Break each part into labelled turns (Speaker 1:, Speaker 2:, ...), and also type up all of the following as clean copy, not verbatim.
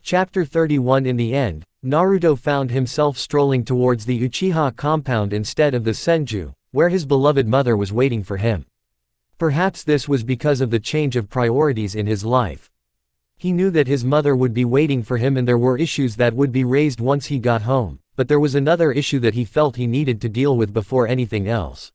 Speaker 1: Chapter 31. In the end, Naruto found himself strolling towards the Uchiha compound instead of the Senju, where his beloved mother was waiting for him. Perhaps this was because of the change of priorities in his life. He knew that his mother would be waiting for him and there were issues that would be raised once he got home, but there was another issue that he felt he needed to deal with before anything else.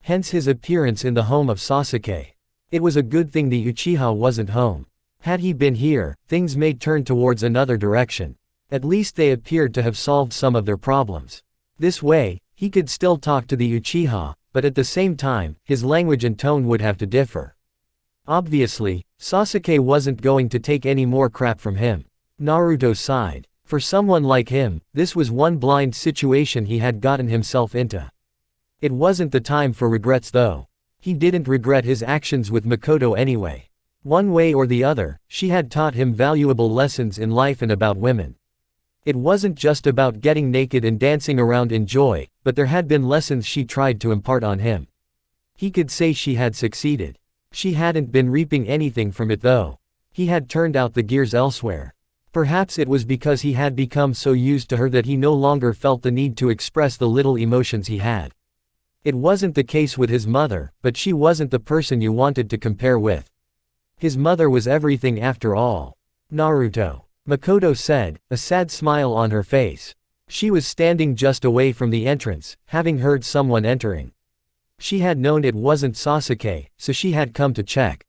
Speaker 1: Hence his appearance in the home of Sasuke. It was a good thing the Uchiha wasn't home. Had he been here, things may turn towards another direction. At least they appeared to have solved some of their problems. This way, he could still talk to the Uchiha, but at the same time, his language and tone would have to differ. Obviously, Sasuke wasn't going to take any more crap from him. Naruto sighed. For someone like him, this was one blind situation he had gotten himself into. It wasn't the time for regrets though. He didn't regret his actions with Makoto anyway. One way or the other, she had taught him valuable lessons in life and about women. It wasn't just about getting naked and dancing around in joy, but there had been lessons she tried to impart on him. He could say she had succeeded. She hadn't been reaping anything from it though. He had turned out the gears elsewhere. Perhaps it was because he had become so used to her that he no longer felt the need to express the little emotions he had. It wasn't the case with his mother, but she wasn't the person you wanted to compare with. His mother was everything after all. Naruto. Makoto said, a sad smile on her face. She was standing just away from the entrance, having heard someone entering. She had known it wasn't Sasuke, so she had come to check.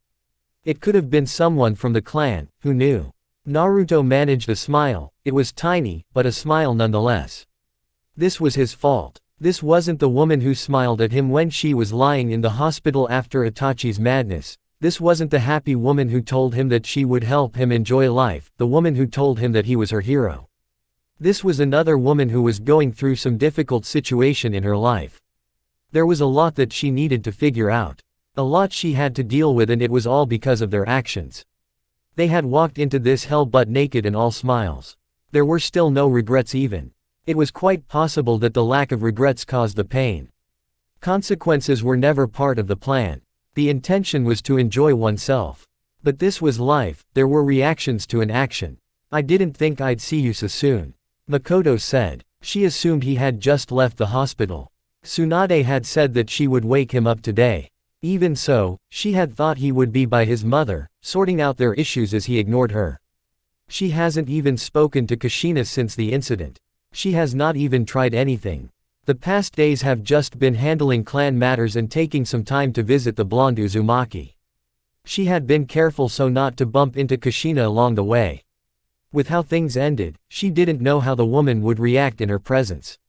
Speaker 1: It could have been someone from the clan, who knew. Naruto managed a smile. It was tiny, but a smile nonetheless. This was his fault. This wasn't the woman who smiled at him when she was lying in the hospital after Itachi's madness. This wasn't the happy woman who told him that she would help him enjoy life, the woman who told him that he was her hero. This was another woman who was going through some difficult situation in her life. There was a lot that she needed to figure out. A lot she had to deal with, and it was all because of their actions. They had walked into this hell butt naked and all smiles. There were still no regrets even. It was quite possible that the lack of regrets caused the pain. Consequences were never part of the plan. The intention was to enjoy oneself. But this was life, there were reactions to an action. I didn't think I'd see you so soon. Makoto said. She assumed he had just left the hospital. Tsunade had said that she would wake him up today. Even so, she had thought he would be by his mother, sorting out their issues as he ignored her. She hasn't even spoken to Kushina since the incident. She has not even tried anything. The past days have just been handling clan matters and taking some time to visit the blonde Uzumaki. She had been careful so not to bump into Kushina along the way. With how things ended, she didn't know how the woman would react in her presence.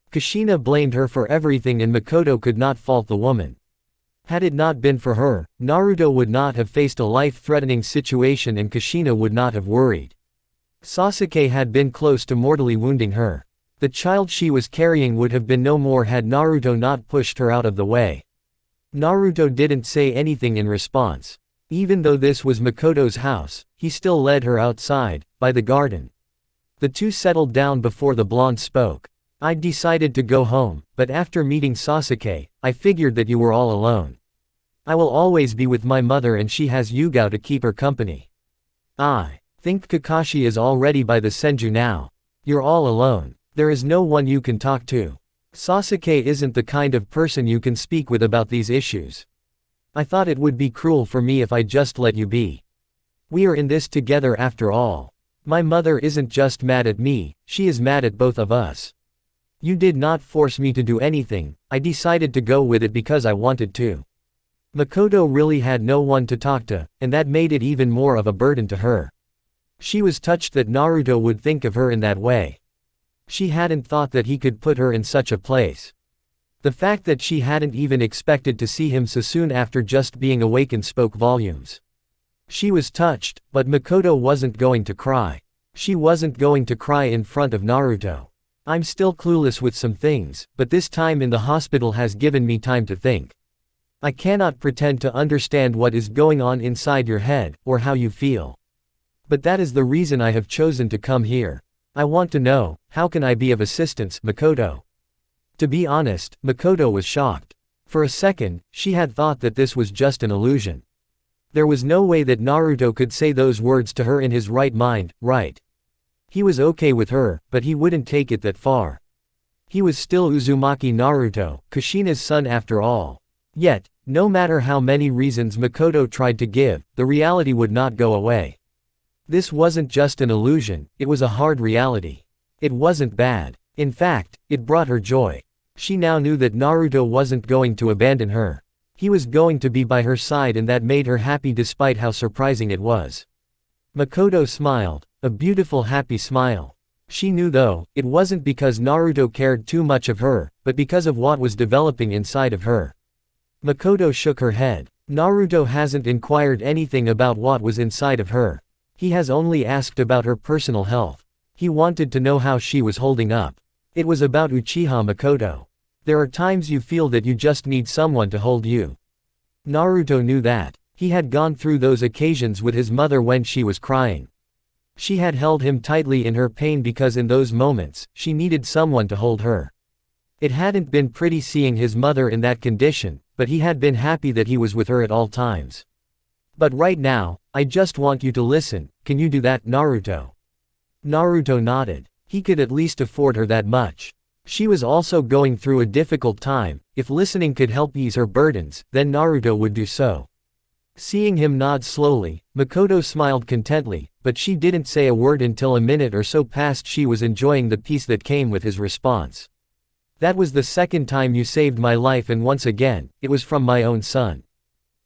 Speaker 1: Kushina blamed her for everything and Makoto could not fault the woman. Had it not been for her, Naruto would not have faced a life-threatening situation and Kushina would not have worried. Sasuke had been close to mortally wounding her. The child she was carrying would have been no more had Naruto not pushed her out of the way. Naruto didn't say anything in response. Even though this was Makoto's house, he still led her outside, by the garden. The two settled down before the blonde spoke. I decided to go home, but after meeting Sasuke, I figured that you were all alone. I will always be with my mother and she has Yugao to keep her company. I think Kakashi is already by the Senju now. You're all alone. There is no one you can talk to. Sasuke isn't the kind of person you can speak with about these issues. I thought it would be cruel for me if I just let you be. We are in this together after all. My mother isn't just mad at me, she is mad at both of us. You did not force me to do anything, I decided to go with it because I wanted to. Makoto really had no one to talk to, and that made it even more of a burden to her. She was touched that Naruto would think of her in that way. She hadn't thought that he could put her in such a place. The fact that she hadn't even expected to see him so soon after just being awakened spoke volumes. She was touched, but Makoto wasn't going to cry. She wasn't going to cry in front of Naruto. I'm still clueless with some things, but this time in the hospital has given me time to think. I cannot pretend to understand what is going on inside your head, or how you feel. But that is the reason I have chosen to come here. I want to know, how can I be of assistance, Makoto? To be honest, Makoto was shocked. For a second, she had thought that this was just an illusion. There was no way that Naruto could say those words to her in his right mind, right? He was okay with her, but he wouldn't take it that far. He was still Uzumaki Naruto, Kushina's son after all. Yet, no matter how many reasons Makoto tried to give, the reality would not go away. This wasn't just an illusion, it was a hard reality. It wasn't bad. In fact, it brought her joy. She now knew that Naruto wasn't going to abandon her. He was going to be by her side, and that made her happy despite how surprising it was. Makoto smiled, a beautiful happy smile. She knew though, it wasn't because Naruto cared too much of her, but because of what was developing inside of her. Makoto shook her head. Naruto hasn't inquired anything about what was inside of her. He has only asked about her personal health. He wanted to know how she was holding up. It was about Uchiha Makoto. There are times you feel that you just need someone to hold you. Naruto knew that. He had gone through those occasions with his mother when she was crying. She had held him tightly in her pain because in those moments, she needed someone to hold her. It hadn't been pretty seeing his mother in that condition, but he had been happy that he was with her at all times. But right now, I just want you to listen, can you do that, Naruto? Naruto nodded. He could at least afford her that much. She was also going through a difficult time. If listening could help ease her burdens, then Naruto would do so. Seeing him nod slowly, Makoto smiled contently, but she didn't say a word until a minute or so passed. She was enjoying the peace that came with his response. That was the second time you saved my life, and once again, it was from my own son.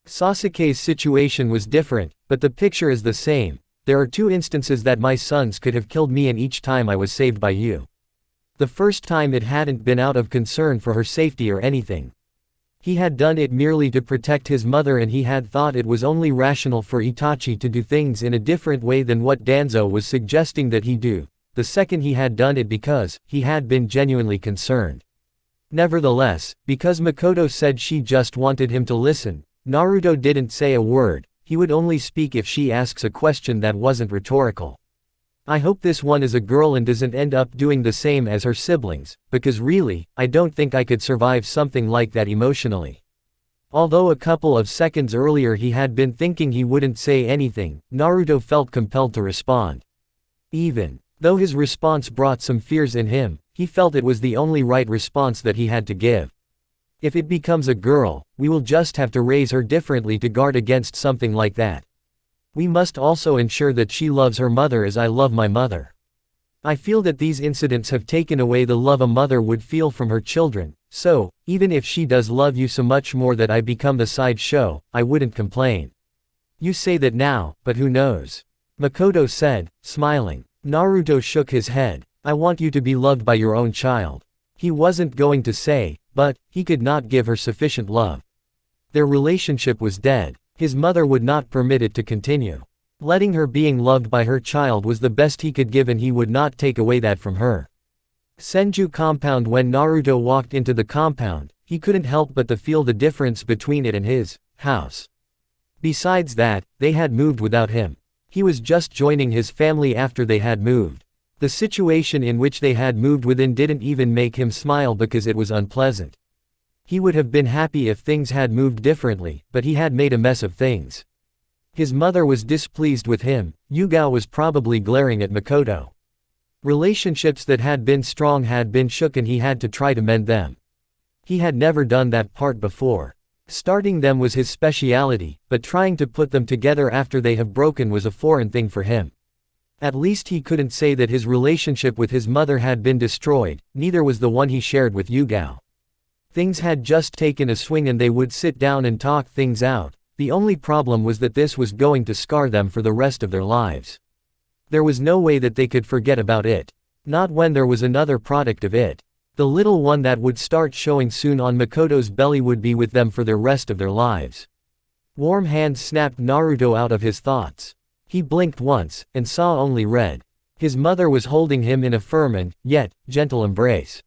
Speaker 1: Sasuke's situation was different, but the picture is the same. There are 2 instances that my sons could have killed me, and each time I was saved by you. The first time it hadn't been out of concern for her safety or anything. He had done it merely to protect his mother, and he had thought it was only rational for Itachi to do things in a different way than what Danzo was suggesting that he do. The second, he had done it because he had been genuinely concerned. Nevertheless, because Makoto said she just wanted him to listen, Naruto didn't say a word. He would only speak if she asks a question that wasn't rhetorical. I hope this one is a girl and doesn't end up doing the same as her siblings, because really, I don't think I could survive something like that emotionally. Although a couple of seconds earlier he had been thinking he wouldn't say anything, Naruto felt compelled to respond. Even though his response brought some fears in him, he felt it was the only right response that he had to give. If it becomes a girl, we will just have to raise her differently to guard against something like that. We must also ensure that she loves her mother as I love my mother. I feel that these incidents have taken away the love a mother would feel from her children, so, even if she does love you so much more that I become the sideshow, I wouldn't complain. You say that now, but who knows? Makoto said, smiling. Naruto shook his head. I want you to be loved by your own child. He wasn't going to say, but he could not give her sufficient love. Their relationship was dead. His mother would not permit it to continue. Letting her being loved by her child was the best he could give, and he would not take away that from her. Senju compound. When Naruto walked into the compound, he couldn't help but to feel the difference between it and his house. Besides that, they had moved without him. He was just joining his family after they had moved. The situation in which they had moved within didn't even make him smile because it was unpleasant. He would have been happy if things had moved differently, but he had made a mess of things. His mother was displeased with him. Yugao was probably glaring at Makoto. Relationships that had been strong had been shook, and he had to try to mend them. He had never done that part before. Starting them was his speciality, but trying to put them together after they have broken was a foreign thing for him. At least he couldn't say that his relationship with his mother had been destroyed, neither was the one he shared with Yugao. Things had just taken a swing and they would sit down and talk things out. The only problem was that this was going to scar them for the rest of their lives. There was no way that they could forget about it. Not when there was another product of it. The little one that would start showing soon on Makoto's belly would be with them for the rest of their lives. Warm hands snapped Naruto out of his thoughts. He blinked once, and saw only red. His mother was holding him in a firm and, yet, gentle embrace.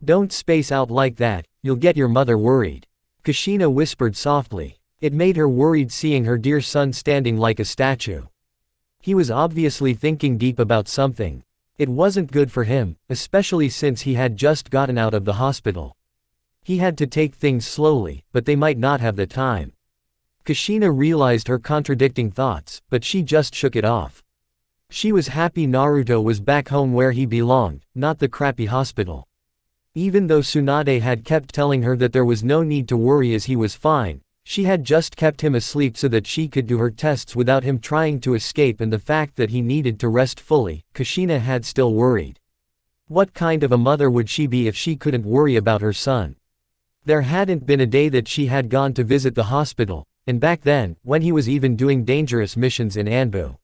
Speaker 1: Don't space out like that, you'll get your mother worried. Kushina whispered softly. It made her worried seeing her dear son standing like a statue. He was obviously thinking deep about something. It wasn't good for him, especially since he had just gotten out of the hospital. He had to take things slowly, but they might not have the time. Kushina realized her contradicting thoughts, but she just shook it off. She was happy Naruto was back home where he belonged, not the crappy hospital. Even though Tsunade had kept telling her that there was no need to worry as he was fine, she had just kept him asleep so that she could do her tests without him trying to escape, and the fact that he needed to rest fully, Kushina had still worried. What kind of a mother would she be if she couldn't worry about her son? There hadn't been a day that she had gone to visit the hospital, and back then, when he was even doing dangerous missions in Anbu.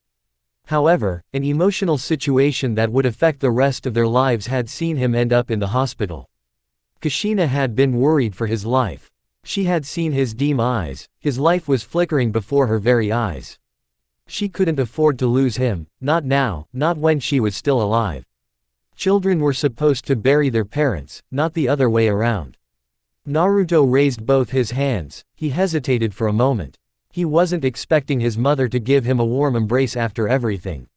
Speaker 1: However, an emotional situation that would affect the rest of their lives had seen him end up in the hospital. Kushina had been worried for his life. She had seen his dim eyes, his life was flickering before her very eyes. She couldn't afford to lose him, not now, not when she was still alive. Children were supposed to bury their parents, not the other way around. Naruto raised both his hands, he hesitated for a moment. He wasn't expecting his mother to give him a warm embrace after everything.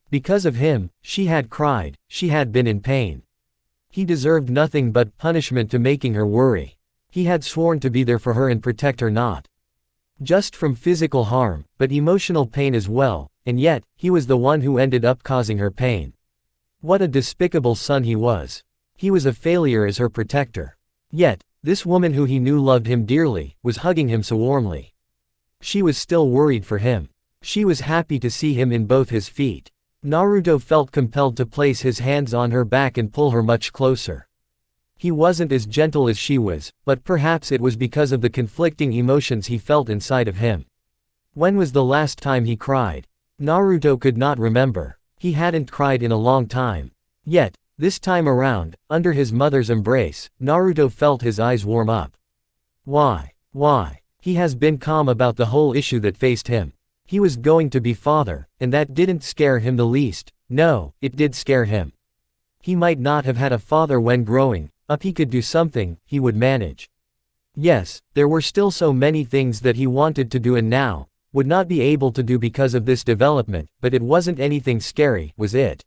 Speaker 1: Because of him, she had cried, she had been in pain. He deserved nothing but punishment to making her worry. He had sworn to be there for her and protect her, not just from physical harm, but emotional pain as well, and yet, he was the one who ended up causing her pain. What a despicable son he was. He was a failure as her protector. Yet, this woman who he knew loved him dearly, was hugging him so warmly. She was still worried for him. She was happy to see him in both his feet. Naruto felt compelled to place his hands on her back and pull her much closer. He wasn't as gentle as she was, but perhaps it was because of the conflicting emotions he felt inside of him. When was the last time he cried? Naruto could not remember. He hadn't cried in a long time. Yet, this time around, under his mother's embrace, Naruto felt his eyes warm up. Why? He has been calm about the whole issue that faced him. He was going to be father, and that didn't scare him the least. No, it did scare him. He might not have had a father when growing up. He could do something, he would manage. Yes, there were still so many things that he wanted to do and now would not be able to do because of this development, but it wasn't anything scary, was it?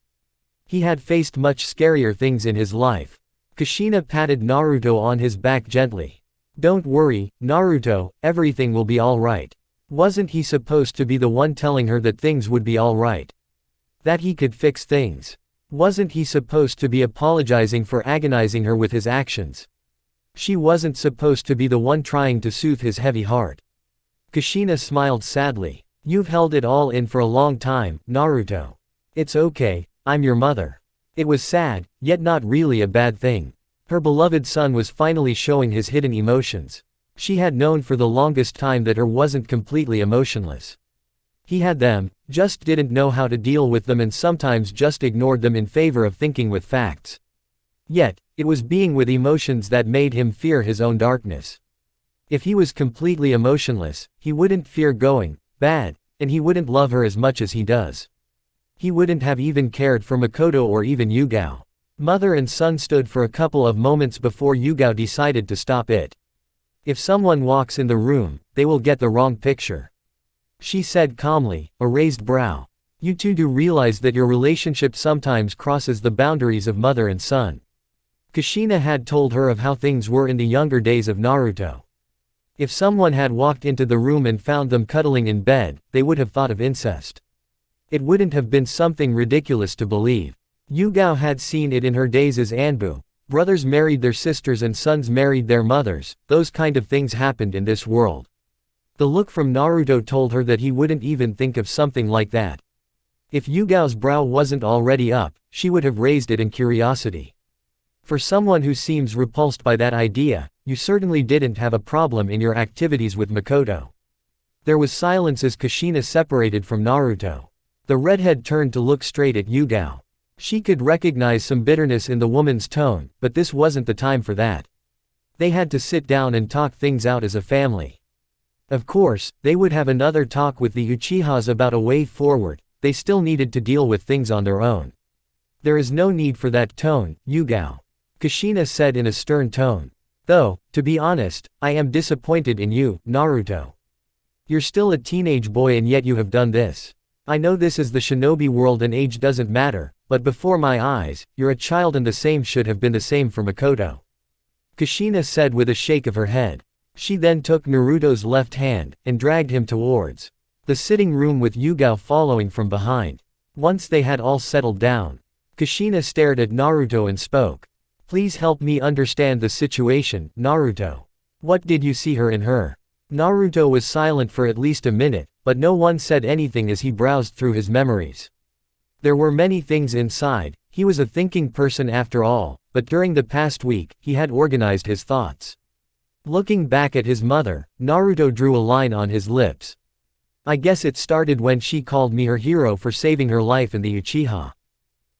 Speaker 1: He had faced much scarier things in his life. Kushina patted Naruto on his back gently. Don't worry, Naruto, everything will be alright. Wasn't he supposed to be the one telling her that things would be alright? That he could fix things? Wasn't he supposed to be apologizing for agonizing her with his actions? She wasn't supposed to be the one trying to soothe his heavy heart. Kushina smiled sadly. You've held it all in for a long time, Naruto. It's okay, I'm your mother. It was sad, yet not really a bad thing. Her beloved son was finally showing his hidden emotions. She had known for the longest time that her wasn't completely emotionless. He had them, just didn't know how to deal with them and sometimes just ignored them in favor of thinking with facts. Yet, it was being with emotions that made him fear his own darkness. If he was completely emotionless, he wouldn't fear going bad, and he wouldn't love her as much as he does. He wouldn't have even cared for Makoto or even Yugao. Mother and son stood for a couple of moments before Yugao decided to stop it. If someone walks in the room, they will get the wrong picture. She said calmly, a raised brow. You two do realize that your relationship sometimes crosses the boundaries of mother and son. Kushina had told her of how things were in the younger days of Naruto. If someone had walked into the room and found them cuddling in bed, they would have thought of incest. It wouldn't have been something ridiculous to believe. Yugao had seen it in her days as Anbu. Brothers married their sisters and sons married their mothers. Those kind of things happened in this world. The look from Naruto told her that he wouldn't even think of something like that. If Yugao's brow wasn't already up, she would have raised it in curiosity. For someone who seems repulsed by that idea, you certainly didn't have a problem in your activities with Makoto. There was silence as Kushina separated from Naruto. The redhead turned to look straight at Yugao. She could recognize some bitterness in the woman's tone, but this wasn't the time for that. They had to sit down and talk things out as a family. Of course, they would have another talk with the Uchihas about a way forward. They still needed to deal with things on their own. There is no need for that tone, Yugao. Kushina said in a stern tone. Though, to be honest, I am disappointed in you, Naruto. You're still a teenage boy and yet you have done this. I know this is the shinobi world and age doesn't matter, but before my eyes, you're a child and the same should have been the same for Makoto. Kushina said with a shake of her head. She then took Naruto's left hand, and dragged him towards the sitting room with Yugao following from behind. Once they had all settled down, Kushina stared at Naruto and spoke. Please help me understand the situation, Naruto. What did you see her in her? Naruto was silent for at least a minute, but no one said anything as he browsed through his memories. There were many things inside, he was a thinking person after all, but during the past week, he had organized his thoughts. Looking back at his mother, Naruto drew a line on his lips. I guess it started when she called me her hero for saving her life in the Uchiha.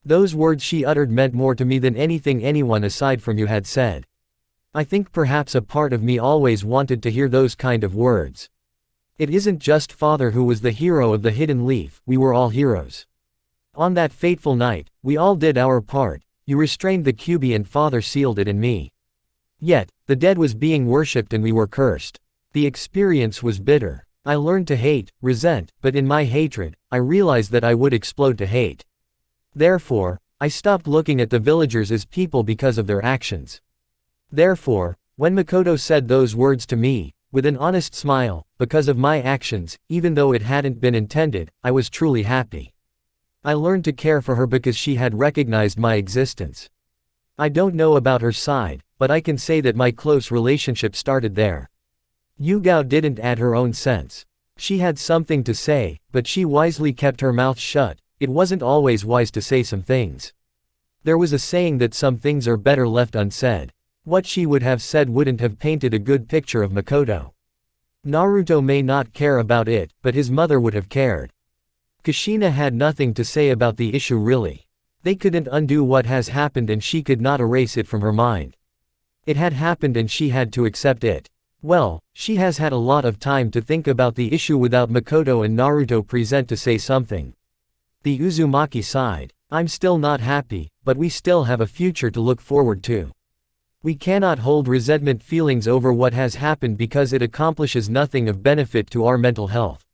Speaker 1: Those words she uttered meant more to me than anything anyone aside from you had said. I think perhaps a part of me always wanted to hear those kind of words. It isn't just father who was the hero of the hidden leaf, we were all heroes. On that fateful night, we all did our part, you restrained the Kyuubi and father sealed it in me. Yet, the dead was being worshipped and we were cursed. The experience was bitter. I learned to hate, resent, but in my hatred, I realized that I would explode to hate. Therefore, I stopped looking at the villagers as people because of their actions. Therefore, when Makoto said those words to me, with an honest smile, because of my actions, even though it hadn't been intended, I was truly happy. I learned to care for her because she had recognized my existence. I don't know about her side, but I can say that my close relationship started there. Yugao didn't add her own sense. She had something to say, but she wisely kept her mouth shut. It wasn't always wise to say some things. There was a saying that some things are better left unsaid. What she would have said wouldn't have painted a good picture of Makoto. Naruto may not care about it, but his mother would have cared. Kushina had nothing to say about the issue really. They couldn't undo what has happened and she could not erase it from her mind. It had happened and she had to accept it. Well, she has had a lot of time to think about the issue without Makoto and Naruto present to say something. The Uzumaki sighed. I'm still not happy, but we still have a future to look forward to. We cannot hold resentment feelings over what has happened because it accomplishes nothing of benefit to our mental health.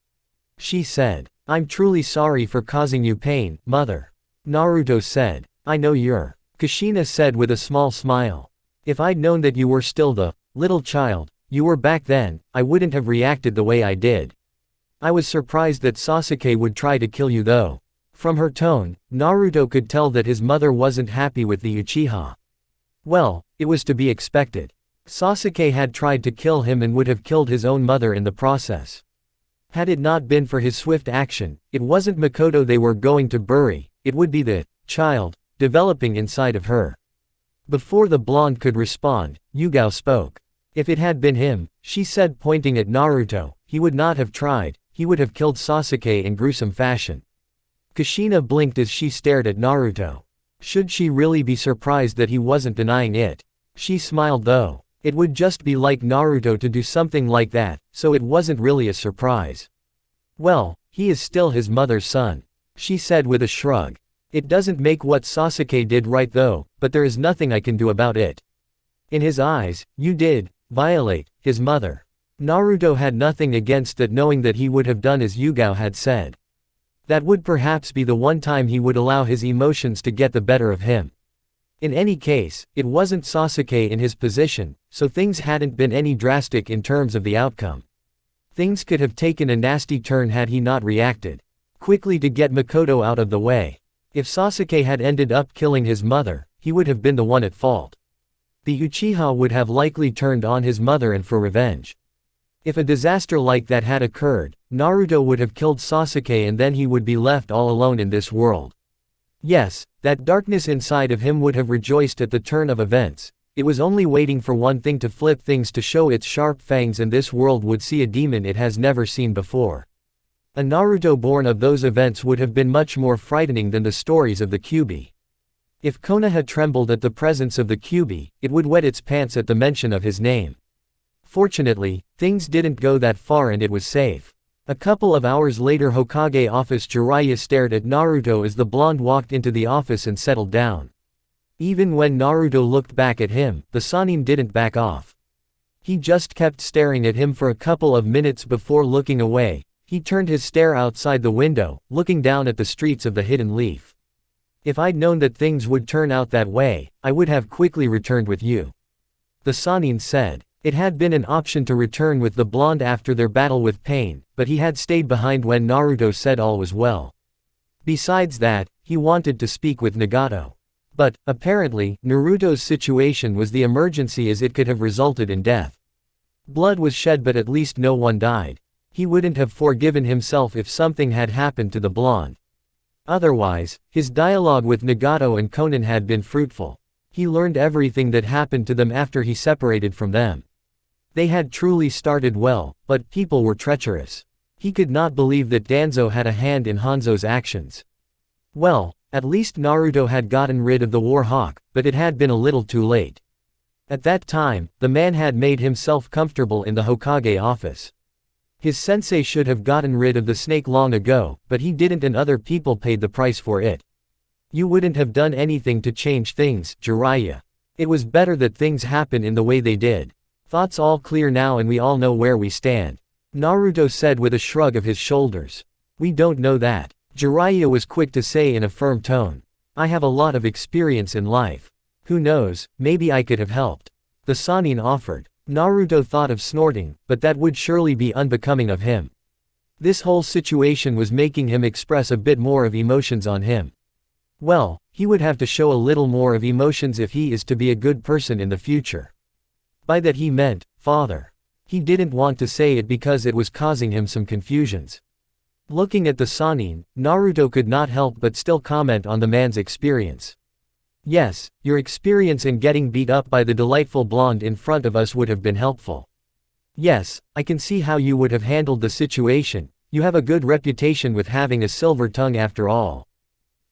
Speaker 1: She said. I'm truly sorry for causing you pain, mother. Naruto said. I know you're. Kushina said with a small smile. If I'd known that you were still the little child you were back then, I wouldn't have reacted the way I did. I was surprised that Sasuke would try to kill you though. From her tone, Naruto could tell that his mother wasn't happy with the Uchiha. Well, it was to be expected. Sasuke had tried to kill him and would have killed his own mother in the process. Had it not been for his swift action, it wasn't Makoto they were going to bury, it would be the child developing inside of her. Before the blonde could respond, Yugao spoke. If it had been him, she said pointing at Naruto, he would not have tried, he would have killed Sasuke in gruesome fashion. Kushina blinked as she stared at Naruto. Should she really be surprised that he wasn't denying it? She smiled though. It would just be like Naruto to do something like that, so it wasn't really a surprise. Well, he is still his mother's son. She said with a shrug. It doesn't make what Sasuke did right though, but there is nothing I can do about it. In his eyes, you did violate his mother. Naruto had nothing against that knowing that he would have done as Yugao had said. That would perhaps be the one time he would allow his emotions to get the better of him. In any case, it wasn't Sasuke in his position, so things hadn't been any drastic in terms of the outcome. Things could have taken a nasty turn had he not reacted quickly to get Makoto out of the way. If Sasuke had ended up killing his mother, he would have been the one at fault. The Uchiha would have likely turned on his mother and for revenge. If a disaster like that had occurred, Naruto would have killed Sasuke and then he would be left all alone in this world. Yes, that darkness inside of him would have rejoiced at the turn of events. It was only waiting for one thing to flip things to show its sharp fangs and this world would see a demon it has never seen before. A Naruto born of those events would have been much more frightening than the stories of the Kyuubi. If Konoha trembled at the presence of the Kyuubi, it would wet its pants at the mention of his name. Fortunately, things didn't go that far and it was safe. A couple of hours later Hokage office Jiraiya stared at Naruto as the blonde walked into the office and settled down. Even when Naruto looked back at him, the Sannin didn't back off. He just kept staring at him for a couple of minutes before looking away. He turned his stare outside the window, looking down at the streets of the Hidden Leaf. If I'd known that things would turn out that way, I would have quickly returned with you. The Sannin said. It had been an option to return with the blonde after their battle with Pain, but he had stayed behind when Naruto said all was well. Besides that, he wanted to speak with Nagato. But, apparently, Naruto's situation was the emergency as it could have resulted in death. Blood was shed but at least no one died. He wouldn't have forgiven himself if something had happened to the blonde. Otherwise, his dialogue with Nagato and Konan had been fruitful. He learned everything that happened to them after he separated from them. They had truly started well, but people were treacherous. He could not believe that Danzo had a hand in Hanzo's actions. Well, at least Naruto had gotten rid of the War Hawk, but it had been a little too late. At that time, the man had made himself comfortable in the Hokage office. His sensei should have gotten rid of the snake long ago, but he didn't and other people paid the price for it. You wouldn't have done anything to change things, Jiraiya. It was better that things happen in the way they did. Thoughts all clear now and we all know where we stand. Naruto said with a shrug of his shoulders. We don't know that. Jiraiya was quick to say in a firm tone. I have a lot of experience in life. Who knows, maybe I could have helped. The Sannin offered. Naruto thought of snorting, but that would surely be unbecoming of him. This whole situation was making him express a bit more of emotions on him. Well, he would have to show a little more of emotions if he is to be a good person in the future. By that he meant, father. He didn't want to say it because it was causing him some confusions. Looking at the Sannin, Naruto could not help but still comment on the man's experience. Yes, your experience in getting beat up by the delightful blonde in front of us would have been helpful. Yes, I can see how you would have handled the situation, you have a good reputation with having a silver tongue after all.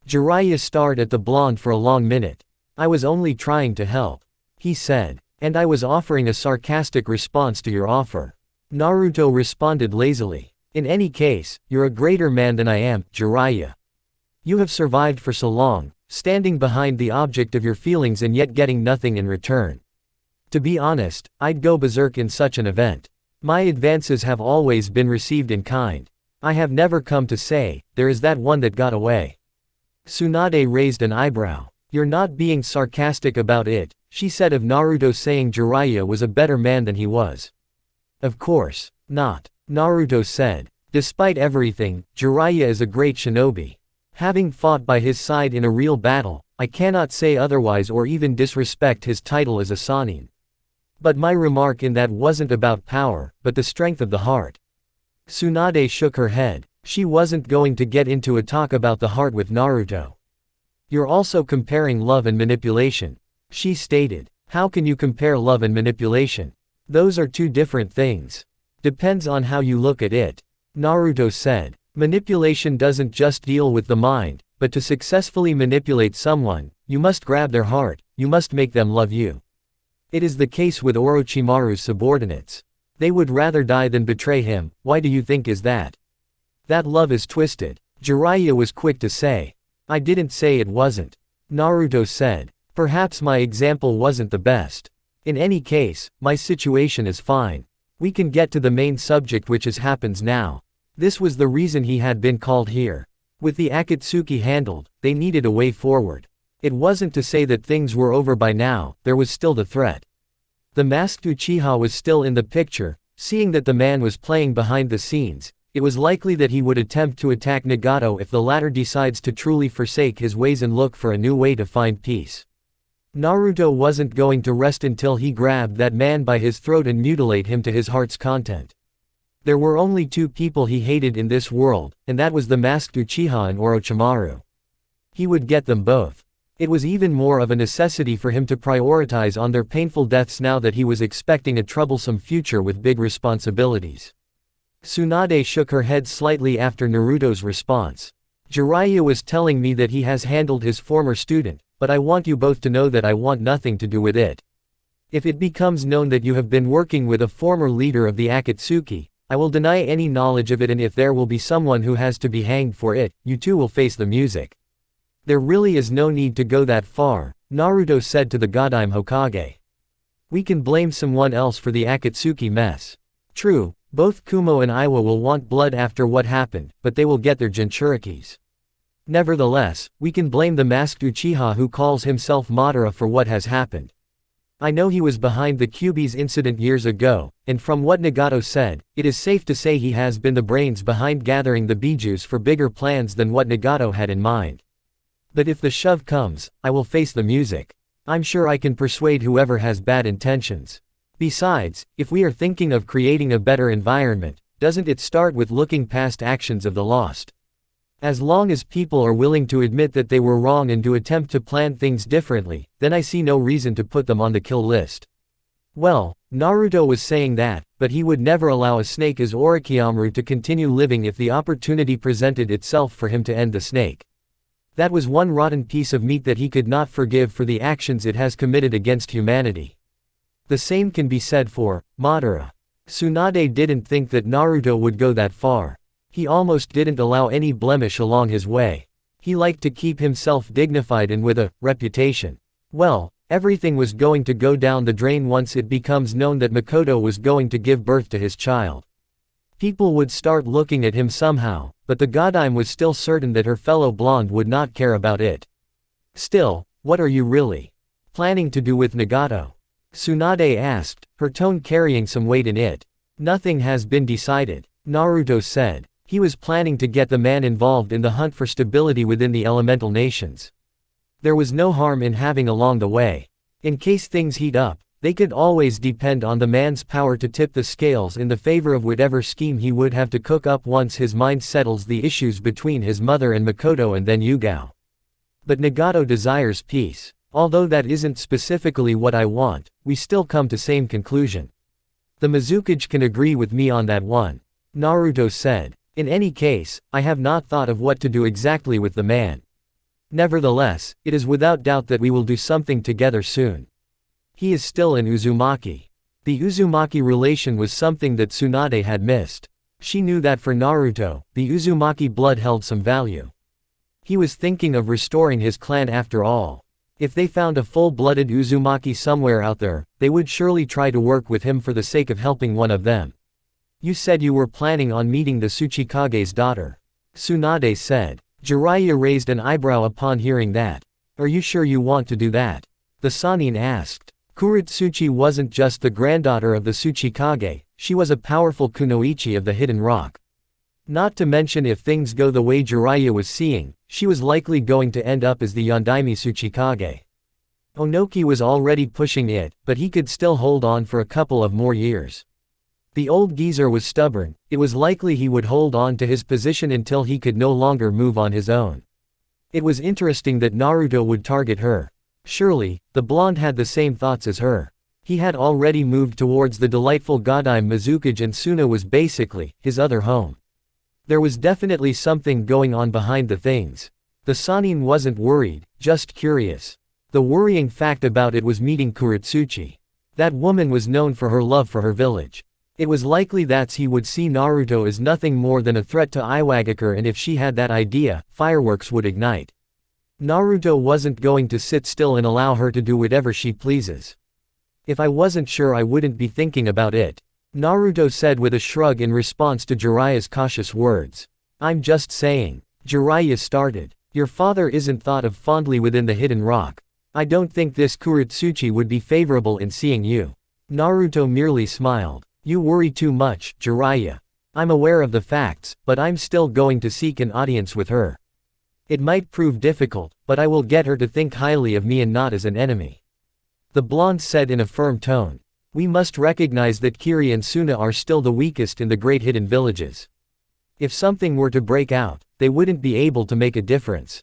Speaker 1: Jiraiya stared at the blonde for a long minute. I was only trying to help, he said. And I was offering a sarcastic response to your offer. Naruto responded lazily. In any case, you're a greater man than I am, Jiraiya. You have survived for so long, standing behind the object of your feelings and yet getting nothing in return. To be honest, I'd go berserk in such an event. My advances have always been received in kind. I have never come to say, there is that one that got away. Tsunade raised an eyebrow. You're not being sarcastic about it, she said of Naruto saying Jiraiya was a better man than he was. Of course not, Naruto said. Despite everything, Jiraiya is a great shinobi. Having fought by his side in a real battle, I cannot say otherwise or even disrespect his title as a Sannin. But my remark in that wasn't about power, but the strength of the heart. Tsunade shook her head. She wasn't going to get into a talk about the heart with Naruto. You're also comparing love and manipulation, she stated. How can you compare love and manipulation? Those are two different things. Depends on how you look at it, Naruto said. Manipulation doesn't just deal with the mind, but to successfully manipulate someone, you must grab their heart, you must make them love you. It is the case with Orochimaru's subordinates. They would rather die than betray him. Why do you think is that? That love is twisted, Jiraiya was quick to say. I didn't say it wasn't, Naruto said. Perhaps my example wasn't the best. In any case, my situation is fine. We can get to the main subject which happens now. This was the reason he had been called here. With the Akatsuki handled, they needed a way forward. It wasn't to say that things were over by now, there was still the threat. The masked Uchiha was still in the picture. Seeing that the man was playing behind the scenes, it was likely that he would attempt to attack Nagato if the latter decides to truly forsake his ways and look for a new way to find peace. Naruto wasn't going to rest until he grabbed that man by his throat and mutilate him to his heart's content. There were only two people he hated in this world, and that was the masked Uchiha and Orochimaru. He would get them both. It was even more of a necessity for him to prioritize on their painful deaths now that he was expecting a troublesome future with big responsibilities. Tsunade shook her head slightly after Naruto's response. Jiraiya was telling me that he has handled his former student, but I want you both to know that I want nothing to do with it. If it becomes known that you have been working with a former leader of the Akatsuki, I will deny any knowledge of it, and if there will be someone who has to be hanged for it, you two will face the music. There really is no need to go that far, Naruto said to the Godime Hokage. We can blame someone else for the Akatsuki mess. True, both Kumo and Iwa will want blood after what happened, but they will get their Jinchurikis. Nevertheless, we can blame the masked Uchiha who calls himself Madara for what has happened. I know he was behind the Kyuubi's incident years ago, and from what Nagato said, it is safe to say he has been the brains behind gathering the bijus for bigger plans than what Nagato had in mind. But if the shove comes, I will face the music. I'm sure I can persuade whoever has bad intentions. Besides, if we are thinking of creating a better environment, doesn't it start with looking past actions of the lost? As long as people are willing to admit that they were wrong and to attempt to plan things differently, then I see no reason to put them on the kill list. Well, Naruto was saying that, but he would never allow a snake as Orochimaru to continue living if the opportunity presented itself for him to end the snake. That was one rotten piece of meat that he could not forgive for the actions it has committed against humanity. The same can be said for Madara. Tsunade didn't think that Naruto would go that far. He almost didn't allow any blemish along his way. He liked to keep himself dignified and with a reputation. Well, everything was going to go down the drain once it becomes known that Makoto was going to give birth to his child. People would start looking at him somehow, but the Godime was still certain that her fellow blonde would not care about it. Still, what are you really planning to do with Nagato? Tsunade asked, her tone carrying some weight in it. Nothing has been decided, Naruto said. He was planning to get the man involved in the hunt for stability within the elemental nations. There was no harm in having along the way. In case things heat up, they could always depend on the man's power to tip the scales in the favor of whatever scheme he would have to cook up once his mind settles the issues between his mother and Makoto and then Yugao. But Nagato desires peace. Although that isn't specifically what I want, we still come to same conclusion. The Mizukage can agree with me on that one. Naruto said. In any case, I have not thought of what to do exactly with the man. Nevertheless, it is without doubt that we will do something together soon. He is still in Uzumaki. The Uzumaki relation was something that Tsunade had missed. She knew that for Naruto, the Uzumaki blood held some value. He was thinking of restoring his clan after all. If they found a full-blooded Uzumaki somewhere out there, they would surely try to work with him for the sake of helping one of them. You said you were planning on meeting the Tsuchikage's daughter. Tsunade said. Jiraiya raised an eyebrow upon hearing that. Are you sure you want to do that? The Sannin asked. Kuretsuchi wasn't just the granddaughter of the Tsuchikage, she was a powerful kunoichi of the Hidden Rock. Not to mention if things go the way Jiraiya was seeing, she was likely going to end up as the Yondaime Tsuchikage. Onoki was already pushing it, but he could still hold on for a couple of more years. The old geezer was stubborn, it was likely he would hold on to his position until he could no longer move on his own. It was interesting that Naruto would target her. Surely, the blonde had the same thoughts as her. He had already moved towards the delightful Godime Mizukage and Suna was basically his other home. There was definitely something going on behind the things. The Sannin wasn't worried, just curious. The worrying fact about it was meeting Kuretsuchi. That woman was known for her love for her village. It was likely that he would see Naruto as nothing more than a threat to Iwagakure, and if she had that idea, fireworks would ignite. Naruto wasn't going to sit still and allow her to do whatever she pleases. If I wasn't sure I wouldn't be thinking about it. Naruto said with a shrug in response to Jiraiya's cautious words. I'm just saying. Jiraiya started. Your father isn't thought of fondly within the Hidden Rock. I don't think this Kuretsuchi would be favorable in seeing you. Naruto merely smiled. You worry too much, Jiraiya. I'm aware of the facts, but I'm still going to seek an audience with her. It might prove difficult, but I will get her to think highly of me and not as an enemy. The blonde said in a firm tone. We must recognize that Kiri and Suna are still the weakest in the great hidden villages. If something were to break out, they wouldn't be able to make a difference.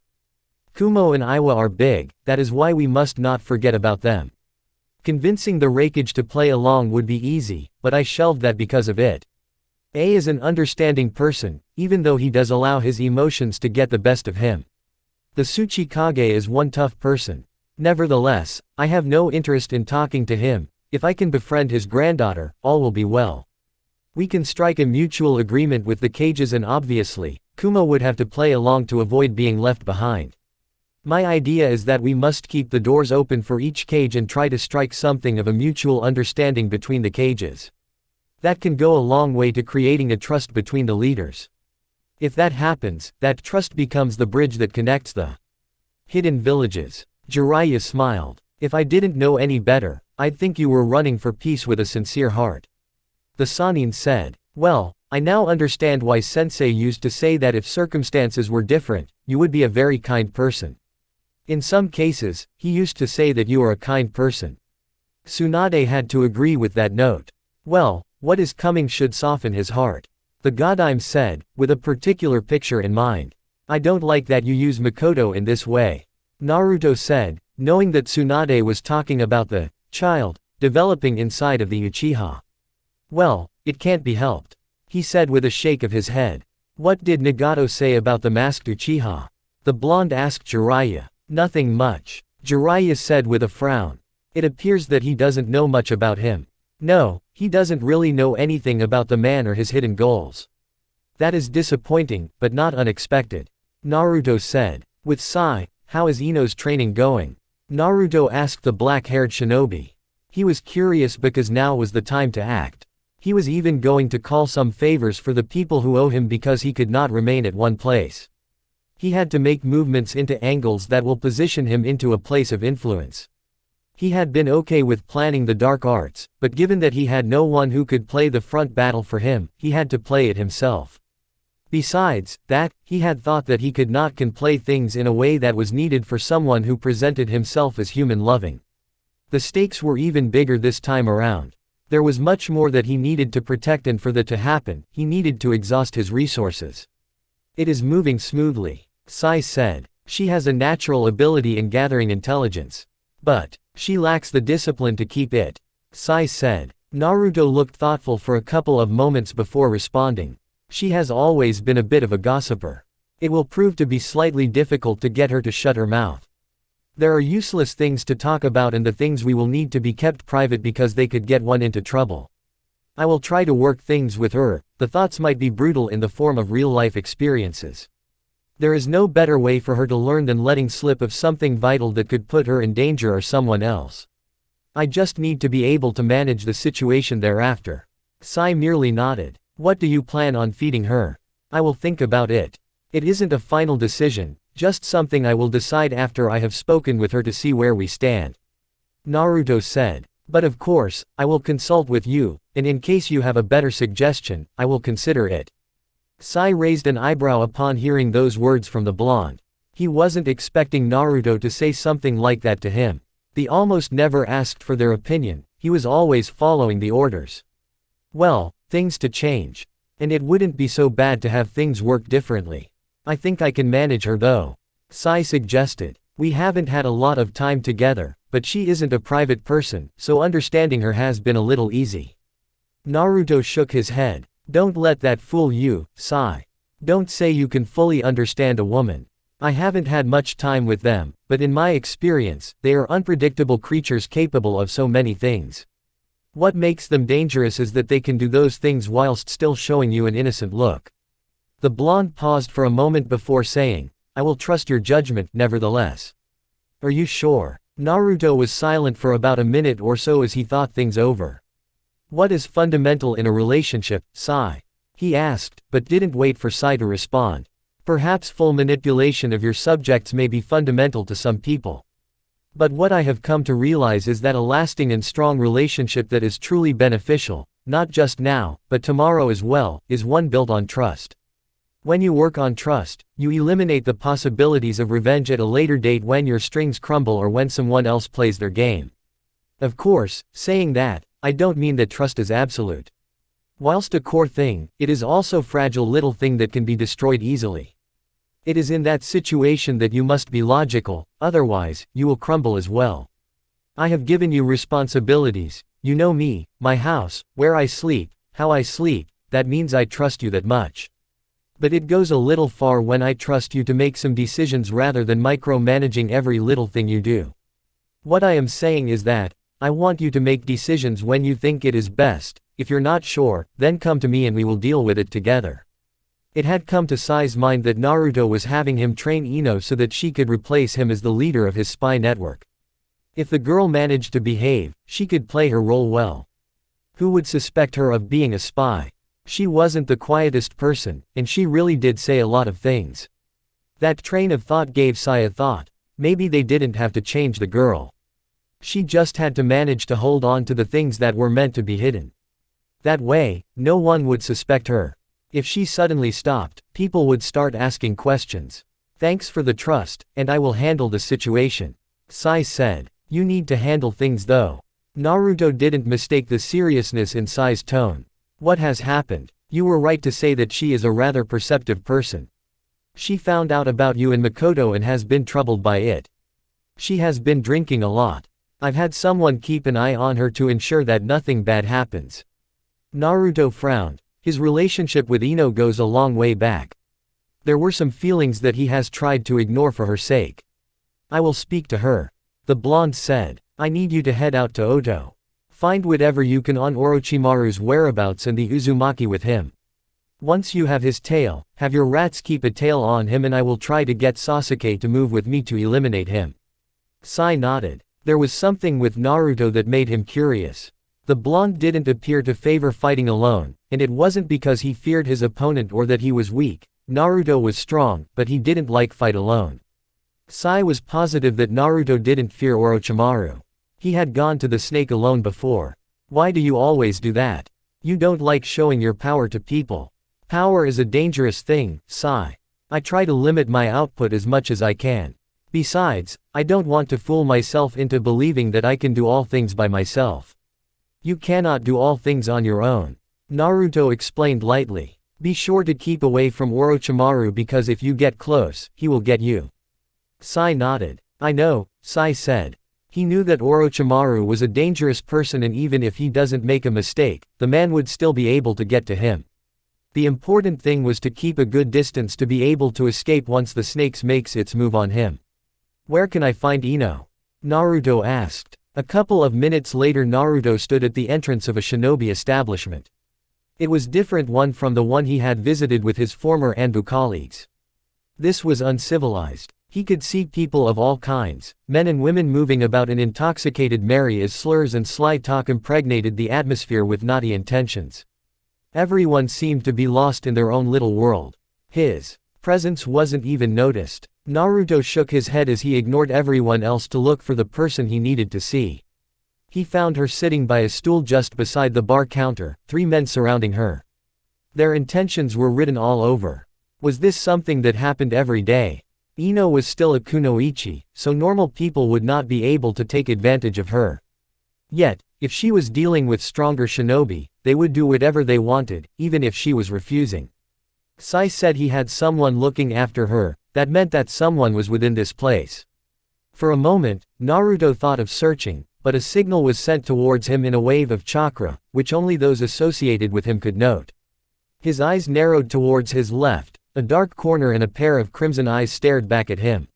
Speaker 1: Kumo and Iwa are big, that is why we must not forget about them. Convincing the Raikage to play along would be easy, but I shelved that because of it. A is an understanding person, even though he does allow his emotions to get the best of him. The Tsuchikage is one tough person. Nevertheless, I have no interest in talking to him. If I can befriend his granddaughter, all will be well. We can strike a mutual agreement with the cages, and obviously, Kumo would have to play along to avoid being left behind. My idea is that we must keep the doors open for each cage and try to strike something of a mutual understanding between the cages. That can go a long way to creating a trust between the leaders. If that happens, that trust becomes the bridge that connects the hidden villages. Jiraiya smiled. If I didn't know any better, I'd think you were running for peace with a sincere heart. The Sannin said. Well, I now understand why Sensei used to say that if circumstances were different, you would be a very kind person. In some cases, he used to say that you are a kind person. Tsunade had to agree with that note. Well, what is coming should soften his heart. The Godime said, with a particular picture in mind. I don't like that you use Makoto in this way. Naruto said, knowing that Tsunade was talking about the child developing inside of the Uchiha. Well, it can't be helped. He said with a shake of his head. What did Nagato say about the masked Uchiha? The blonde asked Jiraiya. Nothing much. Jiraiya said with a frown. It appears that he doesn't know much about him. No, he doesn't really know anything about the man or his hidden goals. That is disappointing, but not unexpected. Naruto said. With Sai, how is Ino's training going? Naruto asked the black-haired shinobi. He was curious because now was the time to act. He was even going to call some favors for the people who owe him because he could not remain at one place. He had to make movements into angles that will position him into a place of influence. He had been okay with planning the dark arts, but given that he had no one who could play the front battle for him, he had to play it himself. Besides that, he had thought that he could not play things in a way that was needed for someone who presented himself as human-loving. The stakes were even bigger this time around. There was much more that he needed to protect, and for that to happen, he needed to exhaust his resources. It is moving smoothly, Sai said. She has a natural ability in gathering intelligence. But she lacks the discipline to keep it, Sai said. Naruto looked thoughtful for a couple of moments before responding. She has always been a bit of a gossiper. It will prove to be slightly difficult to get her to shut her mouth. There are useless things to talk about and the things we will need to be kept private because they could get one into trouble. I will try to work things with her. The thoughts might be brutal in the form of real-life experiences. There is no better way for her to learn than letting slip of something vital that could put her in danger or someone else. I just need to be able to manage the situation thereafter. Sai merely nodded. What do you plan on feeding her? I will think about it. It isn't a final decision, just something I will decide after I have spoken with her to see where we stand. Naruto said. But of course, I will consult with you, and in case you have a better suggestion, I will consider it. Sai raised an eyebrow upon hearing those words from the blonde. He wasn't expecting Naruto to say something like that to him. They almost never asked for their opinion, he was always following the orders. Well, things to change. And it wouldn't be so bad to have things work differently. I think I can manage her though. Sai suggested. We haven't had a lot of time together, but she isn't a private person, so understanding her has been a little easy. Naruto shook his head. Don't let that fool you, Sai. Don't say you can fully understand a woman. I haven't had much time with them, but in my experience, they are unpredictable creatures capable of so many things. What makes them dangerous is that they can do those things whilst still showing you an innocent look. The blonde paused for a moment before saying, I will trust your judgment, nevertheless. Are you sure? Naruto was silent for about a minute or so as he thought things over. What is fundamental in a relationship, Sai? He asked, but didn't wait for Sai to respond. Perhaps full manipulation of your subjects may be fundamental to some people. But what I have come to realize is that a lasting and strong relationship that is truly beneficial, not just now, but tomorrow as well, is one built on trust. When you work on trust, you eliminate the possibilities of revenge at a later date when your strings crumble or when someone else plays their game. Of course, saying that, I don't mean that trust is absolute. Whilst a core thing, it is also a fragile little thing that can be destroyed easily. It is in that situation that you must be logical, otherwise, you will crumble as well. I have given you responsibilities, you know me, my house, where I sleep, how I sleep, that means I trust you that much. But it goes a little far when I trust you to make some decisions rather than micromanaging every little thing you do. What I am saying is that, I want you to make decisions when you think it is best. If you're not sure, then come to me and we will deal with it together. It had come to Sai's mind that Naruto was having him train Ino so that she could replace him as the leader of his spy network. If the girl managed to behave, she could play her role well. Who would suspect her of being a spy? She wasn't the quietest person, and she really did say a lot of things. That train of thought gave Sai a thought. Maybe they didn't have to change the girl. She just had to manage to hold on to the things that were meant to be hidden. That way, no one would suspect her. If she suddenly stopped, people would start asking questions. Thanks for the trust, and I will handle the situation, Sai said. You need to handle things though. Naruto didn't mistake the seriousness in Sai's tone. What has happened? You were right to say that she is a rather perceptive person. She found out about you and Makoto and has been troubled by it. She has been drinking a lot. I've had someone keep an eye on her to ensure that nothing bad happens. Naruto frowned. His relationship with Ino goes a long way back. There were some feelings that he has tried to ignore for her sake. I will speak to her. The blonde said. I need you to head out to Oto. Find whatever you can on Orochimaru's whereabouts and the Uzumaki with him. Once you have his tail, have your rats keep a tail on him and I will try to get Sasuke to move with me to eliminate him. Sai nodded. There was something with Naruto that made him curious. The blonde didn't appear to favor fighting alone, and it wasn't because he feared his opponent or that he was weak. Naruto was strong, but he didn't like fight alone. Sai was positive that Naruto didn't fear Orochimaru. He had gone to the snake alone before. Why do you always do that? You don't like showing your power to people. Power is a dangerous thing, Sai. I try to limit my output as much as I can. Besides, I don't want to fool myself into believing that I can do all things by myself. You cannot do all things on your own. Naruto explained lightly. Be sure to keep away from Orochimaru because if you get close, he will get you. Sai nodded. I know, Sai said. He knew that Orochimaru was a dangerous person and even if he doesn't make a mistake, the man would still be able to get to him. The important thing was to keep a good distance to be able to escape once the snake makes its move on him. Where can I find Ino? Naruto asked. A couple of minutes later Naruto stood at the entrance of a shinobi establishment. It was different one from the one he had visited with his former Anbu colleagues. This was uncivilized. He could see people of all kinds, men and women moving about and intoxicated merry as slurs and sly talk impregnated the atmosphere with naughty intentions. Everyone seemed to be lost in their own little world. His presence wasn't even noticed. Naruto shook his head as he ignored everyone else to look for the person he needed to see. He found her sitting by a stool just beside the bar counter, 3 men surrounding her. Their intentions were written all over. Was this something that happened every day? Ino was still a kunoichi, so normal people would not be able to take advantage of her. Yet, if she was dealing with stronger shinobi, they would do whatever they wanted, even if she was refusing. Sai said he had someone looking after her. That meant that someone was within this place. For a moment, Naruto thought of searching, but a signal was sent towards him in a wave of chakra, which only those associated with him could note. His eyes narrowed towards his left, a dark corner and a pair of crimson eyes stared back at him.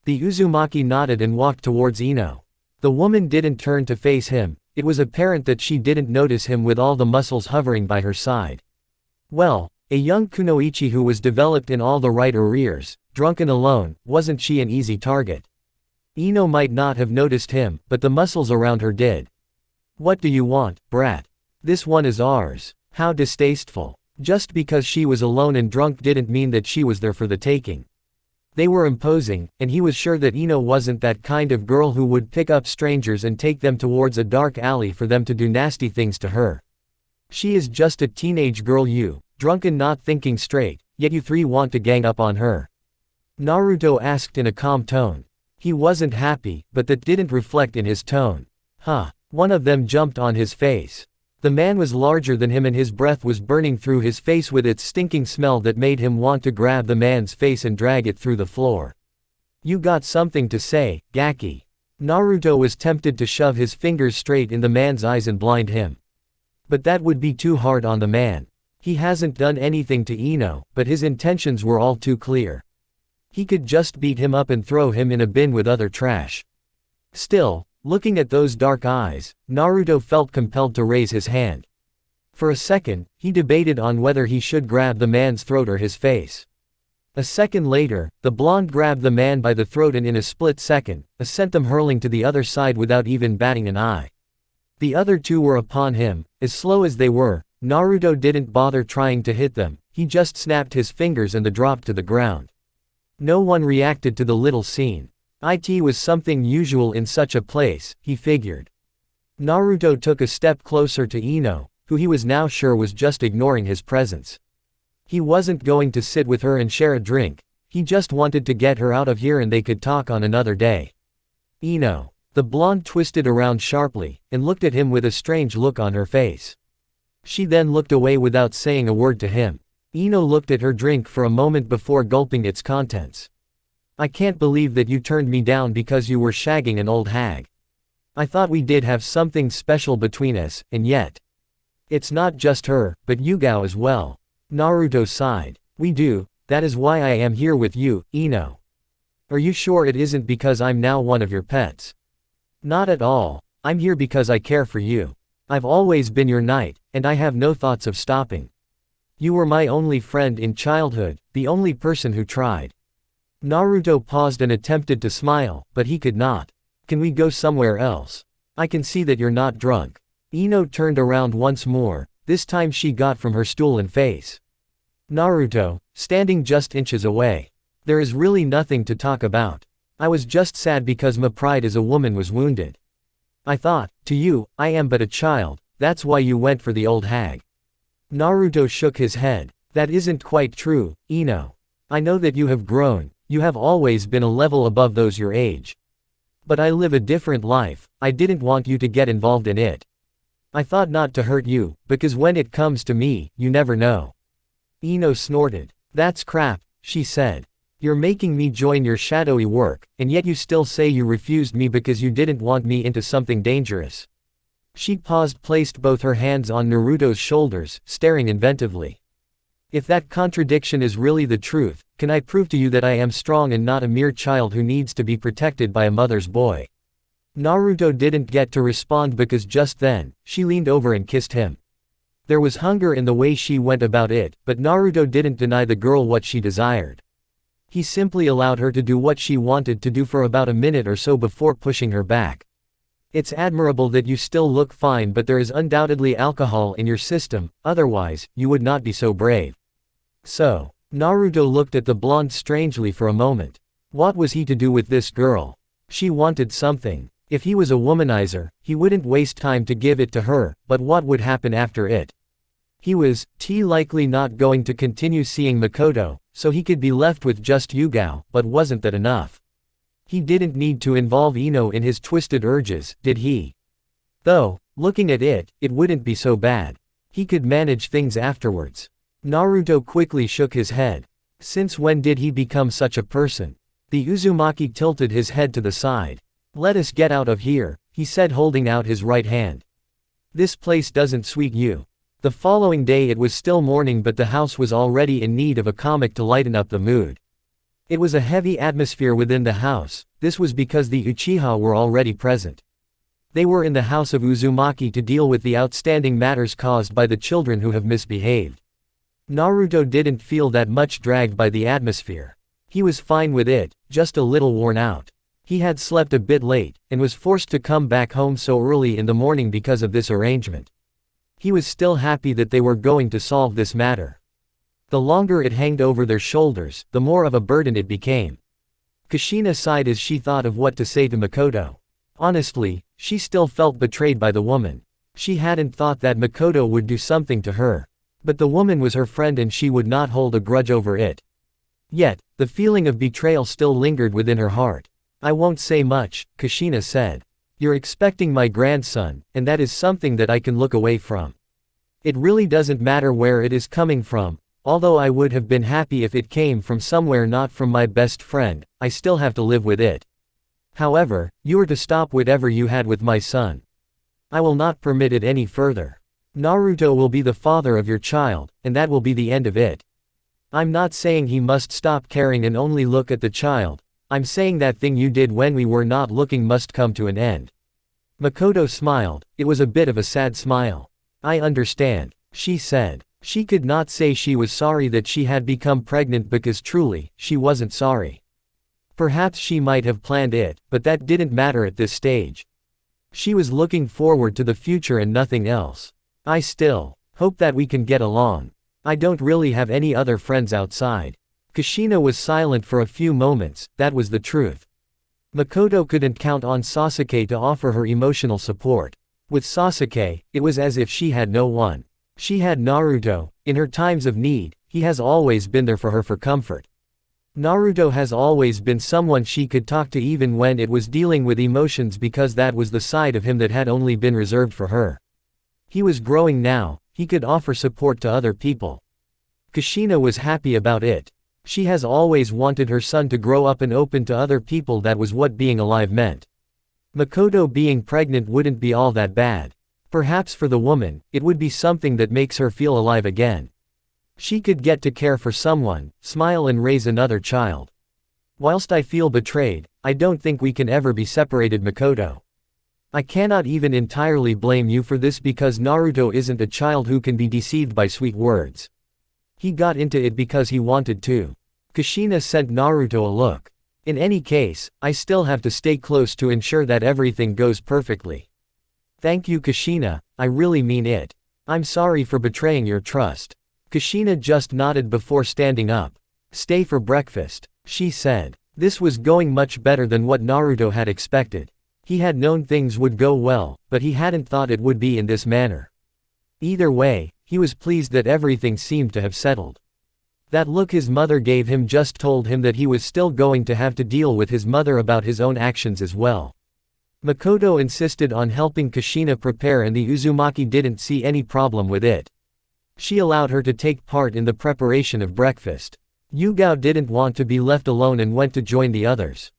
Speaker 1: The Uzumaki nodded and walked towards Ino. The woman didn't turn to face him. It was apparent that she didn't notice him with all the muscles hovering by her side. Well, a young kunoichi who was developed in all the right areas, drunk and alone, wasn't she an easy target? Ino might not have noticed him, but the muscles around her did. What do you want, brat? This one is ours. How distasteful. Just because she was alone and drunk didn't mean that she was there for the taking. They were imposing, and he was sure that Ino wasn't that kind of girl who would pick up strangers and take them towards a dark alley for them to do nasty things to her. She is just a teenage girl, drunk and not thinking straight, yet you 3 want to gang up on her. Naruto asked in a calm tone. He wasn't happy, but that didn't reflect in his tone. One of them jumped on his face. The man was larger than him and his breath was burning through his face with its stinking smell that made him want to grab the man's face and drag it through the floor. You got something to say, Gaki. Naruto was tempted to shove his fingers straight in the man's eyes and blind him. But that would be too hard on the man. He hasn't done anything to Ino, but his intentions were all too clear. He could just beat him up and throw him in a bin with other trash. Still, looking at those dark eyes, Naruto felt compelled to raise his hand. For a second, he debated on whether he should grab the man's throat or his face. A second later, the blonde grabbed the man by the throat and in a split second, sent them hurling to the other side without even batting an eye. The other 2 were upon him. As slow as they were, Naruto didn't bother trying to hit them, he just snapped his fingers and they dropped to the ground. No one reacted to the little scene. It was something usual in such a place, he figured. Naruto took a step closer to Ino, who he was now sure was just ignoring his presence. He wasn't going to sit with her and share a drink, he just wanted to get her out of here and they could talk on another day. Ino. The blonde twisted around sharply, and looked at him with a strange look on her face. She then looked away without saying a word to him. Ino looked at her drink for a moment before gulping its contents. I can't believe that you turned me down because you were shagging an old hag. I thought we did have something special between us, and yet. It's not just her, but Yugao as well. Naruto sighed. We do, that is why I am here with you, Ino. Are you sure it isn't because I'm now one of your pets? Not at all, I'm here because I care for you. I've always been your knight, and I have no thoughts of stopping. You were my only friend in childhood, the only person who tried. Naruto paused and attempted to smile, but he could not. Can we go somewhere else? I can see that you're not drunk. Ino turned around once more, this time she got from her stool and face Naruto, standing just inches away. There is really nothing to talk about. I was just sad because my pride as a woman was wounded. I thought, to you, I am but a child, that's why you went for the old hag. Naruto shook his head. That isn't quite true, Ino. I know that you have grown, you have always been a level above those your age. But I live a different life, I didn't want you to get involved in it. I thought not to hurt you, because when it comes to me, you never know. Ino snorted. That's crap, she said. You're making me join your shadowy work, and yet you still say you refused me because you didn't want me into something dangerous. She paused, placed both her hands on Naruto's shoulders, staring inventively. If that contradiction is really the truth, can I prove to you that I am strong and not a mere child who needs to be protected by a mother's boy? Naruto didn't get to respond because just then, she leaned over and kissed him. There was hunger in the way she went about it, but Naruto didn't deny the girl what she desired. He simply allowed her to do what she wanted to do for about a minute or so before pushing her back. It's admirable that you still look fine, but there is undoubtedly alcohol in your system, otherwise, you would not be so brave. So, Naruto looked at the blonde strangely for a moment. What was he to do with this girl? She wanted something. If he was a womanizer, he wouldn't waste time to give it to her, but what would happen after it? He was, likely not going to continue seeing Makoto, so he could be left with just Yugao, but wasn't that enough? He didn't need to involve Ino in his twisted urges, did he? Though, looking at it, it wouldn't be so bad. He could manage things afterwards. Naruto quickly shook his head. Since when did he become such a person? The Uzumaki tilted his head to the side. Let us get out of here, he said, holding out his right hand. This place doesn't suit you. The following day it was still morning, but the house was already in need of a comic to lighten up the mood. It was a heavy atmosphere within the house. This was because the Uchiha were already present. They were in the house of Uzumaki to deal with the outstanding matters caused by the children who have misbehaved. Naruto didn't feel that much dragged by the atmosphere. He was fine with it, just a little worn out. He had slept a bit late, and was forced to come back home so early in the morning because of this arrangement. He was still happy that they were going to solve this matter. The longer it hanged over their shoulders, the more of a burden it became. Kushina sighed as she thought of what to say to Makoto. Honestly, she still felt betrayed by the woman. She hadn't thought that Makoto would do something to her. But the woman was her friend and she would not hold a grudge over it. Yet, the feeling of betrayal still lingered within her heart. I won't say much, Kushina said. You're expecting my grandson, and that is something that I can look away from. It really doesn't matter where it is coming from, although I would have been happy if it came from somewhere not from my best friend, I still have to live with it. However, you are to stop whatever you had with my son. I will not permit it any further. Naruto will be the father of your child, and that will be the end of it. I'm not saying he must stop caring and only look at the child. I'm saying that thing you did when we were not looking must come to an end. Makoto smiled. It was a bit of a sad smile. I understand, she said. She could not say she was sorry that she had become pregnant because truly, she wasn't sorry. Perhaps she might have planned it, but that didn't matter at this stage. She was looking forward to the future and nothing else. I still hope that we can get along. I don't really have any other friends outside. Kushina was silent for a few moments, that was the truth. Makoto couldn't count on Sasuke to offer her emotional support. With Sasuke, it was as if she had no one. She had Naruto. In her times of need, he has always been there for her for comfort. Naruto has always been someone she could talk to even when it was dealing with emotions, because that was the side of him that had only been reserved for her. He was growing now, he could offer support to other people. Kushina was happy about it. She has always wanted her son to grow up and open to other people. That was what being alive meant. Makoto being pregnant wouldn't be all that bad. Perhaps for the woman, it would be something that makes her feel alive again. She could get to care for someone, smile and raise another child. Whilst I feel betrayed, I don't think we can ever be separated, Makoto. I cannot even entirely blame you for this, because Naruto isn't a child who can be deceived by sweet words. He got into it because he wanted to. Kushina sent Naruto a look. In any case, I still have to stay close to ensure that everything goes perfectly. Thank you, Kushina, I really mean it. I'm sorry for betraying your trust. Kushina just nodded before standing up. Stay for breakfast, she said. This was going much better than what Naruto had expected. He had known things would go well, but he hadn't thought it would be in this manner. Either way, he was pleased that everything seemed to have settled. That look his mother gave him just told him that he was still going to have to deal with his mother about his own actions as well. Makoto insisted on helping Kushina prepare, and the Uzumaki didn't see any problem with it. She allowed her to take part in the preparation of breakfast. Yugao didn't want to be left alone and went to join the others.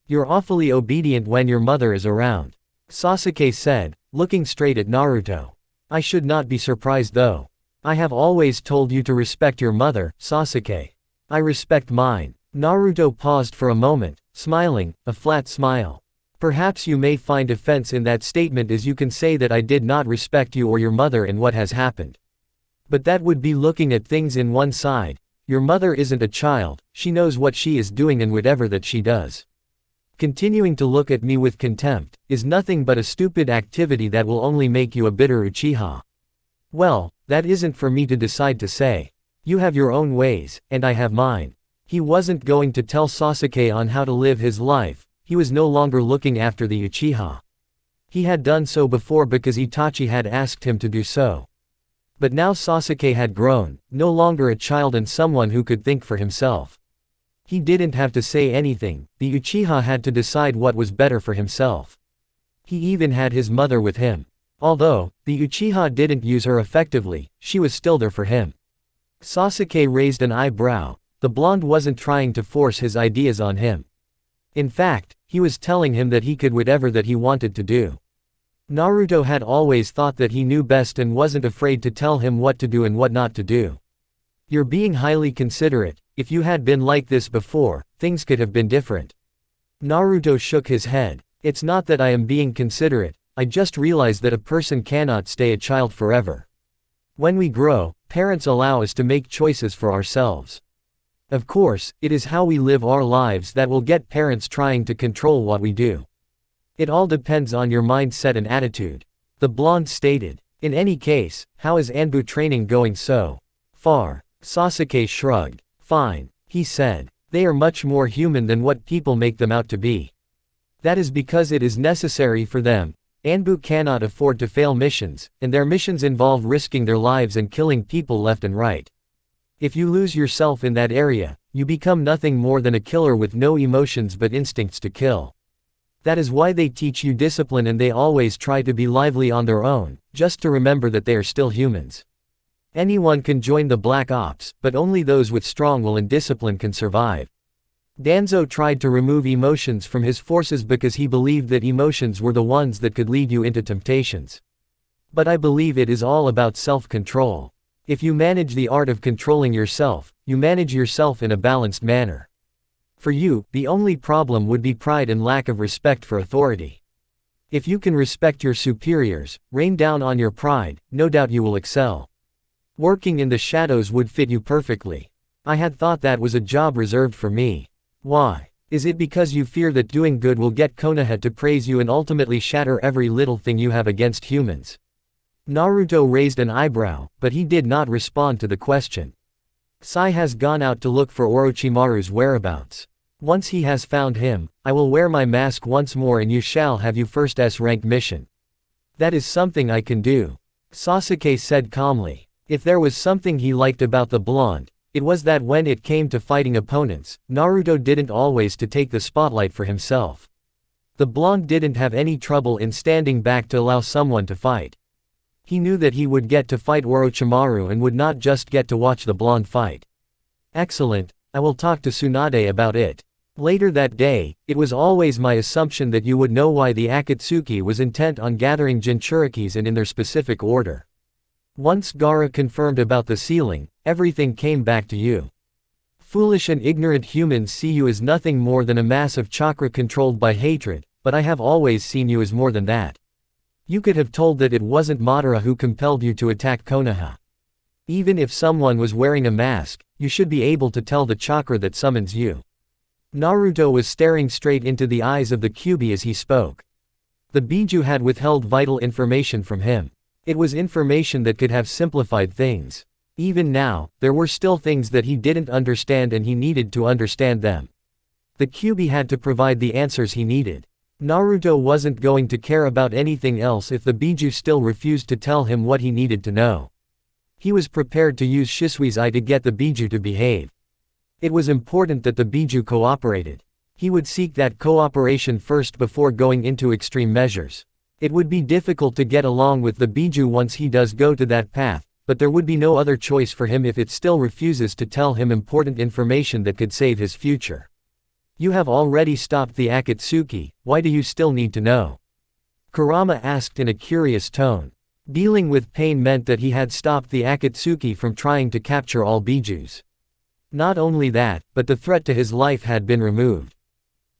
Speaker 1: You're awfully obedient when your mother is around, Sasuke said, looking straight at Naruto. I should not be surprised though. I have always told you to respect your mother, Sasuke. I respect mine. Naruto paused for a moment, smiling, a flat smile. Perhaps you may find offense in that statement, as you can say that I did not respect you or your mother in what has happened. But that would be looking at things in one side. Your mother isn't a child, she knows what she is doing, and whatever that she does. Continuing to look at me with contempt is nothing but a stupid activity that will only make you a bitter Uchiha. Well, that isn't for me to decide to say. You have your own ways, and I have mine. He wasn't going to tell Sasuke on how to live his life. He was no longer looking after the Uchiha. He had done so before because Itachi had asked him to do so. But now Sasuke had grown, no longer a child and someone who could think for himself. He didn't have to say anything, the Uchiha had to decide what was better for himself. He even had his mother with him. Although, the Uchiha didn't use her effectively, she was still there for him. Sasuke raised an eyebrow. The blonde wasn't trying to force his ideas on him. In fact, he was telling him that he could whatever that he wanted to do. Naruto had always thought that he knew best and wasn't afraid to tell him what to do and what not to do. You're being highly considerate. If you had been like this before, things could have been different. Naruto shook his head. It's not that I am being considerate, I just realize that a person cannot stay a child forever. When we grow, parents allow us to make choices for ourselves. Of course, it is how we live our lives that will get parents trying to control what we do. It all depends on your mindset and attitude, the blonde stated. In any case, how is Anbu training going so far? Sasuke shrugged. Fine, he said. They are much more human than what people make them out to be. That is because it is necessary for them. Anbu cannot afford to fail missions, and their missions involve risking their lives and killing people left and right. If you lose yourself in that area, you become nothing more than a killer with no emotions but instincts to kill. That is why they teach you discipline, and they always try to be lively on their own, just to remember that they are still humans. Anyone can join the Black Ops, but only those with strong will and discipline can survive. Danzo tried to remove emotions from his forces because he believed that emotions were the ones that could lead you into temptations. But I believe it is all about self-control. If you manage the art of controlling yourself, you manage yourself in a balanced manner. For you, the only problem would be pride and lack of respect for authority. If you can respect your superiors, rain down on your pride, no doubt you will excel. Working in the shadows would fit you perfectly. I had thought that was a job reserved for me. Why? Is it because you fear that doing good will get Konoha to praise you and ultimately shatter every little thing you have against humans? Naruto raised an eyebrow, but he did not respond to the question. Sai has gone out to look for Orochimaru's whereabouts. Once he has found him, I will wear my mask once more and you shall have your first S-rank mission. That is something I can do. Sasuke said calmly. If there was something he liked about the blonde, it was that when it came to fighting opponents, Naruto didn't always to take the spotlight for himself. The blonde didn't have any trouble in standing back to allow someone to fight. He knew that he would get to fight Orochimaru and would not just get to watch the blonde fight. Excellent, I will talk to Tsunade about it. Later that day, it was always my assumption that you would know why the Akatsuki was intent on gathering Jinchurikis and in their specific order. Once Gaara confirmed about the ceiling, everything came back to you. Foolish and ignorant humans see you as nothing more than a mass of chakra controlled by hatred, but I have always seen you as more than that. You could have told that it wasn't Madara who compelled you to attack Konoha. Even if someone was wearing a mask, you should be able to tell the chakra that summons you. Naruto was staring straight into the eyes of the Kyuubi as he spoke. The Biju had withheld vital information from him. It was information that could have simplified things. Even now, there were still things that he didn't understand and he needed to understand them. The Kyuubi had to provide the answers he needed. Naruto wasn't going to care about anything else if the Biju still refused to tell him what he needed to know. He was prepared to use Shisui's eye to get the Biju to behave. It was important that the Biju cooperated. He would seek that cooperation first before going into extreme measures. It would be difficult to get along with the Biju once he does go to that path, but there would be no other choice for him if it still refuses to tell him important information that could save his future. You have already stopped the Akatsuki, why do you still need to know? Kurama asked in a curious tone. Dealing with pain meant that he had stopped the Akatsuki from trying to capture all Bijus. Not only that, but the threat to his life had been removed.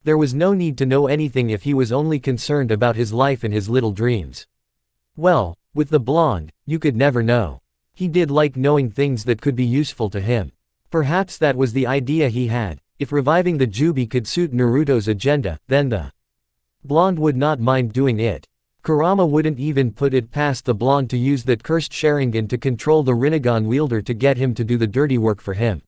Speaker 1: There was no need to know anything if he was only concerned about his life and his little dreams. Well, with the blonde, you could never know. He did like knowing things that could be useful to him. Perhaps that was the idea he had. If reviving the Jubi could suit Naruto's agenda, then the blonde would not mind doing it. Kurama wouldn't even put it past the blonde to use that cursed Sharingan to control the Rinnegan wielder to get him to do the dirty work for him.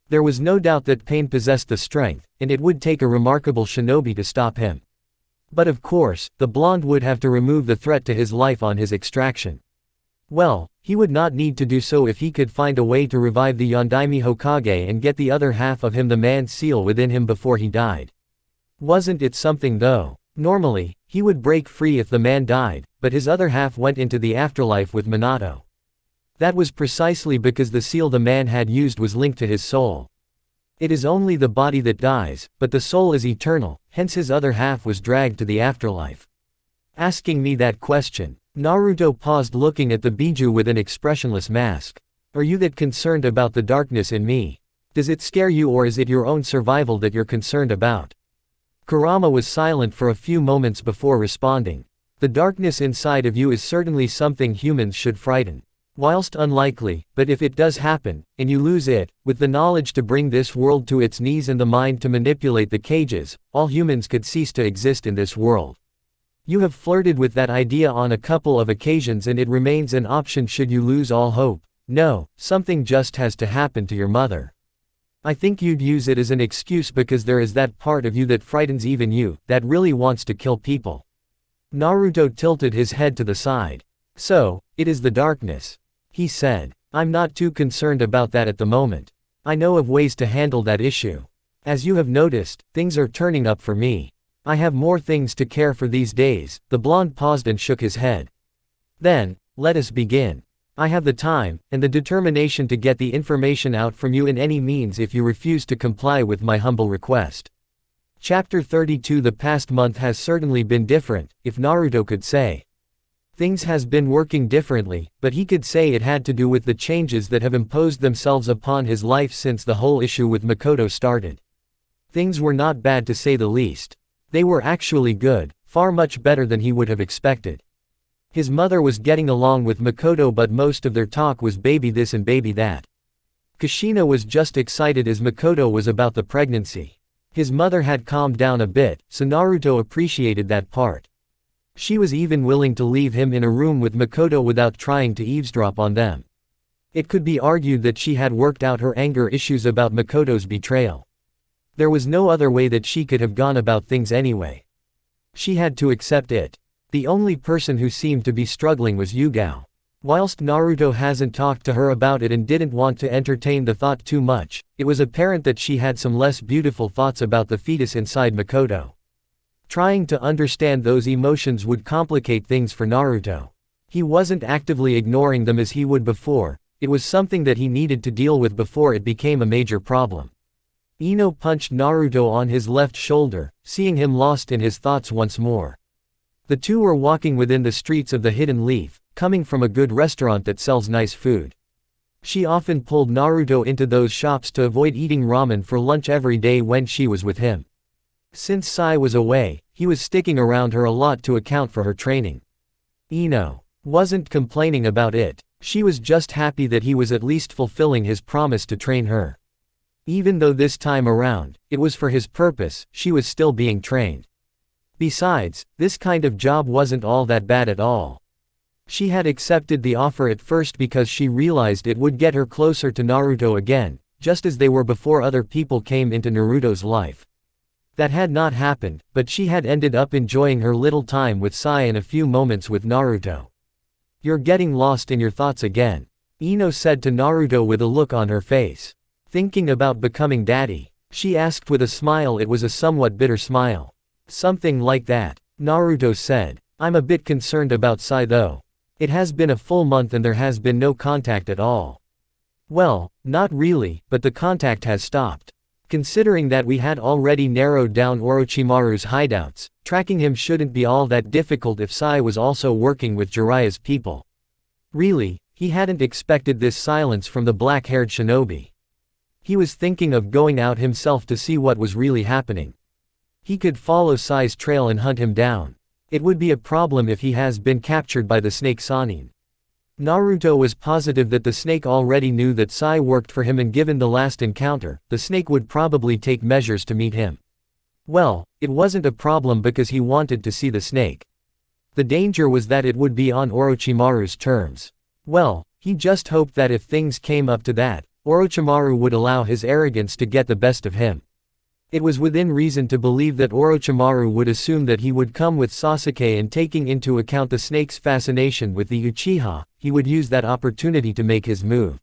Speaker 1: There was no doubt that Pain possessed the strength, and it would take a remarkable shinobi to stop him. But of course, the blonde would have to remove the threat to his life on his extraction. Well, he would not need to do so if he could find a way to revive the Yondaime Hokage and get the other half of him, the man's seal, within him before he died. Wasn't it something though? Normally, he would break free if the man died, but his other half went into the afterlife with Minato. That was precisely because the seal the man had used was linked to his soul. It is only the body that dies, but the soul is eternal, hence his other half was dragged to the afterlife. Asking me that question, Naruto paused, looking at the Biju with an expressionless mask. Are you that concerned about the darkness in me? Does it scare you, or is it your own survival that you're concerned about? Kurama was silent for a few moments before responding. The darkness inside of you is certainly something humans should frighten. Whilst unlikely, but if it does happen, and you lose it, with the knowledge to bring this world to its knees and the mind to manipulate the cages, all humans could cease to exist in this world. You have flirted with that idea on a couple of occasions and it remains an option should you lose all hope. No, something just has to happen to your mother. I think you'd use it as an excuse because there is that part of you that frightens even you, that really wants to kill people. Naruto tilted his head to the side. So, it is the darkness, he said. I'm not too concerned about that at the moment. I know of ways to handle that issue. As you have noticed, things are turning up for me. I have more things to care for these days. The blonde paused and shook his head. Then, let us begin. I have the time, and the determination to get the information out from you in any means if you refuse to comply with my humble request. Chapter 32. The past month has certainly been different, if Naruto could say. Things has been working differently, but he could say it had to do with the changes that have imposed themselves upon his life since the whole issue with Makoto started. Things were not bad to say the least. They were actually good, far much better than he would have expected. His mother was getting along with Makoto, but most of their talk was baby this and baby that. Kushina was just excited as Makoto was about the pregnancy. His mother had calmed down a bit, so Naruto appreciated that part. She was even willing to leave him in a room with Makoto without trying to eavesdrop on them. It could be argued that she had worked out her anger issues about Makoto's betrayal. There was no other way that she could have gone about things anyway. She had to accept it. The only person who seemed to be struggling was Yugao. Whilst Naruto hasn't talked to her about it and didn't want to entertain the thought too much, it was apparent that she had some less beautiful thoughts about the fetus inside Makoto. Trying to understand those emotions would complicate things for Naruto. He wasn't actively ignoring them as he would before, it was something that he needed to deal with before it became a major problem. Ino punched Naruto on his left shoulder, seeing him lost in his thoughts once more. The two were walking within the streets of the Hidden Leaf, coming from a good restaurant that sells nice food. She often pulled Naruto into those shops to avoid eating ramen for lunch every day when she was with him. Since Sai was away, he was sticking around her a lot to account for her training. Ino wasn't complaining about it, she was just happy that he was at least fulfilling his promise to train her. Even though this time around, it was for his purpose, she was still being trained. Besides, this kind of job wasn't all that bad at all. She had accepted the offer at first because she realized it would get her closer to Naruto again, just as they were before other people came into Naruto's life. That had not happened, but she had ended up enjoying her little time with Sai and a few moments with Naruto. "You're getting lost in your thoughts again," Ino said to Naruto with a look on her face. "Thinking about becoming daddy?" she asked with a smile. It was a somewhat bitter smile. "Something like that," Naruto said. "I'm a bit concerned about Sai though. It has been a full month and there has been no contact at all." "Well, not really, but the contact has stopped. Considering that we had already narrowed down Orochimaru's hideouts, tracking him shouldn't be all that difficult if Sai was also working with Jiraiya's people." Really, he hadn't expected this silence from the black-haired shinobi. He was thinking of going out himself to see what was really happening. He could follow Sai's trail and hunt him down. It would be a problem if he has been captured by the snake Sannin. Naruto was positive that the snake already knew that Sai worked for him, and given the last encounter, the snake would probably take measures to meet him. Well, it wasn't a problem because he wanted to see the snake. The danger was that it would be on Orochimaru's terms. Well, he just hoped that if things came up to that, Orochimaru would allow his arrogance to get the best of him. It was within reason to believe that Orochimaru would assume that he would come with Sasuke, and taking into account the snake's fascination with the Uchiha, he would use that opportunity to make his move.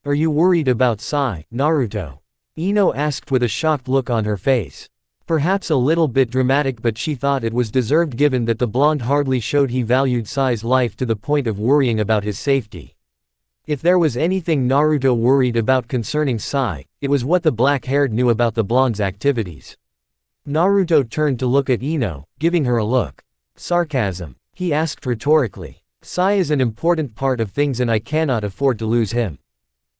Speaker 1: "Are you worried about Sai, Naruto?" Ino asked with a shocked look on her face. Perhaps a little bit dramatic, but she thought it was deserved given that the blonde hardly showed he valued Sai's life to the point of worrying about his safety. If there was anything Naruto worried about concerning Sai, it was what the black-haired knew about the blonde's activities. Naruto turned to look at Ino, giving her a look. "Sarcasm?" he asked rhetorically. "Sai is an important part of things and I cannot afford to lose him.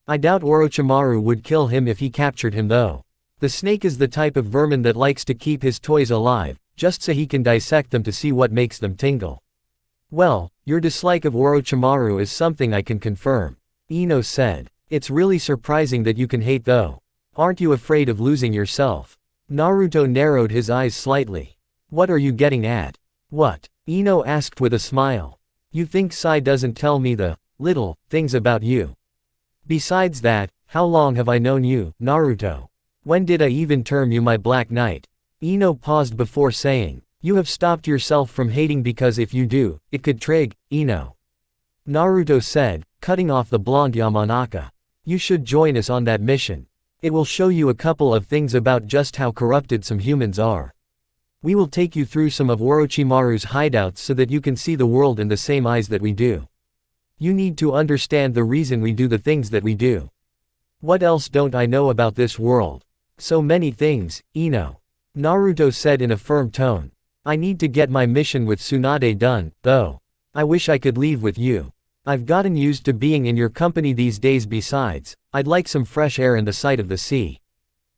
Speaker 1: I doubt Orochimaru would kill him if he captured him though. The snake is the type of vermin that likes to keep his toys alive, just so he can dissect them to see what makes them tingle." "Well, your dislike of Orochimaru is something I can confirm," Ino said. "It's really surprising that you can hate though. Aren't you afraid of losing yourself?" Naruto narrowed his eyes slightly. "What are you getting at?" "What?" Ino asked with a smile. "You think Sai doesn't tell me the little things about you? Besides that, how long have I known you, Naruto? When did I even term you my Black Knight?" Ino paused before saying, "You have stopped yourself from hating because if you do, it could trigger Ino." Naruto said, cutting off the blonde Yamanaka. "You should join us on that mission. It will show you a couple of things about just how corrupted some humans are. We will take you through some of Orochimaru's hideouts so that you can see the world in the same eyes that we do. You need to understand the reason we do the things that we do." "What else don't I know about this world?" "So many things, Ino," Naruto said in a firm tone. "I need to get my mission with Tsunade done, though. I wish I could leave with you. I've gotten used to being in your company these days. Besides, I'd like some fresh air and the sight of the sea."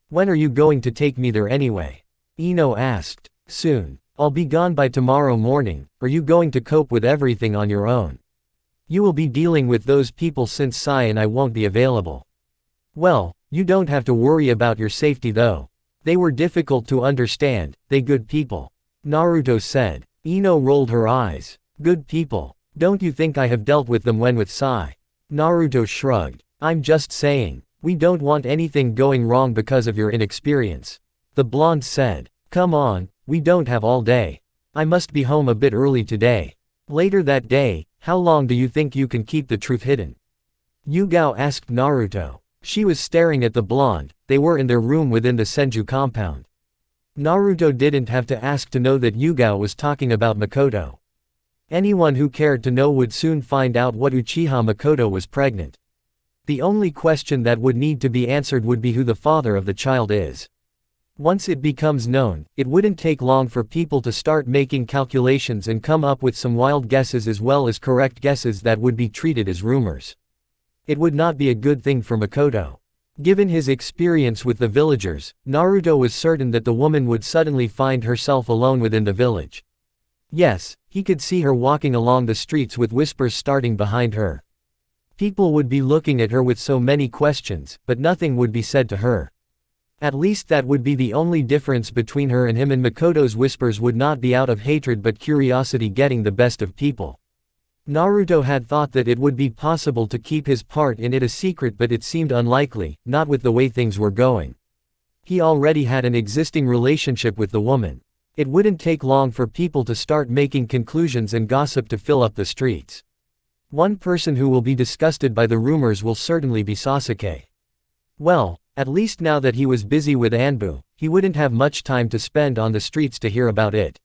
Speaker 1: "When are you going to take me there anyway?" Ino asked. "Soon. I'll be gone by tomorrow morning. Are you going to cope with everything on your own? You will be dealing with those people since Sai and I won't be available." "Well, you don't have to worry about your safety though. They were difficult to understand, they good people," Naruto said. Ino rolled her eyes. "Good people? Don't you think I have dealt with them when with Sai?" Naruto shrugged. "I'm just saying, we don't want anything going wrong because of your inexperience. The blonde said. Come on, we don't have all day. I must be home a bit early today. Later that day, how long do you think you can keep the truth hidden? Yugao asked Naruto. She was staring at the blonde. They were in their room within the Senju compound. Naruto didn't have to ask to know that Yugao was talking about Makoto. Anyone who cared to know would soon find out what Uchiha Makoto was pregnant. The only question that would need to be answered would be who the father of the child is. Once it becomes known, it wouldn't take long for people to start making calculations and come up with some wild guesses as well as correct guesses that would be treated as rumors. It would not be a good thing for Makoto. Given his experience with the villagers, Naruto was certain that the woman would suddenly find herself alone within the village. Yes, he could see her walking along the streets with whispers starting behind her. People would be looking at her with so many questions, but nothing would be said to her. At least that would be the only difference between her and him, and Makoto's whispers would not be out of hatred but curiosity getting the best of people. Naruto had thought that it would be possible to keep his part in it a secret, but it seemed unlikely, not with the way things were going. He already had an existing relationship with the woman. It wouldn't take long for people to start making conclusions and gossip to fill up the streets. One person who will be disgusted by the rumors will certainly be Sasuke. Well, at least now that he was busy with Anbu, he wouldn't have much time to spend on the streets to hear about it.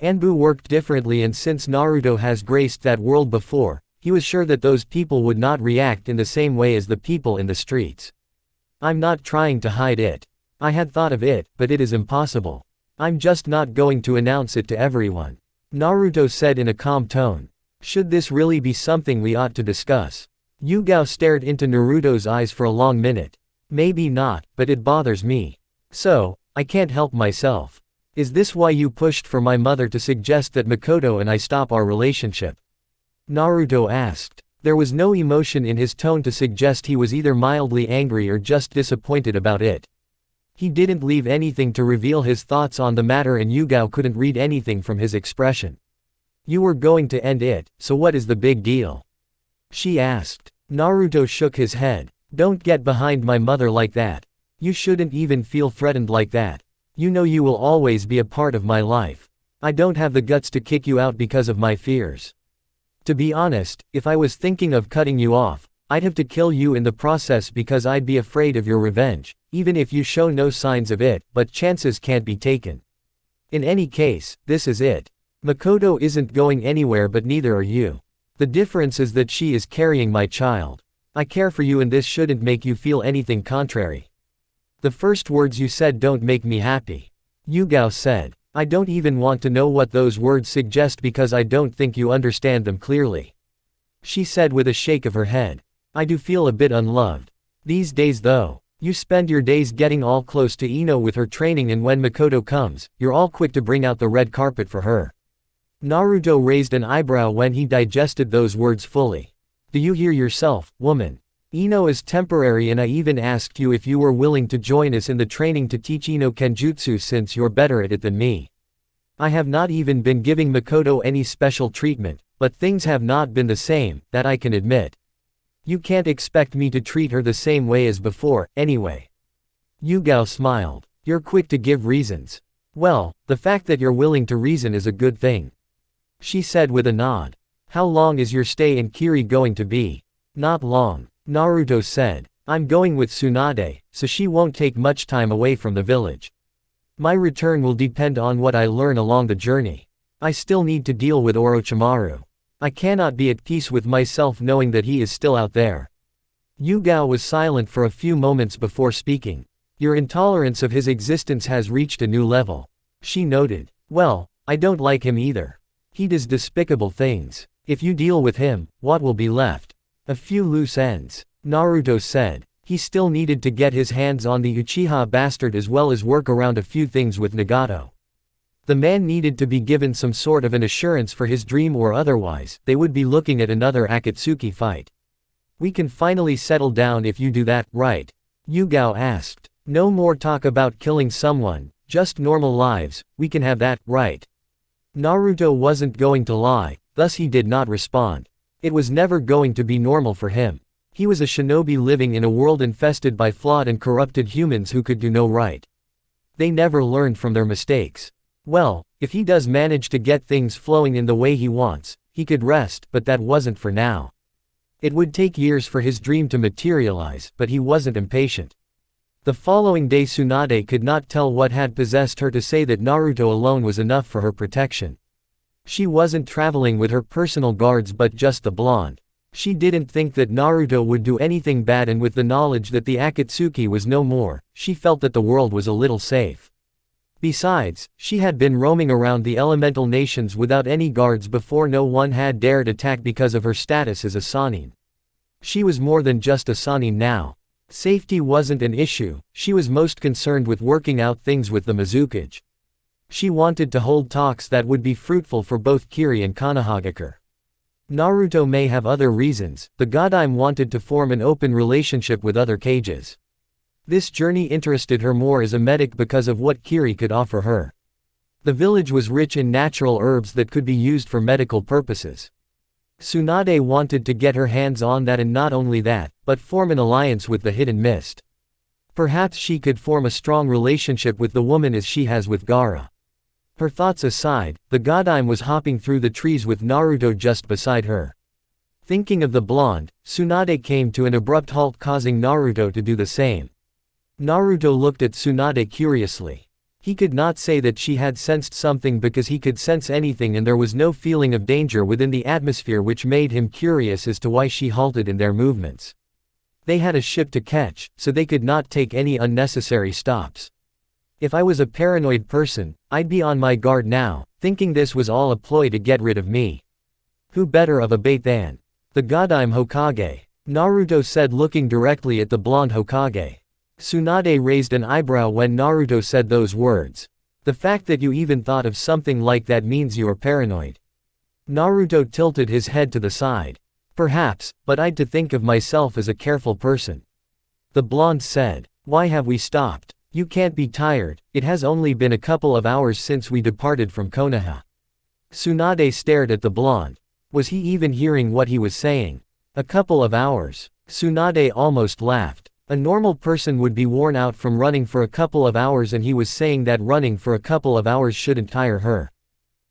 Speaker 1: Anbu worked differently, and since Naruto has graced that world before, he was sure that those people would not react in the same way as the people in the streets. I'm not trying to hide it. I had thought of it, but it is impossible. I'm just not going to announce it to everyone. Naruto said in a calm tone. Should this really be something we ought to discuss? Yugao stared into Naruto's eyes for a long minute. Maybe not, but it bothers me. So, I can't help myself. Is this why you pushed for my mother to suggest that Makoto and I stop our relationship? Naruto asked. There was no emotion in his tone to suggest he was either mildly angry or just disappointed about it. He didn't leave anything to reveal his thoughts on the matter, and Yugao couldn't read anything from his expression. You were going to end it, so what is the big deal? She asked. Naruto shook his head. Don't get behind my mother like that. You shouldn't even feel threatened like that. You know you will always be a part of my life. I don't have the guts to kick you out because of my fears. To be honest, if I was thinking of cutting you off, I'd have to kill you in the process because I'd be afraid of your revenge, even if you show no signs of it, but chances can't be taken. In any case, this is it. Makoto isn't going anywhere, but neither are you. The difference is that she is carrying my child. I care for you, and this shouldn't make you feel anything contrary. The first words you said don't make me happy. Yugao said. I don't even want to know what those words suggest because I don't think you understand them clearly. She said with a shake of her head. I do feel a bit unloved. These days though, you spend your days getting all close to Ino with her training, and when Makoto comes, you're all quick to bring out the red carpet for her. Naruto raised an eyebrow when he digested those words fully. Do you hear yourself, woman? Ino is temporary, and I even asked you if you were willing to join us in the training to teach Ino Kenjutsu since you're better at it than me. I have not even been giving Makoto any special treatment, but things have not been the same, that I can admit. You can't expect me to treat her the same way as before, anyway. Yugao smiled. You're quick to give reasons. Well, the fact that you're willing to reason is a good thing. She said with a nod. How long is your stay in Kiri going to be? Not long, Naruto said. I'm going with Tsunade, so she won't take much time away from the village. My return will depend on what I learn along the journey. I still need to deal with Orochimaru. I cannot be at peace with myself knowing that he is still out there. Yugao was silent for a few moments before speaking. Your intolerance of his existence has reached a new level. She noted. Well, I don't like him either. He does despicable things. If you deal with him, what will be left? A few loose ends, Naruto said. He still needed to get his hands on the Uchiha bastard as well as work around a few things with Nagato. The man needed to be given some sort of an assurance for his dream, or otherwise, they would be looking at another Akatsuki fight. We can finally settle down if you do that, right? Yugao asked. No more talk about killing someone, just normal lives, we can have that, right? Naruto wasn't going to lie, thus he did not respond. It was never going to be normal for him. He was a shinobi living in a world infested by flawed and corrupted humans who could do no right. They never learned from their mistakes. Well, if he does manage to get things flowing in the way he wants, he could rest, but that wasn't for now. It would take years for his dream to materialize, but he wasn't impatient. The following day Tsunade could not tell what had possessed her to say that Naruto alone was enough for her protection. She wasn't traveling with her personal guards but just the blonde. She didn't think that Naruto would do anything bad, and with the knowledge that the Akatsuki was no more, she felt that the world was a little safe. Besides, she had been roaming around the elemental nations without any guards before. No one had dared attack because of her status as a Sannin. She was more than just a Sannin now. Safety wasn't an issue, she was most concerned with working out things with the Mizukage. She wanted to hold talks that would be fruitful for both Kiri and Konohagakure. Naruto may have other reasons. The Godime wanted to form an open relationship with other Kages. This journey interested her more as a medic because of what Kiri could offer her. The village was rich in natural herbs that could be used for medical purposes. Tsunade wanted to get her hands on that, and not only that, but form an alliance with the Hidden Mist. Perhaps she could form a strong relationship with the woman as she has with Gaara. Her thoughts aside, the Godime was hopping through the trees with Naruto just beside her. Thinking of the blonde, Tsunade came to an abrupt halt, causing Naruto to do the same. Naruto looked at Tsunade curiously. He could not say that she had sensed something because he could sense anything, and there was no feeling of danger within the atmosphere, which made him curious as to why she halted in their movements. They had a ship to catch, so they could not take any unnecessary stops. If I was a paranoid person, I'd be on my guard now, thinking this was all a ploy to get rid of me. Who better of a bait than the Godime Hokage? Naruto said, looking directly at the blonde Hokage. Tsunade raised an eyebrow when Naruto said those words. The fact that you even thought of something like that means you are paranoid. Naruto tilted his head to the side. Perhaps, but I'd to think of myself as a careful person. The blonde said. Why have we stopped? You can't be tired, it has only been a couple of hours since we departed from Konoha. Tsunade stared at the blonde. Was he even hearing what he was saying? A couple of hours. Tsunade almost laughed. A normal person would be worn out from running for a couple of hours, and he was saying that running for a couple of hours shouldn't tire her.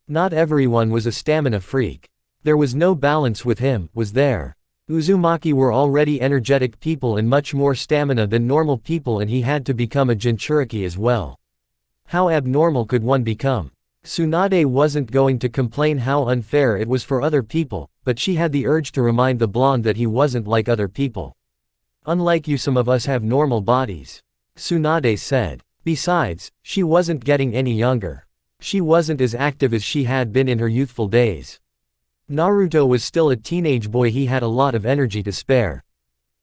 Speaker 1: Not everyone was a stamina freak. There was no balance with him, was there? Uzumaki were already energetic people and much more stamina than normal people, and he had to become a Jinchuriki as well. How abnormal could one become? Tsunade wasn't going to complain how unfair it was for other people, but she had the urge to remind the blonde that he wasn't like other people. Unlike you, some of us have normal bodies. Tsunade said. Besides, she wasn't getting any younger. She wasn't as active as she had been in her youthful days. Naruto was still a teenage boy, he had a lot of energy to spare.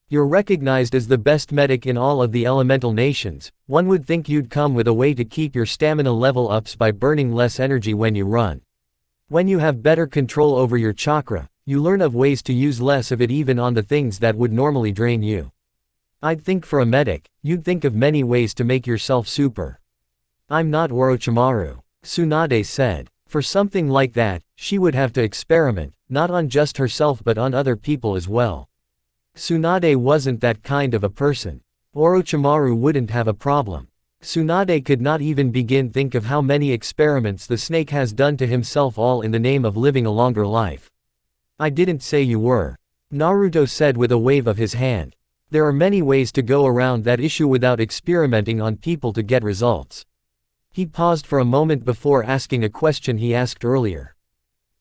Speaker 1: You're recognized as the best medic in all of the elemental nations. One would think you'd come with a way to keep your stamina level ups by burning less energy when you run. When you have better control over your chakra, you learn of ways to use less of it even on the things that would normally drain you. I'd think for a medic, you'd think of many ways to make yourself super. I'm not Orochimaru, Tsunade said. For something like that, she would have to experiment, not on just herself but on other people as well. Tsunade wasn't that kind of a person. Orochimaru wouldn't have a problem. Tsunade could not even begin think of how many experiments the snake has done to himself, all in the name of living a longer life. I didn't say you were. Naruto said with a wave of his hand. There are many ways to go around that issue without experimenting on people to get results. He paused for a moment before asking a question he asked earlier.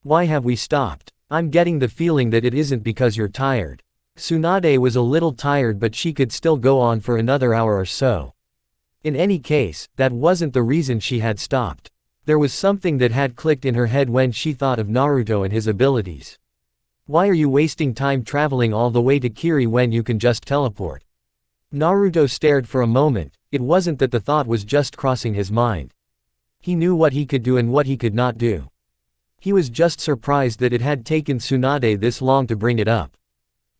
Speaker 1: Why have we stopped? I'm getting the feeling that it isn't because you're tired. Tsunade was a little tired, but she could still go on for another hour or so. In any case, that wasn't the reason she had stopped. There was something that had clicked in her head when she thought of Naruto and his abilities. Why are you wasting time traveling all the way to Kiri when you can just teleport? Naruto stared for a moment. It wasn't that the thought was just crossing his mind. He knew what he could do and what he could not do. He was just surprised that it had taken Tsunade this long to bring it up.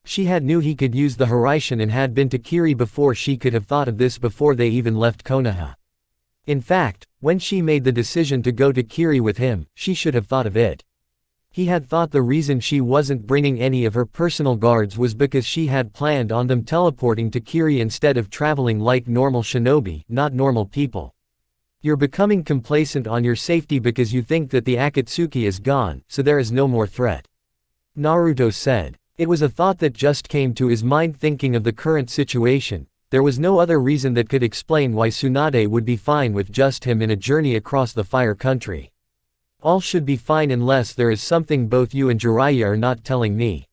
Speaker 1: She had knew he could use the Hiraishin and had been to Kiri before. She could have thought of this before they even left Konoha. In fact, when she made the decision to go to Kiri with him, she should have thought of it. He had thought the reason she wasn't bringing any of her personal guards was because she had planned on them teleporting to Kiri instead of traveling like normal shinobi, not normal people. You're becoming complacent on your safety because you think that the Akatsuki is gone, so there is no more threat. Naruto said. It was a thought that just came to his mind thinking of the current situation. There was no other reason that could explain why Tsunade would be fine with just him in a journey across the fire country. All should be fine unless there is something both you and Jiraiya are not telling me.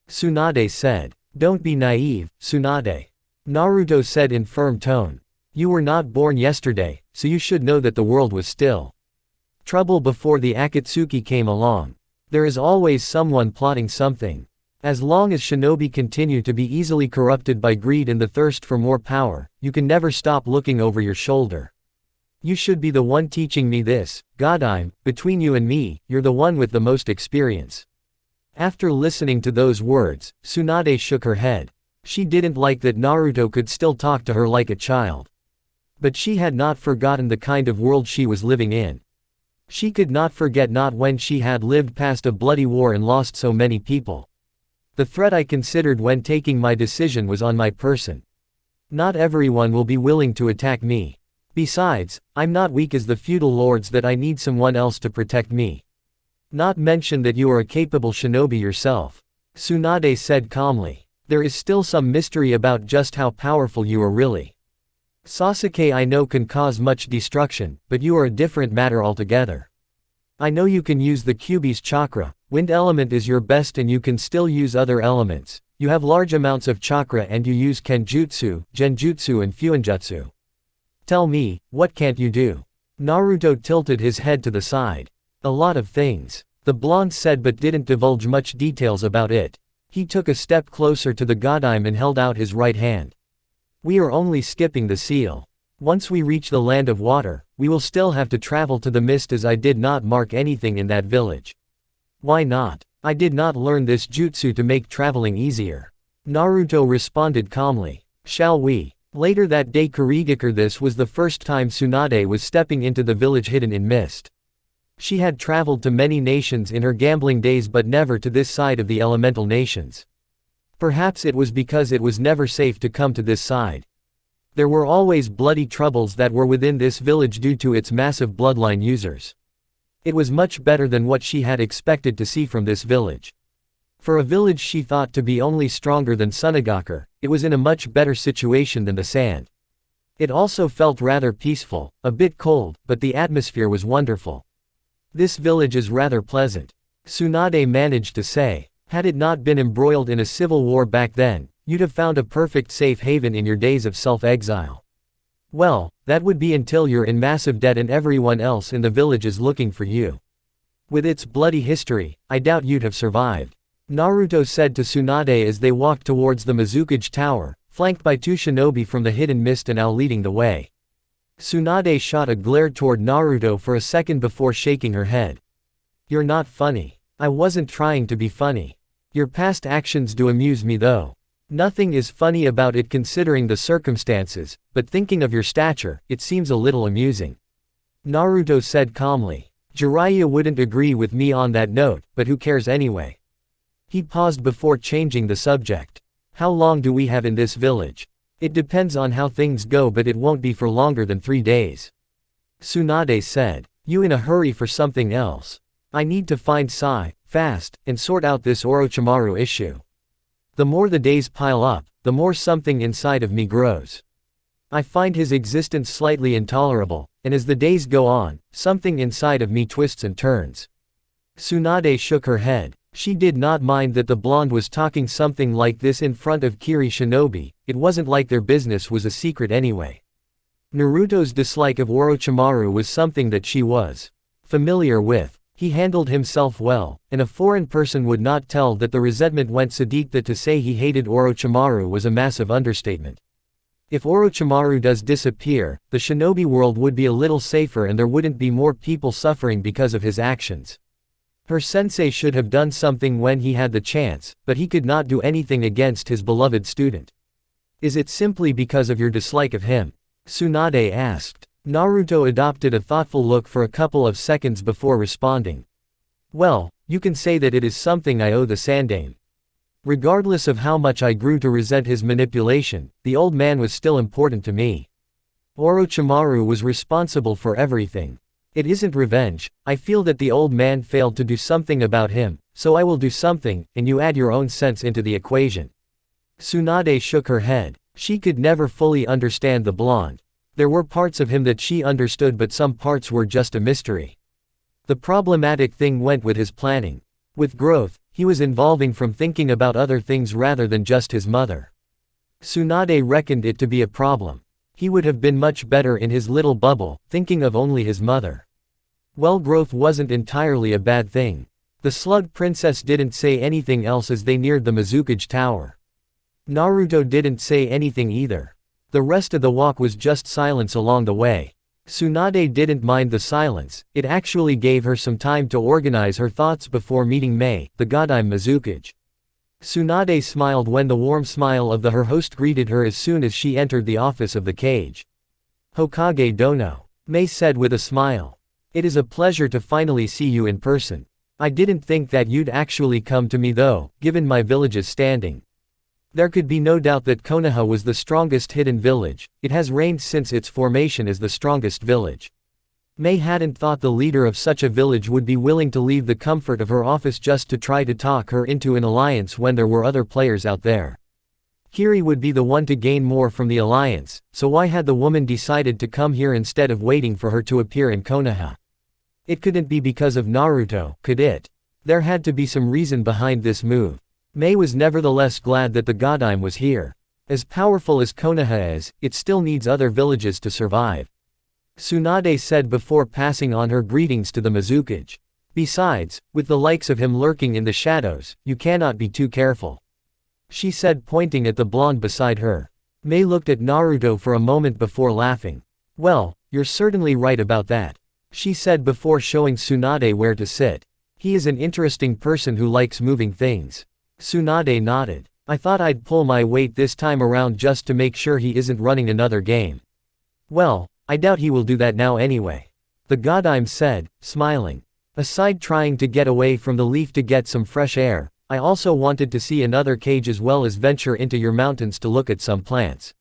Speaker 1: Tsunade said. Don't be naive, Tsunade. Naruto said in firm tone. You were not born yesterday, so you should know that the world was still trouble before the Akatsuki came along. There is always someone plotting something. As long as shinobi continue to be easily corrupted by greed and the thirst for more power, you can never stop looking over your shoulder. You should be the one teaching me this, Godime. Between you and me, you're the one with the most experience. After listening to those words, Tsunade shook her head. She didn't like that Naruto could still talk to her like a child. But she had not forgotten the kind of world she was living in. She could not forget not when she had lived past a bloody war and lost so many people. The threat I considered when taking my decision was on my person. Not everyone will be willing to attack me. Besides, I'm not weak as the feudal lords that I need someone else to protect me. Not mention that you are a capable shinobi yourself. Tsunade said calmly. There is still some mystery about just how powerful you are really. Sasuke I know can cause much destruction, but you are a different matter altogether. I know you can use the Kyuubi's chakra. Wind element is your best and you can still use other elements. You have large amounts of chakra and you use kenjutsu, genjutsu and fuinjutsu. Tell me, what can't you do? Naruto tilted his head to the side. A lot of things. The blonde said but didn't divulge much details about it. He took a step closer to the Godime and held out his right hand. We are only skipping the seal. Once we reach the land of water, we will still have to travel to the mist as I did not mark anything in that village. Why not? I did not learn this jutsu to make traveling easier. Naruto responded calmly. Shall we? Later that day Kurigakure, this was the first time Tsunade was stepping into the village hidden in mist. She had traveled to many nations in her gambling days but never to this side of the elemental nations. Perhaps it was because it was never safe to come to this side. There were always bloody troubles that were within this village due to its massive bloodline users. It was much better than what she had expected to see from this village. For a village she thought to be only stronger than Sunagakure, it was in a much better situation than the sand. It also felt rather peaceful, a bit cold, but the atmosphere was wonderful. This village is rather pleasant. Tsunade managed to say. Had it not been embroiled in a civil war back then, you'd have found a perfect safe haven in your days of self-exile. Well, that would be until you're in massive debt and everyone else in the village is looking for you. With its bloody history, I doubt you'd have survived. Naruto said to Tsunade as they walked towards the Mizukage Tower, flanked by two shinobi from the hidden mist and Ao leading the way. Tsunade shot a glare toward Naruto for a second before shaking her head. You're not funny. I wasn't trying to be funny. Your past actions do amuse me though. Nothing is funny about it considering the circumstances, but thinking of your stature, it seems a little amusing. Naruto said calmly. Jiraiya wouldn't agree with me on that note, but who cares anyway? He paused before changing the subject. How long do we have in this village? It depends on how things go but it won't be for longer than 3 days. Tsunade said. You in a hurry for something else? I need to find Sai, fast, and sort out this Orochimaru issue. The more the days pile up, the more something inside of me grows. I find his existence slightly intolerable, and as the days go on, something inside of me twists and turns. Tsunade shook her head. She did not mind that the blonde was talking something like this in front of Kiri Shinobi, it wasn't like their business was a secret anyway. Naruto's dislike of Orochimaru was something that she was familiar with. He handled himself well, and a foreign person would not tell that the resentment went so deep that to say he hated Orochimaru was a massive understatement. If Orochimaru does disappear, the shinobi world would be a little safer and there wouldn't be more people suffering because of his actions. Her sensei should have done something when he had the chance, but he could not do anything against his beloved student. Is it simply because of your dislike of him? Tsunade asked. Naruto adopted a thoughtful look for a couple of seconds before responding. Well, you can say that it is something I owe the Sandaime. Regardless of how much I grew to resent his manipulation, the old man was still important to me. Orochimaru was responsible for everything. It isn't revenge, I feel that the old man failed to do something about him, so I will do something, and you add your own sense into the equation. Tsunade shook her head. She could never fully understand the blonde. There were parts of him that she understood, but some parts were just a mystery. The problematic thing went with his planning. With growth, he was evolving from thinking about other things rather than just his mother. Tsunade reckoned it to be a problem. He would have been much better in his little bubble, thinking of only his mother. Well, growth wasn't entirely a bad thing. The Slug Princess didn't say anything else as they neared the Mizukage Tower. Naruto didn't say anything either. The rest of the walk was just silence along the way. Tsunade didn't mind the silence, it actually gave her some time to organize her thoughts before meeting Mei, the Godime Mizukage. Tsunade smiled when the warm smile of her host greeted her as soon as she entered the office of the cage. Hokage Dono, Mei said with a smile. It is a pleasure to finally see you in person. I didn't think that you'd actually come to me though, given my village's standing. There could be no doubt that Konoha was the strongest hidden village, it has reigned since its formation as the strongest village. Mei hadn't thought the leader of such a village would be willing to leave the comfort of her office just to try to talk her into an alliance when there were other players out there. Kiri would be the one to gain more from the alliance, so why had the woman decided to come here instead of waiting for her to appear in Konoha? It couldn't be because of Naruto, could it? There had to be some reason behind this move. Mei was nevertheless glad that the Godime was here. As powerful as Konoha is, it still needs other villages to survive. Tsunade said before passing on her greetings to the Mizukage. Besides, with the likes of him lurking in the shadows, you cannot be too careful. She said, pointing at the blonde beside her. Mei looked at Naruto for a moment before laughing. Well, you're certainly right about that. She said before showing Tsunade where to sit. He is an interesting person who likes moving things. Tsunade nodded. I thought I'd pull my weight this time around just to make sure he isn't running another game. Well, I doubt he will do that now anyway. The Godime said, smiling. Aside trying to get away from the leaf to get some fresh air, I also wanted to see another cage as well as venture into your mountains to look at some plants.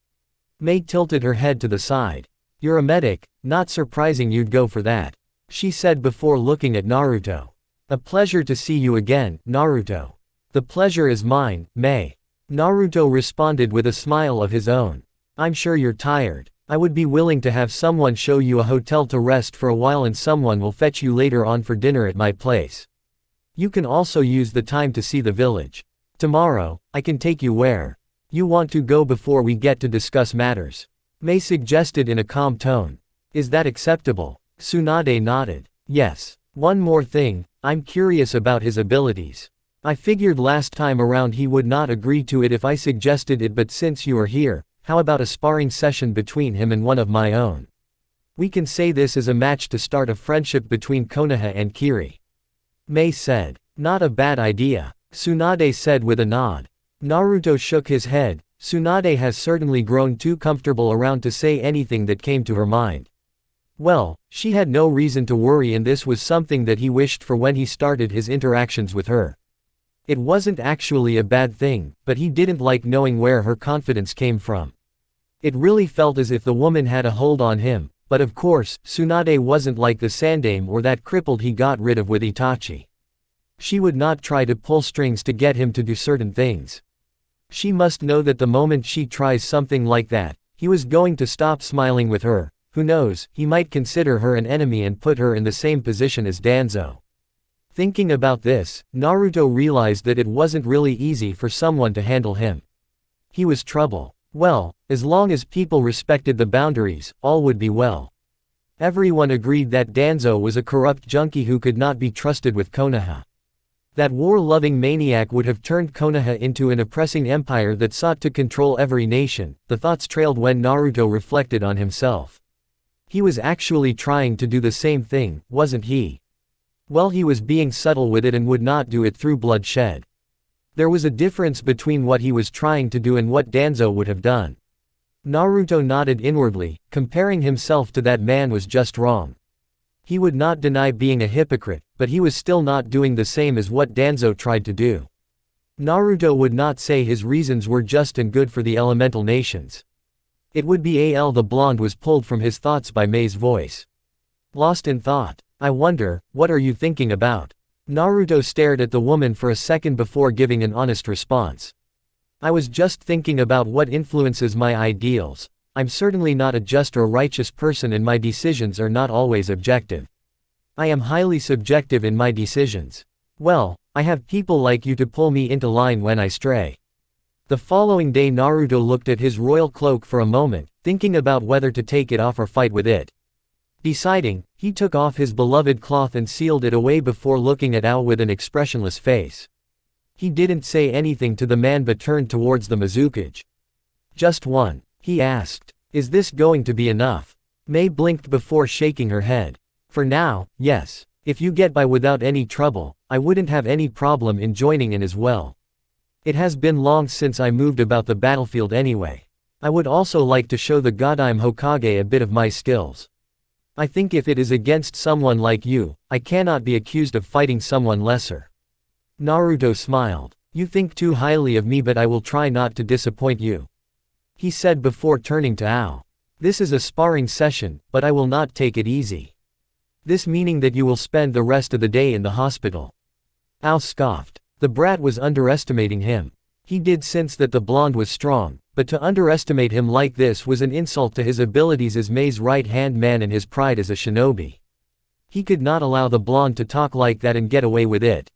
Speaker 1: Mei tilted her head to the side. You're a medic, not surprising you'd go for that. She said before looking at Naruto. A pleasure to see you again, Naruto. The pleasure is mine, Mei. Naruto responded with a smile of his own. I'm sure you're tired. I would be willing to have someone show you a hotel to rest for a while and someone will fetch you later on for dinner at my place. You can also use the time to see the village. Tomorrow, I can take you where you want to go before we get to discuss matters. Mei suggested in a calm tone. Is that acceptable? Tsunade nodded. Yes. One more thing, I'm curious about his abilities. I figured last time around he would not agree to it if I suggested it, but since you are here, how about a sparring session between him and one of my own? We can say this is a match to start a friendship between Konoha and Kiri. Mei said. Not a bad idea. Tsunade said with a nod. Naruto shook his head. Tsunade has certainly grown too comfortable around to say anything that came to her mind. Well, she had no reason to worry, and this was something that he wished for when he started his interactions with her. It wasn't actually a bad thing, but he didn't like knowing where her confidence came from. It really felt as if the woman had a hold on him, but of course, Tsunade wasn't like the Sandaime or that crippled he got rid of with Itachi. She would not try to pull strings to get him to do certain things. She must know that the moment she tries something like that, he was going to stop smiling with her. Who knows, he might consider her an enemy and put her in the same position as Danzo. Thinking about this, Naruto realized that it wasn't really easy for someone to handle him. He was trouble. Well, as long as people respected the boundaries, all would be well. Everyone agreed that Danzo was a corrupt junkie who could not be trusted with Konoha. That war-loving maniac would have turned Konoha into an oppressing empire that sought to control every nation. The thoughts trailed when Naruto reflected on himself. He was actually trying to do the same thing, wasn't he? Well, he was being subtle with it and would not do it through bloodshed. There was a difference between what he was trying to do and what Danzo would have done. Naruto nodded inwardly, comparing himself to that man was just wrong. He would not deny being a hypocrite, but he was still not doing the same as what Danzo tried to do. Naruto would not say his reasons were just and good for the elemental nations. It would be Al. The blonde was pulled from his thoughts by Mei's voice. Lost in thought. I wonder, what are you thinking about? Naruto stared at the woman for a second before giving an honest response. I was just thinking about what influences my ideals. I'm certainly not a just or righteous person and my decisions are not always objective. I am highly subjective in my decisions. Well, I have people like you to pull me into line when I stray. The following day Naruto looked at his royal cloak for a moment, thinking about whether to take it off or fight with it. Deciding, he took off his beloved cloth and sealed it away before looking at Ao with an expressionless face. He didn't say anything to the man but turned towards the Mizukage. Just one, he asked. Is this going to be enough? Mei blinked before shaking her head. For now, yes. If you get by without any trouble, I wouldn't have any problem in joining in as well. It has been long since I moved about the battlefield anyway. I would also like to show the Godime Hokage a bit of my skills. I think if it is against someone like you, I cannot be accused of fighting someone lesser. Naruto smiled. You think too highly of me but I will try not to disappoint you. He said before turning to Ao. This is a sparring session, but I will not take it easy. This meaning that you will spend the rest of the day in the hospital. Ao scoffed. The brat was underestimating him. He did sense that the blonde was strong, but to underestimate him like this was an insult to his abilities as Mei's right-hand man and his pride as a shinobi. He could not allow the blonde to talk like that and get away with it.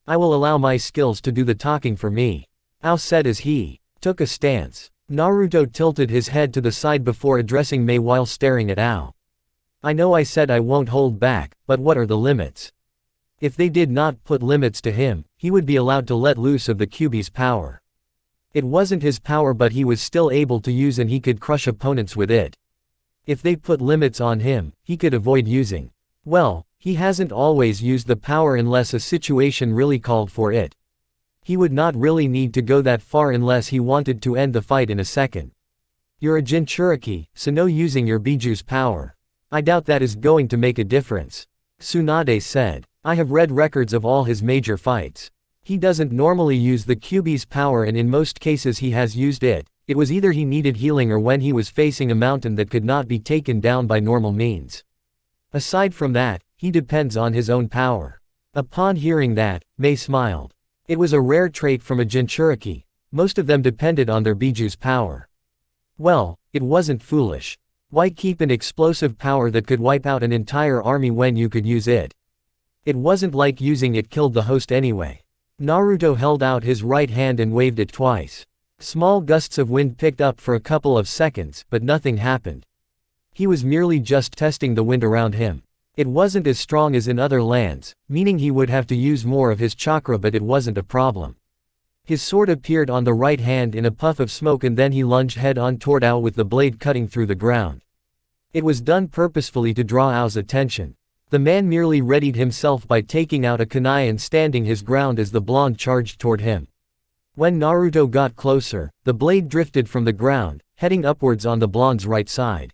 Speaker 1: I will allow my skills to do the talking for me. Ao said as he took a stance. Naruto tilted his head to the side before addressing Mei while staring at Ao. I know I said I won't hold back, but what are the limits? If they did not put limits to him, he would be allowed to let loose of the Kyuubi's power. It wasn't his power but he was still able to use and he could crush opponents with it. If they put limits on him, he could avoid using. Well, he hasn't always used the power unless a situation really called for it. He would not really need to go that far unless he wanted to end the fight in a second. You're a Jinchuriki, so no using your Biju's power. I doubt that is going to make a difference. Tsunade said. I have read records of all his major fights. He doesn't normally use the Kyuubi's power and in most cases he has used it. It was either he needed healing or when he was facing a mountain that could not be taken down by normal means. Aside from that, he depends on his own power. Upon hearing that, Mei smiled. It was a rare trait from a Jinchuriki. Most of them depended on their Biju's power. Well, it wasn't foolish. Why keep an explosive power that could wipe out an entire army when you could use it? It wasn't like using it killed the host anyway. Naruto held out his right hand and waved it twice. Small gusts of wind picked up for a couple of seconds, but nothing happened. He was merely just testing the wind around him. It wasn't as strong as in other lands, meaning he would have to use more of his chakra but it wasn't a problem. His sword appeared on the right hand in a puff of smoke and then he lunged head-on toward Ao with the blade cutting through the ground. It was done purposefully to draw Ao's attention. The man merely readied himself by taking out a kunai and standing his ground as the blonde charged toward him. When Naruto got closer, the blade drifted from the ground, heading upwards on the blonde's right side.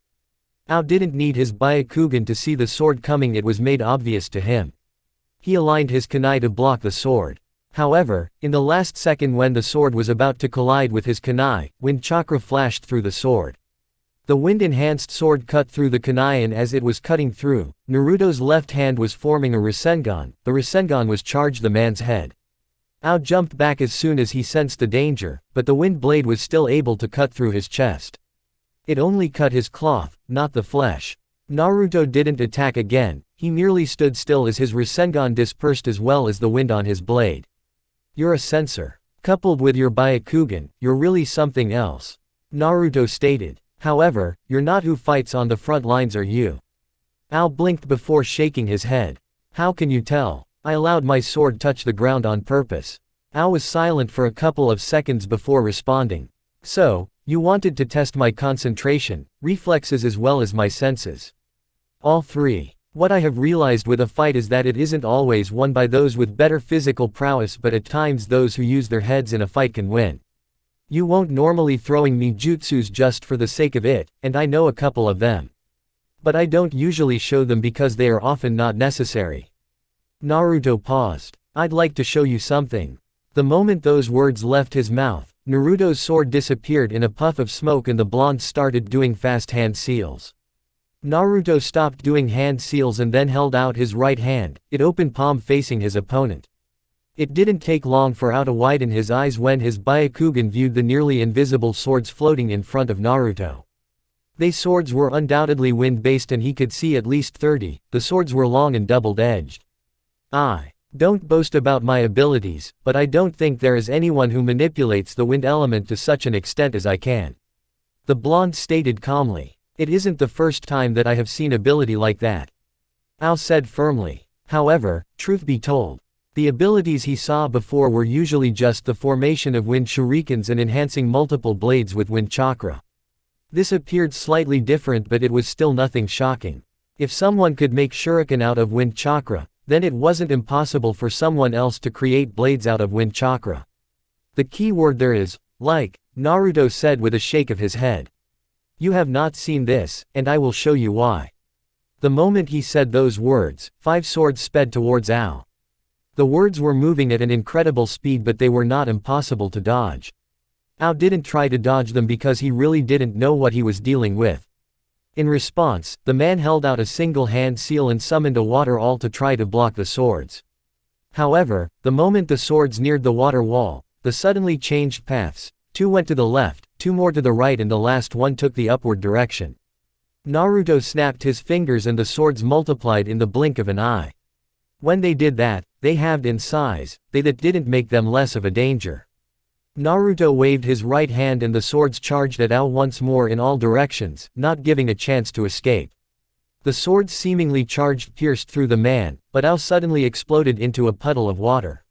Speaker 1: Ao didn't need his Byakugan to see the sword coming, it was made obvious to him. He aligned his kunai to block the sword. However, in the last second when the sword was about to collide with his kunai, wind chakra flashed through the sword. The wind-enhanced sword cut through the kunai and as it was cutting through, Naruto's left hand was forming a Rasengan. The Rasengan was charged the man's head. Ao jumped back as soon as he sensed the danger, but the wind blade was still able to cut through his chest. It only cut his cloth, not the flesh. Naruto didn't attack again, he merely stood still as his Rasengan dispersed as well as the wind on his blade. You're a sensor. Coupled with your Byakugan, you're really something else. Naruto stated. However, you're not who fights on the front lines, are you? Ao blinked before shaking his head. How can you tell? I allowed my sword touch the ground on purpose. Ao was silent for a couple of seconds before responding. So, you wanted to test my concentration, reflexes as well as my senses. All three. What I have realized with a fight is that it isn't always won by those with better physical prowess but at times those who use their heads in a fight can win. You won't normally throwing me jutsus just for the sake of it, and I know a couple of them. But I don't usually show them because they are often not necessary. Naruto paused. I'd like to show you something. The moment those words left his mouth, Naruto's sword disappeared in a puff of smoke and the blonde started doing fast hand seals. Naruto stopped doing hand seals and then held out his right hand, it open palm facing his opponent. It didn't take long for Ao to widen his eyes when his Byakugan viewed the nearly invisible swords floating in front of Naruto. They swords were undoubtedly wind-based and he could see at least 30, the swords were long and double-edged. I don't boast about my abilities, but I don't think there is anyone who manipulates the wind element to such an extent as I can. The blonde stated calmly. It isn't the first time that I have seen ability like that. Ao said firmly. However, truth be told, the abilities he saw before were usually just the formation of wind shurikens and enhancing multiple blades with wind chakra. This appeared slightly different but it was still nothing shocking. If someone could make shuriken out of wind chakra, then it wasn't impossible for someone else to create blades out of wind chakra. The key word there is, like, Naruto said with a shake of his head. You have not seen this, and I will show you why. The moment he said those words, 5 swords sped towards Ao. The words were moving at an incredible speed but they were not impossible to dodge. Ao didn't try to dodge them because he really didn't know what he was dealing with. In response, the man held out a single hand seal and summoned a water all to try to block the swords. However, the moment the swords neared the water wall, they suddenly changed paths. 2 went to the left, 2 more to the right and the last one took the upward direction. Naruto snapped his fingers and the swords multiplied in the blink of an eye. When they did that, they halved in size, that didn't make them less of a danger. Naruto waved his right hand and the swords charged at Ao once more in all directions, not giving a chance to escape. The swords seemingly charged pierced through the man, but Ao suddenly exploded into a puddle of water.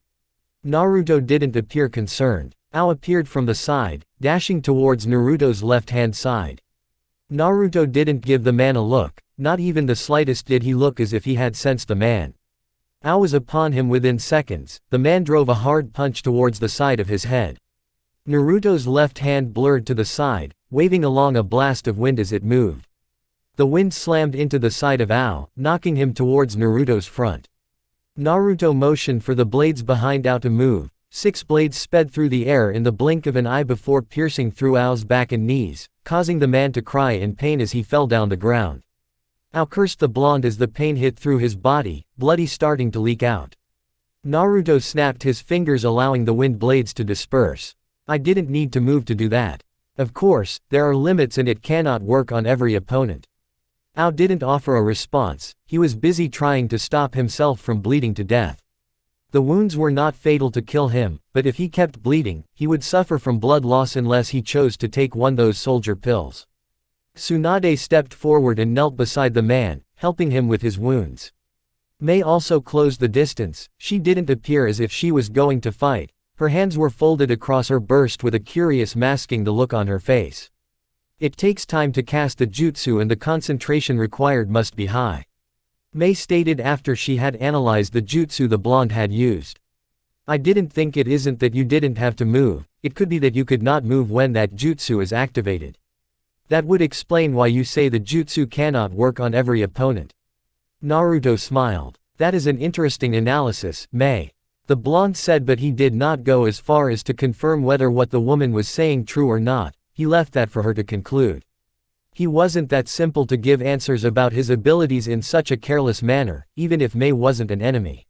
Speaker 1: Naruto didn't appear concerned. Ao appeared from the side, dashing towards Naruto's left-hand side. Naruto didn't give the man a look, not even the slightest did he look as if he had sensed the man. Ao was upon him within seconds, the man drove a hard punch towards the side of his head. Naruto's left hand blurred to the side, waving along a blast of wind as it moved. The wind slammed into the side of Ao, knocking him towards Naruto's front. Naruto motioned for the blades behind Ao to move. 6 blades sped through the air in the blink of an eye before piercing through Ao's back and knees, causing the man to cry in pain as he fell down the ground. Ao cursed the blonde as the pain hit through his body, bloody starting to leak out. Naruto snapped his fingers allowing the wind blades to disperse. I didn't need to move to do that. Of course, there are limits and it cannot work on every opponent. Ao didn't offer a response, he was busy trying to stop himself from bleeding to death. The wounds were not fatal to kill him, but if he kept bleeding, he would suffer from blood loss unless he chose to take one of those soldier pills. Tsunade stepped forward and knelt beside the man, helping him with his wounds. Mei also closed the distance, she didn't appear as if she was going to fight, her hands were folded across her breast with a curious masking the look on her face. It takes time to cast the jutsu and the concentration required must be high. Mei stated after she had analyzed the jutsu the blonde had used. I didn't think it isn't that you didn't have to move, it could be that you could not move when that jutsu is activated. That would explain why you say the jutsu cannot work on every opponent. Naruto smiled. That is an interesting analysis, Mei. The blonde said but he did not go as far as to confirm whether what the woman was saying true or not, he left that for her to conclude. He wasn't that simple to give answers about his abilities in such a careless manner, even if Mei wasn't an enemy.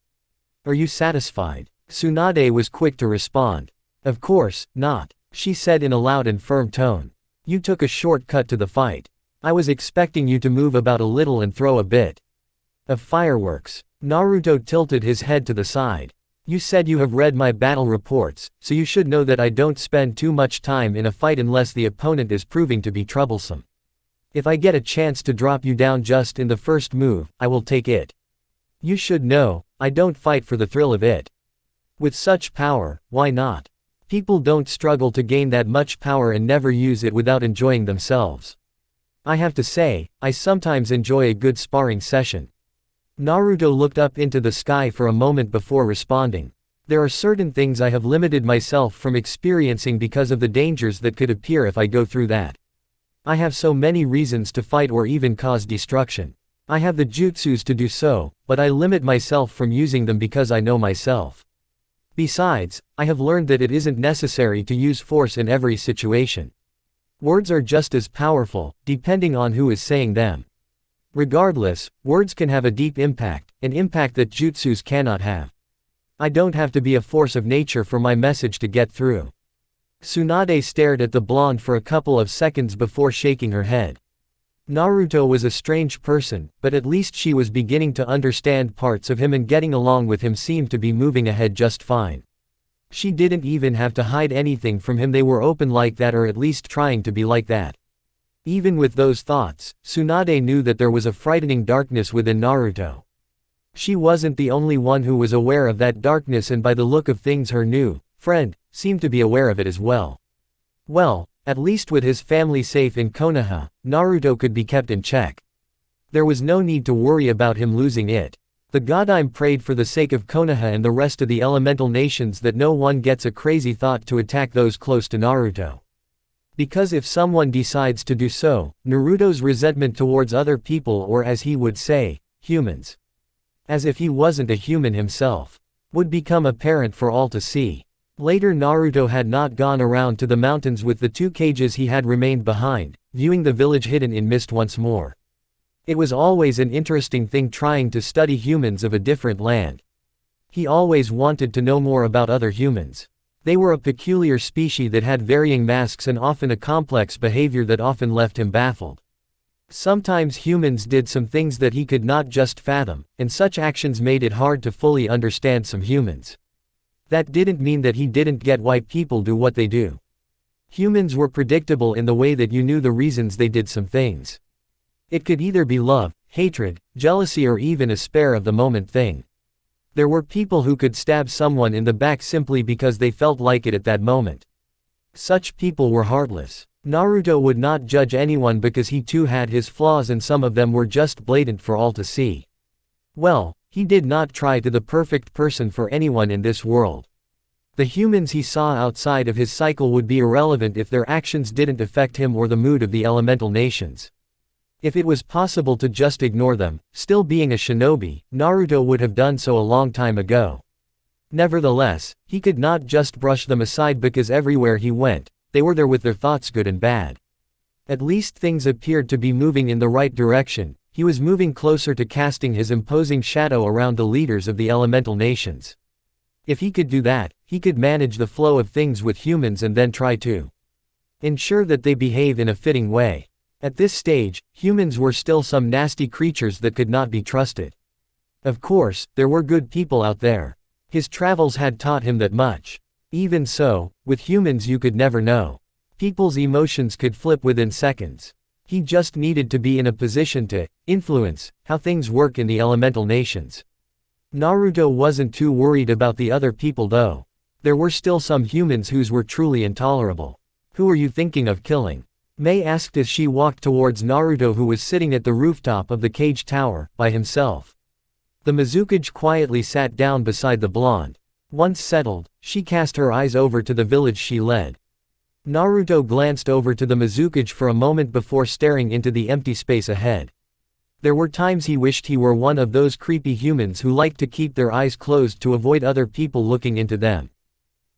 Speaker 1: Are you satisfied? Tsunade was quick to respond. Of course, not, she said in a loud and firm tone. You took a shortcut to the fight. I was expecting you to move about a little and throw a bit of fireworks. Naruto tilted his head to the side. You said you have read my battle reports, so you should know that I don't spend too much time in a fight unless the opponent is proving to be troublesome. If I get a chance to drop you down just in the first move, I will take it. You should know, I don't fight for the thrill of it. With such power, why not? People don't struggle to gain that much power and never use it without enjoying themselves. I have to say, I sometimes enjoy a good sparring session. Naruto looked up into the sky for a moment before responding. There are certain things I have limited myself from experiencing because of the dangers that could appear if I go through that. I have so many reasons to fight or even cause destruction. I have the jutsus to do so, but I limit myself from using them because I know myself. Besides, I have learned that it isn't necessary to use force in every situation. Words are just as powerful, depending on who is saying them. Regardless, words can have a deep impact, an impact that jutsus cannot have. I don't have to be a force of nature for my message to get through. Tsunade stared at the blonde for a couple of seconds before shaking her head. Naruto was a strange person, but at least she was beginning to understand parts of him, and getting along with him seemed to be moving ahead just fine. She didn't even have to hide anything from him, they were open like that, or at least trying to be like that. Even with those thoughts, Tsunade knew that there was a frightening darkness within Naruto. She wasn't the only one who was aware of that darkness, and by the look of things her new friend seemed to be aware of it as well. Well, at least with his family safe in Konoha, Naruto could be kept in check. There was no need to worry about him losing it. The Godime prayed for the sake of Konoha and the rest of the elemental nations that no one gets a crazy thought to attack those close to Naruto. Because if someone decides to do so, Naruto's resentment towards other people, or as he would say, humans, as if he wasn't a human himself, would become apparent for all to see. Later, Naruto had not gone around to the mountains with the two cages, he had remained behind, viewing the village hidden in mist once more. It was always an interesting thing trying to study humans of a different land. He always wanted to know more about other humans. They were a peculiar species that had varying masks and often a complex behavior that often left him baffled. Sometimes humans did some things that he could not just fathom, and such actions made it hard to fully understand some humans. That didn't mean that he didn't get why people do what they do. Humans were predictable in the way that you knew the reasons they did some things. It could either be love, hatred, jealousy, or even a spur-of-the-moment thing. There were people who could stab someone in the back simply because they felt like it at that moment. Such people were heartless. Naruto would not judge anyone because he too had his flaws, and some of them were just blatant for all to see. Well, he did not try to be the perfect person for anyone in this world. The humans he saw outside of his cycle would be irrelevant if their actions didn't affect him or the mood of the elemental nations. If it was possible to just ignore them, still being a shinobi, Naruto would have done so a long time ago. Nevertheless, he could not just brush them aside because everywhere he went, they were there with their thoughts, good and bad. At least things appeared to be moving in the right direction. He was moving closer to casting his imposing shadow around the leaders of the elemental nations. If he could do that, he could manage the flow of things with humans and then try to ensure that they behave in a fitting way. At this stage, humans were still some nasty creatures that could not be trusted. Of course, there were good people out there. His travels had taught him that much. Even so, with humans you could never know. People's emotions could flip within seconds. He just needed to be in a position to influence how things work in the elemental nations. Naruto wasn't too worried about the other people though. There were still some humans whose were truly intolerable. Who are you thinking of killing? Mei asked as she walked towards Naruto, who was sitting at the rooftop of the cage tower, by himself. The Mizukage quietly sat down beside the blonde. Once settled, she cast her eyes over to the village she led. Naruto glanced over to the Mizukage for a moment before staring into the empty space ahead. There were times he wished he were one of those creepy humans who liked to keep their eyes closed to avoid other people looking into them.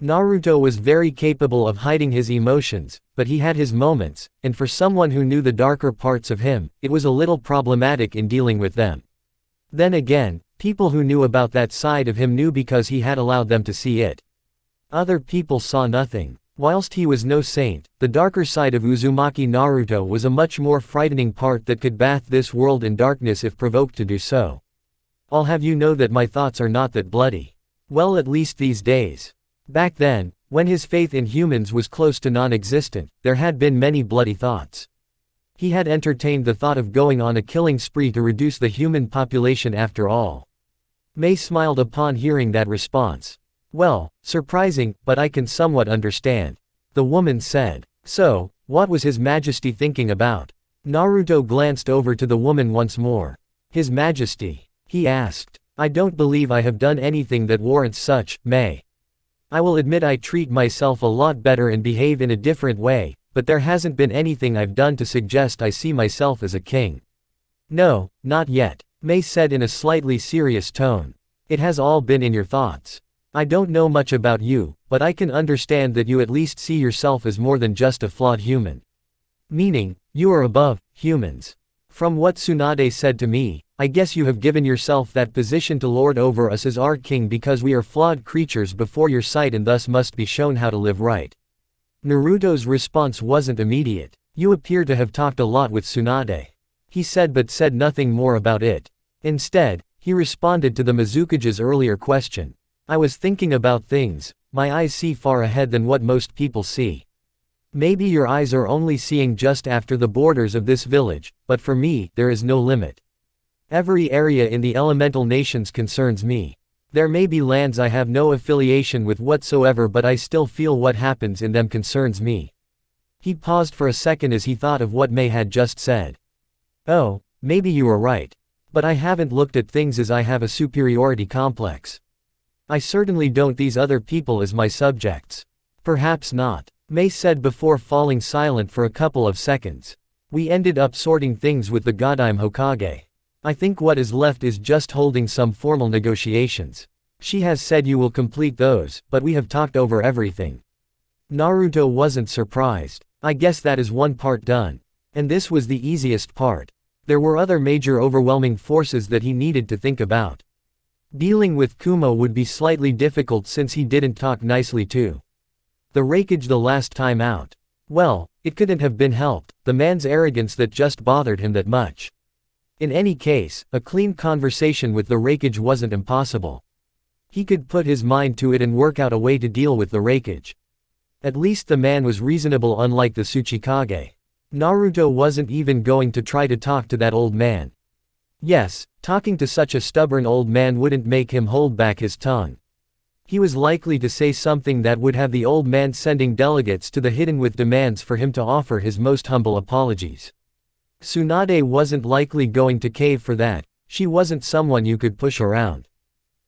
Speaker 1: Naruto was very capable of hiding his emotions, but he had his moments, and for someone who knew the darker parts of him, it was a little problematic in dealing with them. Then again, people who knew about that side of him knew because he had allowed them to see it. Other people saw nothing. Whilst he was no saint, the darker side of Uzumaki Naruto was a much more frightening part that could bathe this world in darkness if provoked to do so. I'll have you know that my thoughts are not that bloody. Well, at least these days. Back then, when his faith in humans was close to non-existent, there had been many bloody thoughts. He had entertained the thought of going on a killing spree to reduce the human population after all. Mei smiled upon hearing that response. Well, surprising, but I can somewhat understand. The woman said. So, what was His Majesty thinking about? Naruto glanced over to the woman once more. His Majesty? He asked. I don't believe I have done anything that warrants such, Mei. I will admit I treat myself a lot better and behave in a different way, but there hasn't been anything I've done to suggest I see myself as a king. No, not yet, Mei said in a slightly serious tone. It has all been in your thoughts. I don't know much about you, but I can understand that you at least see yourself as more than just a flawed human. Meaning, you are above humans. From what Tsunade said to me, I guess you have given yourself that position to lord over us as our king because we are flawed creatures before your sight and thus must be shown how to live right. Naruto's response wasn't immediate. You appear to have talked a lot with Tsunade. He said but said nothing more about it. Instead, he responded to the Mizukage's earlier question. I was thinking about things, my eyes see far ahead than what most people see. Maybe your eyes are only seeing just after the borders of this village, but for me, there is no limit. Every area in the elemental nations concerns me. There may be lands I have no affiliation with whatsoever, but I still feel what happens in them concerns me. He paused for a second as he thought of what May had just said. Oh, maybe you are right. But I haven't looked at things as I have a superiority complex. I certainly don't these other people as my subjects. Perhaps not, May said before falling silent for a couple of seconds. We ended up sorting things with the Godime Hokage. I think what is left is just holding some formal negotiations. She has said you will complete those, but we have talked over everything. Naruto wasn't surprised. I guess that is one part done. And this was the easiest part. There were other major overwhelming forces that he needed to think about. Dealing with Kumo would be slightly difficult since he didn't talk nicely to the Raikage the last time out. Well, it couldn't have been helped, the man's arrogance that just bothered him that much. In any case, a clean conversation with the Raikage wasn't impossible. He could put his mind to it and work out a way to deal with the Raikage. At least the man was reasonable, unlike the Tsuchikage. Naruto wasn't even going to try to talk to that old man. Yes, talking to such a stubborn old man wouldn't make him hold back his tongue. He was likely to say something that would have the old man sending delegates to the Hidden with demands for him to offer his most humble apologies. Tsunade wasn't likely going to cave for that. She wasn't someone you could push around.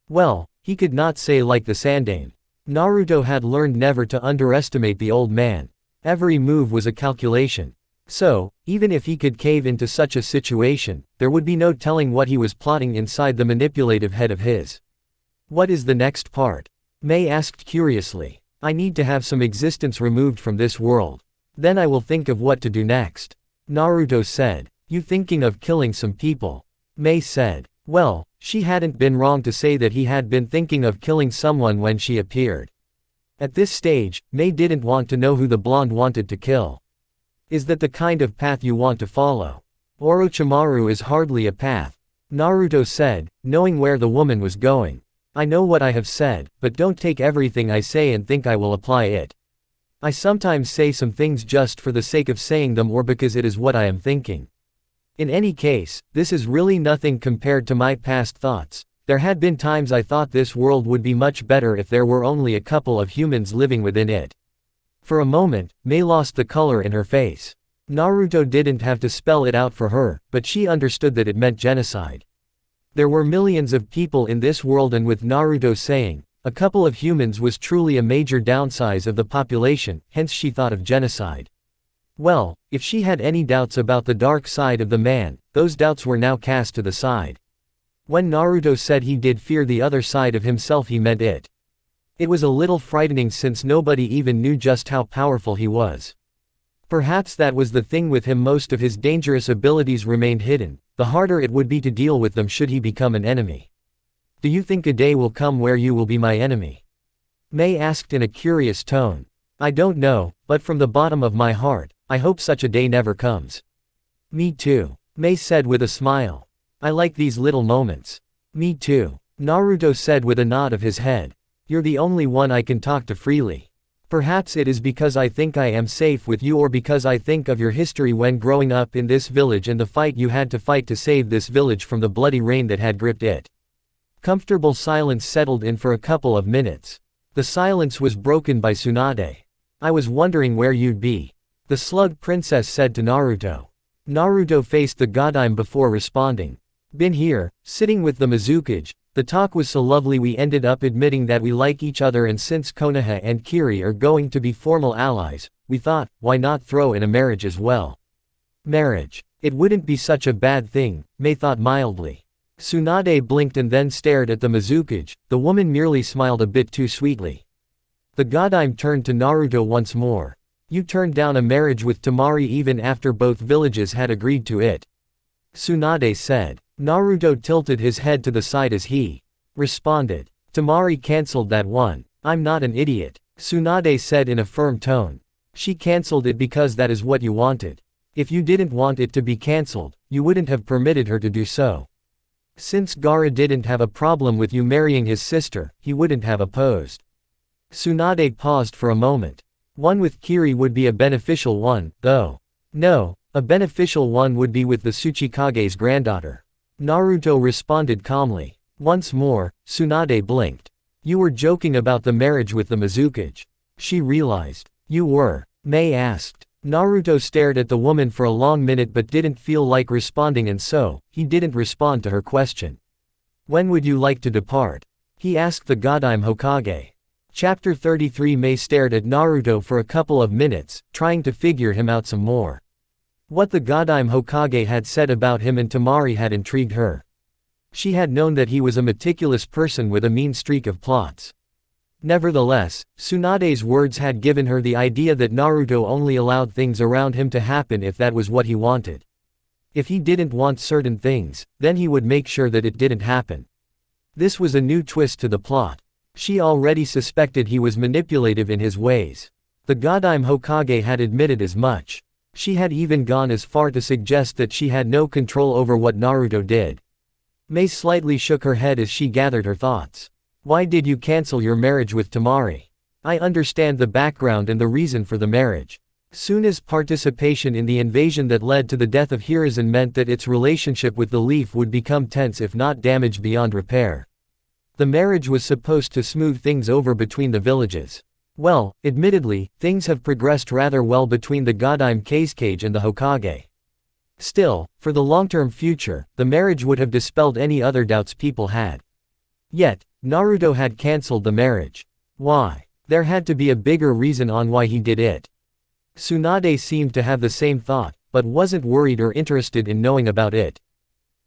Speaker 1: Well, he could not say like the Sandaime. Naruto had learned never to underestimate the old man. Every move was a calculation. So, even if he could cave into such a situation, there would be no telling what he was plotting inside the manipulative head of his. What is the next part? May asked curiously. I need to have some existence removed from this world. Then I will think of what to do next. Naruto said. You thinking of killing some people? May said. Well, she hadn't been wrong to say that he had been thinking of killing someone when she appeared. At this stage, May didn't want to know who the blonde wanted to kill. Is that the kind of path you want to follow? Orochimaru is hardly a path. Naruto said, knowing where the woman was going. I know what I have said, but don't take everything I say and think I will apply it. I sometimes say some things just for the sake of saying them or because it is what I am thinking. In any case, this is really nothing compared to my past thoughts. There had been times I thought this world would be much better if there were only a couple of humans living within it. For a moment, May lost the color in her face. Naruto didn't have to spell it out for her, but she understood that it meant genocide. There were millions of people in this world, and with Naruto saying, a couple of humans was truly a major downsize of the population, hence she thought of genocide. Well, if she had any doubts about the dark side of the man, those doubts were now cast to the side. When Naruto said he did fear the other side of himself, he meant it. It was a little frightening since nobody even knew just how powerful he was. Perhaps that was the thing with him, most of his dangerous abilities remained hidden, the harder it would be to deal with them should he become an enemy. Do you think a day will come where you will be my enemy? May asked in a curious tone. I don't know, but from the bottom of my heart, I hope such a day never comes. Me too, May said with a smile. I like these little moments. Me too, Naruto said with a nod of his head. You're the only one I can talk to freely. Perhaps it is because I think I am safe with you, or because I think of your history when growing up in this village and the fight you had to fight to save this village from the bloody rain that had gripped it. Comfortable silence settled in for a couple of minutes. The silence was broken by Tsunade. I was wondering where you'd be. The slug princess said to Naruto. Naruto faced the Godime before responding. Been here, sitting with the Mizukage. The talk was so lovely we ended up admitting that we like each other, and since Konoha and Kiri are going to be formal allies, we thought, why not throw in a marriage as well? Marriage. It wouldn't be such a bad thing, May thought mildly. Tsunade blinked and then stared at the Mizukage. The woman merely smiled a bit too sweetly. The Godime turned to Naruto once more. You turned down a marriage with Temari even after both villages had agreed to it. Tsunade said. Naruto tilted his head to the side as he responded. Temari cancelled that one. I'm not an idiot. Tsunade said in a firm tone. She cancelled it because that is what you wanted. If you didn't want it to be cancelled, you wouldn't have permitted her to do so. Since Gaara didn't have a problem with you marrying his sister, he wouldn't have opposed. Tsunade paused for a moment. One with Kiri would be a beneficial one, though. No, a beneficial one would be with the Tsuchikage's granddaughter. Naruto responded calmly. Once more, Tsunade blinked. You were joking about the marriage with the Mizukage. She realized. You were. Mei asked. Naruto stared at the woman for a long minute but didn't feel like responding, and so, he didn't respond to her question. When would you like to depart? He asked the Godime Hokage. Chapter 33. Mei stared at Naruto for a couple of minutes, trying to figure him out some more. What the Godime Hokage had said about him and Temari had intrigued her. She had known that he was a meticulous person with a mean streak of plots. Nevertheless, Tsunade's words had given her the idea that Naruto only allowed things around him to happen if that was what he wanted. If he didn't want certain things, then he would make sure that it didn't happen. This was a new twist to the plot. She already suspected he was manipulative in his ways. The Godime Hokage had admitted as much. She had even gone as far to suggest that she had no control over what Naruto did. Mei slightly shook her head as she gathered her thoughts. Why did you cancel your marriage with Temari? I understand the background and the reason for the marriage. Suna's participation in the invasion that led to the death of Hiruzen meant that its relationship with the Leaf would become tense if not damaged beyond repair. The marriage was supposed to smooth things over between the villages. Well, admittedly, things have progressed rather well between the Godime Kazekage and the Hokage. Still, for the long-term future, the marriage would have dispelled any other doubts people had. Yet, Naruto had cancelled the marriage. Why? There had to be a bigger reason on why he did it. Tsunade seemed to have the same thought, but wasn't worried or interested in knowing about it.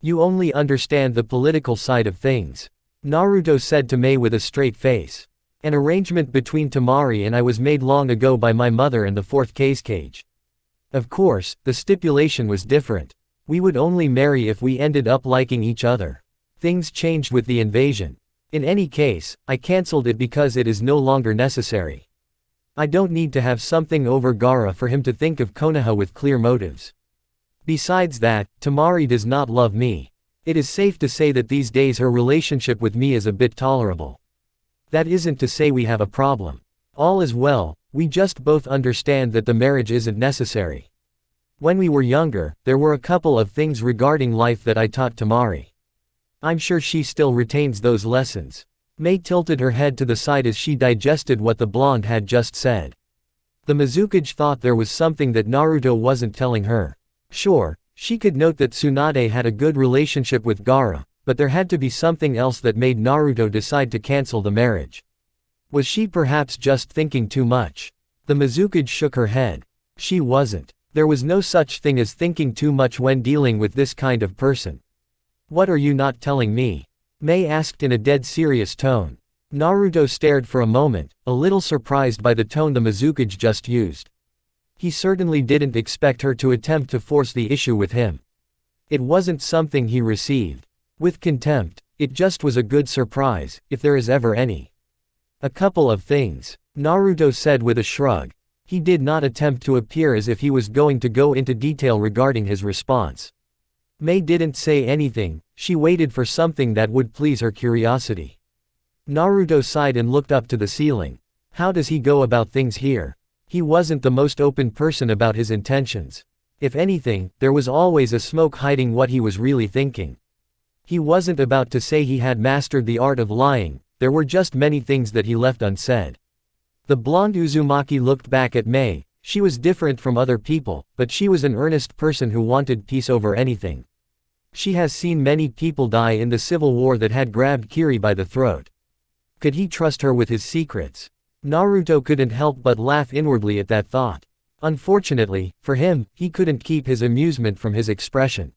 Speaker 1: You only understand the political side of things. Naruto said to Mei with a straight face. An arrangement between Temari and I was made long ago by my mother and the fourth Kazekage. Of course, the stipulation was different. We would only marry if we ended up liking each other. Things changed with the invasion. In any case, I cancelled it because it is no longer necessary. I don't need to have something over Gaara for him to think of Konoha with clear motives. Besides that, Temari does not love me. It is safe to say that these days her relationship with me is a bit tolerable. That isn't to say we have a problem. All is well, we just both understand that the marriage isn't necessary. When we were younger, there were a couple of things regarding life that I taught Temari. I'm sure she still retains those lessons. Mei tilted her head to the side as she digested what the blonde had just said. The Mizukage thought there was something that Naruto wasn't telling her. Sure, she could note that Tsunade had a good relationship with Gaara, but there had to be something else that made Naruto decide to cancel the marriage. Was she perhaps just thinking too much? The Mizukage shook her head. She wasn't. There was no such thing as thinking too much when dealing with this kind of person. What are you not telling me? Mei asked in a dead serious tone. Naruto stared for a moment, a little surprised by the tone the Mizukage just used. He certainly didn't expect her to attempt to force the issue with him. It wasn't something he received with contempt, it just was a good surprise, if there is ever any. A couple of things, Naruto said with a shrug. He did not attempt to appear as if he was going to go into detail regarding his response. Mei didn't say anything, she waited for something that would please her curiosity. Naruto sighed and looked up to the ceiling. How does he go about things here? He wasn't the most open person about his intentions. If anything, there was always a smoke hiding what he was really thinking. He wasn't about to say he had mastered the art of lying, there were just many things that he left unsaid. The blonde Uzumaki looked back at Mei. She was different from other people, but she was an earnest person who wanted peace over anything. She has seen many people die in the civil war that had grabbed Kiri by the throat. Could he trust her with his secrets? Naruto couldn't help but laugh inwardly at that thought. Unfortunately, for him, he couldn't keep his amusement from his expression.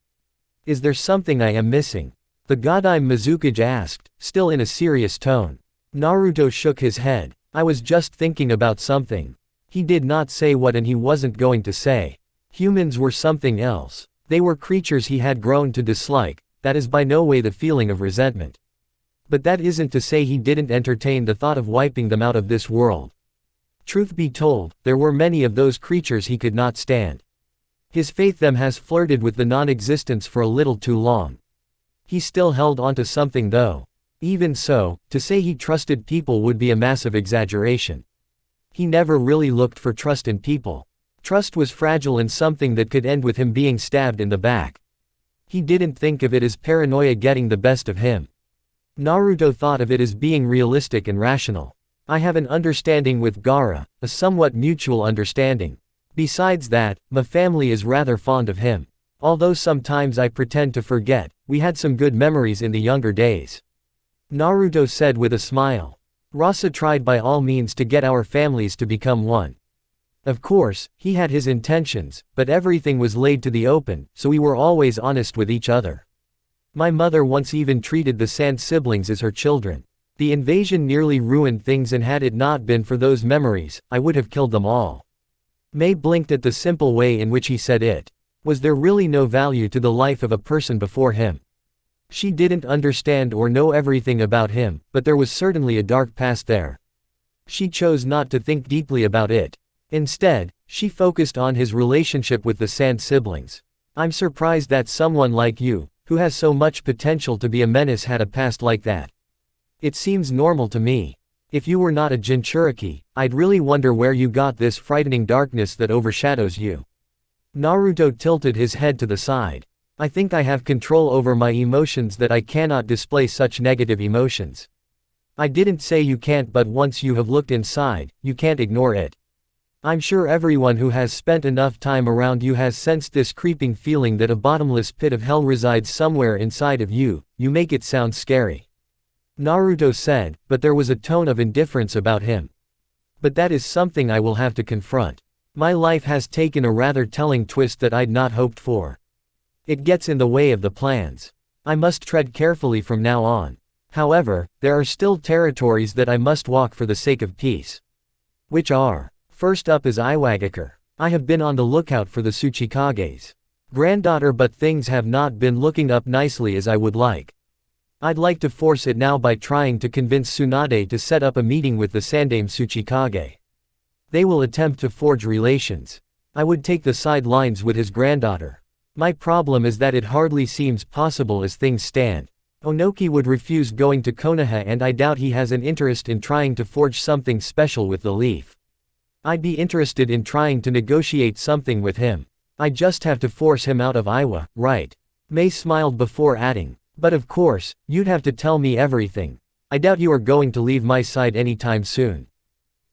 Speaker 1: Is there something I am missing? The Godai Mizukage asked, still in a serious tone. Naruto shook his head. I was just thinking about something. He did not say what and he wasn't going to say. Humans were something else. They were creatures he had grown to dislike, that is by no way the feeling of resentment. But that isn't to say he didn't entertain the thought of wiping them out of this world. Truth be told, there were many of those creatures he could not stand. His faith them has flirted with the non-existence for a little too long. He still held onto something though. Even so, to say he trusted people would be a massive exaggeration. He never really looked for trust in people. Trust was fragile and something that could end with him being stabbed in the back. He didn't think of it as paranoia getting the best of him. Naruto thought of it as being realistic and rational. I have an understanding with Gaara, a somewhat mutual understanding. Besides that, my family is rather fond of him. Although sometimes I pretend to forget, we had some good memories in the younger days. Naruto said with a smile. Rasa tried by all means to get our families to become one. Of course, he had his intentions, but everything was laid to the open, so we were always honest with each other. My mother once even treated the Sand siblings as her children. The invasion nearly ruined things, and had it not been for those memories, I would have killed them all. May blinked at the simple way in which he said it. Was there really no value to the life of a person before him? She didn't understand or know everything about him, but there was certainly a dark past there. She chose not to think deeply about it. Instead, she focused on his relationship with the Sand siblings. I'm surprised that someone like you, who has so much potential to be a menace, had a past like that. It seems normal to me. If you were not a Jinchuriki, I'd really wonder where you got this frightening darkness that overshadows you. Naruto tilted his head to the side. I think I have control over my emotions, that I cannot display such negative emotions. I didn't say you can't, but once you have looked inside, you can't ignore it. I'm sure everyone who has spent enough time around you has sensed this creeping feeling that a bottomless pit of hell resides somewhere inside of you. You make it sound scary. Naruto said, but there was a tone of indifference about him. But that is something I will have to confront. My life has taken a rather telling twist that I'd not hoped for. It gets in the way of the plans. I must tread carefully from now on. However, there are still territories that I must walk for the sake of peace. Which are? First up is Iwagakure. I have been on the lookout for the Tsuchikage's granddaughter, but things have not been looking up nicely as I would like. I'd like to force it now by trying to convince Tsunade to set up a meeting with the Sandaime Tsuchikage. They will attempt to forge relations. I would take the sidelines with his granddaughter. My problem is that it hardly seems possible as things stand. Onoki would refuse going to Konoha, and I doubt he has an interest in trying to forge something special with the leaf. I'd be interested in trying to negotiate something with him. I just have to force him out of Iwa, right? May smiled before adding. But of course, you'd have to tell me everything. I doubt you are going to leave my side anytime soon.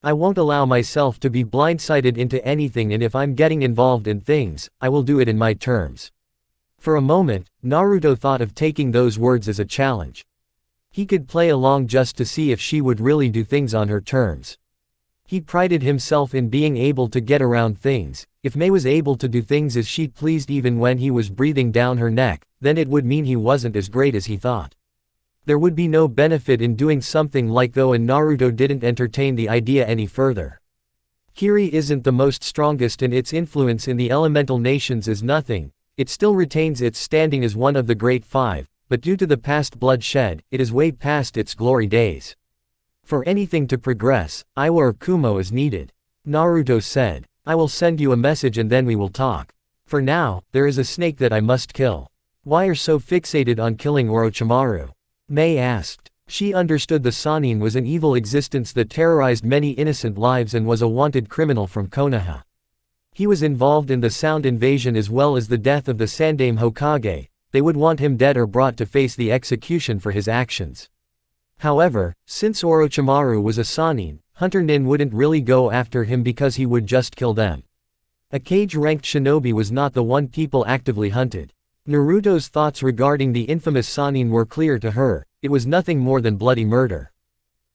Speaker 1: I won't allow myself to be blindsided into anything, and if I'm getting involved in things, I will do it in my terms. For a moment, Naruto thought of taking those words as a challenge. He could play along just to see if she would really do things on her terms. He prided himself in being able to get around things. If May was able to do things as she pleased even when he was breathing down her neck, then it would mean he wasn't as great as he thought. There would be no benefit in doing something like that, and Naruto didn't entertain the idea any further. Kiri isn't the most strongest, and its influence in the elemental nations is nothing. It still retains its standing as one of the Great Five, but due to the past bloodshed, it is way past its glory days. For anything to progress, Iwa or Kumo is needed. Naruto said. I will send you a message and then we will talk. For now, there is a snake that I must kill. Why are so fixated on killing Orochimaru? May asked. She understood the Sannin was an evil existence that terrorized many innocent lives and was a wanted criminal from Konoha. He was involved in the Sound invasion as well as the death of the Sandaime Hokage. They would want him dead or brought to face the execution for his actions. However, since Orochimaru was a Sannin, Hunter Nin wouldn't really go after him because he would just kill them. A cage-ranked shinobi was not the one people actively hunted. Naruto's thoughts regarding the infamous Sannin were clear to her. It was nothing more than bloody murder.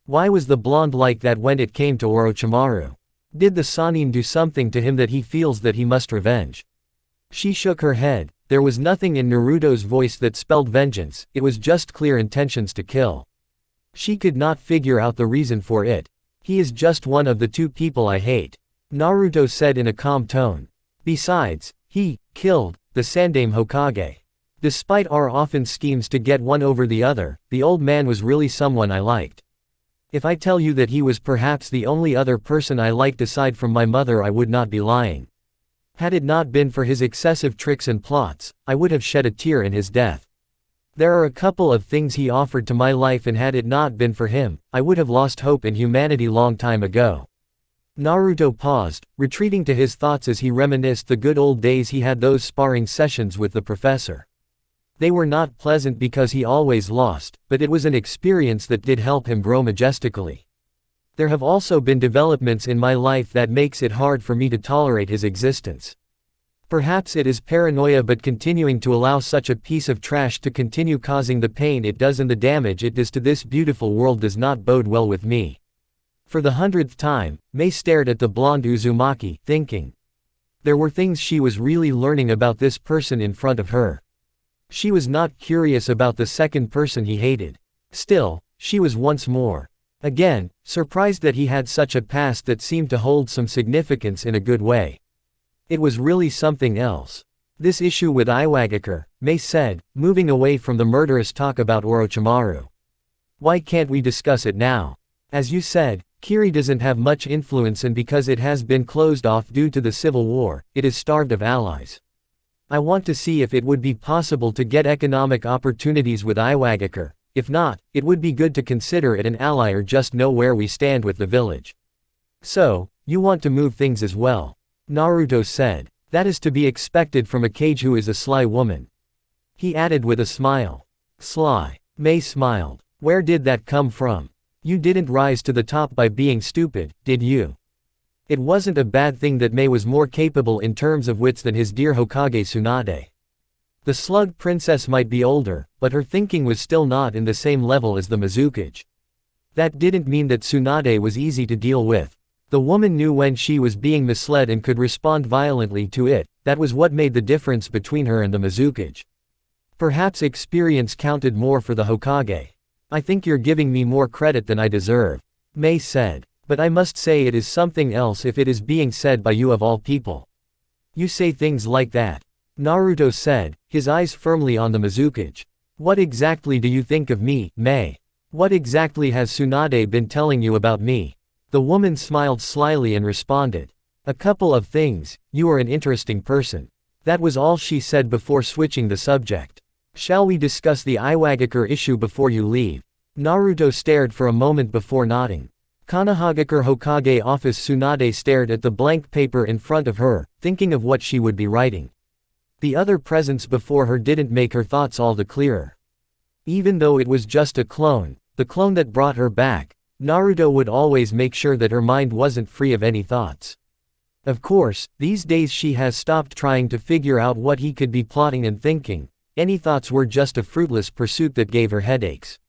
Speaker 1: Why was the blonde like that when it came to Orochimaru? Did the Sannin do something to him that he feels that he must revenge? She shook her head. There was nothing in Naruto's voice that spelled vengeance, it was just clear intentions to kill. She could not figure out the reason for it. He is just one of the two people I hate, Naruto said in a calm tone. Besides, he killed the Sandaime Hokage. Despite our often schemes to get one over the other, the old man was really someone I liked. If I tell you that he was perhaps the only other person I liked aside from my mother, I would not be lying. Had it not been for his excessive tricks and plots, I would have shed a tear in his death. There are a couple of things he offered to my life, and had it not been for him, I would have lost hope in humanity long time ago. Naruto paused, retreating to his thoughts as he reminisced the good old days he had, those sparring sessions with the professor. They were not pleasant because he always lost, but it was an experience that did help him grow majestically. There have also been developments in my life that makes it hard for me to tolerate his existence. Perhaps it is paranoia, but continuing to allow such a piece of trash to continue causing the pain it does and the damage it does to this beautiful world does not bode well with me. For the 100th time, Mei stared at the blonde Uzumaki, thinking. There were things she was really learning about this person in front of her. She was not curious about the second person he hated. Still, she was once more, again, surprised that he had such a past that seemed to hold some significance in a good way. It was really something else. This issue with Iwagakure, Mei said, moving away from the murderous talk about Orochimaru. Why can't we discuss it now? As you said, Kiri doesn't have much influence, and because it has been closed off due to the civil war, it is starved of allies. I want to see if it would be possible to get economic opportunities with Iwagakure. If not, it would be good to consider it an ally or just know where we stand with the village. So, you want to move things as well? Naruto said. That is to be expected from a Kage who is a sly woman. He added with a smile. Sly. Mei smiled. Where did that come from? You didn't rise to the top by being stupid, did you? It wasn't a bad thing that Mei was more capable in terms of wits than his dear Hokage Tsunade. The slug princess might be older, but her thinking was still not in the same level as the Mizukage. That didn't mean that Tsunade was easy to deal with. The woman knew when she was being misled and could respond violently to it. That was what made the difference between her and the Mizukage. Perhaps experience counted more for the Hokage. I think you're giving me more credit than I deserve, Mei said. But I must say it is something else if it is being said by you of all people. You say things like that, Naruto said, his eyes firmly on the Mizukage. What exactly do you think of me, Mei? What exactly has Tsunade been telling you about me? The woman smiled slyly and responded. A couple of things, you are an interesting person. That was all she said before switching the subject. Shall we discuss the Iwagakure issue before you leave? Naruto stared for a moment before nodding. Konohagakure Hokage office. Tsunade stared at the blank paper in front of her, thinking of what she would be writing. The other presence before her didn't make her thoughts all the clearer. Even though it was just a clone, the clone that brought her back, Naruto would always make sure that her mind wasn't free of any thoughts. Of course, these days she has stopped trying to figure out what he could be plotting and thinking. Any thoughts were just a fruitless pursuit that gave her headaches.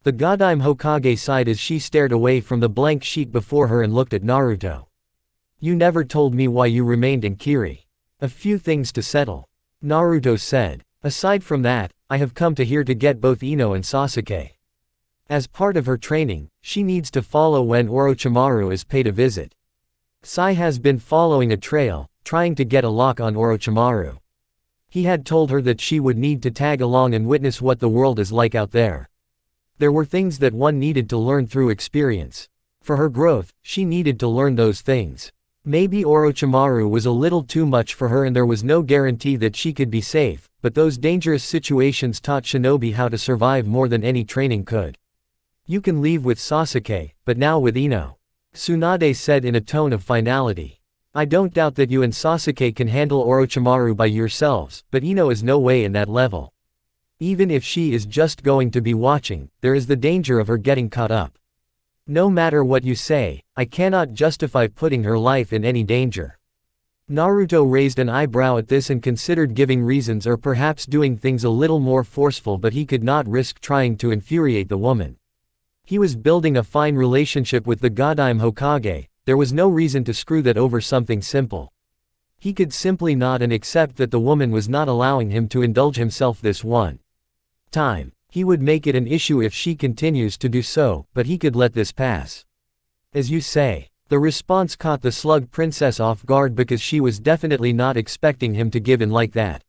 Speaker 1: The Godime Hokage sighed as she stared away from the blank sheet before her and looked at Naruto. You never told me why you remained in Kiri. A few things to settle, Naruto said. Aside from that, I have come to here to get both Ino and Sasuke. As part of her training, she needs to follow when Orochimaru is paid a visit. Sai has been following a trail, trying to get a lock on Orochimaru. He had told her that she would need to tag along and witness what the world is like out there. There were things that one needed to learn through experience. For her growth, she needed to learn those things. Maybe Orochimaru was a little too much for her and there was no guarantee that she could be safe, but those dangerous situations taught shinobi how to survive more than any training could. You can leave with Sasuke, but now with Ino, Tsunade said in a tone of finality. I don't doubt that you and Sasuke can handle Orochimaru by yourselves, but Ino is no way in that level. Even if she is just going to be watching, there is the danger of her getting caught up. No matter what you say, I cannot justify putting her life in any danger. Naruto raised an eyebrow at this and considered giving reasons or perhaps doing things a little more forceful, but he could not risk trying to infuriate the woman. He was building a fine relationship with the Godime Hokage, there was no reason to screw that over something simple. He could simply nod and accept that the woman was not allowing him to indulge himself this one time. He would make it an issue if she continues to do so, but he could let this pass. As you say. The response caught the slug princess off guard because she was definitely not expecting him to give in like that.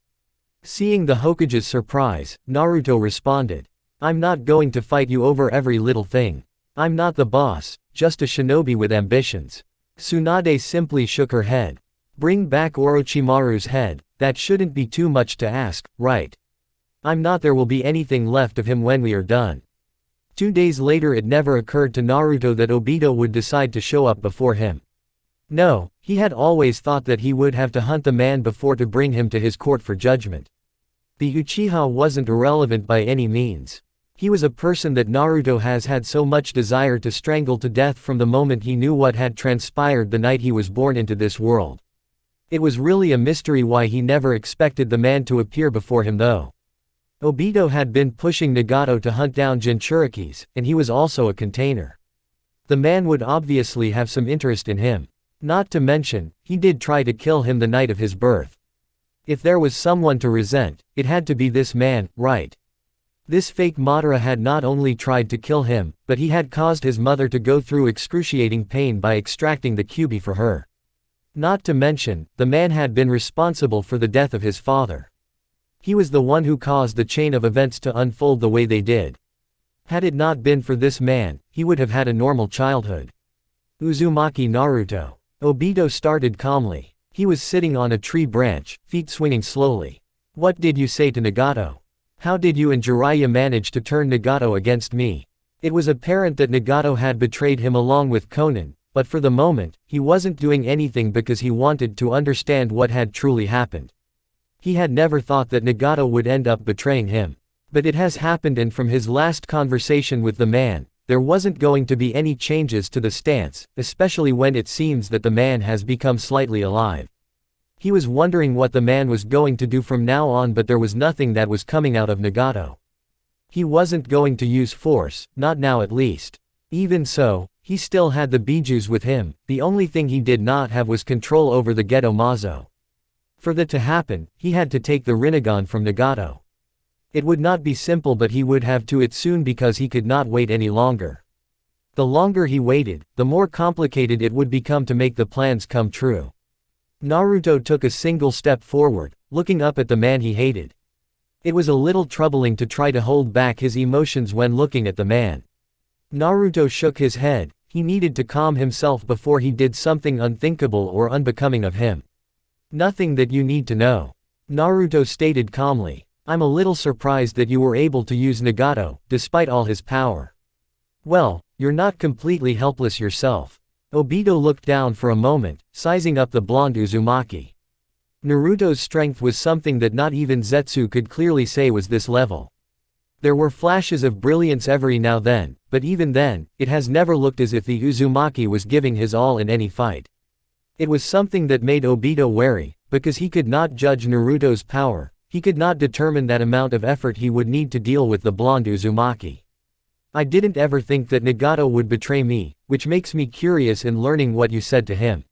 Speaker 1: Seeing the Hokage's surprise, Naruto responded. I'm not going to fight you over every little thing. I'm not the boss, just a shinobi with ambitions. Tsunade simply shook her head. Bring back Orochimaru's head, that shouldn't be too much to ask, right? I'm not there will be anything left of him when we are done. 2 days later it never occurred to Naruto that Obito would decide to show up before him. No, he had always thought that he would have to hunt the man before to bring him to his court for judgment. The Uchiha wasn't irrelevant by any means. He was a person that Naruto has had so much desire to strangle to death from the moment he knew what had transpired the night he was born into this world. It was really a mystery why he never expected the man to appear before him though. Obito had been pushing Nagato to hunt down Jinchurikis, and he was also a container. The man would obviously have some interest in him. Not to mention, he did try to kill him the night of his birth. If there was someone to resent, it had to be this man, right? This fake Madara had not only tried to kill him, but he had caused his mother to go through excruciating pain by extracting the Kyuubi for her. Not to mention, the man had been responsible for the death of his father. He was the one who caused the chain of events to unfold the way they did. Had it not been for this man, he would have had a normal childhood. Uzumaki Naruto. Obito started calmly. He was sitting on a tree branch, feet swinging slowly. What did you say to Nagato? How did you and Jiraiya manage to turn Nagato against me? It was apparent that Nagato had betrayed him along with Konan, but for the moment, he wasn't doing anything because he wanted to understand what had truly happened. He had never thought that Nagato would end up betraying him. But it has happened, and from his last conversation with the man, there wasn't going to be any changes to the stance, especially when it seems that the man has become slightly alive. He was wondering what the man was going to do from now on, but there was nothing that was coming out of Nagato. He wasn't going to use force, not now at least. Even so, he still had the Bijus with him. The only thing he did not have was control over the Geto Mazo. For that to happen, he had to take the Rinnegan from Nagato. It would not be simple, but he would have to it soon because he could not wait any longer. The longer he waited, the more complicated it would become to make the plans come true. Naruto took a single step forward, looking up at the man he hated. It was a little troubling to try to hold back his emotions when looking at the man. Naruto shook his head. He needed to calm himself before he did something unthinkable or unbecoming of him. Nothing that you need to know. Naruto stated calmly. I'm a little surprised that you were able to use Nagato, despite all his power. Well, you're not completely helpless yourself. Obito looked down for a moment, sizing up the blonde Uzumaki. Naruto's strength was something that not even Zetsu could clearly say was this level. There were flashes of brilliance every now and then, but even then, it has never looked as if the Uzumaki was giving his all in any fight. It was something that made Obito wary, because he could not judge Naruto's power. He could not determine that amount of effort he would need to deal with the blonde Uzumaki. I didn't ever think that Nagato would betray me, which makes me curious in learning what you said to him.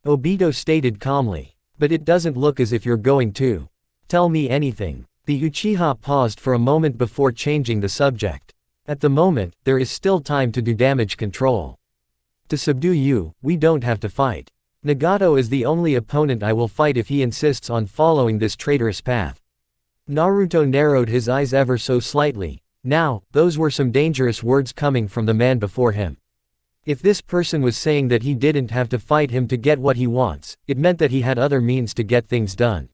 Speaker 1: Obito stated calmly. But it doesn't look as if you're going to tell me anything. The Uchiha paused for a moment before changing the subject. At the moment, there is still time to do damage control. To subdue you, we don't have to fight. Nagato is the only opponent I will fight if he insists on following this traitorous path. Naruto narrowed his eyes ever so slightly. Now, those were some dangerous words coming from the man before him. If this person was saying that he didn't have to fight him to get what he wants, it meant that he had other means to get things done.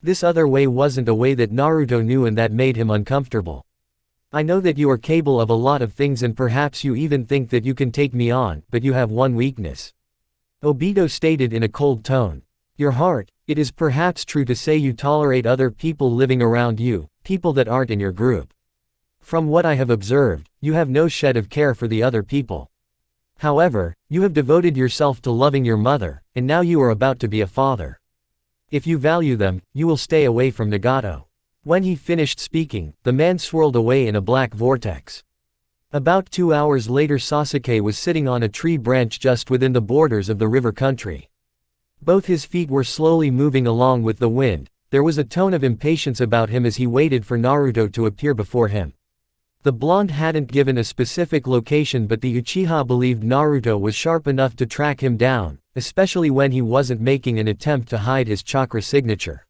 Speaker 1: This other way wasn't a way that Naruto knew, and that made him uncomfortable. I know that you are capable of a lot of things, and perhaps you even think that you can take me on, but you have one weakness. Obito stated in a cold tone. Your heart. It is perhaps true to say you tolerate other people living around you, people that aren't in your group. From what I have observed, you have no shed of care for the other people. However, you have devoted yourself to loving your mother, and now you are about to be a father. If you value them, you will stay away from Nagato. When he finished speaking, the man swirled away in a black vortex. About 2 hours later, Sasuke was sitting on a tree branch just within the borders of the river country. Both his feet were slowly moving along with the wind. There was a tone of impatience about him as he waited for Naruto to appear before him. The blonde hadn't given a specific location, but the Uchiha believed Naruto was sharp enough to track him down, especially when he wasn't making an attempt to hide his chakra signature.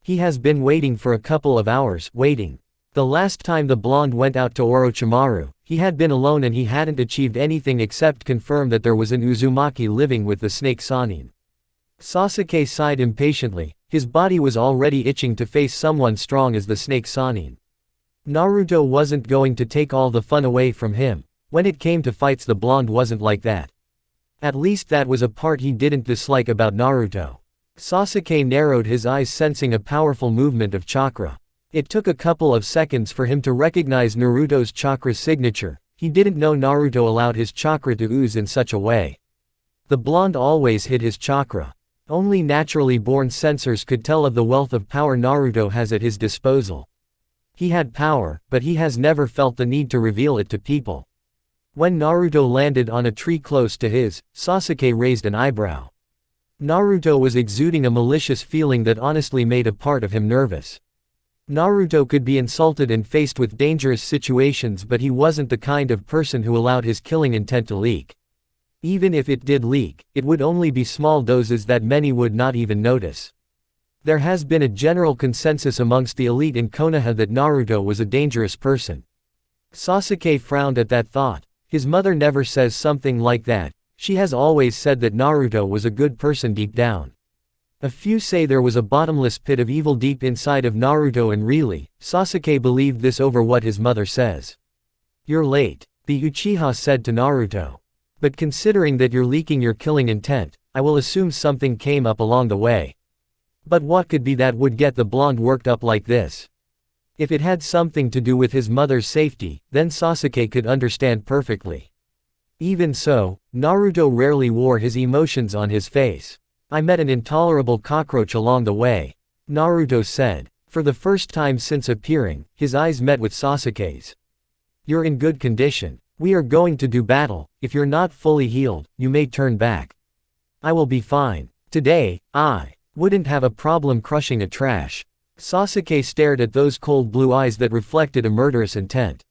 Speaker 1: He has been waiting for a couple of hours, waiting. The last time the blonde went out to Orochimaru, he had been alone and he hadn't achieved anything except confirm that there was an Uzumaki living with the snake Sannin. Sasuke sighed impatiently, his body was already itching to face someone strong as the snake Sannin. Naruto wasn't going to take all the fun away from him. When it came to fights, the blonde wasn't like that. At least that was a part he didn't dislike about Naruto. Sasuke narrowed his eyes, sensing a powerful movement of chakra. It took a couple of seconds for him to recognize Naruto's chakra signature. He didn't know Naruto allowed his chakra to ooze in such a way. The blonde always hid his chakra. Only naturally born sensors could tell of the wealth of power Naruto has at his disposal. He had power, but he has never felt the need to reveal it to people. When Naruto landed on a tree close to his, Sasuke raised an eyebrow. Naruto was exuding a malicious feeling that honestly made a part of him nervous. Naruto could be insulted and faced with dangerous situations, but he wasn't the kind of person who allowed his killing intent to leak. Even if it did leak, it would only be small doses that many would not even notice. There has been a general consensus amongst the elite in Konoha that Naruto was a dangerous person. Sasuke frowned at that thought. His mother never says something like that. She has always said that Naruto was a good person deep down. A few say there was a bottomless pit of evil deep inside of Naruto, and really, Sasuke believed this over what his mother says. "You're late," the Uchiha said to Naruto. "But considering that you're leaking your killing intent, I will assume something came up along the way." But what could be that would get the blonde worked up like this? If it had something to do with his mother's safety, then Sasuke could understand perfectly. Even so, Naruto rarely wore his emotions on his face. "I met an intolerable cockroach along the way," Naruto said. For the first time since appearing, his eyes met with Sasuke's. "You're in good condition. We are going to do battle. If you're not fully healed, you may turn back. I will be fine. Today, I wouldn't have a problem crushing a trash." Sasuke stared at those cold blue eyes that reflected a murderous intent.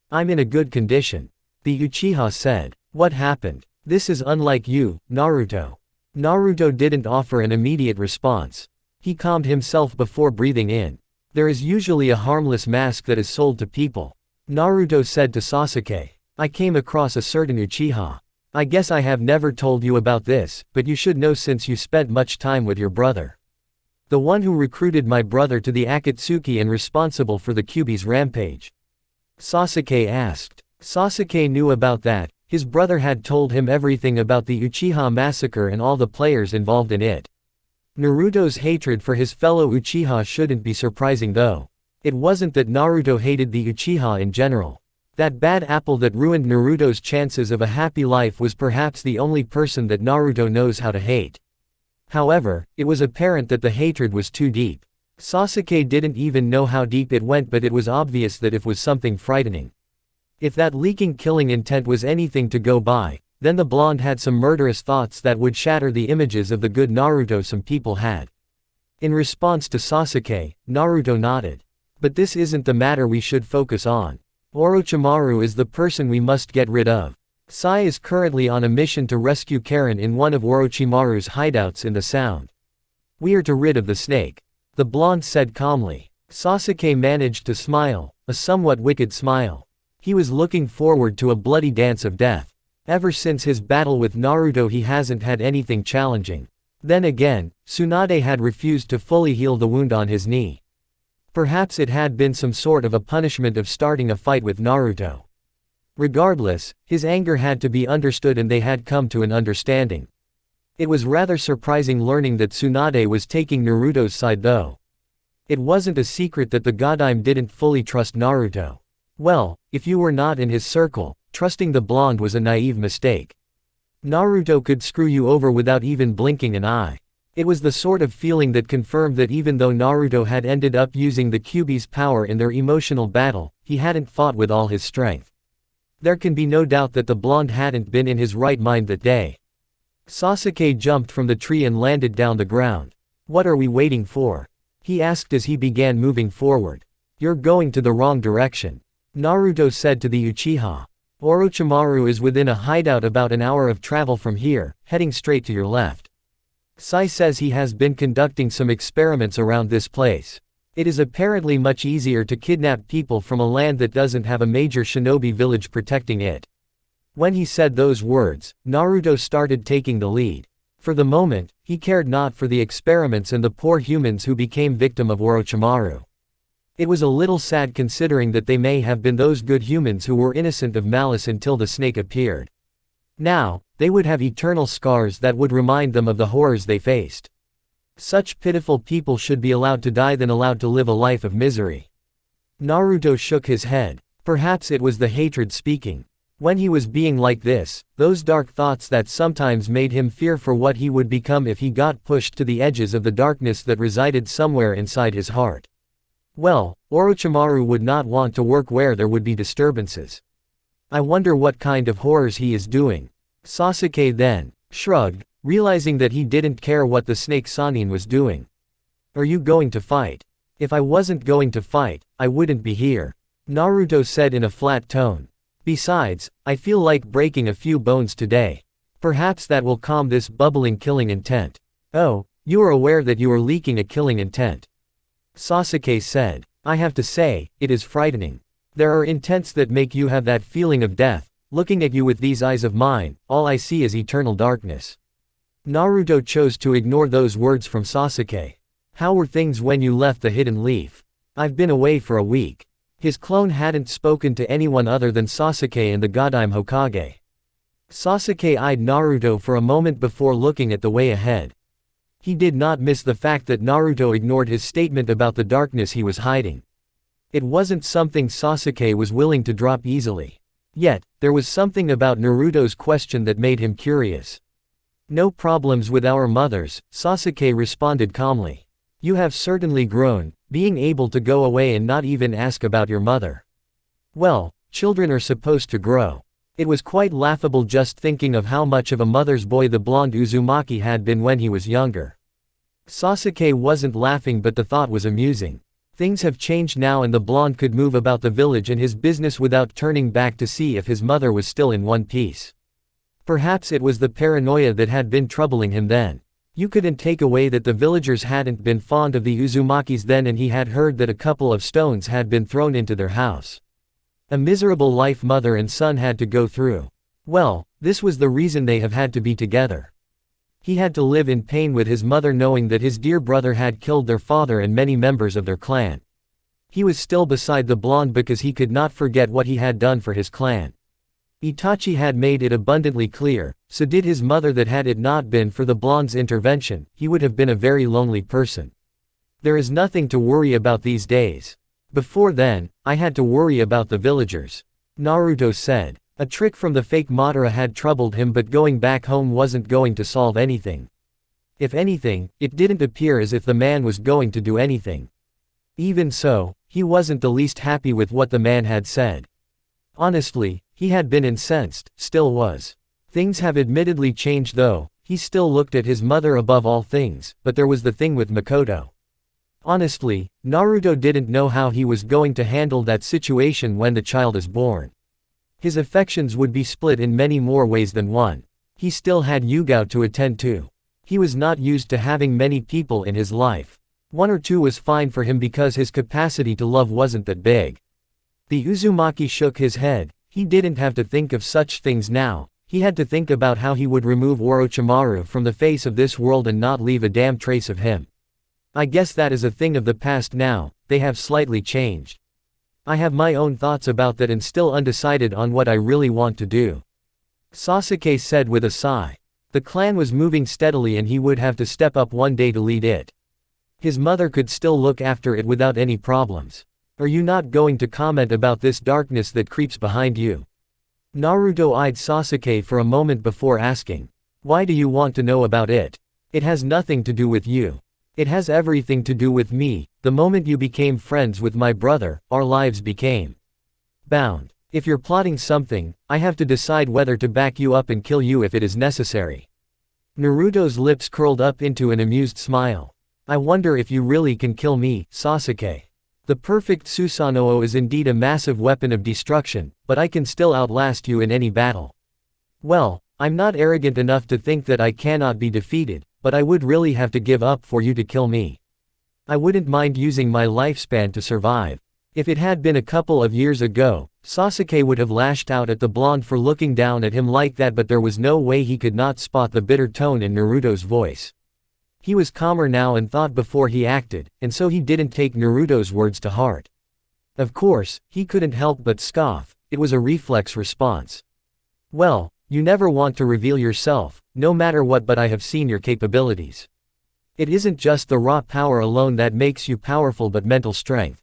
Speaker 1: "I'm in a good condition," the Uchiha said. "What happened? This is unlike you, Naruto." Naruto didn't offer an immediate response. He calmed himself before breathing in. "There is usually a harmless mask that is sold to people," Naruto said to Sasuke. "I came across a certain Uchiha. I guess I have never told you about this, but you should know since you spent much time with your brother. The one who recruited my brother to the Akatsuki and responsible for the Kyuubi's rampage." Sasuke asked. Sasuke knew about that. His brother had told him everything about the Uchiha massacre and all the players involved in it. Naruto's hatred for his fellow Uchiha shouldn't be surprising though. It wasn't that Naruto hated the Uchiha in general. That bad apple that ruined Naruto's chances of a happy life was perhaps the only person that Naruto knows how to hate. However, it was apparent that the hatred was too deep. Sasuke didn't even know how deep it went, but it was obvious that it was something frightening. If that leaking killing intent was anything to go by, then the blonde had some murderous thoughts that would shatter the images of the good Naruto some people had. In response to Sasuke, Naruto nodded. "But this isn't the matter we should focus on. Orochimaru is the person we must get rid of. Sai is currently on a mission to rescue Karen in one of Orochimaru's hideouts in the Sound. We are to rid of the snake," the blonde said calmly. Sasuke managed to smile, a somewhat wicked smile. He was looking forward to a bloody dance of death. Ever since his battle with Naruto he hasn't had anything challenging. Then again, Tsunade had refused to fully heal the wound on his knee. Perhaps it had been some sort of a punishment of starting a fight with Naruto. Regardless, his anger had to be understood and they had come to an understanding. It was rather surprising learning that Tsunade was taking Naruto's side though. It wasn't a secret that the Godime didn't fully trust Naruto. Well, if you were not in his circle, trusting the blonde was a naive mistake. Naruto could screw you over without even blinking an eye. It was the sort of feeling that confirmed that even though Naruto had ended up using the Kyuubi's power in their emotional battle, he hadn't fought with all his strength. There can be no doubt that the blonde hadn't been in his right mind that day. Sasuke jumped from the tree and landed down the ground. What are we waiting for? He asked as he began moving forward. You're going to the wrong direction, Naruto said to the Uchiha. Orochimaru is within a hideout about an hour of travel from here, heading straight to your left. Sai says he has been conducting some experiments around this place. It is apparently much easier to kidnap people from a land that doesn't have a major shinobi village protecting it. When he said those words, Naruto started taking the lead. For the moment, he cared not for the experiments and the poor humans who became victim of Orochimaru. It was a little sad considering that they may have been those good humans who were innocent of malice until the snake appeared. Now, they would have eternal scars that would remind them of the horrors they faced. Such pitiful people should be allowed to die than allowed to live a life of misery. Naruto shook his head. Perhaps it was the hatred speaking. When he was being like this, those dark thoughts that sometimes made him fear for what he would become if he got pushed to the edges of the darkness that resided somewhere inside his heart. Well, Orochimaru would not want to work where there would be disturbances. I wonder what kind of horrors he is doing. Sasuke then shrugged, realizing that he didn't care what the snake Sannin was doing. Are you going to fight? If I wasn't going to fight, I wouldn't be here, Naruto said in a flat tone. Besides, I feel like breaking a few bones today. Perhaps that will calm this bubbling killing intent. Oh, you are aware that you are leaking a killing intent, Sasuke said. I have to say, it is frightening. There are intents that make you have that feeling of death. Looking at you with these eyes of mine, all I see is eternal darkness. Naruto chose to ignore those words from Sasuke. How were things when you left the Hidden Leaf? I've been away for a week. His clone hadn't spoken to anyone other than Sasuke and the Godime Hokage. Sasuke eyed Naruto for a moment before looking at the way ahead. He did not miss the fact that Naruto ignored his statement about the darkness he was hiding. It wasn't something Sasuke was willing to drop easily. Yet, there was something about Naruto's question that made him curious. No problems with our mothers, Sasuke responded calmly. You have certainly grown, being able to go away and not even ask about your mother. Well, children are supposed to grow. It was quite laughable just thinking of how much of a mother's boy the blonde Uzumaki had been when he was younger. Sasuke wasn't laughing, but the thought was amusing. Things have changed now and the blonde could move about the village and his business without turning back to see if his mother was still in one piece. Perhaps it was the paranoia that had been troubling him then. You couldn't take away that the villagers hadn't been fond of the Uzumakis then, and he had heard that a couple of stones had been thrown into their house. A miserable life mother and son had to go through. Well, this was the reason they have had to be together. He had to live in pain with his mother knowing that his dear brother had killed their father and many members of their clan. He was still beside the blonde because he could not forget what he had done for his clan. Itachi had made it abundantly clear, so did his mother, that had it not been for the blonde's intervention, he would have been a very lonely person. There is nothing to worry about these days. Before then, I had to worry about the villagers, Naruto said. A trick from the fake Madara had troubled him, but going back home wasn't going to solve anything. If anything, it didn't appear as if the man was going to do anything. Even so, he wasn't the least happy with what the man had said. Honestly, he had been incensed, still was. Things have admittedly changed though, he still looked at his mother above all things, but there was the thing with Makoto. Honestly, Naruto didn't know how he was going to handle that situation when the child is born. His affections would be split in many more ways than one. He still had Yugao to attend to. He was not used to having many people in his life. One or two was fine for him because his capacity to love wasn't that big. The Uzumaki shook his head. He didn't have to think of such things now. He had to think about how he would remove Orochimaru from the face of this world and not leave a damn trace of him. I guess that is a thing of the past now, they have slightly changed. I have my own thoughts about that and still undecided on what I really want to do, Sasuke said with a sigh. The clan was moving steadily and he would have to step up one day to lead it. His mother could still look after it without any problems. Are you not going to comment about this darkness that creeps behind you? Naruto eyed Sasuke for a moment before asking. Why do you want to know about it? It has nothing to do with you. It has everything to do with me. The moment you became friends with my brother, our lives became bound. If you're plotting something, I have to decide whether to back you up and kill you if it is necessary. Naruto's lips curled up into an amused smile. I wonder if you really can kill me, Sasuke. The perfect Susanoo is indeed a massive weapon of destruction, but I can still outlast you in any battle. Well, I'm not arrogant enough to think that I cannot be defeated, but I would really have to give up for you to kill me. I wouldn't mind using my lifespan to survive. If it had been a couple of years ago, Sasuke would have lashed out at the blonde for looking down at him like that, but there was no way he could not spot the bitter tone in Naruto's voice. He was calmer now and thought before he acted, and so he didn't take Naruto's words to heart. Of course, he couldn't help but scoff. It was a reflex response. Well, you never want to reveal yourself, no matter what, but I have seen your capabilities. It isn't just the raw power alone that makes you powerful but mental strength.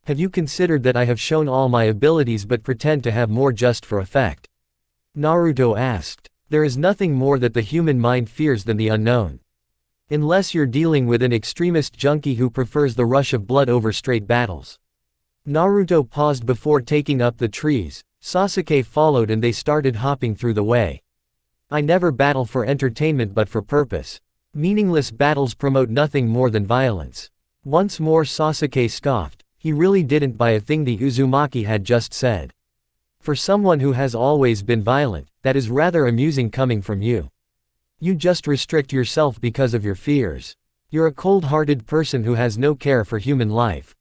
Speaker 1: Have you considered that I have shown all my abilities but pretend to have more just for effect? Naruto asked. There is nothing more that the human mind fears than the unknown. Unless you're dealing with an extremist junkie who prefers the rush of blood over straight battles. Naruto paused before taking up the trees. Sasuke followed and they started hopping through the way. I never battle for entertainment but for purpose. Meaningless battles promote nothing more than violence. Once more Sasuke scoffed. He really didn't buy a thing the Uzumaki had just said. For someone who has always been violent, that is rather amusing coming from you. You just restrict yourself because of your fears. You're a cold-hearted person who has no care for human life.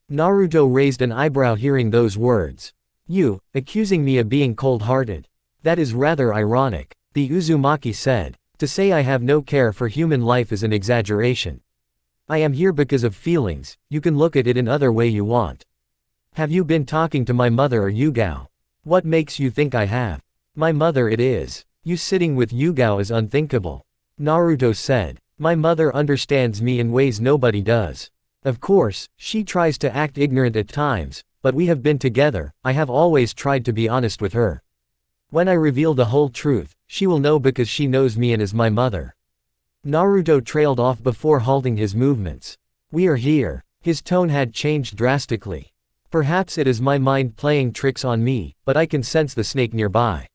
Speaker 1: Naruto raised an eyebrow hearing those words. You, accusing me of being cold-hearted. That is rather ironic, the Uzumaki said. To say I have no care for human life is an exaggeration. I am here because of feelings, you can look at it in other way you want. Have you been talking to my mother or Yugao? What makes you think I have? My mother it is. You sitting with Yugao is unthinkable. Naruto said. My mother understands me in ways nobody does. Of course, she tries to act ignorant at times, but we have been together, I have always tried to be honest with her. When I reveal the whole truth, she will know because she knows me and is my mother. Naruto trailed off before halting his movements. We are here. His tone had changed drastically. Perhaps it is my mind playing tricks on me, but I can sense the snake nearby.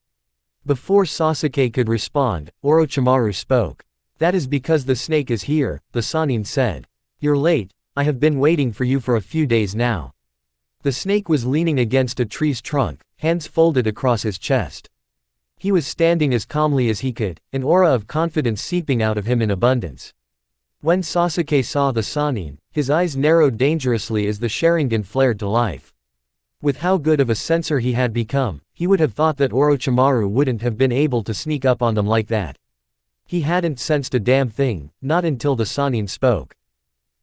Speaker 1: Before Sasuke could respond, Orochimaru spoke. That is because the snake is here, the Sannin said. You're late, I have been waiting for you for a few days now. The snake was leaning against a tree's trunk, hands folded across his chest. He was standing as calmly as he could, an aura of confidence seeping out of him in abundance. When Sasuke saw the Sannin, his eyes narrowed dangerously as the Sharingan flared to life. With how good of a sensor he had become, he would have thought that Orochimaru wouldn't have been able to sneak up on them like that. He hadn't sensed a damn thing, not until the Sannin spoke.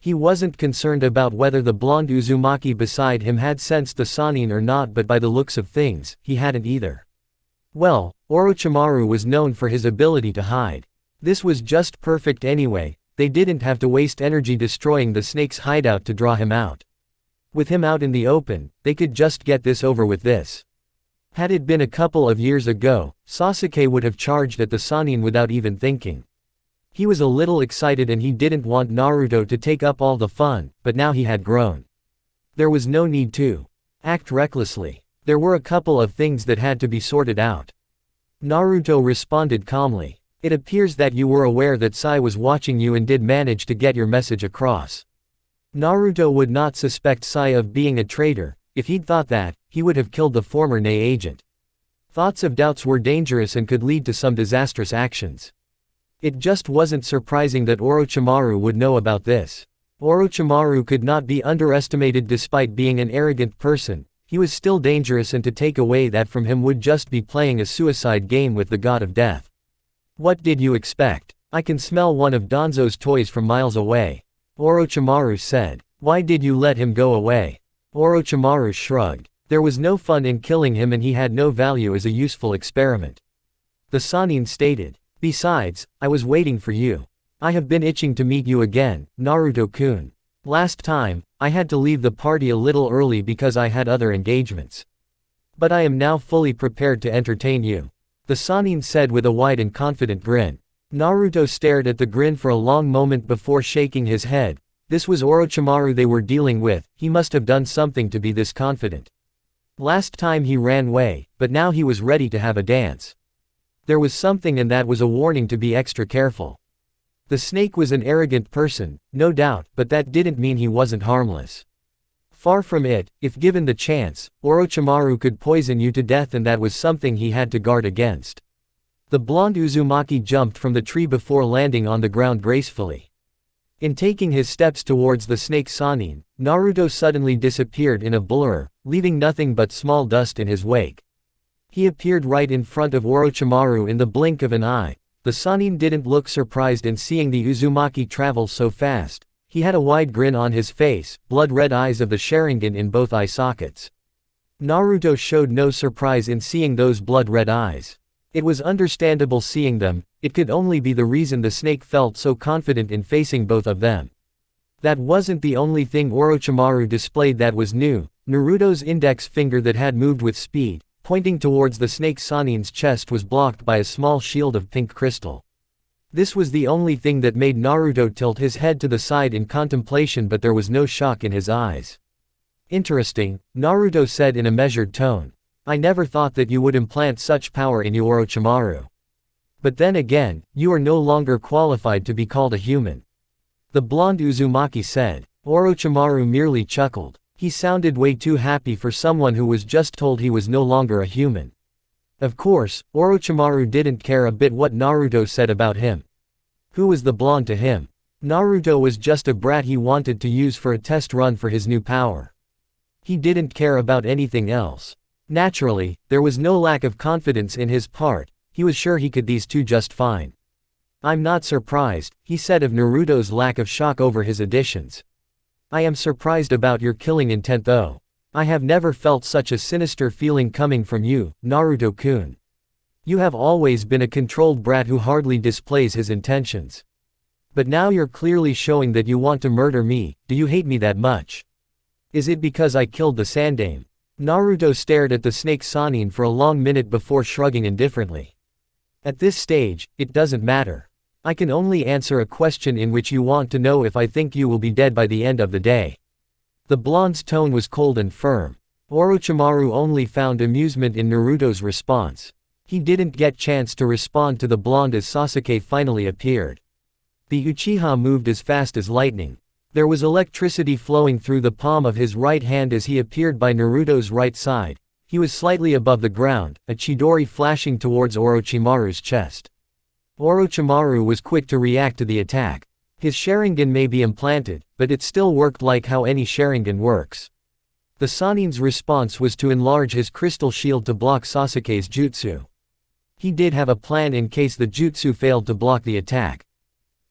Speaker 1: He wasn't concerned about whether the blonde Uzumaki beside him had sensed the Sannin or not, but by the looks of things, he hadn't either. Well, Orochimaru was known for his ability to hide. This was just perfect anyway, they didn't have to waste energy destroying the snake's hideout to draw him out. With him out in the open, they could just get this over with this. Had it been a couple of years ago, Sasuke would have charged at the Sannin without even thinking. He was a little excited and he didn't want Naruto to take up all the fun, but now he had grown. There was no need to act recklessly. There were a couple of things that had to be sorted out. Naruto responded calmly. It appears that you were aware that Sai was watching you and did manage to get your message across. Naruto would not suspect Sai of being a traitor. If he'd thought that, he would have killed the former Nei agent. Thoughts of doubts were dangerous and could lead to some disastrous actions. It just wasn't surprising that Orochimaru would know about this. Orochimaru could not be underestimated despite being an arrogant person. He was still dangerous, and to take away that from him would just be playing a suicide game with the god of death. What did you expect? I can smell one of Danzo's toys from miles away. Orochimaru said. Why did you let him go away? Orochimaru shrugged. There was no fun in killing him and he had no value as a useful experiment. The Sannin stated. Besides, I was waiting for you. I have been itching to meet you again, Naruto-kun. Last time, I had to leave the party a little early because I had other engagements. But I am now fully prepared to entertain you. The Sannin said with a wide and confident grin. Naruto stared at the grin for a long moment before shaking his head. This was Orochimaru they were dealing with, he must have done something to be this confident. Last time he ran away, but now he was ready to have a dance. There was something, and that was a warning to be extra careful. The snake was an arrogant person, no doubt, but that didn't mean he wasn't harmless. Far from it. If given the chance, Orochimaru could poison you to death, and that was something he had to guard against. The blonde Uzumaki jumped from the tree before landing on the ground gracefully. In taking his steps towards the snake Sannin, Naruto suddenly disappeared in a blur, leaving nothing but small dust in his wake. He appeared right in front of Orochimaru in the blink of an eye. The Sannin didn't look surprised in seeing the Uzumaki travel so fast. He had a wide grin on his face, blood-red eyes of the Sharingan in both eye sockets. Naruto showed no surprise in seeing those blood-red eyes. It was understandable seeing them. It could only be the reason the snake felt so confident in facing both of them. That wasn't the only thing Orochimaru displayed that was new. Naruto's index finger that had moved with speed, pointing towards the snake Sannin's chest, was blocked by a small shield of pink crystal. This was the only thing that made Naruto tilt his head to the side in contemplation, but there was no shock in his eyes. Interesting, Naruto said in a measured tone. I never thought that you would implant such power in you, Orochimaru. But then again, you are no longer qualified to be called a human. The blonde Uzumaki said. Orochimaru merely chuckled. He sounded way too happy for someone who was just told he was no longer a human. Of course, Orochimaru didn't care a bit what Naruto said about him. Who was the blonde to him? Naruto was just a brat he wanted to use for a test run for his new power. He didn't care about anything else. Naturally, there was no lack of confidence in his part. He was sure he could these two just fine. I'm not surprised, he said of Naruto's lack of shock over his additions. I am surprised about your killing intent though. I have never felt such a sinister feeling coming from you, Naruto-kun. You have always been a controlled brat who hardly displays his intentions. But now you're clearly showing that you want to murder me. Do you hate me that much? Is it because I killed the Sandaime? Naruto stared at the snake Sannin for a long minute before shrugging indifferently. At this stage, it doesn't matter. I can only answer a question in which you want to know if I think you will be dead by the end of the day. The blonde's tone was cold and firm. Orochimaru only found amusement in Naruto's response. He didn't get chance to respond to the blonde as Sasuke finally appeared. The Uchiha moved as fast as lightning. There was electricity flowing through the palm of his right hand as he appeared by Naruto's right side. He was slightly above the ground, a Chidori flashing towards Orochimaru's chest. Orochimaru was quick to react to the attack. His Sharingan may be implanted, but it still worked like how any Sharingan works. The Sannin's response was to enlarge his crystal shield to block Sasuke's jutsu. He did have a plan in case the jutsu failed to block the attack.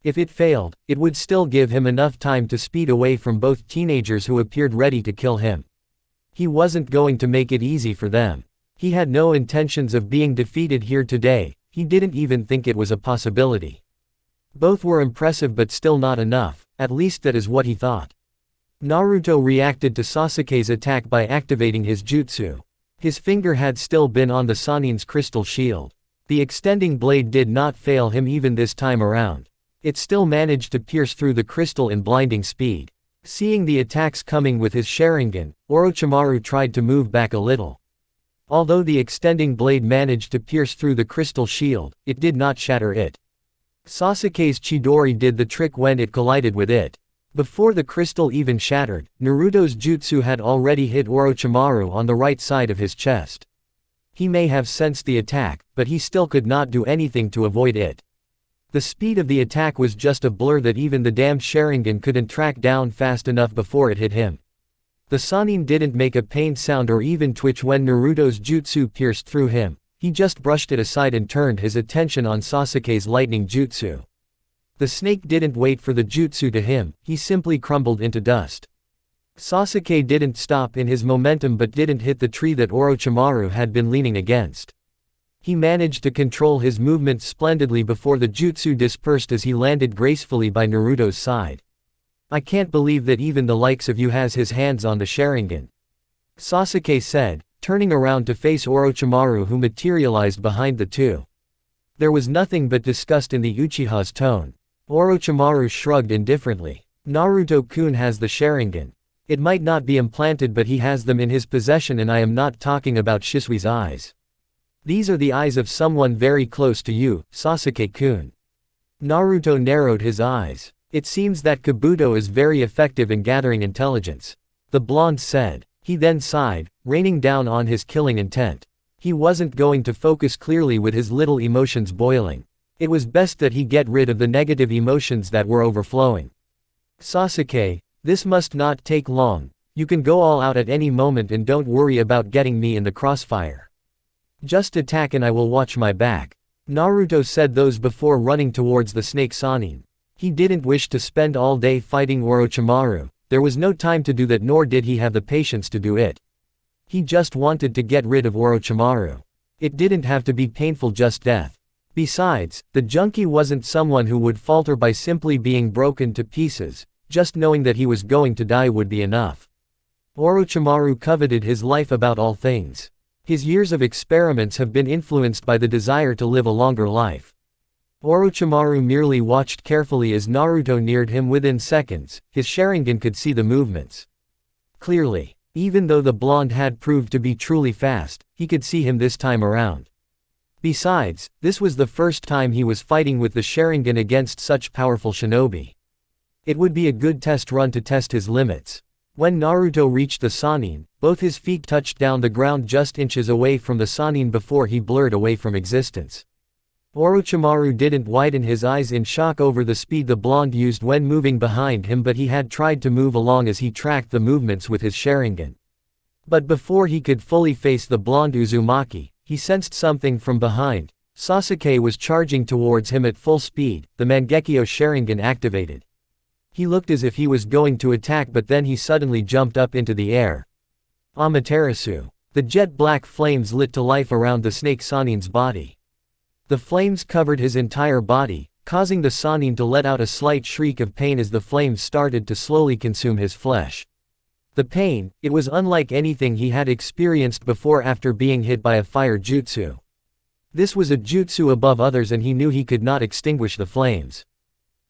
Speaker 1: If it failed, it would still give him enough time to speed away from both teenagers who appeared ready to kill him. He wasn't going to make it easy for them. He had no intentions of being defeated here today. He didn't even think it was a possibility. Both were impressive but still not enough, at least that is what he thought. Naruto reacted to Sasuke's attack by activating his jutsu. His finger had still been on the Sannin's crystal shield. The extending blade did not fail him even this time around. It still managed to pierce through the crystal in blinding speed. Seeing the attacks coming with his Sharingan, Orochimaru tried to move back a little. Although the extending blade managed to pierce through the crystal shield, it did not shatter it. Sasuke's Chidori did the trick when it collided with it. Before the crystal even shattered, Naruto's jutsu had already hit Orochimaru on the right side of his chest. He may have sensed the attack, but he still could not do anything to avoid it. The speed of the attack was just a blur that even the damned Sharingan couldn't track down fast enough before it hit him. The Sannin didn't make a pained sound or even twitch when Naruto's jutsu pierced through him. He just brushed it aside and turned his attention on Sasuke's lightning jutsu. The snake didn't wait for the jutsu to him, he simply crumbled into dust. Sasuke didn't stop in his momentum but didn't hit the tree that Orochimaru had been leaning against. He managed to control his movement splendidly before the jutsu dispersed as he landed gracefully by Naruto's side. I can't believe that even the likes of you has his hands on the Sharingan, Sasuke said, turning around to face Orochimaru who materialized behind the two. There was nothing but disgust in the Uchiha's tone. Orochimaru shrugged indifferently. Naruto-kun has the Sharingan. It might not be implanted but he has them in his possession, and I am not talking about Shisui's eyes. These are the eyes of someone very close to you, Sasuke-kun. Naruto narrowed his eyes. It seems that Kabuto is very effective in gathering intelligence. The blonde said. He then sighed, raining down on his killing intent. He wasn't going to focus clearly with his little emotions boiling. It was best that he get rid of the negative emotions that were overflowing. Sasuke, this must not take long. You can go all out at any moment and don't worry about getting me in the crossfire. Just attack and I will watch my back. Naruto said those before running towards the snake Sannin. He didn't wish to spend all day fighting Orochimaru. There was no time to do that, nor did he have the patience to do it. He just wanted to get rid of Orochimaru. It didn't have to be painful, just death. Besides, the junkie wasn't someone who would falter by simply being broken to pieces. Just knowing that he was going to die would be enough. Orochimaru coveted his life about all things. His years of experiments have been influenced by the desire to live a longer life. Orochimaru merely watched carefully as Naruto neared him. Within seconds, his Sharingan could see the movements clearly. Even though the blonde had proved to be truly fast, he could see him this time around. Besides, this was the first time he was fighting with the Sharingan against such powerful shinobi. It would be a good test run to test his limits. When Naruto reached the Sannin, both his feet touched down the ground just inches away from the Sannin before he blurred away from existence. Orochimaru didn't widen his eyes in shock over the speed the blonde used when moving behind him, but he had tried to move along as he tracked the movements with his Sharingan. But before he could fully face the blonde Uzumaki, he sensed something from behind. Sasuke was charging towards him at full speed, the Mangekyo Sharingan activated. He looked as if he was going to attack, but then he suddenly jumped up into the air. Amaterasu. The jet black flames lit to life around the snake Sannin's body. The flames covered his entire body, causing the Sannin to let out a slight shriek of pain as the flames started to slowly consume his flesh. The pain, it was unlike anything he had experienced before after being hit by a fire jutsu. This was a jutsu above others and he knew he could not extinguish the flames.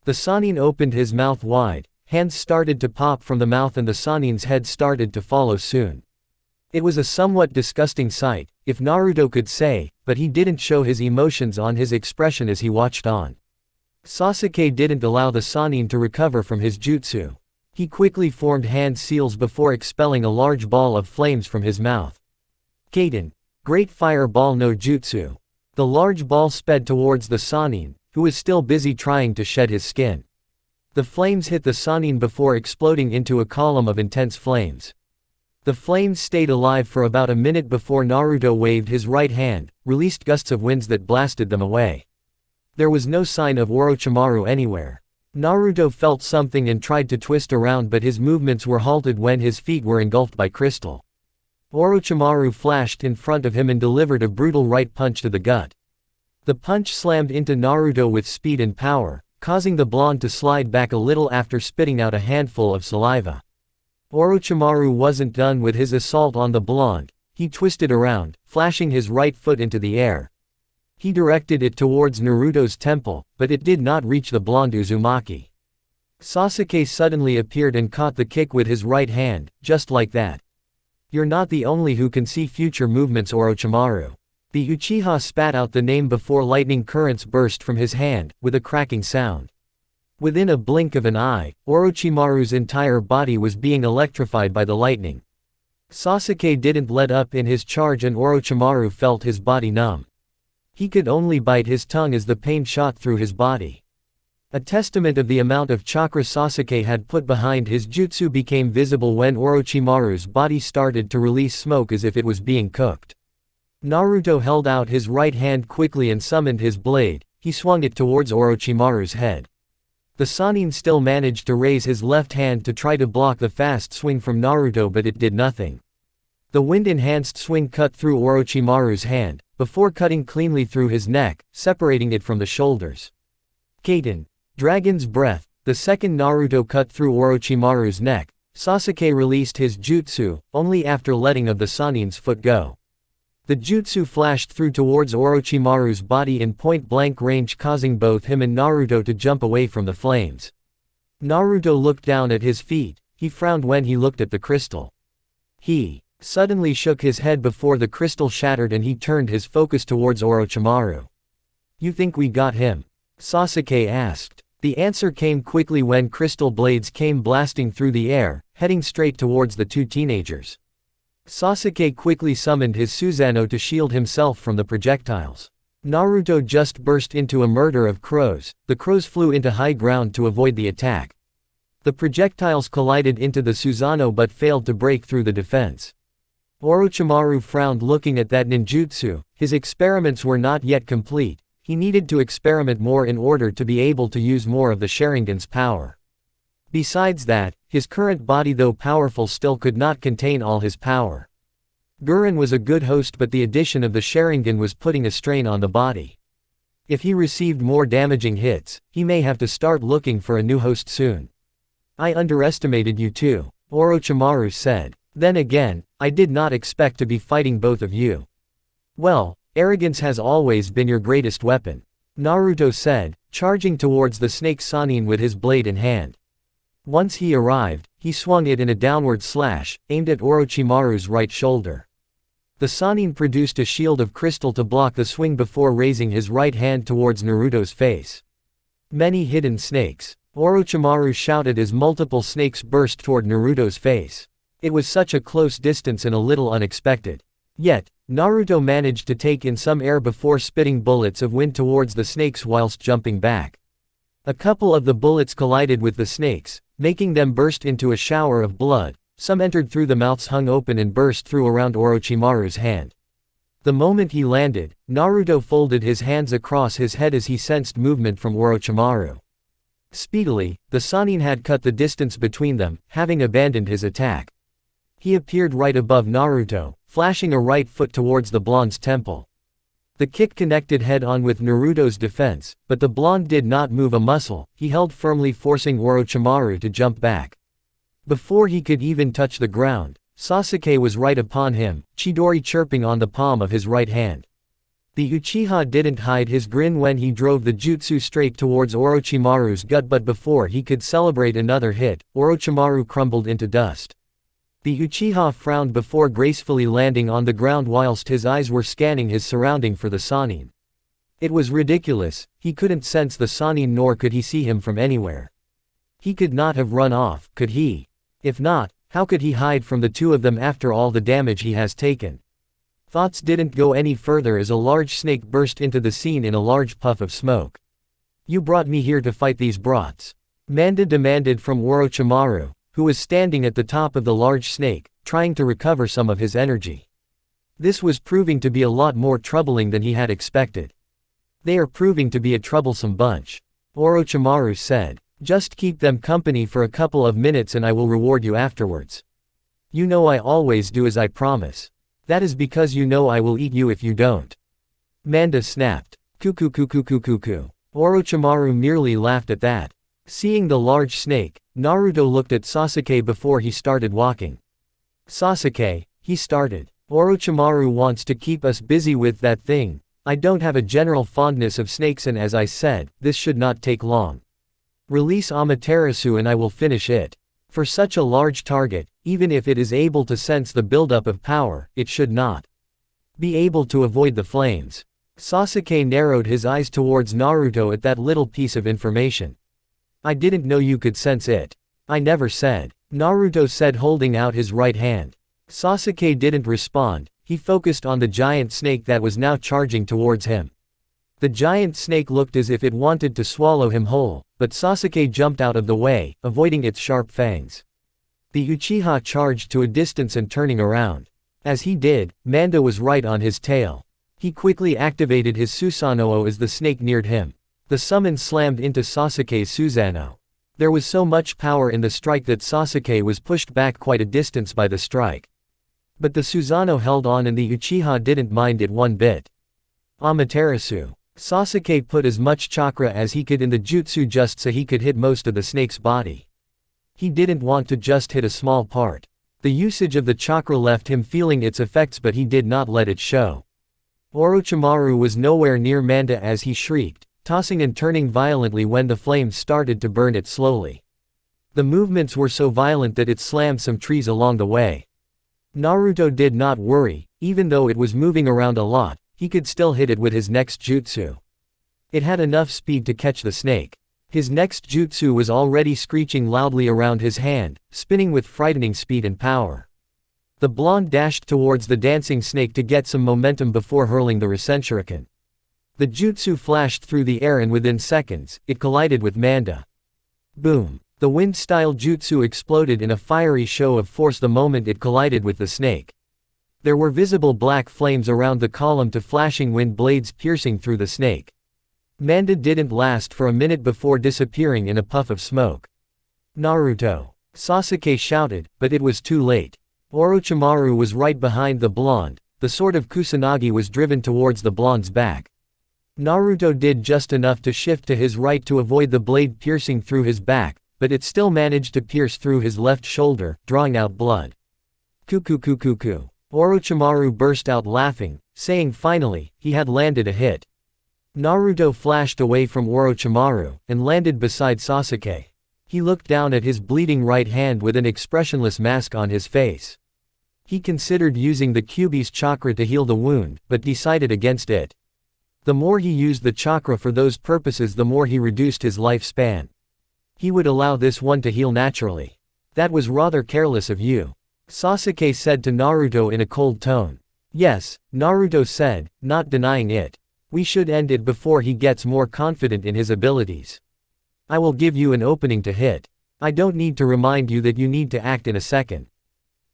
Speaker 1: The Sannin opened his mouth wide, hands started to pop from the mouth and the Sannin's head started to follow soon. It was a somewhat disgusting sight, if Naruto could say, but he didn't show his emotions on his expression as he watched on. Sasuke didn't allow the Sannin to recover from his jutsu. He quickly formed hand seals before expelling a large ball of flames from his mouth. Kaden. Great Fire Ball no Jutsu. The large ball sped towards the Sannin, who was still busy trying to shed his skin. The flames hit the Sannin before exploding into a column of intense flames. The flames stayed alive for about a minute before Naruto waved his right hand, released gusts of winds that blasted them away. There was no sign of Orochimaru anywhere. Naruto felt something and tried to twist around, but his movements were halted when his feet were engulfed by crystal. Orochimaru flashed in front of him and delivered a brutal right punch to the gut. The punch slammed into Naruto with speed and power, causing the blonde to slide back a little after spitting out a handful of saliva. Orochimaru wasn't done with his assault on the blonde. He twisted around, flashing his right foot into the air. He directed it towards Naruto's temple, but it did not reach the blonde Uzumaki. Sasuke suddenly appeared and caught the kick with his right hand, just like that. You're not the only who can see future movements, Orochimaru. The Uchiha spat out the name before lightning currents burst from his hand, with a cracking sound. Within a blink of an eye, Orochimaru's entire body was being electrified by the lightning. Sasuke didn't let up in his charge and Orochimaru felt his body numb. He could only bite his tongue as the pain shot through his body. A testament of the amount of chakra Sasuke had put behind his jutsu became visible when Orochimaru's body started to release smoke as if it was being cooked. Naruto held out his right hand quickly and summoned his blade. He swung it towards Orochimaru's head. The Sannin still managed to raise his left hand to try to block the fast swing from Naruto, but it did nothing. The wind-enhanced swing cut through Orochimaru's hand, before cutting cleanly through his neck, separating it from the shoulders. Kaden. Dragon's Breath. The second Naruto cut through Orochimaru's neck, Sasuke released his jutsu, only after letting of the Sannin's foot go. The jutsu flashed through towards Orochimaru's body in point-blank range, causing both him and Naruto to jump away from the flames. Naruto looked down at his feet. He frowned when he looked at the crystal. suddenly shook his head before the crystal shattered and he turned his focus towards Orochimaru. "You think we got him?" Sasuke asked. The answer came quickly when crystal blades came blasting through the air, heading straight towards the two teenagers. Sasuke quickly summoned his Susanoo to shield himself from the projectiles. Naruto just burst into a murder of crows. The crows flew into high ground to avoid the attack. The projectiles collided into the Susanoo but failed to break through the defense. Orochimaru frowned looking at that ninjutsu. His experiments were not yet complete. He needed to experiment more in order to be able to use more of the Sharingan's power. Besides that, his current body, though powerful, still could not contain all his power. Gurren was a good host, but the addition of the Sharingan was putting a strain on the body. If he received more damaging hits, he may have to start looking for a new host soon. "I underestimated you too," Orochimaru said. "Then again, I did not expect to be fighting both of you." "Well, arrogance has always been your greatest weapon," Naruto said, charging towards the snake Sannin with his blade in hand. Once he arrived, he swung it in a downward slash, aimed at Orochimaru's right shoulder. The Sannin produced a shield of crystal to block the swing before raising his right hand towards Naruto's face. "Many hidden snakes," Orochimaru shouted as multiple snakes burst toward Naruto's face. It was such a close distance and a little unexpected. Yet, Naruto managed to take in some air before spitting bullets of wind towards the snakes whilst jumping back. A couple of the bullets collided with the snakes, making them burst into a shower of blood. Some entered through the mouths hung open and burst through around Orochimaru's hand. The moment he landed, Naruto folded his hands across his head as he sensed movement from Orochimaru. Speedily, the Sannin had cut the distance between them, having abandoned his attack. He appeared right above Naruto, flashing a right foot towards the blonde's temple. The kick connected head-on with Naruto's defense, but the blonde did not move a muscle. He held firmly, forcing Orochimaru to jump back. Before he could even touch the ground, Sasuke was right upon him, Chidori chirping on the palm of his right hand. The Uchiha didn't hide his grin when he drove the jutsu straight towards Orochimaru's gut, but before he could celebrate another hit, Orochimaru crumbled into dust. The Uchiha frowned before gracefully landing on the ground whilst his eyes were scanning his surrounding for the Sannin. It was ridiculous, he couldn't sense the Sannin nor could he see him from anywhere. He could not have run off, could he? If not, how could he hide from the two of them after all the damage he has taken? Thoughts didn't go any further as a large snake burst into the scene in a large puff of smoke. "You brought me here to fight these brats?" Manda demanded from Orochimaru, who was standing at the top of the large snake, trying to recover some of his energy. This was proving to be a lot more troubling than he had expected. "They are proving to be a troublesome bunch," Orochimaru said. "Just keep them company for a couple of minutes and I will reward you afterwards. You know I always do as I promise. That is because you know I will eat you if you don't." Manda snapped. "Cuckoo cuckoo cuckoo cuckoo." Orochimaru merely laughed at that. Seeing the large snake, Naruto looked at Sasuke before he started walking. "Sasuke," he started. "Orochimaru wants to keep us busy with that thing. I don't have a general fondness of snakes and as I said, this should not take long. Release Amaterasu and I will finish it. For such a large target, even if it is able to sense the buildup of power, it should not be able to avoid the flames." Sasuke narrowed his eyes towards Naruto at that little piece of information. "I didn't know you could sense it." "I never said," Naruto said, holding out his right hand. Sasuke didn't respond, he focused on the giant snake that was now charging towards him. The giant snake looked as if it wanted to swallow him whole, but Sasuke jumped out of the way, avoiding its sharp fangs. The Uchiha charged to a distance and turning around. As he did, Manda was right on his tail. He quickly activated his Susanoo as the snake neared him. The summon slammed into Sasuke's Susanoo. There was so much power in the strike that Sasuke was pushed back quite a distance by the strike. But the Susanoo held on and the Uchiha didn't mind it one bit. Amaterasu. Sasuke put as much chakra as he could in the jutsu just so he could hit most of the snake's body. He didn't want to just hit a small part. The usage of the chakra left him feeling its effects, but he did not let it show. Orochimaru was nowhere near Manda as he shrieked, tossing and turning violently when the flames started to burn it slowly. The movements were so violent that it slammed some trees along the way. Naruto did not worry, even though it was moving around a lot, he could still hit it with his next jutsu. It had enough speed to catch the snake. His next jutsu was already screeching loudly around his hand, spinning with frightening speed and power. The blonde dashed towards the dancing snake to get some momentum before hurling the Rasenshuriken. The jutsu flashed through the air and within seconds, it collided with Manda. Boom! The wind-style jutsu exploded in a fiery show of force the moment it collided with the snake. There were visible black flames around the column to flashing wind blades piercing through the snake. Manda didn't last for a minute before disappearing in a puff of smoke. Naruto! Sasuke shouted, but it was too late. Orochimaru was right behind the blonde, the sword of Kusanagi was driven towards the blonde's back. Naruto did just enough to shift to his right to avoid the blade piercing through his back, but it still managed to pierce through his left shoulder, drawing out blood. Kuku. Orochimaru burst out laughing, saying finally, he had landed a hit. Naruto flashed away from Orochimaru, and landed beside Sasuke. He looked down at his bleeding right hand with an expressionless mask on his face. He considered using the Kyuubi's chakra to heal the wound, but decided against it. The more he used the chakra for those purposes, the more he reduced his lifespan. He would allow this one to heal naturally. That was rather careless of you, Sasuke said to Naruto in a cold tone. Yes, Naruto said, not denying it. We should end it before he gets more confident in his abilities. I will give you an opening to hit. I don't need to remind you that you need to act in a second.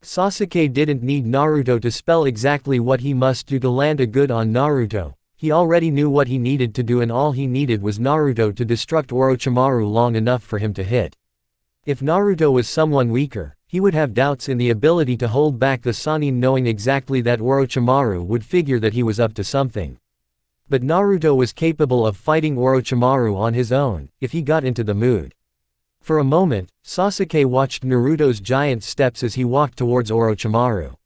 Speaker 1: Sasuke didn't need Naruto to spell exactly what he must do to land a good on Naruto. He already knew what he needed to do, and all he needed was Naruto to destruct Orochimaru long enough for him to hit. If Naruto was someone weaker, he would have doubts in the ability to hold back the Sannin, knowing exactly that Orochimaru would figure that he was up to something. But Naruto was capable of fighting Orochimaru on his own, if he got into the mood. For a moment, Sasuke watched Naruto's giant steps as he walked towards Orochimaru.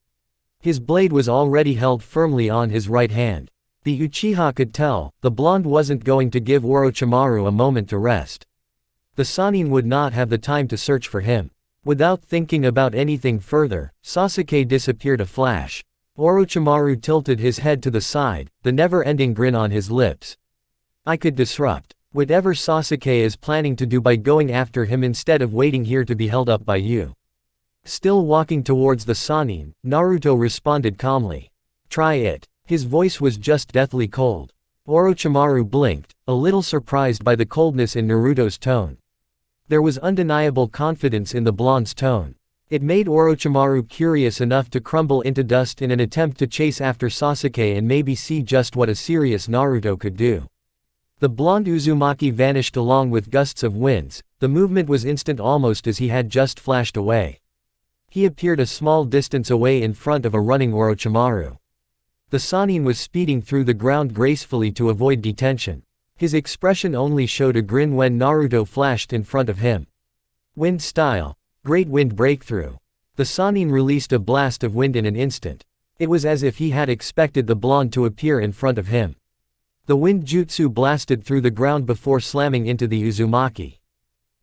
Speaker 1: His blade was already held firmly on his right hand. The Uchiha could tell, the blonde wasn't going to give Orochimaru a moment to rest. The Sannin would not have the time to search for him. Without thinking about anything further, Sasuke disappeared a flash. Orochimaru tilted his head to the side, the never-ending grin on his lips. I could disrupt whatever Sasuke is planning to do by going after him instead of waiting here to be held up by you. Still walking towards the Sannin, Naruto responded calmly. Try it. His voice was just deathly cold. Orochimaru blinked, a little surprised by the coldness in Naruto's tone. There was undeniable confidence in the blonde's tone. It made Orochimaru curious enough to crumble into dust in an attempt to chase after Sasuke and maybe see just what a serious Naruto could do. The blonde Uzumaki vanished along with gusts of winds. The movement was instant, almost as he had just flashed away. He appeared a small distance away in front of a running Orochimaru. The Sannin was speeding through the ground gracefully to avoid detention. His expression only showed a grin when Naruto flashed in front of him. Wind style. Great wind breakthrough. The Sannin released a blast of wind in an instant. It was as if he had expected the blonde to appear in front of him. The wind jutsu blasted through the ground before slamming into the Uzumaki.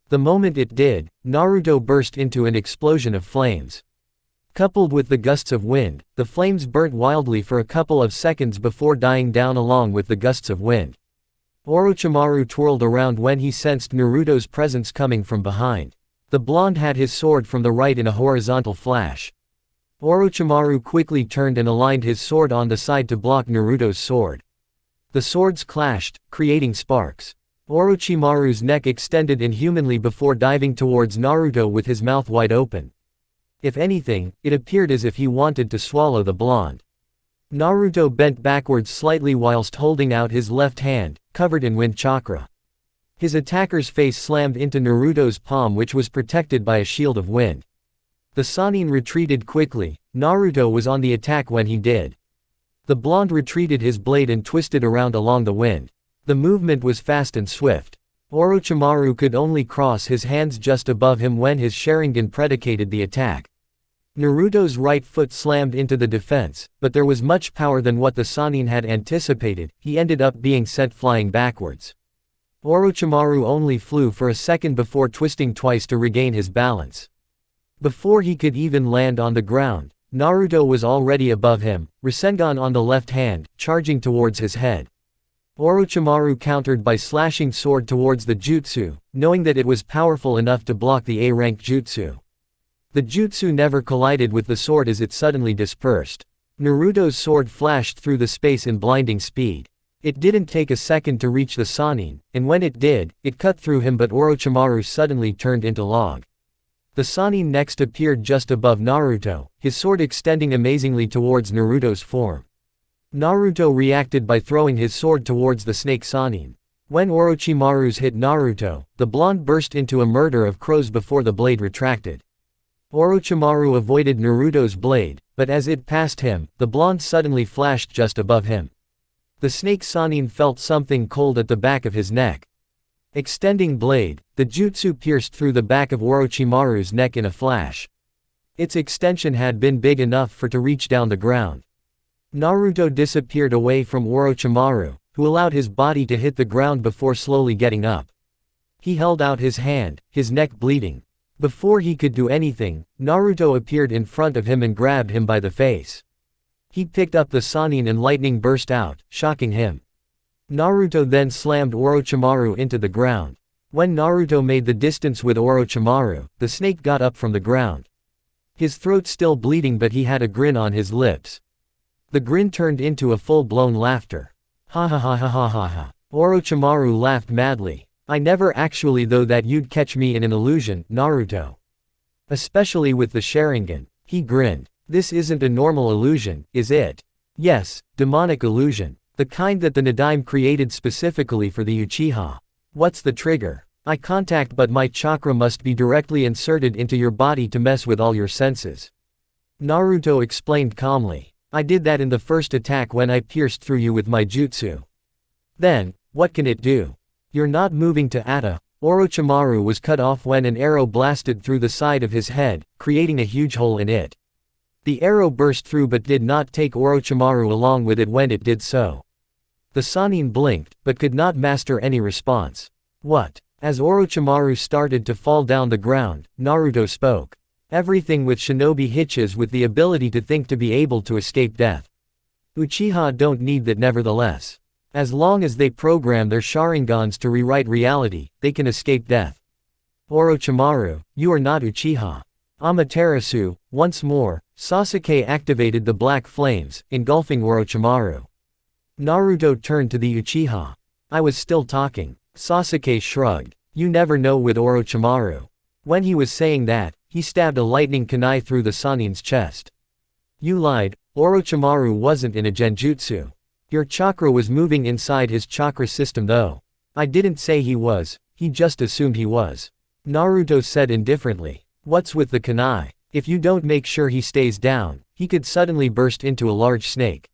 Speaker 1: The moment it did, Naruto burst into an explosion of flames. Coupled with the gusts of wind, the flames burnt wildly for a couple of seconds before dying down along with the gusts of wind. Orochimaru twirled around when he sensed Naruto's presence coming from behind. The blonde had his sword from the right in a horizontal flash. Orochimaru quickly turned and aligned his sword on the side to block Naruto's sword. The swords clashed, creating sparks. Orochimaru's neck extended inhumanly before diving towards Naruto with his mouth wide open. If anything, it appeared as if he wanted to swallow the blonde. Naruto bent backwards slightly whilst holding out his left hand, covered in wind chakra. His attacker's face slammed into Naruto's palm, which was protected by a shield of wind. The Sannin retreated quickly. Naruto was on the attack when he did. The blonde retreated his blade and twisted around along the wind. The movement was fast and swift. Orochimaru could only cross his hands just above him when his Sharingan predicated the attack. Naruto's right foot slammed into the defense, but there was much power than what the Sannin had anticipated. He ended up being sent flying backwards. Orochimaru only flew for a second before twisting twice to regain his balance. Before he could even land on the ground, Naruto was already above him, Rasengan on the left hand, charging towards his head. Orochimaru countered by slashing sword towards the jutsu, knowing that it was powerful enough to block the A-rank jutsu. The jutsu never collided with the sword as it suddenly dispersed. Naruto's sword flashed through the space in blinding speed. It didn't take a second to reach the Sannin, and when it did, it cut through him, but Orochimaru suddenly turned into log. The Sannin next appeared just above Naruto, his sword extending amazingly towards Naruto's form. Naruto reacted by throwing his sword towards the snake Sannin. When Orochimaru's hit Naruto, the blonde burst into a murder of crows before the blade retracted. Orochimaru avoided Naruto's blade, but as it passed him, the blonde suddenly flashed just above him. The snake Sannin felt something cold at the back of his neck. Extending blade, the jutsu pierced through the back of Orochimaru's neck in a flash. Its extension had been big enough for to reach down the ground. Naruto disappeared away from Orochimaru, who allowed his body to hit the ground before slowly getting up. He held out his hand, his neck bleeding. Before he could do anything, Naruto appeared in front of him and grabbed him by the face. He picked up the Sannin and lightning burst out, shocking him. Naruto then slammed Orochimaru into the ground. When Naruto made the distance with Orochimaru, the snake got up from the ground. His throat still bleeding, but he had a grin on his lips. The grin turned into a full-blown laughter. Ha ha ha ha ha ha ha. Orochimaru laughed madly. I never actually thought that you'd catch me in an illusion, Naruto. Especially with the Sharingan. He grinned. This isn't a normal illusion, is it? Yes, demonic illusion. The kind that the Nadaime created specifically for the Uchiha. What's the trigger? Eye contact, but my chakra must be directly inserted into your body to mess with all your senses. Naruto explained calmly. I did that in the first attack when I pierced through you with my jutsu. Then, what can it do? You're not moving to Atta. Orochimaru was cut off when an arrow blasted through the side of his head, creating a huge hole in it. The arrow burst through but did not take Orochimaru along with it when it did so. The Sannin blinked, but could not master any response. What? As Orochimaru started to fall down the ground, Naruto spoke. Everything with shinobi hitches with the ability to think to be able to escape death. Uchiha don't need that nevertheless. As long as they program their Sharingans to rewrite reality, they can escape death. Orochimaru, you are not Uchiha. Amaterasu. Once more, Sasuke activated the black flames, engulfing Orochimaru. Naruto turned to the Uchiha. I was still talking. Sasuke shrugged. You never know with Orochimaru. When he was saying that, he stabbed a lightning kunai through the Sannin's chest. You lied, Orochimaru wasn't in a genjutsu. Your chakra was moving inside his chakra system though. I didn't say he was, he just assumed he was. Naruto said indifferently. What's with the kunai? If you don't make sure he stays down, he could suddenly burst into a large snake.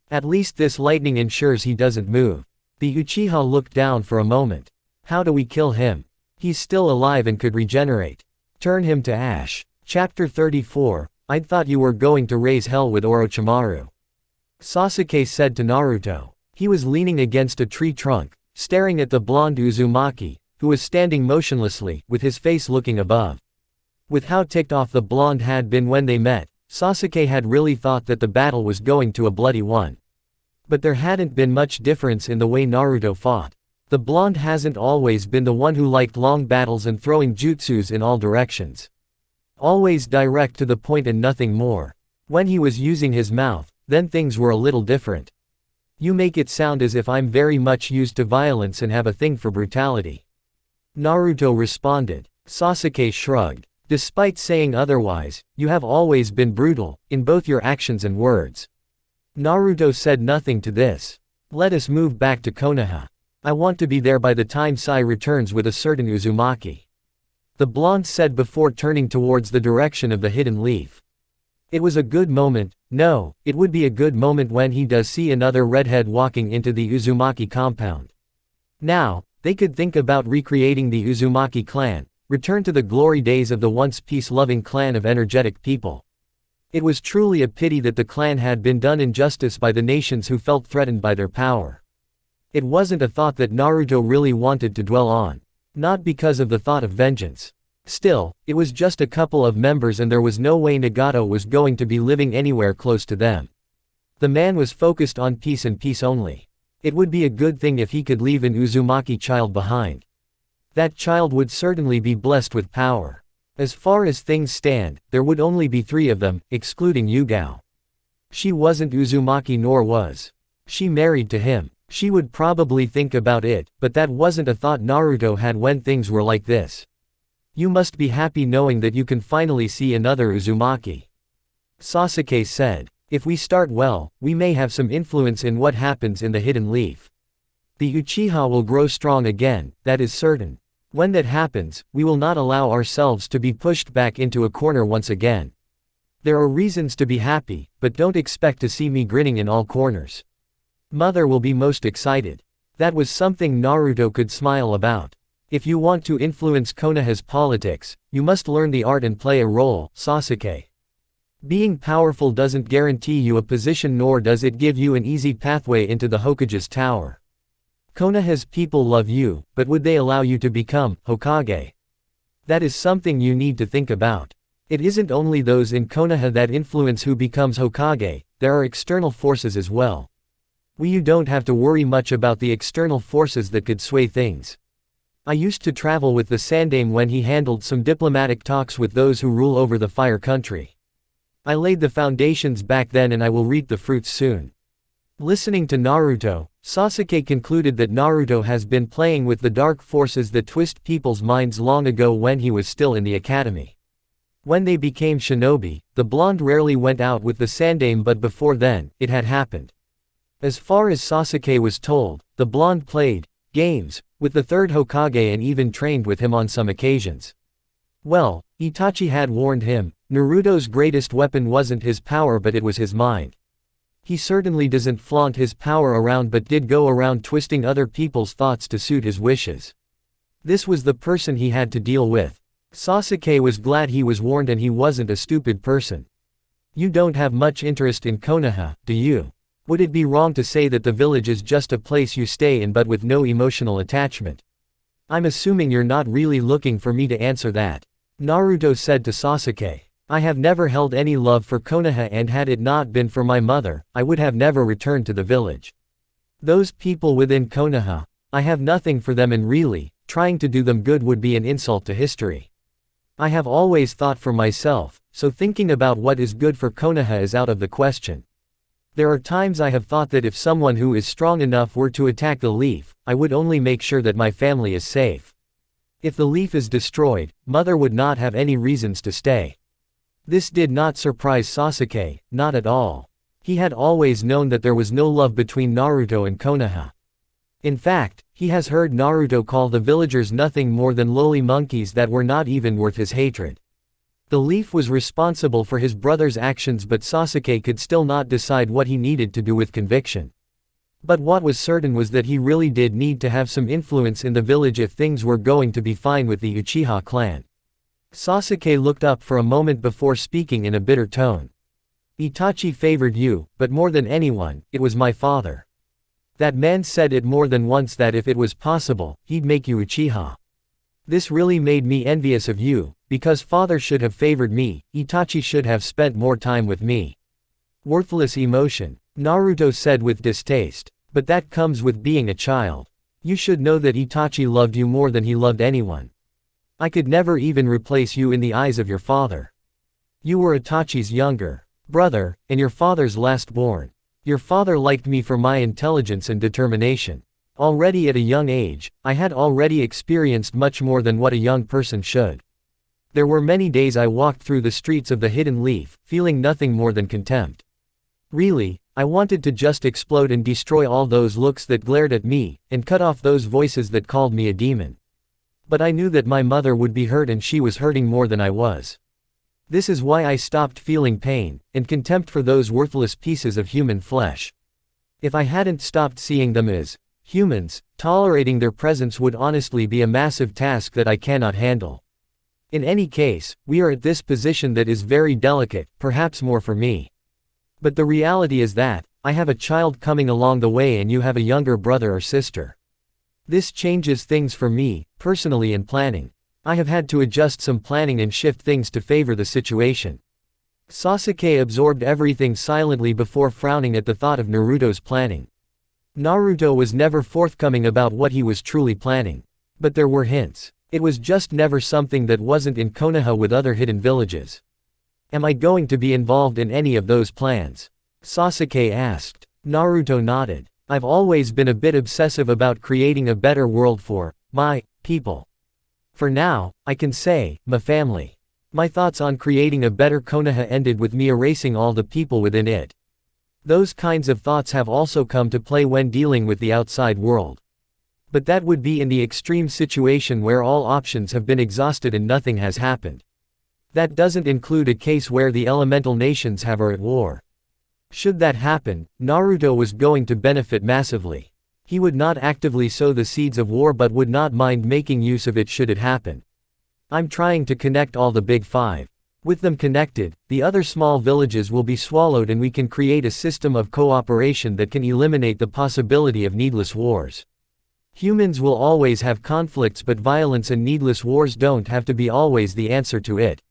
Speaker 1: At least this lightning ensures he doesn't move. The Uchiha looked down for a moment. How do we kill him? He's still alive and could regenerate. Turn him to ash. Chapter 34, I'd thought you were going to raise hell with Orochimaru. Sasuke said to Naruto. He was leaning against a tree trunk, staring at the blonde Uzumaki, who was standing motionlessly, with his face looking above. With how ticked off the blonde had been when they met, Sasuke had really thought that the battle was going to a bloody one. But there hadn't been much difference in the way Naruto fought. The blonde hasn't always been the one who liked long battles and throwing jutsus in all directions. Always direct to the point and nothing more. When he was using his mouth, then things were a little different. You make it sound as if I'm very much used to violence and have a thing for brutality. Naruto responded. Sasuke shrugged. Despite saying otherwise, you have always been brutal, in both your actions and words. Naruto said nothing to this. Let us move back to Konoha. I want to be there by the time Sai returns with a certain Uzumaki. The blonde said before turning towards the direction of the hidden leaf. It was a good moment. No, it would be a good moment when he does see another redhead walking into the Uzumaki compound. Now, they could think about recreating the Uzumaki clan, return to the glory days of the once peace-loving clan of energetic people. It was truly a pity that the clan had been done injustice by the nations who felt threatened by their power. It wasn't a thought that Naruto really wanted to dwell on. Not because of the thought of vengeance. Still, it was just a couple of members and there was no way Nagato was going to be living anywhere close to them. The man was focused on peace and peace only. It would be a good thing if he could leave an Uzumaki child behind. That child would certainly be blessed with power. As far as things stand, there would only be 3 of them, excluding Yugao. She wasn't Uzumaki nor was she married to him. She would probably think about it, but that wasn't a thought Naruto had when things were like this. You must be happy knowing that you can finally see another Uzumaki. Sasuke said. If we start well, we may have some influence in what happens in the Hidden Leaf. The Uchiha will grow strong again, that is certain. When that happens, we will not allow ourselves to be pushed back into a corner once again. There are reasons to be happy, but don't expect to see me grinning in all corners. Mother will be most excited. That was something Naruto could smile about. If you want to influence Konoha's politics, you must learn the art and play a role, Sasuke. Being powerful doesn't guarantee you a position nor does it give you an easy pathway into the Hokage's tower. Konoha's people love you, but would they allow you to become Hokage? That is something you need to think about. It isn't only those in Konoha that influence who becomes Hokage, there are external forces as well. You don't have to worry much about the external forces that could sway things. I used to travel with the Sandaime when he handled some diplomatic talks with those who rule over the Fire Country. I laid the foundations back then and I will reap the fruits soon. Listening to Naruto, Sasuke concluded that Naruto has been playing with the dark forces that twist people's minds long ago when he was still in the academy. When they became shinobi, the blonde rarely went out with the Sandaime, but before then, it had happened. As far as Sasuke was told, the blonde played games with the third Hokage and even trained with him on some occasions. Well, Itachi had warned him, Naruto's greatest weapon wasn't his power but it was his mind. He certainly doesn't flaunt his power around but did go around twisting other people's thoughts to suit his wishes. This was the person he had to deal with. Sasuke was glad he was warned and he wasn't a stupid person. You don't have much interest in Konoha, do you? Would it be wrong to say that the village is just a place you stay in but with no emotional attachment? I'm assuming you're not really looking for me to answer that. Naruto said to Sasuke. I have never held any love for Konoha and had it not been for my mother, I would have never returned to the village. Those people within Konoha, I have nothing for them and really, trying to do them good would be an insult to history. I have always thought for myself, so thinking about what is good for Konoha is out of the question. There are times I have thought that if someone who is strong enough were to attack the leaf, I would only make sure that my family is safe. If the leaf is destroyed, mother would not have any reasons to stay. This did not surprise Sasuke, not at all. He had always known that there was no love between Naruto and Konoha. In fact, he has heard Naruto call the villagers nothing more than lowly monkeys that were not even worth his hatred. The leaf was responsible for his brother's actions but Sasuke could still not decide what he needed to do with conviction. But what was certain was that he really did need to have some influence in the village if things were going to be fine with the Uchiha clan. Sasuke looked up for a moment before speaking in a bitter tone. Itachi favored you, but more than anyone, it was my father. That man said it more than once that if it was possible, he'd make you Uchiha. This really made me envious of you, because father should have favored me, Itachi should have spent more time with me. Worthless emotion, Naruto said with distaste. But that comes with being a child. You should know that Itachi loved you more than he loved anyone. I could never even replace you in the eyes of your father. You were Itachi's younger brother, and your father's last born. Your father liked me for my intelligence and determination. Already at a young age, I had already experienced much more than what a young person should. There were many days I walked through the streets of the Hidden Leaf, feeling nothing more than contempt. Really, I wanted to just explode and destroy all those looks that glared at me, and cut off those voices that called me a demon. But I knew that my mother would be hurt and she was hurting more than I was. This is why I stopped feeling pain, and contempt for those worthless pieces of human flesh. If I hadn't stopped seeing them as humans, tolerating their presence would honestly be a massive task that I cannot handle. In any case, we are at this position that is very delicate, perhaps more for me. But the reality is that, I have a child coming along the way and you have a younger brother or sister. This changes things for me, personally and planning. I have had to adjust some planning and shift things to favor the situation. Sasuke absorbed everything silently before frowning at the thought of Naruto's planning. Naruto was never forthcoming about what he was truly planning. But there were hints. It was just never something that wasn't in Konoha with other hidden villages. Am I going to be involved in any of those plans? Sasuke asked. Naruto nodded. I've always been a bit obsessive about creating a better world for my people. For now, I can say, my family. My thoughts on creating a better Konoha ended with me erasing all the people within it. Those kinds of thoughts have also come to play when dealing with the outside world. But that would be in the extreme situation where all options have been exhausted and nothing has happened. That doesn't include a case where the elemental nations are at war. Should that happen, Naruto was going to benefit massively. He would not actively sow the seeds of war but would not mind making use of it should it happen. I'm trying to connect all the big five. With them connected, the other small villages will be swallowed and we can create a system of cooperation that can eliminate the possibility of needless wars. Humans will always have conflicts, but violence and needless wars don't have to be always the answer to it.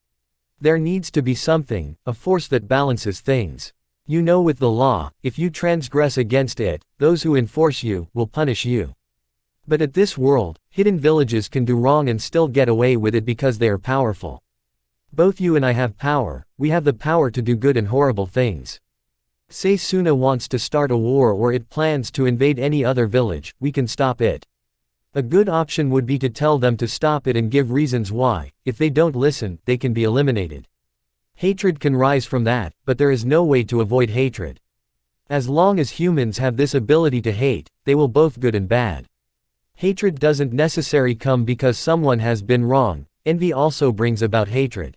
Speaker 1: There needs to be something, a force that balances things. You know, with the law, if you transgress against it, those who enforce you will punish you. But at this world, hidden villages can do wrong and still get away with it because they are powerful. Both you and I have power, we have the power to do good and horrible things. Say Suna wants to start a war or it plans to invade any other village, we can stop it. A good option would be to tell them to stop it and give reasons why. If they don't listen, they can be eliminated. Hatred can rise from that, but there is no way to avoid hatred. As long as humans have this ability to hate, they will both good and bad. Hatred doesn't necessarily come because someone has been wrong, envy also brings about hatred.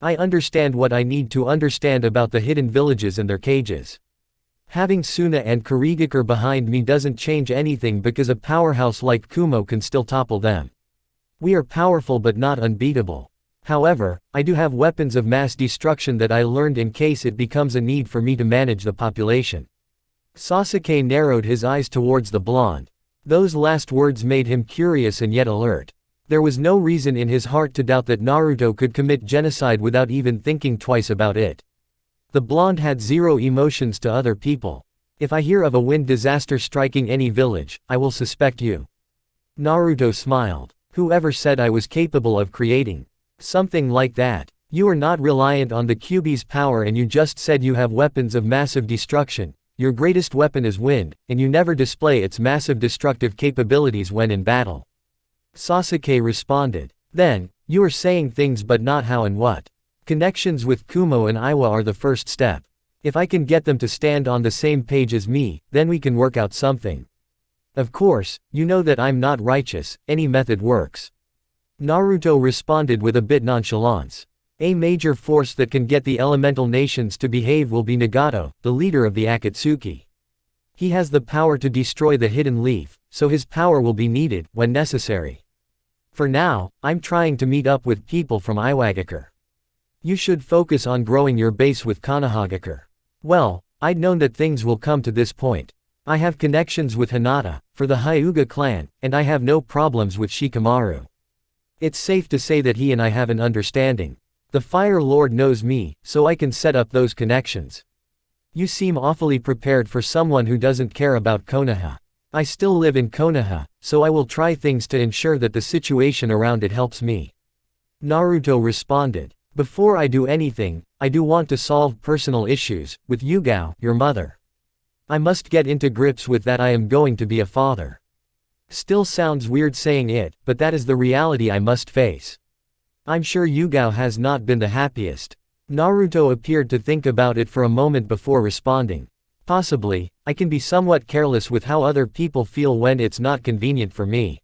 Speaker 1: I understand what I need to understand about the hidden villages and their cages. Having Suna and Kurigakure behind me doesn't change anything because a powerhouse like Kumo can still topple them. We are powerful but not unbeatable. However, I do have weapons of mass destruction that I learned in case it becomes a need for me to manage the population. Sasuke narrowed his eyes towards the blonde. Those last words made him curious and yet alert. There was no reason in his heart to doubt that Naruto could commit genocide without even thinking twice about it. The blonde had zero emotions to other people. If I hear of a wind disaster striking any village, I will suspect you. Naruto smiled. Whoever said I was capable of creating something like that? You are not reliant on the Kyuubi's power and you just said you have weapons of massive destruction. Your greatest weapon is wind, and you never display its massive destructive capabilities when in battle. Sasuke responded. Then, you are saying things but not how and what. Connections with Kumo and Iwa are the first step. If I can get them to stand on the same page as me, then we can work out something. Of course, you know that I'm not righteous, any method works. Naruto responded with a bit nonchalance. A major force that can get the elemental nations to behave will be Nagato, the leader of the Akatsuki. He has the power to destroy the hidden leaf, so his power will be needed, when necessary. For now, I'm trying to meet up with people from Iwagakure. You should focus on growing your base with Konohagakure. Well, I'd known that things will come to this point. I have connections with Hinata, for the Hyuga clan, and I have no problems with Shikamaru. It's safe to say that he and I have an understanding. The Fire Lord knows me, so I can set up those connections. You seem awfully prepared for someone who doesn't care about Konoha. I still live in Konoha, so I will try things to ensure that the situation around it helps me. Naruto responded. Before I do anything, I do want to solve personal issues, with Yugao, your mother. I must get into grips with that. I am going to be a father. Still sounds weird saying it, but that is the reality I must face. I'm sure Yugao has not been the happiest. Naruto appeared to think about it for a moment before responding. Possibly, I can be somewhat careless with how other people feel when it's not convenient for me.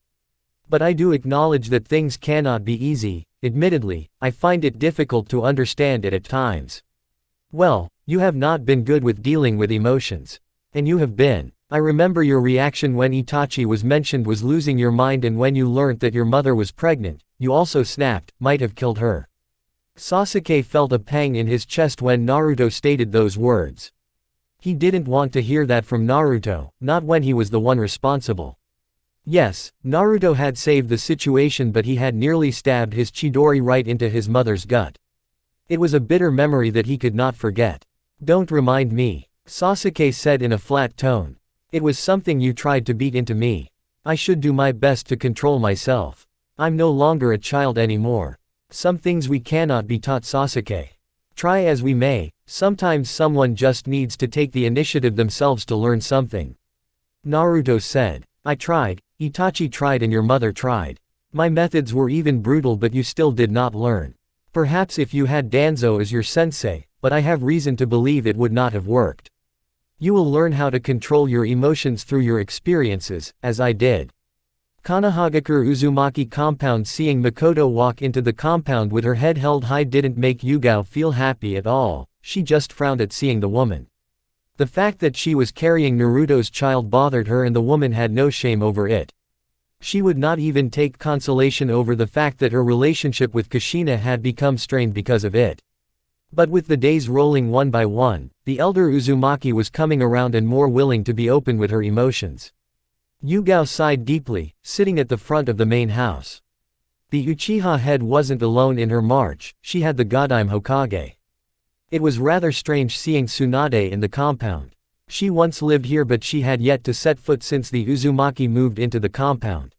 Speaker 1: But I do acknowledge that things cannot be easy. Admittedly, I find it difficult to understand it at times. Well, you have not been good with dealing with emotions. And you have been. I remember your reaction when Itachi was mentioned was losing your mind, and when you learnt that your mother was pregnant, you also snapped, might have killed her. Sasuke felt a pang in his chest when Naruto stated those words. He didn't want to hear that from Naruto, not when he was the one responsible. Yes, Naruto had saved the situation, but he had nearly stabbed his Chidori right into his mother's gut. It was a bitter memory that he could not forget. "Don't remind me," Sasuke said in a flat tone. "It was something you tried to beat into me. I should do my best to control myself. I'm no longer a child anymore. Some things we cannot be taught, Sasuke. Try as we may, sometimes someone just needs to take the initiative themselves to learn something." Naruto said. "I tried, Itachi tried, and your mother tried. My methods were even brutal, but you still did not learn. Perhaps if you had Danzo as your sensei, but I have reason to believe it would not have worked. You will learn how to control your emotions through your experiences, as I did." Konohagakure Uzumaki compound. Seeing Makoto walk into the compound with her head held high didn't make Yugao feel happy at all, she just frowned at seeing the woman. The fact that she was carrying Naruto's child bothered her, and the woman had no shame over it. She would not even take consolation over the fact that her relationship with Kushina had become strained because of it. But with the days rolling one by one, the elder Uzumaki was coming around and more willing to be open with her emotions. Yugao sighed deeply, sitting at the front of the main house. The Uchiha head wasn't alone in her march, she had the Godime Hokage. It was rather strange seeing Tsunade in the compound. She once lived here, but she had yet to set foot since the Uzumaki moved into the compound.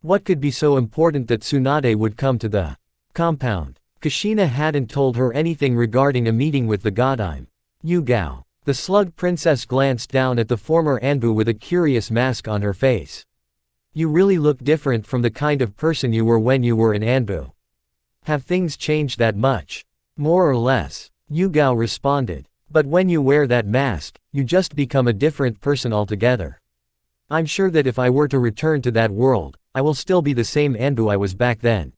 Speaker 1: What could be so important that Tsunade would come to the compound? Kushina hadn't told her anything regarding a meeting with the Godime. Yugao. The slug princess glanced down at the former Anbu with a curious mask on her face. "You really look different from the kind of person you were when you were in Anbu. Have things changed that much?" "More or less," Yugao responded. "But when you wear that mask, you just become a different person altogether. I'm sure that if I were to return to that world, I will still be the same Anbu I was back then.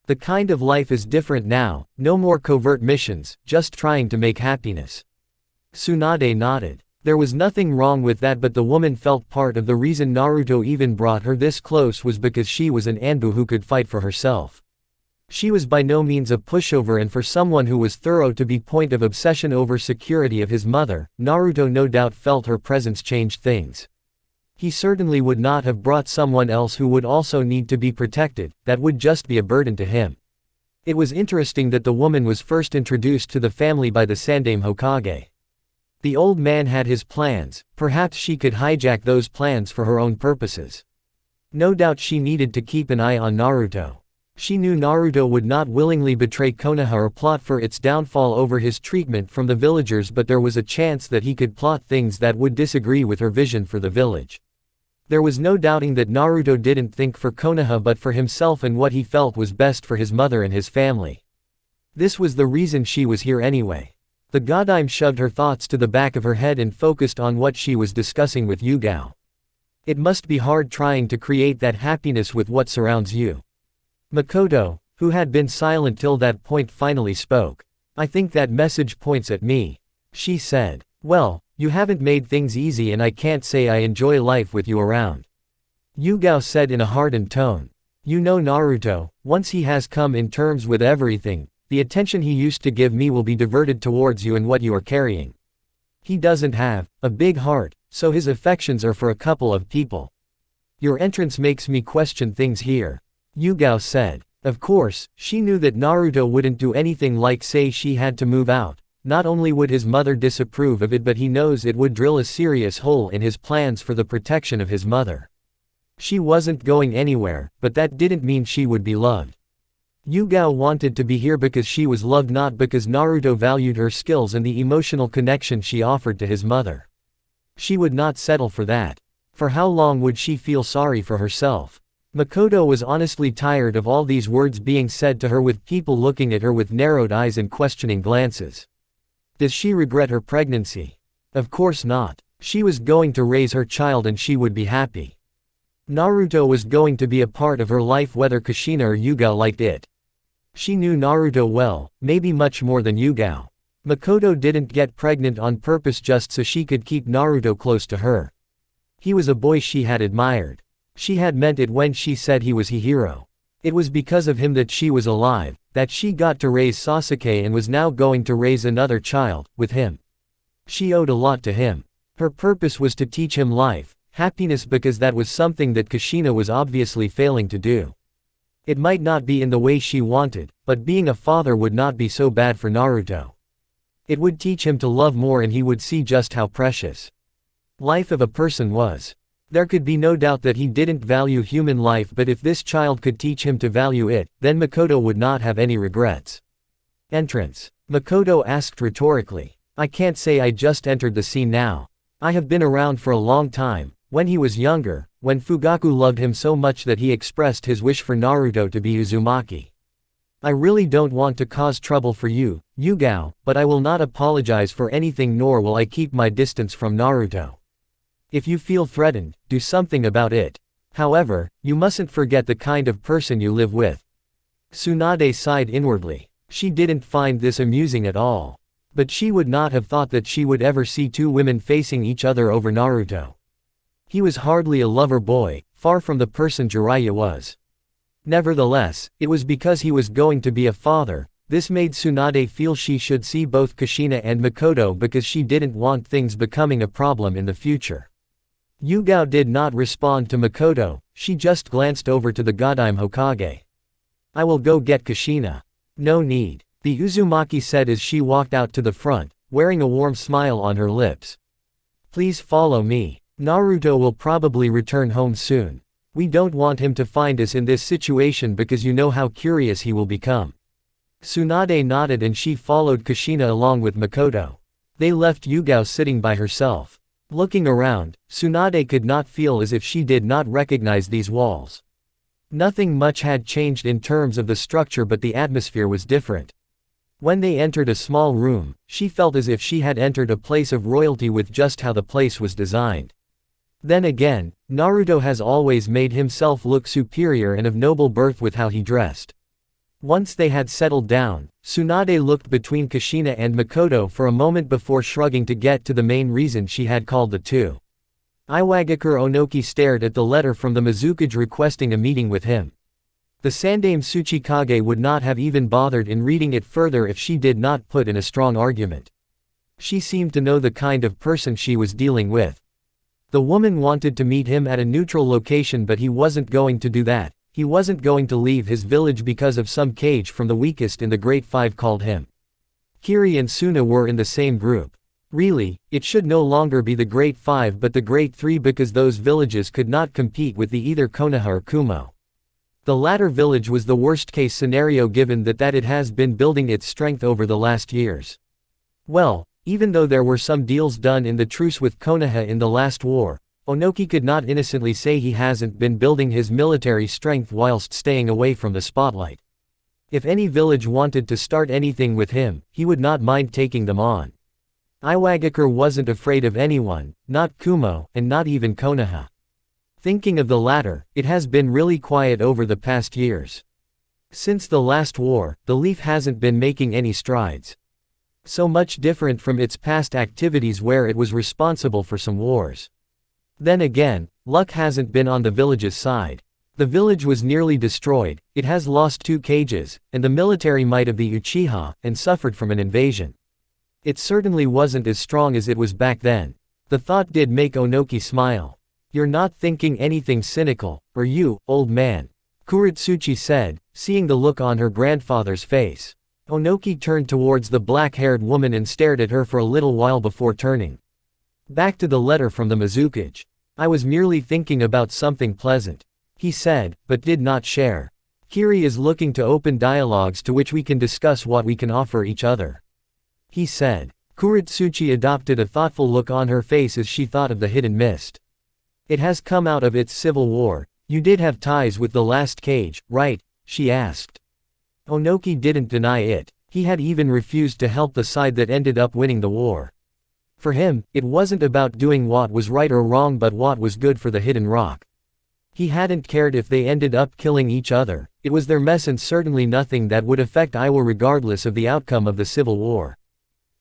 Speaker 1: The kind of life is different now, no more covert missions, just trying to make happiness." Tsunade nodded. There was nothing wrong with that, but the woman felt part of the reason Naruto even brought her this close was because she was an Anbu who could fight for herself. She was by no means a pushover, and for someone who was thorough to be point of obsession over security of his mother, Naruto no doubt felt her presence changed things. He certainly would not have brought someone else who would also need to be protected, that would just be a burden to him. It was interesting that the woman was first introduced to the family by the Sandaime Hokage. The old man had his plans, perhaps she could hijack those plans for her own purposes. No doubt she needed to keep an eye on Naruto. She knew Naruto would not willingly betray Konoha or plot for its downfall over his treatment from the villagers, but there was a chance that he could plot things that would disagree with her vision for the village. There was no doubting that Naruto didn't think for Konoha but for himself and what he felt was best for his mother and his family. This was the reason she was here anyway. The Godime shoved her thoughts to the back of her head and focused on what she was discussing with Yugao. It must be hard trying to create that happiness with what surrounds you. Makoto, who had been silent till that point, finally spoke. "I think that message points at me," she said. "Well, you haven't made things easy, and I can't say I enjoy life with you around," Yugao said in a hardened tone. "You know Naruto, once he has come in terms with everything, the attention he used to give me will be diverted towards you and what you are carrying. He doesn't have a big heart, so his affections are for a couple of people. Your entrance makes me question things here," Yugao said. Of course, she knew that Naruto wouldn't do anything like say she had to move out. Not only would his mother disapprove of it, but he knows it would drill a serious hole in his plans for the protection of his mother. She wasn't going anywhere, but that didn't mean she would be loved. Yugao wanted to be here because she was loved, not because Naruto valued her skills and the emotional connection she offered to his mother. She would not settle for that. For how long would she feel sorry for herself? Makoto was honestly tired of all these words being said to her, with people looking at her with narrowed eyes and questioning glances. Does she regret her pregnancy? Of course not. She was going to raise her child and she would be happy. Naruto was going to be a part of her life whether Kushina or Yugao liked it. She knew Naruto well, maybe much more than Yugao. Makoto didn't get pregnant on purpose just so she could keep Naruto close to her. He was a boy she had admired. She had meant it when she said he was her hero. It was because of him that she was alive, that she got to raise Sasuke and was now going to raise another child, with him. She owed a lot to him. Her purpose was to teach him life, Happiness because that was something that Kushina was obviously failing to do. It might not be in the way she wanted, but being a father would not be so bad for Naruto. It would teach him to love more and he would see just how precious life of a person was. There could be no doubt that he didn't value human life, but if this child could teach him to value it, then Makoto would not have any regrets. Entrance. Makoto asked rhetorically. I can't say I just entered the scene now. I have been around for a long time. When he was younger, when Fugaku loved him so much that he expressed his wish for Naruto to be Uzumaki. I really don't want to cause trouble for you, Yugao, but I will not apologize for anything nor will I keep my distance from Naruto. If you feel threatened, do something about it. However, you mustn't forget the kind of person you live with. Tsunade sighed inwardly. She didn't find this amusing at all. But she would not have thought that she would ever see two women facing each other over Naruto. He was hardly a lover boy, far from the person Jiraiya was. Nevertheless, it was because he was going to be a father. This made Tsunade feel she should see both Kushina and Makoto because she didn't want things becoming a problem in the future. Yugao did not respond to Makoto, she just glanced over to the Godime Hokage. I will go get Kushina. No need, the Uzumaki said as she walked out to the front, wearing a warm smile on her lips. Please follow me. Naruto will probably return home soon. We don't want him to find us in this situation because you know how curious he will become. Tsunade nodded and she followed Kushina along with Makoto. They left Yugao sitting by herself. Looking around, Tsunade could not feel as if she did not recognize these walls. Nothing much had changed in terms of the structure, but the atmosphere was different. When they entered a small room, she felt as if she had entered a place of royalty with just how the place was designed. Then again, Naruto has always made himself look superior and of noble birth with how he dressed. Once they had settled down, Tsunade looked between Kushina and Makoto for a moment before shrugging to get to the main reason she had called the two. Iwagakure Onoki stared at the letter from the Mizukage requesting a meeting with him. The Sandaime Tsuchikage would not have even bothered in reading it further if she did not put in a strong argument. She seemed to know the kind of person she was dealing with. The woman wanted to meet him at a neutral location, but he wasn't going to do that. He wasn't going to leave his village because of some cage from the weakest in the Great Five called him. Kiri and Suna were in the same group. Really, it should no longer be the Great Five but the Great Three because those villages could not compete with the either Konoha or Kumo. The latter village was the worst-case scenario given that it has been building its strength over the last years. Well, even though there were some deals done in the truce with Konoha in the last war, Onoki could not innocently say he hasn't been building his military strength whilst staying away from the spotlight. If any village wanted to start anything with him, he would not mind taking them on. Iwagakure wasn't afraid of anyone, not Kumo, and not even Konoha. Thinking of the latter, it has been really quiet over the past years. Since the last war, the Leaf hasn't been making any strides. So much different from its past activities where it was responsible for some wars. Then again, luck hasn't been on the village's side. The village was nearly destroyed, it has lost 2 cages, and the military might of the Uchiha, and suffered from an invasion. It certainly wasn't as strong as it was back then. The thought did make Onoki smile. You're not thinking anything cynical, are you, old man? Kuritsuchi said, seeing the look on her grandfather's face. Onoki turned towards the black-haired woman and stared at her for a little while before turning back to the letter from the Mizukage. I was merely thinking about something pleasant, he said, but did not share. Kiri is looking to open dialogues to which we can discuss what we can offer each other, he said. Kuritsuchi adopted a thoughtful look on her face as she thought of the hidden mist. It has come out of its civil war. You did have ties with the last cage, right? She asked. Onoki didn't deny it. He had even refused to help the side that ended up winning the war. For him, it wasn't about doing what was right or wrong but what was good for the Hidden Rock. He hadn't cared if they ended up killing each other, it was their mess and certainly nothing that would affect Iwa regardless of the outcome of the civil war.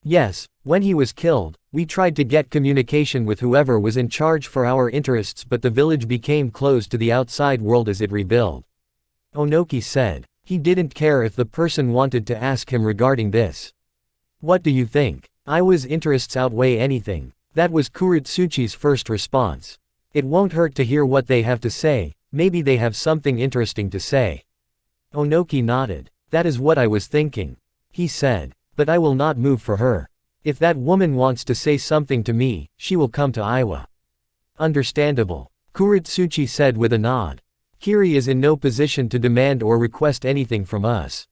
Speaker 1: Yes, when he was killed, we tried to get communication with whoever was in charge for our interests but the village became closed to the outside world as it rebuilt. Onoki said. He didn't care if the person wanted to ask him regarding this. What do you think? Iwa's interests outweigh anything. That was Kuritsuchi's first response. It won't hurt to hear what they have to say, maybe they have something interesting to say. Onoki nodded. That is what I was thinking. He said. But I will not move for her. If that woman wants to say something to me, she will come to Iwa. Understandable. Kuritsuchi said with a nod. Kiri is in no position to demand or request anything from us.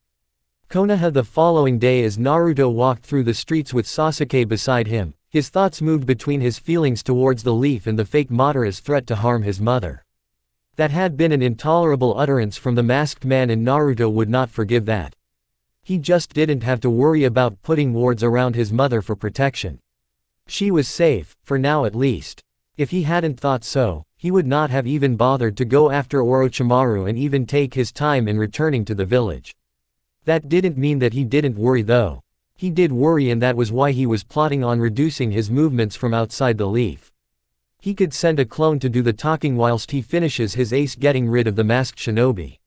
Speaker 1: Konoha the following day as Naruto walked through the streets with Sasuke beside him, his thoughts moved between his feelings towards the leaf and the fake Madara's threat to harm his mother. That had been an intolerable utterance from the masked man and Naruto would not forgive that. He just didn't have to worry about putting wards around his mother for protection. She was safe, for now at least. If he hadn't thought so, he would not have even bothered to go after Orochimaru and even take his time in returning to the village. That didn't mean that he didn't worry though. He did worry, and that was why he was plotting on reducing his movements from outside the leaf. He could send a clone to do the talking whilst he finishes his ace getting rid of the masked shinobi.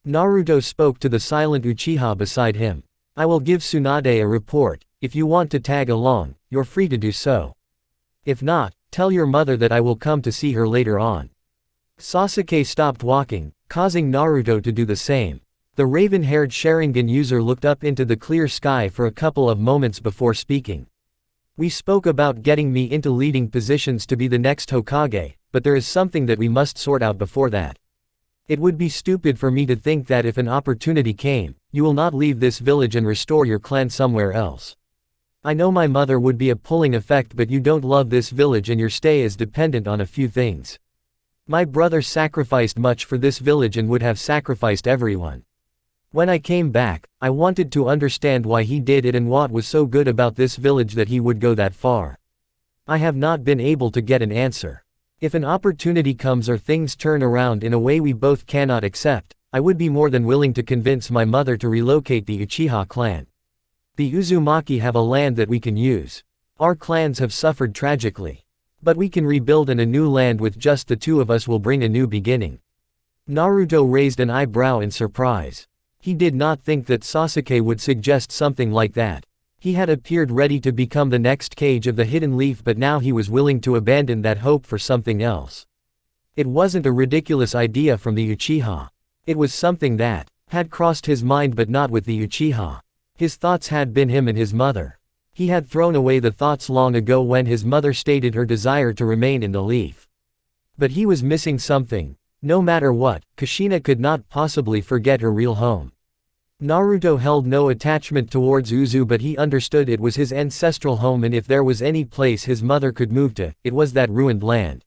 Speaker 1: Naruto spoke to the silent Uchiha beside him. I will give Tsunade a report. If you want to tag along, you're free to do so. If not, tell your mother that I will come to see her later on. Sasuke stopped walking, causing Naruto to do the same. The raven-haired Sharingan user looked up into the clear sky for a couple of moments before speaking. We spoke about getting me into leading positions to be the next Hokage, but there is something that we must sort out before that. It would be stupid for me to think that if an opportunity came, you will not leave this village and restore your clan somewhere else. I know my mother would be a pulling effect, but you don't love this village and your stay is dependent on a few things. My brother sacrificed much for this village and would have sacrificed everyone. When I came back, I wanted to understand why he did it and what was so good about this village that he would go that far. I have not been able to get an answer. If an opportunity comes or things turn around in a way we both cannot accept, I would be more than willing to convince my mother to relocate the Uchiha clan. The Uzumaki have a land that we can use. Our clans have suffered tragically. But we can rebuild, and a new land with just the two of us will bring a new beginning. Naruto raised an eyebrow in surprise. He did not think that Sasuke would suggest something like that. He had appeared ready to become the next Kage of the Hidden Leaf, but now he was willing to abandon that hope for something else. It wasn't a ridiculous idea from the Uchiha. It was something that had crossed his mind, but not with the Uchiha. His thoughts had been him and his mother. He had thrown away the thoughts long ago when his mother stated her desire to remain in the leaf. But he was missing something. No matter what, Kushina could not possibly forget her real home. Naruto held no attachment towards Uzu, but he understood it was his ancestral home, and if there was any place his mother could move to, it was that ruined land.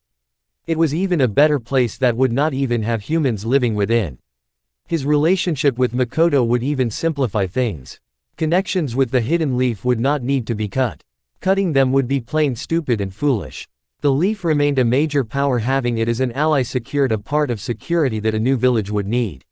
Speaker 1: It was even a better place that would not even have humans living within. His relationship with Makoto would even simplify things. Connections with the Hidden Leaf would not need to be cut. Cutting them would be plain stupid and foolish. The leaf remained a major power, having it as an ally secured a part of security that a new village would need.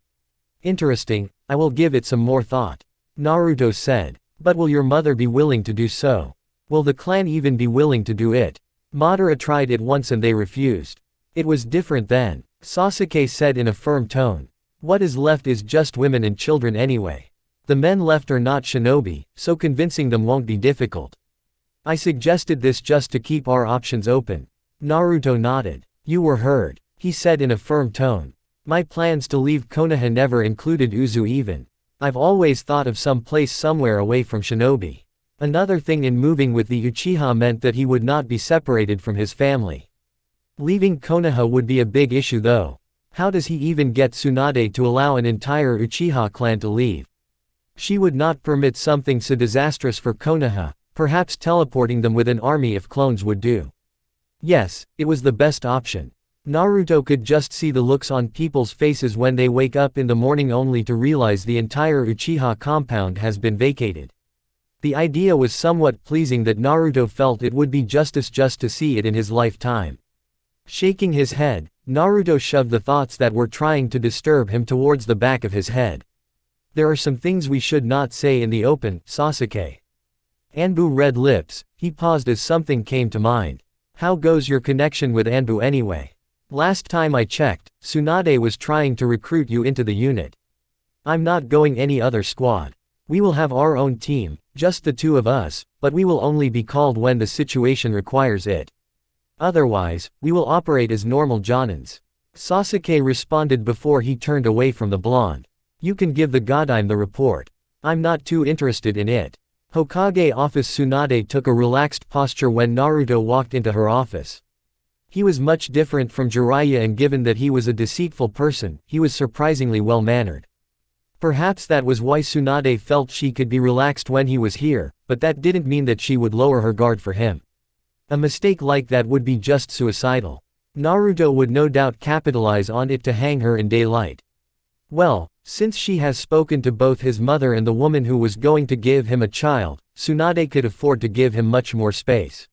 Speaker 1: Interesting, I will give it some more thought. Naruto said. But will your mother be willing to do so? Will the clan even be willing to do it? Madara tried it once and they refused. It was different then, Sasuke said in a firm tone. What is left is just women and children anyway. The men left are not shinobi, so convincing them won't be difficult. I suggested this just to keep our options open. Naruto nodded. You were heard, he said in a firm tone. My plans to leave Konoha never included Uzu even. I've always thought of some place somewhere away from shinobi. Another thing in moving with the Uchiha meant that he would not be separated from his family. Leaving Konoha would be a big issue though. How does he even get Tsunade to allow an entire Uchiha clan to leave? She would not permit something so disastrous for Konoha. Perhaps teleporting them with an army of clones would do. Yes, it was the best option. Naruto could just see the looks on people's faces when they wake up in the morning only to realize the entire Uchiha compound has been vacated. The idea was somewhat pleasing that Naruto felt it would be justice just to see it in his lifetime. Shaking his head, Naruto shoved the thoughts that were trying to disturb him towards the back of his head. There are some things we should not say in the open, Sasuke. Anbu read lips, he paused as something came to mind. How goes your connection with Anbu anyway? Last time I checked, Tsunade was trying to recruit you into the unit. I'm not going any other squad. We will have our own team, just the two of us, but we will only be called when the situation requires it. Otherwise, we will operate as normal Jonins. Sasuke responded before he turned away from the blonde. You can give the Godime the report. I'm not too interested in it. Hokage office Tsunade took a relaxed posture when Naruto walked into her office. He was much different from Jiraiya, and given that he was a deceitful person, he was surprisingly well-mannered. Perhaps that was why Tsunade felt she could be relaxed when he was here, but that didn't mean that she would lower her guard for him. A mistake like that would be just suicidal. Naruto would no doubt capitalize on it to hang her in daylight. Well, since she has spoken to both his mother and the woman who was going to give him a child, Tsunade could afford to give him much more space.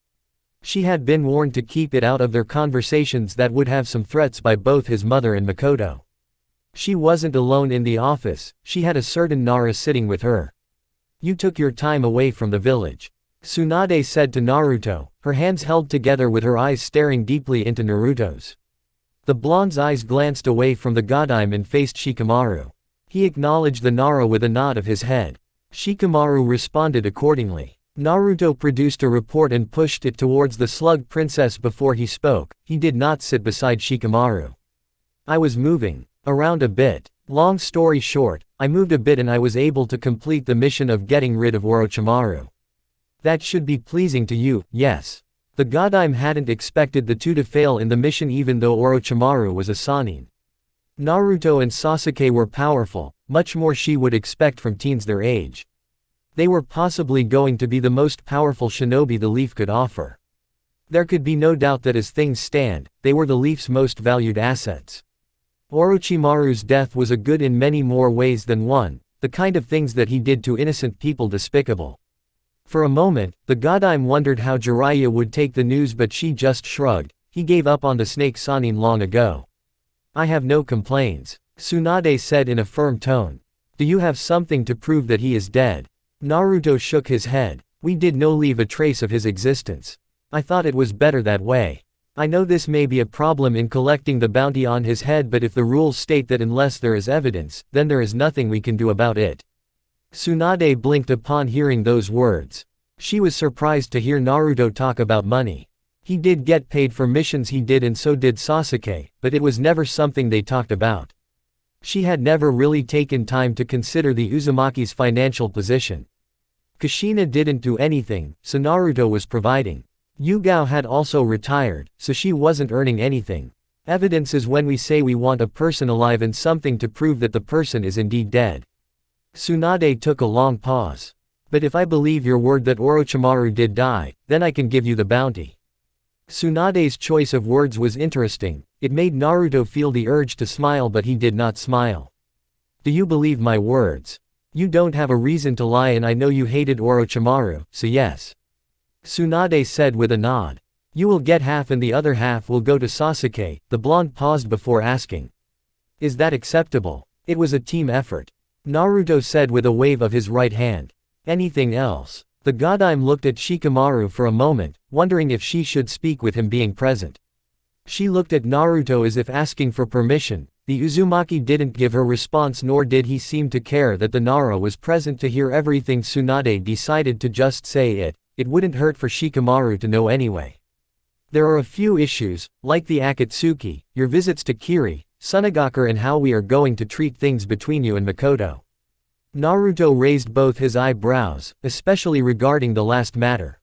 Speaker 1: She had been warned to keep it out of their conversations that would have some threats by both his mother and Makoto. She wasn't alone in the office, she had a certain Nara sitting with her. You took your time away from the village. Tsunade said to Naruto, her hands held together with her eyes staring deeply into Naruto's. The blonde's eyes glanced away from the Godime and faced Shikamaru. He acknowledged the Nara with a nod of his head. Shikamaru responded accordingly. Naruto produced a report and pushed it towards the slug princess before he spoke. He did not sit beside Shikamaru. I was moving around a bit. Long story short, I moved a bit and I was able to complete the mission of getting rid of Orochimaru. That should be pleasing to you, yes. The Godime hadn't expected the two to fail in the mission even though Orochimaru was a Sannin. Naruto and Sasuke were powerful, much more she would expect from teens their age. They were possibly going to be the most powerful shinobi the Leaf could offer. There could be no doubt that as things stand, they were the Leaf's most valued assets. Orochimaru's death was a good in many more ways than one, the kind of things that he did to innocent people despicable. For a moment, the Godime wondered how Jiraiya would take the news, but she just shrugged. He gave up on the snake Sannin long ago. I have no complaints, Tsunade said in a firm tone. Do you have something to prove that he is dead? Naruto shook his head. We did not leave a trace of his existence. I thought it was better that way. I know this may be a problem in collecting the bounty on his head, but if the rules state that unless there is evidence, then there is nothing we can do about it. Tsunade blinked upon hearing those words. She was surprised to hear Naruto talk about money. He did get paid for missions he did, and so did Sasuke, but it was never something they talked about. She had never really taken time to consider the Uzumaki's financial position. Kushina didn't do anything, so Naruto was providing. Yugao had also retired, so she wasn't earning anything. Evidence is when we say we want a person alive and something to prove that the person is indeed dead. Tsunade took a long pause. But if I believe your word that Orochimaru did die, then I can give you the bounty. Tsunade's choice of words was interesting. It made Naruto feel the urge to smile, but he did not smile. Do you believe my words? You don't have a reason to lie, and I know you hated Orochimaru, so yes. Tsunade said with a nod. You will get half and the other half will go to Sasuke. The blonde paused before asking. Is that acceptable? It was a team effort. Naruto said with a wave of his right hand. Anything else? The Godime looked at Shikamaru for a moment, wondering if she should speak with him being present. She looked at Naruto as if asking for permission. The Uzumaki didn't give her response, nor did he seem to care that the Nara was present to hear everything. Tsunade decided to just say it. It wouldn't hurt for Shikamaru to know anyway. There are a few issues, like the Akatsuki, your visits to Kiri, Sunagakure, and how we are going to treat things between you and Makoto. Naruto raised both his eyebrows, especially regarding the last matter.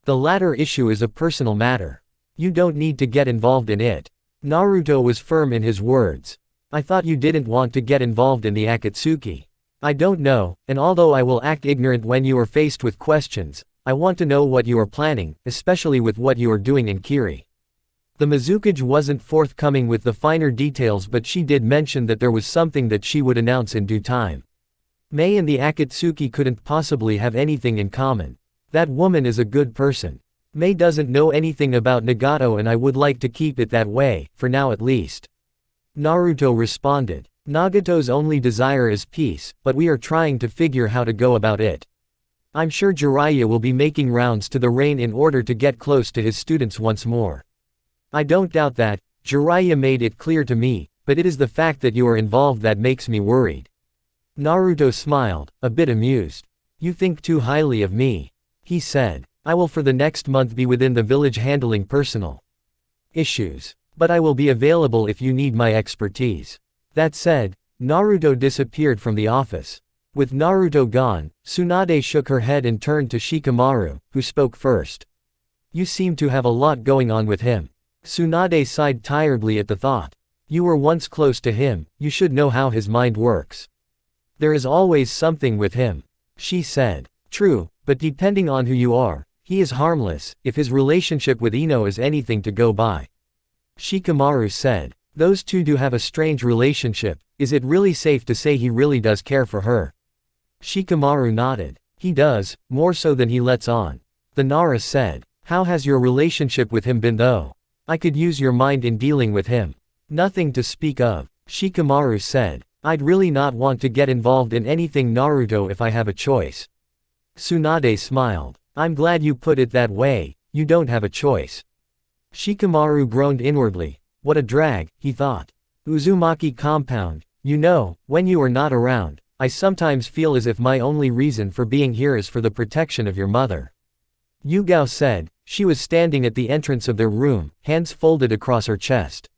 Speaker 1: The latter issue is a personal matter. You don't need to get involved in it. Naruto was firm in his words. I thought you didn't want to get involved in the Akatsuki. I don't know, and although I will act ignorant when you are faced with questions, I want to know what you are planning, especially with what you are doing in Kiri. The Mizukage wasn't forthcoming with the finer details, but she did mention that there was something that she would announce in due time. Mei and the Akatsuki couldn't possibly have anything in common. That woman is a good person. Mei doesn't know anything about Nagato, and I would like to keep it that way, for now at least. Naruto responded. Nagato's only desire is peace, but we are trying to figure how to go about it. I'm sure Jiraiya will be making rounds to the rain in order to get close to his students once more. I don't doubt that. Jiraiya made it clear to me, but it is the fact that you are involved that makes me worried. Naruto smiled, a bit amused. You think too highly of me, he said. I will for the next month be within the village handling personal issues. But I will be available if you need my expertise. That said, Naruto disappeared from the office. With Naruto gone, Tsunade shook her head and turned to Shikamaru, who spoke first. You seem to have a lot going on with him. Tsunade sighed tiredly at the thought. You were once close to him, you should know how his mind works. There is always something with him. She said. True, but depending on who you are, he is harmless, if his relationship with Ino is anything to go by. Shikamaru said. Those two do have a strange relationship, is it really safe to say he really does care for her? Shikamaru nodded. He does, more so than he lets on. The Nara said. How has your relationship with him been though? I could use your mind in dealing with him. Nothing to speak of, Shikamaru said. I'd really not want to get involved in anything Naruto if I have a choice. Tsunade smiled. I'm glad you put it that way, you don't have a choice. Shikamaru groaned inwardly. What a drag, he thought. Uzumaki compound, you know, when you are not around, I sometimes feel as if my only reason for being here is for the protection of your mother. Yugao said. She was standing at the entrance of their room, hands folded across her chest.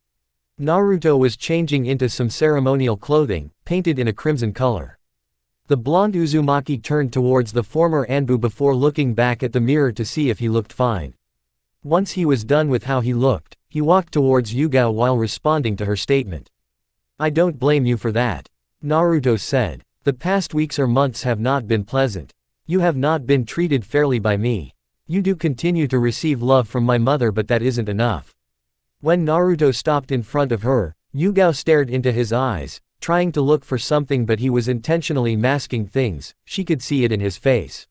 Speaker 1: Naruto was changing into some ceremonial clothing, painted in a crimson color. The blonde Uzumaki turned towards the former Anbu before looking back at the mirror to see if he looked fine. Once he was done with how he looked, he walked towards Yugao while responding to her statement. I don't blame you for that. Naruto said. The past weeks or months have not been pleasant. You have not been treated fairly by me. You do continue to receive love from my mother, but that isn't enough. When Naruto stopped in front of her, Yugao stared into his eyes, trying to look for something, but he was intentionally masking things, she could see it in his face.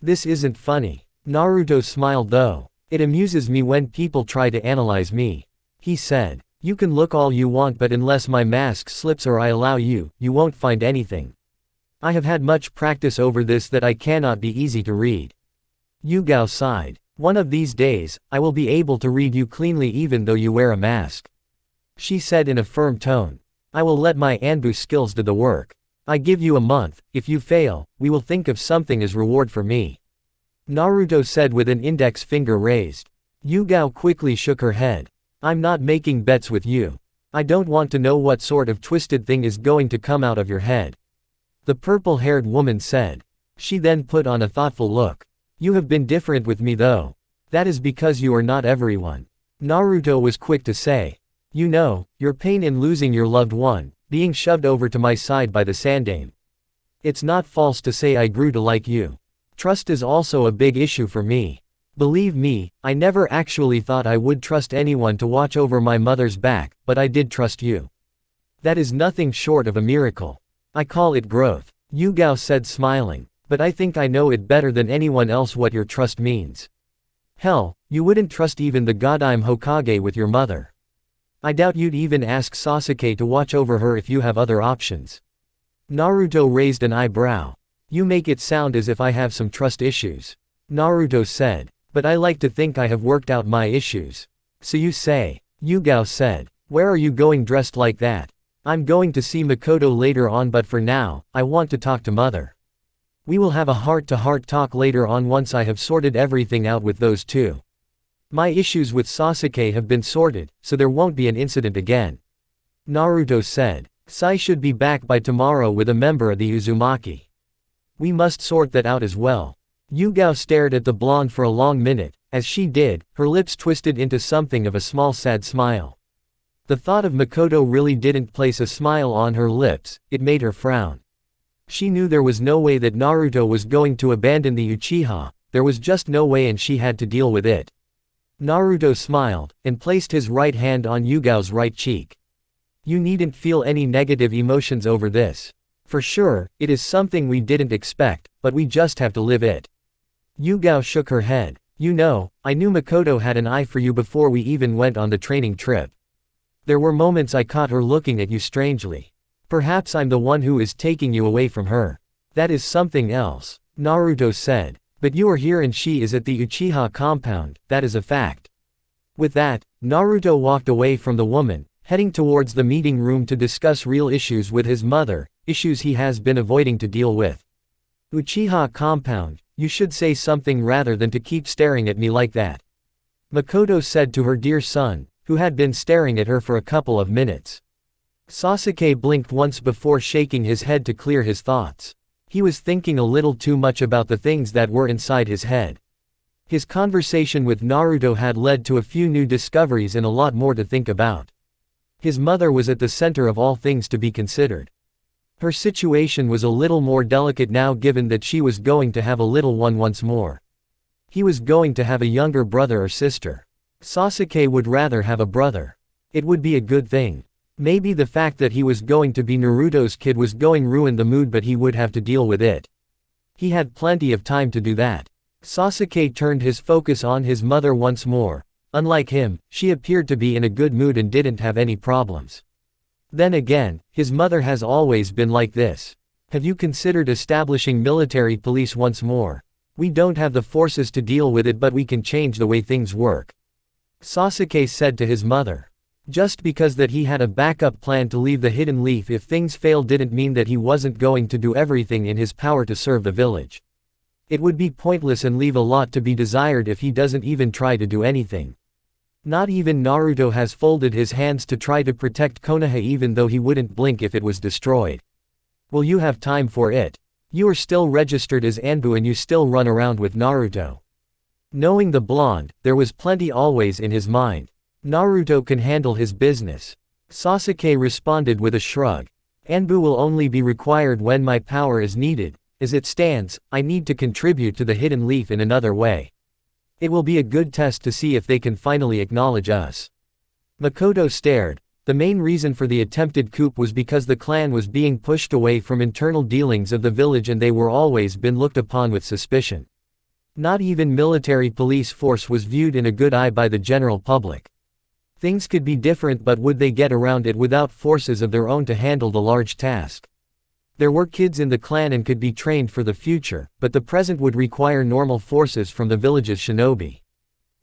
Speaker 1: This isn't funny. Naruto smiled though. It amuses me when people try to analyze me. He said. You can look all you want, but unless my mask slips or I allow you, you won't find anything. I have had much practice over this that I cannot be easy to read. Yugao sighed. One of these days, I will be able to read you cleanly even though you wear a mask. She said in a firm tone. I will let my Anbu skills do the work. I give you a month, if you fail, we will think of something as reward for me. Naruto said with an index finger raised. Yugao quickly shook her head. I'm not making bets with you. I don't want to know what sort of twisted thing is going to come out of your head. The purple-haired woman said. She then put on a thoughtful look. You have been different with me though. That is because you are not everyone. Naruto was quick to say. You know, your pain in losing your loved one, being shoved over to my side by the Sandaime. It's not false to say I grew to like you. Trust is also a big issue for me. Believe me, I never actually thought I would trust anyone to watch over my mother's back, but I did trust you. That is nothing short of a miracle. I call it growth, Yugao said smiling. But I think I know it better than anyone else what your trust means. Hell, you wouldn't trust even the Godime Hokage with your mother. I doubt you'd even ask Sasuke to watch over her if you have other options. Naruto raised an eyebrow. You make it sound as if I have some trust issues. Naruto said. But I like to think I have worked out my issues. So you say. Yugao said. Where are you going dressed like that? I'm going to see Makoto later on, but for now, I want to talk to mother. We will have a heart-to-heart talk later on once I have sorted everything out with those two. My issues with Sasuke have been sorted, so there won't be an incident again. Naruto said. Sai should be back by tomorrow with a member of the Uzumaki. We must sort that out as well. Yugao stared at the blonde for a long minute. As she did, her lips twisted into something of a small sad smile. The thought of Makoto really didn't place a smile on her lips, it made her frown. She knew there was no way that Naruto was going to abandon the Uchiha, there was just no way, and she had to deal with it. Naruto smiled, and placed his right hand on Yugao's right cheek. You needn't feel any negative emotions over this. For sure, it is something we didn't expect, but we just have to live it. Yugao shook her head. You know, I knew Makoto had an eye for you before we even went on the training trip. There were moments I caught her looking at you strangely. Perhaps I'm the one who is taking you away from her. That is something else, Naruto said. But you are here and she is at the Uchiha compound, that is a fact. With that, Naruto walked away from the woman, heading towards the meeting room to discuss real issues with his mother, issues he has been avoiding to deal with. Uchiha compound, you should say something rather than to keep staring at me like that. Makoto said to her dear son, who had been staring at her for a couple of minutes. Sasuke blinked once before shaking his head to clear his thoughts. He was thinking a little too much about the things that were inside his head. His conversation with Naruto had led to a few new discoveries and a lot more to think about. His mother was at the center of all things to be considered. Her situation was a little more delicate now given that she was going to have a little one once more. He was going to have a younger brother or sister. Sasuke would rather have a brother. It would be a good thing. Maybe the fact that he was going to be Naruto's kid was going to ruin the mood, but he would have to deal with it. He had plenty of time to do that. Sasuke turned his focus on his mother once more. Unlike him, she appeared to be in a good mood and didn't have any problems. Then again, his mother has always been like this. Have you considered establishing military police once more? We don't have the forces to deal with it, but we can change the way things work. Sasuke said to his mother. Just because that he had a backup plan to leave the Hidden Leaf if things failed didn't mean that he wasn't going to do everything in his power to serve the village. It would be pointless and leave a lot to be desired if he doesn't even try to do anything. Not even Naruto has folded his hands to try to protect Konoha even though he wouldn't blink if it was destroyed. Will you have time for it? You are still registered as Anbu and you still run around with Naruto. Knowing the blonde, there was plenty always in his mind. Naruto can handle his business. Sasuke responded with a shrug. Anbu will only be required when my power is needed. As it stands, I need to contribute to the Hidden Leaf in another way. It will be a good test to see if they can finally acknowledge us. Makoto stared. The main reason for the attempted coup was because the clan was being pushed away from internal dealings of the village and they were always been looked upon with suspicion. Not even military police force was viewed in a good eye by the general public. Things could be different, but would they get around it without forces of their own to handle the large task? There were kids in the clan and could be trained for the future, but the present would require normal forces from the village's shinobi.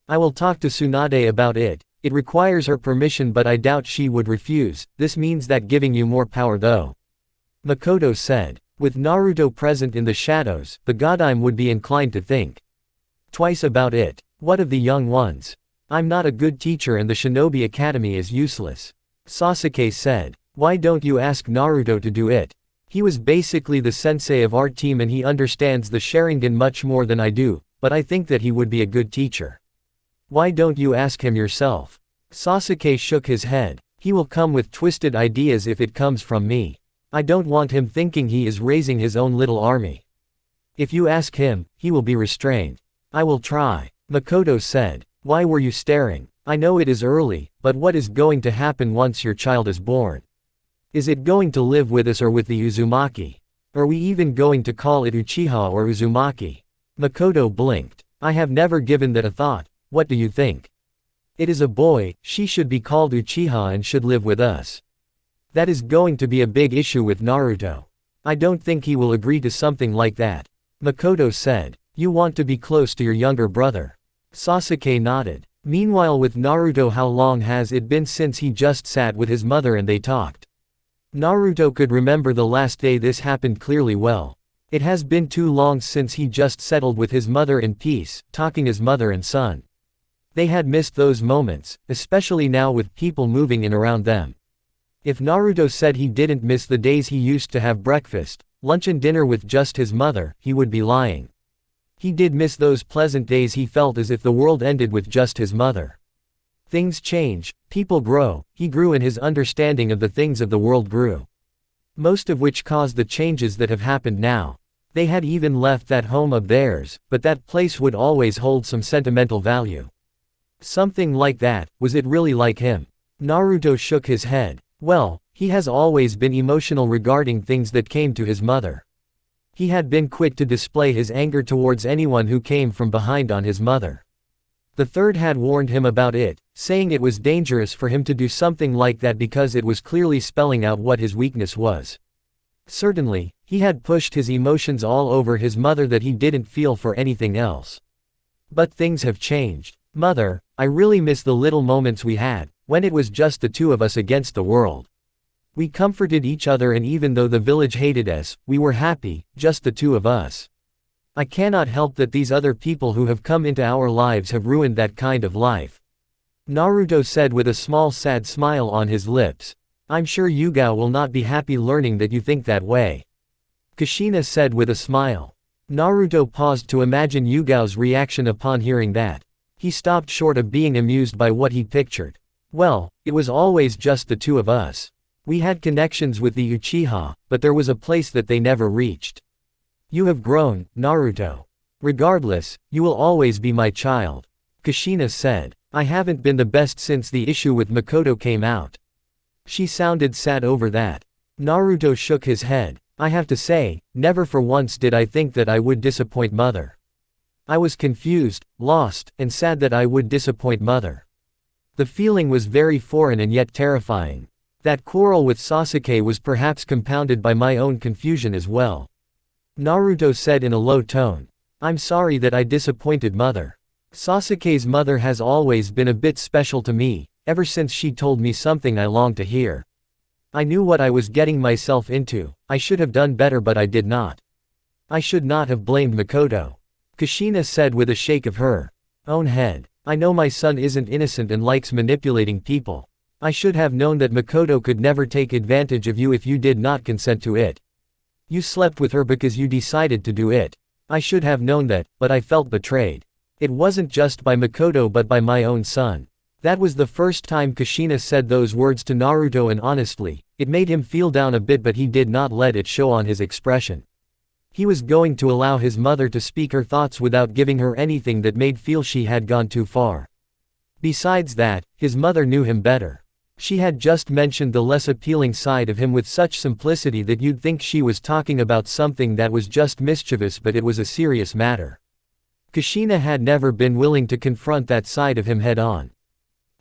Speaker 1: I will talk to Tsunade about it. It requires her permission, but I doubt she would refuse. This means that giving you more power though. Makoto said. With Naruto present in the shadows, the Godime would be inclined to think twice about it. What of the young ones? I'm not a good teacher and the Shinobi Academy is useless. Sasuke said. Why don't you ask Naruto to do it? He was basically the sensei of our team and he understands the Sharingan much more than I do, but I think that he would be a good teacher. Why don't you ask him yourself? Sasuke shook his head. He will come with twisted ideas if it comes from me. I don't want him thinking he is raising his own little army. If you ask him, he will be restrained. I will try. Makoto said. Why were you staring? I know it is early, but what is going to happen once your child is born? Is it going to live with us or with the Uzumaki? Are we even going to call it Uchiha or Uzumaki? Makoto blinked. I have never given that a thought. What do you think? It is a boy, she should be called Uchiha and should live with us. That is going to be a big issue with Naruto. I don't think he will agree to something like that. Makoto said. You want to be close to your younger brother. Sasuke nodded. Meanwhile with Naruto, how long has it been since he just sat with his mother and they talked? Naruto could remember the last day this happened clearly well. It has been too long since he just settled with his mother in peace, talking as mother and son. They had missed those moments, especially now with people moving in around them. If Naruto said he didn't miss the days he used to have breakfast, lunch and dinner with just his mother, he would be lying. He did miss those pleasant days. He felt as if the world ended with just his mother. Things change, people grow, he grew and his understanding of the things of the world grew. Most of which caused the changes that have happened now. They had even left that home of theirs, but that place would always hold some sentimental value. Something like that. Was it really like him? Naruto shook his head. Well, he has always been emotional regarding things that came to his mother. He had been quick to display his anger towards anyone who came from behind on his mother. The third had warned him about it, saying it was dangerous for him to do something like that because it was clearly spelling out what his weakness was. Certainly, he had pushed his emotions all over his mother that he didn't feel for anything else. But things have changed. Mother, I really miss the little moments we had, when it was just the two of us against the world. We comforted each other and even though the village hated us, we were happy, just the two of us. I cannot help that these other people who have come into our lives have ruined that kind of life. Naruto said with a small sad smile on his lips. I'm sure Yugao will not be happy learning that you think that way. Kushina said with a smile. Naruto paused to imagine Yugao's reaction upon hearing that. He stopped short of being amused by what he pictured. Well, it was always just the two of us. We had connections with the Uchiha, but there was a place that they never reached. You have grown, Naruto. Regardless, you will always be my child. Kushina said. I haven't been the best since the issue with Makoto came out. She sounded sad over that. Naruto shook his head. I have to say, never for once did I think that I would disappoint Mother. I was confused, lost, and sad that I would disappoint Mother. The feeling was very foreign and yet terrifying. That quarrel with Sasuke was perhaps compounded by my own confusion as well. Naruto said in a low tone. I'm sorry that I disappointed Mother. Sasuke's mother has always been a bit special to me, ever since she told me something I longed to hear. I knew what I was getting myself into. I should have done better but I did not. I should not have blamed Makoto. Kushina said with a shake of her own head. I know my son isn't innocent and likes manipulating people. I should have known that Makoto could never take advantage of you if you did not consent to it. You slept with her because you decided to do it. I should have known that, but I felt betrayed. It wasn't just by Makoto but by my own son. That was the first time Kushina said those words to Naruto, and honestly, it made him feel down a bit, but he did not let it show on his expression. He was going to allow his mother to speak her thoughts without giving her anything that made feel she had gone too far. Besides that, his mother knew him better. She had just mentioned the less appealing side of him with such simplicity that you'd think she was talking about something that was just mischievous, but it was a serious matter. Kushina had never been willing to confront that side of him head on.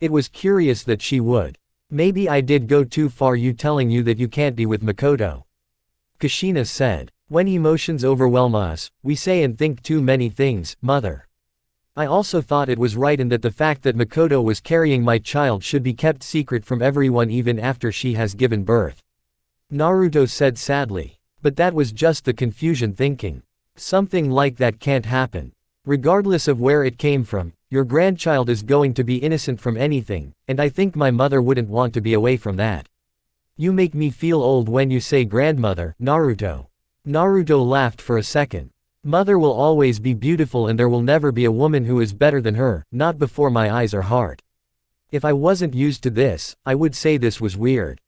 Speaker 1: It was curious that she would. Maybe I did go too far, you telling you that you can't be with Makoto. Kushina said. When emotions overwhelm us, we say and think too many things, Mother. I also thought it was right and that the fact that Makoto was carrying my child should be kept secret from everyone even after she has given birth. Naruto said sadly. But that was just the confusion thinking. Something like that can't happen. Regardless of where it came from, your grandchild is going to be innocent from anything, and I think my mother wouldn't want to be away from that. You make me feel old when you say grandmother, Naruto. Naruto laughed for a second. Mother will always be beautiful and there will never be a woman who is better than her, not before my eyes or heart. If I wasn't used to this, I would say this was weird.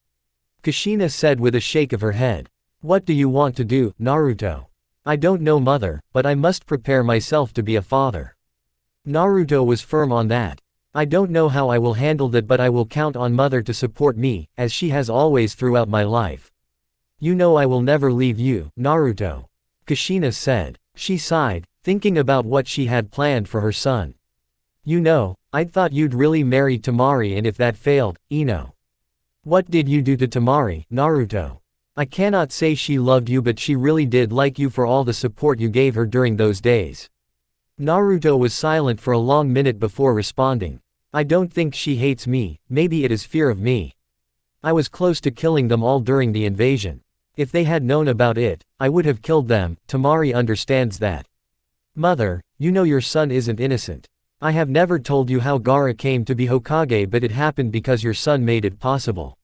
Speaker 1: Kushina said with a shake of her head. What do you want to do, Naruto? I don't know, Mother, but I must prepare myself to be a father. Naruto was firm on that. I don't know how I will handle that, but I will count on Mother to support me, as she has always throughout my life. You know I will never leave you, Naruto. Kushina said. She sighed, thinking about what she had planned for her son. You know, I'd thought you'd really marry Temari, and if that failed, Ino. What did you do to Temari, Naruto? I cannot say she loved you, but she really did like you for all the support you gave her during those days. Naruto was silent for a long minute before responding. I don't think she hates me, maybe it is fear of me. I was close to killing them all during the invasion. If they had known about it, I would have killed them. Temari understands that. Mother, you know your son isn't innocent. I have never told you how Gaara came to be Hokage, but it happened because your son made it possible.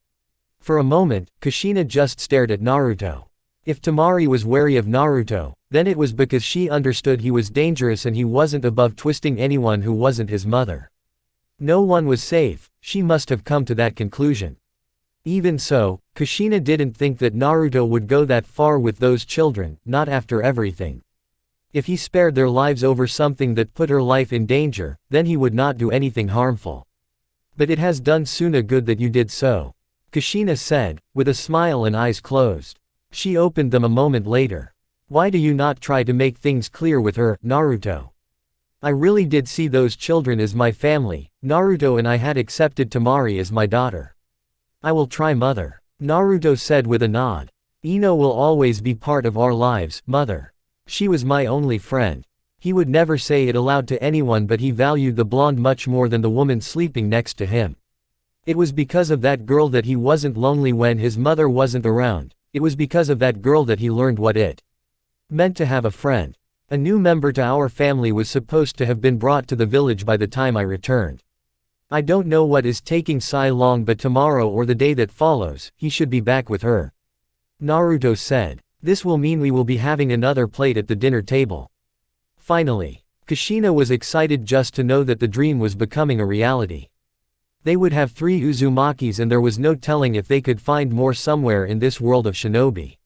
Speaker 1: For a moment, Kushina just stared at Naruto. If Temari was wary of Naruto, then it was because she understood he was dangerous and he wasn't above twisting anyone who wasn't his mother. No one was safe, she must have come to that conclusion. Even so, Kushina didn't think that Naruto would go that far with those children, not after everything. If he spared their lives over something that put her life in danger, then he would not do anything harmful. But it has done Suna good that you did so. Kushina said, with a smile and eyes closed. She opened them a moment later. Why do you not try to make things clear with her, Naruto? I really did see those children as my family. Naruto and I had accepted Temari as my daughter. I will try, Mother. Naruto said with a nod. Ino will always be part of our lives, Mother. She was my only friend. He would never say it aloud to anyone, but he valued the blonde much more than the woman sleeping next to him. It was because of that girl that he wasn't lonely when his mother wasn't around. It was because of that girl that he learned what it meant to have a friend. A new member to our family was supposed to have been brought to the village by the time I returned. I don't know what is taking Sai long, but tomorrow or the day that follows, he should be back with her. Naruto said. This will mean we will be having another plate at the dinner table. Finally, Kushina was excited just to know that the dream was becoming a reality. They would have 3 Uzumakis and there was no telling if they could find more somewhere in this world of shinobi.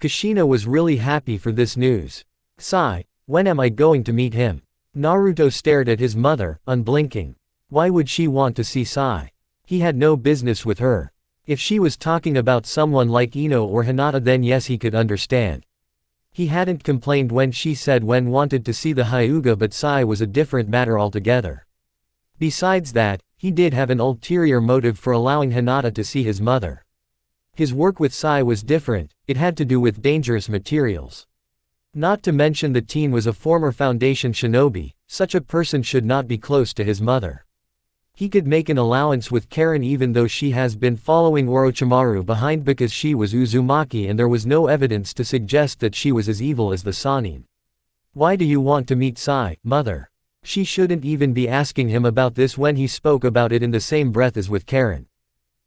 Speaker 1: Kushina was really happy for this news. Sai, when am I going to meet him? Naruto stared at his mother, unblinking. Why would she want to see Sai? He had no business with her. If she was talking about someone like Ino or Hinata, then yes, he could understand. He hadn't complained when she said when wanted to see the Hyuga, but Sai was a different matter altogether. Besides that, he did have an ulterior motive for allowing Hinata to see his mother. His work with Sai was different, it had to do with dangerous materials. Not to mention the teen was a former Foundation shinobi, such a person should not be close to his mother. He could make an allowance with Karen even though she has been following Orochimaru behind because she was Uzumaki and there was no evidence to suggest that she was as evil as the Sannin. Why do you want to meet Sai, mother? She shouldn't even be asking him about this when he spoke about it in the same breath as with Karen.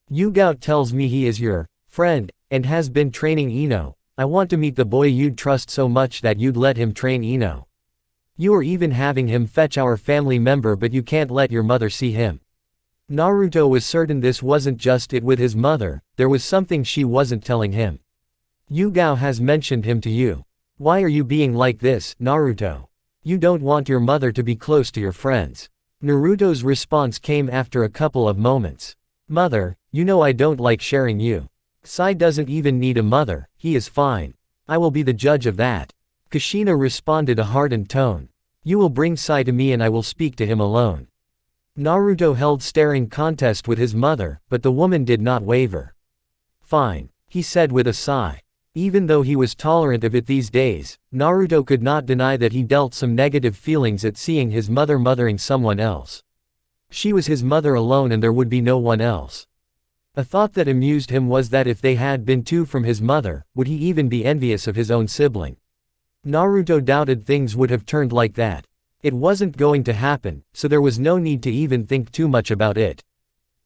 Speaker 1: Yugao tells me he is your friend, and has been training Ino. I want to meet the boy you'd trust so much that you'd let him train Ino. You are even having him fetch our family member, but you can't let your mother see him. Naruto was certain this wasn't just it with his mother, there was something she wasn't telling him. Yugao has mentioned him to you. Why are you being like this, Naruto? You don't want your mother to be close to your friends. Naruto's response came after a couple of moments. Mother, you know I don't like sharing you. Sai doesn't even need a mother, he is fine. I will be the judge of that. Kushina responded a hardened tone. You will bring Sai to me and I will speak to him alone. Naruto held staring contest with his mother, but the woman did not waver. Fine, he said with a sigh. Even though he was tolerant of it these days, Naruto could not deny that he dealt some negative feelings at seeing his mother mothering someone else. She was his mother alone and there would be no one else. A thought that amused him was that if they had been 2 from his mother, would he even be envious of his own sibling? Naruto doubted things would have turned like that. It wasn't going to happen, so there was no need to even think too much about it.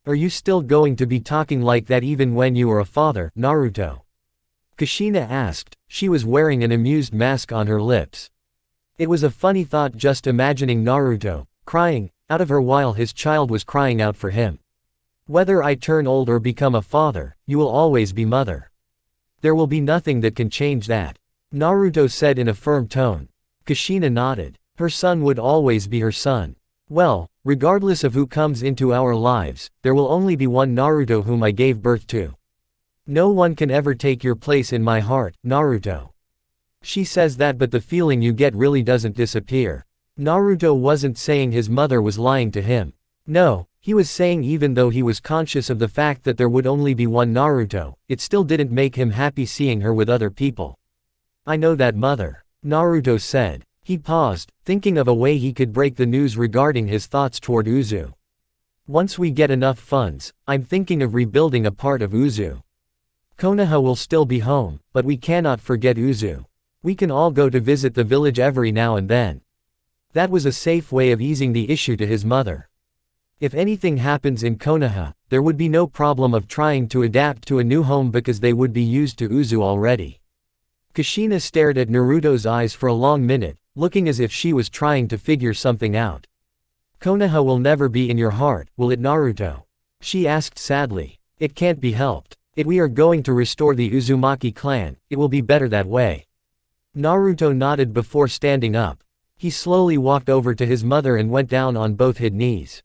Speaker 1: Are you still going to be talking like that even when you are a father, Naruto? Kushina asked, she was wearing an amused mask on her lips. It was a funny thought just imagining Naruto, crying, out of her while his child was crying out for him. Whether I turn old or become a father, you will always be mother. There will be nothing that can change that. Naruto said in a firm tone. Kushina nodded. Her son would always be her son. Well, regardless of who comes into our lives, there will only be one Naruto whom I gave birth to. No one can ever take your place in my heart, Naruto. She says that, but the feeling you get really doesn't disappear. Naruto wasn't saying his mother was lying to him. No, he was saying even though he was conscious of the fact that there would only be one Naruto, it still didn't make him happy seeing her with other people. I know that, mother. Naruto said. He paused, thinking of a way he could break the news regarding his thoughts toward Uzu. Once we get enough funds, I'm thinking of rebuilding a part of Uzu. Konoha will still be home, but we cannot forget Uzu. We can all go to visit the village every now and then. That was a safe way of easing the issue to his mother. If anything happens in Konoha, there would be no problem of trying to adapt to a new home because they would be used to Uzu already. Kushina stared at Naruto's eyes for a long minute, looking as if she was trying to figure something out. Konoha will never be in your heart, will it, Naruto? She asked sadly. It can't be helped. If we are going to restore the Uzumaki clan, it will be better that way. Naruto nodded before standing up. He slowly walked over to his mother and went down on both his knees.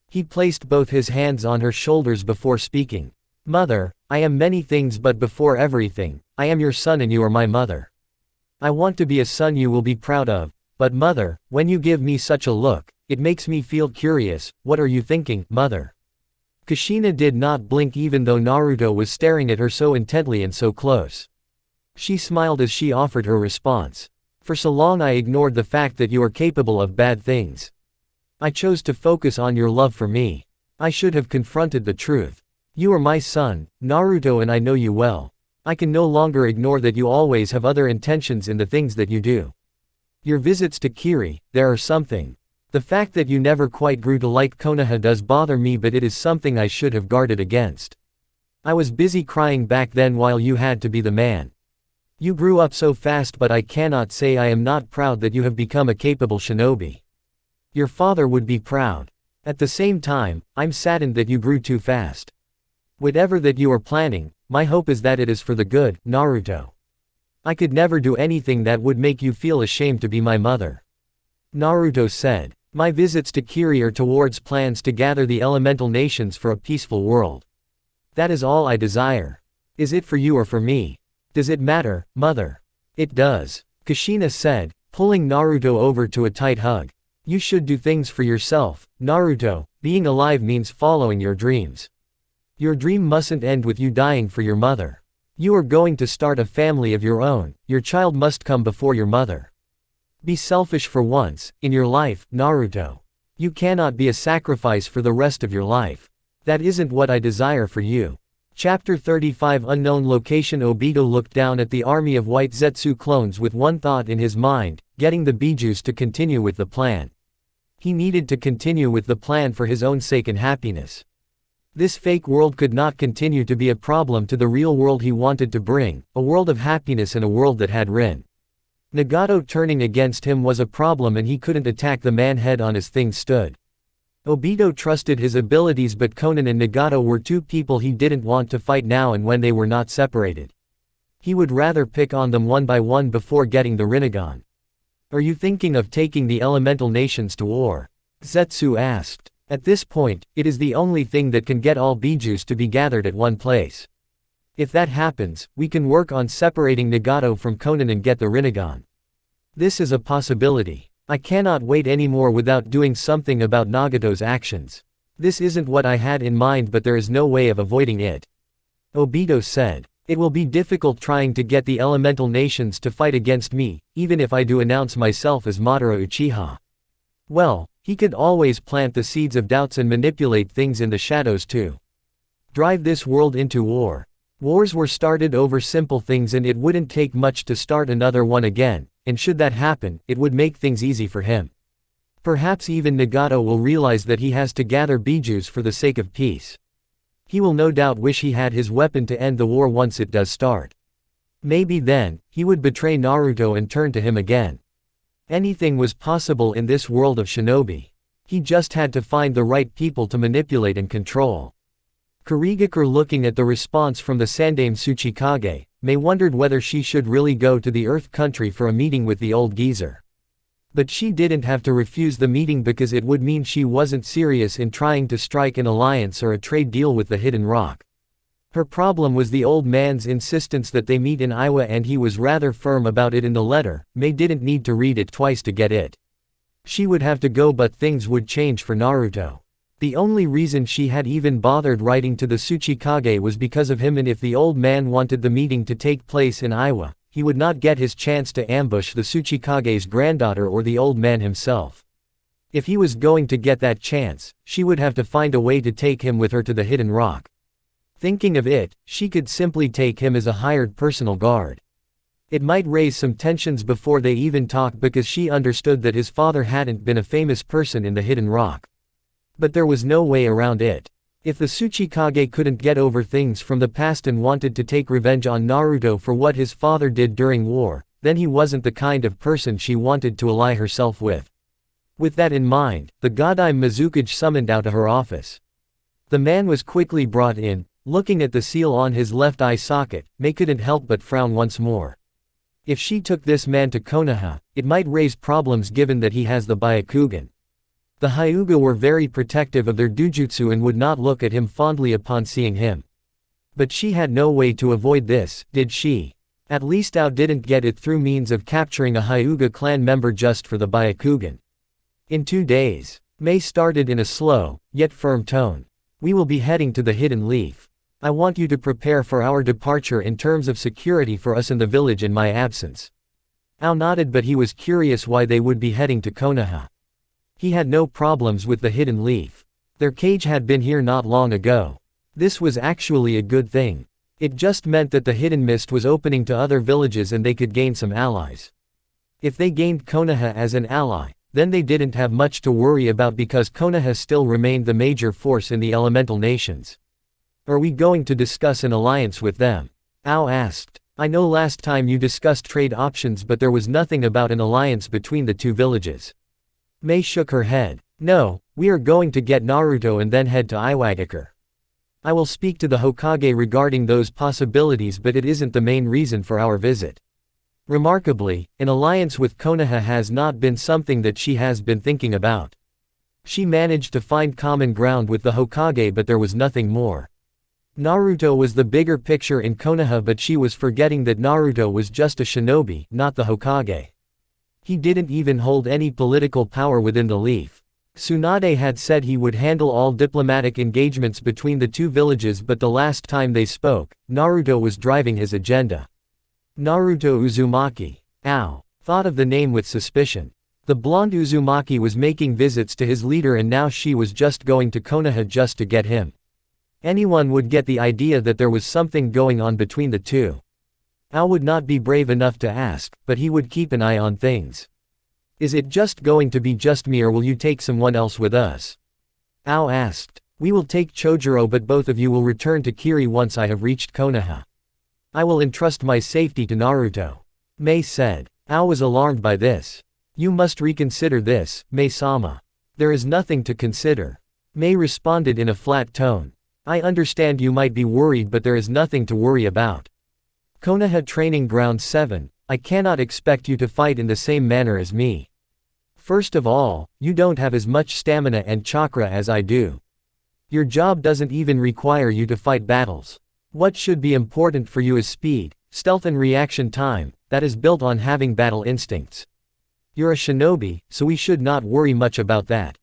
Speaker 1: He placed both his hands on her shoulders before speaking. Mother, I am many things, but before everything, I am your son and you are my mother. I want to be a son you will be proud of, but mother, when you give me such a look, it makes me feel curious. What are you thinking, mother? Kushina did not blink even though Naruto was staring at her so intently and so close. She smiled as she offered her response. For so long I ignored the fact that you are capable of bad things. I chose to focus on your love for me. I should have confronted the truth. You are my son, Naruto, and I know you well. I can no longer ignore that you always have other intentions in the things that you do. Your visits to Kiri, there are something. The fact that you never quite grew to like Konoha does bother me, but it is something I should have guarded against. I was busy crying back then while you had to be the man. You grew up so fast, but I cannot say I am not proud that you have become a capable shinobi. Your father would be proud. At the same time, I'm saddened that you grew too fast. Whatever that you are planning, my hope is that it is for the good, Naruto. I could never do anything that would make you feel ashamed to be my mother. Naruto said, my visits to Kiri are towards plans to gather the elemental nations for a peaceful world. That is all I desire. Is it for you or for me? Does it matter, mother? It does, Kushina said, pulling Naruto over to a tight hug. You should do things for yourself, Naruto. Being alive means following your dreams. Your dream mustn't end with you dying for your mother. You are going to start a family of your own, your child must come before your mother. Be selfish for once, in your life, Naruto. You cannot be a sacrifice for the rest of your life. That isn't what I desire for you. Chapter 35 Unknown Location. Obito looked down at the army of white Zetsu clones with one thought in his mind, getting the Bijus to continue with the plan. He needed to continue with the plan for his own sake and happiness. This fake world could not continue to be a problem to the real world he wanted to bring, a world of happiness and a world that had Rin. Nagato turning against him was a problem and he couldn't attack the man head on as things stood. Obito trusted his abilities, but Konan and Nagato were two people he didn't want to fight now and when they were not separated. He would rather pick on them one by one before getting the Rinnegan. Are you thinking of taking the elemental nations to war? Zetsu asked. At this point, it is the only thing that can get all Bijus to be gathered at one place. If that happens, we can work on separating Nagato from Konan and get the Rinnegan. This is a possibility. I cannot wait anymore without doing something about Nagato's actions. This isn't what I had in mind, but there is no way of avoiding it. Obito said. It will be difficult trying to get the elemental nations to fight against me, even if I do announce myself as Madara Uchiha. Well, he could always plant the seeds of doubts and manipulate things in the shadows too. Drive this world into war. Wars were started over simple things and it wouldn't take much to start another one again, and should that happen, it would make things easy for him. Perhaps even Nagato will realize that he has to gather Bijus for the sake of peace. He will no doubt wish he had his weapon to end the war once it does start. Maybe then, he would betray Naruto and turn to him again. Anything was possible in this world of shinobi. He just had to find the right people to manipulate and control. Kurigakure, looking at the response from the Sandaime Tsuchikage, May wondered whether she should really go to the Earth Country for a meeting with the old geezer. But she didn't have to refuse the meeting because it would mean she wasn't serious in trying to strike an alliance or a trade deal with the Hidden Rock. Her problem was the old man's insistence that they meet in Iwa, and he was rather firm about it in the letter. May didn't need to read it twice to get it. She would have to go, but things would change for Naruto. The only reason she had even bothered writing to the Tsuchikage was because of him, and if the old man wanted the meeting to take place in Iwa, he would not get his chance to ambush the Tsuchikage's granddaughter or the old man himself. If he was going to get that chance, she would have to find a way to take him with her to the Hidden Rock. Thinking of it, she could simply take him as a hired personal guard. It might raise some tensions before they even talk, because she understood that his father hadn't been a famous person in the Hidden Rock. But there was no way around it. If the Tsuchikage couldn't get over things from the past and wanted to take revenge on Naruto for what his father did during war, then he wasn't the kind of person she wanted to ally herself with. With that in mind, the Godime Mizukage summoned out to her office. The man was quickly brought in. Looking at the seal on his left eye socket, May couldn't help but frown once more. If she took this man to Konoha, it might raise problems given that he has the Byakugan. The Hyuga were very protective of their Dujutsu and would not look at him fondly upon seeing him. But she had no way to avoid this, did she? At least Ao didn't get it through means of capturing a Hyuga clan member just for the Byakugan. In 2 days, May started in a slow, yet firm tone. We will be heading to the Hidden Leaf. I want you to prepare for our departure in terms of security for us in the village in my absence. Ao nodded, but he was curious why they would be heading to Konoha. He had no problems with the Hidden Leaf. Their cage had been here not long ago. This was actually a good thing. It just meant that the Hidden Mist was opening to other villages and they could gain some allies. If they gained Konoha as an ally, then they didn't have much to worry about because Konoha still remained the major force in the elemental nations. Are we going to discuss an alliance with them? Ao asked. I know last time you discussed trade options but there was nothing about an alliance between the two villages. Mei shook her head. No, we are going to get Naruto and then head to Iwagakure. I will speak to the Hokage regarding those possibilities but it isn't the main reason for our visit. Remarkably, an alliance with Konoha has not been something that she has been thinking about. She managed to find common ground with the Hokage but there was nothing more. Naruto was the bigger picture in Konoha but she was forgetting that Naruto was just a shinobi, not the Hokage. He didn't even hold any political power within the Leaf. Tsunade had said he would handle all diplomatic engagements between the two villages but the last time they spoke, Naruto was driving his agenda. Naruto Uzumaki. Ao thought of the name with suspicion. The blonde Uzumaki was making visits to his leader and now she was just going to Konoha just to get him. Anyone would get the idea that there was something going on between the two. Ao would not be brave enough to ask, but he would keep an eye on things. Is it just going to be just me or will you take someone else with us? Ao asked. We will take Chojuro but both of you will return to Kiri once I have reached Konoha. I will entrust my safety to Naruto. Mei said. Ao was alarmed by this. You must reconsider this, Mei-sama. There is nothing to consider. Mei responded in a flat tone. I understand you might be worried but there is nothing to worry about. Konoha Training Ground 7, I cannot expect you to fight in the same manner as me. First of all, you don't have as much stamina and chakra as I do. Your job doesn't even require you to fight battles. What should be important for you is speed, stealth and reaction time, that is built on having battle instincts. You're a shinobi, so we should not worry much about that.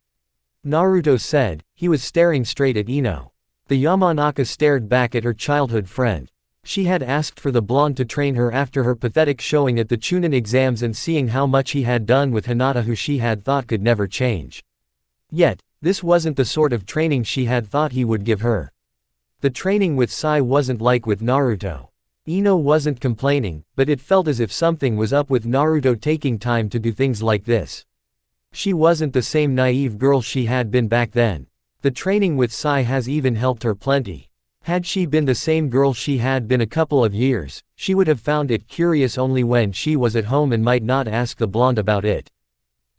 Speaker 1: Naruto said. He was staring straight at Ino. The Yamanaka stared back at her childhood friend. She had asked for the blonde to train her after her pathetic showing at the Chunin exams and seeing how much he had done with Hinata who she had thought could never change. Yet, this wasn't the sort of training she had thought he would give her. The training with Sai wasn't like with Naruto. Ino wasn't complaining, but it felt as if something was up with Naruto taking time to do things like this. She wasn't the same naive girl she had been back then. The training with Sai has even helped her plenty. Had she been the same girl she had been a couple of years, she would have found it curious only when she was at home and might not ask the blonde about it.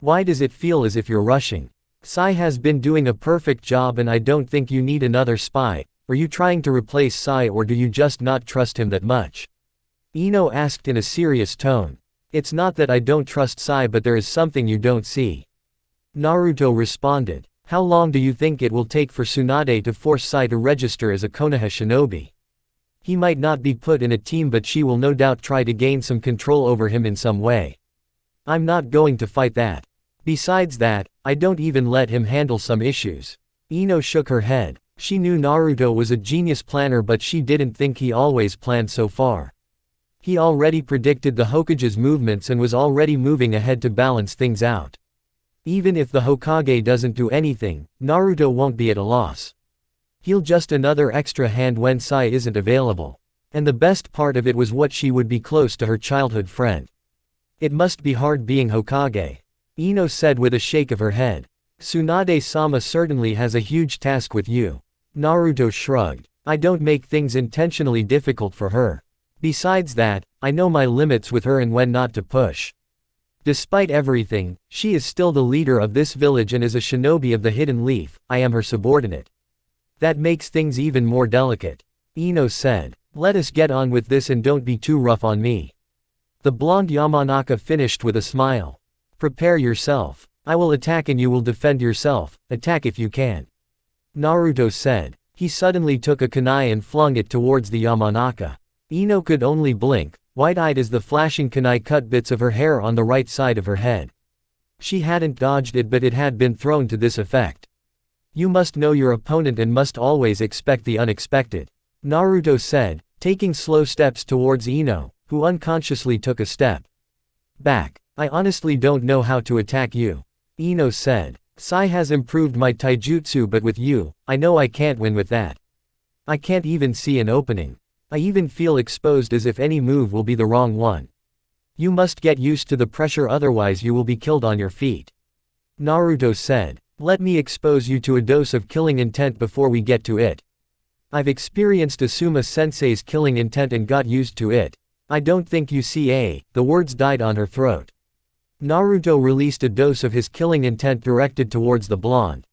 Speaker 1: Why does it feel as if you're rushing? Sai has been doing a perfect job and I don't think you need another spy. Are you trying to replace Sai or do you just not trust him that much? Ino asked in a serious tone. It's not that I don't trust Sai but there is something you don't see. Naruto responded. How long do you think it will take for Tsunade to force Sai to register as a Konoha shinobi? He might not be put in a team but she will no doubt try to gain some control over him in some way. I'm not going to fight that. Besides that, I don't even let him handle some issues. Ino shook her head. She knew Naruto was a genius planner but she didn't think he always planned so far. He already predicted the Hokage's movements and was already moving ahead to balance things out. Even if the Hokage doesn't do anything, Naruto won't be at a loss. He'll just another extra hand when Sai isn't available. And the best part of it was what she would be close to her childhood friend. It must be hard being Hokage. Ino said with a shake of her head. Tsunade-sama certainly has a huge task with you. Naruto shrugged. I don't make things intentionally difficult for her. Besides that, I know my limits with her and when not to push. Despite everything, she is still the leader of this village and is a shinobi of the Hidden Leaf. I am her subordinate. That makes things even more delicate. Ino said. Let us get on with this and don't be too rough on me. The blonde Yamanaka finished with a smile. Prepare yourself. I will attack and you will defend yourself. Attack if you can. Naruto said. He suddenly took a kunai and flung it towards the Yamanaka. Ino could only blink. Wide-eyed as the flashing kunai cut bits of her hair on the right side of her head. She hadn't dodged it but it had been thrown to this effect. You must know your opponent and must always expect the unexpected. Naruto said, taking slow steps towards Ino, who unconsciously took a step back. I honestly don't know how to attack you. Ino said. Sai has improved my taijutsu but with you, I know I can't win with that. I can't even see an opening. I even feel exposed as if any move will be the wrong one. You must get used to the pressure, otherwise you will be killed on your feet. Naruto said. Let me expose you to a dose of killing intent before we get to it. I've experienced Asuma-sensei's killing intent and got used to it. I don't think you see. The words died on her throat. Naruto released a dose of his killing intent directed towards the blonde.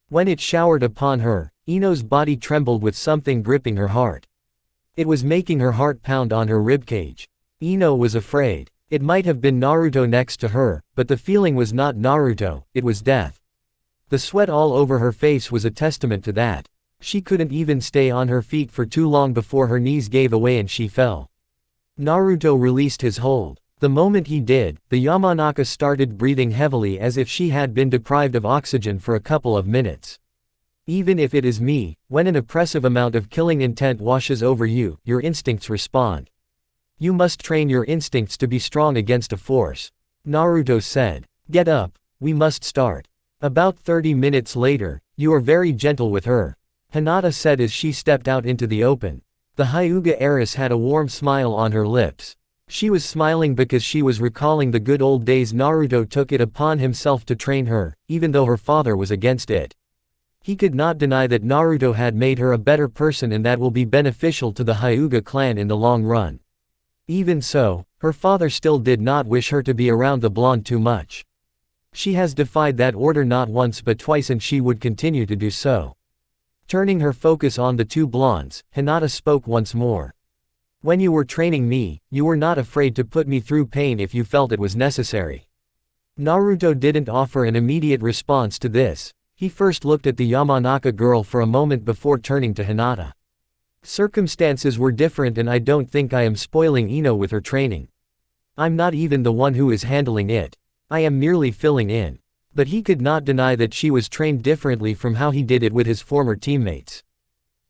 Speaker 1: When it showered upon her, Ino's body trembled with something gripping her heart. It was making her heart pound on her ribcage. Ino was afraid. It might have been Naruto next to her, but the feeling was not Naruto, it was death. The sweat all over her face was a testament to that. She couldn't even stay on her feet for too long before her knees gave away and she fell. Naruto released his hold. The moment he did, the Yamanaka started breathing heavily as if she had been deprived of oxygen for a couple of minutes. Even if it is me, when an oppressive amount of killing intent washes over you, your instincts respond. You must train your instincts to be strong against a force. Naruto said. Get up, we must start. About 30 minutes later, you are very gentle with her. Hinata said as she stepped out into the open. The Hyuga heiress had a warm smile on her lips. She was smiling because she was recalling the good old days Naruto took it upon himself to train her, even though her father was against it. He could not deny that Naruto had made her a better person and that will be beneficial to the Hyuga clan in the long run. Even so, her father still did not wish her to be around the blonde too much. She has defied that order not once but twice and she would continue to do so. Turning her focus on the two blondes, Hinata spoke once more. When you were training me, you were not afraid to put me through pain if you felt it was necessary. Naruto didn't offer an immediate response to this. He first looked at the Yamanaka girl for a moment before turning to Hinata. Circumstances were different and I don't think I am spoiling Ino with her training. I'm not even the one who is handling it. I am merely filling in. But he could not deny that she was trained differently from how he did it with his former teammates.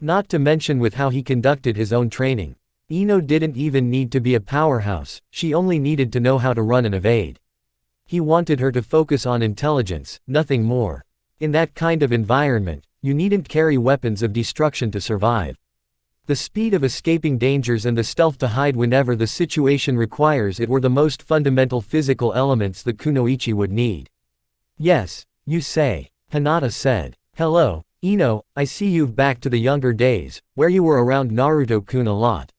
Speaker 1: Not to mention with how he conducted his own training. Ino didn't even need to be a powerhouse, she only needed to know how to run and evade. He wanted her to focus on intelligence, nothing more. In that kind of environment, you needn't carry weapons of destruction to survive. The speed of escaping dangers and the stealth to hide whenever the situation requires it were the most fundamental physical elements that kunoichi would need. Yes, you say, Hinata said. Hello, Ino, I see you've back to the younger days, where you were around Naruto-kun a lot.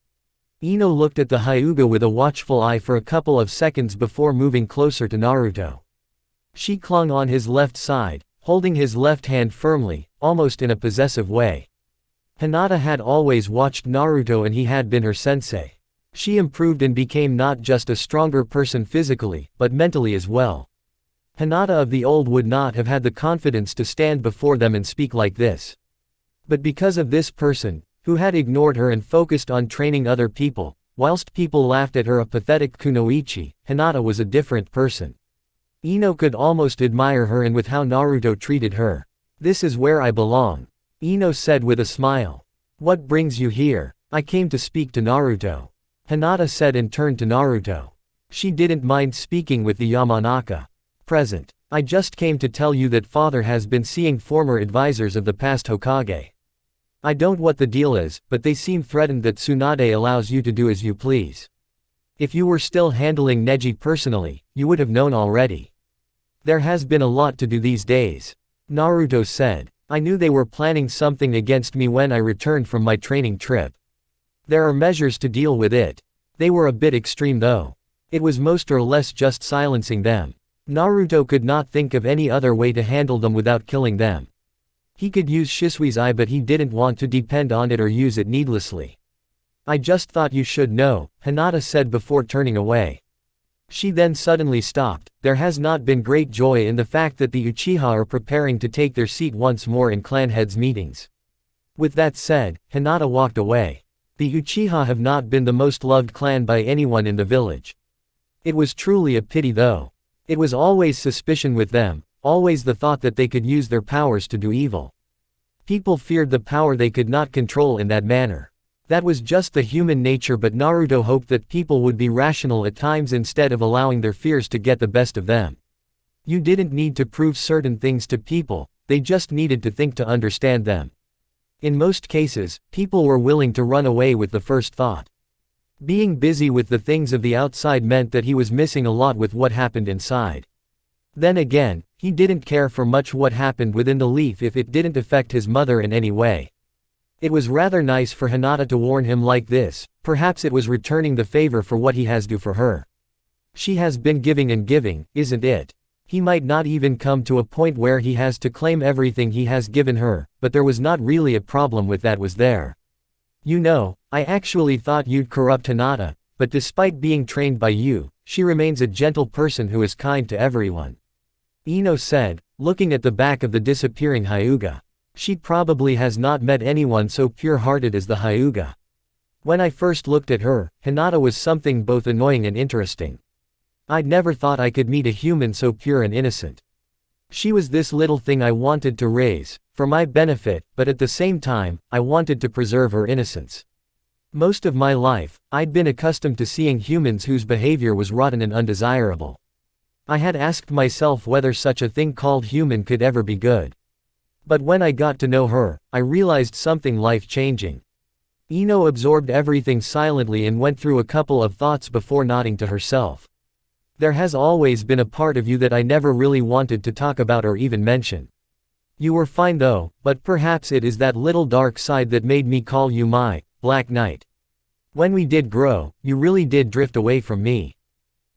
Speaker 1: Ino looked at the Hyuga with a watchful eye for a couple of seconds before moving closer to Naruto. She clung on his left side, holding his left hand firmly, almost in a possessive way. Hinata had always watched Naruto and he had been her sensei. She improved and became not just a stronger person physically, but mentally as well. Hinata of the old would not have had the confidence to stand before them and speak like this. But because of this person, who had ignored her and focused on training other people, whilst people laughed at her a pathetic kunoichi, Hinata was a different person. Ino could almost admire her and with how Naruto treated her. This is where I belong. Ino said with a smile. What brings you here? I came to speak to Naruto. Hinata said and turned to Naruto. She didn't mind speaking with the Yamanaka. Present. I just came to tell you that father has been seeing former advisors of the past Hokage. I don't know what the deal is, but they seem threatened that Tsunade allows you to do as you please. If you were still handling Neji personally, you would have known already. There has been a lot to do these days. Naruto said. I knew they were planning something against me when I returned from my training trip. There are measures to deal with it. They were a bit extreme though. It was most or less just silencing them. Naruto could not think of any other way to handle them without killing them. He could use Shisui's eye but he didn't want to depend on it or use it needlessly. I just thought you should know, Hinata said before turning away. She then suddenly stopped. There has not been great joy in the fact that the Uchiha are preparing to take their seat once more in clan heads meetings. With that said, Hinata walked away. The Uchiha have not been the most loved clan by anyone in the village. It was truly a pity though. It was always suspicion with them, always the thought that they could use their powers to do evil. People feared the power they could not control in that manner. That was just the human nature, but Naruto hoped that people would be rational at times instead of allowing their fears to get the best of them. You didn't need to prove certain things to people, they just needed to think to understand them. In most cases, people were willing to run away with the first thought. Being busy with the things of the outside meant that he was missing a lot with what happened inside. Then again, he didn't care for much what happened within the leaf if it didn't affect his mother in any way. It was rather nice for Hinata to warn him like this, perhaps it was returning the favor for what he has due for her. She has been giving and giving, isn't it? He might not even come to a point where he has to claim everything he has given her, but there was not really a problem with that, was there? You know, I actually thought you'd corrupt Hinata, but despite being trained by you, she remains a gentle person who is kind to everyone. Ino said, looking at the back of the disappearing Hyuga. She probably has not met anyone so pure-hearted as the Hyuga. When I first looked at her, Hinata was something both annoying and interesting. I'd never thought I could meet a human so pure and innocent. She was this little thing I wanted to raise, for my benefit, but at the same time, I wanted to preserve her innocence. Most of my life, I'd been accustomed to seeing humans whose behavior was rotten and undesirable. I had asked myself whether such a thing called human could ever be good. But when I got to know her, I realized something life-changing. Ino absorbed everything silently and went through a couple of thoughts before nodding to herself. There has always been a part of you that I never really wanted to talk about or even mention. You were fine though, but perhaps it is that little dark side that made me call you my Black Knight. When we did grow, you really did drift away from me.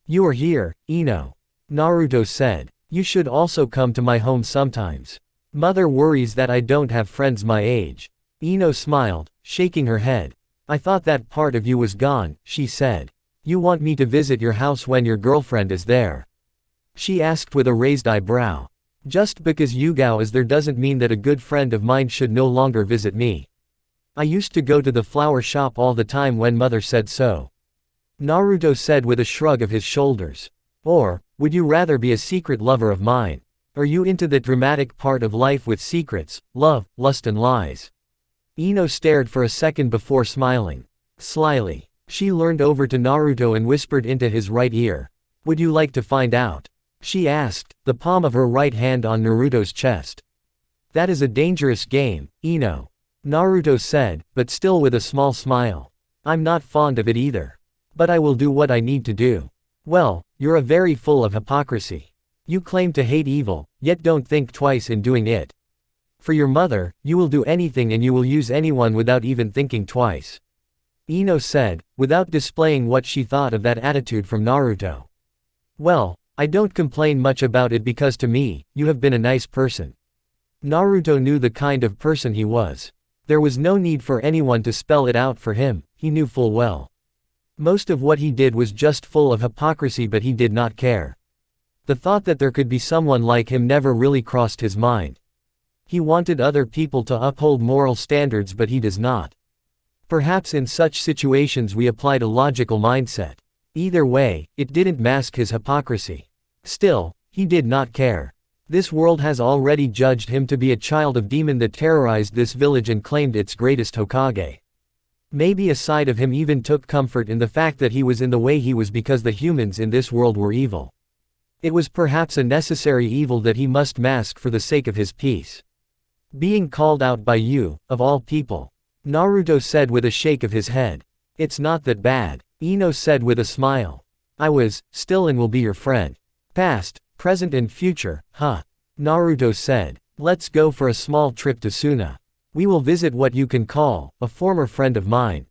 Speaker 1: You are here, Ino. Naruto said. You should also come to my home sometimes. Mother worries that I don't have friends my age. Ino smiled, shaking her head. I thought that part of you was gone, she said. You want me to visit your house when your girlfriend is there? She asked with a raised eyebrow. Just because Yugao is there doesn't mean that a good friend of mine should no longer visit me. I used to go to the flower shop all the time when mother said so. Naruto said with a shrug of his shoulders. Or, would you rather be a secret lover of mine? Are you into that dramatic part of life with secrets, love, lust and lies? Ino stared for a second before smiling. Slyly, she leaned over to Naruto and whispered into his right ear. Would you like to find out? She asked, the palm of her right hand on Naruto's chest. That is a dangerous game, Ino. Naruto said, but still with a small smile. I'm not fond of it either. But I will do what I need to do. Well, you're a very full of hypocrisy. You claim to hate evil, yet don't think twice in doing it. For your mother, you will do anything and you will use anyone without even thinking twice. Ino said, without displaying what she thought of that attitude from Naruto. Well, I don't complain much about it because to me, you have been a nice person. Naruto knew the kind of person he was. There was no need for anyone to spell it out for him, he knew full well. Most of what he did was just full of hypocrisy, but he did not care. The thought that there could be someone like him never really crossed his mind. He wanted other people to uphold moral standards, but he does not. Perhaps in such situations we applied a logical mindset. Either way, it didn't mask his hypocrisy. Still, he did not care. This world has already judged him to be a child of demon that terrorized this village and claimed its greatest Hokage. Maybe a side of him even took comfort in the fact that he was in the way he was because the humans in this world were evil. It was perhaps a necessary evil that he must mask for the sake of his peace. Being called out by you, of all people. Naruto said with a shake of his head. It's not that bad. Ino said with a smile. I was, still and will be your friend. Past, present and future, huh? Naruto said. Let's go for a small trip to Suna. We will visit what you can call, a former friend of mine.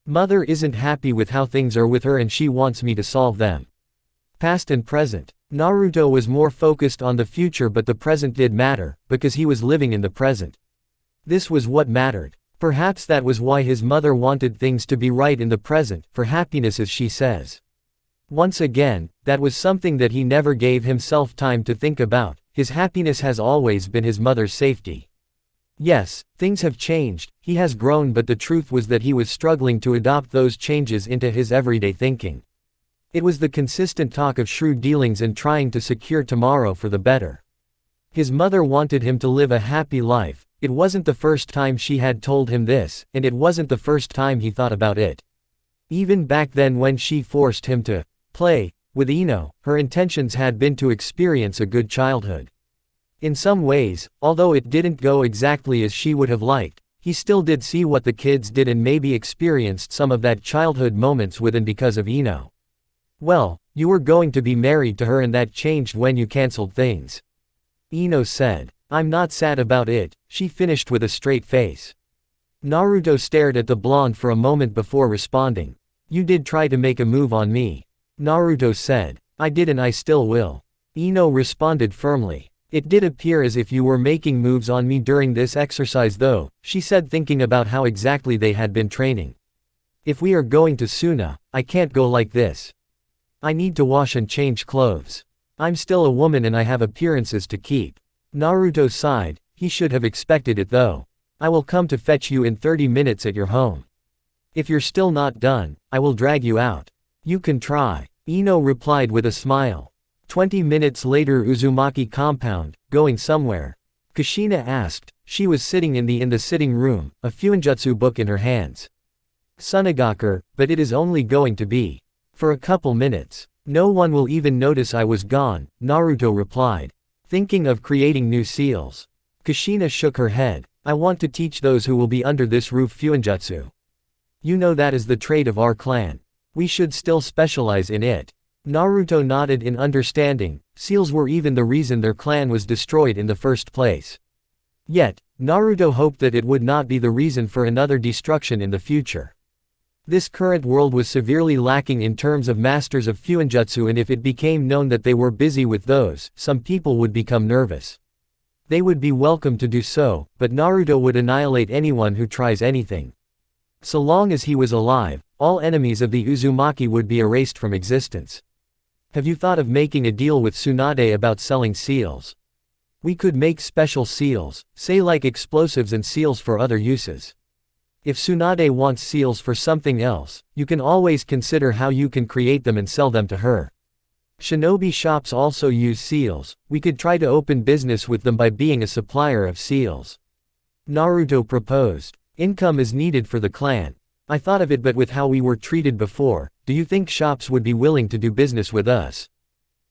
Speaker 1: Mother isn't happy with how things are with her and she wants me to solve them. Past and present. Naruto was more focused on the future, but the present did matter, because he was living in the present. This was what mattered. Perhaps that was why his mother wanted things to be right in the present, for happiness as she says. Once again, that was something that he never gave himself time to think about. His happiness has always been his mother's safety. Yes, things have changed, he has grown, but the truth was that he was struggling to adopt those changes into his everyday thinking. It was the consistent talk of shrewd dealings and trying to secure tomorrow for the better. His mother wanted him to live a happy life. It wasn't the first time she had told him this, and it wasn't the first time he thought about it. Even back then when she forced him to play with Ino, her intentions had been to experience a good childhood. In some ways, although it didn't go exactly as she would have liked, He still did see what the kids did and maybe experienced some of that childhood moments with and because of Ino. Well, you were going to be married to her and that changed when you cancelled things. Ino said. I'm not sad about it, she finished with a straight face. Naruto stared at the blonde for a moment before responding. You did try to make a move on me. Naruto said. I did and I still will. Ino responded firmly. It did appear as if you were making moves on me during this exercise though, she said thinking about how exactly they had been training. If we are going to Suna, I can't go like this. I need to wash and change clothes. I'm still a woman and I have appearances to keep. Naruto sighed, he should have expected it though. I will come to fetch you in 30 minutes at your home. If you're still not done, I will drag you out. You can try. Ino replied with a smile. 20 minutes later Uzumaki compound, going somewhere? Kushina asked. She was sitting in the sitting room, a Fuinjutsu book in her hands. Sunagakur, but it is only going to be for a couple minutes. No one will even notice I was gone, Naruto replied. Thinking of creating new seals. Kushina shook her head. I want to teach those who will be under this roof Fuinjutsu. You know that is the trade of our clan. We should still specialize in it. Naruto nodded in understanding, seals were even the reason their clan was destroyed in the first place. Yet, Naruto hoped that it would not be the reason for another destruction in the future. This current world was severely lacking in terms of masters of Fuinjutsu and if it became known that they were busy with those, some people would become nervous. They would be welcome to do so, but Naruto would annihilate anyone who tries anything. So long as he was alive, all enemies of the Uzumaki would be erased from existence. Have you thought of making a deal with Tsunade about selling seals? We could make special seals, say like explosives and seals for other uses. If Tsunade wants seals for something else, you can always consider how you can create them and sell them to her. Shinobi shops also use seals, we could try to open business with them by being a supplier of seals. Naruto proposed. Income is needed for the clan. I thought of it but with how we were treated before, do you think shops would be willing to do business with us?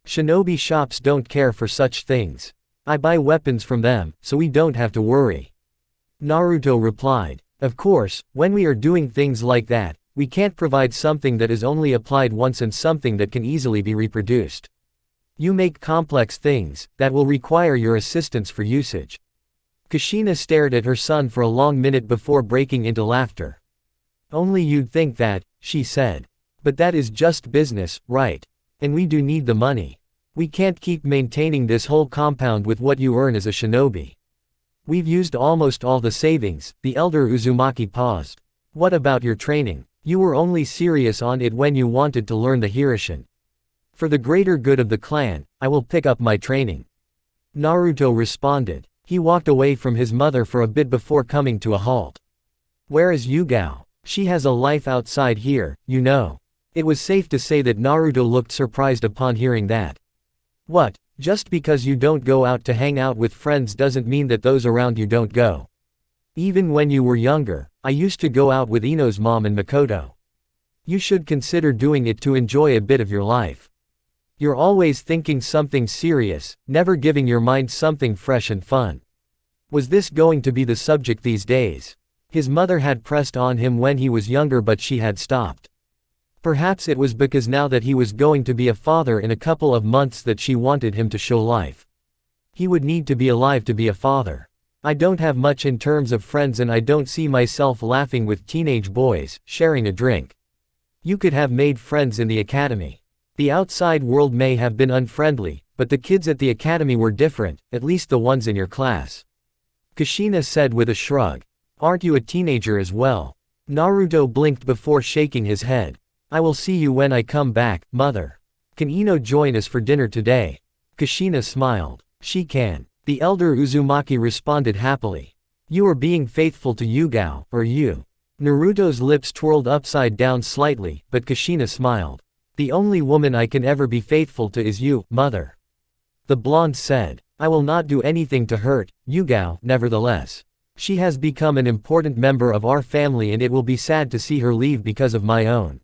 Speaker 1: Shinobi shops don't care for such things. I buy weapons from them, so we don't have to worry. Naruto replied. Of course, when we are doing things like that, we can't provide something that is only applied once and something that can easily be reproduced. You make complex things, that will require your assistance for usage. Kushina stared at her son for a long minute before breaking into laughter. Only you'd think that, she said. But that is just business, right? And we do need the money. We can't keep maintaining this whole compound with what you earn as a shinobi. We've used almost all the savings, the elder Uzumaki paused. What about your training? You were only serious on it when you wanted to learn the Hirishin. For the greater good of the clan, I will pick up my training. Naruto responded. He walked away from his mother for a bit before coming to a halt. Where is Yugao? She has a life outside here, you know. It was safe to say that Naruto looked surprised upon hearing that. What? Just because you don't go out to hang out with friends doesn't mean that those around you don't go. Even when you were younger, I used to go out with Ino's mom and Makoto. You should consider doing it to enjoy a bit of your life. You're always thinking something serious, never giving your mind something fresh and fun. Was this going to be the subject these days? His mother had pressed on him when he was younger but she had stopped. Perhaps it was because now that he was going to be a father in a couple of months that she wanted him to show life. He would need to be alive to be a father. I don't have much in terms of friends and I don't see myself laughing with teenage boys, sharing a drink. You could have made friends in the academy. The outside world may have been unfriendly, but the kids at the academy were different, at least the ones in your class. Kushina said with a shrug. Aren't you a teenager as well? Naruto blinked before shaking his head. I will see you when I come back, mother. Can Ino join us for dinner today? Kushina smiled. She can. The elder Uzumaki responded happily. You are being faithful to Yugao, or you. Naruto's lips twirled upside down slightly, but Kushina smiled. The only woman I can ever be faithful to is you, mother. The blonde said. I will not do anything to hurt Yugao, nevertheless. She has become an important member of our family and it will be sad to see her leave because of my own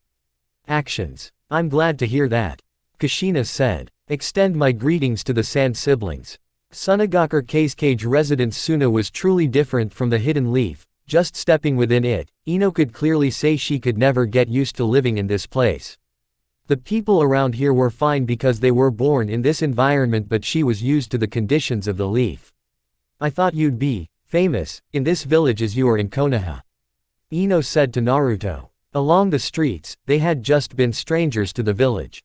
Speaker 1: actions. I'm glad to hear that. Kushina said. Extend my greetings to the Sand siblings. Sunagakur Case Cage residence Suna was truly different from the Hidden Leaf, just stepping within it, Ino could clearly say she could never get used to living in this place. The people around here were fine because they were born in this environment, but she was used to the conditions of the leaf. I thought you'd be famous in this village as you are in Konoha, Ino said to Naruto. Along the streets, they had just been strangers to the village.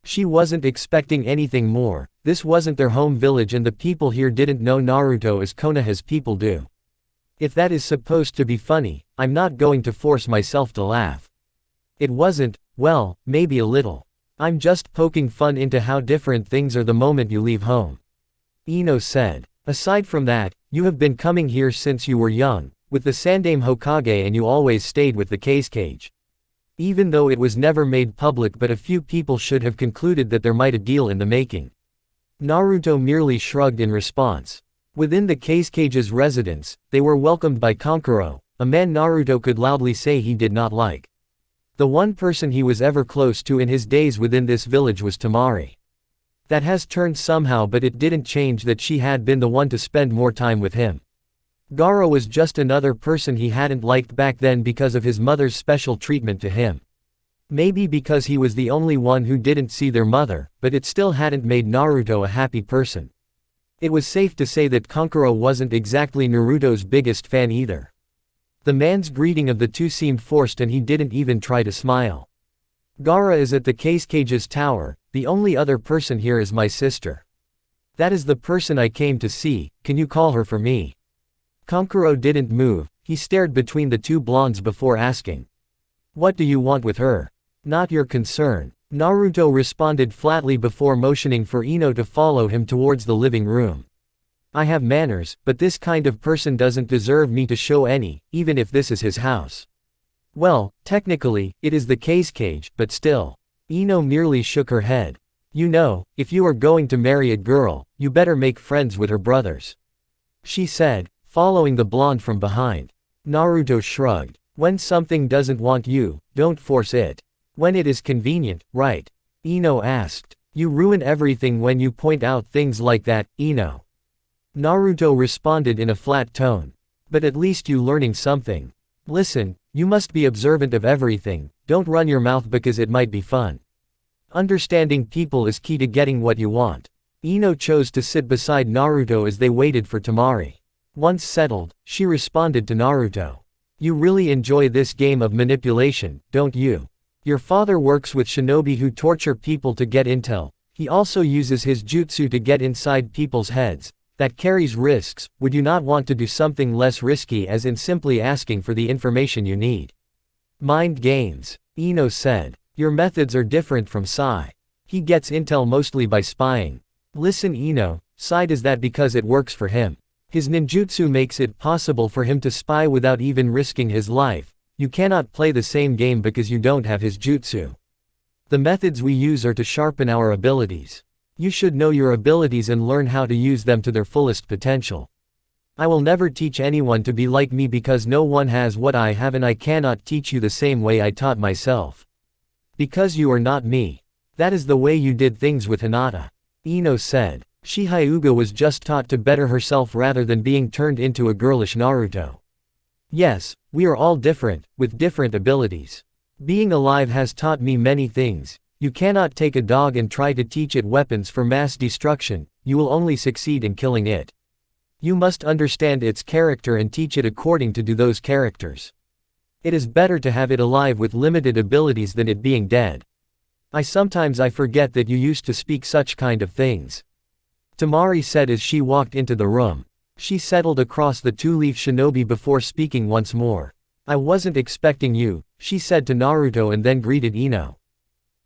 Speaker 1: She wasn't expecting anything more. This wasn't their home village and the people here didn't know Naruto as Konoha's people do. If that is supposed to be funny, I'm not going to force myself to laugh. It wasn't, well, maybe a little. I'm just poking fun into how different things are the moment you leave home, Ino said. Aside from that, you have been coming here since you were young, with the Sandaime Hokage, and you always stayed with the cage. Even though it was never made public, but a few people should have concluded that there might a deal in the making. Naruto merely shrugged in response. Within the cage's residence, they were welcomed by Kankuro, a man Naruto could loudly say he did not like. The one person he was ever close to in his days within this village was Temari. That has turned somehow, but it didn't change that she had been the one to spend more time with him. Gaara was just another person he hadn't liked back then because of his mother's special treatment to him. Maybe because he was the only one who didn't see their mother, but it still hadn't made Naruto a happy person. It was safe to say that Kankuro wasn't exactly Naruto's biggest fan either. The man's greeting of the two seemed forced and he didn't even try to smile. Gaara is at the cage's tower. The only other person here is my sister. That is the person I came to see. Can you call her for me? Kankuro didn't move. He stared between the two blondes before asking. What do you want with her? Not your concern, Naruto responded flatly before motioning for Ino to follow him towards the living room. I have manners, but this kind of person doesn't deserve me to show any, even if this is his house. Well, technically, it is the cage, but still. Ino merely shook her head. You know, if you are going to marry a girl, you better make friends with her brothers, she said, following the blonde from behind. Naruto shrugged. When something doesn't want you, don't force it. When it is convenient, right? Ino asked. You ruin everything when you point out things like that, Ino. Naruto responded in a flat tone. But at least you learning something. Listen, you must be observant of everything, don't run your mouth because it might be fun. Understanding people is key to getting what you want. Ino chose to sit beside Naruto as they waited for Temari. Once settled, she responded to Naruto. You really enjoy this game of manipulation, don't you? Your father works with shinobi who torture people to get intel. He also uses his jutsu to get inside people's heads. That carries risks. Would you not want to do something less risky, as in simply asking for the information you need? Mind games, Ino said. Your methods are different from Sai. He gets intel mostly by spying. Listen, Ino, Sai does that because it works for him. His ninjutsu makes it possible for him to spy without even risking his life. You cannot play the same game because you don't have his jutsu. The methods we use are to sharpen our abilities. You should know your abilities and learn how to use them to their fullest potential. I will never teach anyone to be like me because no one has what I have, and I cannot teach you the same way I taught myself. Because you are not me. That is the way you did things with Hinata, Ino said. She Hyuga was just taught to better herself rather than being turned into a girlish Naruto. Yes, we are all different, with different abilities. Being alive has taught me many things. You cannot take a dog and try to teach it weapons for mass destruction, you will only succeed in killing it. You must understand its character and teach it according to those characters. It is better to have it alive with limited abilities than it being dead. I forget that you used to speak such kind of things, Temari said as she walked into the room. She settled across the two-leaf shinobi before speaking once more. I wasn't expecting you, she said to Naruto and then greeted Ino.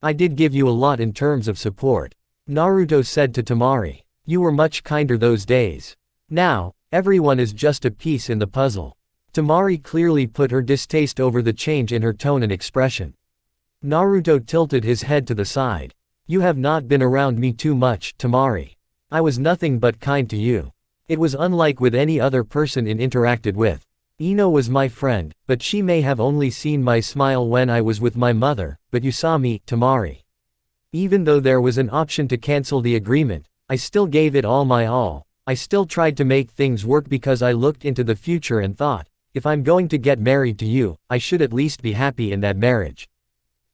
Speaker 1: I did give you a lot in terms of support, Naruto said to Temari. You were much kinder those days. Now, everyone is just a piece in the puzzle. Temari clearly put her distaste over the change in her tone and expression. Naruto tilted his head to the side. You have not been around me too much, Temari. I was nothing but kind to you. It was unlike with any other person I interacted with. Ino was my friend, but she may have only seen my smile when I was with my mother, but you saw me, Temari. Even though there was an option to cancel the agreement, I still gave it all my all. I still tried to make things work because I looked into the future and thought, if I'm going to get married to you, I should at least be happy in that marriage.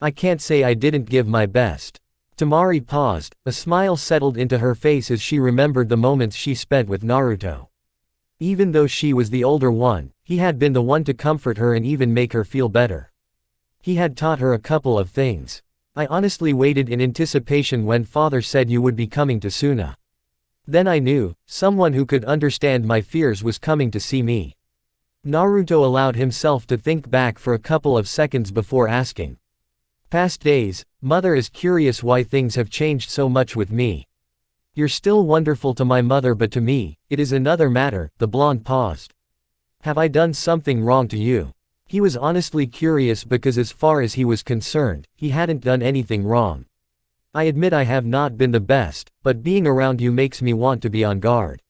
Speaker 1: I can't say I didn't give my best." Temari paused, a smile settled into her face as she remembered the moments she spent with Naruto. Even though she was the older one, he had been the one to comfort her and even make her feel better. He had taught her a couple of things. "I honestly waited in anticipation when father said you would be coming to Suna. Then I knew, someone who could understand my fears was coming to see me." Naruto allowed himself to think back for a couple of seconds before asking. "Past days, mother is curious why things have changed so much with me. You're still wonderful to my mother, but to me, it is another matter." The blonde paused. "Have I done something wrong to you?" He was honestly curious because as far as he was concerned, he hadn't done anything wrong. "I admit I have not been the best, but being around you makes me want to be on guard.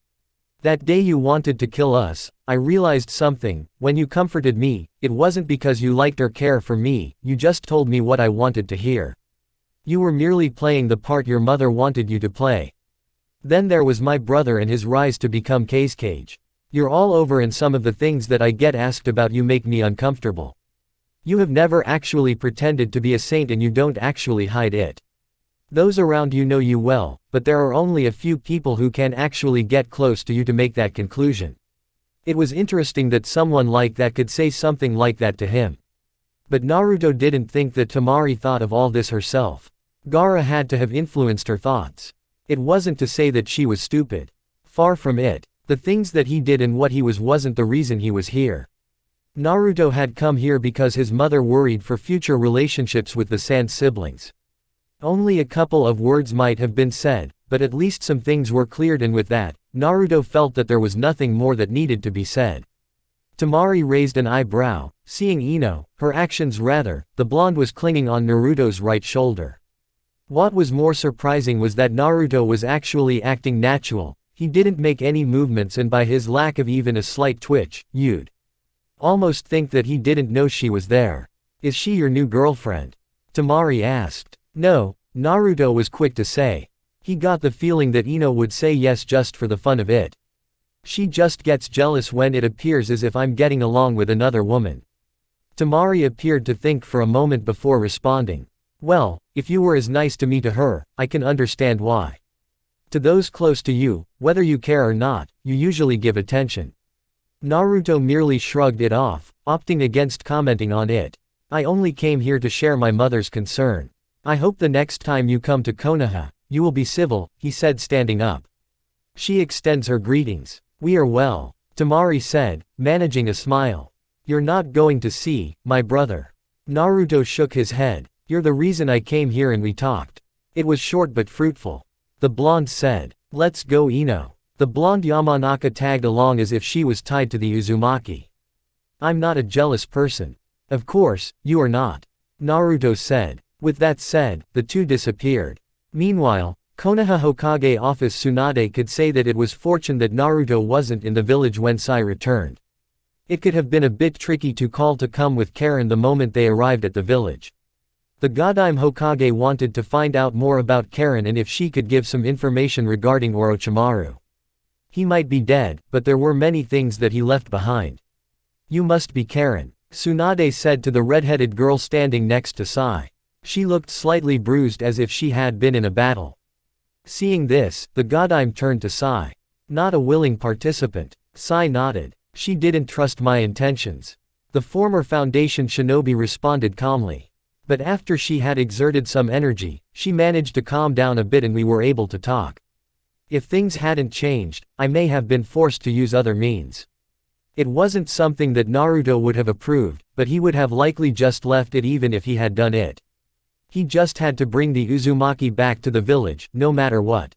Speaker 1: That day you wanted to kill us, I realized something. When you comforted me, it wasn't because you liked or care for me, you just told me what I wanted to hear. You were merely playing the part your mother wanted you to play. Then there was my brother and his rise to become Kage. You're all over, and some of the things that I get asked about you make me uncomfortable. You have never actually pretended to be a saint and you don't actually hide it. Those around you know you well, but there are only a few people who can actually get close to you to make that conclusion." It was interesting that someone like that could say something like that to him. But Naruto didn't think that Temari thought of all this herself. Gaara had to have influenced her thoughts. It wasn't to say that she was stupid. Far from it. The things that he did and what he wasn't the reason he was here. Naruto had come here because his mother worried for future relationships with the Sand siblings. Only a couple of words might have been said, but at least some things were cleared, and with that, Naruto felt that there was nothing more that needed to be said. Temari raised an eyebrow, seeing her actions rather. The blonde was clinging on Naruto's right shoulder. What was more surprising was that Naruto was actually acting natural. He didn't make any movements, and by his lack of even a slight twitch, you'd almost think that he didn't know she was there. "Is she your new girlfriend?" Temari asked. "No," Naruto was quick to say. He got the feeling that would say yes just for the fun of it. "She just gets jealous when it appears as if I'm getting along with another woman." Temari appeared to think for a moment before responding. "Well, if you were as nice to me to her, I can understand why. To those close to you, whether you care or not, you usually give attention." Naruto merely shrugged it off, opting against commenting on it. "I only came here to share my mother's concern. I hope the next time you come to Konoha, you will be civil," he said, standing up. "She extends her greetings. We are well," Temari said, managing a smile. "You're not going to see my brother?" Naruto shook his head. "You're the reason I came here and we talked." It was short but fruitful. The blonde said, "Let's go, Ino." The blonde Yamanaka tagged along as if she was tied to the Uzumaki. "I'm not a jealous person." "Of course, you are not," Naruto said. With that said, the two disappeared. Meanwhile, Konoha Hokage office Tsunade could say that it was fortunate that Naruto wasn't in the village when Sai returned. It could have been a bit tricky to call to come with Karen the moment they arrived at the village. The Godime Hokage wanted to find out more about Karen and if she could give some information regarding Orochimaru. He might be dead, but there were many things that he left behind. "You must be Karen," Tsunade said to the red-headed girl standing next to Sai. She looked slightly bruised as if she had been in a battle. Seeing this, the Godime turned to Sai. "Not a willing participant." Sai nodded. "She didn't trust my intentions." The former Foundation shinobi responded calmly. "But after she had exerted some energy, she managed to calm down a bit and we were able to talk. If things hadn't changed, I may have been forced to use other means." It wasn't something that Naruto would have approved, but he would have likely just left it even if he had done it. He just had to bring the Uzumaki back to the village, no matter what.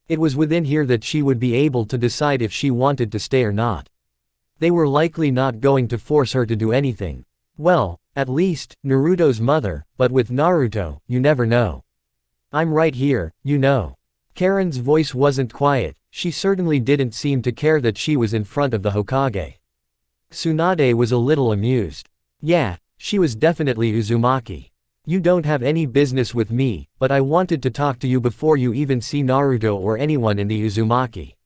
Speaker 1: It was within here that she would be able to decide if she wanted to stay or not. They were likely not going to force her to do anything. Well, at least, Naruto's mother, but with Naruto, you never know. "I'm right here, you know." Karen's voice wasn't quiet. She certainly didn't seem to care that she was in front of the Hokage. Tsunade was a little amused. "Yeah, she was definitely Uzumaki. You don't have any business with me, but I wanted to talk to you before you even see Naruto or anyone in the Uzumaki."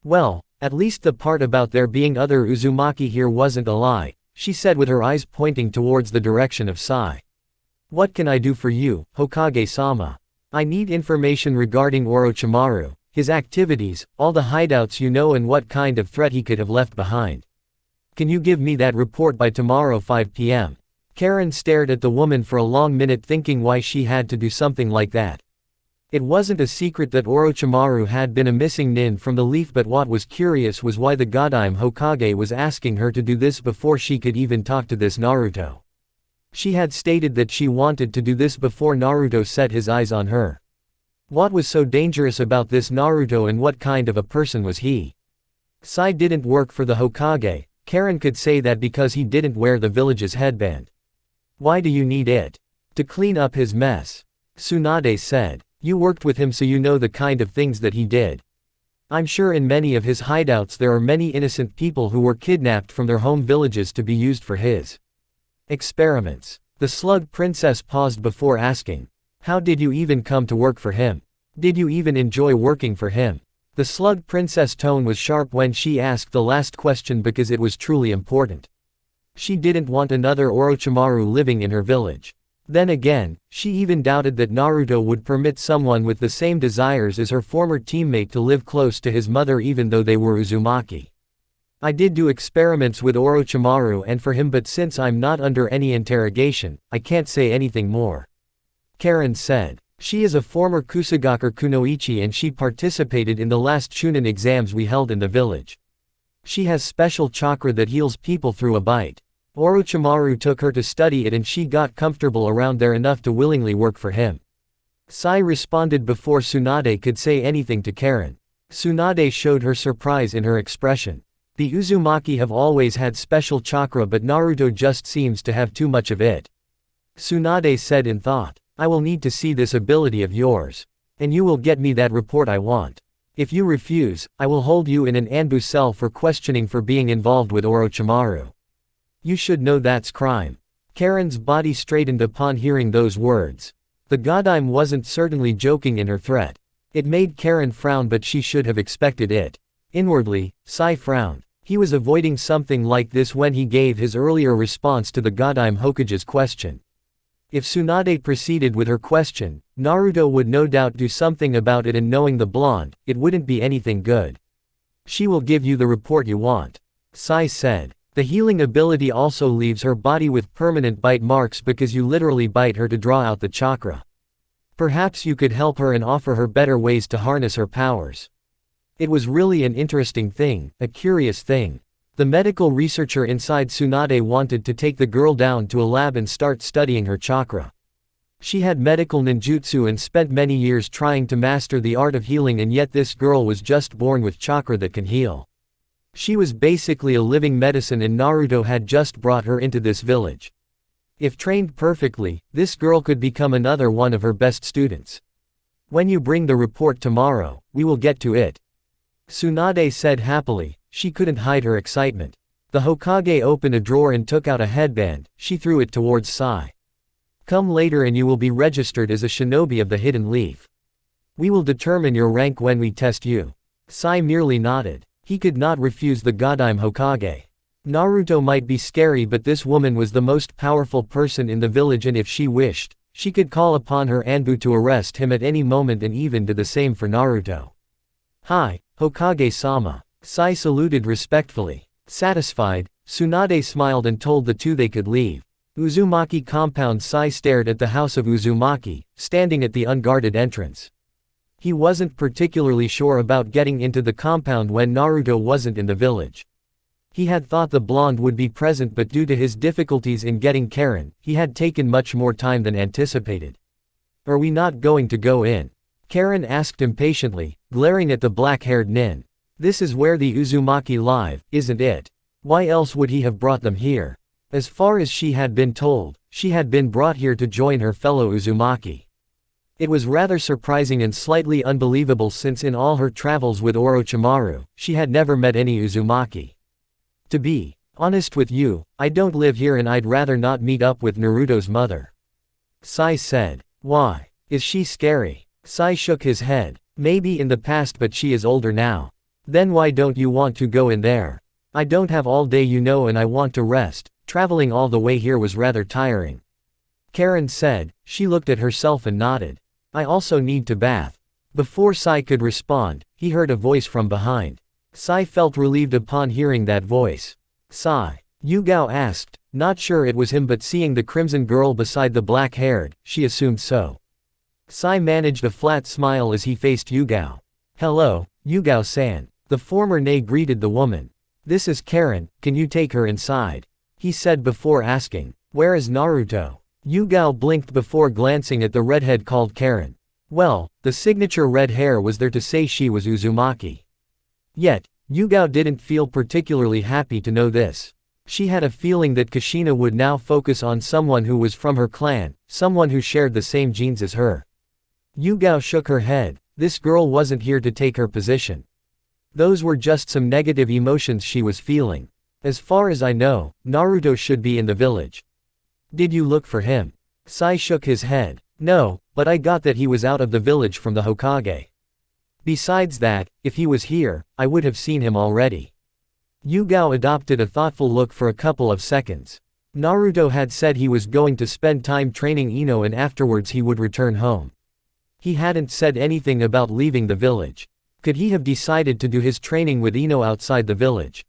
Speaker 1: "Well, At least the part about there being other Uzumaki here wasn't a lie, she said with her eyes pointing towards the direction of Sai. What can I do for you, Hokage-sama? I need information regarding Orochimaru, his activities, all the hideouts you know and what kind of threat he could have left behind. Can you give me that report by tomorrow 5 p.m.? Karen stared at the woman for a long minute thinking why she had to do something like that. It wasn't a secret that Orochimaru had been a missing nin from the leaf, but what was curious was why the Godime Hokage was asking her to do this before she could even talk to this Naruto. She had stated that she wanted to do this before Naruto set his eyes on her. What was so dangerous about this Naruto and what kind of a person was he? Sai didn't work for the Hokage, Karen could say that because he didn't wear the village's headband. Why do you need it? To clean up his mess. Tsunade said. You worked with him so you know the kind of things that he did. I'm sure in many of his hideouts there are many innocent people who were kidnapped from their home villages to be used for his experiments. The slug princess paused before asking. How did you even come to work for him? Did you even enjoy working for him? The slug princess' tone was sharp when she asked the last question because it was truly important. She didn't want another Orochimaru living in her village. Then again, she even doubted that Naruto would permit someone with the same desires as her former teammate to live close to his mother even though they were Uzumaki. I did do experiments with Orochimaru and for him, but since I'm not under any interrogation, I can't say anything more. Karen said. She is a former Kusagaker Kunoichi and she participated in the last Chunin exams we held in the village. She has special chakra that heals people through a bite. Orochimaru took her to study it and she got comfortable around there enough to willingly work for him. Sai responded before Tsunade could say anything to Karen. Tsunade showed her surprise in her expression. The Uzumaki have always had special chakra, but Naruto just seems to have too much of it. Tsunade said in thought. I will need to see this ability of yours. And you will get me that report I want. If you refuse, I will hold you in an Anbu cell for questioning for being involved with Orochimaru. You should know that's crime. Karen's body straightened upon hearing those words. The Godime wasn't certainly joking in her threat. It made Karen frown, but she should have expected it. Inwardly, Sai frowned. He was avoiding something like this when he gave his earlier response to the Godime Hokage's question. If Tsunade proceeded with her question, Naruto would no doubt do something about it, and knowing the blonde, it wouldn't be anything good. She will give you the report you want. Sai said. The healing ability also leaves her body with permanent bite marks because you literally bite her to draw out the chakra. Perhaps you could help her and offer her better ways to harness her powers. It was really an interesting thing, a curious thing. The medical researcher inside Tsunade wanted to take the girl down to a lab and start studying her chakra. She had medical ninjutsu and spent many years trying to master the art of healing, and yet this girl was just born with chakra that can heal. She was basically a living medicine, and Naruto had just brought her into this village. If trained perfectly, this girl could become another one of her best students. When you bring the report tomorrow, we will get to it. Tsunade said happily. She couldn't hide her excitement. The Hokage opened a drawer and took out a headband. She threw it towards Sai. Come later and you will be registered as a shinobi of the Hidden Leaf. We will determine your rank when we test you. Sai merely nodded. He could not refuse the Godime Hokage. Naruto might be scary, but this woman was the most powerful person in the village, and if she wished, she could call upon her Anbu to arrest him at any moment, and even do the same for Naruto. Hi, Hokage-sama. Sai saluted respectfully. Satisfied, Tsunade smiled and told the two they could leave. Uzumaki compound. Sai stared at the house of Uzumaki, standing at the unguarded entrance. He wasn't particularly sure about getting into the compound when Naruto wasn't in the village. He had thought the blonde would be present, but due to his difficulties in getting Karen, he had taken much more time than anticipated. Are we not going to go in? Karen asked impatiently, glaring at the black-haired nin. This is where the Uzumaki live, isn't it? Why else would he have brought them here? As far as she had been told, she had been brought here to join her fellow Uzumaki. It was rather surprising and slightly unbelievable, since in all her travels with Orochimaru, she had never met any Uzumaki. To be honest with you, I don't live here and I'd rather not meet up with Naruto's mother. Sai said. Why? Is she scary? Sai shook his head. Maybe in the past, but she is older now. Then why don't you want to go in there? I don't have all day and I want to rest, traveling all the way here was rather tiring. Karen said. She looked at herself and nodded. I also need to bath. Before Sai could respond, he heard a voice from behind. Sai felt relieved upon hearing that voice. Sai? Yugao asked, not sure it was him but seeing the crimson girl beside the black-haired, she assumed so. Sai managed a flat smile as he faced Yugao. Hello, Yugao-san. The former Nei greeted the woman. This is Karen, can you take her inside? He said before asking, where is Naruto? Yugao blinked before glancing at the redhead called Karen. Well, the signature red hair was there to say she was Uzumaki. Yet, Yugao didn't feel particularly happy to know this. She had a feeling that Kushina would now focus on someone who was from her clan, someone who shared the same genes as her. Yugao shook her head. This girl wasn't here to take her position. Those were just some negative emotions she was feeling. As far as I know, Naruto should be in the village. Did you look for him? Sai shook his head. No, but I got that he was out of the village from the Hokage. Besides that, if he was here, I would have seen him already. Yugao adopted a thoughtful look for a couple of seconds. Naruto had said he was going to spend time training Ino and afterwards he would return home. He hadn't said anything about leaving the village. Could he have decided to do his training with Ino outside the village?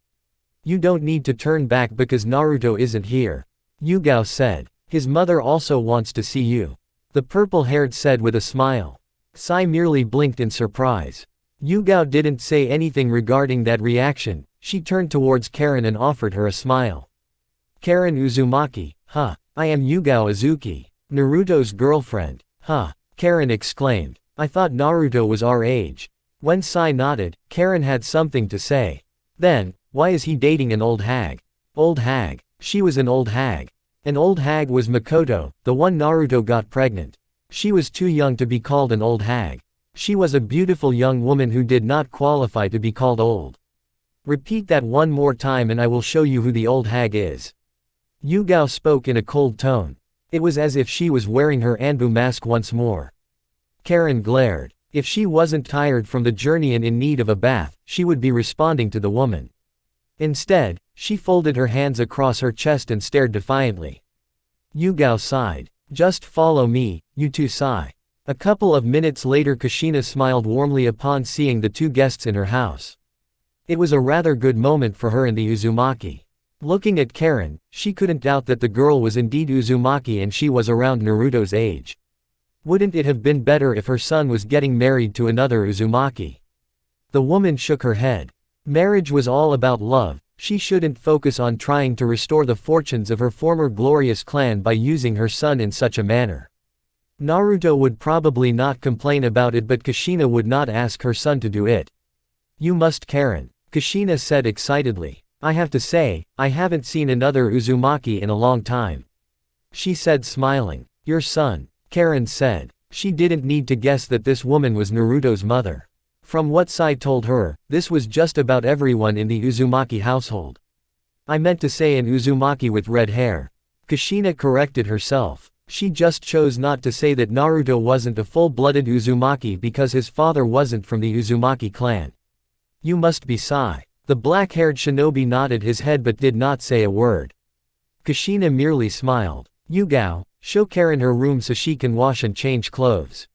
Speaker 1: You don't need to turn back because Naruto isn't here. Yugao said. His mother also wants to see you. The purple-haired said with a smile. Sai merely blinked in surprise. Yugao didn't say anything regarding that reaction. She turned towards Karen and offered her a smile. Karen Uzumaki, huh? I am Yugao Azuki, Naruto's girlfriend, huh? Karen exclaimed. I thought Naruto was our age. When Sai nodded, Karen had something to say. Then, why is he dating an old hag? Old hag. She was an old hag. An old hag was Makoto, the one Naruto got pregnant. She was too young to be called an old hag. She was a beautiful young woman who did not qualify to be called old. Repeat that one more time and I will show you who the old hag is. Yugao spoke in a cold tone. It was as if she was wearing her Anbu mask once more. Karen glared. If she wasn't tired from the journey and in need of a bath, she would be responding to the woman. Instead, she folded her hands across her chest and stared defiantly. Yugao sighed. Just follow me, you two Sai. A couple of minutes later Kushina smiled warmly upon seeing the two guests in her house. It was a rather good moment for her and the Uzumaki. Looking at Karen, she couldn't doubt that the girl was indeed Uzumaki and she was around Naruto's age. Wouldn't it have been better if her son was getting married to another Uzumaki? The woman shook her head. Marriage was all about love. She shouldn't focus on trying to restore the fortunes of her former glorious clan by using her son in such a manner. Naruto would probably not complain about it but Kushina would not ask her son to do it. You must Karen. Kushina said excitedly. I have to say, I haven't seen another Uzumaki in a long time. She said smiling. Your son, Karen said. She didn't need to guess that this woman was Naruto's mother. From what Sai told her, this was just about everyone in the Uzumaki household. I meant to say an Uzumaki with red hair. Kushina corrected herself. She just chose not to say that Naruto wasn't a full-blooded Uzumaki because his father wasn't from the Uzumaki clan. You must be Sai. The black-haired shinobi nodded his head but did not say a word. Kushina merely smiled. Yugao, show Karen her room so she can wash and change clothes.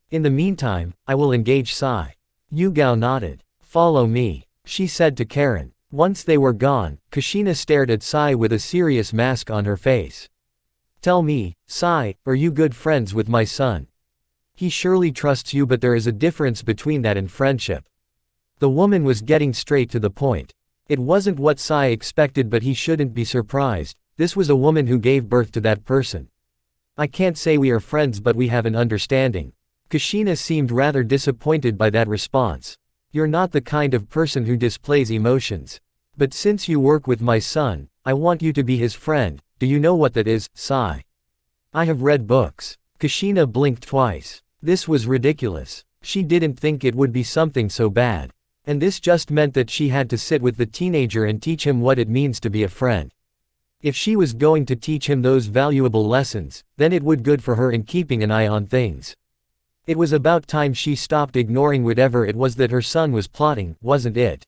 Speaker 1: In the meantime, I will engage Sai. Yugao nodded. Follow me, she said to Karen. Once they were gone, Kushina stared at Sai with a serious mask on her face. Tell me, Sai, are you good friends with my son? He surely trusts you but there is a difference between that and friendship. The woman was getting straight to the point. It wasn't what Sai expected but he shouldn't be surprised. This was a woman who gave birth to that person. I can't say we are friends but we have an understanding. Kushina seemed rather disappointed by that response. You're not the kind of person who displays emotions. But since you work with my son, I want you to be his friend. Do you know what that is, Sai? I have read books. Kushina blinked twice. This was ridiculous. She didn't think it would be something so bad. And this just meant that she had to sit with the teenager and teach him what it means to be a friend. If she was going to teach him those valuable lessons, then it would good for her in keeping an eye on things. It was about time she stopped ignoring whatever it was that her son was plotting, wasn't it?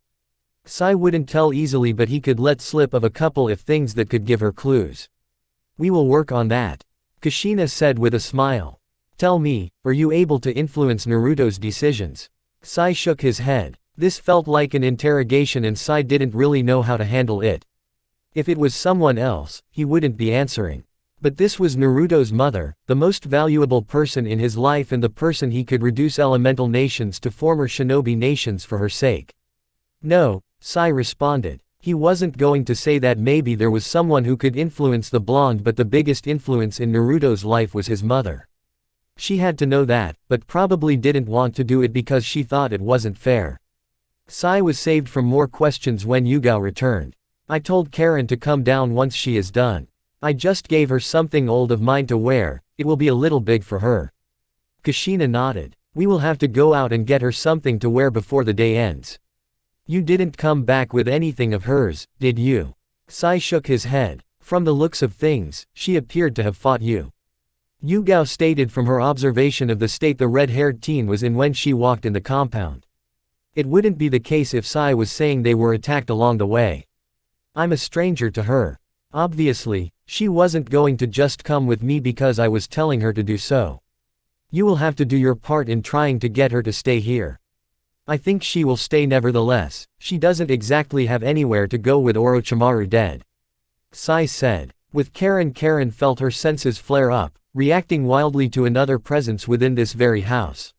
Speaker 1: Sai wouldn't tell easily, but he could let slip of a couple of things that could give her clues. We will work on that, Kushina said with a smile. Tell me, are you able to influence Naruto's decisions? Sai shook his head. This felt like an interrogation and Sai didn't really know how to handle it. If it was someone else, he wouldn't be answering. But this was Naruto's mother, the most valuable person in his life and the person he could reduce elemental nations to former shinobi nations for her sake. No, Sai responded. He wasn't going to say that maybe there was someone who could influence the blonde, but the biggest influence in Naruto's life was his mother. She had to know that, but probably didn't want to do it because she thought it wasn't fair. Sai was saved from more questions when Yugao returned. I told Karen to come down once she is done. I just gave her something old of mine to wear, it will be a little big for her. Kushina nodded. We will have to go out and get her something to wear before the day ends. You didn't come back with anything of hers, did you? Sai shook his head. From the looks of things, she appeared to have fought you. Yugao stated from her observation of the state the red-haired teen was in when she walked in the compound. It wouldn't be the case if Sai was saying they were attacked along the way. I'm a stranger to her. Obviously, she wasn't going to just come with me because I was telling her to do so. You will have to do your part in trying to get her to stay here. I think she will stay nevertheless, she doesn't exactly have anywhere to go with Orochimaru dead. Sai said. With Karen felt her senses flare up, reacting wildly to another presence within this very house.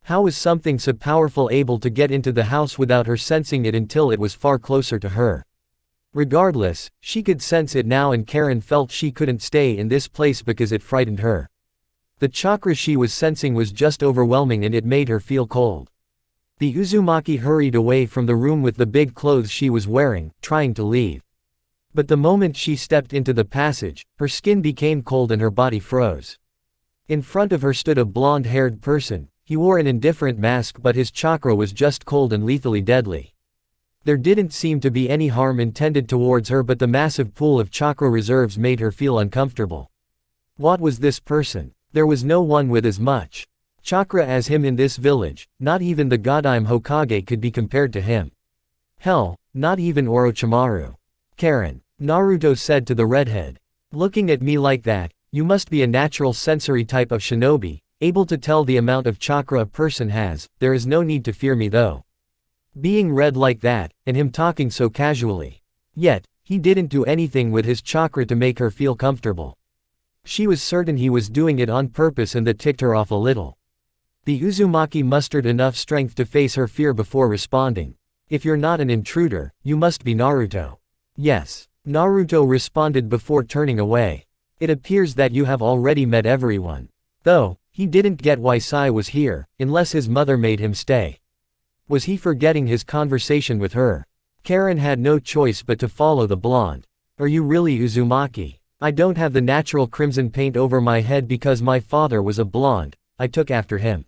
Speaker 1: How was something so powerful able to get into the house without her sensing it until it was far closer to her? Regardless, she could sense it now, and Karen felt she couldn't stay in this place because it frightened her. The chakra she was sensing was just overwhelming and it made her feel cold. The Uzumaki hurried away from the room with the big clothes she was wearing, trying to leave. But the moment she stepped into the passage, her skin became cold and her body froze. In front of her stood a blonde-haired person. He wore an indifferent mask, but his chakra was just cold and lethally deadly. There didn't seem to be any harm intended towards her, but the massive pool of chakra reserves made her feel uncomfortable. What was this person? There was no one with as much chakra as him in this village, not even the Godime Hokage could be compared to him. Hell, not even Orochimaru. Karen, Naruto said to the redhead. Looking at me like that, you must be a natural sensory type of shinobi, able to tell the amount of chakra a person has. There is no need to fear me though. Being red like that, and him talking so casually. Yet, he didn't do anything with his chakra to make her feel comfortable. She was certain he was doing it on purpose, and that ticked her off a little. The Uzumaki mustered enough strength to face her fear before responding. If you're not an intruder, you must be Naruto. Yes, Naruto responded before turning away. It appears that you have already met everyone. Though, he didn't get why Sai was here, unless his mother made him stay. Was he forgetting his conversation with her? Karen had no choice but to follow the blonde. Are you really Uzumaki? I don't have the natural crimson paint over my head because my father was a blonde, I took after him.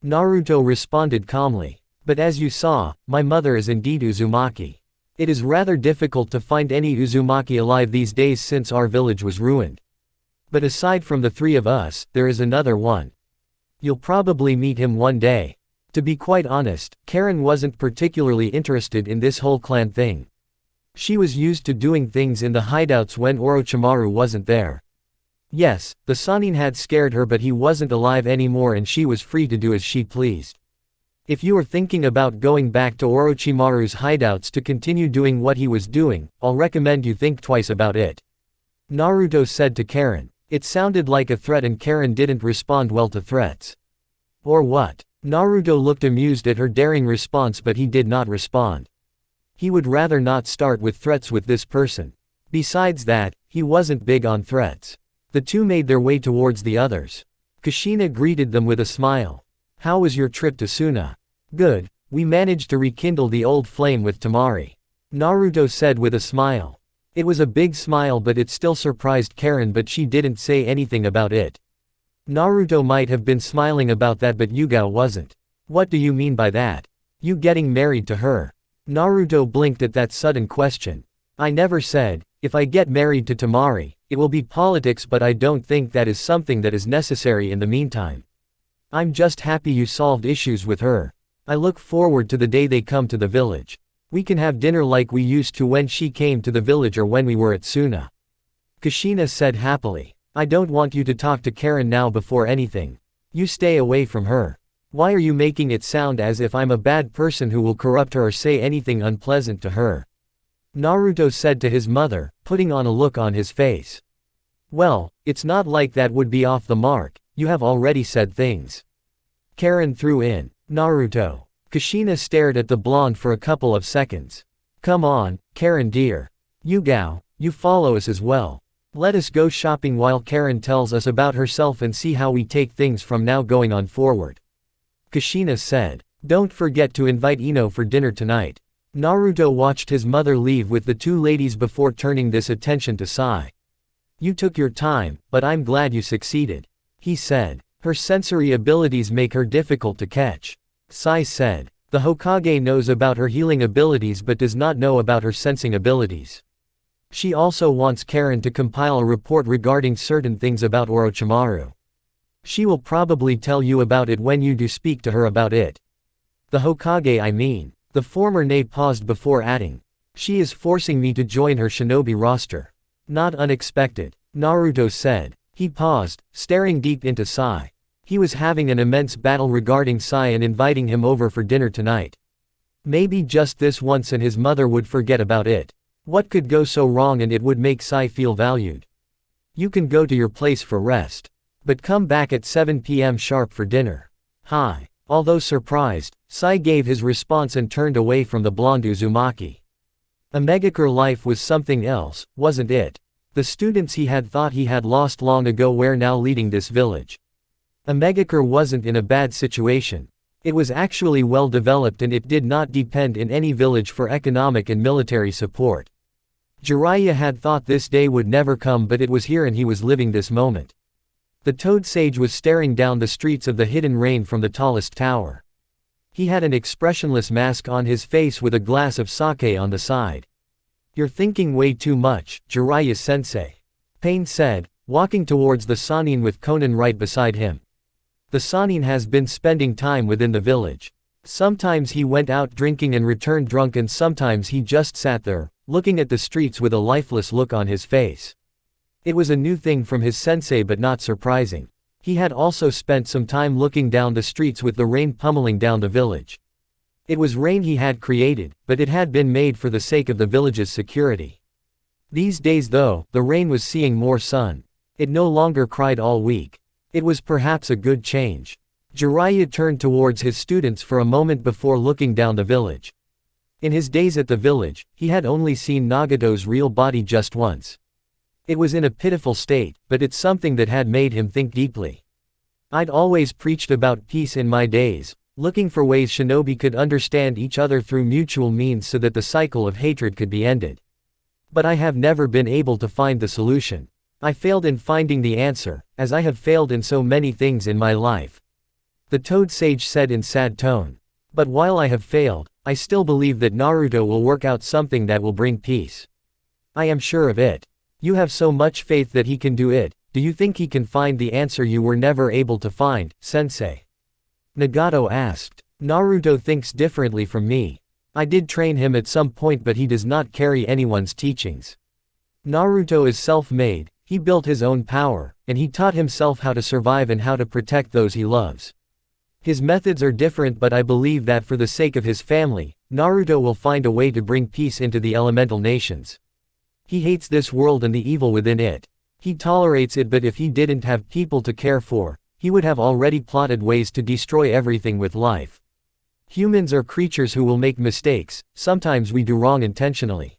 Speaker 1: Naruto responded calmly. But as you saw, my mother is indeed Uzumaki. It is rather difficult to find any Uzumaki alive these days since our village was ruined. But aside from the three of us, there is another one. You'll probably meet him one day. To be quite honest, Karen wasn't particularly interested in this whole clan thing. She was used to doing things in the hideouts when Orochimaru wasn't there. Yes, the Sannin had scared her, but he wasn't alive anymore and she was free to do as she pleased. If you are thinking about going back to Orochimaru's hideouts to continue doing what he was doing, I'll recommend you think twice about it. Naruto said to Karen. It sounded like a threat and Karen didn't respond well to threats. Or what? Naruto looked amused at her daring response, but he did not respond. He would rather not start with threats with this person. Besides that, he wasn't big on threats. The two made their way towards the others. Kushina greeted them with a smile. How was your trip to Suna? Good, we managed to rekindle the old flame with Tamari. Naruto said with a smile. It was a big smile, but it still surprised Karen, but she didn't say anything about it. Naruto might have been smiling about that, but Yugao wasn't. What do you mean by that? You getting married to her? Naruto blinked at that sudden question. I never said, if I get married to Tamari, it will be politics, but I don't think that is something that is necessary in the meantime. I'm just happy you solved issues with her. I look forward to the day they come to the village. We can have dinner like we used to when she came to the village or when we were at Suna. Kushina said happily. I don't want you to talk to Karen now before anything. You stay away from her. Why are you making it sound as if I'm a bad person who will corrupt her or say anything unpleasant to her? Naruto said to his mother, putting on a look on his face. Well, it's not like that would be off the mark, you have already said things. Karen threw in. Naruto. Kushina stared at the blonde for a couple of seconds. Come on, Karen dear. Yugao, you follow us as well. Let us go shopping while Karen tells us about herself and see how we take things from now going on forward. Kushina said. Don't forget to invite Ino for dinner tonight. Naruto watched his mother leave with the two ladies before turning this attention to Sai. You took your time, but I'm glad you succeeded. He said. Her sensory abilities make her difficult to catch. Sai said. The Hokage knows about her healing abilities but does not know about her sensing abilities. She also wants Karen to compile a report regarding certain things about Orochimaru. She will probably tell you about it when you do speak to her about it. The Hokage I mean. The former Ne paused before adding. She is forcing me to join her shinobi roster. Not unexpected. Naruto said. He paused, staring deep into Sai. He was having an immense battle regarding Sai and inviting him over for dinner tonight. Maybe just this once and his mother would forget about it. What could go so wrong and it would make Sai feel valued? You can go to your place for rest. But come back at 7 p.m. sharp for dinner. Hi. Although surprised, Sai gave his response and turned away from the blonde Uzumaki. A Megakure life was something else, wasn't it? The students he had thought he had lost long ago were now leading this village. A Megakure wasn't in a bad situation. It was actually well developed and it did not depend in any village for economic and military support. Jiraiya had thought this day would never come but it was here and he was living this moment. The Toad Sage was staring down the streets of the hidden rain from the tallest tower. He had an expressionless mask on his face with a glass of sake on the side. You're thinking way too much, Jiraiya-sensei. Pain said, walking towards the Sannin with Konan right beside him. The Sannin has been spending time within the village. Sometimes he went out drinking and returned drunk and sometimes he just sat there, looking at the streets with a lifeless look on his face. It was a new thing from his sensei but not surprising. He had also spent some time looking down the streets with the rain pummeling down the village. It was rain he had created, but it had been made for the sake of the village's security. These days though, the rain was seeing more sun. It no longer cried all week. It was perhaps a good change. Jiraiya turned towards his students for a moment before looking down the village. In his days at the village, he had only seen Nagato's real body just once. It was in a pitiful state, but it's something that had made him think deeply. I'd always preached about peace in my days, looking for ways shinobi could understand each other through mutual means so that the cycle of hatred could be ended. But I have never been able to find the solution. I failed in finding the answer, as I have failed in so many things in my life. The Toad Sage said in sad tone. But while I have failed, I still believe that Naruto will work out something that will bring peace. I am sure of it. You have so much faith that he can do it. Do you think he can find the answer you were never able to find, sensei? Nagato asked. Naruto thinks differently from me. I did train him at some point but he does not carry anyone's teachings. Naruto is self-made, he built his own power, and he taught himself how to survive and how to protect those he loves. His methods are different but I believe that for the sake of his family, Naruto will find a way to bring peace into the elemental nations. He hates this world and the evil within it. He tolerates it but if he didn't have people to care for, he would have already plotted ways to destroy everything with life. Humans are creatures who will make mistakes, sometimes we do wrong intentionally.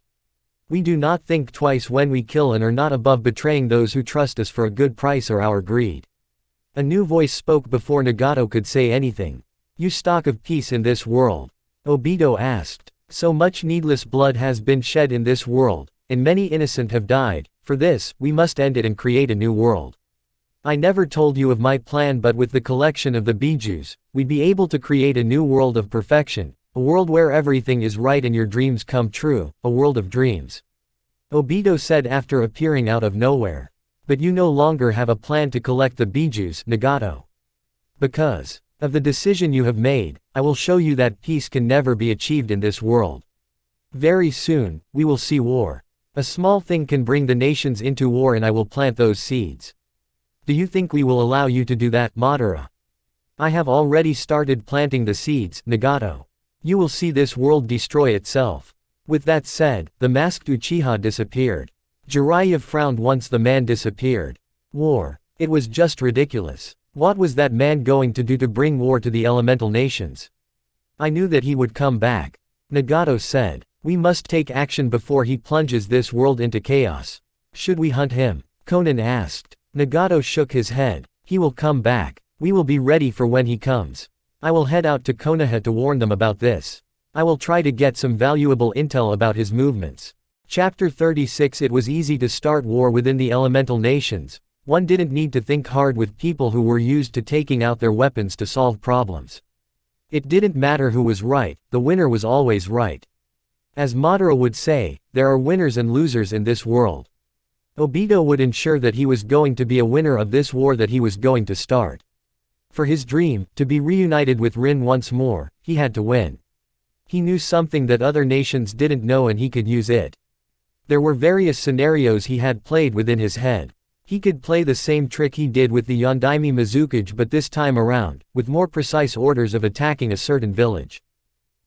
Speaker 1: We do not think twice when we kill and are not above betraying those who trust us for a good price or our greed. A new voice spoke before Nagato could say anything. You talk of peace in this world? Obito asked. So much needless blood has been shed in this world, and many innocent have died. For this, we must end it and create a new world. I never told you of my plan but with the collection of the bijus, we'd be able to create a new world of perfection, a world where everything is right and your dreams come true, a world of dreams. Obito said after appearing out of nowhere. But you no longer have a plan to collect the bijus, Nagato. Because of the decision you have made, I will show you that peace can never be achieved in this world. Very soon, we will see war. A small thing can bring the nations into war and I will plant those seeds. Do you think we will allow you to do that, Madara? I have already started planting the seeds, Nagato. You will see this world destroy itself. With that said, the masked Uchiha disappeared. Jiraiya frowned once the man disappeared. War. It was just ridiculous. What was that man going to do to bring war to the elemental nations? I knew that he would come back. Nagato said. We must take action before he plunges this world into chaos. Should we hunt him? Conan asked. Nagato shook his head. He will come back. We will be ready for when he comes. I will head out to Konoha to warn them about this. I will try to get some valuable intel about his movements. Chapter 36. It was easy to start war within the elemental nations. One didn't need to think hard with people who were used to taking out their weapons to solve problems. It didn't matter who was right, the winner was always right. As Madara would say, there are winners and losers in this world. Obito would ensure that he was going to be a winner of this war that he was going to start. For his dream, to be reunited with Rin once more, he had to win. He knew something that other nations didn't know and he could use it. There were various scenarios he had played within his head. He could play the same trick he did with the Yondaime Mizukage but this time around, with more precise orders of attacking a certain village.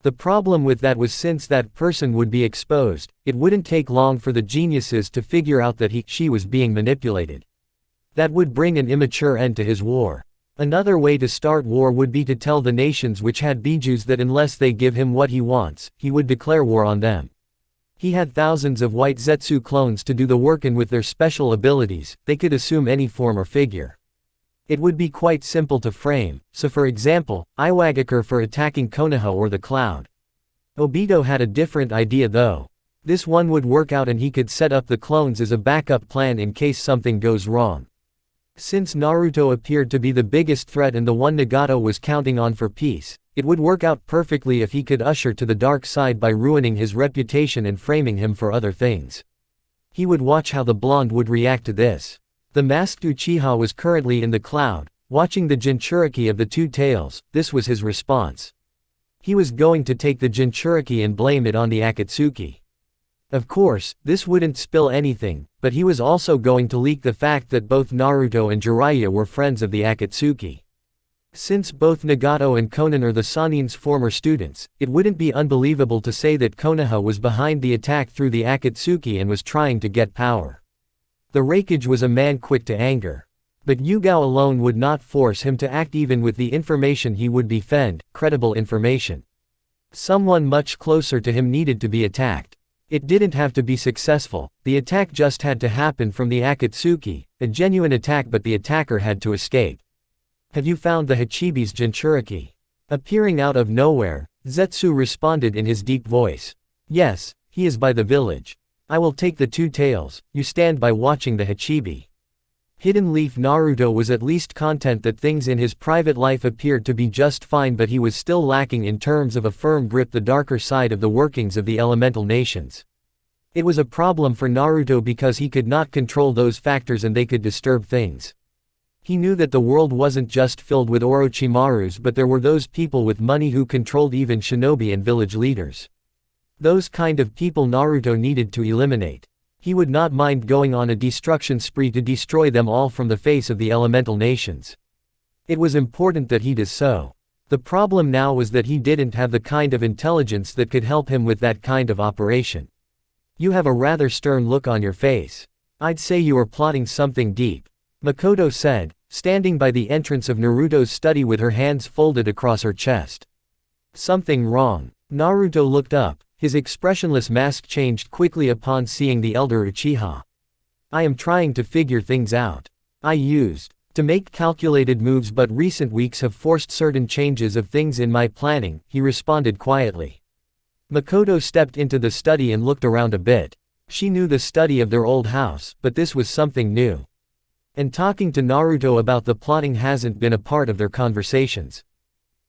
Speaker 1: The problem with that was since that person would be exposed, it wouldn't take long for the geniuses to figure out that she was being manipulated. That would bring an immature end to his war. Another way to start war would be to tell the nations which had bijus that unless they give him what he wants, he would declare war on them. He had thousands of white Zetsu clones to do the work and with their special abilities, they could assume any form or figure. It would be quite simple to frame, so for example, Iwagakure for attacking Konoha or the Cloud. Obito had a different idea though. This one would work out and he could set up the clones as a backup plan in case something goes wrong. Since Naruto appeared to be the biggest threat and the one Nagato was counting on for peace, it would work out perfectly if he could usher to the dark side by ruining his reputation and framing him for other things. He would watch how the blonde would react to this. The masked Uchiha was currently in the Cloud, watching the Jinchuriki of the Two Tails. This was his response. He was going to take the Jinchuriki and blame it on the Akatsuki. Of course, this wouldn't spill anything, but he was also going to leak the fact that both Naruto and Jiraiya were friends of the Akatsuki. Since both Nagato and Conan are the Sanin's former students, it wouldn't be unbelievable to say that Konoha was behind the attack through the Akatsuki and was trying to get power. The Raikage was a man quick to anger. But Yugao alone would not force him to act even with the information he would defend, credible information. Someone much closer to him needed to be attacked. It didn't have to be successful, the attack just had to happen from the Akatsuki, a genuine attack but the attacker had to escape. Have you found the Hachibi's Jinchuriki? Appearing out of nowhere, Zetsu responded in his deep voice. Yes, he is by the village. I will take the Two Tails, you stand by watching the Hachibi. Hidden Leaf Naruto was at least content that things in his private life appeared to be just fine but he was still lacking in terms of a firm grip the darker side of the workings of the elemental nations. It was a problem for Naruto because he could not control those factors and they could disturb things. He knew that the world wasn't just filled with Orochimarus but there were those people with money who controlled even shinobi and village leaders. Those kind of people Naruto needed to eliminate. He would not mind going on a destruction spree to destroy them all from the face of the elemental nations. It was important that he did so. The problem now was that he didn't have the kind of intelligence that could help him with that kind of operation. You have a rather stern look on your face. I'd say you are plotting something deep. Makoto said, standing by the entrance of Naruto's study with her hands folded across her chest. Something wrong. Naruto looked up. His expressionless mask changed quickly upon seeing the elder Uchiha. I am trying to figure things out. I used to make calculated moves but recent weeks have forced certain changes of things in my planning, he responded quietly. Makoto stepped into the study and looked around a bit. She knew the study of their old house, but this was something new. And talking to Naruto about the plotting hasn't been a part of their conversations.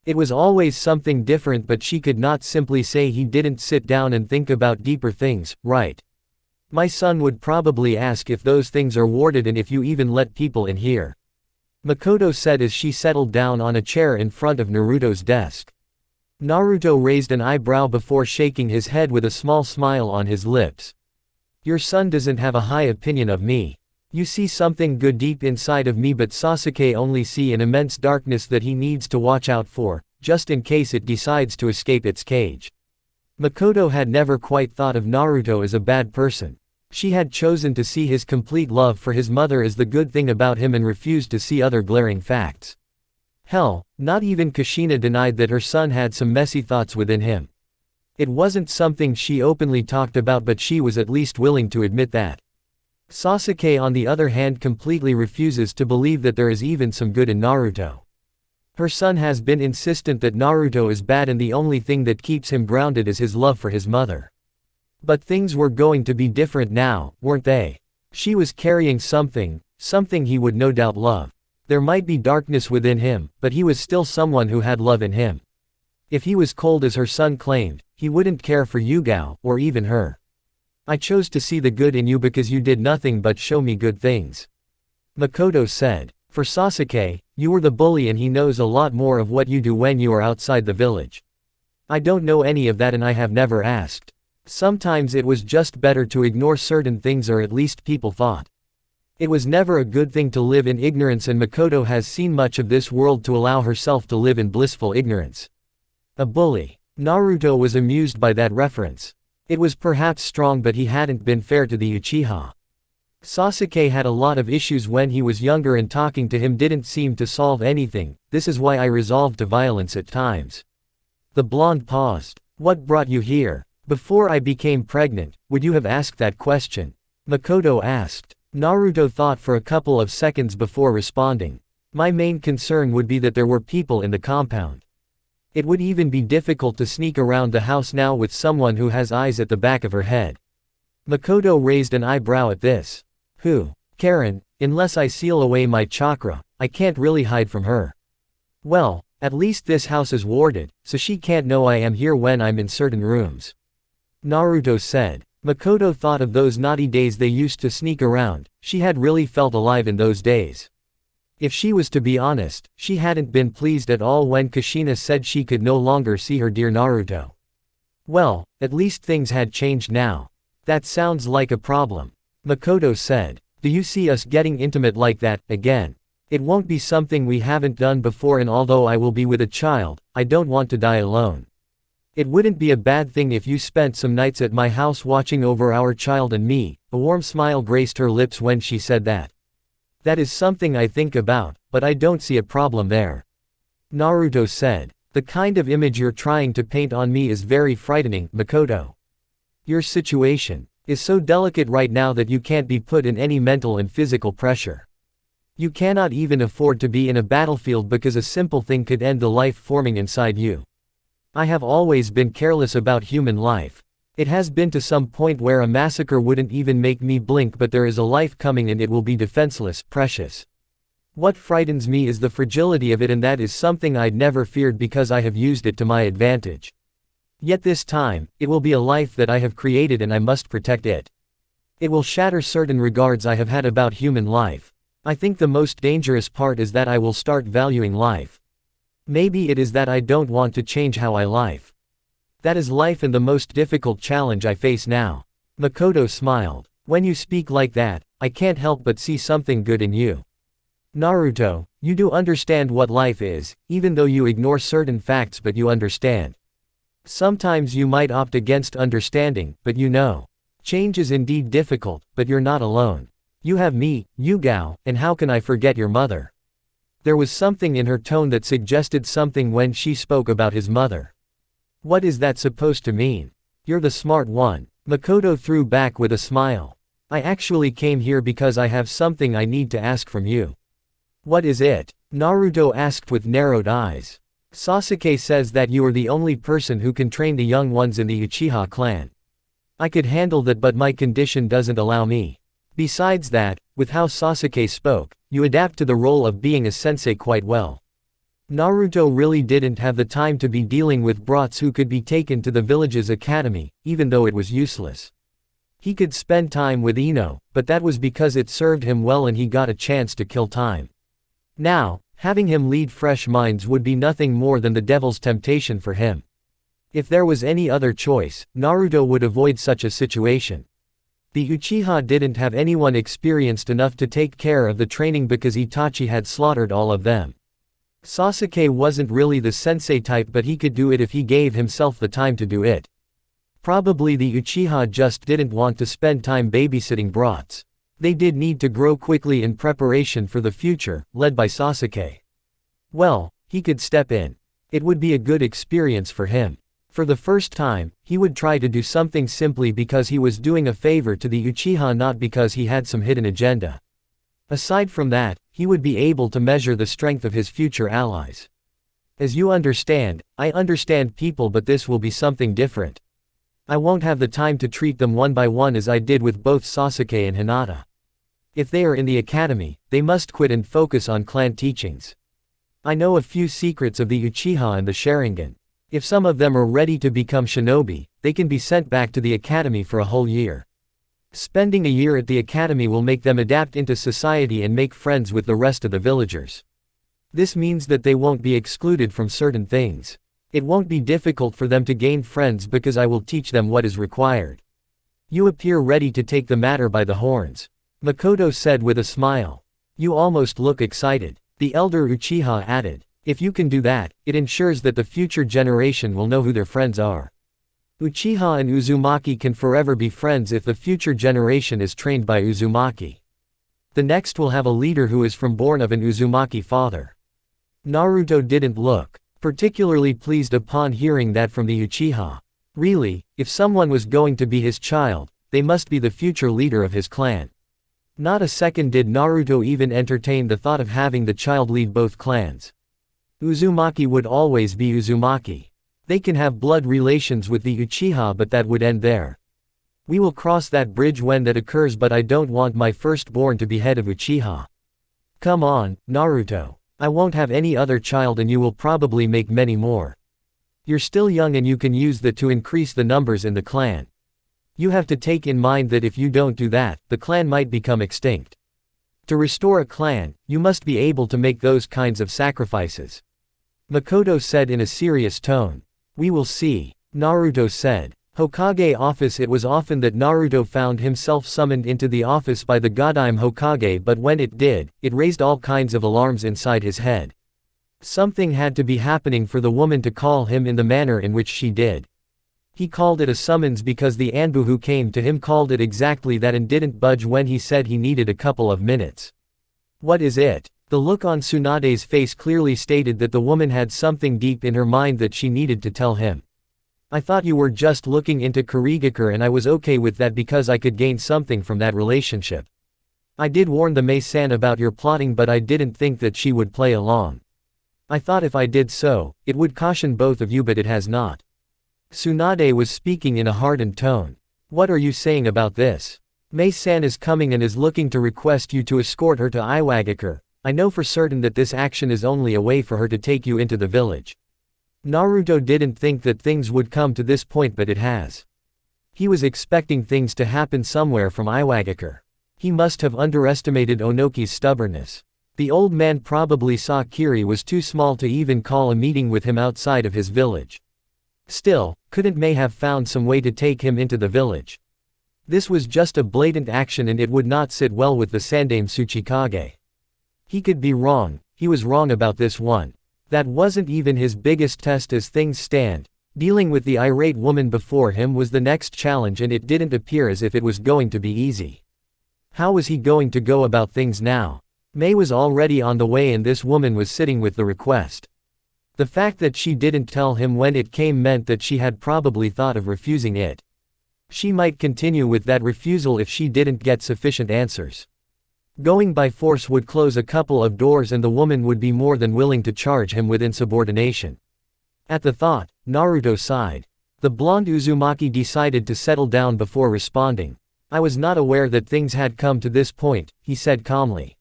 Speaker 1: It was always something different but she could not simply say he didn't sit down and think about deeper things, right? My son would probably ask if those things are warded and if you even let people in here. Makoto said as she settled down on a chair in front of Naruto's desk. Naruto raised an eyebrow before shaking his head with a small smile on his lips. Your son doesn't have a high opinion of me. You see something good deep inside of me, but Sasuke only see an immense darkness that he needs to watch out for, just in case it decides to escape its cage. Makoto had never quite thought of Naruto as a bad person. She had chosen to see his complete love for his mother as the good thing about him and refused to see other glaring facts. Hell, not even Kushina denied that her son had some messy thoughts within him. It wasn't something she openly talked about, but she was at least willing to admit that. Sasuke on the other hand completely refuses to believe that there is even some good in Naruto. Her son has been insistent that Naruto is bad and the only thing that keeps him grounded is his love for his mother. But things were going to be different now, weren't they? She was carrying something he would no doubt love. There might be darkness within him, but he was still someone who had love in him. If he was cold as her son claimed, he wouldn't care for Yugao, or even her. I chose to see the good in you because you did nothing but show me good things. Makoto said. For Sasuke, you were the bully and he knows a lot more of what you do when you are outside the village. I don't know any of that and I have never asked. Sometimes it was just better to ignore certain things, or at least people thought. It was never a good thing to live in ignorance, and Makoto has seen much of this world to allow herself to live in blissful ignorance. A bully. Naruto was amused by that reference. It was perhaps strong, but he hadn't been fair to the Uchiha. Sasuke had a lot of issues when he was younger and talking to him didn't seem to solve anything. This is why I resolved to violence at times. The blonde paused. What brought you here? Before I became pregnant, would you have asked that question? Makoto asked. Naruto thought for a couple of seconds before responding. My main concern would be that there were people in the compound. It would even be difficult to sneak around the house now with someone who has eyes at the back of her head. Makoto raised an eyebrow at this. Who? Karen, unless I seal away my chakra, I can't really hide from her. Well, at least this house is warded, so she can't know I am here when I'm in certain rooms. Naruto said. Makoto thought of those naughty days they used to sneak around. She had really felt alive in those days. If she was to be honest, she hadn't been pleased at all when Kushina said she could no longer see her dear Naruto. Well, at least things had changed now. That sounds like a problem. Makoto said. Do you see us getting intimate like that, again? It won't be something we haven't done before, and although I will be with a child, I don't want to die alone. It wouldn't be a bad thing if you spent some nights at my house watching over our child and me. A warm smile graced her lips when she said that. That is something I think about, but I don't see a problem there. Naruto said. The kind of image you're trying to paint on me is very frightening, Makoto. Your situation is so delicate right now that you can't be put in any mental and physical pressure. You cannot even afford to be in a battlefield because a simple thing could end the life forming inside you. I have always been careless about human life. It has been to some point where a massacre wouldn't even make me blink, but there is a life coming and it will be defenseless, precious. What frightens me is the fragility of it, and that is something I'd never feared because I have used it to my advantage. Yet this time, it will be a life that I have created and I must protect it. It will shatter certain regards I have had about human life. I think the most dangerous part is that I will start valuing life. Maybe it is that I don't want to change how I live. That is life and the most difficult challenge I face now. Makoto smiled. When you speak like that, I can't help but see something good in you. Naruto, you do understand what life is, even though you ignore certain facts, but you understand. Sometimes you might opt against understanding, but you know. Change is indeed difficult, but you're not alone. You have me, Yugao, and how can I forget your mother? There was something in her tone that suggested something when she spoke about his mother. What is that supposed to mean? You're the smart one. Makoto threw back with a smile. I actually came here because I have something I need to ask from you. What is it? Naruto asked with narrowed eyes. Sasuke says that you are the only person who can train the young ones in the Uchiha clan. I could handle that, but my condition doesn't allow me. Besides that, with how Sasuke spoke, you adapt to the role of being a sensei quite well. Naruto really didn't have the time to be dealing with brats who could be taken to the village's academy, even though it was useless. He could spend time with Ino, but that was because it served him well and he got a chance to kill time. Now, having him lead fresh minds would be nothing more than the devil's temptation for him. If there was any other choice, Naruto would avoid such a situation. The Uchiha didn't have anyone experienced enough to take care of the training because Itachi had slaughtered all of them. Sasuke wasn't really the sensei type, but he could do it if he gave himself the time to do it. Probably the Uchiha just didn't want to spend time babysitting brats. They did need to grow quickly in preparation for the future, led by Sasuke. Well, he could step in. It would be a good experience for him. For the first time, he would try to do something simply because he was doing a favor to the Uchiha, not because he had some hidden agenda. Aside from that, he would be able to measure the strength of his future allies. As you understand, I understand people, but this will be something different. I won't have the time to treat them one by one as I did with both Sasuke and Hinata. If they are in the academy, they must quit and focus on clan teachings. I know a few secrets of the Uchiha and the Sharingan. If some of them are ready to become shinobi, they can be sent back to the academy for a whole year. Spending a year at the academy will make them adapt into society and make friends with the rest of the villagers. This means that they won't be excluded from certain things. It won't be difficult for them to gain friends because I will teach them what is required. You appear ready to take the matter by the horns, Makoto said with a smile. You almost look excited, the elder Uchiha added. If you can do that, it ensures that the future generation will know who their friends are. Uchiha and Uzumaki can forever be friends if the future generation is trained by Uzumaki. The next will have a leader who is born of an Uzumaki father. Naruto didn't look particularly pleased upon hearing that from the Uchiha. Really, if someone was going to be his child, they must be the future leader of his clan. Not a second did Naruto even entertain the thought of having the child lead both clans. Uzumaki would always be Uzumaki. They can have blood relations with the Uchiha, but that would end there. We will cross that bridge when that occurs, but I don't want my firstborn to be head of Uchiha. Come on, Naruto. I won't have any other child and you will probably make many more. You're still young and you can use that to increase the numbers in the clan. You have to take in mind that if you don't do that, the clan might become extinct. To restore a clan, you must be able to make those kinds of sacrifices. Makoto said in a serious tone. We will see, Naruto said. Hokage office. It was often that Naruto found himself summoned into the office by the Godime Hokage, but when it did, it raised all kinds of alarms inside his head. Something had to be happening for the woman to call him in the manner in which she did. He called it a summons because the Anbu who came to him called it exactly that and didn't budge when he said he needed a couple of minutes. What is it? The look on Tsunade's face clearly stated that the woman had something deep in her mind that she needed to tell him. I thought you were just looking into Kurigakure and I was okay with that because I could gain something from that relationship. I did warn the Mei-san about your plotting, but I didn't think that she would play along. I thought if I did so, it would caution both of you, but it has not. Tsunade was speaking in a hardened tone. What are you saying about this? Mei-san is coming and is looking to request you to escort her to Iwagakure. I know for certain that this action is only a way for her to take you into the village. Naruto didn't think that things would come to this point, but it has. He was expecting things to happen somewhere from Iwagakure. He must have underestimated Onoki's stubbornness. The old man probably saw Kiri was too small to even call a meeting with him outside of his village. Still, couldn't Mei have found some way to take him into the village? This was just a blatant action and it would not sit well with the Sandaime Tsuchikage. He could be wrong, he was wrong about this one. That wasn't even his biggest test as things stand. Dealing with the irate woman before him was the next challenge and it didn't appear as if it was going to be easy. How was he going to go about things now? Mei was already on the way and this woman was sitting with the request. The fact that she didn't tell him when it came meant that she had probably thought of refusing it. She might continue with that refusal if she didn't get sufficient answers. Going by force would close a couple of doors and the woman would be more than willing to charge him with insubordination. At the thought, Naruto sighed. The blonde Uzumaki decided to settle down before responding. I was not aware that things had come to this point, he said calmly.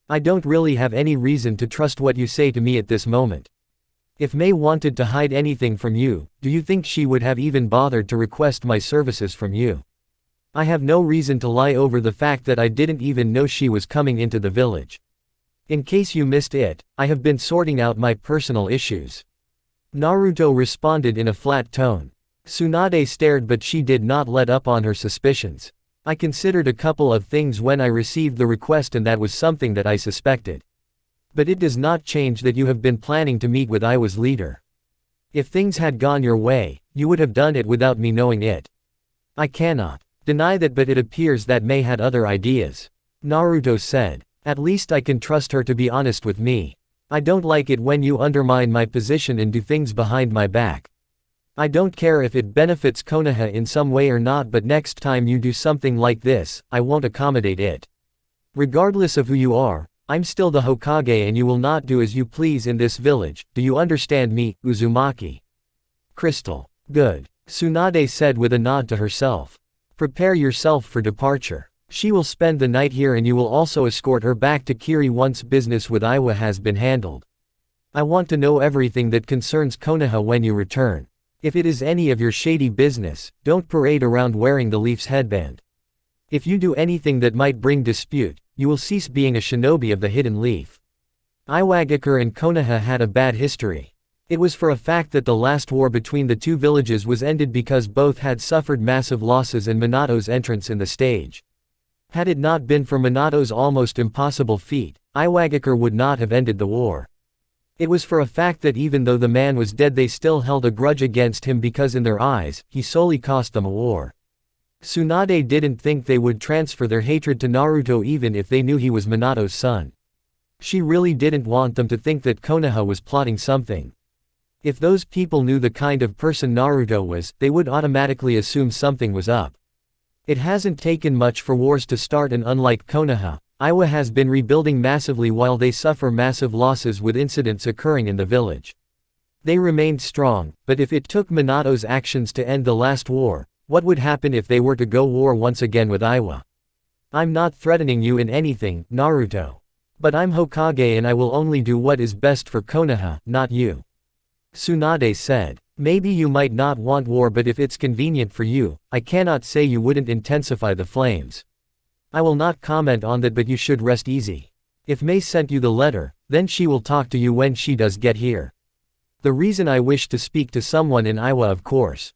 Speaker 1: I don't really have any reason to trust what you say to me at this moment. If Mei wanted to hide anything from you, do you think she would have even bothered to request my services from you? I have no reason to lie over the fact that I didn't even know she was coming into the village. In case you missed it, I have been sorting out my personal issues. Naruto responded in a flat tone. Tsunade stared, but she did not let up on her suspicions. I considered a couple of things when I received the request, and that was something that I suspected. But it does not change that you have been planning to meet with Iwa's leader. If things had gone your way, you would have done it without me knowing it. I cannot deny that, but it appears that Mei had other ideas. Naruto said. At least I can trust her to be honest with me. I don't like it when you undermine my position and do things behind my back. I don't care if it benefits Konoha in some way or not, but next time you do something like this, I won't accommodate it. Regardless of who you are, I'm still the Hokage and you will not do as you please in this village, do you understand me, Uzumaki? Crystal. Good. Tsunade said with a nod to herself. Prepare yourself for departure. She will spend the night here and you will also escort her back to Kiri once business with Iwa has been handled. I want to know everything that concerns Konoha when you return. If it is any of your shady business, don't parade around wearing the Leaf's headband. If you do anything that might bring dispute, you will cease being a shinobi of the Hidden Leaf. Iwagakure and Konoha had a bad history. It was for a fact that the last war between the two villages was ended because both had suffered massive losses and Minato's entrance in the stage. Had it not been for Minato's almost impossible feat, Iwagakure would not have ended the war. It was for a fact that even though the man was dead, they still held a grudge against him because in their eyes, he solely cost them a war. Tsunade didn't think they would transfer their hatred to Naruto even if they knew he was Minato's son. She really didn't want them to think that Konoha was plotting something. If those people knew the kind of person Naruto was, they would automatically assume something was up. It hasn't taken much for wars to start, and unlike Konoha, Iwa has been rebuilding massively while they suffer massive losses with incidents occurring in the village. They remained strong, but if it took Minato's actions to end the last war, what would happen if they were to go war once again with Iwa? I'm not threatening you in anything, Naruto. But I'm Hokage and I will only do what is best for Konoha, not you. Tsunade said. Maybe you might not want war, but if it's convenient for you, I cannot say you wouldn't intensify the flames. I will not comment on that, but you should rest easy. If Mei sent you the letter, then she will talk to you when she does get here. The reason I wish to speak to someone in Iwa, of course.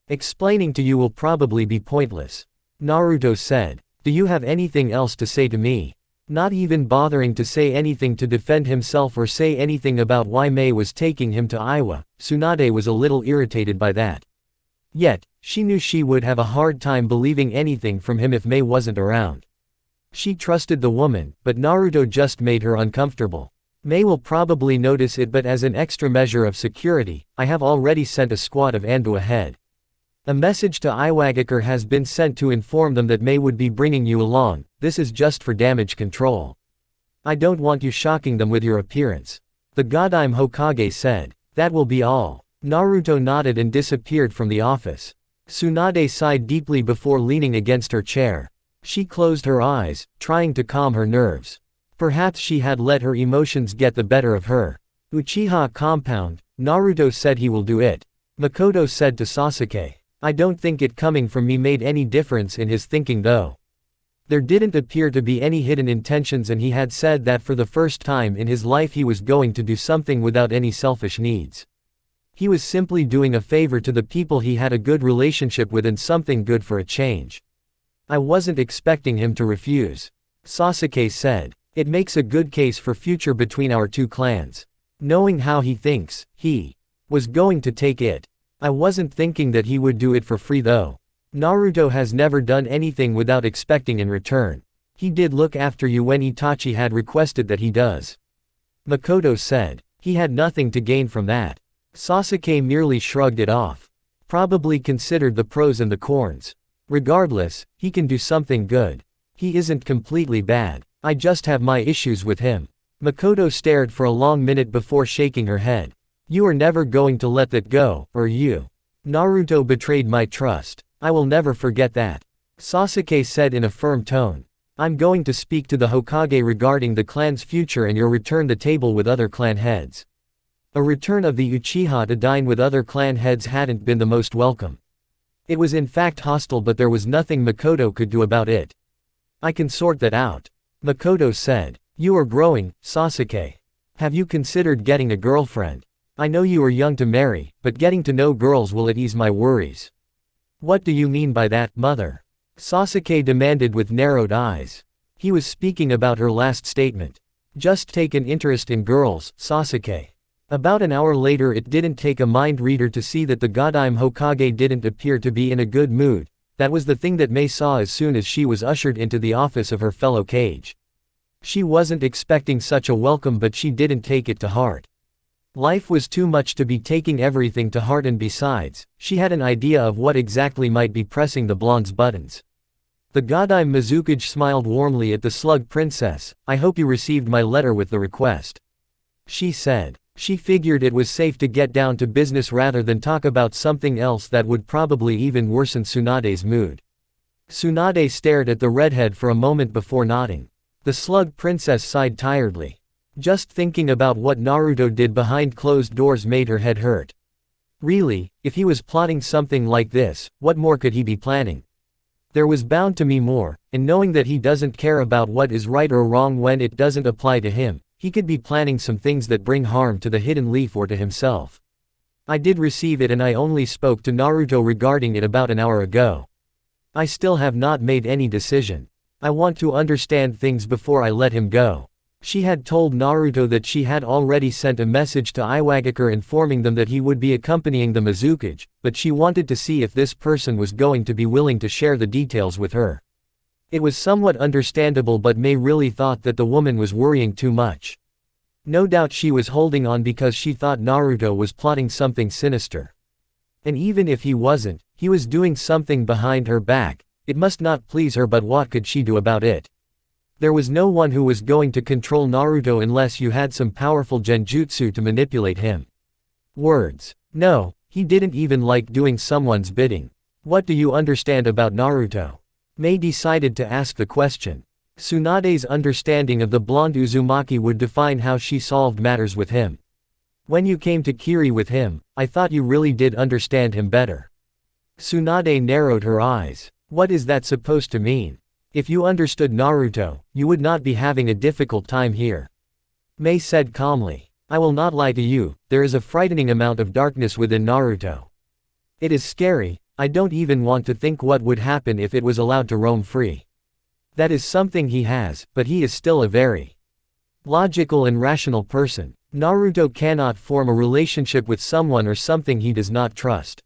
Speaker 1: Explaining to you will probably be pointless. Naruto said. Do you have anything else to say to me? Not even bothering to say anything to defend himself or say anything about why Mei was taking him to Iwa, Tsunade was a little irritated by that. Yet, she knew she would have a hard time believing anything from him if Mei wasn't around. She trusted the woman, but Naruto just made her uncomfortable. Mei will probably notice it, but as an extra measure of security, I have already sent a squad of Anbu ahead. A message to Iwagakure has been sent to inform them that Mei would be bringing you along. This is just for damage control. I don't want you shocking them with your appearance. The Godime Hokage said. That will be all. Naruto nodded and disappeared from the office. Tsunade sighed deeply before leaning against her chair. She closed her eyes, trying to calm her nerves. Perhaps she had let her emotions get the better of her. Uchiha compound, Naruto said he will do it. Makoto said to Sasuke. I don't think it coming from me made any difference in his thinking though. There didn't appear to be any hidden intentions, and he had said that for the first time in his life he was going to do something without any selfish needs. He was simply doing a favor to the people he had a good relationship with and something good for a change. I wasn't expecting him to refuse. Sasuke said. It makes a good case for future between our two clans. Knowing how he thinks, he was going to take it. I wasn't thinking that he would do it for free though. Naruto has never done anything without expecting in return. He did look after you when Itachi had requested that he does. Makoto said. He had nothing to gain from that. Sasuke merely shrugged it off. Probably considered the pros and the cons. Regardless, he can do something good. He isn't completely bad. I just have my issues with him. Makoto stared for a long minute before shaking her head. You are never going to let that go, are you? Naruto betrayed my trust. I will never forget that. Sasuke said in a firm tone. I'm going to speak to the Hokage regarding the clan's future and your return the table with other clan heads. A return of the Uchiha to dine with other clan heads hadn't been the most welcome. It was in fact hostile, but there was nothing Makoto could do about it. I can sort that out. Makoto said. You are growing, Sasuke. Have you considered getting a girlfriend? I know you are young to marry, but getting to know girls will ease my worries. What do you mean by that, mother? Sasuke demanded with narrowed eyes. He was speaking about her last statement. Just take an interest in girls, Sasuke. About an hour later, it didn't take a mind reader to see that the Godime Hokage didn't appear to be in a good mood. That was the thing that Mei saw as soon as she was ushered into the office of her fellow Kage. She wasn't expecting such a welcome, but she didn't take it to heart. Life was too much to be taking everything to heart, and besides, she had an idea of what exactly might be pressing the blonde's buttons. The Godime Mizukage smiled warmly at the slug princess. I hope you received my letter with the request. She said. She figured it was safe to get down to business rather than talk about something else that would probably even worsen Tsunade's mood. Tsunade stared at the redhead for a moment before nodding. The slug princess sighed tiredly. Just thinking about what Naruto did behind closed doors made her head hurt. Really, if he was plotting something like this, what more could he be planning? There was bound to be more, and knowing that he doesn't care about what is right or wrong when it doesn't apply to him, he could be planning some things that bring harm to the hidden leaf or to himself. I did receive it, and I only spoke to Naruto regarding it about an hour ago. I still have not made any decision. I want to understand things before I let him go. She had told Naruto that she had already sent a message to Iwagakure informing them that he would be accompanying the Mizukage, but she wanted to see if this person was going to be willing to share the details with her. It was somewhat understandable, but Mei really thought that the woman was worrying too much. No doubt she was holding on because she thought Naruto was plotting something sinister. And even if he wasn't, he was doing something behind her back. It must not please her, but what could she do about it? There was no one who was going to control Naruto unless you had some powerful genjutsu to manipulate him. Words. No, he didn't even like doing someone's bidding. What do you understand about Naruto? Mei decided to ask the question. Tsunade's understanding of the blonde Uzumaki would define how she solved matters with him. When you came to Kiri with him, I thought you really did understand him better. Tsunade narrowed her eyes. What is that supposed to mean? If you understood Naruto, you would not be having a difficult time here. Mei said calmly. I will not lie to you, there is a frightening amount of darkness within Naruto. It is scary. I don't even want to think what would happen if it was allowed to roam free. That is something he has, but he is still a very logical and rational person. Naruto cannot form a relationship with someone or something he does not trust.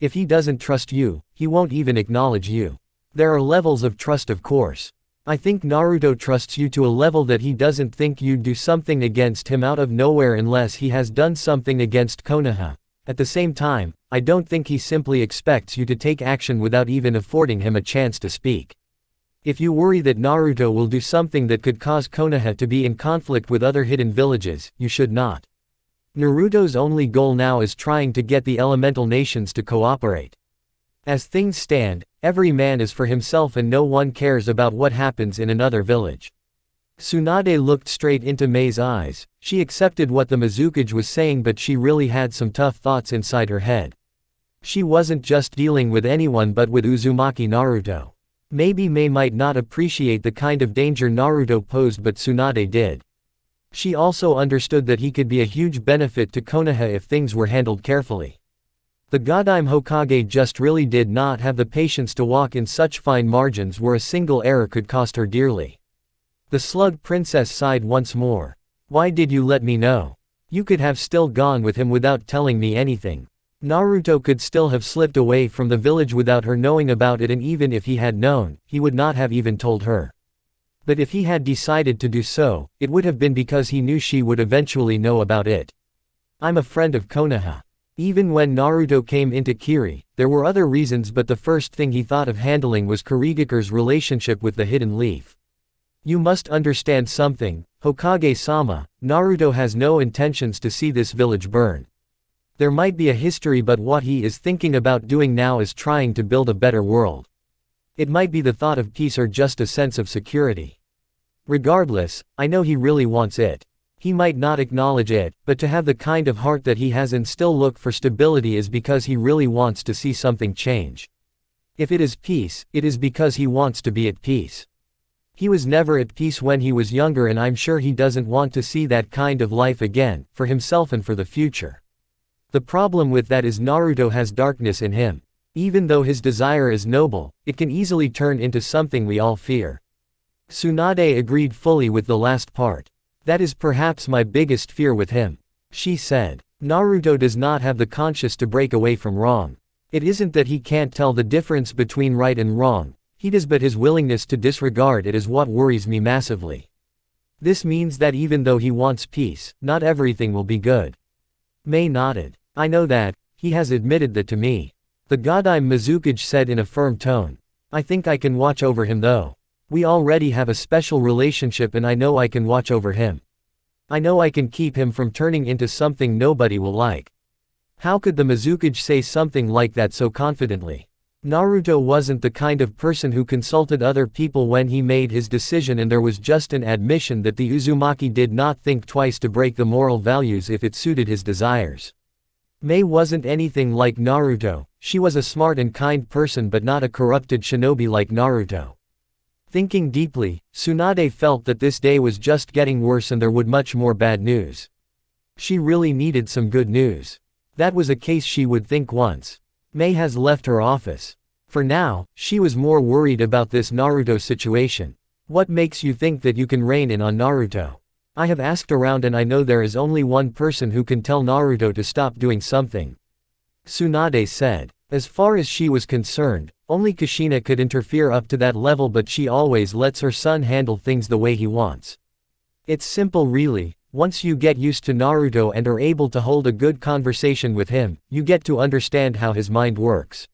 Speaker 1: If he doesn't trust you, he won't even acknowledge you. There are levels of trust, of course. I think Naruto trusts you to a level that he doesn't think you'd do something against him out of nowhere unless he has done something against Konoha. At the same time, I don't think he simply expects you to take action without even affording him a chance to speak. If you worry that Naruto will do something that could cause Konoha to be in conflict with other hidden villages, you should not. Naruto's only goal now is trying to get the elemental nations to cooperate. As things stand, every man is for himself and no one cares about what happens in another village. Tsunade looked straight into Mei's eyes. She accepted what the Mizukage was saying, but she really had some tough thoughts inside her head. She wasn't just dealing with anyone but with Uzumaki Naruto. Maybe Mei might not appreciate the kind of danger Naruto posed, but Tsunade did. She also understood that he could be a huge benefit to Konoha if things were handled carefully. The Godime Hokage just really did not have the patience to walk in such fine margins where a single error could cost her dearly. The slug princess sighed once more. Why did you let me know? You could have still gone with him without telling me anything. Naruto could still have slipped away from the village without her knowing about it, and even if he had known, he would not have even told her. But if he had decided to do so, it would have been because he knew she would eventually know about it. I'm a friend of Konoha. Even when Naruto came into Kiri, there were other reasons, but the first thing he thought of handling was Kurigakure's relationship with the Hidden Leaf. You must understand something, Hokage-sama, Naruto has no intentions to see this village burn. There might be a history, but what he is thinking about doing now is trying to build a better world. It might be the thought of peace or just a sense of security. Regardless, I know he really wants it. He might not acknowledge it, but to have the kind of heart that he has and still look for stability is because he really wants to see something change. If it is peace, it is because he wants to be at peace. He was never at peace when he was younger, and I'm sure he doesn't want to see that kind of life again, for himself and for the future. The problem with that is Naruto has darkness in him. Even though his desire is noble, it can easily turn into something we all fear. Tsunade agreed fully with the last part. That is perhaps my biggest fear with him. She said. Naruto does not have the conscience to break away from wrong. It isn't that he can't tell the difference between right and wrong, he does, but his willingness to disregard it is what worries me massively. This means that even though he wants peace, not everything will be good. Mei nodded. I know that, he has admitted that to me. The Godime Mizukage said in a firm tone. I think I can watch over him though. We already have a special relationship and I know I can watch over him. I know I can keep him from turning into something nobody will like. How could the Mizukage say something like that so confidently? Naruto wasn't the kind of person who consulted other people when he made his decision, and there was just an admission that the Uzumaki did not think twice to break the moral values if it suited his desires. Mei wasn't anything like Naruto, she was a smart and kind person but not a corrupted shinobi like Naruto. Thinking deeply, Tsunade felt that this day was just getting worse and there would much more bad news. She really needed some good news. That was a case she would think once. Mei has left her office. For now, she was more worried about this Naruto situation. What makes you think that you can rein in on Naruto? I have asked around and I know there is only one person who can tell Naruto to stop doing something. Tsunade said. As far as she was concerned, only Kushina could interfere up to that level, but she always lets her son handle things the way he wants. It's simple really. Once you get used to Naruto and are able to hold a good conversation with him, you get to understand how his mind works.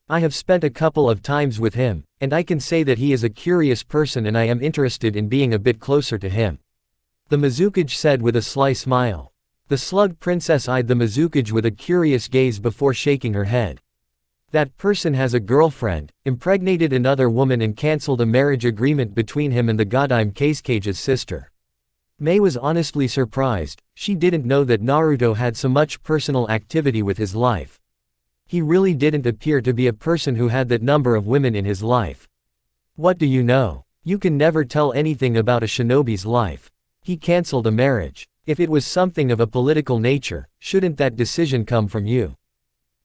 Speaker 1: I have spent a couple of times with him, and I can say that he is a curious person and I am interested in being a bit closer to him. The Mizukage said with a sly smile. The slug princess eyed the Mizukage with a curious gaze before shaking her head. That person has a girlfriend, impregnated another woman and cancelled a marriage agreement between him and the Godime Kage's sister. Mei was honestly surprised. She didn't know that Naruto had so much personal activity with his life. He really didn't appear to be a person who had that number of women in his life. What do you know? You can never tell anything about a shinobi's life. He cancelled a marriage. If it was something of a political nature, shouldn't that decision come from you?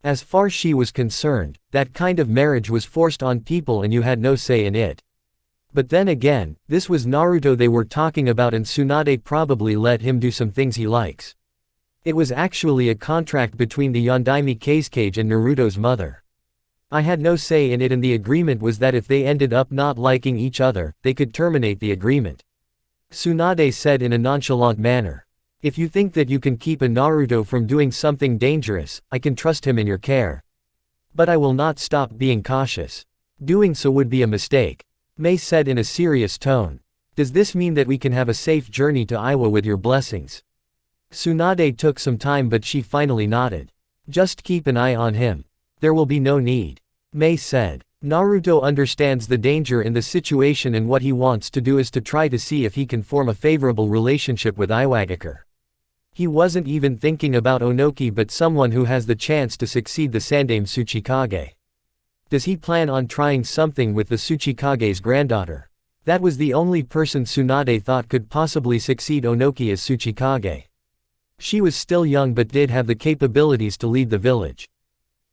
Speaker 1: As far as she was concerned, that kind of marriage was forced on people and you had no say in it. But then again, this was Naruto they were talking about and Tsunade probably let him do some things he likes. It was actually a contract between the Yondaime Kage and Naruto's mother. I had no say in it and the agreement was that if they ended up not liking each other, they could terminate the agreement. Tsunade said in a nonchalant manner. If you think that you can keep a Naruto from doing something dangerous, I can trust him in your care. But I will not stop being cautious. Doing so would be a mistake. Mei said in a serious tone. Does this mean that we can have a safe journey to Iwa with your blessings? Tsunade took some time but she finally nodded. Just keep an eye on him. There will be no need. Mei said. Naruto understands the danger in the situation and what he wants to do is to try to see if he can form a favorable relationship with Iwagakure. He wasn't even thinking about Onoki but someone who has the chance to succeed the Sandaime Tsuchikage. Does he plan on trying something with the Tsuchikage's granddaughter? That was the only person Tsunade thought could possibly succeed Onoki as Tsuchikage. She was still young but did have the capabilities to lead the village.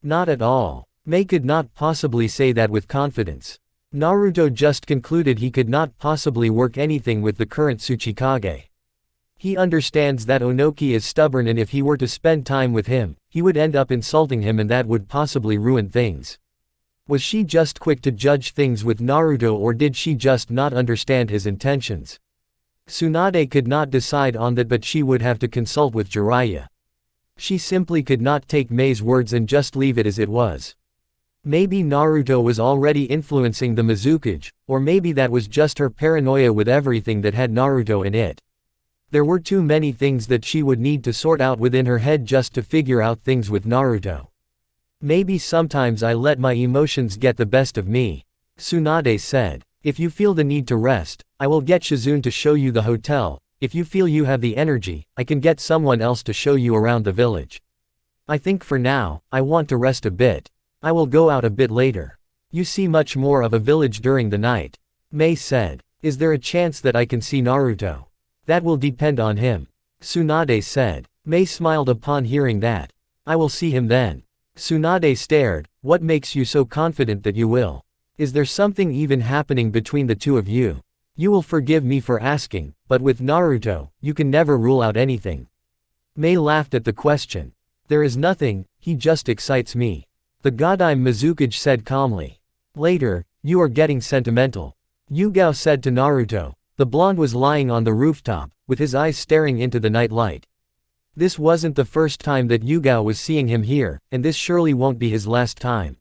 Speaker 1: Not at all. Mei could not possibly say that with confidence. Naruto just concluded he could not possibly work anything with the current Tsuchikage. He understands that Onoki is stubborn and if he were to spend time with him, he would end up insulting him and that would possibly ruin things. Was she just quick to judge things with Naruto or did she just not understand his intentions? Tsunade could not decide on that but she would have to consult with Jiraiya. She simply could not take Mei's words and just leave it as it was. Maybe Naruto was already influencing the Mizukage, or maybe that was just her paranoia with everything that had Naruto in it. There were too many things that she would need to sort out within her head just to figure out things with Naruto. Maybe sometimes I let my emotions get the best of me. Tsunade said. If you feel the need to rest, I will get Shizune to show you the hotel. If you feel you have the energy, I can get someone else to show you around the village. I think for now, I want to rest a bit. I will go out a bit later. You see much more of a village during the night. Mei said. Is there a chance that I can see Naruto? That will depend on him. Tsunade said. Mei smiled upon hearing that. I will see him then. Tsunade stared. What makes you so confident that you will? Is there something even happening between the two of you? You will forgive me for asking, but with Naruto, you can never rule out anything. Mei laughed at the question. There is nothing, he just excites me. The Godime Mizukage said calmly. Later, you are getting sentimental. Yugao said to Naruto. The blonde was lying on the rooftop, with his eyes staring into the night light. This wasn't the first time that Yugao was seeing him here, and this surely won't be his last time.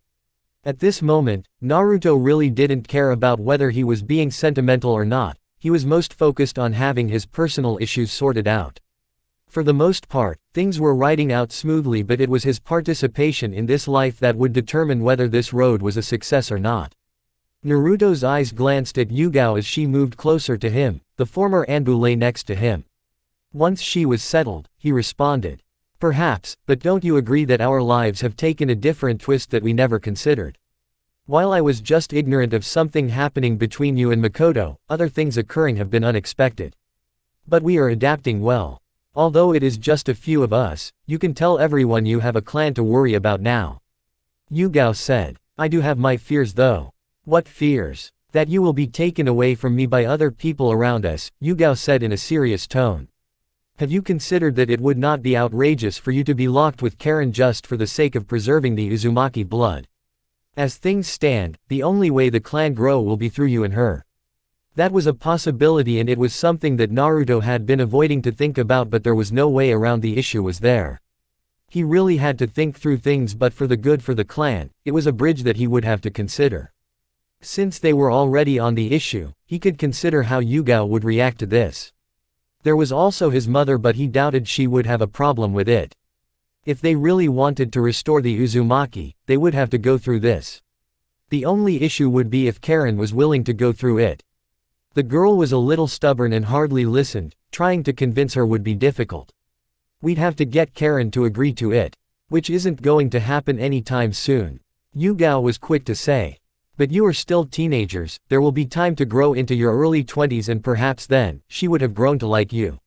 Speaker 1: At this moment, Naruto really didn't care about whether he was being sentimental or not, he was most focused on having his personal issues sorted out. For the most part, things were riding out smoothly, but it was his participation in this life that would determine whether this road was a success or not. Naruto's eyes glanced at Yugao as she moved closer to him, the former Anbu lay next to him. Once she was settled, he responded. Perhaps, but don't you agree that our lives have taken a different twist that we never considered? While I was just ignorant of something happening between you and Makoto, other things occurring have been unexpected. But we are adapting well. Although it is just a few of us, you can tell everyone you have a clan to worry about now. Yugao said. I do have my fears though. What fears? That you will be taken away from me by other people around us, Yugao said in a serious tone. Have you considered that it would not be outrageous for you to be locked with Karen just for the sake of preserving the Uzumaki blood? As things stand, the only way the clan grow will be through you and her. That was a possibility and it was something that Naruto had been avoiding to think about, but there was no way around. The issue was there. He really had to think through things, but for the good for the clan, it was a bridge that he would have to consider. Since they were already on the issue, he could consider how Yugao would react to this. There was also his mother, but he doubted she would have a problem with it. If they really wanted to restore the Uzumaki, they would have to go through this. The only issue would be if Karen was willing to go through it. The girl was a little stubborn and hardly listened, trying to convince her would be difficult. We'd have to get Karen to agree to it. Which isn't going to happen anytime soon. Yugao was quick to say. But you are still teenagers, there will be time to grow into your early 20s and perhaps then, she would have grown to like you.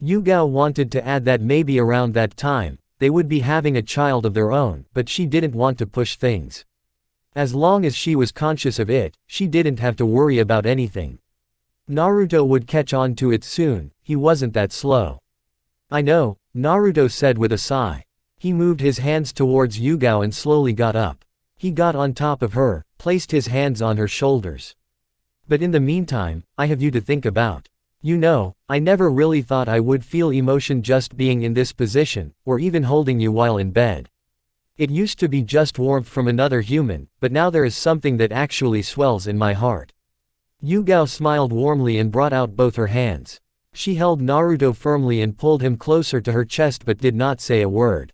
Speaker 1: Yugao wanted to add that maybe around that time, they would be having a child of their own, but she didn't want to push things. As long as she was conscious of it, she didn't have to worry about anything. Naruto would catch on to it soon, he wasn't that slow. I know, Naruto said with a sigh. He moved his hands towards Yugao and slowly got up. He got on top of her, placed his hands on her shoulders. But in the meantime, I have you to think about. You know, I never really thought I would feel emotion just being in this position, or even holding you while in bed. It used to be just warmth from another human, but now there is something that actually swells in my heart. Yugao smiled warmly and brought out both her hands. She held Naruto firmly and pulled him closer to her chest but did not say a word.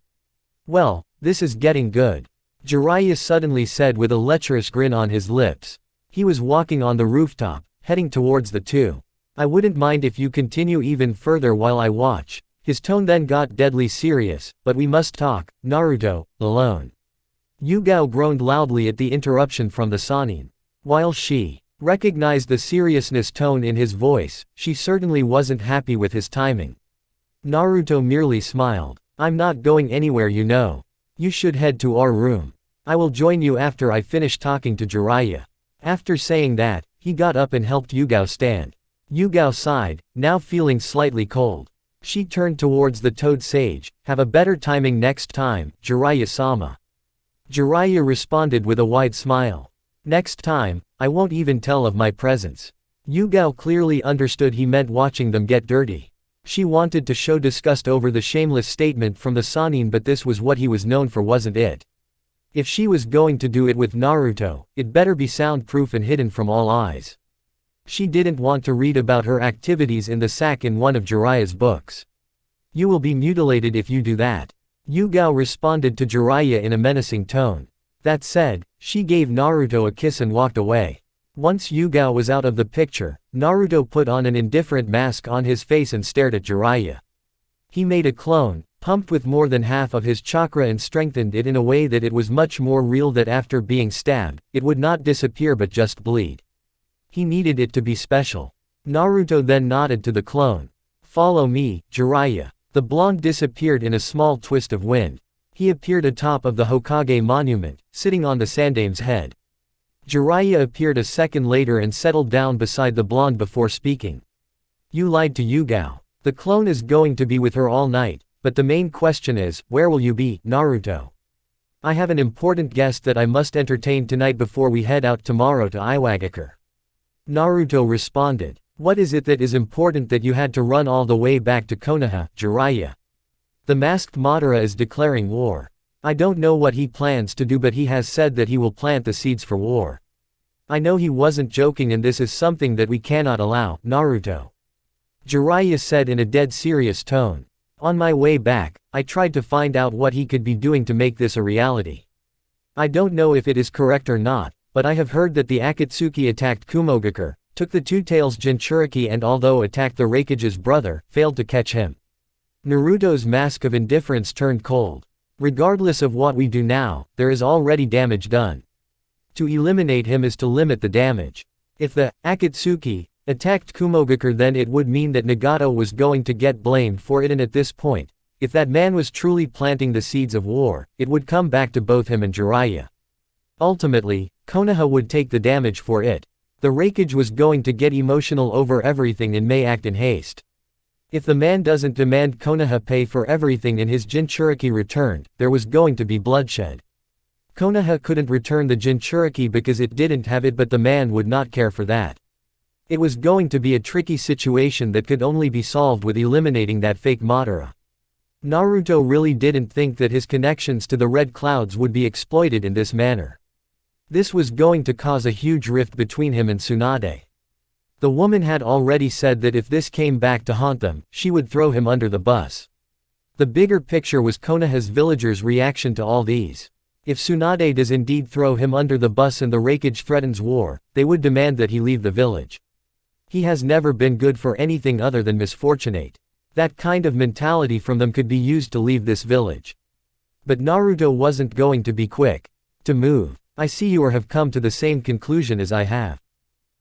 Speaker 1: Well, this is getting good. Jiraiya suddenly said with a lecherous grin on his lips. He was walking on the rooftop, heading towards the two. I wouldn't mind if you continue even further while I watch. His tone then got deadly serious, but we must talk, Naruto, alone. Yugao groaned loudly at the interruption from the Sannin. While she recognized the seriousness tone in his voice, she certainly wasn't happy with his timing. Naruto merely smiled. I'm not going anywhere, you know. You should head to our room. I will join you after I finish talking to Jiraiya. After saying that, he got up and helped Yugao stand. Yugao sighed, now feeling slightly cold. She turned towards the Toad Sage. Have a better timing next time, Jiraiya-sama. Jiraiya responded with a wide smile. Next time, I won't even tell of my presence. Yugao clearly understood he meant watching them get dirty. She wanted to show disgust over the shameless statement from the Sannin, but this was what he was known for, wasn't it? If she was going to do it with Naruto, it better be soundproof and hidden from all eyes. She didn't want to read about her activities in the sack in one of Jiraiya's books. You will be mutilated if you do that. Yugao responded to Jiraiya in a menacing tone. That said, she gave Naruto a kiss and walked away. Once Yugao was out of the picture, Naruto put on an indifferent mask on his face and stared at Jiraiya. He made a clone, pumped with more than half of his chakra and strengthened it in a way that it was much more real, that after being stabbed, it would not disappear but just bleed. He needed it to be special. Naruto then nodded to the clone. Follow me, Jiraiya. The blonde disappeared in a small twist of wind. He appeared atop of the Hokage monument, sitting on the Sandame's head. Jiraiya appeared a second later and settled down beside the blonde before speaking. You lied to Yugao. The clone is going to be with her all night, but the main question is, where will you be, Naruto? I have an important guest that I must entertain tonight before we head out tomorrow to Iwagakure. Naruto responded. What is it that is important that you had to run all the way back to Konoha, Jiraiya? The masked Madara is declaring war. I don't know what he plans to do, but he has said that he will plant the seeds for war. I know he wasn't joking, and this is something that we cannot allow, Naruto. Jiraiya said in a dead serious tone. On my way back, I tried to find out what he could be doing to make this a reality. I don't know if it is correct or not, but I have heard that the Akatsuki attacked Kumogakure, took the Two-Tails Jinchuriki, and although attacked the Raikage's brother, failed to catch him. Naruto's mask of indifference turned cold. Regardless of what we do now, there is already damage done. To eliminate him is to limit the damage. If the Akatsuki attacked Kumogakure, then it would mean that Nagato was going to get blamed for it, and at this point, if that man was truly planting the seeds of war, it would come back to both him and Jiraiya. Ultimately, Konoha would take the damage for it. The Raikage was going to get emotional over everything and may act in haste. If the man doesn't demand Konoha pay for everything and his Jinchuriki returned, there was going to be bloodshed. Konoha couldn't return the Jinchuriki because it didn't have it, but the man would not care for that. It was going to be a tricky situation that could only be solved with eliminating that fake Madara. Naruto really didn't think that his connections to the Red Clouds would be exploited in this manner. This was going to cause a huge rift between him and Tsunade. The woman had already said that if this came back to haunt them, she would throw him under the bus. The bigger picture was Konoha's villagers' reaction to all these. If Tsunade does indeed throw him under the bus and the Raikage threatens war, they would demand that he leave the village. He has never been good for anything other than misfortunate. That kind of mentality from them could be used to leave this village. But Naruto wasn't going to be quick to move. I see you have come to the same conclusion as I have.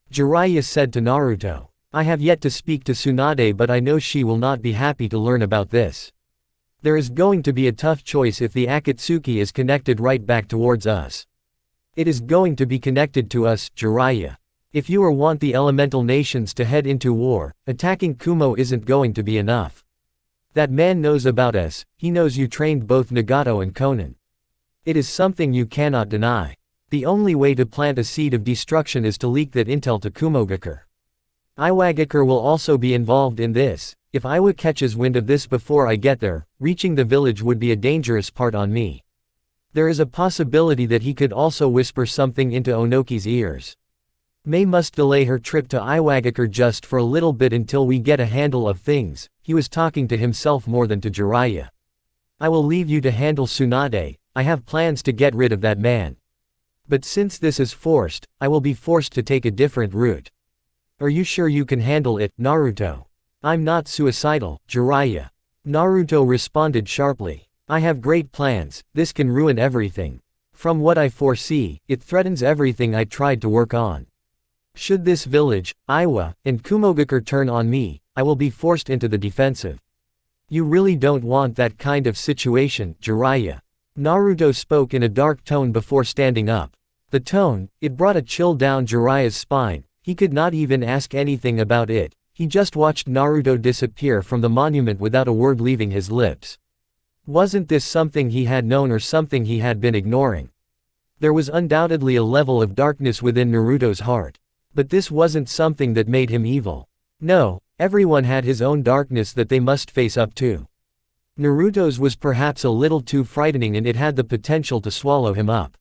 Speaker 1: Jiraiya said to Naruto. I have yet to speak to Tsunade, but I know she will not be happy to learn about this. There is going to be a tough choice if the Akatsuki is connected right back towards us. It is going to be connected to us, Jiraiya. If you want the elemental nations to head into war, attacking Kumo isn't going to be enough. That man knows about us, he knows you trained both Nagato and Konan. It is something you cannot deny. The only way to plant a seed of destruction is to leak that intel to Kumogakure. Iwagakure will also be involved in this. If Iwa catches wind of this before I get there, reaching the village would be a dangerous part on me. There is a possibility that he could also whisper something into Onoki's ears. May must delay her trip to Iwagakure just for a little bit until we get a handle of things. He was talking to himself more than to Jiraiya. I will leave you to handle Tsunade. I have plans to get rid of that man. But since this is forced, I will be forced to take a different route. Are you sure you can handle it, Naruto? I'm not suicidal, Jiraiya. Naruto responded sharply. I have great plans, this can ruin everything. From what I foresee, it threatens everything I tried to work on. Should this village, Iwa, and Kumogakure turn on me, I will be forced into the defensive. You really don't want that kind of situation, Jiraiya. Naruto spoke in a dark tone before standing up. The tone, it brought a chill down Jiraiya's spine. He could not even ask anything about it. He just watched Naruto disappear from the monument without a word leaving his lips. Wasn't this something he had known or something he had been ignoring? There was undoubtedly a level of darkness within Naruto's heart. But this wasn't something that made him evil. No, everyone had his own darkness that they must face up to. Naruto's was perhaps a little too frightening, and it had the potential to swallow him up.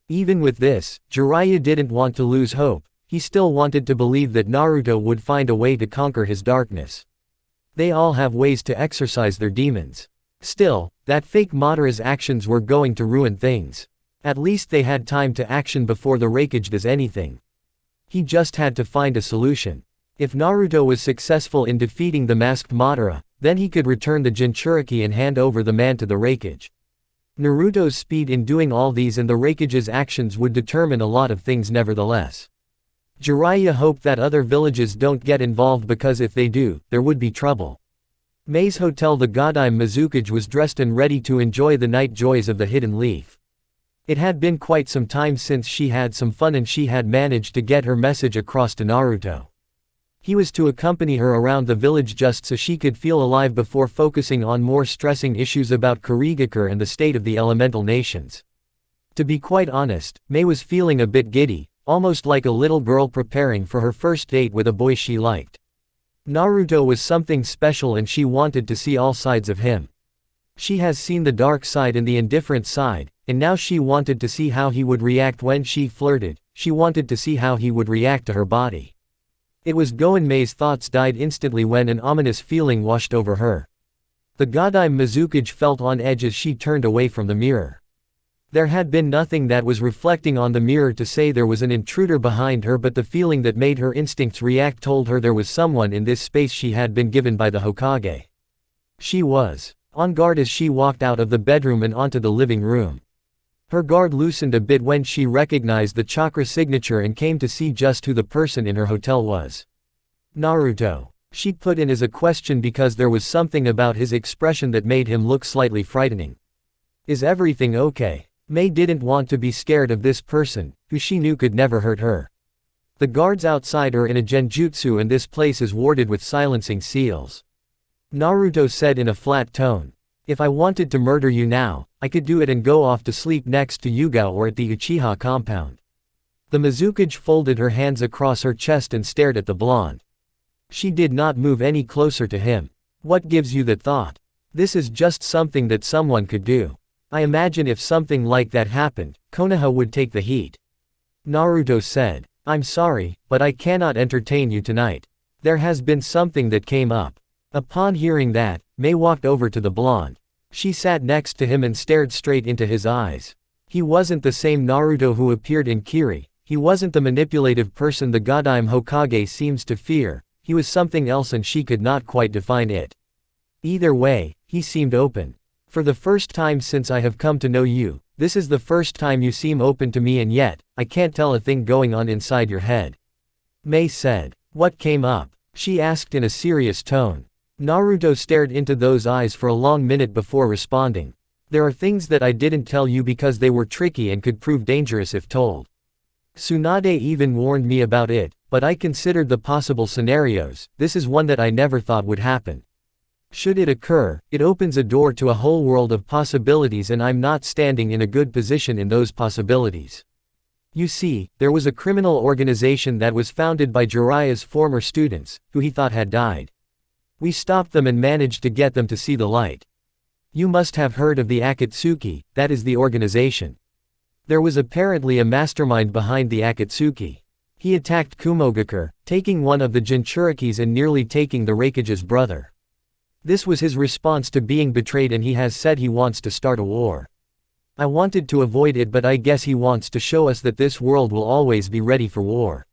Speaker 1: Even with this, Jiraiya didn't want to lose hope. He still wanted to believe that Naruto would find a way to conquer his darkness. They all have ways to exercise their demons. Still, that fake Madara's actions were going to ruin things. At least they had time to action before the Raikage does anything. He just had to find a solution. If Naruto was successful in defeating the masked Madara, then he could return the Jinchuriki and hand over the man to the Raikage. Naruto's speed in doing all these and the Raikage's actions would determine a lot of things nevertheless. Jiraiya hoped that other villages don't get involved because if they do, there would be trouble. Mei's hotel. The Godime Mizukage was dressed and ready to enjoy the night joys of the Hidden Leaf. It had been quite some time since she had some fun and she had managed to get her message across to Naruto. He was to accompany her around the village just so she could feel alive before focusing on more stressing issues about Kurigakure and the state of the elemental nations. To be quite honest, Mei was feeling a bit giddy, almost like a little girl preparing for her first date with a boy she liked. Naruto was something special and she wanted to see all sides of him. She has seen the dark side and the indifferent side, and now she wanted to see how he would react when she flirted. She wanted to see how he would react to her body. It was Goen. Mei's thoughts died instantly when an ominous feeling washed over her. The Godime Mizukage felt on edge as she turned away from the mirror. There had been nothing that was reflecting on the mirror to say there was an intruder behind her, but the feeling that made her instincts react told her there was someone in this space she had been given by the Hokage. She was on guard as she walked out of the bedroom and onto the living room. Her guard loosened a bit when she recognized the chakra signature and came to see just who the person in her hotel was. Naruto. She put in as a question because there was something about his expression that made him look slightly frightening. Is everything okay? Mei didn't want to be scared of this person, who she knew could never hurt her. The guards outside are in a genjutsu and this place is warded with silencing seals. Naruto said in a flat tone. If I wanted to murder you now, I could do it and go off to sleep next to Yugao or at the Uchiha compound. The Mizukage folded her hands across her chest and stared at the blonde. She did not move any closer to him. What gives you that thought? This is just something that someone could do. I imagine if something like that happened, Konoha would take the heat. Naruto said. I'm sorry, but I cannot entertain you tonight. There has been something that came up. Upon hearing that, Mei walked over to the blonde. She sat next to him and stared straight into his eyes. He wasn't the same Naruto who appeared in Kiri. He wasn't the manipulative person the Godime Hokage seems to fear. He was something else and she could not quite define it. Either way, he seemed open. For the first time since I have come to know you, this is the first time you seem open to me, and yet, I can't tell a thing going on inside your head. Mei said. What came up? She asked in a serious tone. Naruto stared into those eyes for a long minute before responding. There are things that I didn't tell you because they were tricky and could prove dangerous if told. Tsunade even warned me about it, but I considered the possible scenarios. This is one that I never thought would happen. Should it occur, it opens a door to a whole world of possibilities and I'm not standing in a good position in those possibilities. You see, there was a criminal organization that was founded by Jiraiya's former students, who he thought had died. We stopped them and managed to get them to see the light. You must have heard of the Akatsuki, that is the organization. There was apparently a mastermind behind the Akatsuki. He attacked Kumogakure, taking one of the Jinchurikis and nearly taking the Raikage's brother. This was his response to being betrayed and he has said he wants to start a war. I wanted to avoid it, but I guess he wants to show us that this world will always be ready for war.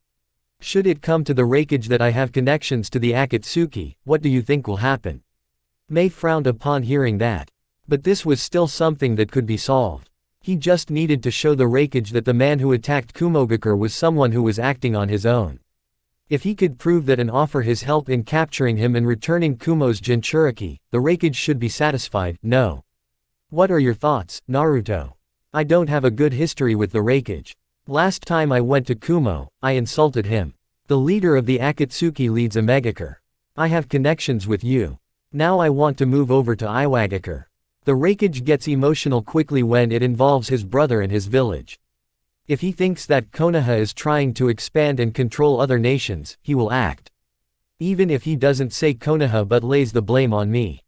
Speaker 1: Should it come to the Raikage that I have connections to the Akatsuki, what do you think will happen? Mei frowned upon hearing that. But this was still something that could be solved. He just needed to show the Raikage that the man who attacked Kumogakure was someone who was acting on his own. If he could prove that and offer his help in capturing him and returning Kumo's Jinchuriki, the Raikage should be satisfied. No. What are your thoughts, Naruto? I don't have a good history with the Raikage. Last time I went to Kumo, I insulted him. The leader of the Akatsuki leads a Megakure. I have connections with you. Now I want to move over to Iwagakure. The Raikage gets emotional quickly when it involves his brother and his village. If he thinks that Konoha is trying to expand and control other nations, he will act. Even if he doesn't say Konoha but lays the blame on me.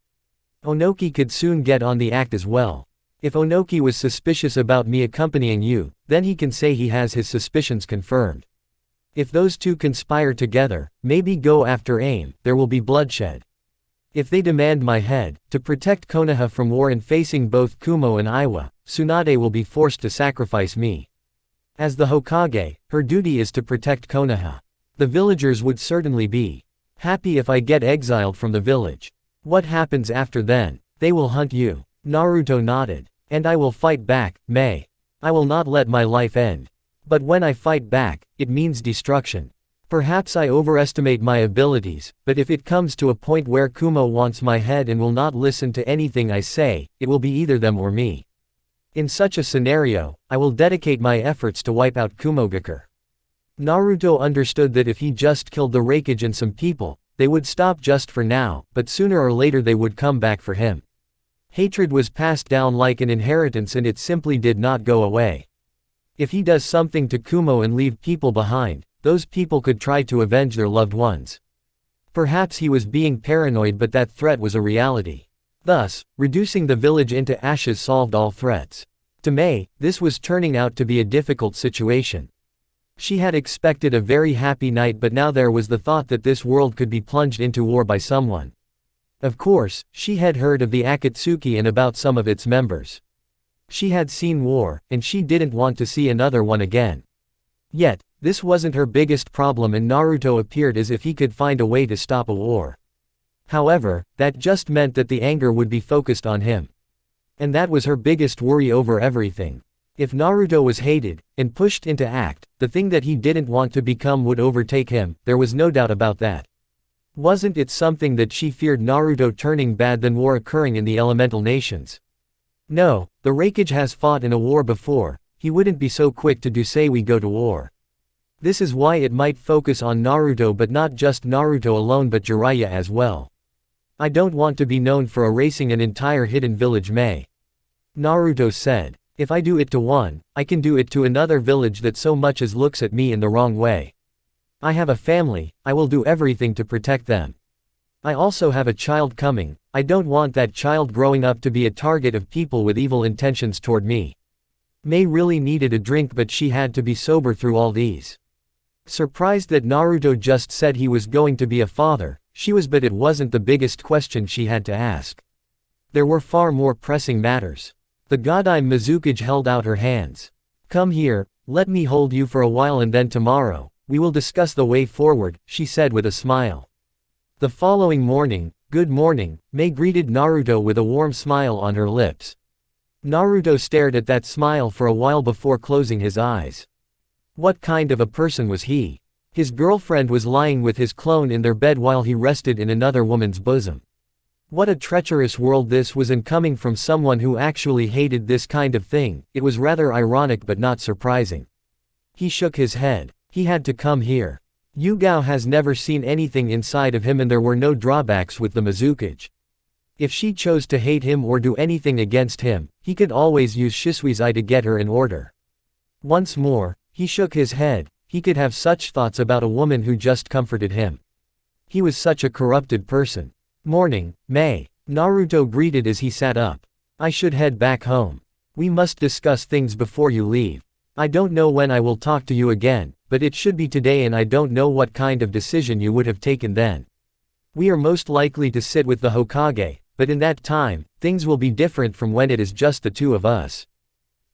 Speaker 1: Onoki could soon get on the act as well. If Onoki was suspicious about me accompanying you, then he can say he has his suspicions confirmed. If those two conspire together, maybe go after AIM, there will be bloodshed. If they demand my head, to protect Konoha from war and facing both Kumo and Iwa, Tsunade will be forced to sacrifice me. As the Hokage, her duty is to protect Konoha. The villagers would certainly be happy if I get exiled from the village. What happens after then? They will hunt you. Naruto nodded. And I will fight back, Mei. I will not let my life end. But when I fight back, it means destruction. Perhaps I overestimate my abilities, but if it comes to a point where Kumo wants my head and will not listen to anything I say, it will be either them or me. In such a scenario, I will dedicate my efforts to wipe out Kumogakure. Naruto understood that if he just killed the Raikage and some people, they would stop just for now, but sooner or later they would come back for him. Hatred was passed down like an inheritance and it simply did not go away. If he does something to Kumo and leave people behind, those people could try to avenge their loved ones. Perhaps he was being paranoid, but that threat was a reality. Thus, reducing the village into ashes solved all threats. To Mei, this was turning out to be a difficult situation. She had expected a very happy night, but now there was the thought that this world could be plunged into war by someone. Of course, she had heard of the Akatsuki and about some of its members. She had seen war, and she didn't want to see another one again. Yet, this wasn't her biggest problem, and Naruto appeared as if he could find a way to stop a war. However, that just meant that the anger would be focused on him. And that was her biggest worry over everything. If Naruto was hated, and pushed into act, the thing that he didn't want to become would overtake him, there was no doubt about that. Wasn't it something that she feared, Naruto turning bad, than war occurring in the elemental nations? No, the Raikage has fought in a war before, he wouldn't be so quick to say we go to war. This is why it might focus on Naruto, but not just Naruto alone but Jiraiya as well. I don't want to be known for erasing an entire hidden village, Mei. Naruto said. If I do it to one, I can do it to another village that so much as looks at me in the wrong way. I have a family, I will do everything to protect them. I also have a child coming, I don't want that child growing up to be a target of people with evil intentions toward me. Mei really needed a drink, but she had to be sober through all these. Surprised that Naruto just said he was going to be a father, she was, but it wasn't the biggest question she had to ask. There were far more pressing matters. The Godai Mizukage held out her hands. Come here, let me hold you for a while and then tomorrow, we will discuss the way forward, she said with a smile. The following morning, good morning, Mei greeted Naruto with a warm smile on her lips. Naruto stared at that smile for a while before closing his eyes. What kind of a person was he? His girlfriend was lying with his clone in their bed while he rested in another woman's bosom. What a treacherous world this was, and coming from someone who actually hated this kind of thing, it was rather ironic but not surprising. He shook his head. He had to come here. Yugao has never seen anything inside of him, and there were no drawbacks with the Mizukage. If she chose to hate him or do anything against him, he could always use Shisui's to get her in order. Once more, he shook his head. He could have such thoughts about a woman who just comforted him. He was such a corrupted person. Morning, Mei. Naruto greeted as he sat up. I should head back home. We must discuss things before you leave. I don't know when I will talk to you again, but it should be today, and I don't know what kind of decision you would have taken then. We are most likely to sit with the Hokage, but in that time, things will be different from when it is just the two of us.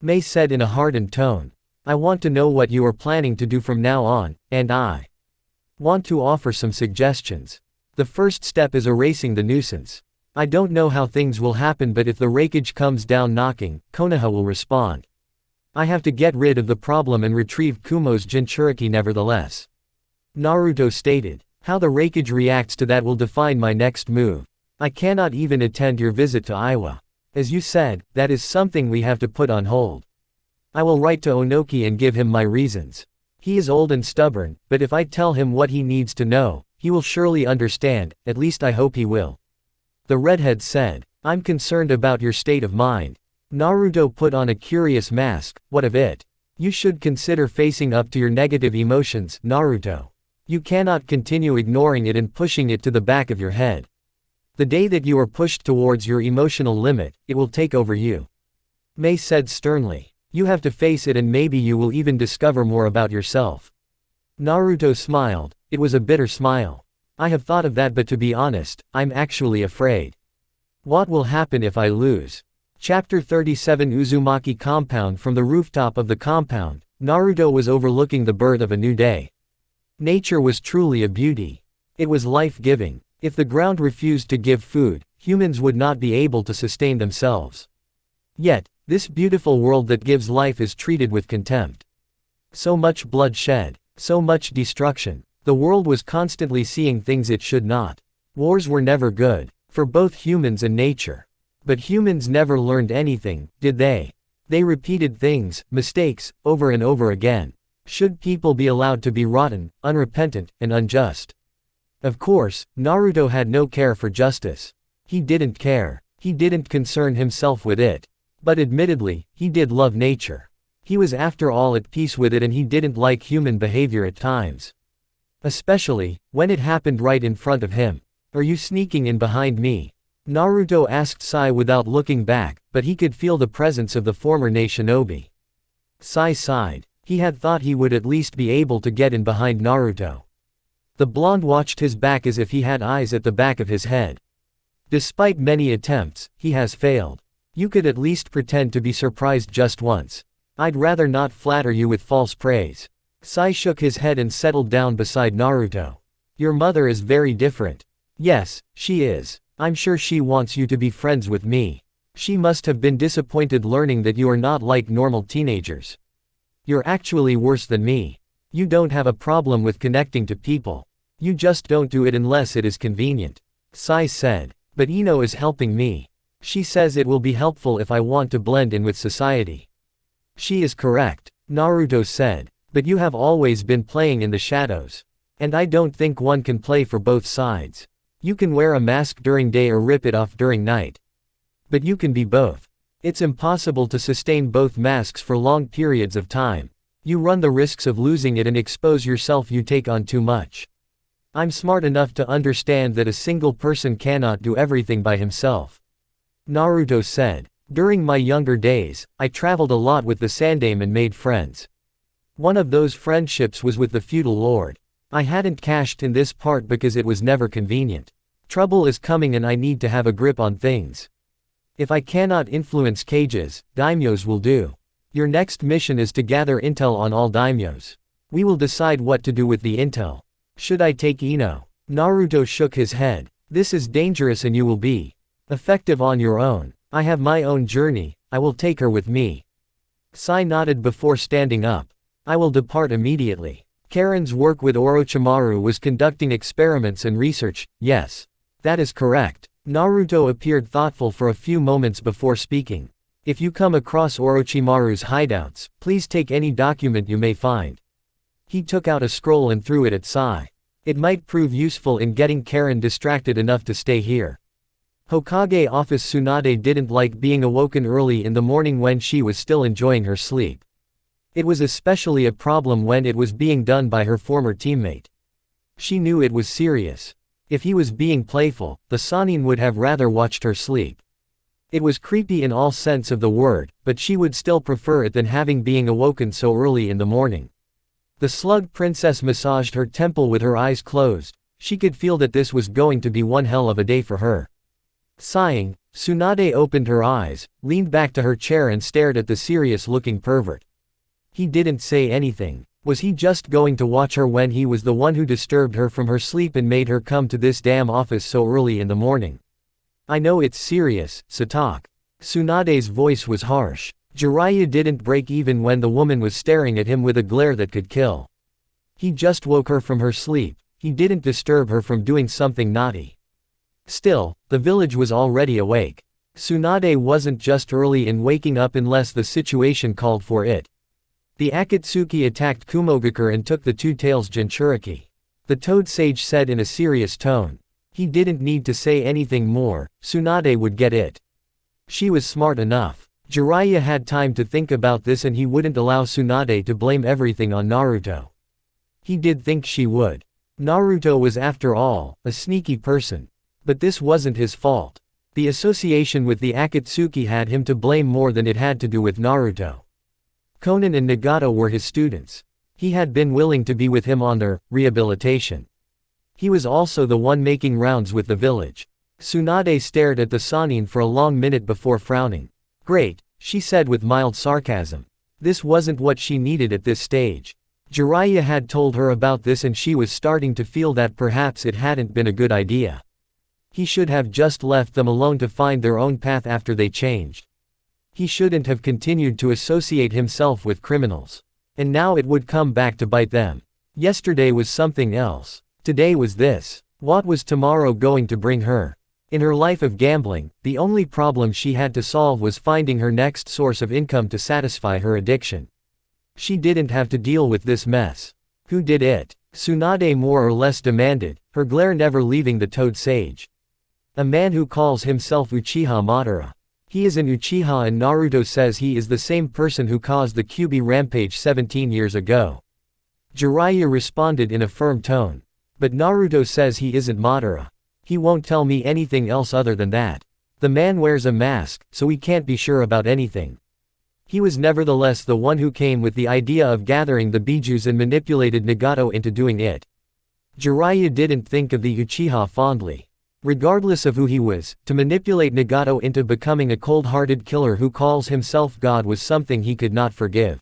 Speaker 1: Mei said in a hardened tone. I want to know what you are planning to do from now on, and I want to offer some suggestions. The first step is erasing the nuisance. I don't know how things will happen, but if the Raikage comes down knocking, Konoha will respond. I have to get rid of the problem and retrieve Kumo's Jinchuriki nevertheless. Naruto stated. How the Raikage reacts to that will define my next move. I cannot even attend your visit to Iwa. As you said, that is something we have to put on hold. I will write to Onoki and give him my reasons. He is old and stubborn, but if I tell him what he needs to know, he will surely understand, at least I hope he will. The redhead said. I'm concerned about your state of mind. Naruto put on a curious mask. What of it? You should consider facing up to your negative emotions, Naruto. You cannot continue ignoring it and pushing it to the back of your head. The day that you are pushed towards your emotional limit, it will take over you. Mei said sternly. You have to face it, and maybe you will even discover more about yourself. Naruto smiled. It was a bitter smile. I have thought of that, but to be honest, I'm actually afraid. What will happen if I lose? Chapter 37 Uzumaki Compound. From the rooftop of the compound, Naruto was overlooking the birth of a new day. Nature was truly a beauty. It was life-giving. If the ground refused to give food, humans would not be able to sustain themselves. Yet, this beautiful world that gives life is treated with contempt. So much bloodshed. So much destruction. The world was constantly seeing things it should not. Wars were never good. For both humans and nature. But humans never learned anything, did they? They repeated things, mistakes, over and over again. Should people be allowed to be rotten, unrepentant, and unjust? Of course, Naruto had no care for justice. He didn't care. He didn't concern himself with it. But admittedly, he did love nature. He was after all at peace with it, and he didn't like human behavior at times. Especially, when it happened right in front of him. Are you sneaking in behind me? Naruto asked Sai without looking back, but he could feel the presence of the former shinobi. Sai sighed. He had thought he would at least be able to get in behind Naruto. The blonde watched his back as if he had eyes at the back of his head. Despite many attempts, he has failed. You could at least pretend to be surprised just once. I'd rather not flatter you with false praise. Sai shook his head and settled down beside Naruto. Your mother is very different. Yes, she is. I'm sure she wants you to be friends with me. She must have been disappointed learning that you are not like normal teenagers. You're actually worse than me. You don't have a problem with connecting to people. You just don't do it unless it is convenient. Sai said. But Ino is helping me. She says it will be helpful if I want to blend in with society. She is correct, Naruto said. But you have always been playing in the shadows. And I don't think one can play for both sides. You can wear a mask during day or rip it off during night. But you can be both. It's impossible to sustain both masks for long periods of time. You run the risks of losing it and expose yourself. You take on too much. I'm smart enough to understand that a single person cannot do everything by himself. Naruto said. During my younger days, I traveled a lot with the Sandaime and made friends. One of those friendships was with the feudal lord. I hadn't cashed in this part because it was never convenient. Trouble is coming and I need to have a grip on things. If I cannot influence cages, daimyos will do. Your next mission is to gather intel on all daimyos. We will decide what to do with the intel. Should I take Ino? Naruto shook his head. This is dangerous and you will be effective on your own. I have my own journey, I will take her with me. Sai nodded before standing up. I will depart immediately. Karen's work with Orochimaru was conducting experiments and research, yes. That is correct. Naruto appeared thoughtful for a few moments before speaking. If you come across Orochimaru's hideouts, please take any document you may find. He took out a scroll and threw it at Sai. It might prove useful in getting Karen distracted enough to stay here. Hokage office Tsunade didn't like being awoken early in the morning when she was still enjoying her sleep. It was especially a problem when it was being done by her former teammate. She knew it was serious. If he was being playful, the Sannin would have rather watched her sleep. It was creepy in all sense of the word, but she would still prefer it than having being awoken so early in the morning. The slug princess massaged her temple with her eyes closed. She could feel that this was going to be one hell of a day for her. Sighing, Tsunade opened her eyes, leaned back to her chair and stared at the serious-looking pervert. He didn't say anything. Was he just going to watch her when he was the one who disturbed her from her sleep and made her come to this damn office so early in the morning? I know it's serious, Satok. Tsunade's voice was harsh. Jiraiya didn't break even when the woman was staring at him with a glare that could kill. He just woke her from her sleep. He didn't disturb her from doing something naughty. Still, the village was already awake. Tsunade wasn't just early in waking up unless the situation called for it. The Akatsuki attacked Kumogakure and took the Two Tails Jinchuriki. The Toad Sage said in a serious tone. He didn't need to say anything more, Tsunade would get it. She was smart enough. Jiraiya had time to think about this and he wouldn't allow Tsunade to blame everything on Naruto. He did think she would. Naruto was after all, a sneaky person. But this wasn't his fault. The association with the Akatsuki had him to blame more than it had to do with Naruto. Konan and Nagato were his students. He had been willing to be with him on their rehabilitation. He was also the one making rounds with the village. Tsunade stared at the Sannin for a long minute before frowning. Great, she said with mild sarcasm. This wasn't what she needed at this stage. Jiraiya had told her about this and she was starting to feel that perhaps it hadn't been a good idea. He should have just left them alone to find their own path after they changed. He shouldn't have continued to associate himself with criminals. And now it would come back to bite them. Yesterday was something else. Today was this. What was tomorrow going to bring her? In her life of gambling, the only problem she had to solve was finding her next source of income to satisfy her addiction. She didn't have to deal with this mess. Who did it? Tsunade more or less demanded, her glare never leaving the Toad Sage. A man who calls himself Uchiha Madara. He is an Uchiha and Naruto says he is the same person who caused the Kyuubi rampage 17 years ago. Jiraiya responded in a firm tone. But Naruto says he isn't Madara. He won't tell me anything else other than that. The man wears a mask, so we can't be sure about anything. He was nevertheless the one who came with the idea of gathering the bijus and manipulated Nagato into doing it. Jiraiya didn't think of the Uchiha fondly. Regardless of who he was, to manipulate Nagato into becoming a cold-hearted killer who calls himself God was something he could not forgive.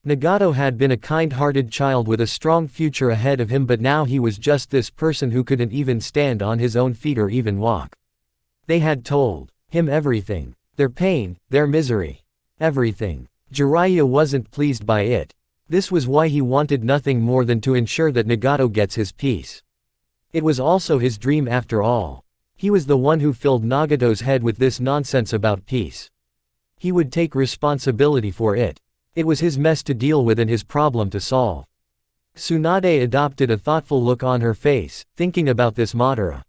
Speaker 1: Nagato had been a kind-hearted child with a strong future ahead of him, but now he was just this person who couldn't even stand on his own feet or even walk. They had told him everything. Their pain, their misery. Everything. Jiraiya wasn't pleased by it. This was why he wanted nothing more than to ensure that Nagato gets his peace. It was also his dream after all. He was the one who filled Nagato's head with this nonsense about peace. He would take responsibility for it. It was his mess to deal with and his problem to solve. Tsunade adopted a thoughtful look on her face, thinking about this Madara.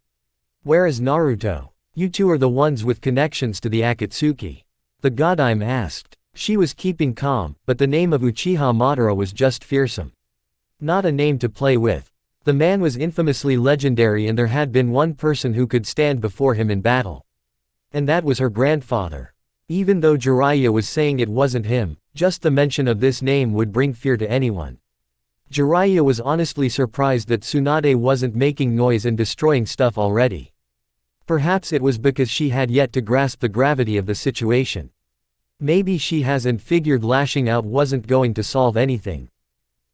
Speaker 1: Where is Naruto? You two are the ones with connections to the Akatsuki. The Godime asked. She was keeping calm, but the name of Uchiha Madara was just fearsome. Not a name to play with. The man was infamously legendary and there had been one person who could stand before him in battle. And that was her grandfather. Even though Jiraiya was saying it wasn't him, just the mention of this name would bring fear to anyone. Jiraiya was honestly surprised that Tsunade wasn't making noise and destroying stuff already. Perhaps it was because she had yet to grasp the gravity of the situation. Maybe she hasn't figured lashing out wasn't going to solve anything.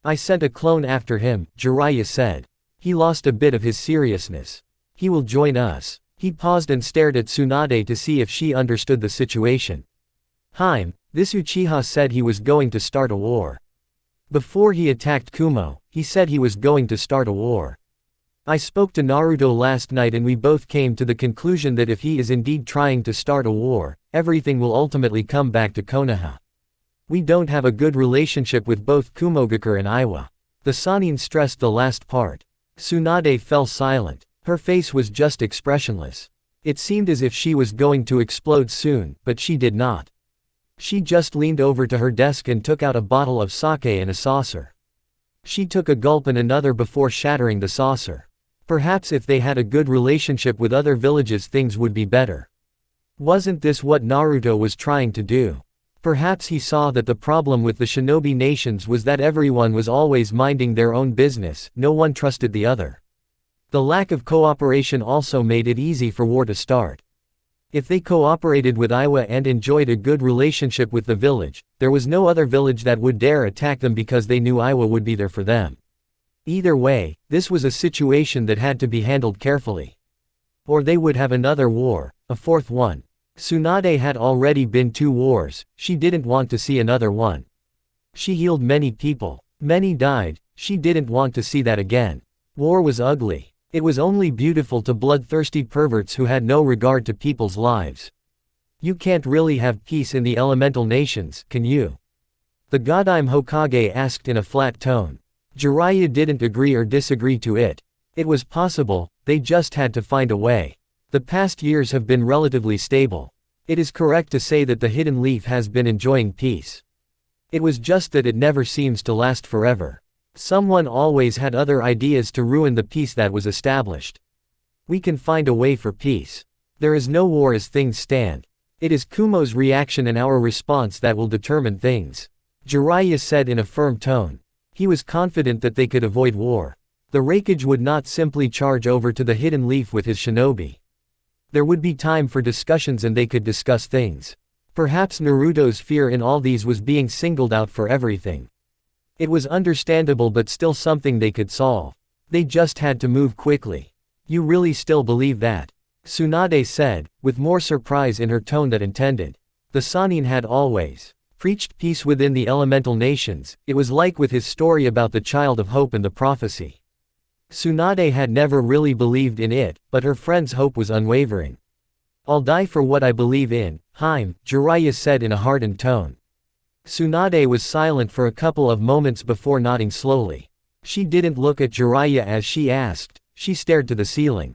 Speaker 1: I sent a clone after him, Jiraiya said. He lost a bit of his seriousness. He will join us. He paused and stared at Tsunade to see if she understood the situation. This Uchiha said he was going to start a war. Before he attacked Kumo, he said he was going to start a war. I spoke to Naruto last night and we both came to the conclusion that if he is indeed trying to start a war, everything will ultimately come back to Konoha. We don't have a good relationship with both Kumogakure and Iwa. The Sannin stressed the last part. Tsunade fell silent. Her face was just expressionless. It seemed as if she was going to explode soon, but she did not. She just leaned over to her desk and took out a bottle of sake in a saucer. She took a gulp and another before shattering the saucer. Perhaps if they had a good relationship with other villages things would be better. Wasn't this what Naruto was trying to do? Perhaps he saw that the problem with the shinobi nations was that everyone was always minding their own business, no one trusted the other. The lack of cooperation also made it easy for war to start. If they cooperated with Iwa and enjoyed a good relationship with the village, there was no other village that would dare attack them because they knew Iwa would be there for them. Either way, this was a situation that had to be handled carefully. Or they would have another war, a fourth one. Tsunade had already been 2 wars, she didn't want to see another one. She healed many people. Many died, she didn't want to see that again. War was ugly. It was only beautiful to bloodthirsty perverts who had no regard to people's lives. You can't really have peace in the elemental nations, can you? The Godime Hokage asked in a flat tone. Jiraiya didn't agree or disagree to it. It was possible, they just had to find a way. The past years have been relatively stable. It is correct to say that the Hidden Leaf has been enjoying peace. It was just that it never seems to last forever. Someone always had other ideas to ruin the peace that was established. We can find a way for peace. There is no war as things stand. It is Kumo's reaction and our response that will determine things. Jiraiya said in a firm tone. He was confident that they could avoid war. The Raikage would not simply charge over to the Hidden Leaf with his shinobi. There would be time for discussions and they could discuss things. Perhaps Naruto's fear in all these was being singled out for everything. It was understandable but still something they could solve. They just had to move quickly. You really still believe that? Tsunade said, with more surprise in her tone than intended. The Sannin had always. preached peace within the elemental nations. It was like with his story about the child of hope and the prophecy. Tsunade had never really believed in it, but her friend's hope was unwavering. "I'll die for what I believe in, Jiraiya said in a hardened tone. Tsunade was silent for a couple of moments before nodding slowly. She didn't look at Jiraiya as she asked, she stared to the ceiling.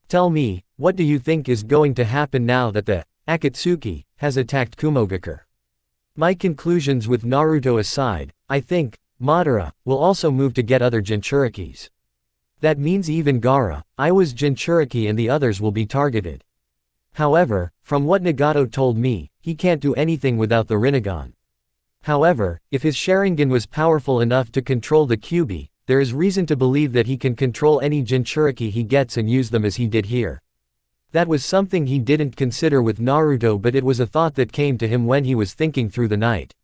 Speaker 1: "Tell me, what do you think is going to happen now that the Akatsuki has attacked Kumogakure?" "My conclusions with Naruto aside, I think Madara will also move to get other Jinchurikis. That means even Gaara, Iwa's Jinchuriki and the others will be targeted. However, from what Nagato told me, he can't do anything without the Rinnegan. However, if his Sharingan was powerful enough to control the Kyuubi, there is reason to believe that he can control any Jinchuriki he gets and use them as he did here." That was something he didn't consider with Naruto, but it was a thought that came to him when he was thinking through the night.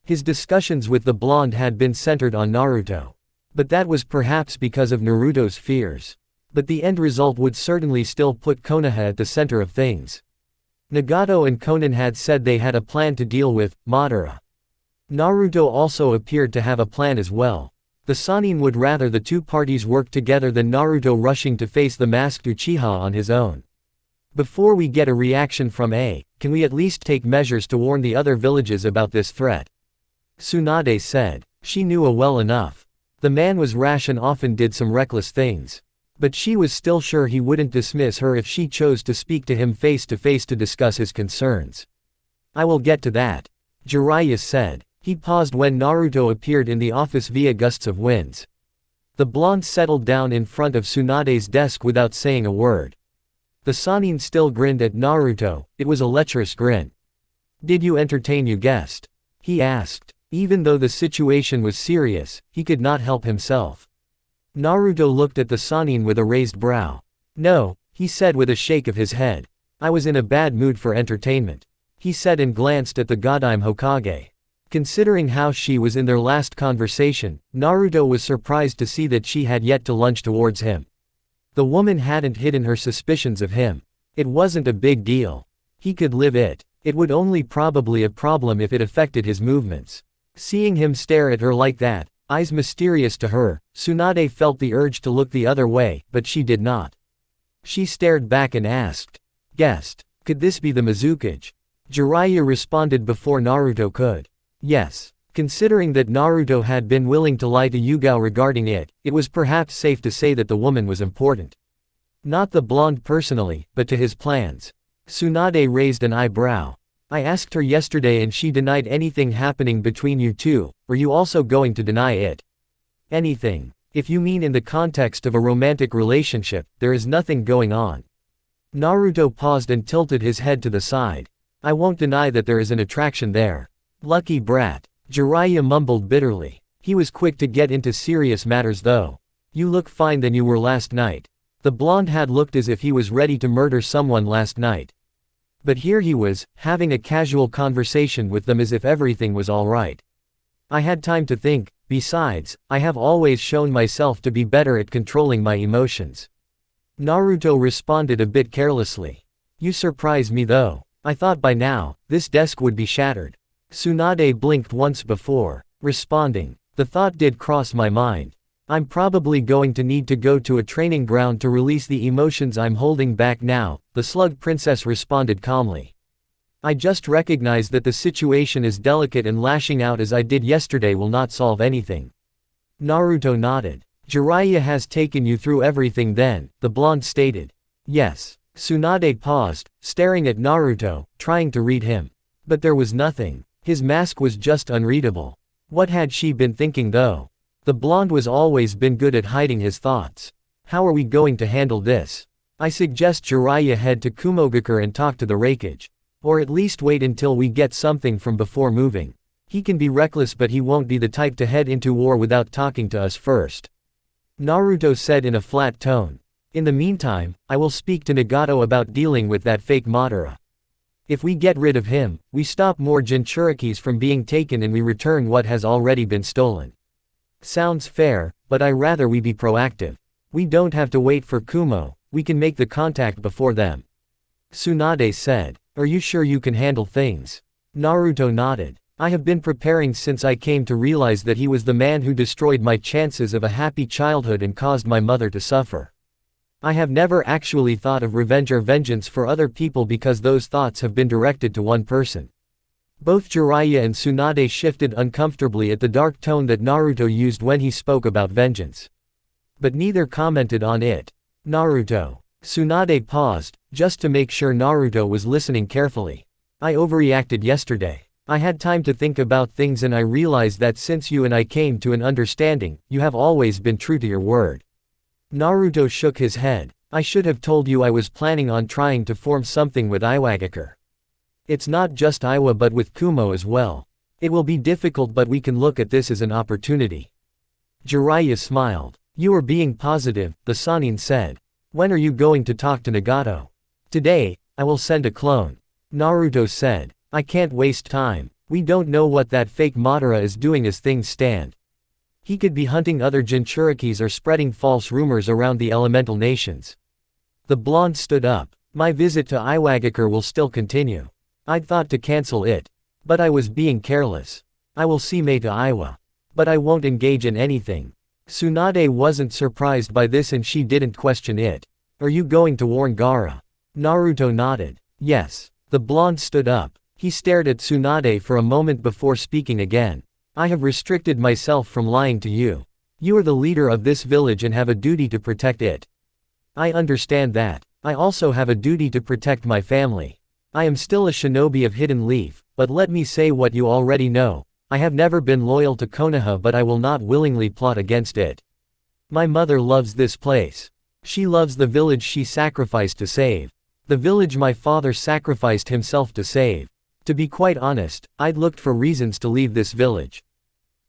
Speaker 1: His discussions with the blonde had been centered on Naruto. But that was perhaps because of Naruto's fears. But the end result would certainly still put Konoha at the center of things. Nagato and Konan had said they had a plan to deal with Madara. Naruto also appeared to have a plan as well. The Sannin would rather the two parties work together than Naruto rushing to face the masked Uchiha on his own. "Before we get a reaction from can we at least take measures to warn the other villages about this threat?" Tsunade said. She knew well enough. The man was rash and often did some reckless things. But she was still sure he wouldn't dismiss her if she chose to speak to him face to face to discuss his concerns. "I will get to that," Jiraiya said. He paused when Naruto appeared in the office via gusts of winds. The blonde settled down in front of Tsunade's desk without saying a word. The Sannin still grinned at Naruto. It was a lecherous grin. "Did you entertain your guest?" he asked. Even though the situation was serious, he could not help himself. Naruto looked at the Sannin with a raised brow. "No," he said with a shake of his head. "I was in a bad mood for entertainment," he said and glanced at the Godime Hokage. Considering how she was in their last conversation, Naruto was surprised to see that she had yet to lunge towards him. The woman hadn't hidden her suspicions of him. It wasn't a big deal. He could live it. It would only probably a problem if it affected his movements. Seeing him stare at her like that, eyes mysterious to her, Tsunade felt the urge to look the other way, but she did not. She stared back and asked, "Guest, could this be the Mizukage?" Jiraiya responded before Naruto could. Yes. Considering that Naruto had been willing to lie to Yugao regarding it, it was perhaps safe to say that the woman was important. Not the blonde personally, but to his plans. Tsunade raised an eyebrow. "I asked her yesterday and she denied anything happening between you two. Were you also going to deny it?" "Anything. If you mean in the context of a romantic relationship, there is nothing going on." Naruto paused and tilted his head to the side. "I won't deny that there is an attraction there." "Lucky brat." Jiraiya mumbled bitterly. He was quick to get into serious matters though. "You look fine than you were last night." The blonde had looked as if he was ready to murder someone last night. But here he was, having a casual conversation with them as if everything was alright. "I had time to think, besides, I have always shown myself to be better at controlling my emotions." Naruto responded a bit carelessly. "You surprise me though. I thought by now, this desk would be shattered." Tsunade blinked once before responding. "The thought did cross my mind. I'm probably going to need to go to a training ground to release the emotions I'm holding back now," the Slug Princess responded calmly. "I just recognize that the situation is delicate and lashing out as I did yesterday will not solve anything." Naruto nodded. "Jiraiya has taken you through everything then," the blonde stated. "Yes." Tsunade paused, staring at Naruto, trying to read him. But there was nothing. His mask was just unreadable. What had she been thinking though? The blonde was always been good at hiding his thoughts. "How are we going to handle this? I suggest Jiraiya head to Kumogakure and talk to the Raikage. Or at least wait until we get something from before moving. He can be reckless but he won't be the type to head into war without talking to us first," Naruto said in a flat tone. "In the meantime, I will speak to Nagato about dealing with that fake Madara. If we get rid of him, we stop more Jinchurikis from being taken and we return what has already been stolen." "Sounds fair, but I rather we be proactive. We don't have to wait for Kumo, we can make the contact before them," Tsunade said. "Are you sure you can handle things?" Naruto nodded. I have been preparing since I came to realize that he was the man who destroyed my chances of a happy childhood and caused my mother to suffer. I have never actually thought of revenge or vengeance for other people because those thoughts have been directed to one person. Both Jiraiya and Tsunade shifted uncomfortably at the dark tone that Naruto used when he spoke about vengeance. But neither commented on it. Naruto. Tsunade paused, just to make sure Naruto was listening carefully. I overreacted yesterday. I had time to think about things and I realized that since you and I came to an understanding, you have always been true to your word. Naruto shook his head. I should have told you I was planning on trying to form something with Iwagakure. It's not just Iwa but with Kumo as well. It will be difficult but we can look at this as an opportunity. Jiraiya smiled. You are being positive, the Sannin said. When are you going to talk to Nagato? Today, I will send a clone. Naruto said. I can't waste time. We don't know what that fake Madara is doing as things stand. He could be hunting other Jinchurikis or spreading false rumors around the elemental nations. The blonde stood up. My visit to Iwagakure will still continue. I'd thought to cancel it. But I was being careless. I will see Meta Iwa. But I won't engage in anything. Tsunade wasn't surprised by this and she didn't question it. Are you going to warn Gaara? Naruto nodded. Yes. The blonde stood up. He stared at Tsunade for a moment before speaking again. I have restricted myself from lying to you. You are the leader of this village and have a duty to protect it. I understand that. I also have a duty to protect my family. I am still a shinobi of Hidden Leaf, but let me say what you already know. I have never been loyal to Konoha but I will not willingly plot against it. My mother loves this place. She loves the village she sacrificed to save. The village my father sacrificed himself to save. To be quite honest, I'd looked for reasons to leave this village.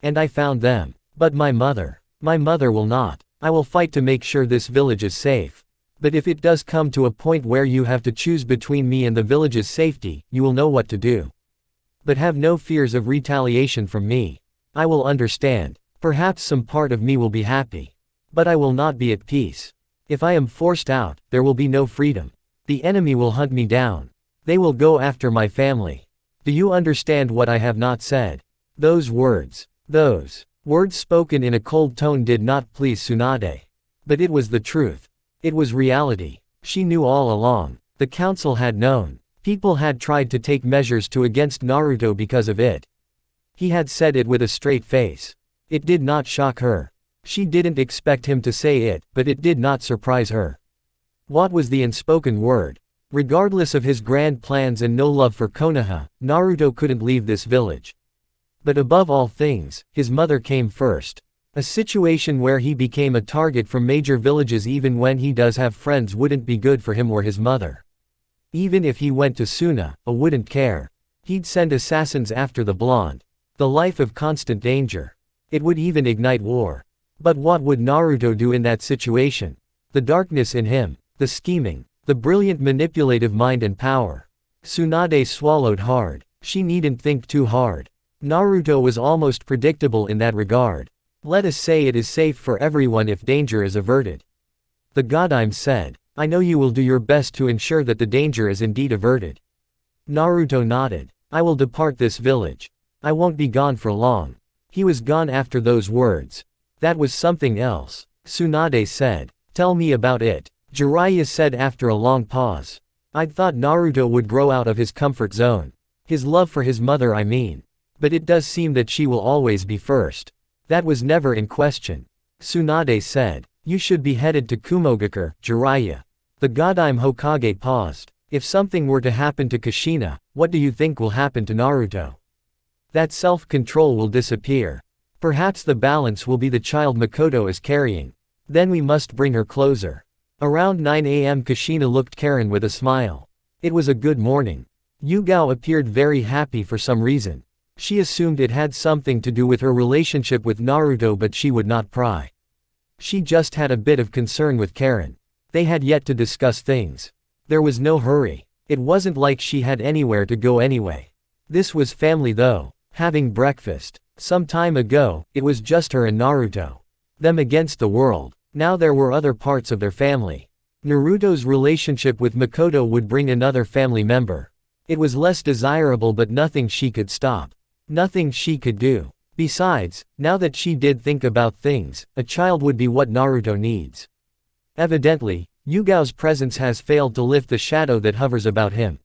Speaker 1: And I found them. But my mother will not. I will fight to make sure this village is safe. But if it does come to a point where you have to choose between me and the village's safety, you will know what to do. But have no fears of retaliation from me. I will understand. Perhaps some part of me will be happy. But I will not be at peace. If I am forced out, there will be no freedom. The enemy will hunt me down. They will go after my family. Do you understand what I have not said? Those words spoken in a cold tone did not please Tsunade. But it was the truth. It was reality. She knew all along. The council had known. People had tried to take measures against Naruto because of it. He had said it with a straight face. It did not shock her. She didn't expect him to say it, but it did not surprise her. What was the unspoken word? Regardless of his grand plans and no love for Konoha, Naruto couldn't leave this village. But above all things, his mother came first. A situation where he became a target from major villages even when he does have friends wouldn't be good for him or his mother. Even if he went to Suna, wouldn't care. He'd send assassins after the blonde. The life of constant danger. It would even ignite war. But what would Naruto do in that situation? The darkness in him, the scheming, the brilliant manipulative mind and power. Tsunade swallowed hard. She needn't think too hard. Naruto was almost predictable in that regard. Let us say it is safe for everyone if danger is averted. The Godime said, I know you will do your best to ensure that the danger is indeed averted. Naruto nodded. I will depart this village. I won't be gone for long. He was gone after those words. That was something else. Tsunade said. Tell me about it. Jiraiya said after a long pause. I'd thought Naruto would grow out of his comfort zone. His love for his mother I mean. But it does seem that she will always be first. That was never in question. Tsunade said. You should be headed to Kumogakure, Jiraiya. The Godime Hokage paused. If something were to happen to Kushina, what do you think will happen to Naruto? That self-control will disappear. Perhaps the balance will be the child Makoto is carrying. Then we must bring her closer. Around 9 a.m. Kushina looked Karen with a smile. It was a good morning. Yugao appeared very happy for some reason. She assumed it had something to do with her relationship with Naruto but she would not pry. She just had a bit of concern with Karen. They had yet to discuss things. There was no hurry. It wasn't like she had anywhere to go anyway. This was family though. Having breakfast. Some time ago, it was just her and Naruto. Them against the world. Now there were other parts of their family. Naruto's relationship with Makoto would bring another family member. It was less desirable but nothing she could stop. Nothing she could do. Besides, now that she did think about things, a child would be what Naruto needs. Evidently, Yugao's presence has failed to lift the shadow that hovers about him.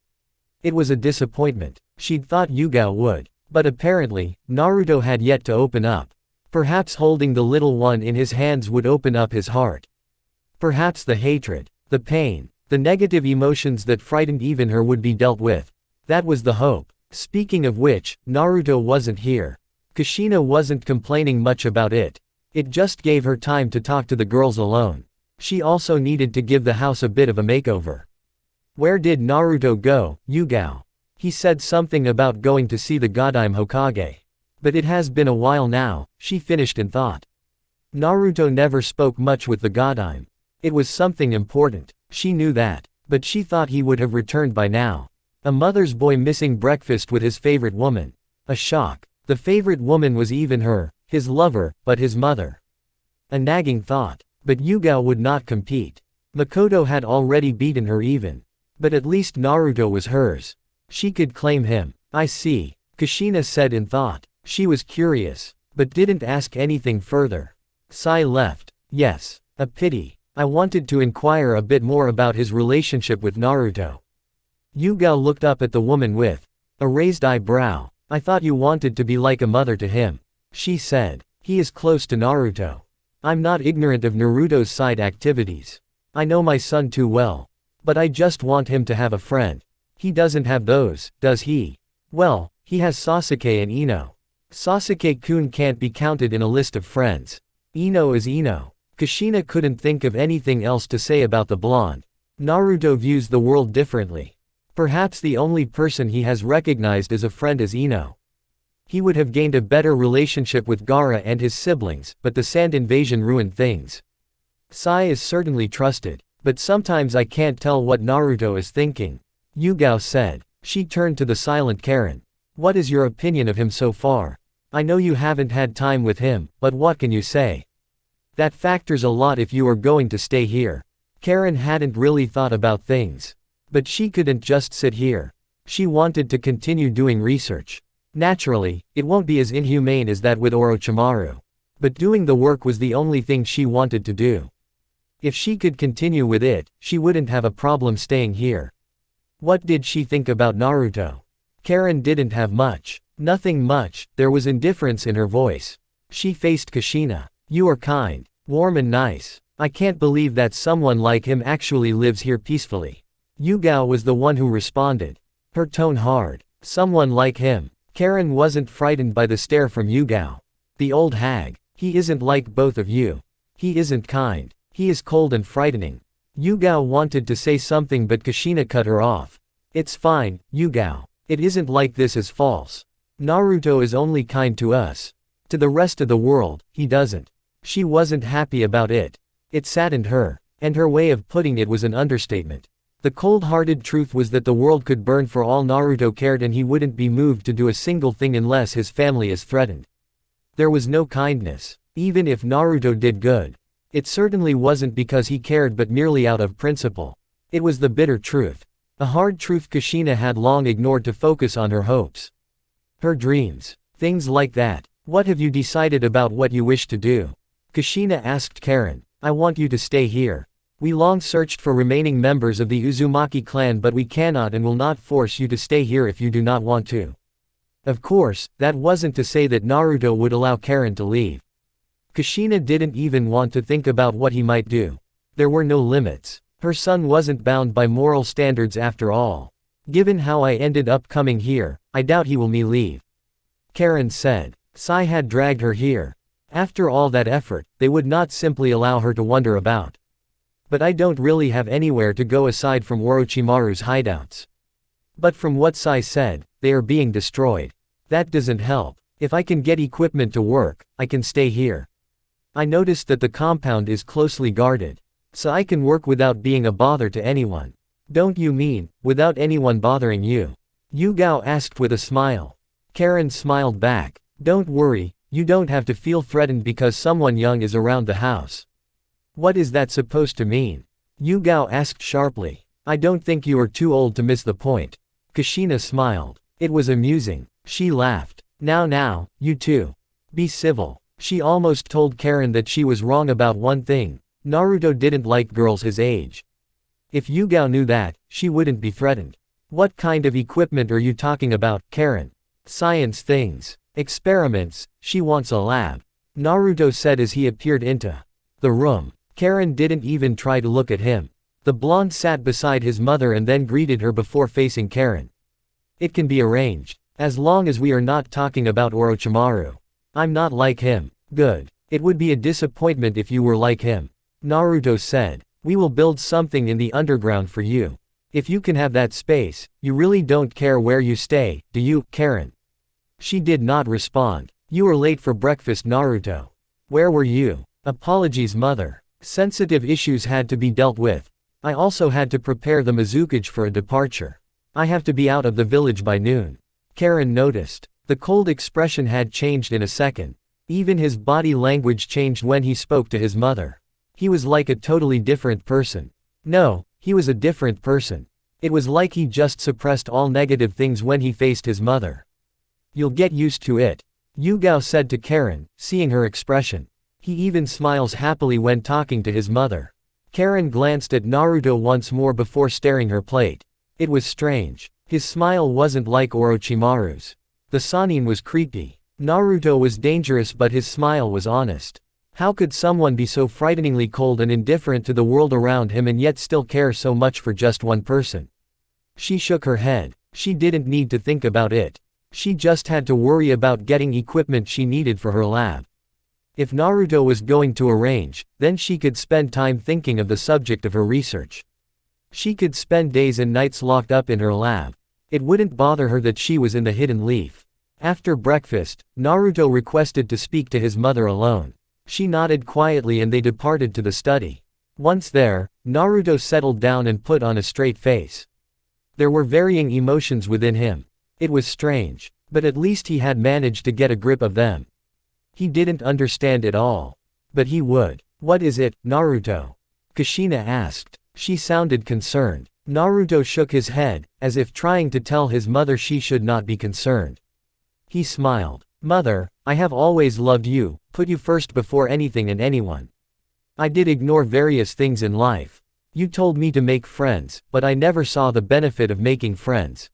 Speaker 1: It was a disappointment. She'd thought Yugao would. But apparently, Naruto had yet to open up. Perhaps holding the little one in his hands would open up his heart. Perhaps the hatred, the pain, the negative emotions that frightened even her would be dealt with. That was the hope. Speaking of which, Naruto wasn't here. Kushina wasn't complaining much about it. It just gave her time to talk to the girls alone. She also needed to give the house a bit of a makeover. Where did Naruto go, Yugao? He said something about going to see the Godime Hokage. But it has been a while now, she finished in thought. Naruto never spoke much with the Godime. It was something important, she knew that, but she thought he would have returned by now. A mother's boy missing breakfast with his favorite woman. A shock. The favorite woman was even her, his lover, but his mother. A nagging thought. But Yugao would not compete. Makoto had already beaten her even. But at least Naruto was hers. She could claim him. I see, Kushina said in thought. She was curious, but didn't ask anything further. Sai left. Yes, a pity. I wanted to inquire a bit more about his relationship with Naruto. Yugao looked up at the woman with a raised eyebrow. I thought you wanted to be like a mother to him. She said. He is close to Naruto. I'm not ignorant of Naruto's side activities. I know my son too well. But I just want him to have a friend. He doesn't have those, does he? Well, he has Sasuke and Ino. Sasuke-kun can't be counted in a list of friends. Ino is Ino. Kushina couldn't think of anything else to say about the blonde. Naruto views the world differently. Perhaps the only person he has recognized as a friend is Ino. He would have gained a better relationship with Gaara and his siblings, but the sand invasion ruined things. Sai is certainly trusted, but sometimes I can't tell what Naruto is thinking. Yugao said. She turned to the silent Karen. What is your opinion of him so far? I know you haven't had time with him, but what can you say? That factors a lot if you are going to stay here. Karen hadn't really thought about things. But she couldn't just sit here. She wanted to continue doing research. Naturally, it won't be as inhumane as that with Orochimaru. But doing the work was the only thing she wanted to do. If she could continue with it, she wouldn't have a problem staying here. What did she think about Naruto? Karen didn't have much. Nothing much, there was indifference in her voice. She faced Kushina. You are kind, warm and nice. I can't believe that someone like him actually lives here peacefully. Yugao was the one who responded. Her tone hard. Someone like him. Karen wasn't frightened by the stare from Yugao. The old hag. He isn't like both of you. He isn't kind. He is cold and frightening. Yugao wanted to say something but Kushina cut her off. It's fine, Yugao. It isn't like this is false. Naruto is only kind to us. To the rest of the world, he doesn't. She wasn't happy about it. It saddened her. And her way of putting it was an understatement. The cold-hearted truth was that the world could burn for all Naruto cared and he wouldn't be moved to do a single thing unless his family is threatened. There was no kindness. Even if Naruto did good. It certainly wasn't because he cared but merely out of principle. It was the bitter truth. A hard truth Kushina had long ignored to focus on her hopes. Her dreams. Things like that. What have you decided about what you wish to do? Kushina asked Karen. I want you to stay here. We long searched for remaining members of the Uzumaki clan but we cannot and will not force you to stay here if you do not want to. Of course, that wasn't to say that Naruto would allow Karen to leave. Kushina didn't even want to think about what he might do. There were no limits. Her son wasn't bound by moral standards after all. Given how I ended up coming here, I doubt he will me leave. Karen said. Sai had dragged her here. After all that effort, they would not simply allow her to wander about. But I don't really have anywhere to go aside from Orochimaru's hideouts. But from what Sai said, they are being destroyed. That doesn't help. If I can get equipment to work, I can stay here. I noticed that the compound is closely guarded. So I can work without being a bother to anyone. Don't you mean, without anyone bothering you? Yugao asked with a smile. Karen smiled back. Don't worry, you don't have to feel threatened because someone young is around the house. What is that supposed to mean? Yugao asked sharply. I don't think you are too old to miss the point. Kushina smiled. It was amusing. She laughed. Now, you two. Be civil. She almost told Karen that she was wrong about one thing. Naruto didn't like girls his age. If Yugao knew that, she wouldn't be threatened. What kind of equipment are you talking about, Karen? Science things. Experiments, she wants a lab. Naruto said as he appeared into the room. Karen didn't even try to look at him. The blonde sat beside his mother and then greeted her before facing Karen. It can be arranged. As long as we are not talking about Orochimaru. I'm not like him. Good. It would be a disappointment if you were like him. Naruto said. We will build something in the underground for you. If you can have that space, you really don't care where you stay, do you, Karen? She did not respond. You were late for breakfast, Naruto. Where were you? Apologies, mother. Sensitive issues had to be dealt with. I also had to prepare the Mizukage for a departure. I have to be out of the village by noon. Karen noticed. The cold expression had changed in a second. Even his body language changed when he spoke to his mother. He was like a totally different person. No, he was a different person. It was like he just suppressed all negative things when he faced his mother. You'll get used to it. Yugao said to Karen, seeing her expression. He even smiles happily when talking to his mother. Karen glanced at Naruto once more before staring her plate. It was strange. His smile wasn't like Orochimaru's. The Sannin was creepy. Naruto was dangerous but his smile was honest. How could someone be so frighteningly cold and indifferent to the world around him and yet still care so much for just one person? She shook her head. She didn't need to think about it. She just had to worry about getting equipment she needed for her lab. If Naruto was going to arrange, then she could spend time thinking of the subject of her research. She could spend days and nights locked up in her lab. It wouldn't bother her that she was in the hidden leaf. After breakfast, Naruto requested to speak to his mother alone. She nodded quietly and they departed to the study. Once there, Naruto settled down and put on a straight face. There were varying emotions within him. It was strange, but at least he had managed to get a grip of them. He didn't understand it all. But he would. What is it, Naruto? Kushina asked. She sounded concerned. Naruto shook his head, as if trying to tell his mother she should not be concerned. He smiled. Mother, I have always loved you, put you first before anything and anyone. I did ignore various things in life. You told me to make friends, but I never saw the benefit of making friends.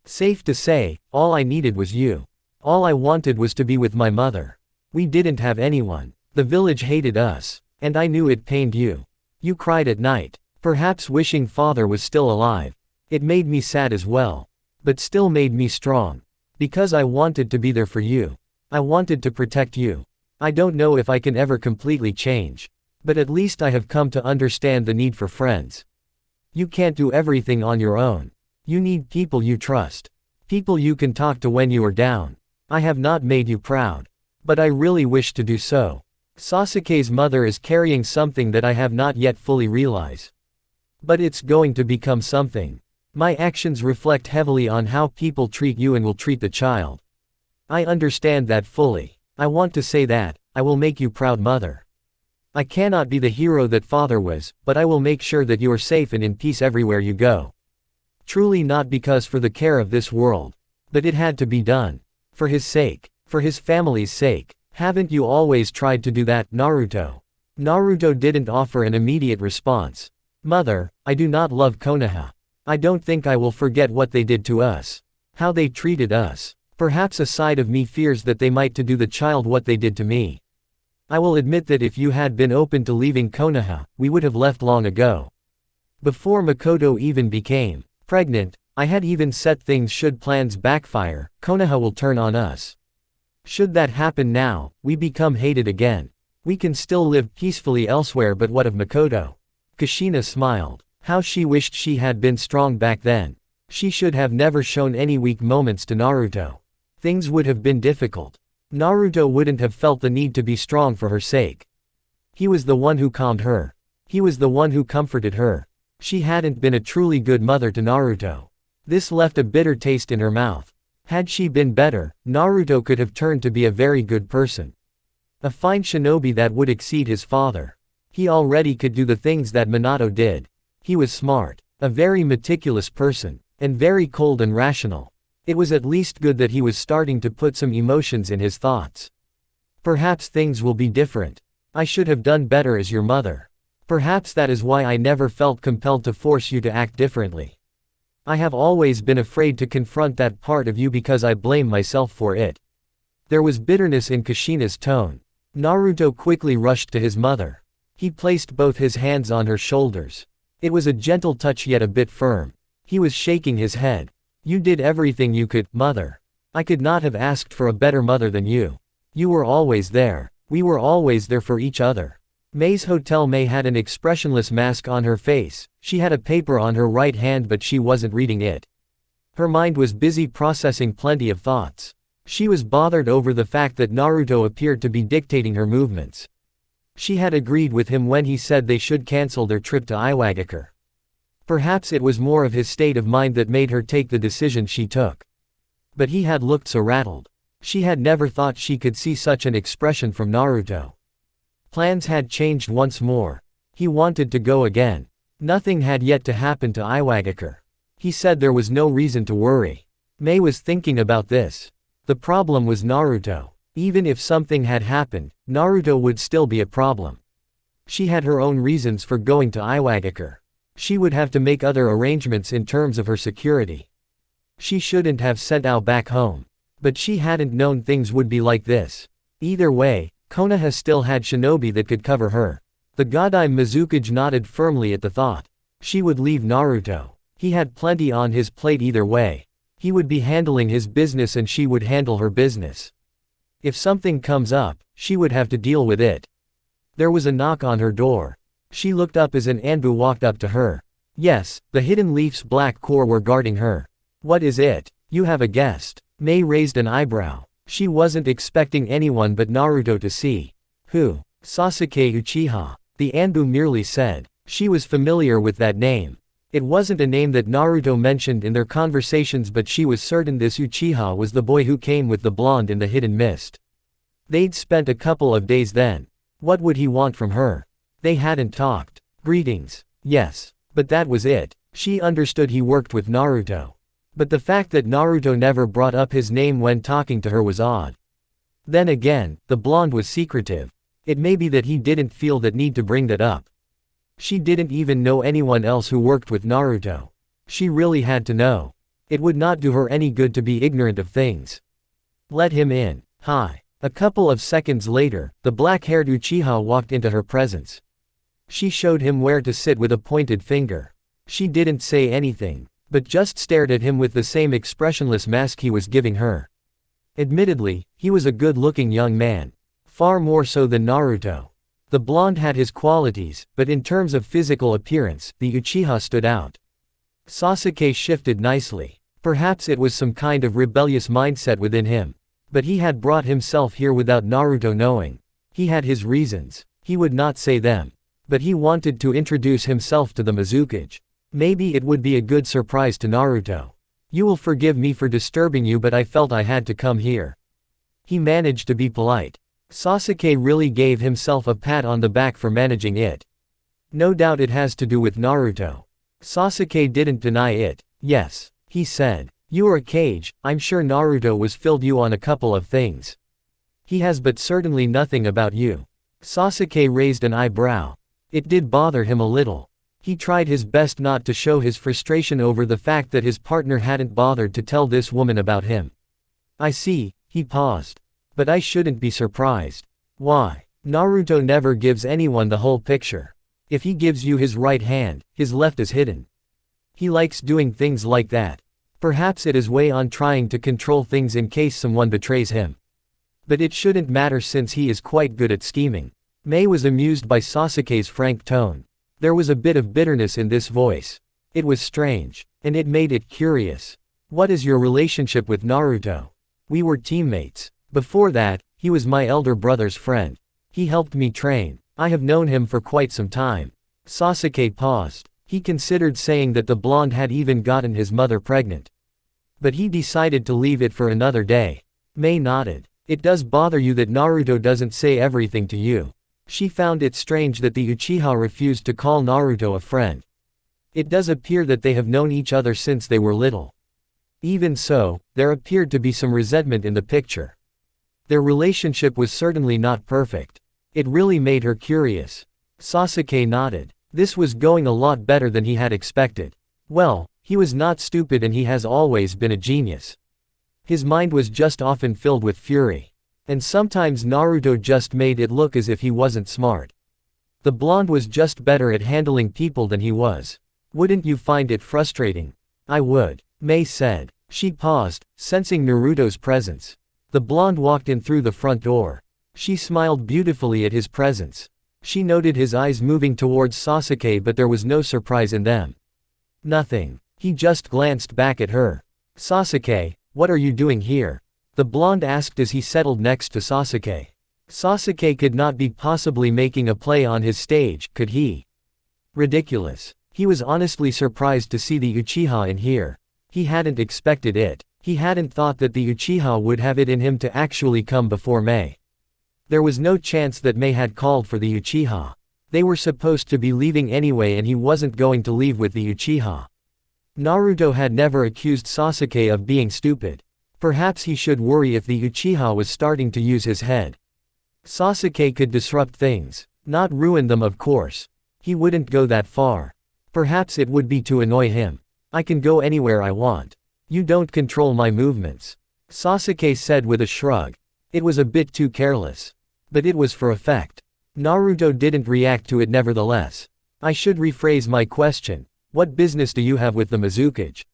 Speaker 1: Safe to say, all I needed was you. All I wanted was to be with my mother. We didn't have anyone. The village hated us. And I knew it pained you. You cried at night. Perhaps wishing father was still alive. It made me sad as well. But still made me strong. Because I wanted to be there for you. I wanted to protect you. I don't know if I can ever completely change. But at least I have come to understand the need for friends. You can't do everything on your own. You need people you trust. People you can talk to when you are down. I have not made you proud. But I really wish to do so. Sasuke's mother is carrying something that I have not yet fully realized. But it's going to become something. My actions reflect heavily on how people treat you and will treat the child. I understand that fully. I want to say that, I will make you proud, mother. I cannot be the hero that father was, but I will make sure that you are safe and in peace everywhere you go. Truly not because for the care of this world. But it had to be done. For his sake. For his family's sake. Haven't you always tried to do that, Naruto? Naruto didn't offer an immediate response. Mother, I do not love Konoha. I don't think I will forget what they did to us. How they treated us. Perhaps a side of me fears that they might do the child what they did to me. I will admit that if you had been open to leaving Konoha, we would have left long ago. Before Makoto even became pregnant, I had even set things should plans backfire, Konoha will turn on us. Should that happen now, we become hated again. We can still live peacefully elsewhere, but what of Makoto? Kushina smiled. How she wished she had been strong back then. She should have never shown any weak moments to Naruto. Things would have been difficult. Naruto wouldn't have felt the need to be strong for her sake. He was the one who calmed her. He was the one who comforted her. She hadn't been a truly good mother to Naruto. This left a bitter taste in her mouth. Had she been better, Naruto could have turned to be a very good person. A fine shinobi that would exceed his father. He already could do the things that Minato did. He was smart, a very meticulous person, and very cold and rational. It was at least good that he was starting to put some emotions in his thoughts. Perhaps things will be different. I should have done better as your mother. Perhaps that is why I never felt compelled to force you to act differently. I have always been afraid to confront that part of you because I blame myself for it. There was bitterness in Kushina's tone. Naruto quickly rushed to his mother. He placed both his hands on her shoulders. It was a gentle touch yet a bit firm. He was shaking his head. You did everything you could, mother. I could not have asked for a better mother than you. You were always there. We were always there for each other. May's hotel. May had an expressionless mask on her face. She had a paper on her right hand but she wasn't reading it. Her mind was busy processing plenty of thoughts. She was bothered over the fact that Naruto appeared to be dictating her movements. She had agreed with him when he said they should cancel their trip to Iwagakure. Perhaps it was more of his state of mind that made her take the decision she took. But he had looked so rattled. She had never thought she could see such an expression from Naruto. Plans had changed once more. He wanted to go again. Nothing had yet to happen to Iwagakure. He said there was no reason to worry. May was thinking about this. The problem was Naruto. Even if something had happened, Naruto would still be a problem. She had her own reasons for going to Iwagakure. She would have to make other arrangements in terms of her security. She shouldn't have sent Ao back home. But she hadn't known things would be like this. Either way, Konoha still had shinobi that could cover her. The Godai Mizukage nodded firmly at the thought. She would leave Naruto. He had plenty on his plate either way. He would be handling his business and she would handle her business. If something comes up, she would have to deal with it. There was a knock on her door. She looked up as an Anbu walked up to her. Yes, the Hidden Leaf's black core were guarding her. What is it? You have a guest. May raised an eyebrow. She wasn't expecting anyone but Naruto to see. Who? Sasuke Uchiha. The Anbu merely said. She was familiar with that name. It wasn't a name that Naruto mentioned in their conversations but she was certain this Uchiha was the boy who came with the blonde in the hidden mist. They'd spent a couple of days then. What would he want from her? They hadn't talked. Greetings. Yes. But that was it. She understood he worked with Naruto. But the fact that Naruto never brought up his name when talking to her was odd. Then again, the blonde was secretive. It may be that he didn't feel that need to bring that up. She didn't even know anyone else who worked with Naruto. She really had to know. It would not do her any good to be ignorant of things. Let him in. Hi. A couple of seconds later, the black-haired Uchiha walked into her presence. She showed him where to sit with a pointed finger. She didn't say anything, but just stared at him with the same expressionless mask he was giving her. Admittedly, he was a good-looking young man. Far more so than Naruto. The blonde had his qualities, but in terms of physical appearance, the Uchiha stood out. Sasuke shifted nicely. Perhaps it was some kind of rebellious mindset within him. But he had brought himself here without Naruto knowing. He had his reasons. He would not say them. But he wanted to introduce himself to the Mizukage. Maybe it would be a good surprise to Naruto. You will forgive me for disturbing you but I felt I had to come here. He managed to be polite. Sasuke really gave himself a pat on the back for managing it. No doubt it has to do with Naruto. Sasuke didn't deny it. Yes, he said. You are a Kage, I'm sure Naruto was filled you on a couple of things. He has but certainly nothing about you. Sasuke raised an eyebrow. It did bother him a little. He tried his best not to show his frustration over the fact that his partner hadn't bothered to tell this woman about him. I see, he paused. But I shouldn't be surprised. Why? Naruto never gives anyone the whole picture. If he gives you his right hand, his left is hidden. He likes doing things like that. Perhaps it is way on trying to control things in case someone betrays him. But it shouldn't matter since he is quite good at scheming. May was amused by Sasuke's frank tone. There was a bit of bitterness in this voice. It was strange. And it made it curious. What is your relationship with Naruto? We were teammates. Before that, he was my elder brother's friend. He helped me train. I have known him for quite some time. Sasuke paused. He considered saying that the blonde had even gotten his mother pregnant. But he decided to leave it for another day. May nodded. It does bother you that Naruto doesn't say everything to you. She found it strange that the Uchiha refused to call Naruto a friend. It does appear that they have known each other since they were little. Even so, there appeared to be some resentment in the picture. Their relationship was certainly not perfect. It really made her curious. Sasuke nodded. This was going a lot better than he had expected. Well, he was not stupid and he has always been a genius. His mind was just often filled with fury. And sometimes Naruto just made it look as if he wasn't smart. The blonde was just better at handling people than he was. Wouldn't you find it frustrating? I would, Mei said. She paused, sensing Naruto's presence. The blonde walked in through the front door. She smiled beautifully at his presence. She noted his eyes moving towards Sasuke, but there was no surprise in them. Nothing. He just glanced back at her. Sasuke, what are you doing here? The blonde asked as he settled next to Sasuke. Sasuke could not be possibly making a play on his stage, could he? Ridiculous. He was honestly surprised to see the Uchiha in here. He hadn't expected it. He hadn't thought that the Uchiha would have it in him to actually come before Mei. There was no chance that Mei had called for the Uchiha. They were supposed to be leaving anyway and he wasn't going to leave with the Uchiha. Naruto had never accused Sasuke of being stupid. Perhaps he should worry if the Uchiha was starting to use his head. Sasuke could disrupt things, not ruin them, of course. He wouldn't go that far. Perhaps it would be to annoy him. I can go anywhere I want. You don't control my movements. Sasuke said with a shrug. It was a bit too careless. But it was for effect. Naruto didn't react to it nevertheless. I should rephrase my question. What business do you have with the Mizukage?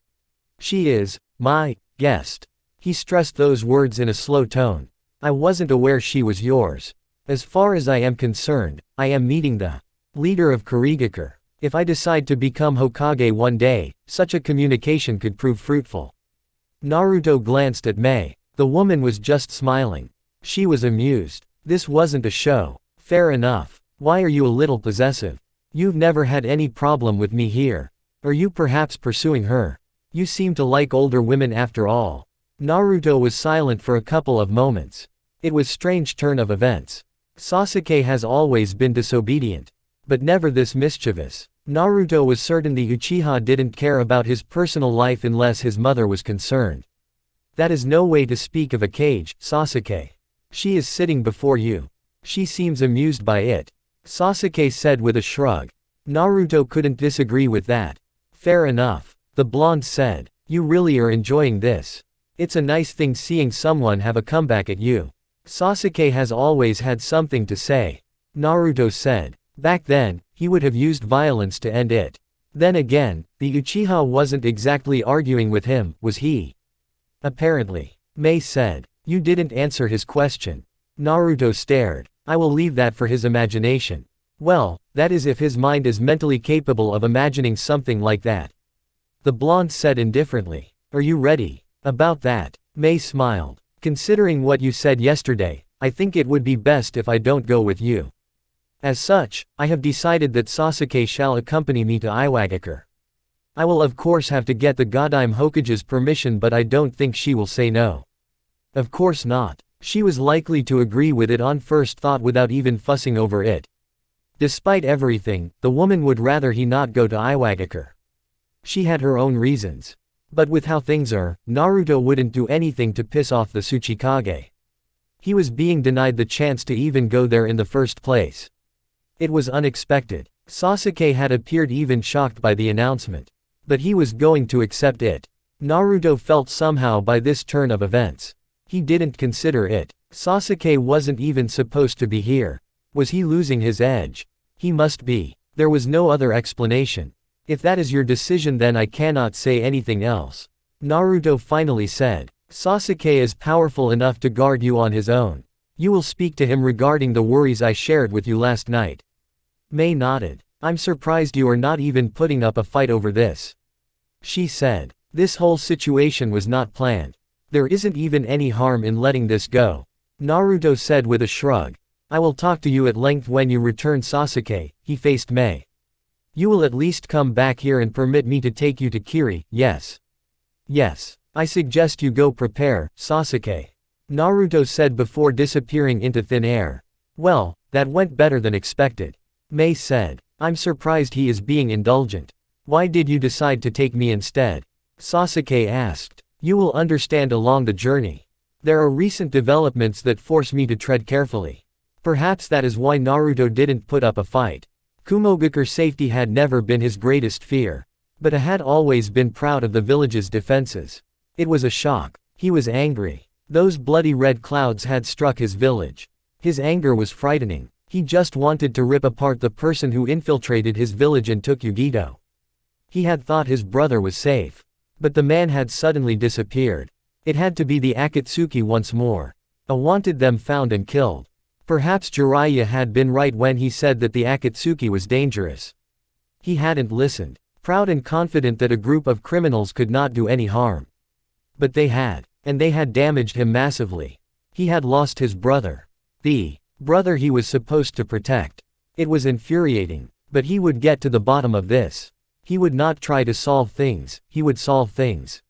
Speaker 1: She is my guest. He stressed those words in a slow tone. I wasn't aware she was yours. As far as I am concerned, I am meeting the leader of Kurigakure. If I decide to become Hokage one day, such a communication could prove fruitful. Naruto glanced at Mei. The woman was just smiling. She was amused. This wasn't a show. Fair enough. Why are you a little possessive? You've never had any problem with me here. Are you perhaps pursuing her? You seem to like older women after all. Naruto was silent for a couple of moments. It was a strange turn of events. Sasuke has always been disobedient. But never this mischievous. Naruto was certain the Uchiha didn't care about his personal life unless his mother was concerned. That is no way to speak of a cage, Sasuke. She is sitting before you. She seems amused by it. Sasuke said with a shrug. Naruto couldn't disagree with that. Fair enough. The blonde said. You really are enjoying this. It's a nice thing seeing someone have a comeback at you. Sasuke has always had something to say. Naruto said. Back then, he would have used violence to end it. Then again, the Uchiha wasn't exactly arguing with him, was he? Apparently. Mei said. You didn't answer his question. Naruto stared. I will leave that for his imagination. Well, that is if his mind is mentally capable of imagining something like that. The blonde said indifferently. Are you ready? About that. Mei smiled. Considering what you said yesterday, I think it would be best if I don't go with you. As such, I have decided that Sasuke shall accompany me to Iwagakure. I will of course have to get the Godime Hokage's permission, but I don't think she will say no. Of course not. She was likely to agree with it on first thought without even fussing over it. Despite everything, the woman would rather he not go to Iwagakure. She had her own reasons. But with how things are, Naruto wouldn't do anything to piss off the Tsuchikage. He was being denied the chance to even go there in the first place. It was unexpected. Sasuke had appeared even shocked by the announcement. But he was going to accept it. Naruto felt somehow by this turn of events. He didn't consider it. Sasuke wasn't even supposed to be here. Was he losing his edge? He must be. There was no other explanation. If that is your decision, then I cannot say anything else. Naruto finally said. Sasuke is powerful enough to guard you on his own. You will speak to him regarding the worries I shared with you last night. Mei nodded. I'm surprised you are not even putting up a fight over this. She said. This whole situation was not planned. There isn't even any harm in letting this go. Naruto said with a shrug. I will talk to you at length when you return, Sasuke. He faced Mei. You will at least come back here and permit me to take you to Kiri, yes? Yes. I suggest you go prepare, Sasuke. Naruto said before disappearing into thin air. Well, that went better than expected. Mei said. I'm surprised he is being indulgent. Why did you decide to take me instead? Sasuke asked. You will understand along the journey. There are recent developments that force me to tread carefully. Perhaps that is why Naruto didn't put up a fight. Kumogakure's safety had never been his greatest fear. But he had always been proud of the village's defenses. It was a shock. He was angry. Those bloody red clouds had struck his village. His anger was frightening. He just wanted to rip apart the person who infiltrated his village and took Yugito. He had thought his brother was safe. But the man had suddenly disappeared. It had to be the Akatsuki once more. I wanted them found and killed. Perhaps Jiraiya had been right when he said that the Akatsuki was dangerous. He hadn't listened. Proud and confident that a group of criminals could not do any harm. But they had. And they had damaged him massively. He had lost his brother. The brother he was supposed to protect. It was infuriating. But he would get to the bottom of this. He would not try to solve things, he would solve things.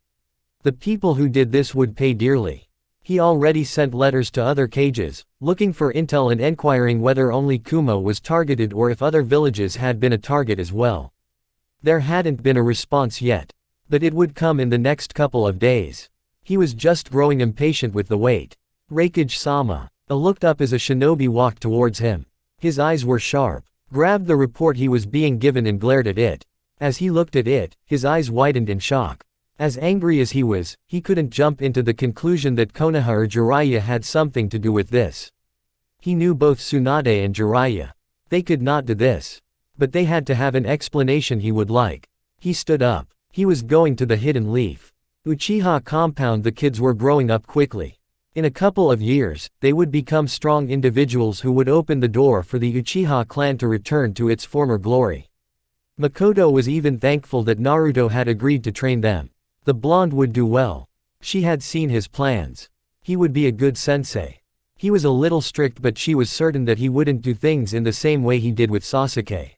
Speaker 1: The people who did this would pay dearly. He already sent letters to other cages, looking for intel and enquiring whether only Kumo was targeted or if other villages had been a target as well. There hadn't been a response yet. But it would come in the next couple of days. He was just growing impatient with the wait. Raikage-sama looked up as a shinobi walked towards him. His eyes were sharp, grabbed the report he was being given and glared at it. As he looked at it, his eyes widened in shock. As angry as he was, he couldn't jump into the conclusion that Konoha or Jiraiya had something to do with this. He knew both Tsunade and Jiraiya. They could not do this. But they had to have an explanation he would like. He stood up. He was going to the Hidden Leaf. Uchiha compound. The kids were growing up quickly. In a couple of years, they would become strong individuals who would open the door for the Uchiha clan to return to its former glory. Makoto was even thankful that Naruto had agreed to train them. The blonde would do well. She had seen his plans. He would be a good sensei. He was a little strict, but she was certain that he wouldn't do things in the same way he did with Sasuke.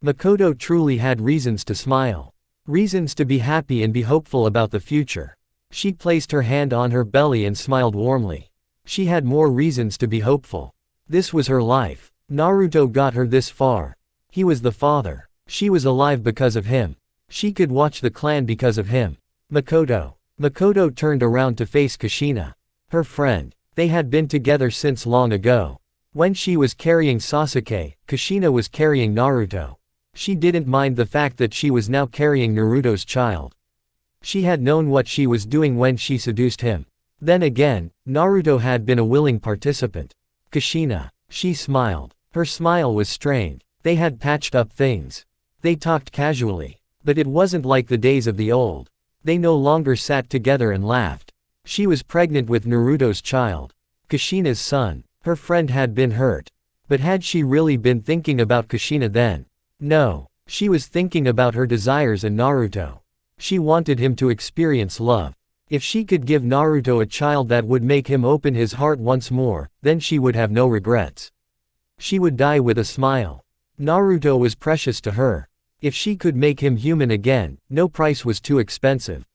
Speaker 1: Makoto truly had reasons to smile. Reasons to be happy and be hopeful about the future. She placed her hand on her belly and smiled warmly. She had more reasons to be hopeful. This was her life. Naruto got her this far. He was the father. She was alive because of him. She could watch the clan because of him. Makoto. Makoto turned around to face Kushina. Her friend. They had been together since long ago. When she was carrying Sasuke, Kushina was carrying Naruto. She didn't mind the fact that she was now carrying Naruto's child. She had known what she was doing when she seduced him. Then again, Naruto had been a willing participant. Kushina. She smiled. Her smile was strained. They had patched up things. They talked casually. But it wasn't like the days of the old. They no longer sat together and laughed. She was pregnant with Naruto's child. Kushina's son. Her friend had been hurt. But had she really been thinking about Kushina then? No. She was thinking about her desires and Naruto. She wanted him to experience love. If she could give Naruto a child that would make him open his heart once more, then she would have no regrets. She would die with a smile. Naruto was precious to her. If she could make him human again, no price was too expensive.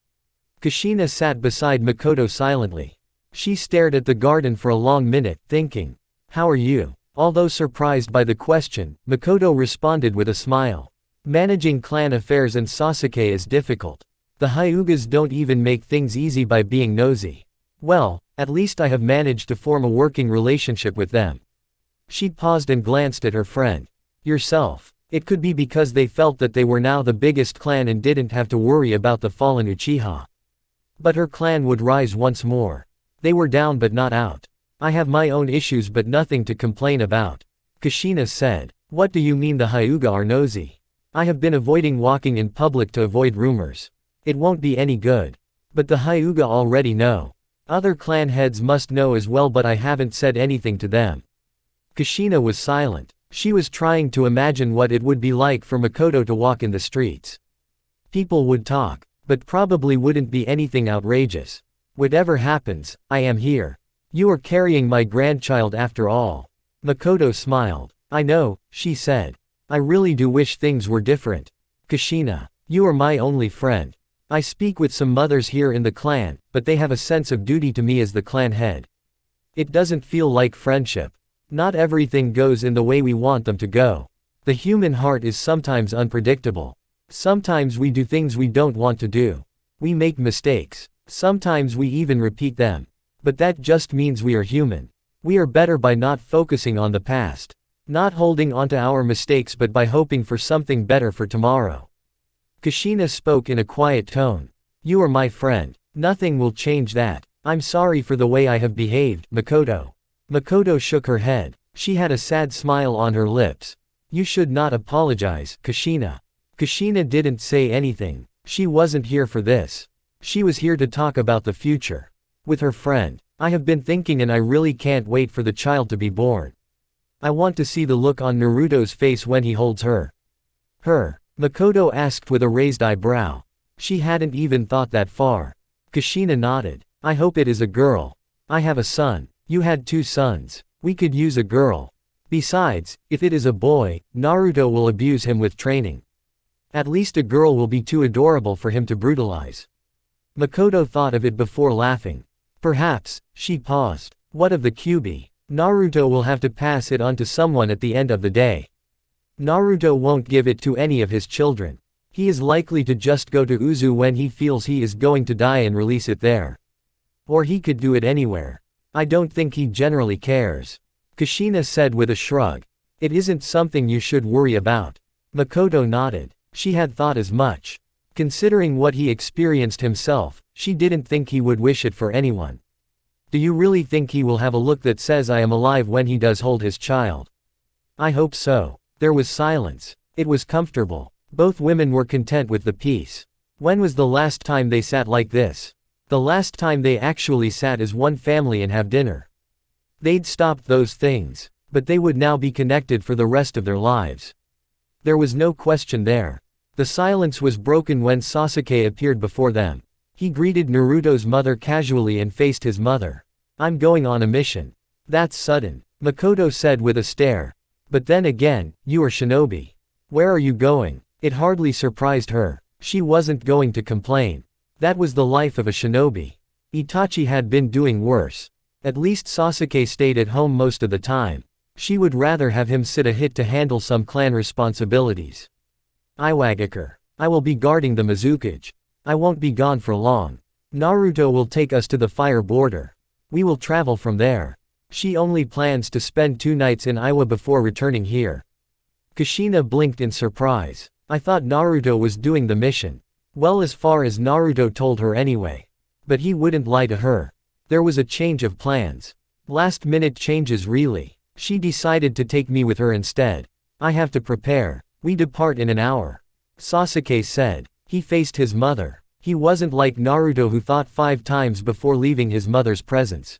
Speaker 1: Kushina sat beside Makoto silently. She stared at the garden for a long minute, thinking, "How are you?" Although surprised by the question, Makoto responded with a smile. Managing clan affairs and Sasuke is difficult. The Hyugas don't even make things easy by being nosy. Well, at least I have managed to form a working relationship with them. She paused and glanced at her friend. Yourself. It could be because they felt that they were now the biggest clan and didn't have to worry about the fallen Uchiha. But her clan would rise once more. They were down but not out. I have my own issues but nothing to complain about. Kushina said. What do you mean the Hyuga are nosy? I have been avoiding walking in public to avoid rumors. It won't be any good. But the Hyuga already know. Other clan heads must know as well, but I haven't said anything to them. Kushina was silent. She was trying to imagine what it would be like for Makoto to walk in the streets. People would talk, but probably wouldn't be anything outrageous. Whatever happens, I am here. You are carrying my grandchild after all. Makoto smiled. I know, she said. I really do wish things were different. Kushina, you are my only friend. I speak with some mothers here in the clan, but they have a sense of duty to me as the clan head. It doesn't feel like friendship. Not everything goes in the way we want them to go. The human heart is sometimes unpredictable. Sometimes we do things we don't want to do. We make mistakes. Sometimes we even repeat them. But that just means we are human. We are better by not focusing on the past. Not holding onto our mistakes but by hoping for something better for tomorrow. Kushina spoke in a quiet tone. You are my friend. Nothing will change that. I'm sorry for the way I have behaved, Makoto. Makoto shook her head. She had a sad smile on her lips. You should not apologize, Kushina. Kushina didn't say anything. She wasn't here for this. She was here to talk about the future. With her friend. I have been thinking and I really can't wait for the child to be born. I want to see the look on Naruto's face when he holds her. Her? Makoto asked with a raised eyebrow. She hadn't even thought that far. Kushina nodded. I hope it is a girl. I have a son. You had 2 sons. We could use a girl. Besides, if it is a boy, Naruto will abuse him with training. At least a girl will be too adorable for him to brutalize. Makoto thought of it before laughing. Perhaps, she paused. What of the Kyuubi? Naruto will have to pass it on to someone at the end of the day. Naruto won't give it to any of his children. He is likely to just go to Uzu when he feels he is going to die and release it there. Or he could do it anywhere. I don't think he generally cares. Kushina said with a shrug. It isn't something you should worry about. Makoto nodded. She had thought as much. Considering what he experienced himself, she didn't think he would wish it for anyone. Do you really think he will have a look that says I am alive when he does hold his child? I hope so. There was silence. It was comfortable. Both women were content with the peace. When was the last time they sat like this? The last time they actually sat as one family and have dinner. They'd stopped those things, but they would now be connected for the rest of their lives. There was no question there. The silence was broken when Sasuke appeared before them. He greeted Naruto's mother casually and faced his mother. I'm going on a mission. That's sudden, Makoto said with a stare. But then again, you are shinobi. Where are you going? It hardly surprised her. She wasn't going to complain. That was the life of a shinobi. Itachi had been doing worse. At least Sasuke stayed at home most of the time. She would rather have him sit a hit to handle some clan responsibilities. Iwagakure. I will be guarding the Mizukage. I won't be gone for long. Naruto will take us to the fire border. We will travel from there. She only plans to spend 2 nights in Iwa before returning here. Kushina blinked in surprise. I thought Naruto was doing the mission. Well, as far as Naruto told her anyway. But he wouldn't lie to her. There was a change of plans. Last-minute changes really. She decided to take me with her instead. I have to prepare. We depart in an hour. Sasuke said. He faced his mother. He wasn't like Naruto who thought 5 times before leaving his mother's presence.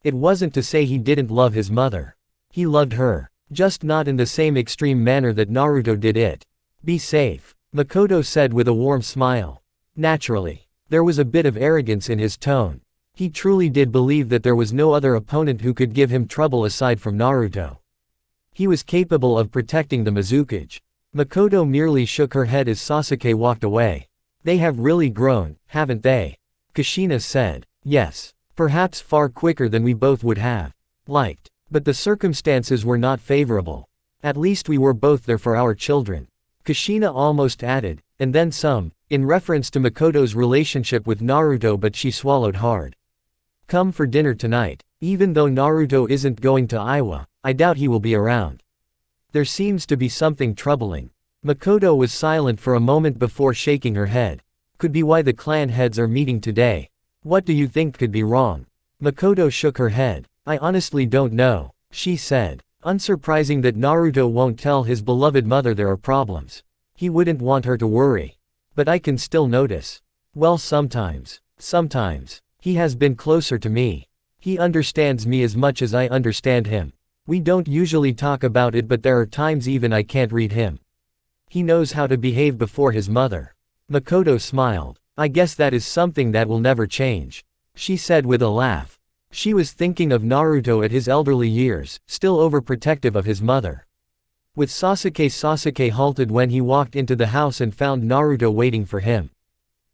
Speaker 1: It wasn't to say he didn't love his mother. He loved her. Just not in the same extreme manner that Naruto did it. Be safe, Makoto said with a warm smile. Naturally. There was a bit of arrogance in his tone. He truly did believe that there was no other opponent who could give him trouble aside from Naruto. He was capable of protecting the Mizukage. Makoto merely shook her head as Sasuke walked away. They have really grown, haven't they? Kushina said. Yes. Perhaps far quicker than we both would have liked. But the circumstances were not favorable. At least we were both there for our children. Kushina almost added, and then some, in reference to Makoto's relationship with Naruto, but she swallowed hard. Come for dinner tonight. Even though Naruto isn't going to Iwa, I doubt he will be around. There seems to be something troubling. Makoto was silent for a moment before shaking her head. Could be why the clan heads are meeting today. What do you think could be wrong? Makoto shook her head. I honestly don't know, she said. Unsurprising that Naruto won't tell his beloved mother there are problems. He wouldn't want her to worry. But I can still notice. Well, sometimes. He has been closer to me. He understands me as much as I understand him. We don't usually talk about it, but there are times even I can't read him. He knows how to behave before his mother. Makoto smiled. I guess that is something that will never change, she said with a laugh. She was thinking of Naruto at his elderly years, still overprotective of his mother. With Sasuke halted when he walked into the house and found Naruto waiting for him.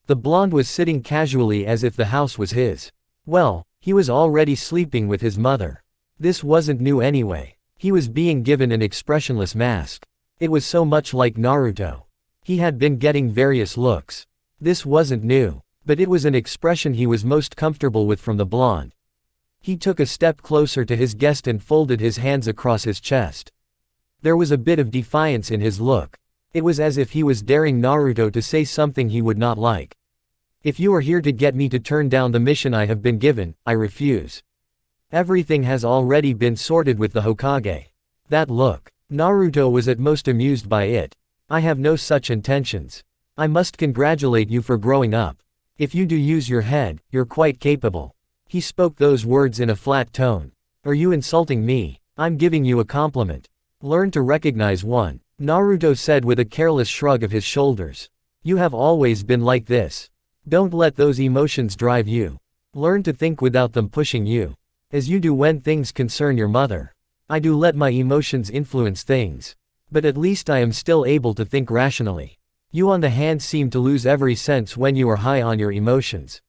Speaker 1: The blonde was sitting casually as if the house was his. Well, he was already sleeping with his mother. This wasn't new anyway. He was being given an expressionless mask. It was so much like Naruto. He had been getting various looks. This wasn't new. But it was an expression he was most comfortable with from the blonde. He took a step closer to his guest and folded his hands across his chest. There was a bit of defiance in his look. It was as if he was daring Naruto to say something he would not like. If you are here to get me to turn down the mission I have been given, I refuse. Everything has already been sorted with the Hokage. That look. Naruto was at most amused by it. I have no such intentions. I must congratulate you for growing up. If you do use your head, you're quite capable. He spoke those words in a flat tone. Are you insulting me? I'm giving you a compliment. Learn to recognize one. Naruto said with a careless shrug of his shoulders. You have always been like this. Don't let those emotions drive you. Learn to think without them pushing you. As you do when things concern your mother. I do let my emotions influence things. But at least I am still able to think rationally. You on the hand seem to lose every sense when you are high on your emotions.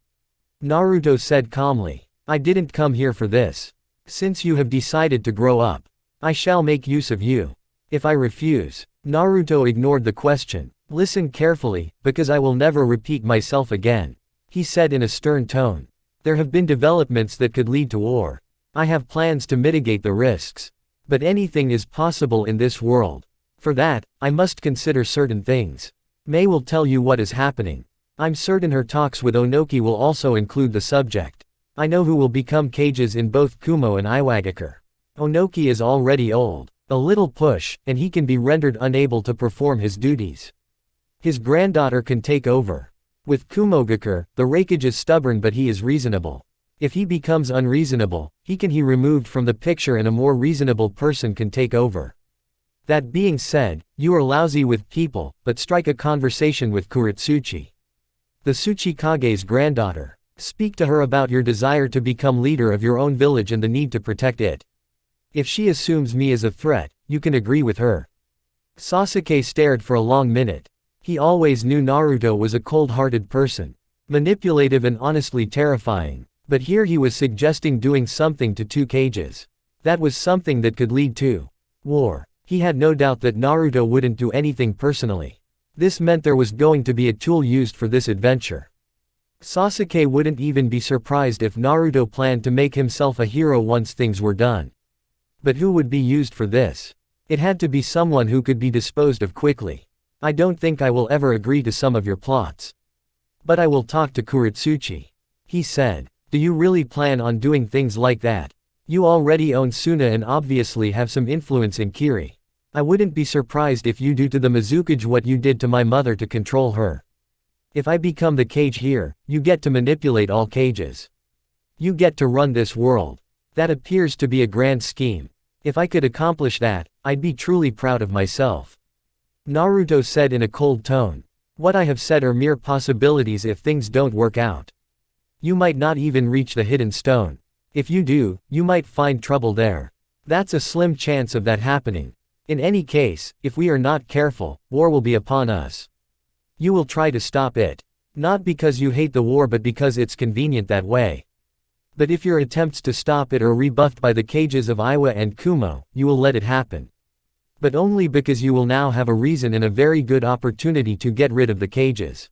Speaker 1: Naruto said calmly. I didn't come here for this. Since you have decided to grow up, I shall make use of you. If I refuse, Naruto ignored the question. Listen carefully, because I will never repeat myself again. He said in a stern tone. There have been developments that could lead to war. I have plans to mitigate the risks. But anything is possible in this world. For that, I must consider certain things. Mei will tell you what is happening. I'm certain her talks with Onoki will also include the subject. I know who will become cages in both Kumo and Iwagakure. Onoki is already old. A little push, and he can be rendered unable to perform his duties. His granddaughter can take over. With Kumogakure, the Raikage is stubborn but he is reasonable. If he becomes unreasonable, he can be removed from the picture and a more reasonable person can take over. That being said, you are lousy with people, but strike a conversation with Kuritsuchi. The Tsuchikage's granddaughter. Speak to her about your desire to become leader of your own village and the need to protect it. If she assumes me as a threat, you can agree with her. Sasuke stared for a long minute. He always knew Naruto was a cold-hearted person. Manipulative and honestly terrifying. But here he was suggesting doing something to two cages. That was something that could lead to war. He had no doubt that Naruto wouldn't do anything personally. This meant there was going to be a tool used for this adventure. Sasuke wouldn't even be surprised if Naruto planned to make himself a hero once things were done. But who would be used for this? It had to be someone who could be disposed of quickly. I don't think I will ever agree to some of your plots. But I will talk to Kuritsuchi. He said. Do you really plan on doing things like that? You already own Suna and obviously have some influence in Kiri. I wouldn't be surprised if you do to the Mizukage what you did to my mother to control her. If I become the cage here, you get to manipulate all cages. You get to run this world. That appears to be a grand scheme. If I could accomplish that, I'd be truly proud of myself. Naruto said in a cold tone. What I have said are mere possibilities if things don't work out. You might not even reach the hidden stone. If you do, you might find trouble there. That's a slim chance of that happening. In any case, if we are not careful, war will be upon us. You will try to stop it. Not because you hate the war but because it's convenient that way. But if your attempts to stop it are rebuffed by the cages of Iwa and Kumo, you will let it happen. But only because you will now have a reason and a very good opportunity to get rid of the cages.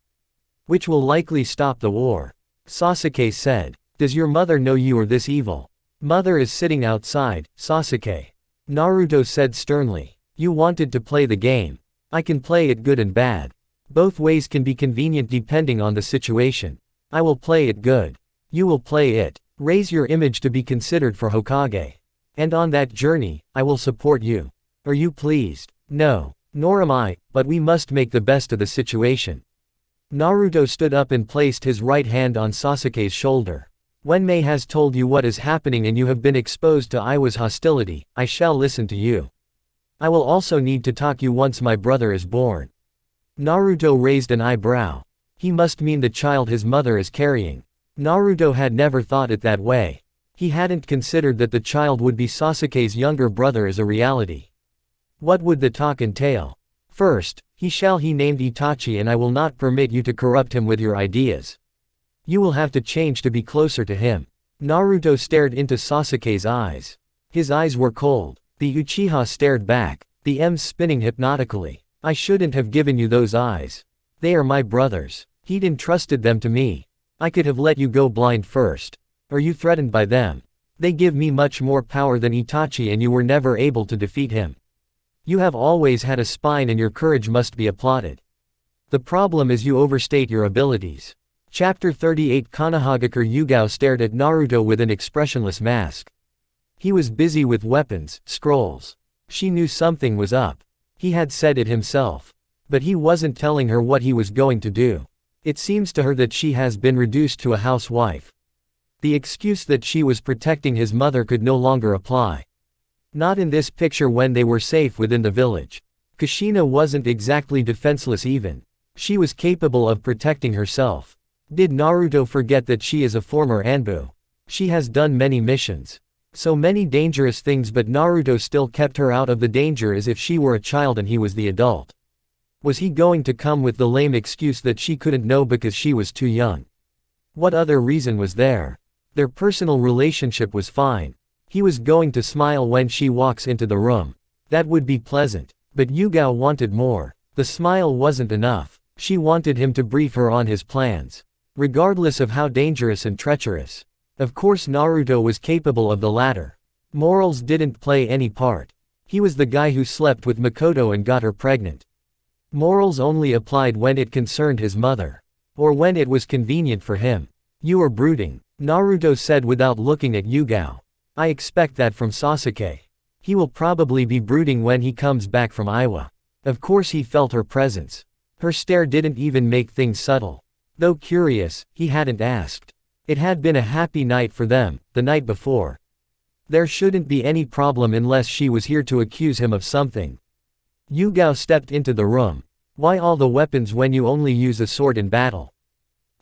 Speaker 1: Which will likely stop the war. Sasuke said. Does your mother know you are this evil? Mother is sitting outside, Sasuke. Naruto said sternly. You wanted to play the game. I can play it good and bad. Both ways can be convenient depending on the situation. I will play it good. You will play it. Raise your image to be considered for Hokage. And on that journey, I will support you. Are you pleased? No. Nor am I, but we must make the best of the situation. Naruto stood up and placed his right hand on Sasuke's shoulder. When Mei has told you what is happening and you have been exposed to Iwa's hostility, I shall listen to you. I will also need to talk you once my brother is born. Naruto raised an eyebrow. He must mean the child his mother is carrying. Naruto had never thought it that way. He hadn't considered that the child would be Sasuke's younger brother as a reality. What would the talk entail? First, he named Itachi and I will not permit you to corrupt him with your ideas. You will have to change to be closer to him. Naruto stared into Sasuke's eyes. His eyes were cold. The Uchiha stared back, the M's spinning hypnotically. I shouldn't have given you those eyes. They are my brothers. He'd entrusted them to me. I could have let you go blind first. Are you threatened by them? They give me much more power than Itachi and you were never able to defeat him. You have always had a spine and your courage must be applauded. The problem is you overstate your abilities. Chapter 38 Konohagakure Yugao stared at Naruto with an expressionless mask. He was busy with weapons, scrolls. She knew something was up. He had said it himself. But he wasn't telling her what he was going to do. It seems to her that she has been reduced to a housewife. The excuse that she was protecting his mother could no longer apply. Not in this picture when they were safe within the village. Kushina wasn't exactly defenseless even. She was capable of protecting herself. Did Naruto forget that she is a former Anbu? She has done many missions. So many dangerous things, but Naruto still kept her out of the danger as if she were a child and he was the adult. Was he going to come with the lame excuse that she couldn't know because she was too young? What other reason was there? Their personal relationship was fine. He was going to smile when she walks into the room. That would be pleasant. But Yugao wanted more. The smile wasn't enough. She wanted him to brief her on his plans. Regardless of how dangerous and treacherous. Of course Naruto was capable of the latter. Morals didn't play any part. He was the guy who slept with Makoto and got her pregnant. Morals only applied when it concerned his mother. Or when it was convenient for him. You are brooding, Naruto said without looking at Yugao. I expect that from Sasuke. He will probably be brooding when he comes back from Iwa. Of course he felt her presence. Her stare didn't even make things subtle. Though curious, he hadn't asked. It had been a happy night for them, the night before. There shouldn't be any problem unless she was here to accuse him of something. Yugao stepped into the room. Why all the weapons when you only use a sword in battle?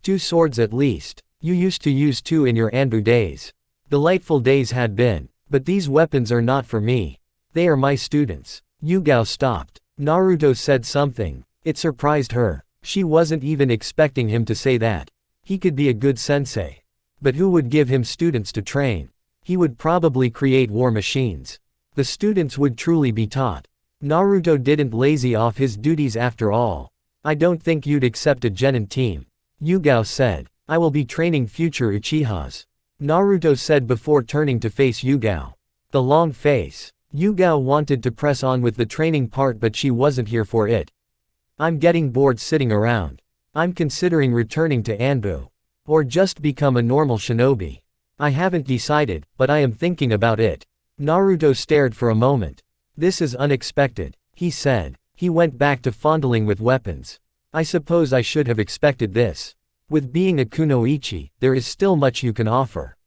Speaker 1: 2 swords at least. You used to use 2 in your Anbu days. Delightful days had been. But these weapons are not for me. They are my students. Yugao stopped. Naruto said something. It surprised her. She wasn't even expecting him to say that. He could be a good sensei. But who would give him students to train? He would probably create war machines. The students would truly be taught. Naruto didn't lazy off his duties after all. I don't think you'd accept a genin team. Yugao said. I will be training future Uchihas. Naruto said before turning to face Yugao. The long face. Yugao wanted to press on with the training part but she wasn't here for it. I'm getting bored sitting around. I'm considering returning to Anbu. Or just become a normal shinobi. I haven't decided, but I am thinking about it. Naruto stared for a moment. This is unexpected, he said. He went back to fondling with weapons. I suppose I should have expected this. With being a kunoichi, there is still much you can offer.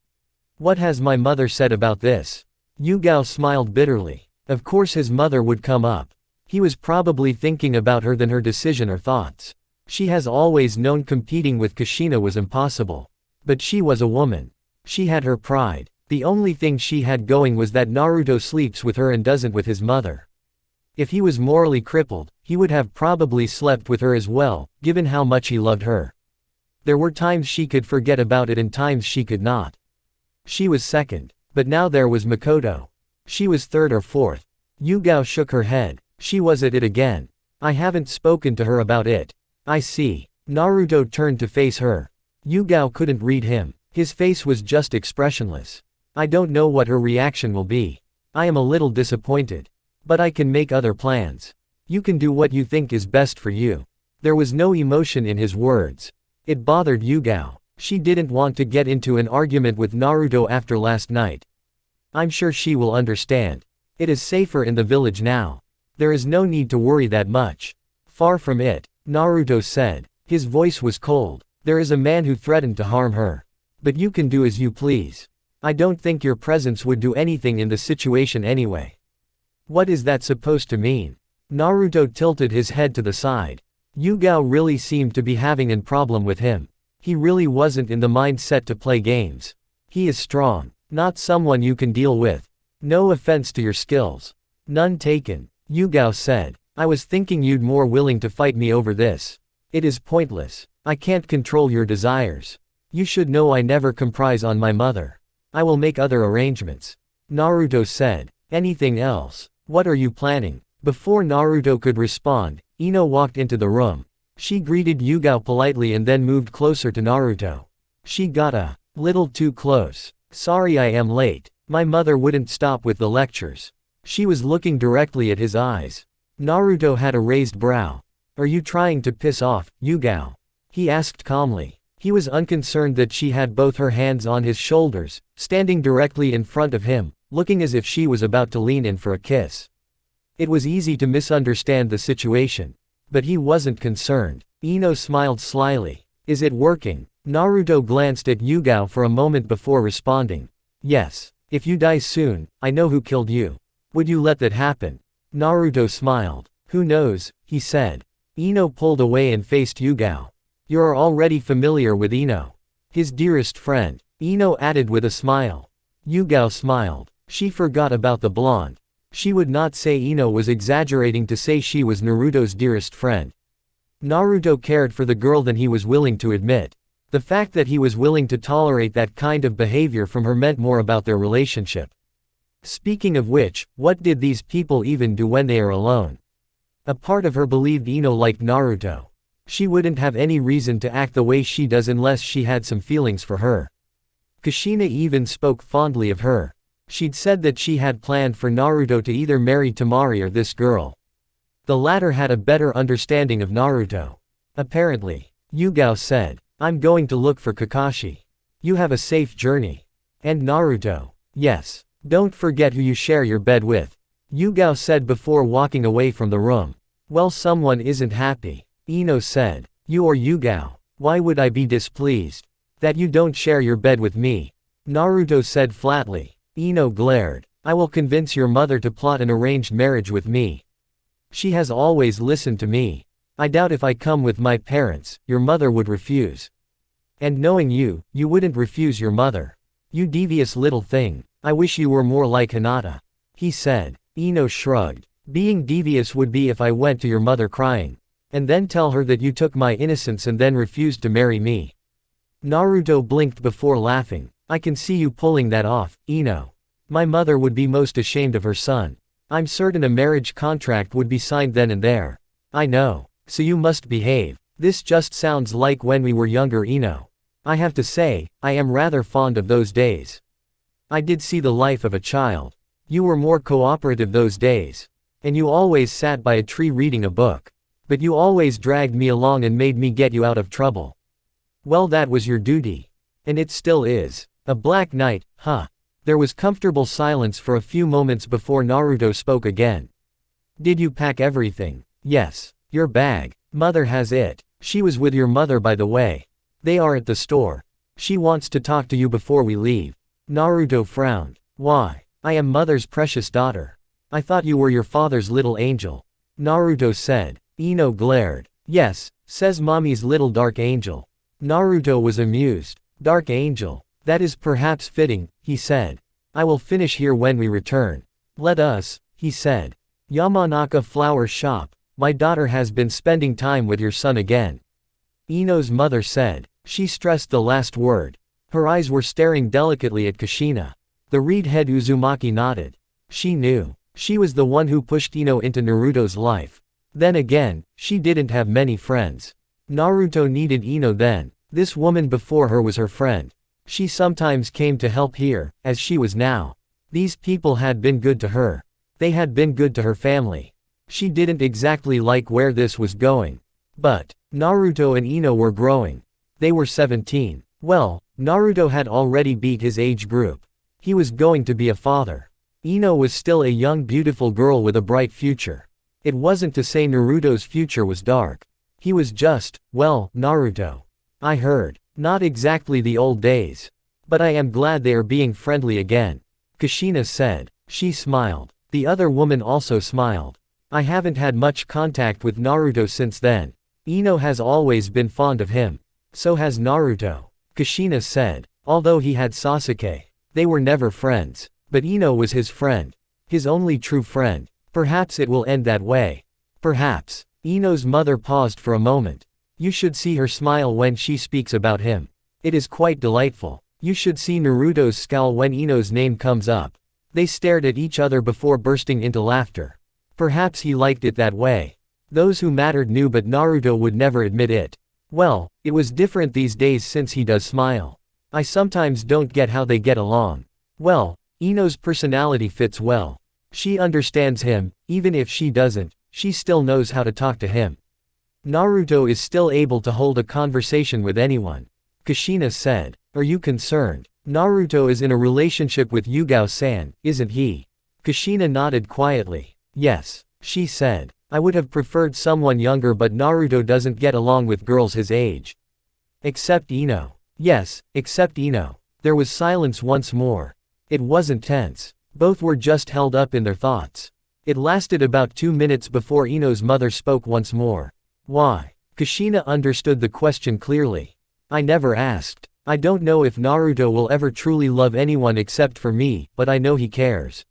Speaker 1: What has my mother said about this? Yugao smiled bitterly. Of course his mother would come up. He was probably thinking about her than her decision or thoughts. She has always known competing with Kushina was impossible. But she was a woman. She had her pride. The only thing she had going was that Naruto sleeps with her and doesn't with his mother. If he was morally crippled, he would have probably slept with her as well, given how much he loved her. There were times she could forget about it and times she could not. She was second, but now there was Makoto. She was third or fourth. Yugao shook her head. She was at it again. I haven't spoken to her about it. I see. Naruto turned to face her. Yugao couldn't read him. His face was just expressionless. I don't know what her reaction will be. I am a little disappointed. But I can make other plans. You can do what you think is best for you. There was no emotion in his words. It bothered Yugao. She didn't want to get into an argument with Naruto after last night. I'm sure she will understand. It is safer in the village now. There is no need to worry that much. Far from it, Naruto said. His voice was cold. There is a man who threatened to harm her. But you can do as you please. I don't think your presence would do anything in the situation anyway. What is that supposed to mean? Naruto tilted his head to the side. Yugao really seemed to be having a problem with him. He really wasn't in the mindset to play games. He is strong, not someone you can deal with. No offense to your skills. None taken, Yugao said. I was thinking you'd more willing to fight me over this. It is pointless. I can't control your desires. You should know I never compromise on my mother. I will make other arrangements. Naruto said. Anything else? What are you planning? Before Naruto could respond, Ino walked into the room. She greeted Yugao politely and then moved closer to Naruto. She got a little too close. Sorry I am late. My mother wouldn't stop with the lectures. She was looking directly at his eyes. Naruto had a raised brow. Are you trying to piss off, Yugao? He asked calmly. He was unconcerned that she had both her hands on his shoulders, standing directly in front of him, looking as if she was about to lean in for a kiss. It was easy to misunderstand the situation. But he wasn't concerned. Ino smiled slyly. Is it working? Naruto glanced at Yugao for a moment before responding. Yes. If you die soon, I know who killed you. Would you let that happen? Naruto smiled. Who knows, he said. Ino pulled away and faced Yugao. You are already familiar with Ino. His dearest friend. Ino added with a smile. Yugao smiled. She forgot about the blonde. She would not say Ino was exaggerating to say she was Naruto's dearest friend. Naruto cared for the girl than he was willing to admit. The fact that he was willing to tolerate that kind of behavior from her meant more about their relationship. Speaking of which, what did these people even do when they are alone? A part of her believed Ino liked Naruto. She wouldn't have any reason to act the way she does unless she had some feelings for her. Kushina even spoke fondly of her. She'd said that she had planned for Naruto to either marry Temari or this girl. The latter had a better understanding of Naruto. Apparently. Yugao said. I'm going to look for Kakashi. You have a safe journey. And Naruto. Yes. Don't forget who you share your bed with. Yugao said before walking away from the room. Well, someone isn't happy. Ino said. You or Yugao. Why would I be displeased? That you don't share your bed with me. Naruto said flatly. Ino glared. I will convince your mother to plot an arranged marriage with me. She has always listened to me. I doubt if I come with my parents, your mother would refuse. And knowing you, you wouldn't refuse your mother. You devious little thing. I wish you were more like Hinata. He said. Ino shrugged. Being devious would be if I went to your mother crying. And then tell her that you took my innocence and then refused to marry me. Naruto blinked before laughing. I can see you pulling that off, Ino. My mother would be most ashamed of her son. I'm certain a marriage contract would be signed then and there. I know. So you must behave. This just sounds like when we were younger, Ino. I have to say, I am rather fond of those days. I did see the life of a child. You were more cooperative those days. And you always sat by a tree reading a book. But you always dragged me along and made me get you out of trouble. Well, that was your duty. And it still is. A black night, huh? There was comfortable silence for a few moments before Naruto spoke again. Did you pack everything? Yes. Your bag. Mother has it. She was with your mother, by the way. They are at the store. She wants to talk to you before we leave. Naruto frowned. Why? I am mother's precious daughter. I thought you were your father's little angel. Naruto said. Ino glared. Yes, says mommy's little dark angel. Naruto was amused. Dark angel. That is perhaps fitting, he said. I will finish here when we return. Let us, he said. Yamanaka flower shop. My daughter has been spending time with your son again. Ino's mother said. She stressed the last word. Her eyes were staring delicately at Kushina. The reed head Uzumaki nodded. She knew. She was the one who pushed Ino into Naruto's life. Then again, she didn't have many friends. Naruto needed Ino then. This woman before her was her friend. She sometimes came to help here, as she was now. These people had been good to her. They had been good to her family. She didn't exactly like where this was going. But, Naruto and Ino were growing. They were 17. Well, Naruto had already beat his age group. He was going to be a father. Ino was still a young beautiful girl with a bright future. It wasn't to say Naruto's future was dark. He was just, well, Naruto. I heard. Not exactly the old days. But I am glad they are being friendly again. Kushina said. She smiled. The other woman also smiled. I haven't had much contact with Naruto since then. Ino has always been fond of him. So has Naruto. Kushina said. Although he had Sasuke. They were never friends. But Ino was his friend. His only true friend. Perhaps it will end that way. Perhaps. Ino's mother paused for a moment. You should see her smile when she speaks about him. It is quite delightful. You should see Naruto's scowl when Ino's name comes up. They stared at each other before bursting into laughter. Perhaps he liked it that way. Those who mattered knew, but Naruto would never admit it. Well, it was different these days since he does smile. I sometimes don't get how they get along. Well, Ino's personality fits well. She understands him, even if she doesn't, she still knows how to talk to him. Naruto is still able to hold a conversation with anyone. Kushina said. Are you concerned? Naruto is in a relationship with Yugao-san, isn't he? Kushina nodded quietly. Yes, she said. I would have preferred someone younger, but Naruto doesn't get along with girls his age. Except Ino. Yes, except Ino. There was silence once more. It wasn't tense. Both were just held up in their thoughts. It lasted about 2 minutes before Ino's mother spoke once more. Why? Kushina understood the question clearly. I never asked. I don't know if Naruto will ever truly love anyone except for me, but I know he cares.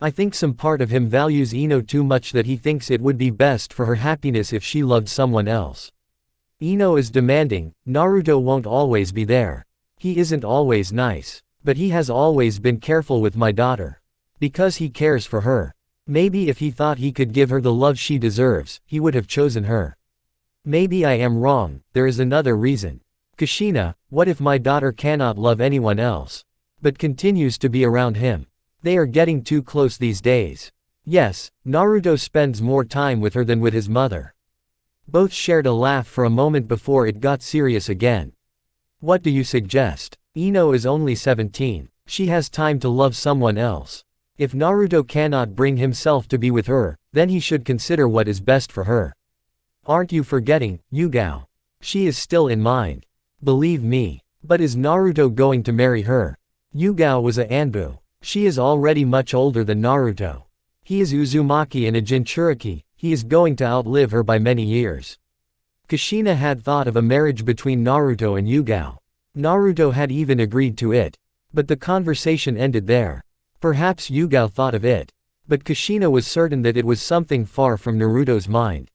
Speaker 1: I think some part of him values Ino too much that he thinks it would be best for her happiness if she loved someone else. Ino is demanding, Naruto won't always be there. He isn't always nice. But he has always been careful with my daughter. Because he cares for her. Maybe if he thought he could give her the love she deserves, he would have chosen her. Maybe I am wrong, there is another reason. Kushina, what if my daughter cannot love anyone else? But continues to be around him? They are getting too close these days. Yes, Naruto spends more time with her than with his mother. Both shared a laugh for a moment before it got serious again. What do you suggest? Ino is only 17. She has time to love someone else. If Naruto cannot bring himself to be with her, then he should consider what is best for her. Aren't you forgetting, Yugao? She is still in mind. Believe me. But is Naruto going to marry her? Yugao was a Anbu. She is already much older than Naruto. He is Uzumaki and a Jinchuriki, he is going to outlive her by many years. Kushina had thought of a marriage between Naruto and Yugao. Naruto had even agreed to it. But the conversation ended there. Perhaps Yugao thought of it. But Kushina was certain that it was something far from Naruto's mind.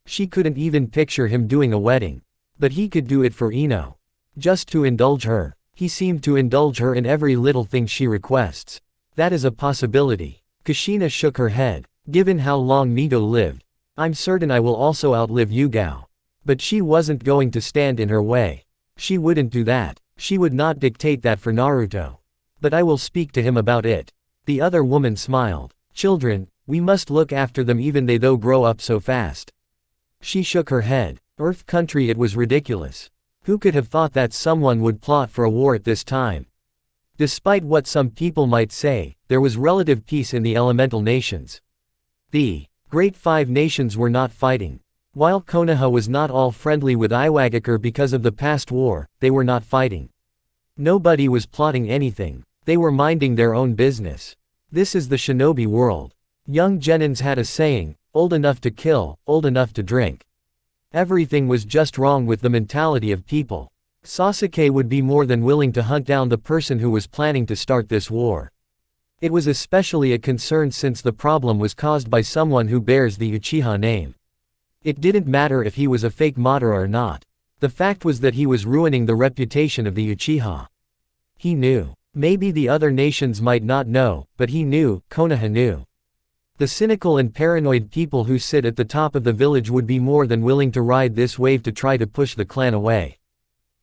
Speaker 1: She couldn't even picture him doing a wedding. But he could do it for Ino. Just to indulge her. He seemed to indulge her in every little thing she requests. That is a possibility. Kushina shook her head. Given how long Mito lived, I'm certain I will also outlive Yugao. But she wasn't going to stand in her way. She wouldn't do that. She would not dictate that for Naruto. But I will speak to him about it. The other woman smiled. Children, we must look after them even they though grow up so fast. She shook her head. Earth country, it was ridiculous. Who could have thought that someone would plot for a war at this time? Despite what some people might say, there was relative peace in the elemental nations. The Great Five Nations were not fighting. While Konoha was not all friendly with Iwagakure because of the past war, they were not fighting. Nobody was plotting anything. They were minding their own business. This is the shinobi world. Young genins had a saying, old enough to kill, old enough to drink. Everything was just wrong with the mentality of people. Sasuke would be more than willing to hunt down the person who was planning to start this war. It was especially a concern since the problem was caused by someone who bears the Uchiha name. It didn't matter if he was a fake Madara or not. The fact was that he was ruining the reputation of the Uchiha. He knew. Maybe the other nations might not know, but he knew, Konoha knew. The cynical and paranoid people who sit at the top of the village would be more than willing to ride this wave to try to push the clan away.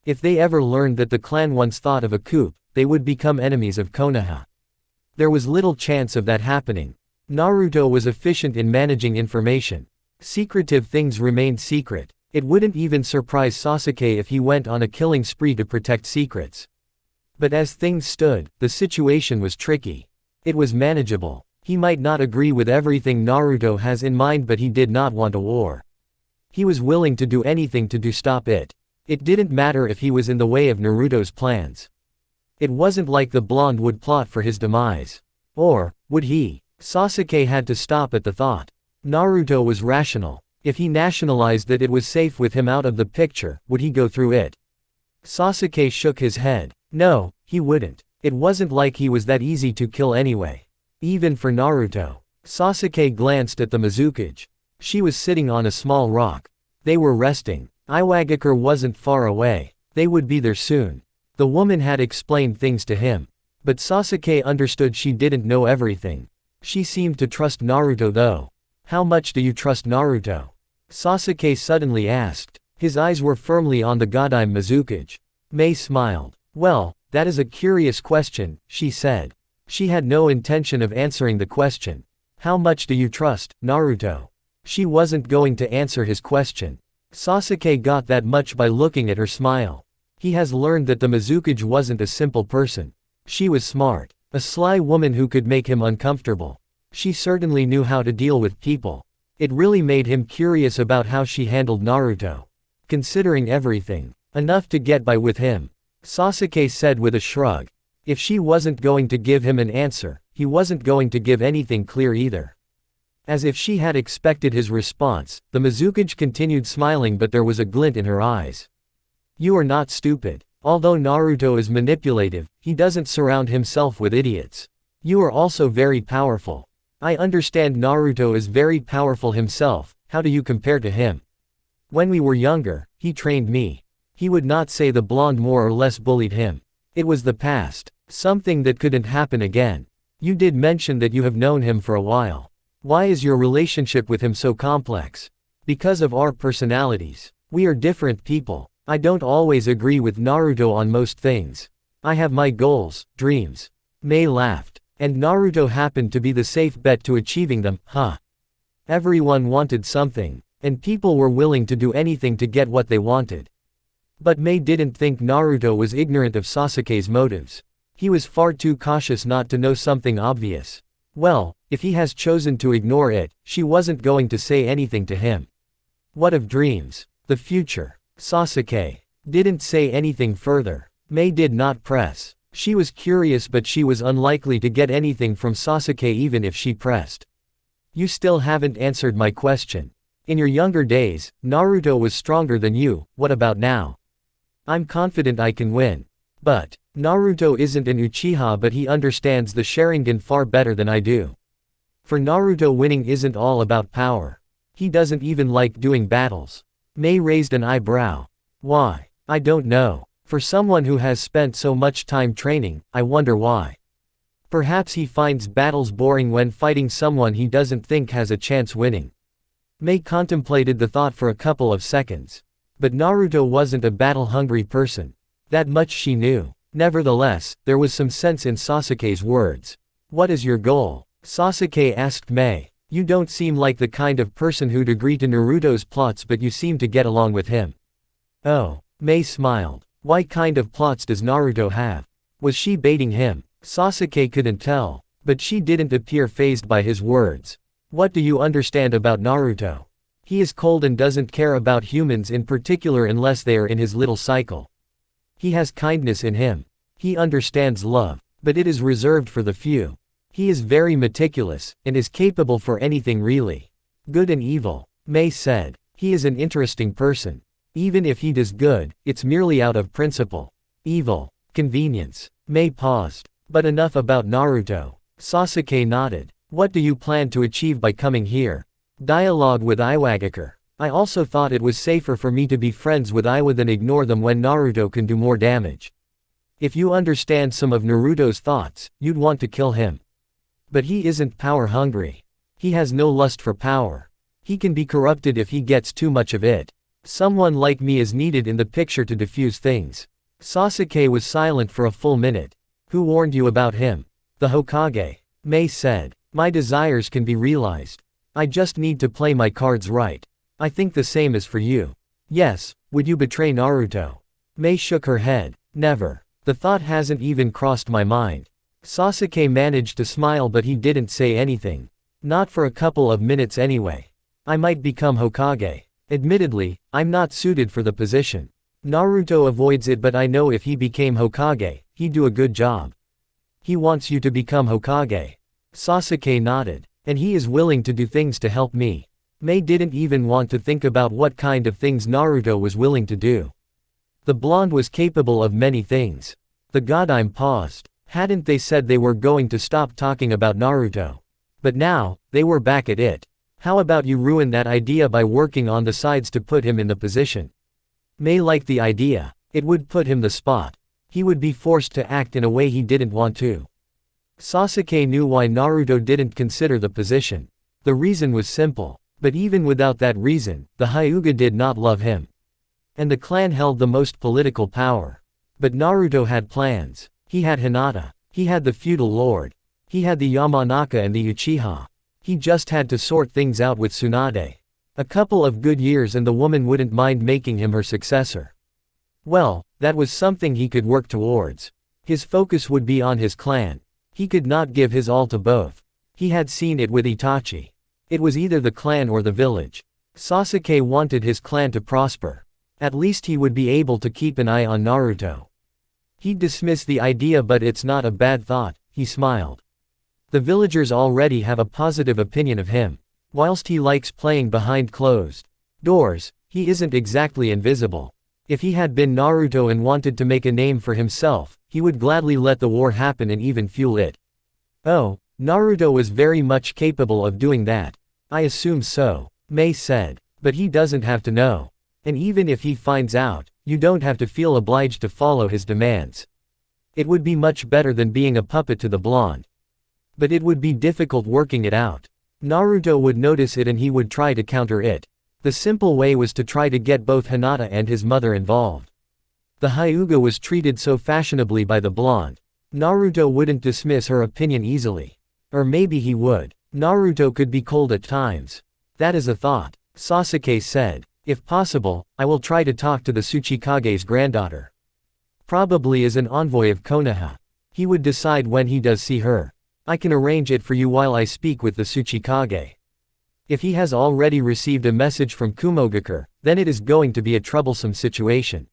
Speaker 1: If they ever learned that the clan once thought of a coup, they would become enemies of Konoha. There was little chance of that happening. Naruto was efficient in managing information. Secretive things remained secret. It wouldn't even surprise Sasuke if he went on a killing spree to protect secrets. But as things stood, the situation was tricky. It was manageable. He might not agree with everything Naruto has in mind, but he did not want a war. He was willing to do anything to stop it. It didn't matter if he was in the way of Naruto's plans. It wasn't like the blonde would plot for his demise. Or, would he? Sasuke had to stop at the thought. Naruto was rational. If he nationalized that it was safe with him out of the picture, would he go through it? Sasuke shook his head. No, he wouldn't. It wasn't like he was that easy to kill anyway. Even for Naruto. Sasuke glanced at the Mizukage. She was sitting on a small rock. They were resting. Iwagakure wasn't far away. They would be there soon. The woman had explained things to him. But Sasuke understood she didn't know everything. She seemed to trust Naruto though. How much do you trust Naruto? Sasuke suddenly asked. His eyes were firmly on the Godime Mizukage. Mei smiled. Well, that is a curious question, she said. She had no intention of answering the question. How much do you trust, Naruto? She wasn't going to answer his question. Sasuke got that much by looking at her smile. He has learned that the Mizukage wasn't a simple person. She was smart. A sly woman who could make him uncomfortable. She certainly knew how to deal with people. It really made him curious about how she handled Naruto. Considering everything, enough to get by with him. Sasuke said with a shrug. If she wasn't going to give him an answer, he wasn't going to give anything clear either. As if she had expected his response, the Mizukage continued smiling, but there was a glint in her eyes. You are not stupid. Although Naruto is manipulative, he doesn't surround himself with idiots. You are also very powerful. I understand Naruto is very powerful himself. How do you compare to him? When we were younger, he trained me. He would not say the blonde more or less bullied him. It was the past. Something that couldn't happen again. You did mention that you have known him for a while. Why is your relationship with him so complex? Because of our personalities. We are different people. I don't always agree with Naruto on most things. I have my goals, dreams. Mei laughed. And Naruto happened to be the safe bet to achieving them, huh? Everyone wanted something. And people were willing to do anything to get what they wanted. But Mei didn't think Naruto was ignorant of Sasuke's motives. He was far too cautious not to know something obvious. Well, if he has chosen to ignore it, she wasn't going to say anything to him. What of dreams? The future? Sasuke didn't say anything further. Mei did not press. She was curious, but she was unlikely to get anything from Sasuke even if she pressed. You still haven't answered my question. In your younger days, Naruto was stronger than you. What about now? I'm confident I can win. But Naruto isn't an Uchiha, but he understands the Sharingan far better than I do. For Naruto, winning isn't all about power. He doesn't even like doing battles. Mei raised an eyebrow. Why? I don't know. For someone who has spent so much time training, I wonder why. Perhaps he finds battles boring when fighting someone he doesn't think has a chance winning. Mei contemplated the thought for a couple of seconds. But Naruto wasn't a battle-hungry person. That much she knew. Nevertheless, there was some sense in Sasuke's words. What is your goal? Sasuke asked Mei. You don't seem like the kind of person who'd agree to Naruto's plots, but you seem to get along with him. Oh, Mei smiled. What kind of plots does Naruto have? Was she baiting him? Sasuke couldn't tell, but she didn't appear fazed by his words. What do you understand about Naruto? He is cold and doesn't care about humans in particular unless they are in his little cycle. He has kindness in him. He understands love, but it is reserved for the few. He is very meticulous, and is capable for anything really. Good and evil, Mei said. He is an interesting person. Even if he does good, it's merely out of principle. Evil, convenience. Mei paused. But enough about Naruto. Sasuke nodded. What do you plan to achieve by coming here? Dialogue with Iwagakure. I also thought it was safer for me to be friends with Iwa than ignore them when Naruto can do more damage. If you understand some of Naruto's thoughts, you'd want to kill him. But he isn't power hungry. He has no lust for power. He can be corrupted if he gets too much of it. Someone like me is needed in the picture to diffuse things. Sasuke was silent for a full minute. Who warned you about him? The Hokage. Mei said. My desires can be realized. I just need to play my cards right. I think the same is for you. Yes, would you betray Naruto? Mei shook her head. Never. The thought hasn't even crossed my mind. Sasuke managed to smile, but he didn't say anything. Not for a couple of minutes anyway. I might become Hokage. Admittedly, I'm not suited for the position. Naruto avoids it, but I know if he became Hokage, he'd do a good job. He wants you to become Hokage. Sasuke nodded. And he is willing to do things to help me. Mei didn't even want to think about what kind of things Naruto was willing to do. The blonde was capable of many things. The Godime paused. Hadn't they said they were going to stop talking about Naruto? But now, they were back at it. How about you ruin that idea by working on the sides to put him in the position? Mei liked the idea. It would put him the spot. He would be forced to act in a way he didn't want to. Sasuke knew why Naruto didn't consider the position. The reason was simple. But even without that reason, the Hyuga did not love him. And the clan held the most political power. But Naruto had plans. He had Hinata. He had the feudal lord. He had the Yamanaka and the Uchiha. He just had to sort things out with Tsunade. A couple of good years and the woman wouldn't mind making him her successor. Well, that was something he could work towards. His focus would be on his clan. He could not give his all to both. He had seen it with Itachi. It was either the clan or the village. Sasuke wanted his clan to prosper. At least he would be able to keep an eye on Naruto. He'd dismiss the idea, but it's not a bad thought, he smiled. The villagers already have a positive opinion of him. Whilst he likes playing behind closed doors, he isn't exactly invisible. If he had been Naruto and wanted to make a name for himself, he would gladly let the war happen and even fuel it. Oh, Naruto was very much capable of doing that. I assume so, Mei said. But he doesn't have to know. And even if he finds out, you don't have to feel obliged to follow his demands. It would be much better than being a puppet to the blonde. But it would be difficult working it out. Naruto would notice it and he would try to counter it. The simple way was to try to get both Hinata and his mother involved. The Hyuga was treated so fashionably by the blonde. Naruto wouldn't dismiss her opinion easily. Or maybe he would. Naruto could be cold at times. That is a thought, Sasuke said. If possible, I will try to talk to the Tsuchikage's granddaughter. Probably as an envoy of Konoha. He would decide when he does see her. I can arrange it for you while I speak with the Tsuchikage. If he has already received a message from Kumogakure, then it is going to be a troublesome situation.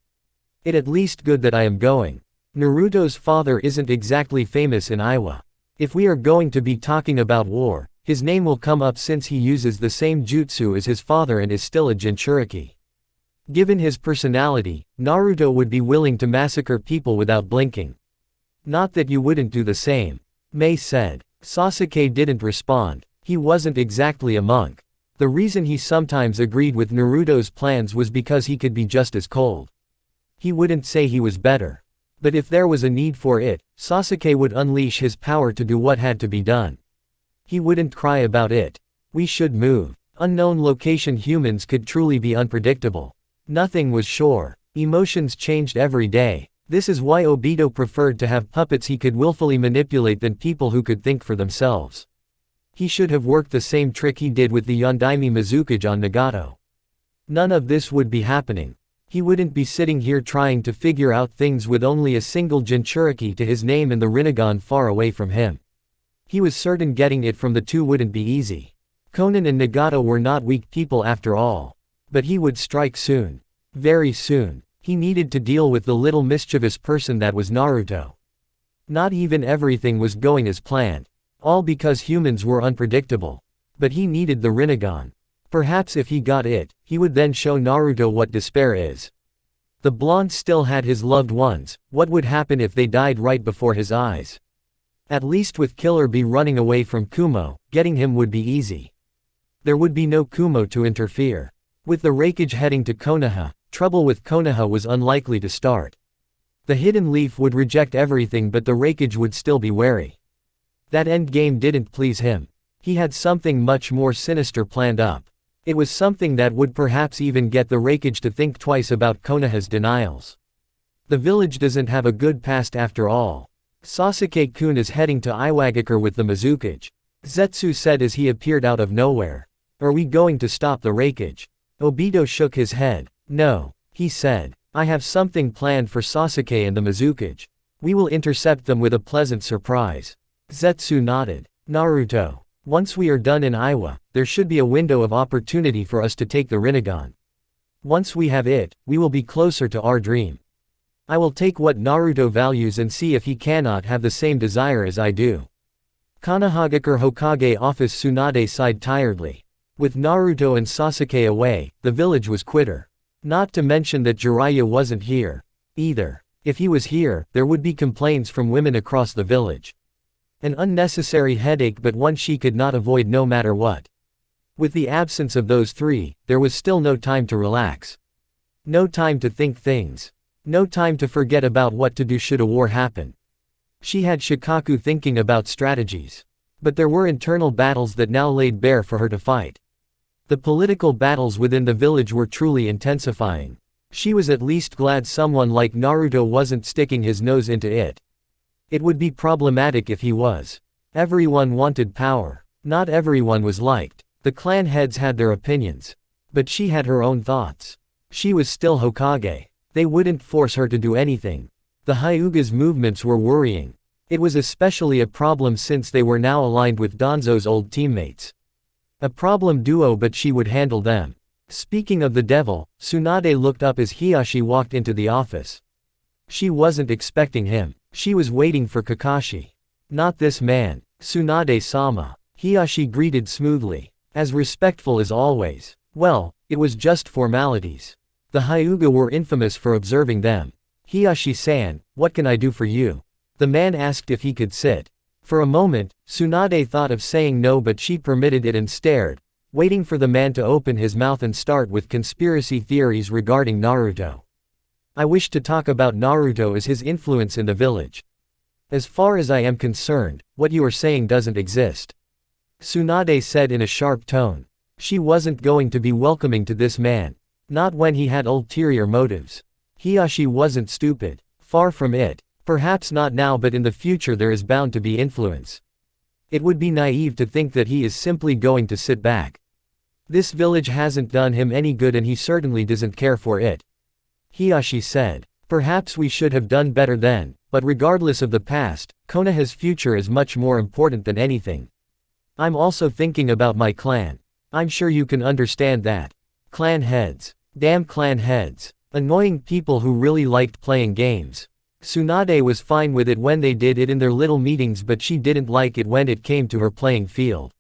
Speaker 1: It at least good that I am going. Naruto's father isn't exactly famous in Iowa. If we are going to be talking about war, his name will come up since he uses the same jutsu as his father and is still a Jinchuriki. Given his personality, Naruto would be willing to massacre people without blinking. Not that you wouldn't do the same, Mei said. Sasuke didn't respond. He wasn't exactly a monk. The reason he sometimes agreed with Naruto's plans was because he could be just as cold. He wouldn't say he was better. But if there was a need for it, Sasuke would unleash his power to do what had to be done. He wouldn't cry about it. We should move. Unknown location. Humans could truly be unpredictable. Nothing was sure. Emotions changed every day. This is why Obito preferred to have puppets he could willfully manipulate than people who could think for themselves. He should have worked the same trick he did with the Yondaime Mizukage on Nagato. None of this would be happening. He wouldn't be sitting here trying to figure out things with only a single Jinchuriki to his name and the Rinnegan far away from him. He was certain getting it from the two wouldn't be easy. Konan and Nagato were not weak people after all. But he would strike soon. Very soon. He needed to deal with the little mischievous person that was Naruto. Not even everything was going as planned. All because humans were unpredictable. But he needed the Rinnegan. Perhaps if he got it, he would then show Naruto what despair is. The blonde still had his loved ones. What would happen if they died right before his eyes? At least with Killer Bee running away from Kumo, getting him would be easy. There would be no Kumo to interfere. With the Raikage heading to Konoha, trouble with Konoha was unlikely to start. The Hidden Leaf would reject everything, but the Raikage would still be wary. That endgame didn't please him. He had something much more sinister planned up. It was something that would perhaps even get the Raikage to think twice about Konoha's denials. The village doesn't have a good past after all. Sasuke-kun is heading to Iwagakure with the Mizukage. Zetsu said as he appeared out of nowhere. Are we going to stop the Raikage? Obito shook his head. No, he said. I have something planned for Sasuke and the Mizukage. We will intercept them with a pleasant surprise. Zetsu nodded. Naruto. Once we are done in Iwa, there should be a window of opportunity for us to take the Rinnegan. Once we have it, we will be closer to our dream. I will take what Naruto values and see if he cannot have the same desire as I do. Konohagakure Hokage office. Tsunade sighed tiredly. With Naruto and Sasuke away, the village was quitter. Not to mention that Jiraiya wasn't here. Either. If he was here, there would be complaints from women across the village. An unnecessary headache, but one she could not avoid no matter what. With the absence of those three, there was still no time to relax. No time to think things. No time to forget about what to do should a war happen. She had Shikaku thinking about strategies. But there were internal battles that now laid bare for her to fight. The political battles within the village were truly intensifying. She was at least glad someone like Naruto wasn't sticking his nose into it. It would be problematic if he was. Everyone wanted power. Not everyone was liked. The clan heads had their opinions. But she had her own thoughts. She was still Hokage. They wouldn't force her to do anything. The Hyuga's movements were worrying. It was especially a problem since they were now aligned with Danzo's old teammates. A problem duo, but she would handle them. Speaking of the devil, Tsunade looked up as Hiyashi walked into the office. She wasn't expecting him. She was waiting for Kakashi. Not this man. Tsunade-sama. Hiyashi greeted smoothly. As respectful as always. Well, it was just formalities. The Hyuga were infamous for observing them. Hiyashi-san, what can I do for you? The man asked if he could sit. For a moment, Tsunade thought of saying no, but she permitted it and stared, waiting for the man to open his mouth and start with conspiracy theories regarding Naruto. I wish to talk about Naruto as his influence in the village. As far as I am concerned, what you are saying doesn't exist. Tsunade said in a sharp tone. She wasn't going to be welcoming to this man. Not when he had ulterior motives. Hiyashi wasn't stupid. Far from it. Perhaps not now, but in the future there is bound to be influence. It would be naive to think that he is simply going to sit back. This village hasn't done him any good and he certainly doesn't care for it. Hiyashi said. Perhaps we should have done better then, but regardless of the past, Konoha's future is much more important than anything. I'm also thinking about my clan. I'm sure you can understand that. Clan heads. Damn clan heads. Annoying people who really liked playing games. Tsunade was fine with it when they did it in their little meetings, but she didn't like it when it came to her playing field.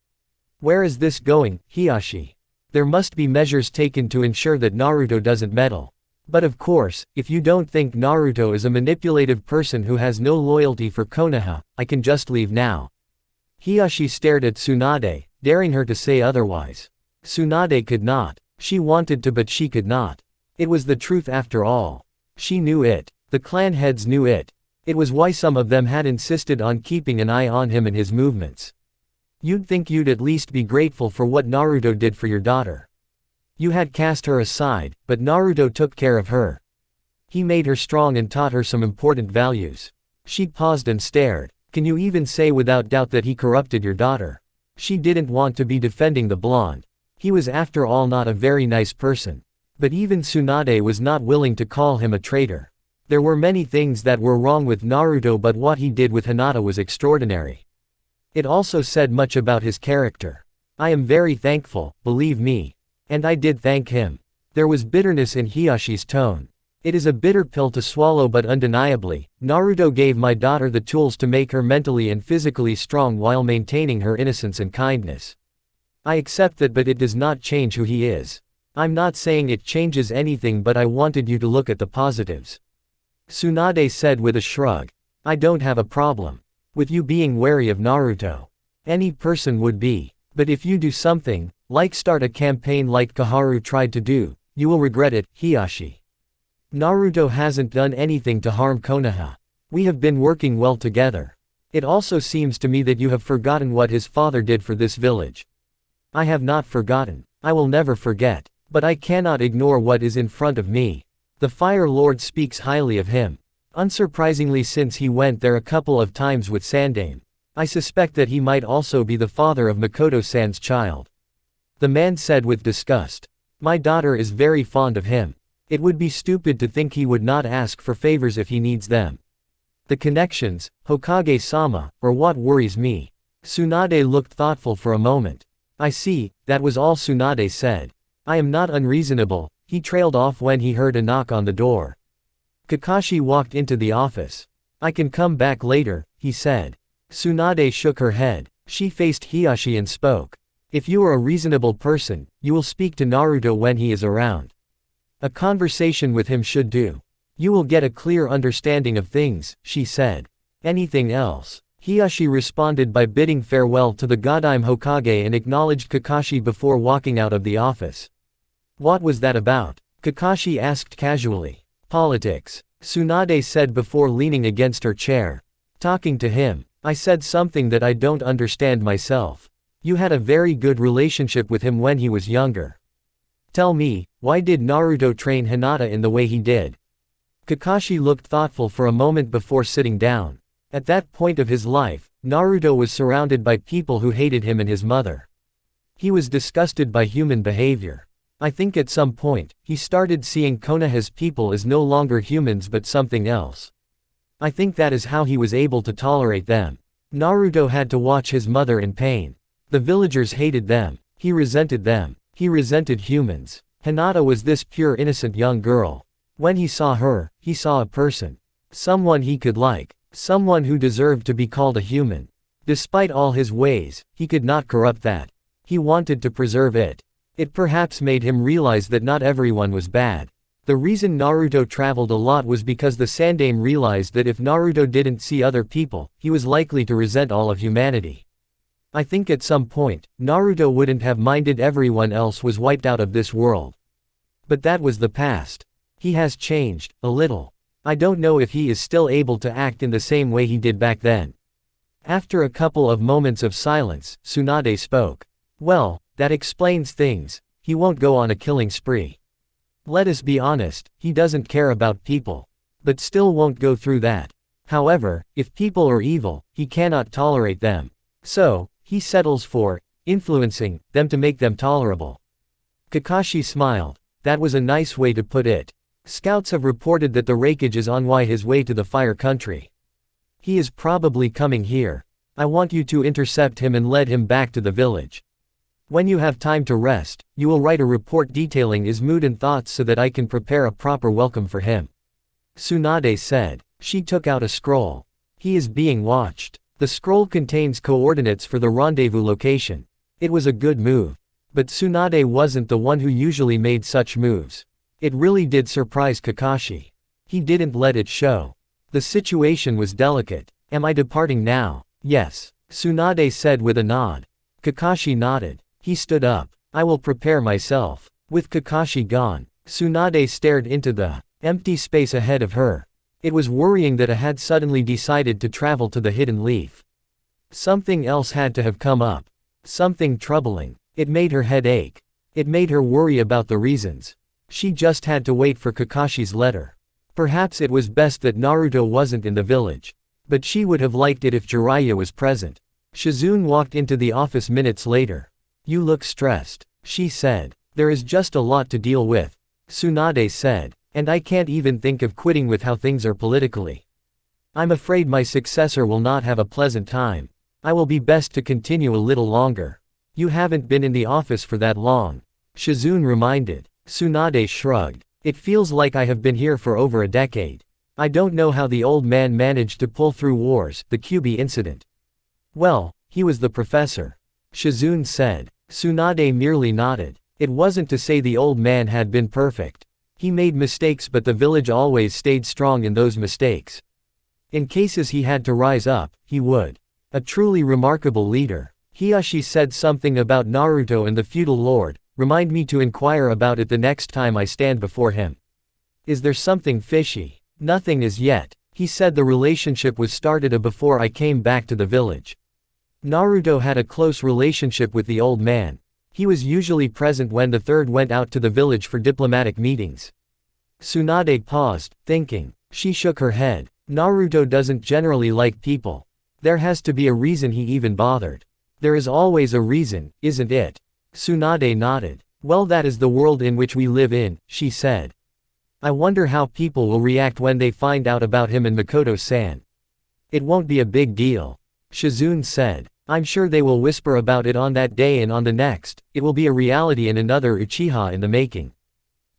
Speaker 1: Where is this going, Hiyashi? There must be measures taken to ensure that Naruto doesn't meddle. But of course, if you don't think Naruto is a manipulative person who has no loyalty for Konoha, I can just leave now. Hiyashi stared at Tsunade, daring her to say otherwise. Tsunade could not. She wanted to, but she could not. It was the truth after all. She knew it. The clan heads knew it. It was why some of them had insisted on keeping an eye on him and his movements. You'd think you'd at least be grateful for what Naruto did for your daughter. You had cast her aside, but Naruto took care of her. He made her strong and taught her some important values. She paused and stared. Can you even say without doubt that he corrupted your daughter? She didn't want to be defending the blonde. He was after all not a very nice person. But even Tsunade was not willing to call him a traitor. There were many things that were wrong with Naruto, but what he did with Hinata was extraordinary. It also said much about his character. I am very thankful, believe me. And I did thank him. There was bitterness in Hiyashi's tone. It is a bitter pill to swallow, but undeniably, Naruto gave my daughter the tools to make her mentally and physically strong while maintaining her innocence and kindness. I accept that, but it does not change who he is. I'm not saying it changes anything, but I wanted you to look at the positives. Tsunade said with a shrug. I don't have a problem with you being wary of Naruto. Any person would be. But if you do something, like start a campaign like Koharu tried to do, you will regret it, Hiyashi. Naruto hasn't done anything to harm Konoha. We have been working well together. It also seems to me that you have forgotten what his father did for this village. I have not forgotten. I will never forget. But I cannot ignore what is in front of me. The Fire Lord speaks highly of him. Unsurprisingly, since he went there a couple of times with Sandaime. I suspect that he might also be the father of Makoto-san's child. The man said with disgust. My daughter is very fond of him. It would be stupid to think he would not ask for favors if he needs them. The connections, Hokage-sama, are what worries me. Tsunade looked thoughtful for a moment. I see, that was all Tsunade said. I am not unreasonable. He trailed off when he heard a knock on the door. Kakashi walked into the office. I can come back later, he said. Tsunade shook her head. She faced Hiyashi and spoke. If you are a reasonable person, you will speak to Naruto when he is around. A conversation with him should do. You will get a clear understanding of things, she said. Anything else? Hiyashi responded by bidding farewell to the Godime Hokage and acknowledged Kakashi before walking out of the office. What was that about? Kakashi asked casually. Politics. Tsunade said before leaning against her chair. Talking to him. I said something that I don't understand myself. You had a very good relationship with him when he was younger. Tell me, why did Naruto train Hinata in the way he did? Kakashi looked thoughtful for a moment before sitting down. At that point of his life, Naruto was surrounded by people who hated him and his mother. He was disgusted by human behavior. I think at some point, he started seeing Konoha's people as no longer humans but something else. I think that is how he was able to tolerate them. Naruto had to watch his mother in pain. The villagers hated them. He resented them. He resented humans. Hinata was this pure innocent young girl. When he saw her, he saw a person. Someone he could like. Someone who deserved to be called a human. Despite all his ways, he could not corrupt that. He wanted to preserve it. It perhaps made him realize that not everyone was bad. The reason Naruto traveled a lot was because the Sandaime realized that if Naruto didn't see other people, he was likely to resent all of humanity. I think at some point, Naruto wouldn't have minded everyone else was wiped out of this world. But that was the past. He has changed, a little. I don't know if he is still able to act in the same way he did back then. After a couple of moments of silence, Tsunade spoke. Well, that explains things. He won't go on a killing spree. Let us be honest, he doesn't care about people. But still won't go through that. However, if people are evil, he cannot tolerate them. So, he settles for influencing them to make them tolerable. Kakashi smiled. That was a nice way to put it. Scouts have reported that the Raikage is on his way to the Fire Country. He is probably coming here. I want you to intercept him and lead him back to the village. When you have time to rest, you will write a report detailing his mood and thoughts so that I can prepare a proper welcome for him. Tsunade said. She took out a scroll. He is being watched. The scroll contains coordinates for the rendezvous location. It was a good move. But Tsunade wasn't the one who usually made such moves. It really did surprise Kakashi. He didn't let it show. The situation was delicate. Am I departing now? Yes, Tsunade said with a nod. Kakashi nodded. He stood up. I will prepare myself. With Kakashi gone, Tsunade stared into the empty space ahead of her. It was worrying that had suddenly decided to travel to the Hidden Leaf. Something else had to have come up. Something troubling. It made her head ache. It made her worry about the reasons. She just had to wait for Kakashi's letter. Perhaps it was best that Naruto wasn't in the village. But she would have liked it if Jiraiya was present. Shizune walked into the office minutes later. You look stressed, she said. There is just a lot to deal with. Tsunade said. And I can't even think of quitting with how things are politically. I'm afraid my successor will not have a pleasant time. I will be best to continue a little longer. You haven't been in the office for that long. Shizune reminded. Tsunade shrugged. It feels like I have been here for over a decade. I don't know how the old man managed to pull through wars, the Kyuubi incident. Well, he was the professor. Shizune said. Tsunade merely nodded. It wasn't to say the old man had been perfect. He made mistakes but the village always stayed strong in those mistakes. In cases he had to rise up, he would. A truly remarkable leader. Hiyashi said something about Naruto and the feudal lord. Remind me to inquire about it the next time I stand before him. Is there something fishy? Nothing as yet. He said the relationship was started before I came back to the village. Naruto had a close relationship with the old man. He was usually present when the third went out to the village for diplomatic meetings. Tsunade paused, thinking. She shook her head. Naruto doesn't generally like people. There has to be a reason he even bothered. There is always a reason, isn't it? Tsunade nodded. Well, that is the world in which we live in, she said. I wonder how people will react when they find out about him and Makoto-san. It won't be a big deal. Shizune said. I'm sure they will whisper about it on that day and on the next. It will be a reality and another Uchiha in the making.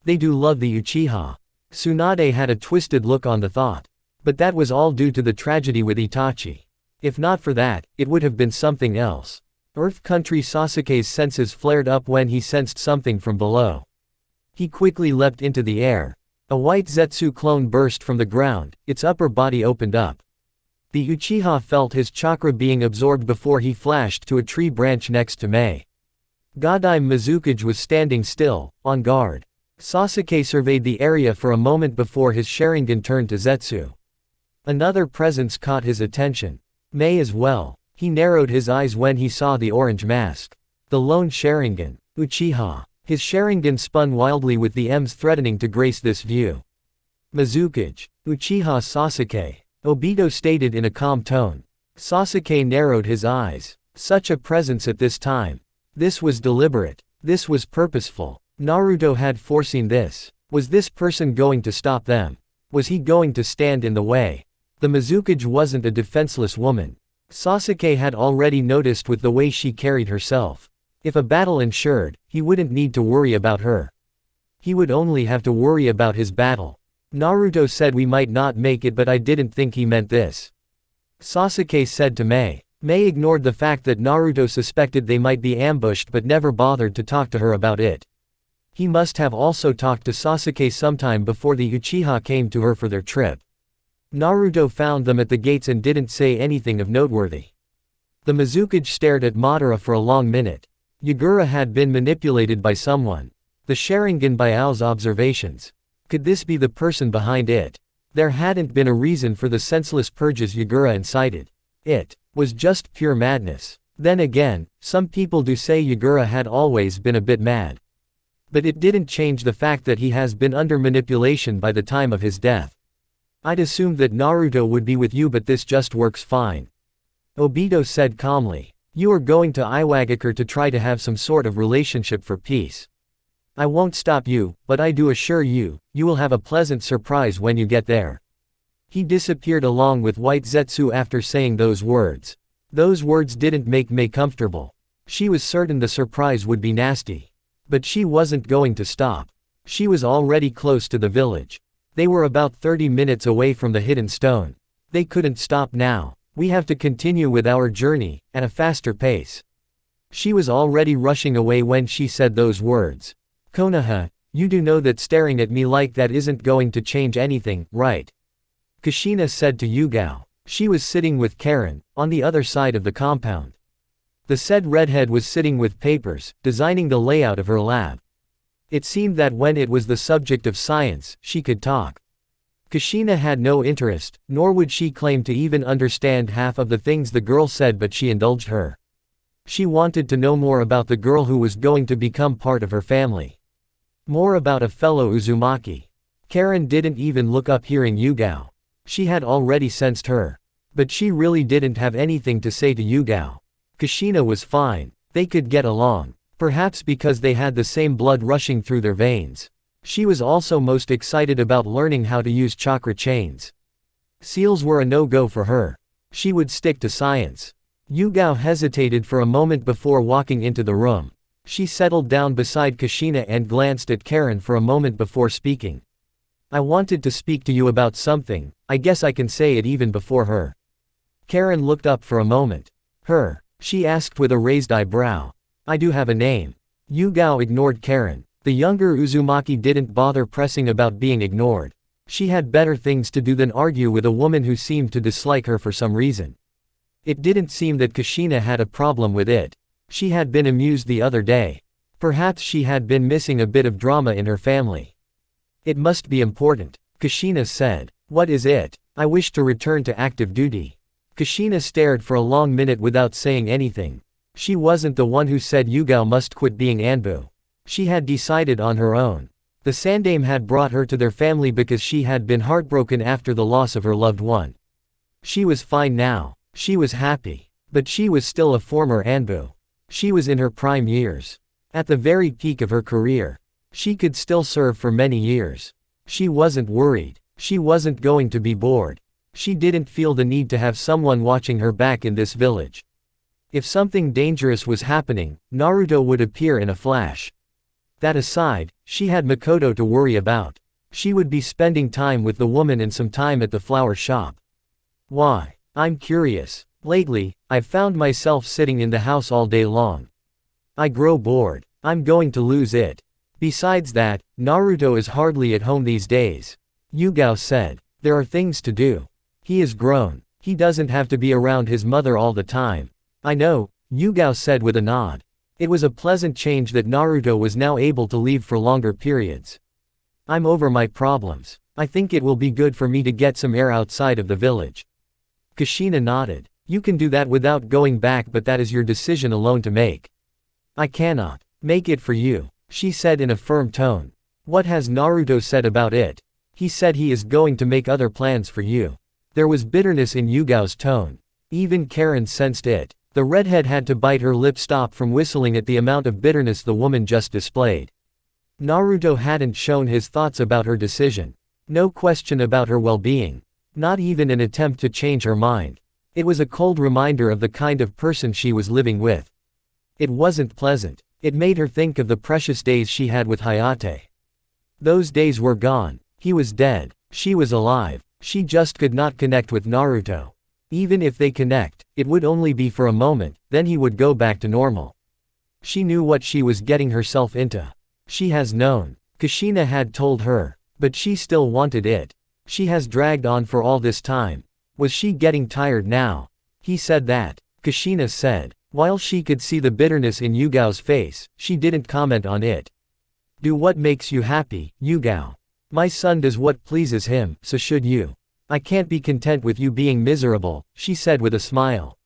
Speaker 1: They do love the Uchiha. Tsunade had a twisted look on the thought. But that was all due to the tragedy with Itachi. If not for that, it would have been something else. Earth Country Sasuke's senses flared up when he sensed something from below. He quickly leapt into the air. A white Zetsu clone burst from the ground, its upper body opened up. The Uchiha felt his chakra being absorbed before he flashed to a tree branch next to Mei. Godai Mizukage was standing still, on guard. Sasuke surveyed the area for a moment before his Sharingan turned to Zetsu. Another presence caught his attention. Mei as well. He narrowed his eyes when he saw the orange mask. The lone Sharingan. Uchiha. His Sharingan spun wildly with the M's threatening to grace this view. Mizukage. Uchiha Sasuke. Obito stated in a calm tone. Sasuke narrowed his eyes. Such a presence at this time. This was deliberate. This was purposeful. Naruto had foreseen this. Was this person going to stop them? Was he going to stand in the way? The Mizukage wasn't a defenseless woman. Sasuke had already noticed with the way she carried herself. If a battle ensured, he wouldn't need to worry about her. He would only have to worry about his battle. Naruto said we might not make it, but I didn't think he meant this. Sasuke said to Mei. Mei ignored the fact that Naruto suspected they might be ambushed but never bothered to talk to her about it. He must have also talked to Sasuke sometime before the Uchiha came to her for their trip. Naruto found them at the gates and didn't say anything of noteworthy. The Mizukage stared at Madara for a long minute. Yagura had been manipulated by someone. The Sharingan by Ao's observations. Could this be the person behind it? There hadn't been a reason for the senseless purges Yagura incited. It was just pure madness. Then again, some people do say Yagura had always been a bit mad. But it didn't change the fact that he has been under manipulation by the time of his death. I'd assumed that Naruto would be with you, but this just works fine. Obito said calmly. You are going to Iwagakure to try to have some sort of relationship for peace. I won't stop you, but I do assure you, you will have a pleasant surprise when you get there. He disappeared along with White Zetsu after saying those words. Those words didn't make Mei comfortable. She was certain the surprise would be nasty. But she wasn't going to stop. She was already close to the village. They were about 30 minutes away from the hidden stone. They couldn't stop now. We have to continue with our journey, at a faster pace. She was already rushing away when she said those words. Konoha, you do know that staring at me like that isn't going to change anything, right? Kushina said to Yugao. She was sitting with Karen, on the other side of the compound. The said redhead was sitting with papers, designing the layout of her lab. It seemed that when it was the subject of science, she could talk. Kushina had no interest, nor would she claim to even understand half of the things the girl said, but she indulged her. She wanted to know more about the girl who was going to become part of her family. More about a fellow Uzumaki. Karen didn't even look up hearing Yugao. She had already sensed her. But she really didn't have anything to say to Yugao. Kushina was fine. They could get along. Perhaps because they had the same blood rushing through their veins. She was also most excited about learning how to use chakra chains. Seals were a no-go for her. She would stick to science. Yugao hesitated for a moment before walking into the room. She settled down beside Kushina and glanced at Karen for a moment before speaking. I wanted to speak to you about something. I guess I can say it even before her. Karen looked up for a moment. Her? She asked with a raised eyebrow. I do have a name. Yugao ignored Karen. The younger Uzumaki didn't bother pressing about being ignored. She had better things to do than argue with a woman who seemed to dislike her for some reason. It didn't seem that Kushina had a problem with it. She had been amused the other day. Perhaps she had been missing a bit of drama in her family. It must be important, Kushina said. What is it? I wish to return to active duty. Kushina stared for a long minute without saying anything. She wasn't the one who said Yugao must quit being Anbu. She had decided on her own. The Sandaime had brought her to their family because she had been heartbroken after the loss of her loved one. She was fine now. She was happy. But she was still a former Anbu. She was in her prime years. At the very peak of her career. She could still serve for many years. She wasn't worried. She wasn't going to be bored. She didn't feel the need to have someone watching her back in this village. If something dangerous was happening, Naruto would appear in a flash. That aside, she had Makoto to worry about. She would be spending time with the woman and some time at the flower shop. Why? I'm curious. Lately, I've found myself sitting in the house all day long. I grow bored. I'm going to lose it. Besides that, Naruto is hardly at home these days. Yugao said. There are things to do. He is grown. He doesn't have to be around his mother all the time. I know, Yugao said with a nod. It was a pleasant change that Naruto was now able to leave for longer periods. I'm over my problems. I think it will be good for me to get some air outside of the village. Kushina nodded. You can do that without going back, but that is your decision alone to make. I cannot make it for you. she said in a firm tone. What has Naruto said about it? He said he is going to make other plans for you. There was bitterness in Yugao's tone. Even Karen sensed it. The redhead had to bite her lip stop from whistling at the amount of bitterness the woman just displayed. Naruto hadn't shown his thoughts about her decision. No question about her well-being. Not even an attempt to change her mind. It was a cold reminder of the kind of person she was living with. It wasn't pleasant. It made her think of the precious days she had with Hayate. Those days were gone. He was dead. She was alive. She just could not connect with Naruto. Even if they connect, it would only be for a moment, then he would go back to normal. She knew what she was getting herself into. She has known. Kushina had told her. But she still wanted it. She has dragged on for all this time. Was she getting tired now? He said that. Kushina said. While she could see the bitterness in Yugao's face, she didn't comment on it. Do what makes you happy, Yugao. My son does what pleases him, so should you. I can't be content with you being miserable, she said with a smile.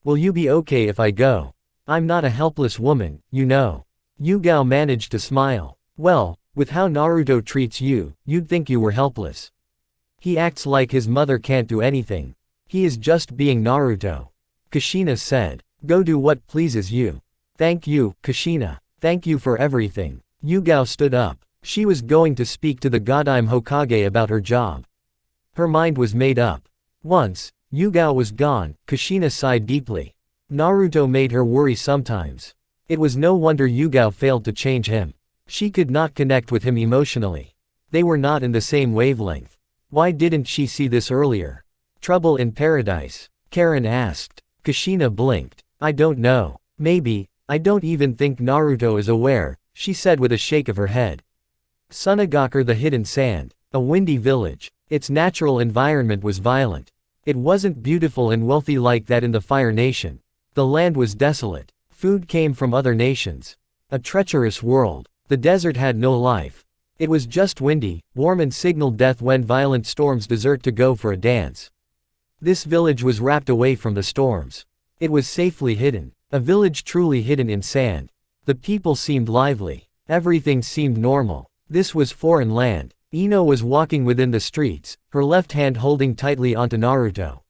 Speaker 1: Will you be okay if I go? I'm not a helpless woman, you know. Yugao managed to smile. Well, with how Naruto treats you, you'd think you were helpless. He acts like his mother can't do anything. He is just being Naruto. Kushina said. Go do what pleases you. Thank you, Kushina. Thank you for everything. Yugao stood up. She was going to speak to the Godime Hokage about her job. Her mind was made up. Once Yugao was gone, Kushina sighed deeply. Naruto made her worry sometimes. It was no wonder Yugao failed to change him. She could not connect with him emotionally. They were not in the same wavelength. Why didn't she see this earlier? Trouble in paradise? Karen asked. Kushina blinked. I don't know. Maybe. I don't even think Naruto is aware, she said with a shake of her head. Sunagakure, the hidden sand. A windy village. Its natural environment was violent. It wasn't beautiful and wealthy like that in the Fire Nation. The land was desolate. Food came from other nations. A treacherous world. The desert had no life. It was just windy, warm and signaled death when violent storms desert to go for a dance. This village was wrapped away from the storms. It was safely hidden. A village truly hidden in sand. The people seemed lively. Everything seemed normal. This was foreign land. Ino was walking within the streets, her left hand holding tightly onto Naruto.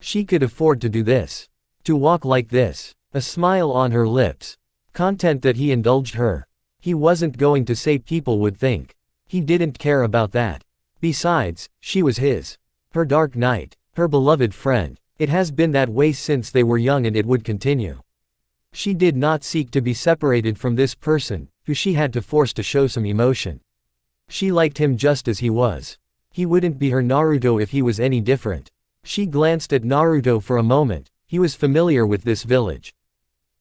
Speaker 1: She could afford to do this. To walk like this. A smile on her lips. Content that he indulged her. He wasn't going to say people would think. He didn't care about that. Besides, she was his. Her dark knight. Her beloved friend. It has been that way since they were young and it would continue. She did not seek to be separated from this person, who she had to force to show some emotion. She liked him just as he was. He wouldn't be her Naruto if he was any different. She glanced at Naruto for a moment. He was familiar with this village.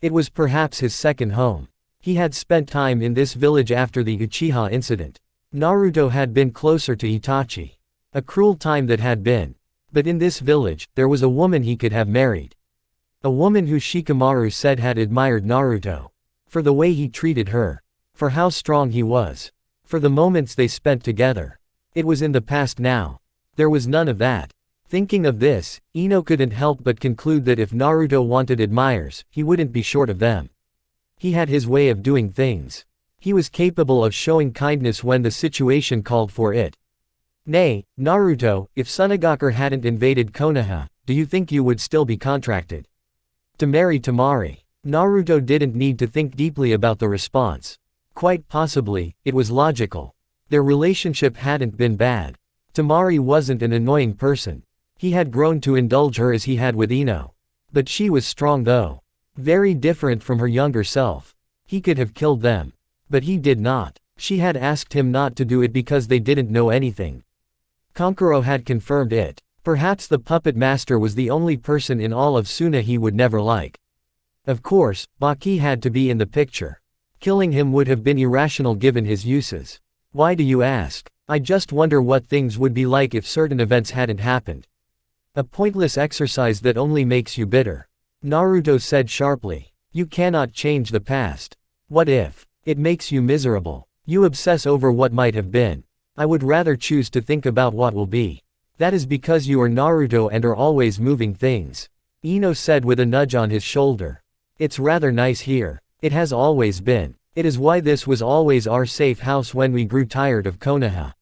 Speaker 1: It was perhaps his second home. He had spent time in this village after the Uchiha incident. Naruto had been closer to Itachi. A cruel time that had been. But in this village, there was a woman he could have married. A woman who Shikamaru said had admired Naruto. For the way he treated her. For how strong he was. For the moments they spent together. It was in the past now. There was none of that. Thinking of this, Ino couldn't help but conclude that if Naruto wanted admirers, he wouldn't be short of them. He had his way of doing things. He was capable of showing kindness when the situation called for it. Nay, Naruto, if Sunagakure hadn't invaded Konoha, do you think you would still be contracted to marry Temari? Naruto didn't need to think deeply about the response. Quite possibly, it was logical. Their relationship hadn't been bad. Temari wasn't an annoying person. He had grown to indulge her as he had with Ino. But she was strong though. Very different from her younger self. He could have killed them. But he did not. She had asked him not to do it because they didn't know anything. Kankuro had confirmed it. Perhaps the puppet master was the only person in all of Suna he would never like. Of course, Baki had to be in the picture. Killing him would have been irrational given his uses. Why do you ask? I just wonder what things would be like if certain events hadn't happened. A pointless exercise that only makes you bitter. Naruto said sharply. You cannot change the past. What if? It makes you miserable. You obsess over what might have been. I would rather choose to think about what will be. That is because you are Naruto and are always moving things. Ino said with a nudge on his shoulder. It's rather nice here. It has always been. It is why this was always our safe house when we grew tired of Konoha.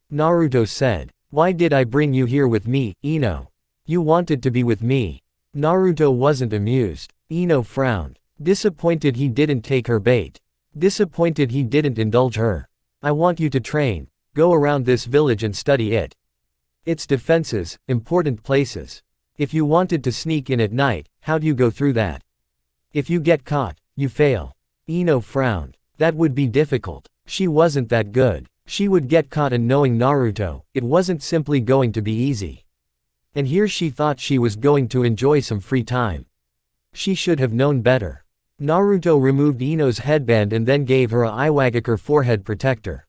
Speaker 1: Naruto said. Why did I bring you here with me, Ino? You wanted to be with me. Naruto wasn't amused. Ino frowned. Disappointed he didn't take her bait. Disappointed he didn't indulge her. I want you to train. Go around this village and study it. Its defenses, important places. If you wanted to sneak in at night, how do you go through that? If you get caught, you fail. Ino frowned. That would be difficult. She wasn't that good. She would get caught, and knowing Naruto, it wasn't simply going to be easy. And here she thought she was going to enjoy some free time. She should have known better. Naruto removed Ino's headband and then gave her a Iwagakure forehead protector.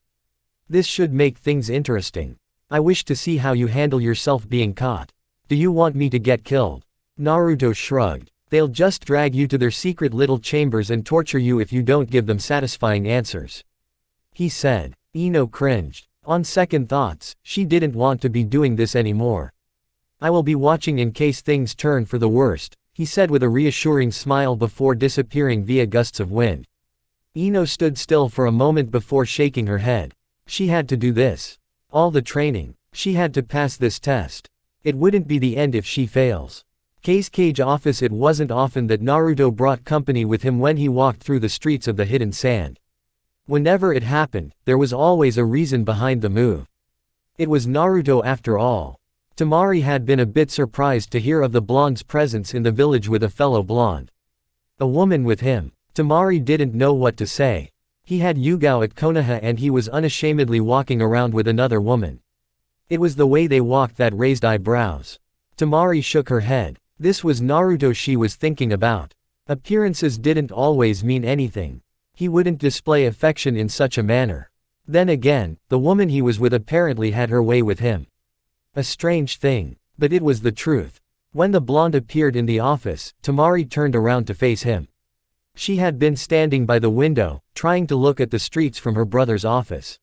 Speaker 1: This should make things interesting. I wish to see how you handle yourself being caught. Do you want me to get killed? Naruto shrugged. They'll just drag you to their secret little chambers and torture you if you don't give them satisfying answers. He said. Ino cringed. On second thoughts, she didn't want to be doing this anymore. I will be watching in case things turn for the worst, he said with a reassuring smile before disappearing via gusts of wind. Ino stood still for a moment before shaking her head. She had to do this. All the training. She had to pass this test. It wouldn't be the end if she fails. Cage office. It wasn't often that Naruto brought company with him when he walked through the streets of the hidden sand. Whenever it happened, there was always a reason behind the move. It was Naruto after all. Temari had been a bit surprised to hear of the blonde's presence in the village with a fellow blonde. A woman with him. Temari didn't know what to say. He had Yugao at Konoha and he was unashamedly walking around with another woman. It was the way they walked that raised eyebrows. Temari shook her head. This was Naruto she was thinking about. Appearances didn't always mean anything. He wouldn't display affection in such a manner. Then again, the woman he was with apparently had her way with him. A strange thing, but it was the truth. When the blonde appeared in the office, Temari turned around to face him. She had been standing by the window, trying to look at the streets from her brother's office.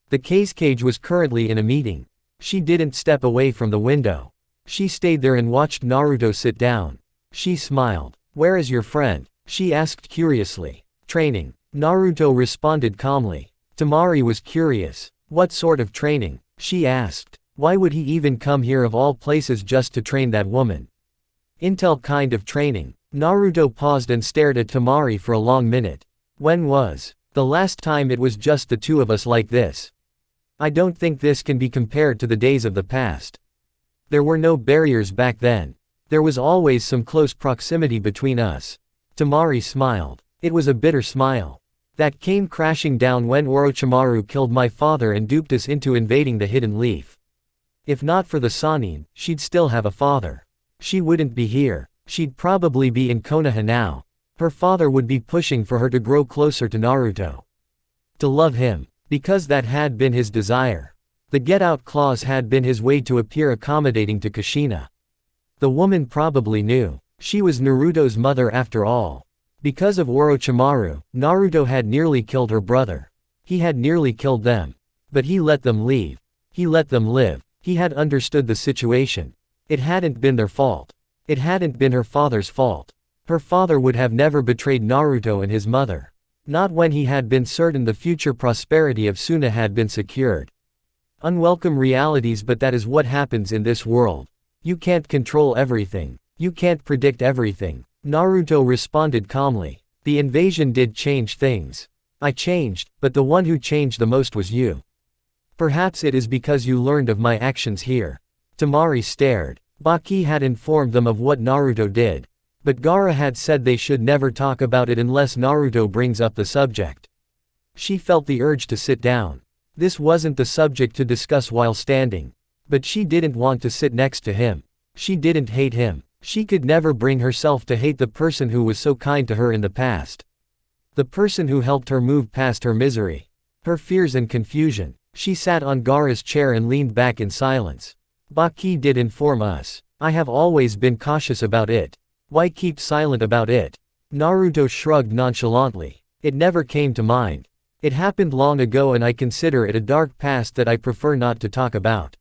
Speaker 1: The cage was currently in a meeting. She didn't step away from the window. She stayed there and watched Naruto sit down. She smiled. Where is your friend? She asked curiously. Training. Naruto responded calmly. Temari was curious. What sort of training? She asked. Why would he even come here of all places just to train that woman? Intel kind of training. Naruto paused and stared at Temari for a long minute. When was the last time it was just the two of us like this? I don't think this can be compared to the days of the past. There were no barriers back then. There was always some close proximity between us. Temari smiled. It was a bitter smile. That came crashing down when Orochimaru killed my father and duped us into invading the Hidden Leaf. If not for the Sannin, she'd still have a father. She wouldn't be here. She'd probably be in Konoha now. Her father would be pushing for her to grow closer to Naruto. To love him. Because that had been his desire. The get-out clause had been his way to appear accommodating to Kushina. The woman probably knew. She was Naruto's mother after all. Because of Orochimaru, Naruto had nearly killed her brother. He had nearly killed them. But he let them leave. He let them live. He had understood the situation. It hadn't been their fault. It hadn't been her father's fault. Her father would have never betrayed Naruto and his mother. Not when he had been certain the future prosperity of Suna had been secured. Unwelcome realities, but that is what happens in this world. You can't control everything. You can't predict everything. Naruto responded calmly. The invasion did change things. I changed, but the one who changed the most was you. Perhaps it is because you learned of my actions here. Temari stared. Baki had informed them of what Naruto did. But Gaara had said they should never talk about it unless Naruto brings up the subject. She felt the urge to sit down. This wasn't the subject to discuss while standing. But she didn't want to sit next to him. She didn't hate him. She could never bring herself to hate the person who was so kind to her in the past. The person who helped her move past her misery. Her fears and confusion. She sat on Gaara's chair and leaned back in silence. Baki did inform us. I have always been cautious about it. Why keep silent about it? Naruto shrugged nonchalantly. It never came to mind. It happened long ago and I consider it a dark past that I prefer not to talk about.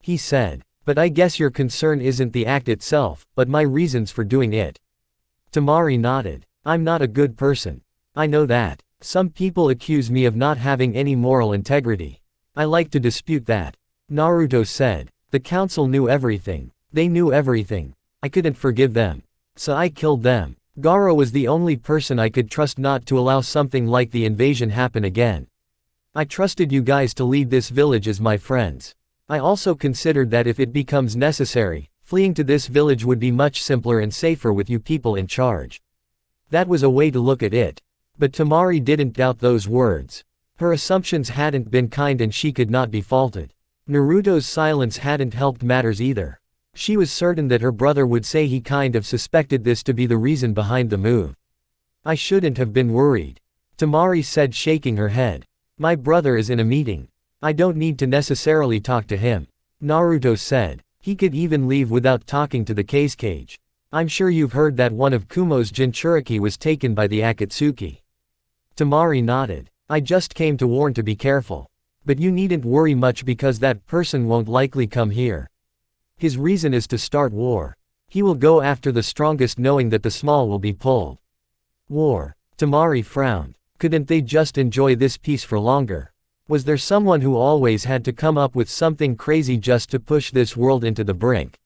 Speaker 1: He said. But I guess your concern isn't the act itself, but my reasons for doing it. Temari nodded. I'm not a good person. I know that. Some people accuse me of not having any moral integrity. I like to dispute that. Naruto said. The council knew everything. They knew everything. I couldn't forgive them. So I killed them. Gaara was the only person I could trust not to allow something like the invasion happen again. I trusted you guys to lead this village as my friends. I also considered that if it becomes necessary, fleeing to this village would be much simpler and safer with you people in charge. That was a way to look at it. But Temari didn't doubt those words. Her assumptions hadn't been kind and she could not be faulted. Naruto's silence hadn't helped matters either. She was certain that her brother would say he kind of suspected this to be the reason behind the move. I shouldn't have been worried. Temari said, shaking her head. My brother is in a meeting. I don't need to necessarily talk to him. Naruto said. He could even leave without talking to the cage. I'm sure you've heard that one of Kumo's Jinchuriki was taken by the Akatsuki. Temari nodded. I just came to warn to be careful. But you needn't worry much because that person won't likely come here. His reason is to start war. He will go after the strongest knowing that the small will be pulled. War. Temari frowned. Couldn't they just enjoy this peace for longer? Was there someone who always had to come up with something crazy just to push this world into the brink?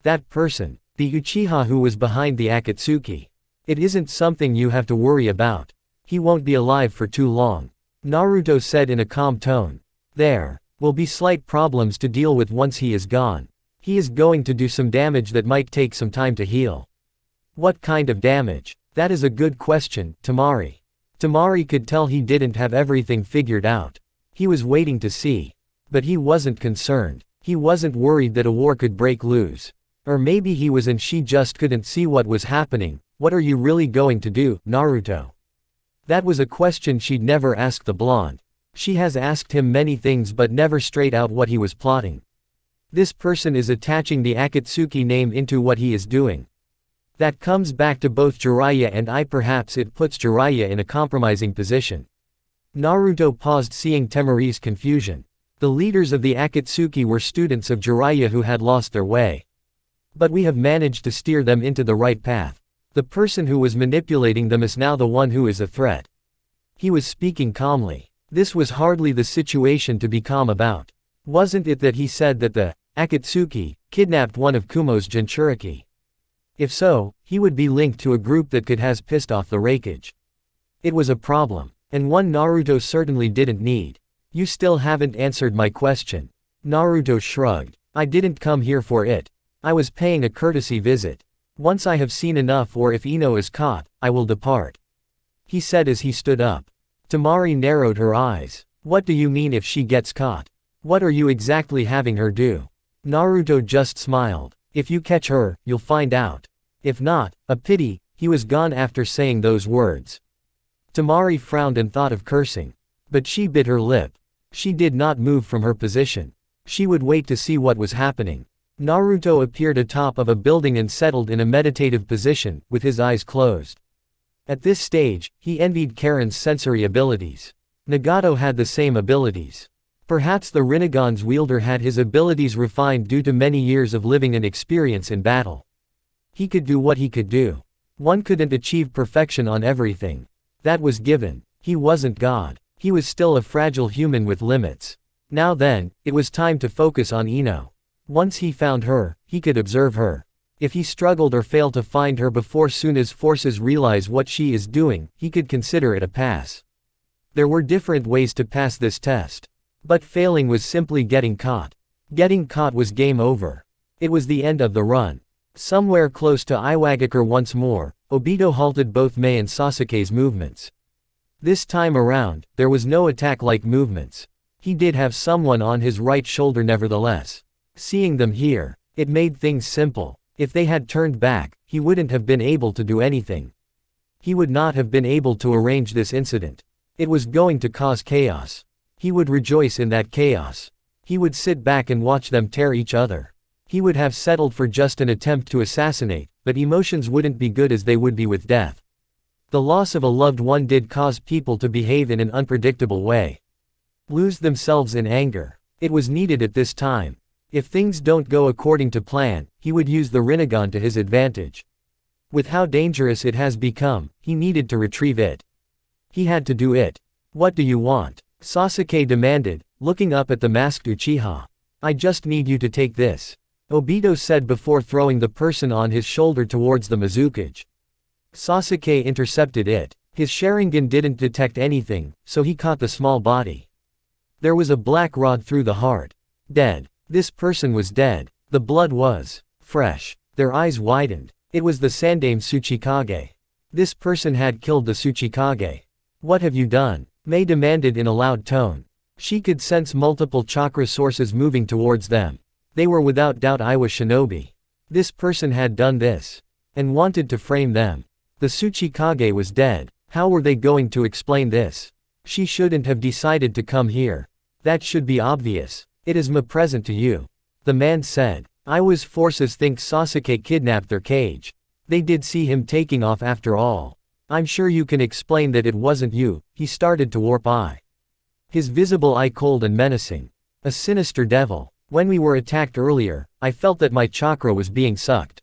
Speaker 1: That person, the Uchiha who was behind the Akatsuki. It isn't something you have to worry about. He won't be alive for too long. Naruto said in a calm tone. There will be slight problems to deal with once he is gone. He is going to do some damage that might take some time to heal. What kind of damage? That is a good question, Temari. Temari could tell he didn't have everything figured out. He was waiting to see. But he wasn't concerned. He wasn't worried that a war could break loose. Or maybe he was and she just couldn't see what was happening. What are you really going to do, Naruto? That was a question she'd never asked the blonde. She has asked him many things but never straight out what he was plotting. This person is attaching the Akatsuki name into what he is doing. That comes back to both Jiraiya and I. Perhaps it puts Jiraiya in a compromising position. Naruto paused, seeing Temari's confusion. The leaders of the Akatsuki were students of Jiraiya who had lost their way. But we have managed to steer them into the right path. The person who was manipulating them is now the one who is a threat. He was speaking calmly. This was hardly the situation to be calm about. Wasn't it that he said that the Akatsuki kidnapped one of Kumo's Jinchuriki? If so, he would be linked to a group that could has pissed off the Raikage. It was a problem, and one Naruto certainly didn't need. You still haven't answered my question. Naruto shrugged. I didn't come here for it. I was paying a courtesy visit. Once I have seen enough, or if Ino is caught, I will depart. He said as he stood up. Temari narrowed her eyes. What do you mean if she gets caught? What are you exactly having her do? Naruto just smiled. If you catch her, you'll find out. If not, a pity. He was gone after saying those words. Temari frowned and thought of cursing. But she bit her lip. She did not move from her position. She would wait to see what was happening. Naruto appeared atop of a building and settled in a meditative position, with his eyes closed. At this stage, he envied Karen's sensory abilities. Nagato had the same abilities. Perhaps the Rinnegan's wielder had his abilities refined due to many years of living and experience in battle. He could do what he could do. One couldn't achieve perfection on everything. That was given. He wasn't God. He was still a fragile human with limits. Now then, it was time to focus on Ino. Once he found her, he could observe her. If he struggled or failed to find her before Suna's forces realize what she is doing, he could consider it a pass. There were different ways to pass this test. But failing was simply getting caught. Getting caught was game over. It was the end of the run. Somewhere close to Iwagakure once more, Obito halted both Mei and Sasuke's movements. This time around, there was no attack-like movements. He did have someone on his right shoulder nevertheless. Seeing them here, it made things simple. If they had turned back, he wouldn't have been able to do anything. He would not have been able to arrange this incident. It was going to cause chaos. He would rejoice in that chaos. He would sit back and watch them tear each other. He would have settled for just an attempt to assassinate, but emotions wouldn't be good as they would be with death. The loss of a loved one did cause people to behave in an unpredictable way. Lose themselves in anger. It was needed at this time. If things don't go according to plan, he would use the Rinnegan to his advantage. With how dangerous it has become, he needed to retrieve it. He had to do it. What do you want? Sasuke demanded, looking up at the masked Uchiha. I just need you to take this. Obito said before throwing the person on his shoulder towards the Mizukage. Sasuke intercepted it. His Sharingan didn't detect anything, so he caught the small body. There was a black rod through the heart. Dead. This person was dead. The blood was fresh. Their eyes widened. It was the Sandaime Tsuchikage. This person had killed the Tsuchikage. What have you done? Mei demanded in a loud tone. She could sense multiple chakra sources moving towards them. They were without doubt Iwa shinobi. This person had done this. And wanted to frame them. The Tsuchikage was dead. How were they going to explain this? She shouldn't have decided to come here. That should be obvious. It is present to you. The man said. Iwa's forces think Sasuke kidnapped their cage. They did see him taking off after all. I'm sure you can explain that it wasn't you. He started to warp eye. His visible eye cold and menacing. A sinister devil. When we were attacked earlier, I felt that my chakra was being sucked.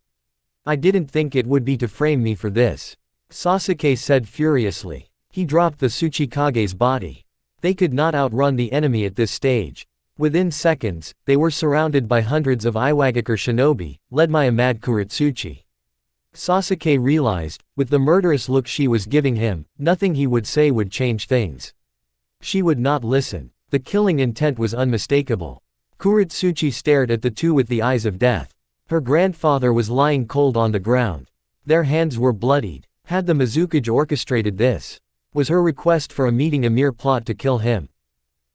Speaker 1: I didn't think it would be to frame me for this. Sasuke said furiously. He dropped the Tsuchikage's body. They could not outrun the enemy at this stage. Within seconds, they were surrounded by hundreds of Iwagakure shinobi, led by a mad Kuretsuchi. Sasuke realized, with the murderous look she was giving him, nothing he would say would change things. She would not listen. The killing intent was unmistakable. Kuretsuchi stared at the two with the eyes of death. Her grandfather was lying cold on the ground. Their hands were bloodied. Had the Mizukage orchestrated this? Was her request for a meeting a mere plot to kill him?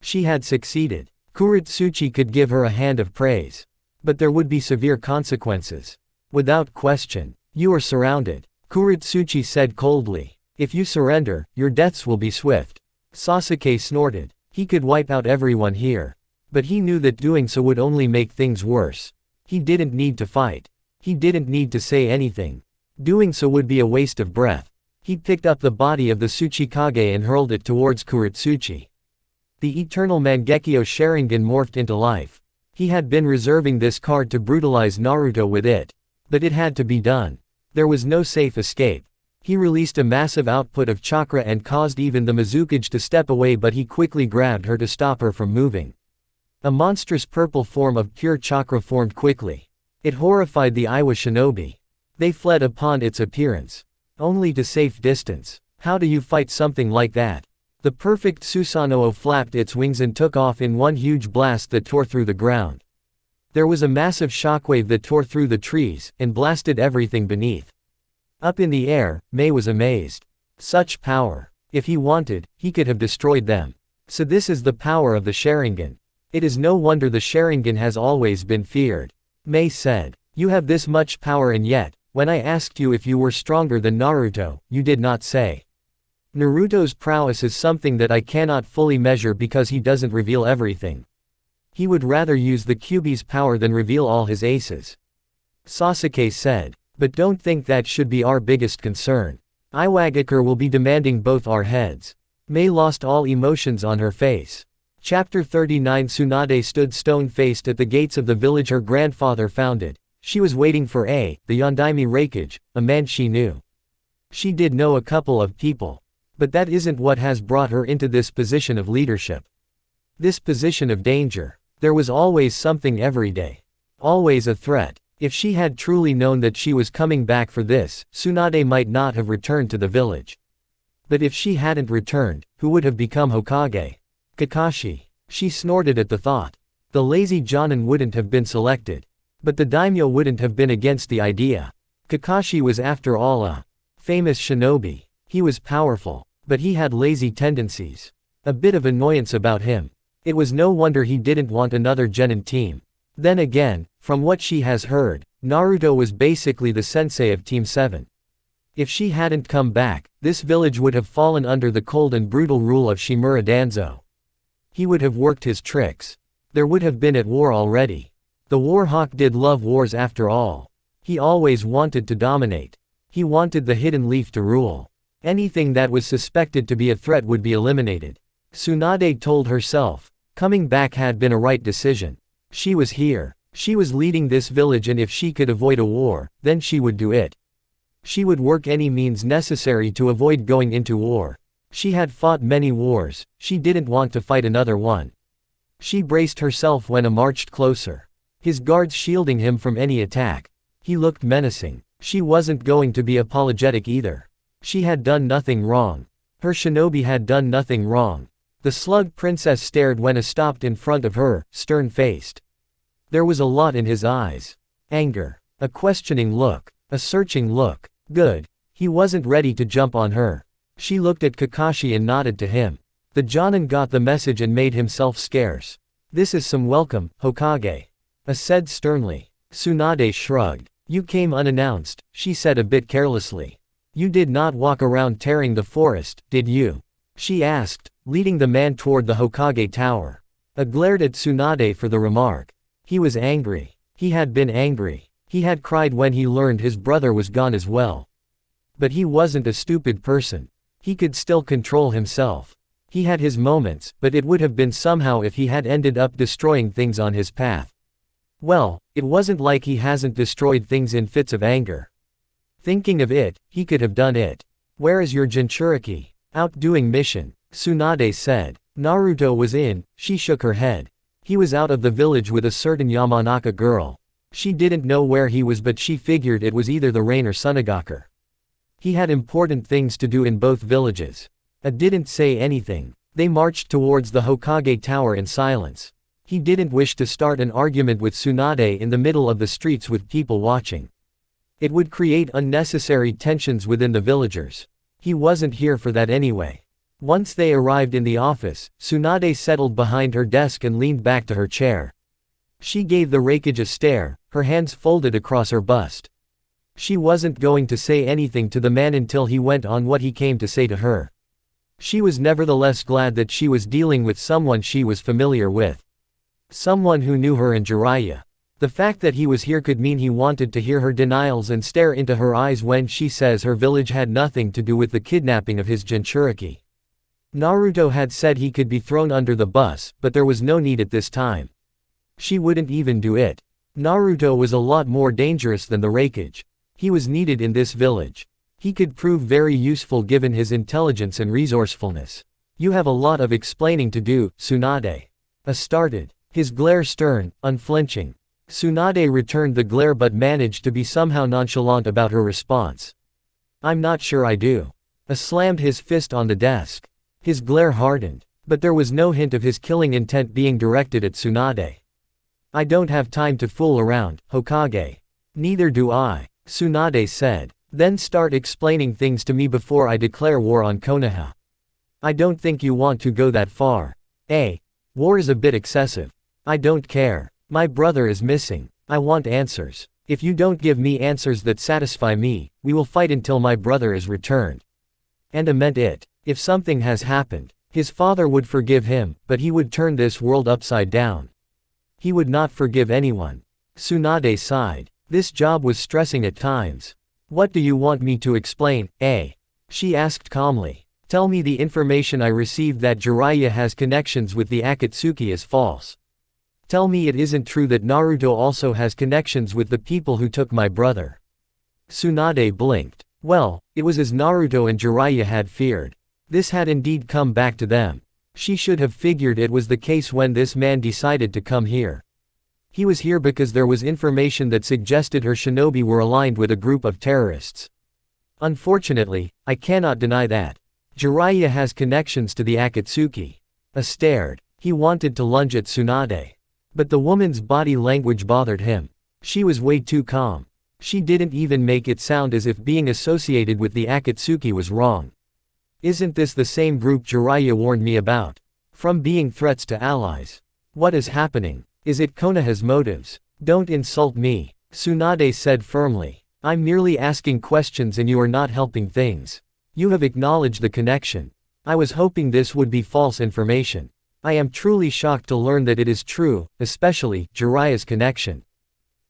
Speaker 1: She had succeeded. Kuretsuchi could give her a hand of praise. But there would be severe consequences. Without question. You are surrounded. Kuretsuchi said coldly. If you surrender, your deaths will be swift. Sasuke snorted. He could wipe out everyone here. But he knew that doing so would only make things worse. He didn't need to fight. He didn't need to say anything. Doing so would be a waste of breath. He picked up the body of the Tsuchikage and hurled it towards Kuretsuchi. The eternal Mangekyo Sharingan morphed into life. He had been reserving this card to brutalize Naruto with it. But it had to be done. There was no safe escape. He released a massive output of chakra and caused even the Mizukage to step away, but he quickly grabbed her to stop her from moving. A monstrous purple form of pure chakra formed quickly. It horrified the Iwa shinobi. They fled upon its appearance. Only to safe distance. How do you fight something like that? The perfect Susanoo flapped its wings and took off in one huge blast that tore through the ground. There was a massive shockwave that tore through the trees, and blasted everything beneath. Up in the air, Mei was amazed. Such power. If he wanted, he could have destroyed them. So this is the power of the Sharingan. It is no wonder the Sharingan has always been feared. Mei said. You have this much power, and yet, when I asked you if you were stronger than Naruto, you did not say. Naruto's prowess is something that I cannot fully measure because he doesn't reveal everything. He would rather use the Kyuubi's power than reveal all his aces. Sasuke said. But don't think that should be our biggest concern. Iwagakure will be demanding both our heads. Mei lost all emotions on her face. Chapter 39. Tsunade stood stone-faced at the gates of the village her grandfather founded. She was waiting for the Yondaime Raikage, a man she knew. She did know a couple of people. But that isn't what has brought her into this position of leadership. This position of danger. There was always something every day. Always a threat. If she had truly known that she was coming back for this, Tsunade might not have returned to the village. But if she hadn't returned, who would have become Hokage? Kakashi. She snorted at the thought. The lazy Jonin wouldn't have been selected. But the daimyo wouldn't have been against the idea. Kakashi was after all a famous shinobi. He was powerful, but he had lazy tendencies. A bit of annoyance about him. It was no wonder he didn't want another genin team. Then again, from what she has heard, Naruto was basically the sensei of Team 7. If she hadn't come back, this village would have fallen under the cold and brutal rule of Shimura Danzo. He would have worked his tricks. There would have been at war already. The Warhawk did love wars after all. He always wanted to dominate. He wanted the hidden leaf to rule. Anything that was suspected to be a threat would be eliminated. Tsunade told herself. Coming back had been a right decision. She was here. She was leading this village, and if she could avoid a war, then she would do it. She would work any means necessary to avoid going into war. She had fought many wars, she didn't want to fight another one. She braced herself when he marched closer. His guards shielding him from any attack. He looked menacing. She wasn't going to be apologetic either. She had done nothing wrong. Her shinobi had done nothing wrong. The slug princess stared when he stopped in front of her, stern-faced. There was a lot in his eyes. Anger. A questioning look. A searching look. Good. He wasn't ready to jump on her. She looked at Kakashi and nodded to him. The Jonin got the message and made himself scarce. This is some welcome, Hokage. Said sternly. Tsunade shrugged. You came unannounced, she said a bit carelessly. You did not walk around tearing the forest, did you? She asked, leading the man toward the Hokage tower. Glared at Tsunade for the remark. He was angry. He had been angry. He had cried when he learned his brother was gone as well. But he wasn't a stupid person. He could still control himself. He had his moments, but it would have been somehow if he had ended up destroying things on his path. Well, it wasn't like he hasn't destroyed things in fits of anger. Thinking of it, he could have done it. Where is your Jinchuriki? Out doing mission, Tsunade said. Naruto was in, she shook her head. He was out of the village with a certain Yamanaka girl. She didn't know where he was but she figured it was either the rain or Sunagaku. He had important things to do in both villages. Didn't say anything. They marched towards the Hokage tower in silence. He didn't wish to start an argument with Tsunade in the middle of the streets with people watching. It would create unnecessary tensions within the villagers. He wasn't here for that anyway. Once they arrived in the office, Tsunade settled behind her desk and leaned back to her chair. She gave the Raikage a stare, her hands folded across her bust. She wasn't going to say anything to the man until he went on what he came to say to her. She was nevertheless glad that she was dealing with someone she was familiar with. Someone who knew her and Jiraiya. The fact that he was here could mean he wanted to hear her denials and stare into her eyes when she says her village had nothing to do with the kidnapping of his Jinchuriki. Naruto had said he could be thrown under the bus, but there was no need at this time. She wouldn't even do it. Naruto was a lot more dangerous than the Raikage. He was needed in this village. He could prove very useful given his intelligence and resourcefulness. You have a lot of explaining to do, Tsunade. Started. His glare stern, unflinching. Tsunade returned the glare but managed to be somehow nonchalant about her response. I'm not sure I do. Slammed his fist on the desk. His glare hardened. But there was no hint of his killing intent being directed at Tsunade. I don't have time to fool around, Hokage. Neither do I, Tsunade said. Then start explaining things to me before I declare war on Konoha. I don't think you want to go that far. War is a bit excessive. I don't care. My brother is missing. I want answers. If you don't give me answers that satisfy me, we will fight until my brother is returned. And I meant it. If something has happened, his father would forgive him, but he would turn this world upside down. He would not forgive anyone. Tsunade sighed. This job was stressing at times. What do you want me to explain, She asked calmly. Tell me the information I received that Jiraiya has connections with the Akatsuki is false. Tell me it isn't true that Naruto also has connections with the people who took my brother. Tsunade blinked. Well, it was as Naruto and Jiraiya had feared. This had indeed come back to them. She should have figured it was the case when this man decided to come here. He was here because there was information that suggested her shinobi were aligned with a group of terrorists. Unfortunately, I cannot deny that. Jiraiya has connections to the Akatsuki. Stared. He wanted to lunge at Tsunade. But the woman's body language bothered him. She was way too calm. She didn't even make it sound as if being associated with the Akatsuki was wrong. Isn't this the same group Jiraiya warned me about? From being threats to allies. What is happening? Is it Konoha's motives? Don't insult me, Tsunade said firmly. I'm merely asking questions and you are not helping things. You have acknowledged the connection. I was hoping this would be false information. I am truly shocked to learn that it is true, especially Jiraiya's connection.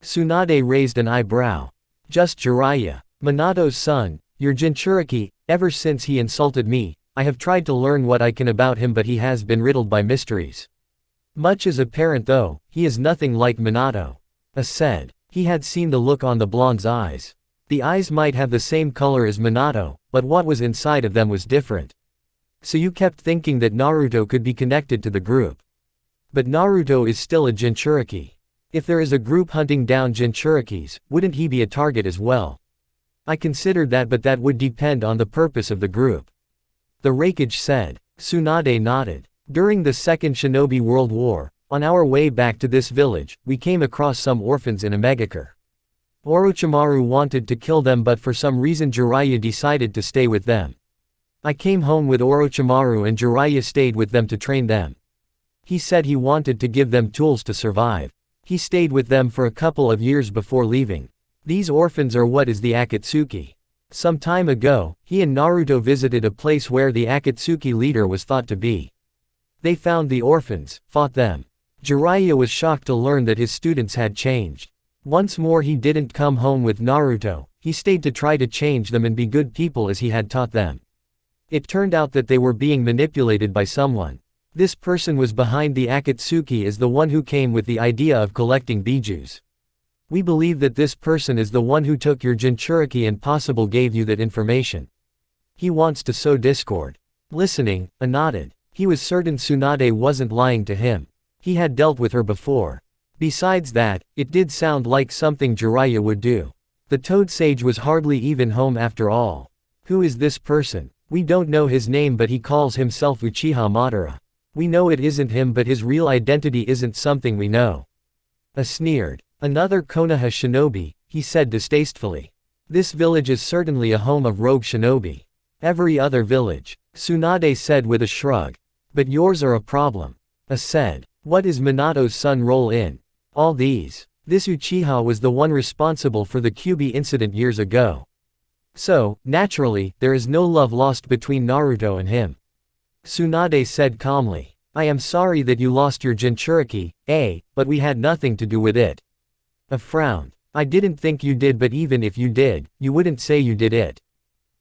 Speaker 1: Tsunade raised an eyebrow. Just Jiraiya, Minato's son, your Jinchuriki. Ever since he insulted me, I have tried to learn what I can about him but he has been riddled by mysteries. Much is apparent though, he is nothing like Minato. Said. He had seen the look on the blonde's eyes. The eyes might have the same color as Minato, but what was inside of them was different. So you kept thinking that Naruto could be connected to the group. But Naruto is still a Jinchuriki. If there is a group hunting down Jinchurikis, wouldn't he be a target as well? I considered that, but that would depend on the purpose of the group. The Raikage said. Tsunade nodded. During the Second Shinobi World War, on our way back to this village, we came across some orphans in a megakure. Orochimaru wanted to kill them, but for some reason Jiraiya decided to stay with them. I came home with Orochimaru and Jiraiya stayed with them to train them. He said he wanted to give them tools to survive. He stayed with them for a couple of years before leaving. These orphans are what is the Akatsuki. Some time ago, he and Naruto visited a place where the Akatsuki leader was thought to be. They found the orphans, fought them. Jiraiya was shocked to learn that his students had changed. Once more he didn't come home with Naruto, he stayed to try to change them and be good people as he had taught them. It turned out that they were being manipulated by someone. This person was behind the Akatsuki as the one who came with the idea of collecting bijus. We believe that this person is the one who took your Jinchuriki and possibly gave you that information. He wants to sow discord. Listening, I nodded. He was certain Tsunade wasn't lying to him. He had dealt with her before. Besides that, it did sound like something Jiraiya would do. The Toad Sage was hardly even home after all. Who is this person? We don't know his name, but he calls himself Uchiha Madara. We know it isn't him, but his real identity isn't something we know. I sneered. Another Konoha shinobi, he said distastefully. This village is certainly a home of rogue shinobi. Every other village, Tsunade said with a shrug. But yours are a problem. I said. What is Minato's son role in all these? This Uchiha was the one responsible for the Kyuubi incident years ago. So, naturally, there is no love lost between Naruto and him. Tsunade said calmly. I am sorry that you lost your Jinchuriki, but we had nothing to do with it. I frowned. I didn't think you did, but even if you did, you wouldn't say you did it.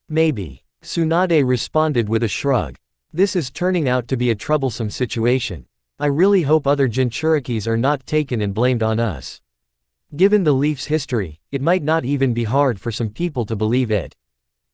Speaker 1: Maybe. Tsunade responded with a shrug. This is turning out to be a troublesome situation. I really hope other Jinchurikis are not taken and blamed on us. Given the Leaf's history, it might not even be hard for some people to believe it.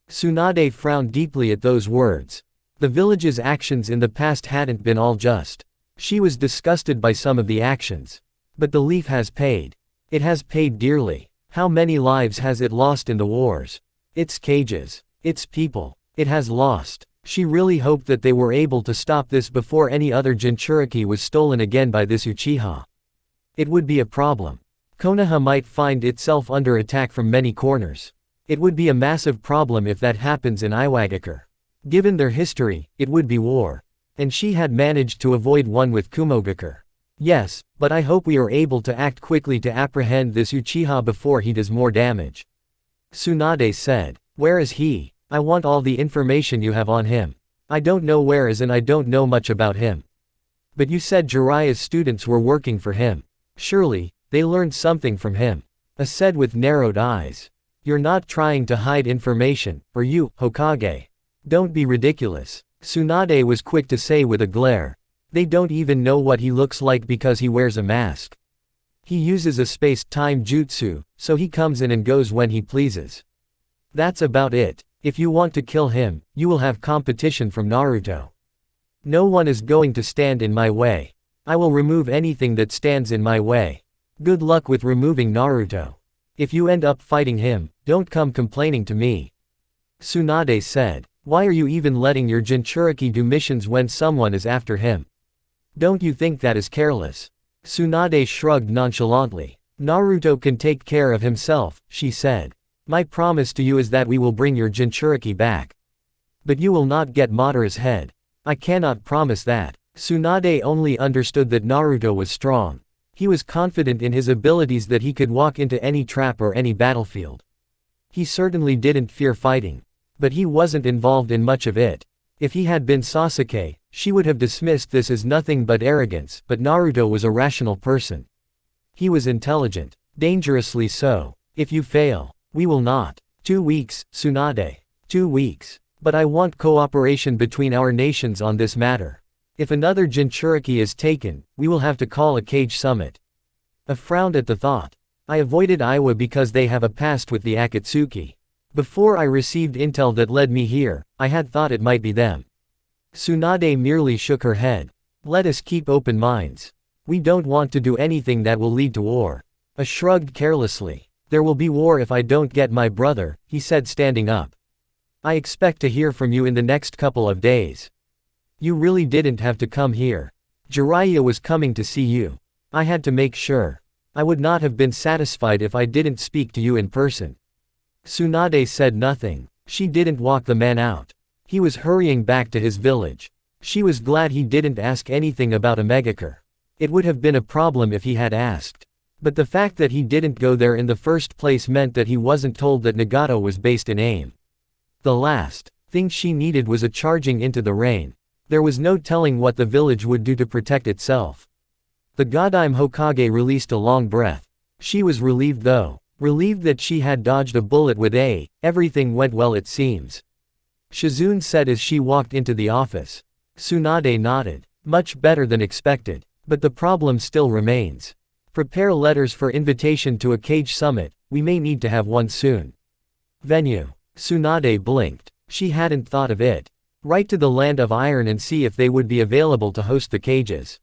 Speaker 1: Tsunade frowned deeply at those words. The village's actions in the past hadn't been all just. She was disgusted by some of the actions. But the Leaf has paid. It has paid dearly. How many lives has it lost in the wars? Its cages. Its people. It has lost. She really hoped that they were able to stop this before any other Jinchuriki was stolen again by this Uchiha. It would be a problem. Konoha might find itself under attack from many corners. It would be a massive problem if that happens in Iwagakure. Given their history, it would be war. And she had managed to avoid one with Kumogakure. Yes, but I hope we are able to act quickly to apprehend this Uchiha before he does more damage. Tsunade said. Where is he? I want all the information you have on him. I don't know where is and I don't know much about him. But you said Jiraiya's students were working for him. Surely, they learned something from him. I said with narrowed eyes. You're not trying to hide information, or you, Hokage. Don't be ridiculous. Tsunade was quick to say with a glare. They don't even know what he looks like because he wears a mask. He uses a space-time jutsu, so he comes in and goes when he pleases. That's about it. If you want to kill him, you will have competition from Naruto. No one is going to stand in my way. I will remove anything that stands in my way. Good luck with removing Naruto. If you end up fighting him, don't come complaining to me. Tsunade said. Why are you even letting your Jinchuriki do missions when someone is after him? Don't you think that is careless? Tsunade shrugged nonchalantly. Naruto can take care of himself, she said. My promise to you is that we will bring your Jinchuriki back. But you will not get Madara's head. I cannot promise that. Tsunade only understood that Naruto was strong. He was confident in his abilities that he could walk into any trap or any battlefield. He certainly didn't fear fighting. But he wasn't involved in much of it. If he had been Sasuke, she would have dismissed this as nothing but arrogance, but Naruto was a rational person. He was intelligent. Dangerously so. If you fail, we will not. 2 weeks, Tsunade. 2 weeks. But I want cooperation between our nations on this matter. If another Jinchuriki is taken, we will have to call a cage summit. I frowned at the thought. I avoided Iwa because they have a past with the Akatsuki. Before I received intel that led me here, I had thought it might be them. Tsunade merely shook her head. Let us keep open minds. We don't want to do anything that will lead to war. A shrugged carelessly. There will be war if I don't get my brother, he said standing up. I expect to hear from you in the next couple of days. You really didn't have to come here. Jiraiya was coming to see you. I had to make sure. I would not have been satisfied if I didn't speak to you in person. Tsunade said nothing. She didn't walk the man out. He was hurrying back to his village. She was glad he didn't ask anything about a Megakure. It would have been a problem if he had asked. But the fact that he didn't go there in the first place meant that he wasn't told that Nagato was based in AIM. The last thing she needed was a charging into the rain. There was no telling what the village would do to protect itself. The Godime Hokage released a long breath. She was relieved though. Relieved that she had dodged a bullet with everything went well it seems. Shizune said as she walked into the office. Tsunade nodded. Much better than expected. But the problem still remains. Prepare letters for invitation to a cage summit, we may need to have one soon. Venue. Tsunade blinked. She hadn't thought of it. Write to the Land of Iron and see if they would be available to host the cages.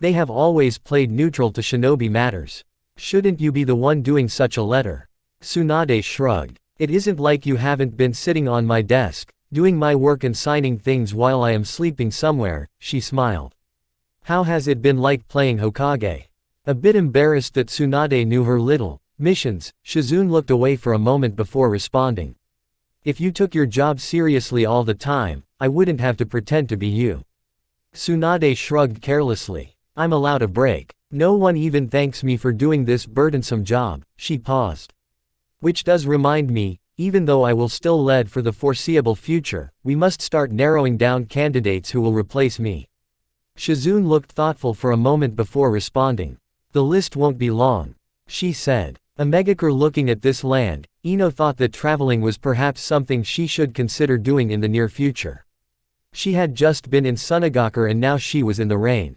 Speaker 1: They have always played neutral to shinobi matters. Shouldn't you be the one doing such a letter? Tsunade shrugged. It isn't like you haven't been sitting on my desk, doing my work and signing things while I am sleeping somewhere, she smiled. How has it been like playing Hokage? A bit embarrassed that Tsunade knew her little missions, Shizune looked away for a moment before responding. If you took your job seriously all the time, I wouldn't have to pretend to be you. Tsunade shrugged carelessly. I'm allowed a break. No one even thanks me for doing this burdensome job, she paused. Which does remind me, even though I will still lead for the foreseeable future, we must start narrowing down candidates who will replace me. Shizune looked thoughtful for a moment before responding. The list won't be long, she said. A Megakure looking at this land, Ino thought that traveling was perhaps something she should consider doing in the near future. She had just been in Sunagakure and now she was in the rain.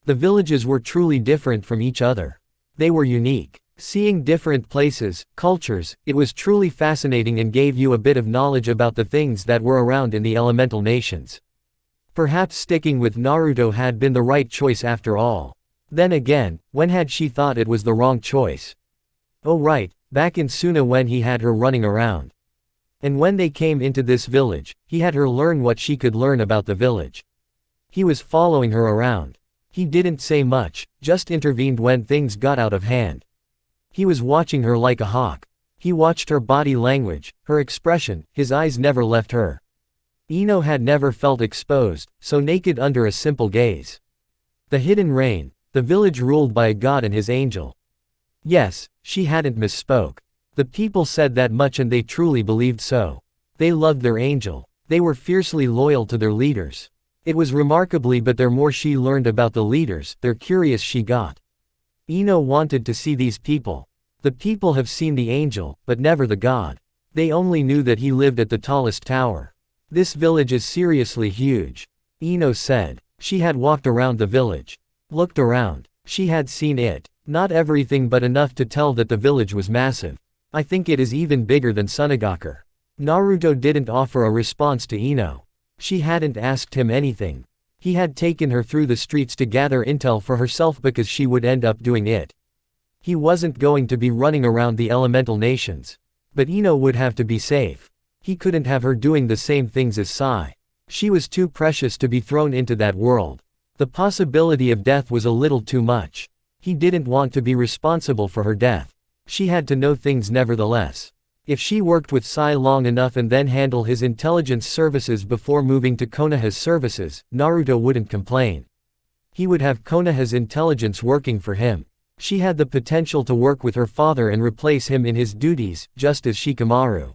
Speaker 1: The villages were truly different from each other. They were unique. Seeing different places, cultures, it was truly fascinating and gave you a bit of knowledge about the things that were around in the elemental nations. Perhaps sticking with Naruto had been the right choice after all. Then again, when had she thought it was the wrong choice? Oh right, back in Suna when he had her running around. And when they came into this village, he had her learn what she could learn about the village. He was following her around. He didn't say much, just intervened when things got out of hand. He was watching her like a hawk. He watched her body language, her expression, his eyes never left her. Ino had never felt exposed, so naked under a simple gaze. The hidden rain, the village ruled by a god and his angel. Yes, she hadn't misspoke. The people said that much and they truly believed so. They loved their angel. They were fiercely loyal to their leaders. It was remarkably but the more she learned about the leaders, the curious she got. Ino wanted to see these people. The people have seen the angel, but never the god. They only knew that he lived at the tallest tower. This village is seriously huge, Ino said. She had walked around the village. Looked around. She had seen it. Not everything but enough to tell that the village was massive. I think it is even bigger than Sunagakure. Naruto didn't offer a response to Ino. She hadn't asked him anything. He had taken her through the streets to gather intel for herself because she would end up doing it. He wasn't going to be running around the elemental nations. But Ino would have to be safe. He couldn't have her doing the same things as Sai. She was too precious to be thrown into that world. The possibility of death was a little too much. He didn't want to be responsible for her death. She had to know things nevertheless. If she worked with Sai long enough and then handle his intelligence services before moving to Konoha's services, Naruto wouldn't complain. He would have Konoha's intelligence working for him. She had the potential to work with her father and replace him in his duties, just as Shikamaru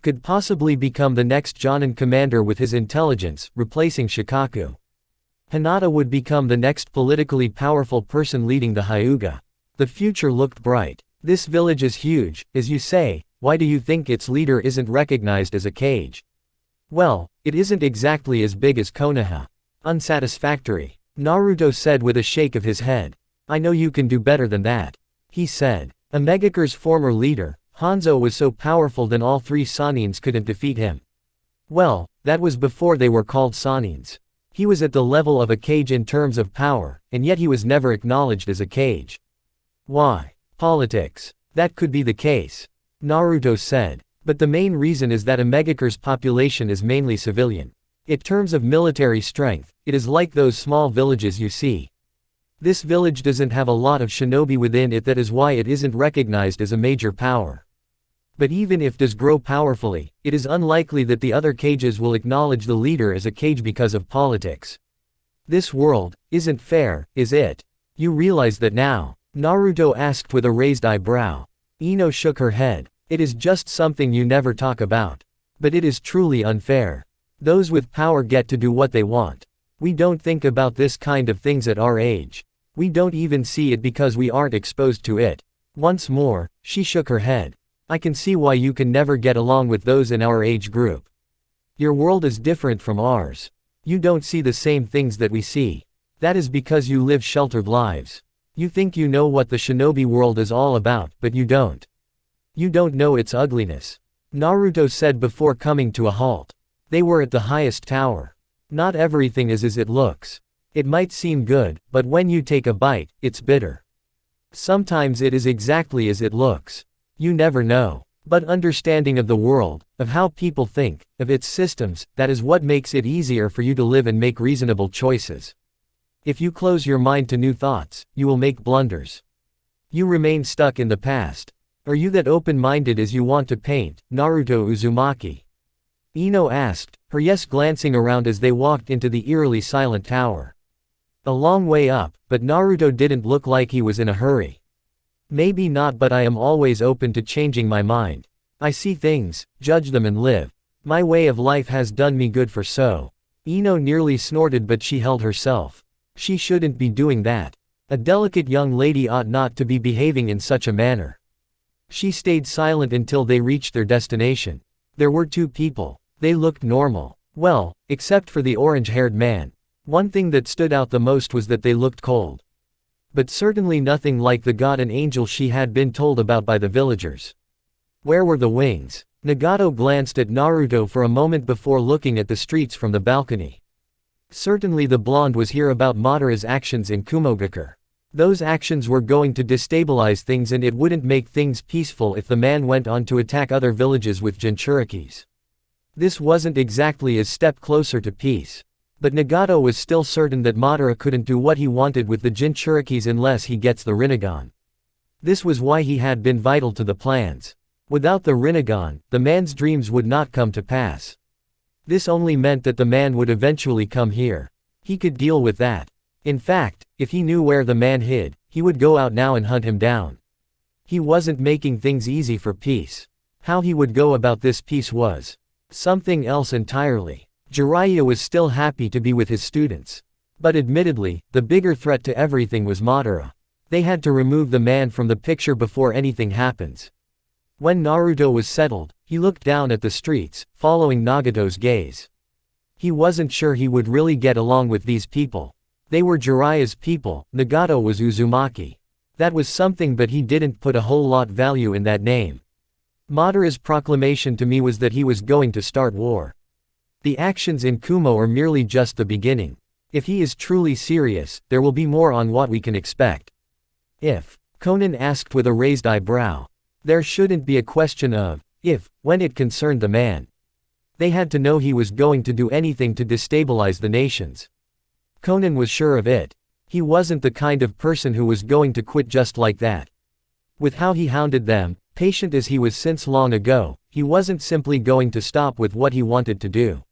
Speaker 1: could possibly become the next Jonin commander with his intelligence, replacing Shikaku. Hinata would become the next politically powerful person leading the Hyuga. The future looked bright. This village is huge, as you say. Why do you think its leader isn't recognized as a kage? Well, it isn't exactly as big as Konoha. Unsatisfactory. Naruto said with a shake of his head. I know you can do better than that. He said. A Megakure's former leader, Hanzo was so powerful that all three Sanins couldn't defeat him. Well, That was before they were called sanins. He was at the level of a cage in terms of power, and yet he was never acknowledged as a cage. Why? Politics. That could be the case, Naruto said. But the main reason is that Omegacure's population is mainly civilian. In terms of military strength, it is like those small villages you see. This village doesn't have a lot of shinobi within it, that is why it isn't recognized as a major power. But even if it does grow powerfully, it is unlikely that the other cages will acknowledge the leader as a cage because of politics. This world isn't fair, is it? You realize that now? Naruto asked with a raised eyebrow. Ino shook her head. It is just something you never talk about. But it is truly unfair. Those with power get to do what they want. We don't think about this kind of things at our age. We don't even see it because we aren't exposed to it. Once more, she shook her head. I can see why you can never get along with those in our age group. Your world is different from ours. You don't see the same things that we see. That is because you live sheltered lives. You think you know what the shinobi world is all about, but you don't. You don't know its ugliness, Naruto said before coming to a halt. They were at the highest tower. Not everything is as it looks. It might seem good, but when you take a bite, it's bitter. Sometimes it is exactly as it looks. You never know. But understanding of the world, of how people think, of its systems, that is what makes it easier for you to live and make reasonable choices. If you close your mind to new thoughts, you will make blunders. You remain stuck in the past. Are you that open-minded as you want to paint, Naruto Uzumaki? Ino asked, her yes glancing around as they walked into the eerily silent tower. A long way up, but Naruto didn't look like he was in a hurry. Maybe not, but I am always open to changing my mind. I see things, judge them and live. My way of life has done me good for so. Ino nearly snorted, but she held herself. She shouldn't be doing that. A delicate young lady ought not to be behaving in such a manner. She stayed silent until they reached their destination. There were two people. They looked normal. Well, except for the orange-haired man. One thing that stood out the most was that they looked cold. But certainly nothing like the god and angel she had been told about by the villagers. Where were the wings? Nagato glanced at Naruto for a moment before looking at the streets from the balcony. Certainly the blonde was here about Madara's actions in Kumogakure. Those actions were going to destabilize things, and it wouldn't make things peaceful if the man went on to attack other villages with Jinchurikis. This wasn't exactly a step closer to peace. But Nagato was still certain that Madara couldn't do what he wanted with the Jinchurikis unless he gets the Rinnegan. This was why he had been vital to the plans. Without the Rinnegan, the man's dreams would not come to pass. This only meant that the man would eventually come here. He could deal with that. In fact, if he knew where the man hid, he would go out now and hunt him down. He wasn't making things easy for peace. How he would go about this peace was something else entirely. Jiraiya was still happy to be with his students. But admittedly, the bigger threat to everything was Madara. They had to remove the man from the picture before anything happens. When Naruto was settled, he looked down at the streets, following Nagato's gaze. He wasn't sure he would really get along with these people. They were Jiraiya's people, Nagato was Uzumaki. That was something, but he didn't put a whole lot value in that name. Madara's proclamation to me was that he was going to start war. The actions in Kumo are merely just the beginning. If he is truly serious, there will be more on what we can expect. If, Conan asked with a raised eyebrow. There shouldn't be a question of, if, when it concerned the man. They had to know he was going to do anything to destabilize the nations. Conan was sure of it. He wasn't the kind of person who was going to quit just like that. With how he hounded them, patient as he was since long ago, he wasn't simply going to stop with what he wanted to do.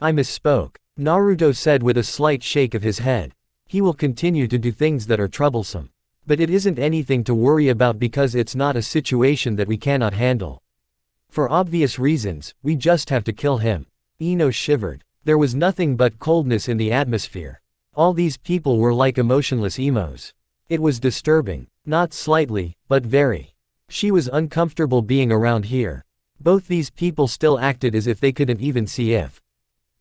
Speaker 1: I misspoke, Naruto said with a slight shake of his head. He will continue to do things that are troublesome. But it isn't anything to worry about because it's not a situation that we cannot handle. For obvious reasons, we just have to kill him. Ino shivered. There was nothing but coldness in the atmosphere. All these people were like emotionless emos. It was disturbing. Not slightly, but very. She was uncomfortable being around here. Both these people still acted as if they couldn't even see if.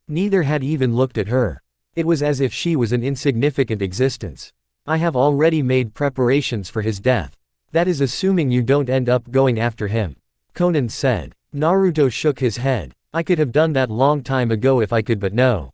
Speaker 1: Neither had even looked at her. It was as if she was an insignificant existence. I have already made preparations for his death. That is assuming you don't end up going after him, Conan said. Naruto shook his head. I could have done that long time ago if I could, but no.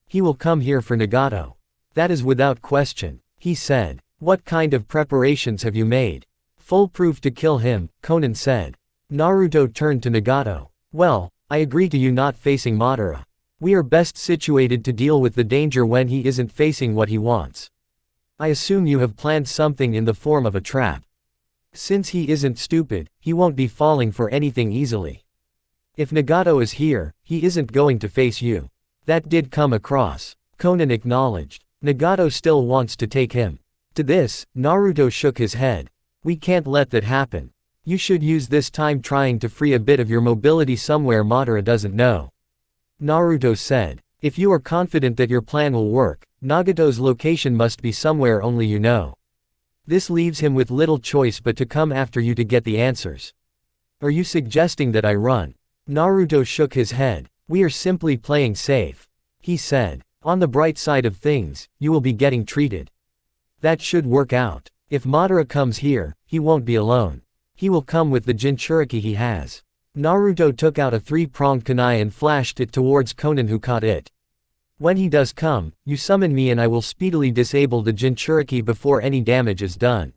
Speaker 1: He will come here for Nagato. That is without question, he said. What kind of preparations have you made? Foolproof to kill him, Conan said. Naruto turned to Nagato. Well, I agree to you not facing Madara. We are best situated to deal with the danger when he isn't facing what he wants. I assume you have planned something in the form of a trap. Since he isn't stupid, he won't be falling for anything easily. If Nagato is here, he isn't going to face you. That did come across. Conan acknowledged. Nagato still wants to take him. To this, Naruto shook his head. We can't let that happen. You should use this time trying to free a bit of your mobility somewhere Madara doesn't know. Naruto said. If you are confident that your plan will work, Nagato's location must be somewhere only you know. This leaves him with little choice but to come after you to get the answers. Are you suggesting that I run? Naruto shook his head. We are simply playing safe. He said. On the bright side of things, you will be getting treated. That should work out. If Madara comes here, he won't be alone. He will come with the Jinchuriki he has. Naruto took out a three-pronged kunai and flashed it towards Conan, who caught it. When he does come, you summon me and I will speedily disable the Jinchuriki before any damage is done.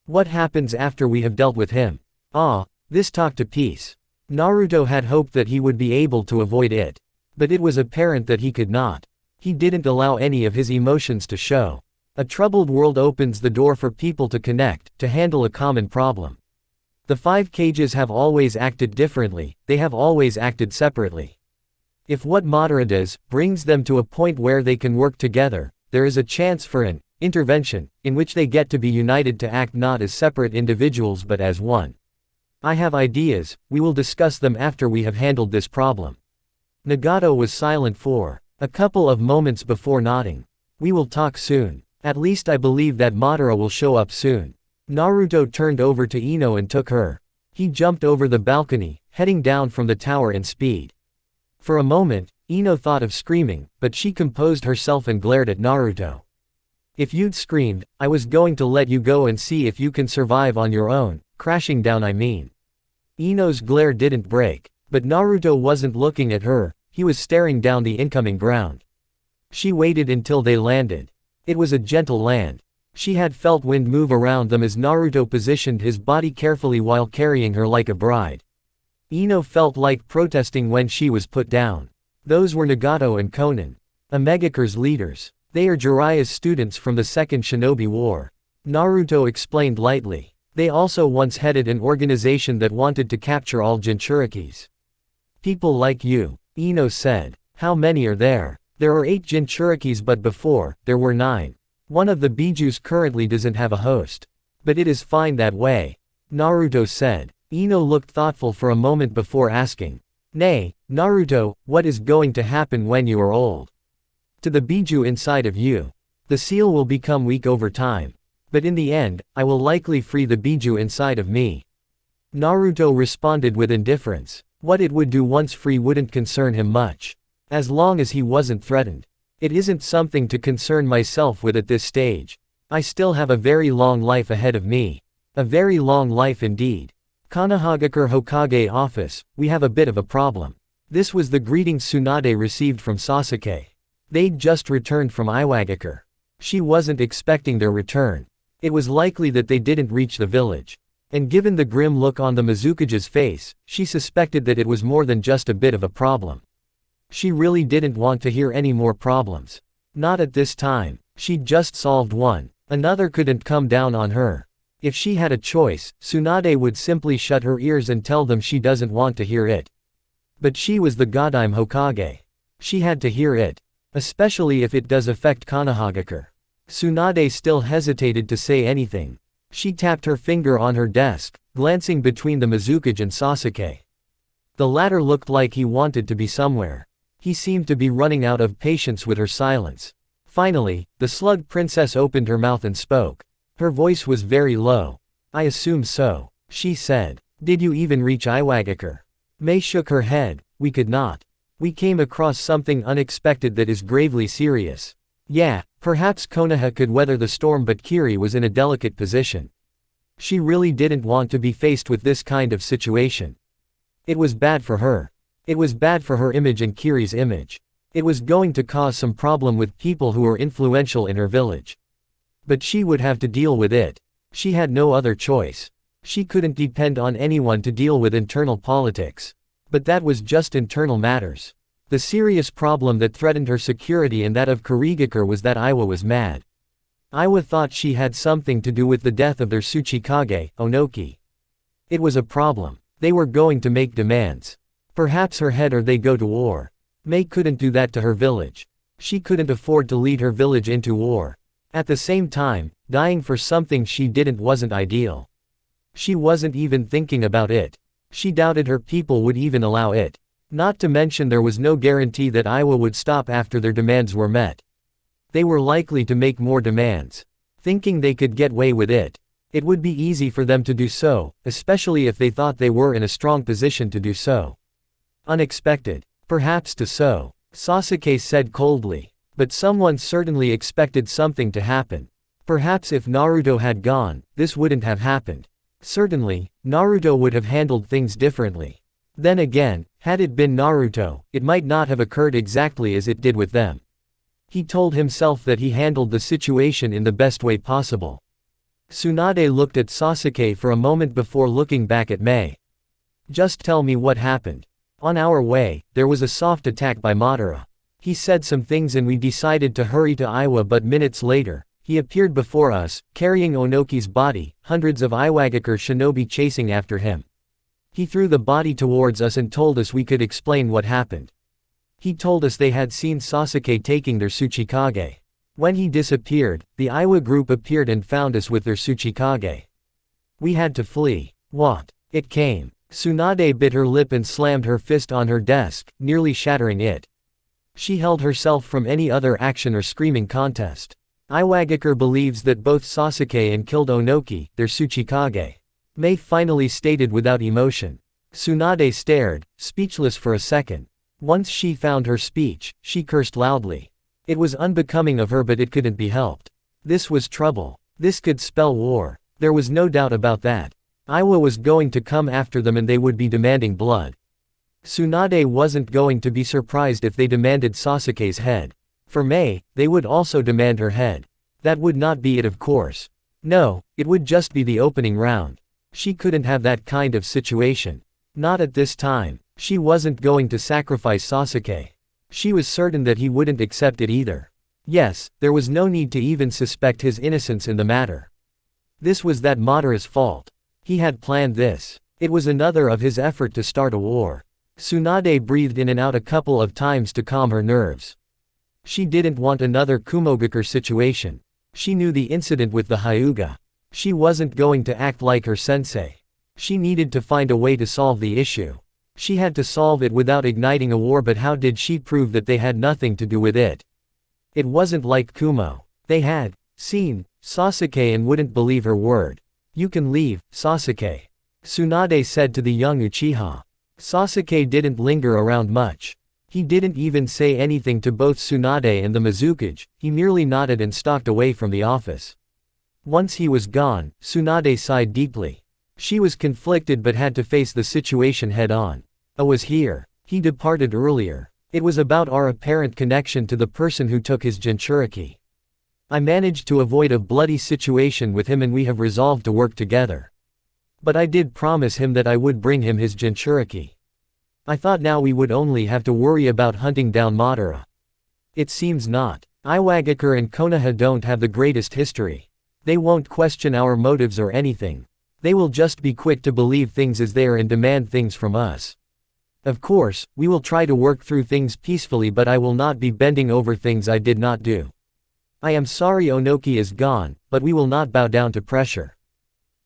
Speaker 1: What happens after we have dealt with him? Ah, this talk to peace. Naruto had hoped that he would be able to avoid it. But it was apparent that he could not. He didn't allow any of his emotions to show. A troubled world opens the door for people to connect, to handle a common problem. The 5 cages have always acted differently, they have always acted separately. If what Madara does brings them to a point where they can work together, there is a chance for an intervention, in which they get to be united to act not as separate individuals but as one. I have ideas, we will discuss them after we have handled this problem. Nagato was silent for a couple of moments before nodding. We will talk soon. At least I believe that Madara will show up soon. Naruto turned over to Ino and took her. He jumped over the balcony, heading down from the tower in speed. For a moment, Ino thought of screaming, but she composed herself and glared at Naruto. If you'd screamed, I was going to let you go and see if you can survive on your own, crashing down I mean. Ino's glare didn't break, but Naruto wasn't looking at her, he was staring down the incoming ground. She waited until they landed. It was a gentle land. She had felt wind move around them as Naruto positioned his body carefully while carrying her like a bride. Ino felt like protesting when she was put down. Those were Nagato and Conan. Omegacure's leaders. They are Jiraiya's students from the Second Shinobi War. Naruto explained lightly. They also once headed an organization that wanted to capture all Jinchurikis. People like you, Ino said. How many are there? There are 8 Jinchurikis but before, there were 9. One of the Bijus currently doesn't have a host. But it is fine that way. Naruto said. Ino looked thoughtful for a moment before asking. Nay, Naruto, what is going to happen when you are old? To the Biju inside of you. The seal will become weak over time. But in the end, I will likely free the Biju inside of me. Naruto responded with indifference. What it would do once free wouldn't concern him much. As long as he wasn't threatened. It isn't something to concern myself with at this stage. I still have a very long life ahead of me. A very long life indeed. Konohagakure Hokage office, we have a bit of a problem. This was the greeting Tsunade received from Sasuke. They'd just returned from Iwagakure. She wasn't expecting their return. It was likely that they didn't reach the village. And given the grim look on the Mizukage's face, she suspected that it was more than just a bit of a problem. She really didn't want to hear any more problems. Not at this time. She'd just solved one. Another couldn't come down on her. If she had a choice, Tsunade would simply shut her ears and tell them she doesn't want to hear it. But she was the Godime Hokage. She had to hear it. Especially if it does affect Konohagakure. Tsunade still hesitated to say anything. She tapped her finger on her desk, glancing between the Mizukage and Sasuke. The latter looked like he wanted to be somewhere. He seemed to be running out of patience with her silence. Finally, the Slug Princess opened her mouth and spoke. Her voice was very low. I assume so, she said. Did you even reach Iwagakure? Mei shook her head. We could not. We came across something unexpected that is gravely serious. Yeah, perhaps Konoha could weather the storm but Kiri was in a delicate position. She really didn't want to be faced with this kind of situation. It was bad for her. It was bad for her image and Kiri's image. It was going to cause some problem with people who were influential in her village. But she would have to deal with it. She had no other choice. She couldn't depend on anyone to deal with internal politics. But that was just internal matters. The serious problem that threatened her security and that of Kurigakure was that Iwa was mad. Iwa thought she had something to do with the death of their Tsuchikage, Onoki. It was a problem. They were going to make demands. Perhaps her head or they go to war. Mei couldn't do that to her village. She couldn't afford to lead her village into war. At the same time, dying for something she didn't wasn't ideal. She wasn't even thinking about it. She doubted her people would even allow it. Not to mention there was no guarantee that Iwa would stop after their demands were met. They were likely to make more demands. Thinking they could get away with it. It would be easy for them to do so, especially if they thought they were in a strong position to do so. Unexpected. Perhaps so. Sasuke said coldly. But someone certainly expected something to happen. Perhaps if Naruto had gone, this wouldn't have happened. Certainly, Naruto would have handled things differently. Then again, had it been Naruto, it might not have occurred exactly as it did with them. He told himself that he handled the situation in the best way possible. Tsunade looked at Sasuke for a moment before looking back at Mei. Just tell me what happened. On our way, there was a soft attack by Madara. He said some things and we decided to hurry to Iwa, but minutes later, he appeared before us, carrying Onoki's body, hundreds of Iwagakure shinobi chasing after him. He threw the body towards us and told us we could explain what happened. He told us they had seen Sasuke taking their Tsuchikage. When he disappeared, the Iwa group appeared and found us with their Tsuchikage. We had to flee. What? It came. Tsunade bit her lip and slammed her fist on her desk, nearly shattering it. She held herself from any other action or screaming contest. Iwagakure believes that both Sasuke and killed Onoki, their Tsuchikage. Mei finally stated without emotion. Tsunade stared, speechless for a second. Once she found her speech, she cursed loudly. It was unbecoming of her, but it couldn't be helped. This was trouble. This could spell war. There was no doubt about that. Iwa was going to come after them and they would be demanding blood. Tsunade wasn't going to be surprised if they demanded Sasuke's head. For Mei, they would also demand her head. That would not be it, of course. No, it would just be the opening round. She couldn't have that kind of situation. Not at this time. She wasn't going to sacrifice Sasuke. She was certain that he wouldn't accept it either. Yes, there was no need to even suspect his innocence in the matter. This was that Madara's fault. He had planned this. It was another of his effort to start a war. Tsunade breathed in and out a couple of times to calm her nerves. She didn't want another Kumogakure situation. She knew the incident with the Hyuga. She wasn't going to act like her sensei. She needed to find a way to solve the issue. She had to solve it without igniting a war, but how did she prove that they had nothing to do with it? It wasn't like Kumo. They had seen Sasuke and wouldn't believe her word. You can leave, Sasuke. Tsunade said to the young Uchiha. Sasuke didn't linger around much. He didn't even say anything to both Tsunade and the Mizukage, he merely nodded and stalked away from the office. Once he was gone, Tsunade sighed deeply. She was conflicted but had to face the situation head-on. I was here. He departed earlier. It was about our apparent connection to the person who took his Jinchuriki. I managed to avoid a bloody situation with him and we have resolved to work together. But I did promise him that I would bring him his Jinchuriki. I thought now we would only have to worry about hunting down Madara. It seems not. Iwagakure and Konoha don't have the greatest history. They won't question our motives or anything. They will just be quick to believe things as they are and demand things from us. Of course, we will try to work through things peacefully, but I will not be bending over things I did not do. I am sorry Onoki is gone, but we will not bow down to pressure.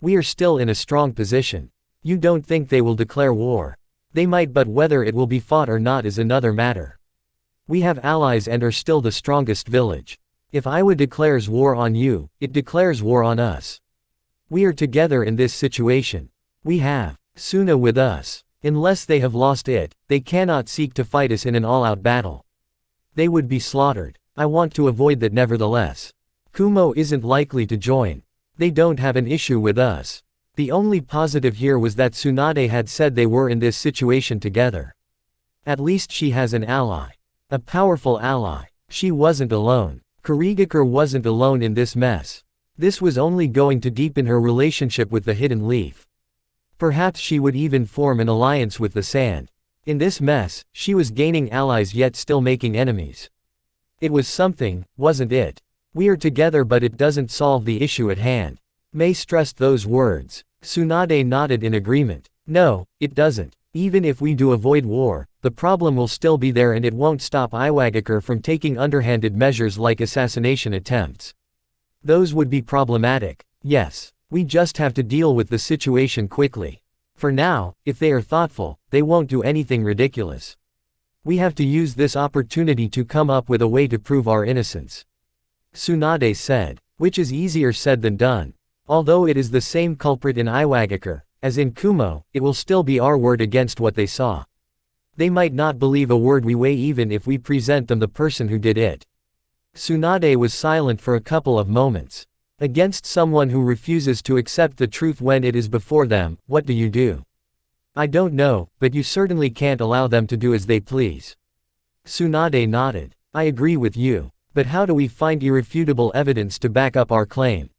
Speaker 1: We are still in a strong position. You don't think they will declare war? They might, but whether it will be fought or not is another matter. We have allies and are still the strongest village. If Iwa declares war on you, it declares war on us. We are together in this situation. We have Suna with us. Unless they have lost it, they cannot seek to fight us in an all-out battle. They would be slaughtered. I want to avoid that nevertheless. Kumo isn't likely to join. They don't have an issue with us. The only positive here was that Tsunade had said they were in this situation together. At least she has an ally. A powerful ally. She wasn't alone. Kurigakure wasn't alone in this mess. This was only going to deepen her relationship with the Hidden Leaf. Perhaps she would even form an alliance with the Sand. In this mess, she was gaining allies yet still making enemies. It was something, wasn't it? We are together but it doesn't solve the issue at hand. Mei stressed those words. Tsunade nodded in agreement. No, it doesn't. Even if we do avoid war, the problem will still be there and it won't stop Iwagakure from taking underhanded measures like assassination attempts. Those would be problematic. Yes. We just have to deal with the situation quickly. For now, if they are thoughtful, they won't do anything ridiculous. We have to use this opportunity to come up with a way to prove our innocence. Tsunade said. Which is easier said than done. Although it is the same culprit in Iwagakure, as in Kumo, it will still be our word against what they saw. They might not believe a word we say even if we present them the person who did it. Tsunade was silent for a couple of moments. Against someone who refuses to accept the truth when it is before them, what do you do? I don't know, but you certainly can't allow them to do as they please. Tsunade nodded. I agree with you. But how do we find irrefutable evidence to back up our claim?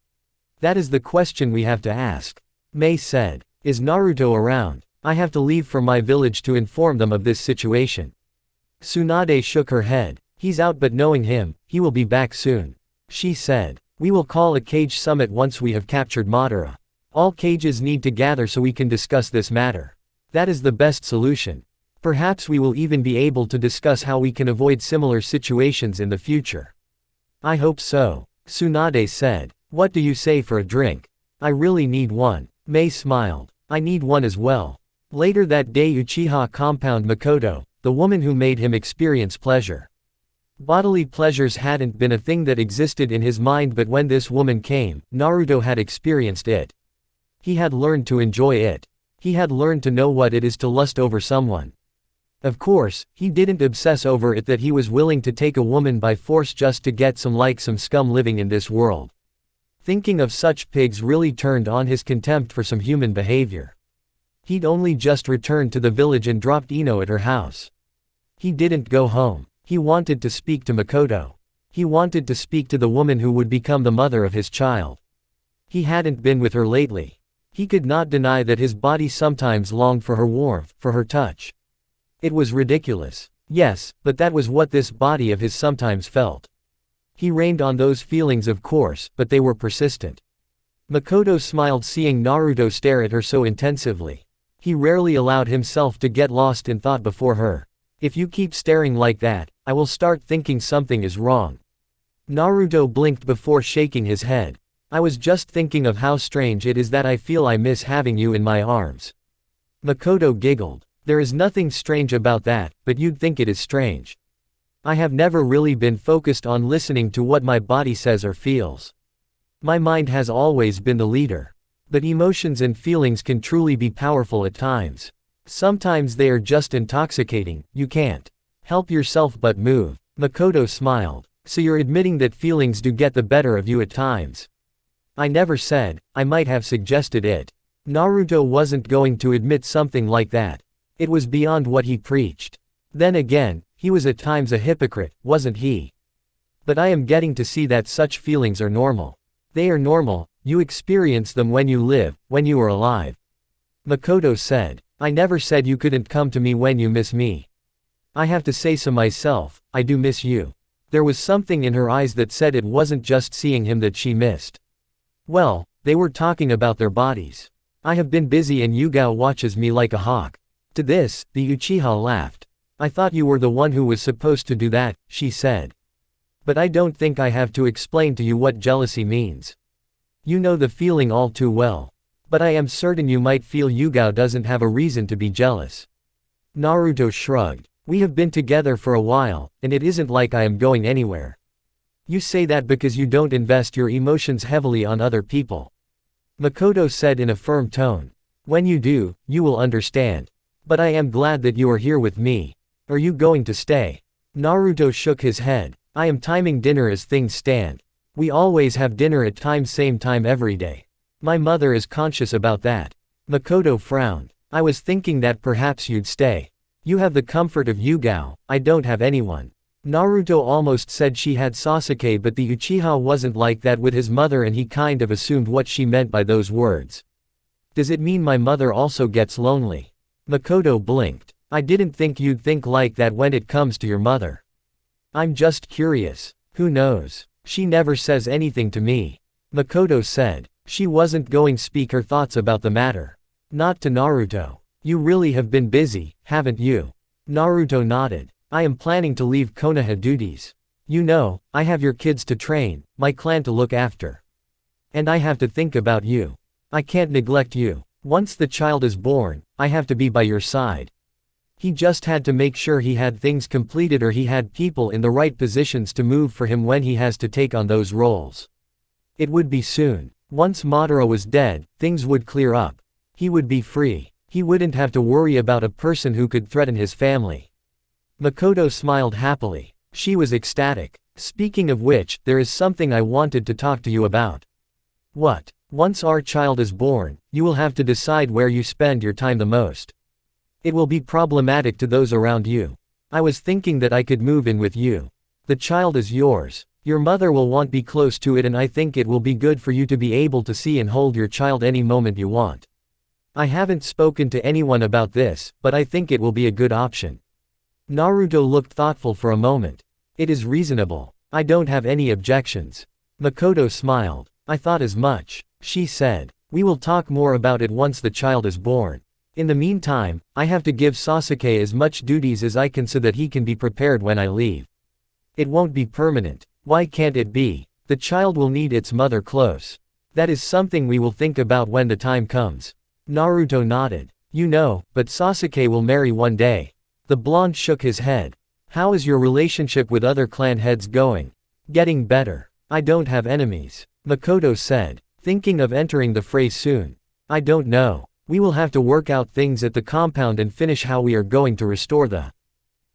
Speaker 1: That is the question we have to ask. Mei said. Is Naruto around? I have to leave for my village to inform them of this situation. Tsunade shook her head. He's out but knowing him, he will be back soon. She said. We will call a cage summit once we have captured Madara. All cages need to gather so we can discuss this matter. That is the best solution. Perhaps we will even be able to discuss how we can avoid similar situations in the future. I hope so. Tsunade said. What do you say for a drink? I really need one. Mei smiled. I need one as well. Later that day Uchiha compound Makoto, the woman who made him experience pleasure. Bodily pleasures hadn't been a thing that existed in his mind but when this woman came, Naruto had experienced it. He had learned to enjoy it. He had learned to know what it is to lust over someone. Of course, he didn't obsess over it that he was willing to take a woman by force just to get some scum living in this world. Thinking of such pigs really turned on his contempt for some human behavior. He'd only just returned to the village and dropped Ino at her house. He didn't go home. He wanted to speak to Makoto. He wanted to speak to the woman who would become the mother of his child. He hadn't been with her lately. He could not deny that his body sometimes longed for her warmth, for her touch. It was ridiculous. Yes, but that was what this body of his sometimes felt. He reined on those feelings of course, but they were persistent. Makoto smiled seeing Naruto stare at her so intensively. He rarely allowed himself to get lost in thought before her. If you keep staring like that, I will start thinking something is wrong. Naruto blinked before shaking his head. I was just thinking of how strange it is that I feel I miss having you in my arms. Makoto giggled. There is nothing strange about that, but you'd think it is strange. I have never really been focused on listening to what my body says or feels. My mind has always been the leader. But emotions and feelings can truly be powerful at times. Sometimes they are just intoxicating, you can't help yourself but move. Makoto smiled. So you're admitting that feelings do get the better of you at times. I never said, I might have suggested it. Naruto wasn't going to admit something like that. It was beyond what he preached. Then again, he was at times a hypocrite, wasn't he? But I am getting to see that such feelings are normal. They are normal, you experience them when you live, when you are alive. Makoto said. I never said you couldn't come to me when you miss me. I have to say so myself, I do miss you. There was something in her eyes that said it wasn't just seeing him that she missed. Well, they were talking about their bodies. I have been busy and Yugao watches me like a hawk. To this, the Uchiha laughed. I thought you were the one who was supposed to do that, she said. But I don't think I have to explain to you what jealousy means. You know the feeling all too well. But I am certain you might feel Yugao doesn't have a reason to be jealous. Naruto shrugged. We have been together for a while, and it isn't like I am going anywhere. You say that because you don't invest your emotions heavily on other people. Makoto said in a firm tone. When you do, you will understand. But I am glad that you are here with me. Are you going to stay? Naruto shook his head. I am timing dinner as things stand. We always have dinner at same time every day. My mother is conscious about that. Makoto frowned. I was thinking that perhaps you'd stay. You have the comfort of Yugao, I don't have anyone. Naruto almost said she had Sasuke, but the Uchiha wasn't like that with his mother, and he kind of assumed what she meant by those words. Does it mean my mother also gets lonely? Makoto blinked. I didn't think you'd think like that when it comes to your mother. I'm just curious. Who knows? She never says anything to me. Makoto said. She wasn't going to speak her thoughts about the matter. Not to Naruto. You really have been busy, haven't you? Naruto nodded. I am planning to leave Konoha duties. You know, I have your kids to train, my clan to look after. And I have to think about you. I can't neglect you. Once the child is born, I have to be by your side. He just had to make sure he had things completed, or he had people in the right positions to move for him when he has to take on those roles. It would be soon. Once Madara was dead, things would clear up. He would be free. He wouldn't have to worry about a person who could threaten his family. Makoto smiled happily. She was ecstatic. Speaking of which, there is something I wanted to talk to you about. What? Once our child is born, you will have to decide where you spend your time the most. It will be problematic to those around you. I was thinking that I could move in with you. The child is yours. Your mother will want to be close to it, and I think it will be good for you to be able to see and hold your child any moment you want. I haven't spoken to anyone about this, but I think it will be a good option. Naruto looked thoughtful for a moment. It is reasonable. I don't have any objections. Makoto smiled. I thought as much. She said. We will talk more about it once the child is born. In the meantime, I have to give Sasuke as much duties as I can so that he can be prepared when I leave. It won't be permanent. Why can't it be? The child will need its mother close. That is something we will think about when the time comes. Naruto nodded. You know, but Sasuke will marry one day. The blonde shook his head. How is your relationship with other clan heads going? Getting better. I don't have enemies. Makoto said, thinking of entering the fray soon. I don't know. We will have to work out things at the compound and finish how we are going to restore the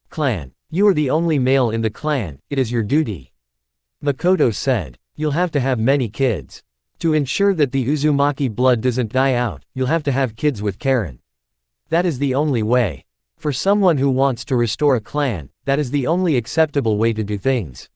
Speaker 1: clan. You are the only male in the clan, it is your duty. Makoto said, you'll have to have many kids. To ensure that the Uzumaki blood doesn't die out, you'll have to have kids with Karen. That is the only way. For someone who wants to restore a clan, that is the only acceptable way to do things.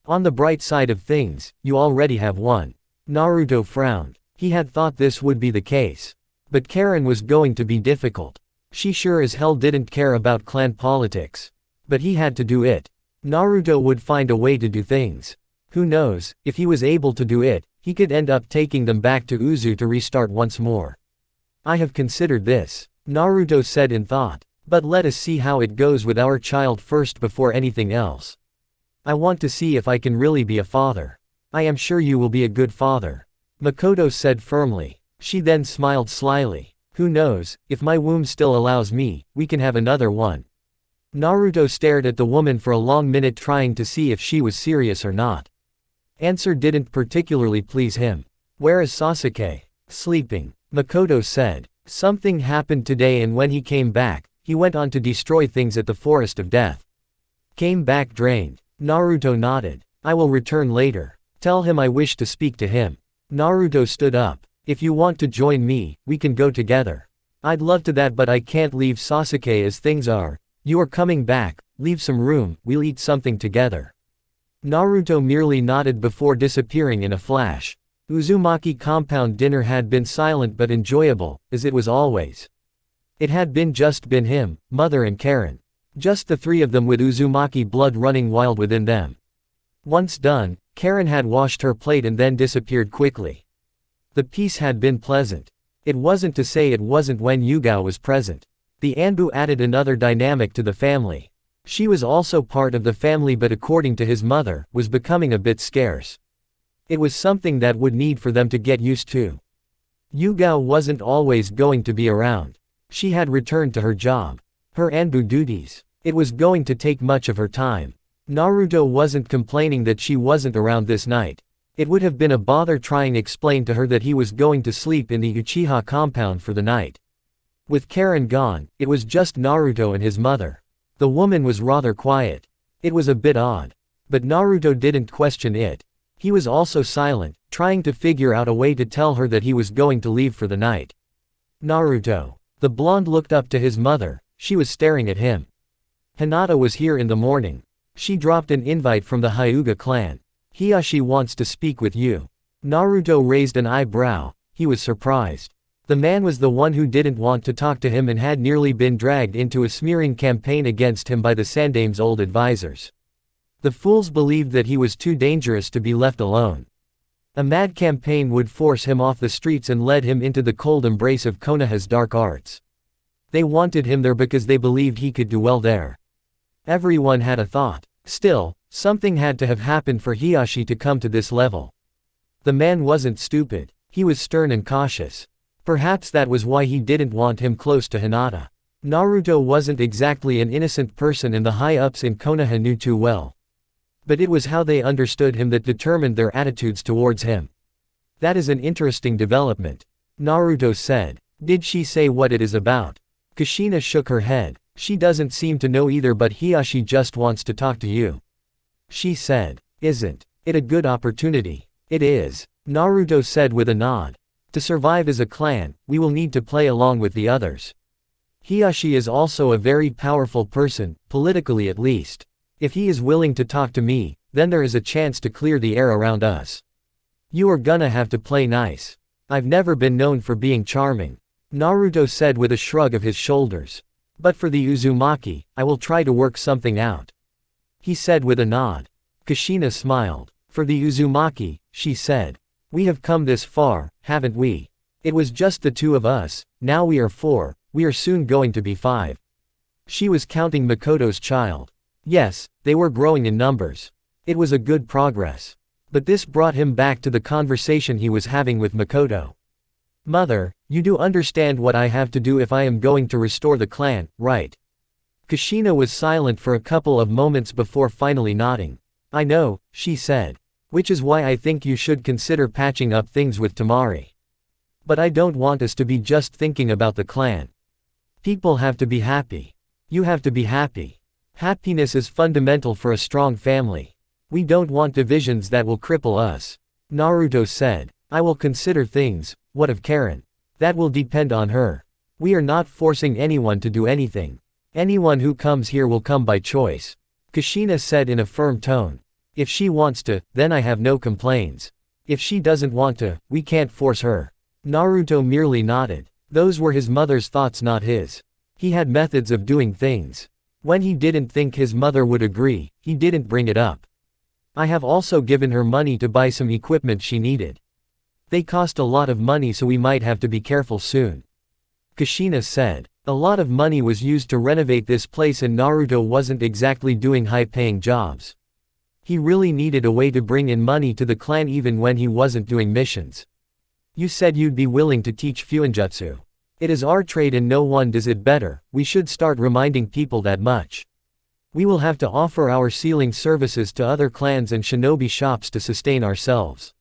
Speaker 1: On the bright side of things, you already have one. Naruto frowned. He had thought this would be the case. But Karen was going to be difficult. She sure as hell didn't care about clan politics. But he had to do it. Naruto would find a way to do things. Who knows, if he was able to do it, he could end up taking them back to Uzu to restart once more. I have considered this, Naruto said in thought. But let us see how it goes with our child first before anything else. I want to see if I can really be a father. I am sure you will be a good father. Makoto said firmly. She then smiled slyly. Who knows, if my womb still allows me, we can have another one. Naruto stared at the woman for a long minute, trying to see if she was serious or not. Answer didn't particularly please him. Where is Sasuke? Sleeping. Makoto said. Something happened today, and when he came back, he went on to destroy things at the Forest of Death. Came back drained. Naruto nodded. I will return later. Tell him I wish to speak to him. Naruto stood up. If you want to join me, we can go together. I'd love to that, but I can't leave Sasuke as things are. You are coming back, leave some room, we'll eat something together. Naruto merely nodded before disappearing in a flash. Uzumaki compound dinner had been silent but enjoyable, as it was always. It had just been him, mother and Karen. Just the three of them with Uzumaki blood running wild within them. Once done, Karen had washed her plate and then disappeared quickly. The peace had been pleasant. It wasn't to say it wasn't when Yugao was present. The Anbu added another dynamic to the family. She was also part of the family, but according to his mother, was becoming a bit scarce. It was something that would need for them to get used to. Yugao wasn't always going to be around. She had returned to her job. Her Anbu duties. It was going to take much of her time. Naruto wasn't complaining that she wasn't around this night. It would have been a bother trying to explain to her that he was going to sleep in the Uchiha compound for the night. With Karen gone, it was just Naruto and his mother. The woman was rather quiet. It was a bit odd. But Naruto didn't question it. He was also silent, trying to figure out a way to tell her that he was going to leave for the night. Naruto. The blonde looked up to his mother, she was staring at him. Hinata was here in the morning. She dropped an invite from the Hyuga clan. Hiashi wants to speak with you. Naruto raised an eyebrow. He was surprised. The man was the one who didn't want to talk to him and had nearly been dragged into a smearing campaign against him by the Sandame's old advisors. The fools believed that he was too dangerous to be left alone. A mad campaign would force him off the streets and led him into the cold embrace of Konoha's dark arts. They wanted him there because they believed he could do well there. Everyone had a thought. Still, something had to have happened for Hiashi to come to this level. The man wasn't stupid. He was stern and cautious. Perhaps that was why he didn't want him close to Hinata. Naruto wasn't exactly an innocent person and the high-ups in Konoha knew too well. But it was how they understood him that determined their attitudes towards him. That is an interesting development. Naruto said. Did she say what it is about? Kushina shook her head. She doesn't seem to know either, but Hiashi just wants to talk to you. She said. Isn't it a good opportunity? It is. Naruto said with a nod. To survive as a clan, we will need to play along with the others. Hiashi is also a very powerful person, politically at least. If he is willing to talk to me, then there is a chance to clear the air around us. You are gonna have to play nice. I've never been known for being charming. Naruto said with a shrug of his shoulders. But for the Uzumaki, I will try to work something out. He said with a nod. Kushina smiled. For the Uzumaki, she said. We have come this far, haven't we? It was just the two of us, now we are 4, we are soon going to be 5. She was counting Makoto's child. Yes, they were growing in numbers. It was a good progress. But this brought him back to the conversation he was having with Makoto. Mother, you do understand what I have to do if I am going to restore the clan, right? Kushina was silent for a couple of moments before finally nodding. I know, she said. Which is why I think you should consider patching up things with Temari. But I don't want us to be just thinking about the clan. People have to be happy. You have to be happy. Happiness is fundamental for a strong family. We don't want divisions that will cripple us. Naruto said. I will consider things. What of Karen? That will depend on her. We are not forcing anyone to do anything. Anyone who comes here will come by choice. Kushina said in a firm tone. If she wants to, then I have no complaints. If she doesn't want to, we can't force her. Naruto merely nodded. Those were his mother's thoughts, not his. He had methods of doing things. When he didn't think his mother would agree, he didn't bring it up. I have also given her money to buy some equipment she needed. They cost a lot of money, so we might have to be careful soon. Kushina said. A lot of money was used to renovate this place and Naruto wasn't exactly doing high-paying jobs. He really needed a way to bring in money to the clan even when he wasn't doing missions. You said you'd be willing to teach Fuinjutsu. It is our trade and no one does it better, we should start reminding people that much. We will have to offer our sealing services to other clans and shinobi shops to sustain ourselves.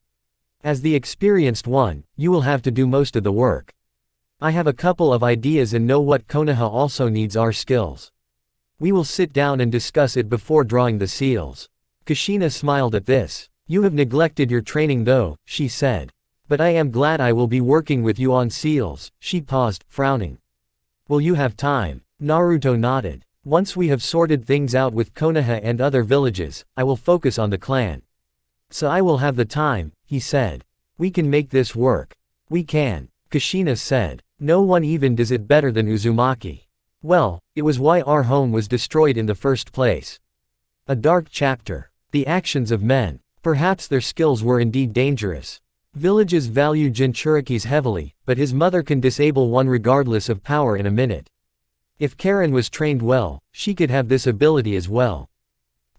Speaker 1: As the experienced one, you will have to do most of the work. I have a couple of ideas and know what Konoha also needs our skills. We will sit down and discuss it before drawing the seals. Kushina smiled at this. You have neglected your training though, she said. But I am glad I will be working with you on seals. She paused, frowning. Will you have time? Naruto nodded. Once we have sorted things out with Konoha and other villages, I will focus on the clan. So I will have the time, he said. We can make this work. We can, Kushina said. No one even does it better than Uzumaki. Well, it was why our home was destroyed in the first place. A dark chapter. The actions of men. Perhaps their skills were indeed dangerous. Villages value Jinchurikis heavily, but his mother can disable one regardless of power in a minute. If Karen was trained well, she could have this ability as well.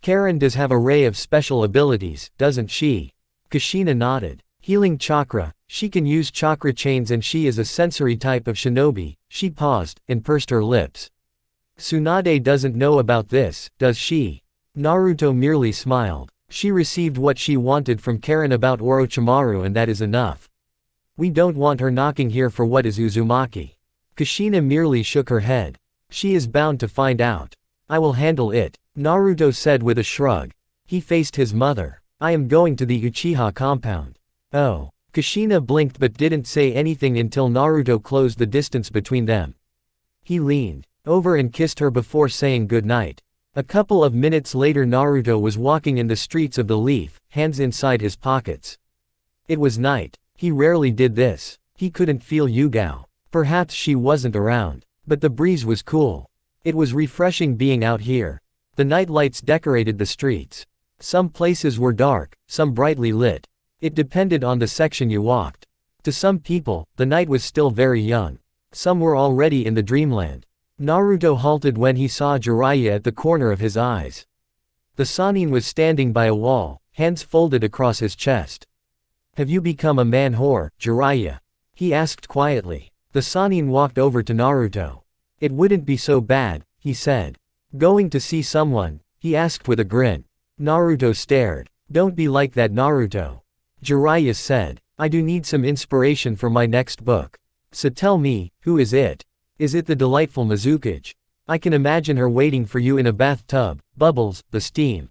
Speaker 1: Karen does have an array of special abilities, doesn't she? Kushina nodded. Healing chakra, she can use chakra chains and she is a sensory type of shinobi. She paused, and pursed her lips. Tsunade doesn't know about this, does she? Naruto merely smiled. She received what she wanted from Karen about Orochimaru and that is enough. We don't want her knocking here for what is Uzumaki. Kushina merely shook her head. She is bound to find out. I will handle it, Naruto said with a shrug. He faced his mother. I am going to the Uchiha compound. Oh. Kushina blinked but didn't say anything until Naruto closed the distance between them. He leaned. over and kissed her before saying goodnight. A couple of minutes later Naruto was walking in the streets of the Leaf, hands inside his pockets. It was night. He rarely did this. He couldn't feel Yugao. Perhaps she wasn't around. But the breeze was cool. It was refreshing being out here. The night lights decorated the streets. Some places were dark, some brightly lit. It depended on the section you walked. To some people, the night was still very young. Some were already in the dreamland. Naruto halted when he saw Jiraiya at the corner of his eyes. The Sannin was standing by a wall, hands folded across his chest. "Have you become a man whore, Jiraiya?" he asked quietly. The Sannin walked over to Naruto. "It wouldn't be so bad," he said. "Going to see someone?" he asked with a grin. Naruto stared. "Don't be like that, Naruto." Jiraiya said. "I do need some inspiration for my next book. So tell me, who is it? Is it the delightful Mizukage? I can imagine her waiting for you in a bathtub, bubbles, the steam."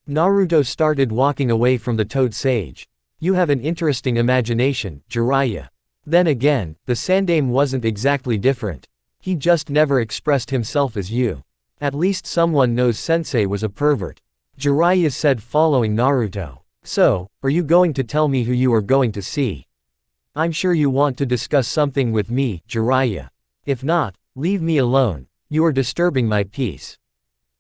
Speaker 1: Naruto started walking away from the toad sage. "You have an interesting imagination, Jiraiya." Then again, the Sandaime wasn't exactly different. He just never expressed himself as you. At least someone knows Sensei was a pervert. Jiraiya said following Naruto. "So, are you going to tell me who you are going to see? I'm sure you want to discuss something with me, Jiraiya. If not, leave me alone. You are disturbing my peace."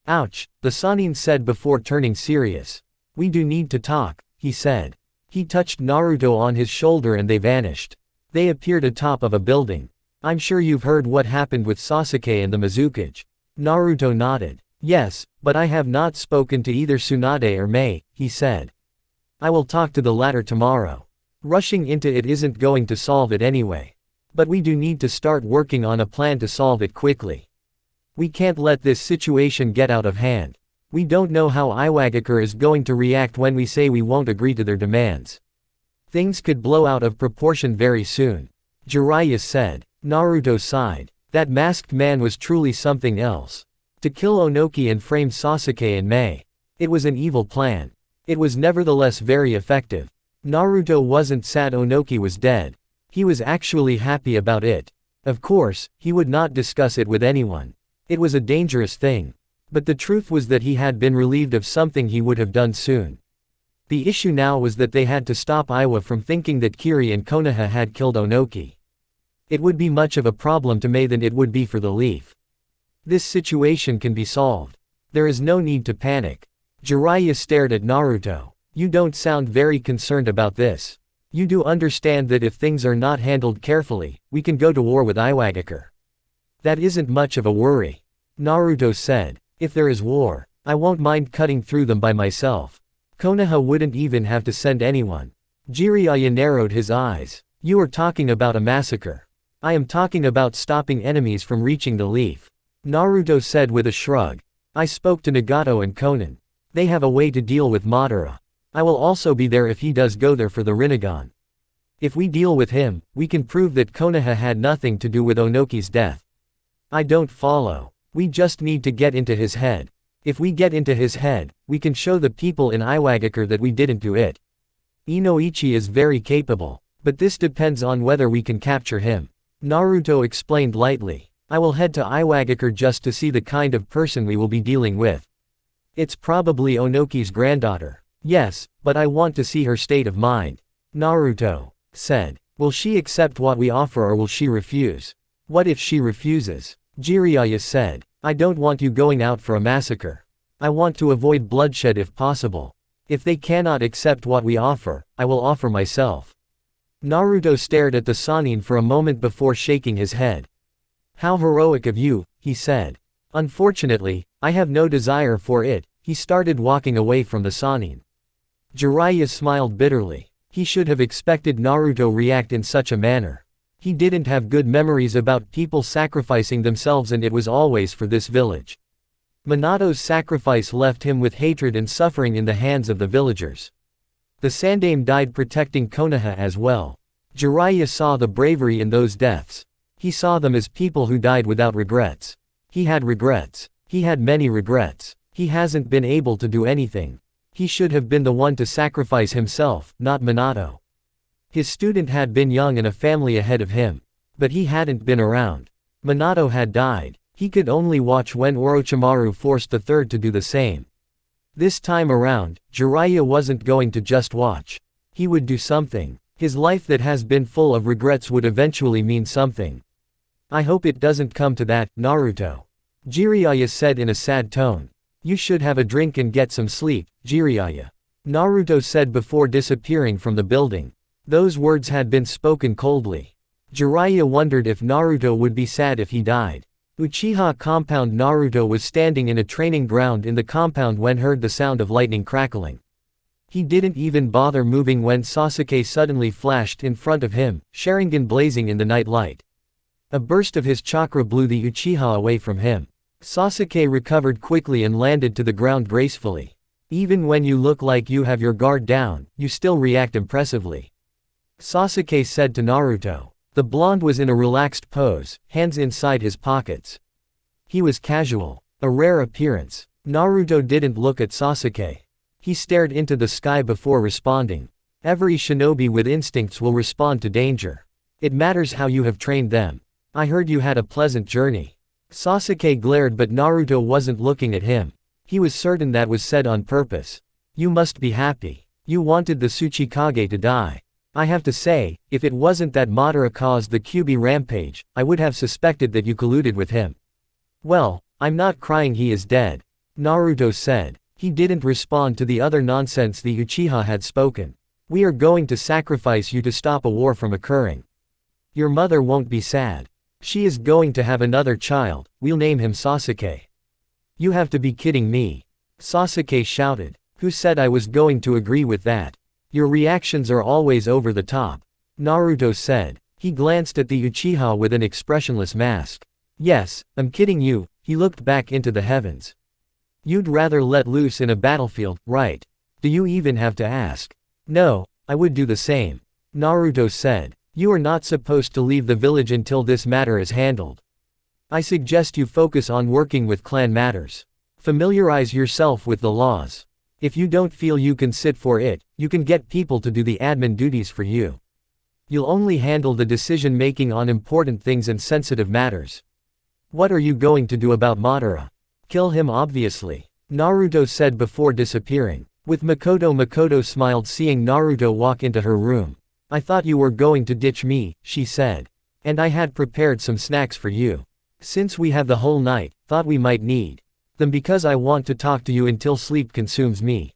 Speaker 1: "Ouch," the Sannin said before turning serious. "We do need to talk," he said. He touched Naruto on his shoulder and they vanished. They appeared atop of a building. "I'm sure you've heard what happened with Sasuke and the Mizukage." Naruto nodded. "Yes, but I have not spoken to either Tsunade or Mei," he said. "I will talk to the latter tomorrow. Rushing into it isn't going to solve it anyway. But we do need to start working on a plan to solve it quickly. We can't let this situation get out of hand. We don't know how Iwagakure is going to react when we say we won't agree to their demands. Things could blow out of proportion very soon." Jiraiya said. Naruto sighed. That masked man was truly something else. To kill Onoki and frame Sasuke and Mei. It was an evil plan. It was nevertheless very effective. Naruto wasn't sad Onoki was dead. He was actually happy about it. Of course, he would not discuss it with anyone. It was a dangerous thing. But the truth was that he had been relieved of something he would have done soon. The issue now was that they had to stop Iwa from thinking that Kiri and Konoha had killed Onoki. It would be much of a problem to Mei than it would be for the Leaf. This situation can be solved. There is no need to panic. Jiraiya stared at Naruto. "You don't sound very concerned about this. You do understand that if things are not handled carefully, we can go to war with Iwagakure." "That isn't much of a worry," Naruto said. "If there is war, I won't mind cutting through them by myself. Konoha wouldn't even have to send anyone." Jiraiya narrowed his eyes. "You are talking about a massacre." "I am talking about stopping enemies from reaching the Leaf," Naruto said with a shrug. "I spoke to Nagato and Konan. They have a way to deal with Madara. I will also be there if he does go there for the Rinnegan. If we deal with him, we can prove that Konoha had nothing to do with Onoki's death." "I don't follow. We just need to get into his head. If we get into his head, we can show the people in Iwagakure that we didn't do it. Inoichi is very capable, but this depends on whether we can capture him," Naruto explained lightly. "I will head to Iwagakure just to see the kind of person we will be dealing with. It's probably Onoki's granddaughter. Yes, but I want to see her state of mind," Naruto said. "Will she accept what we offer or will she refuse?" "What if she refuses?" Jiraiya said. "I don't want you going out for a massacre. I want to avoid bloodshed if possible. If they cannot accept what we offer, I will offer myself." Naruto stared at the Sannin for a moment before shaking his head. "How heroic of you," he said. "Unfortunately, I have no desire for it." He started walking away from the Sannin. Jiraiya smiled bitterly. He should have expected Naruto react in such a manner. He didn't have good memories about people sacrificing themselves and it was always for this village. Minato's sacrifice left him with hatred and suffering in the hands of the villagers. The Sandaime died protecting Konoha as well. Jiraiya saw the bravery in those deaths. He saw them as people who died without regrets. He had regrets. He had many regrets. He hasn't been able to do anything. He should have been the one to sacrifice himself, not Minato. His student had been young and a family ahead of him. But he hadn't been around. Minato had died. He could only watch when Orochimaru forced the third to do the same. This time around, Jiraiya wasn't going to just watch. He would do something. His life that has been full of regrets would eventually mean something. I hope it doesn't come to that, Naruto. Jiraiya said in a sad tone. You should have a drink and get some sleep, Jiraiya. Naruto said before disappearing from the building. Those words had been spoken coldly. Jiraiya wondered if Naruto would be sad if he died. Uchiha compound. Naruto was standing in a training ground in the compound when heard the sound of lightning crackling. He didn't even bother moving when Sasuke suddenly flashed in front of him, Sharingan blazing in the night light. A burst of his chakra blew the Uchiha away from him. Sasuke recovered quickly and landed to the ground gracefully. Even when you look like you have your guard down, you still react impressively. Sasuke said to Naruto. The blonde was in a relaxed pose, hands inside his pockets. He was casual, a rare appearance. Naruto didn't look at Sasuke. He stared into the sky before responding. Every shinobi with instincts will respond to danger. It matters how you have trained them. I heard you had a pleasant journey. Sasuke glared, but Naruto wasn't looking at him. He was certain that was said on purpose. You must be happy. You wanted the Tsuchikage to die. I have to say, if it wasn't that Madara caused the Kyuubi rampage, I would have suspected that you colluded with him. Well, I'm not crying he is dead. Naruto said. He didn't respond to the other nonsense the Uchiha had spoken. We are going to sacrifice you to stop a war from occurring. Your mother won't be sad. She is going to have another child, we'll name him Sasuke. You have to be kidding me. Sasuke shouted. Who said I was going to agree with that? Your reactions are always over the top. Naruto said. He glanced at the Uchiha with an expressionless mask. Yes, I'm kidding you, he looked back into the heavens. You'd rather let loose in a battlefield, right? Do you even have to ask? No, I would do the same. Naruto said. You are not supposed to leave the village until this matter is handled. I suggest you focus on working with clan matters. Familiarize yourself with the laws. If you don't feel you can sit for it, you can get people to do the admin duties for you. You'll only handle the decision-making on important things and sensitive matters. What are you going to do about Madara? Kill him obviously. Naruto said before disappearing. With Makoto smiled seeing Naruto walk into her room. I thought you were going to ditch me, she said. And I had prepared some snacks for you. Since we have the whole night, thought we might need them because I want to talk to you until sleep consumes me.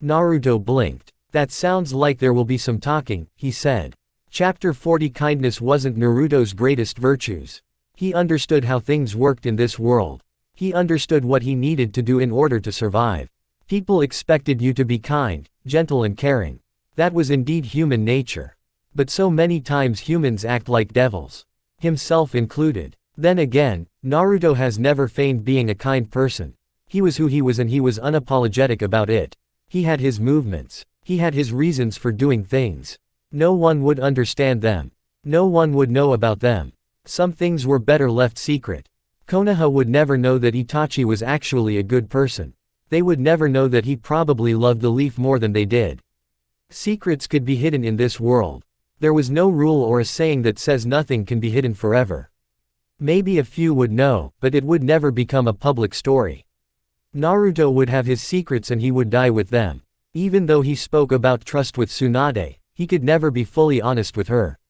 Speaker 1: Naruto blinked. That sounds like there will be some talking, he said. Chapter 40. Kindness wasn't Naruto's greatest virtues. He understood how things worked in this world. He understood what he needed to do in order to survive. People expected you to be kind, gentle and caring. That was indeed human nature. But so many times humans act like devils. Himself included. Then again, Naruto has never feigned being a kind person. He was who he was and he was unapologetic about it. He had his movements. He had his reasons for doing things. No one would understand them. No one would know about them. Some things were better left secret. Konoha would never know that Itachi was actually a good person. They would never know that he probably loved the leaf more than they did. Secrets could be hidden in this world. There was no rule or a saying that says nothing can be hidden forever. Maybe a few would know, but it would never become a public story. Naruto would have his secrets and he would die with them. Even though he spoke about trust with Tsunade, he could never be fully honest with her.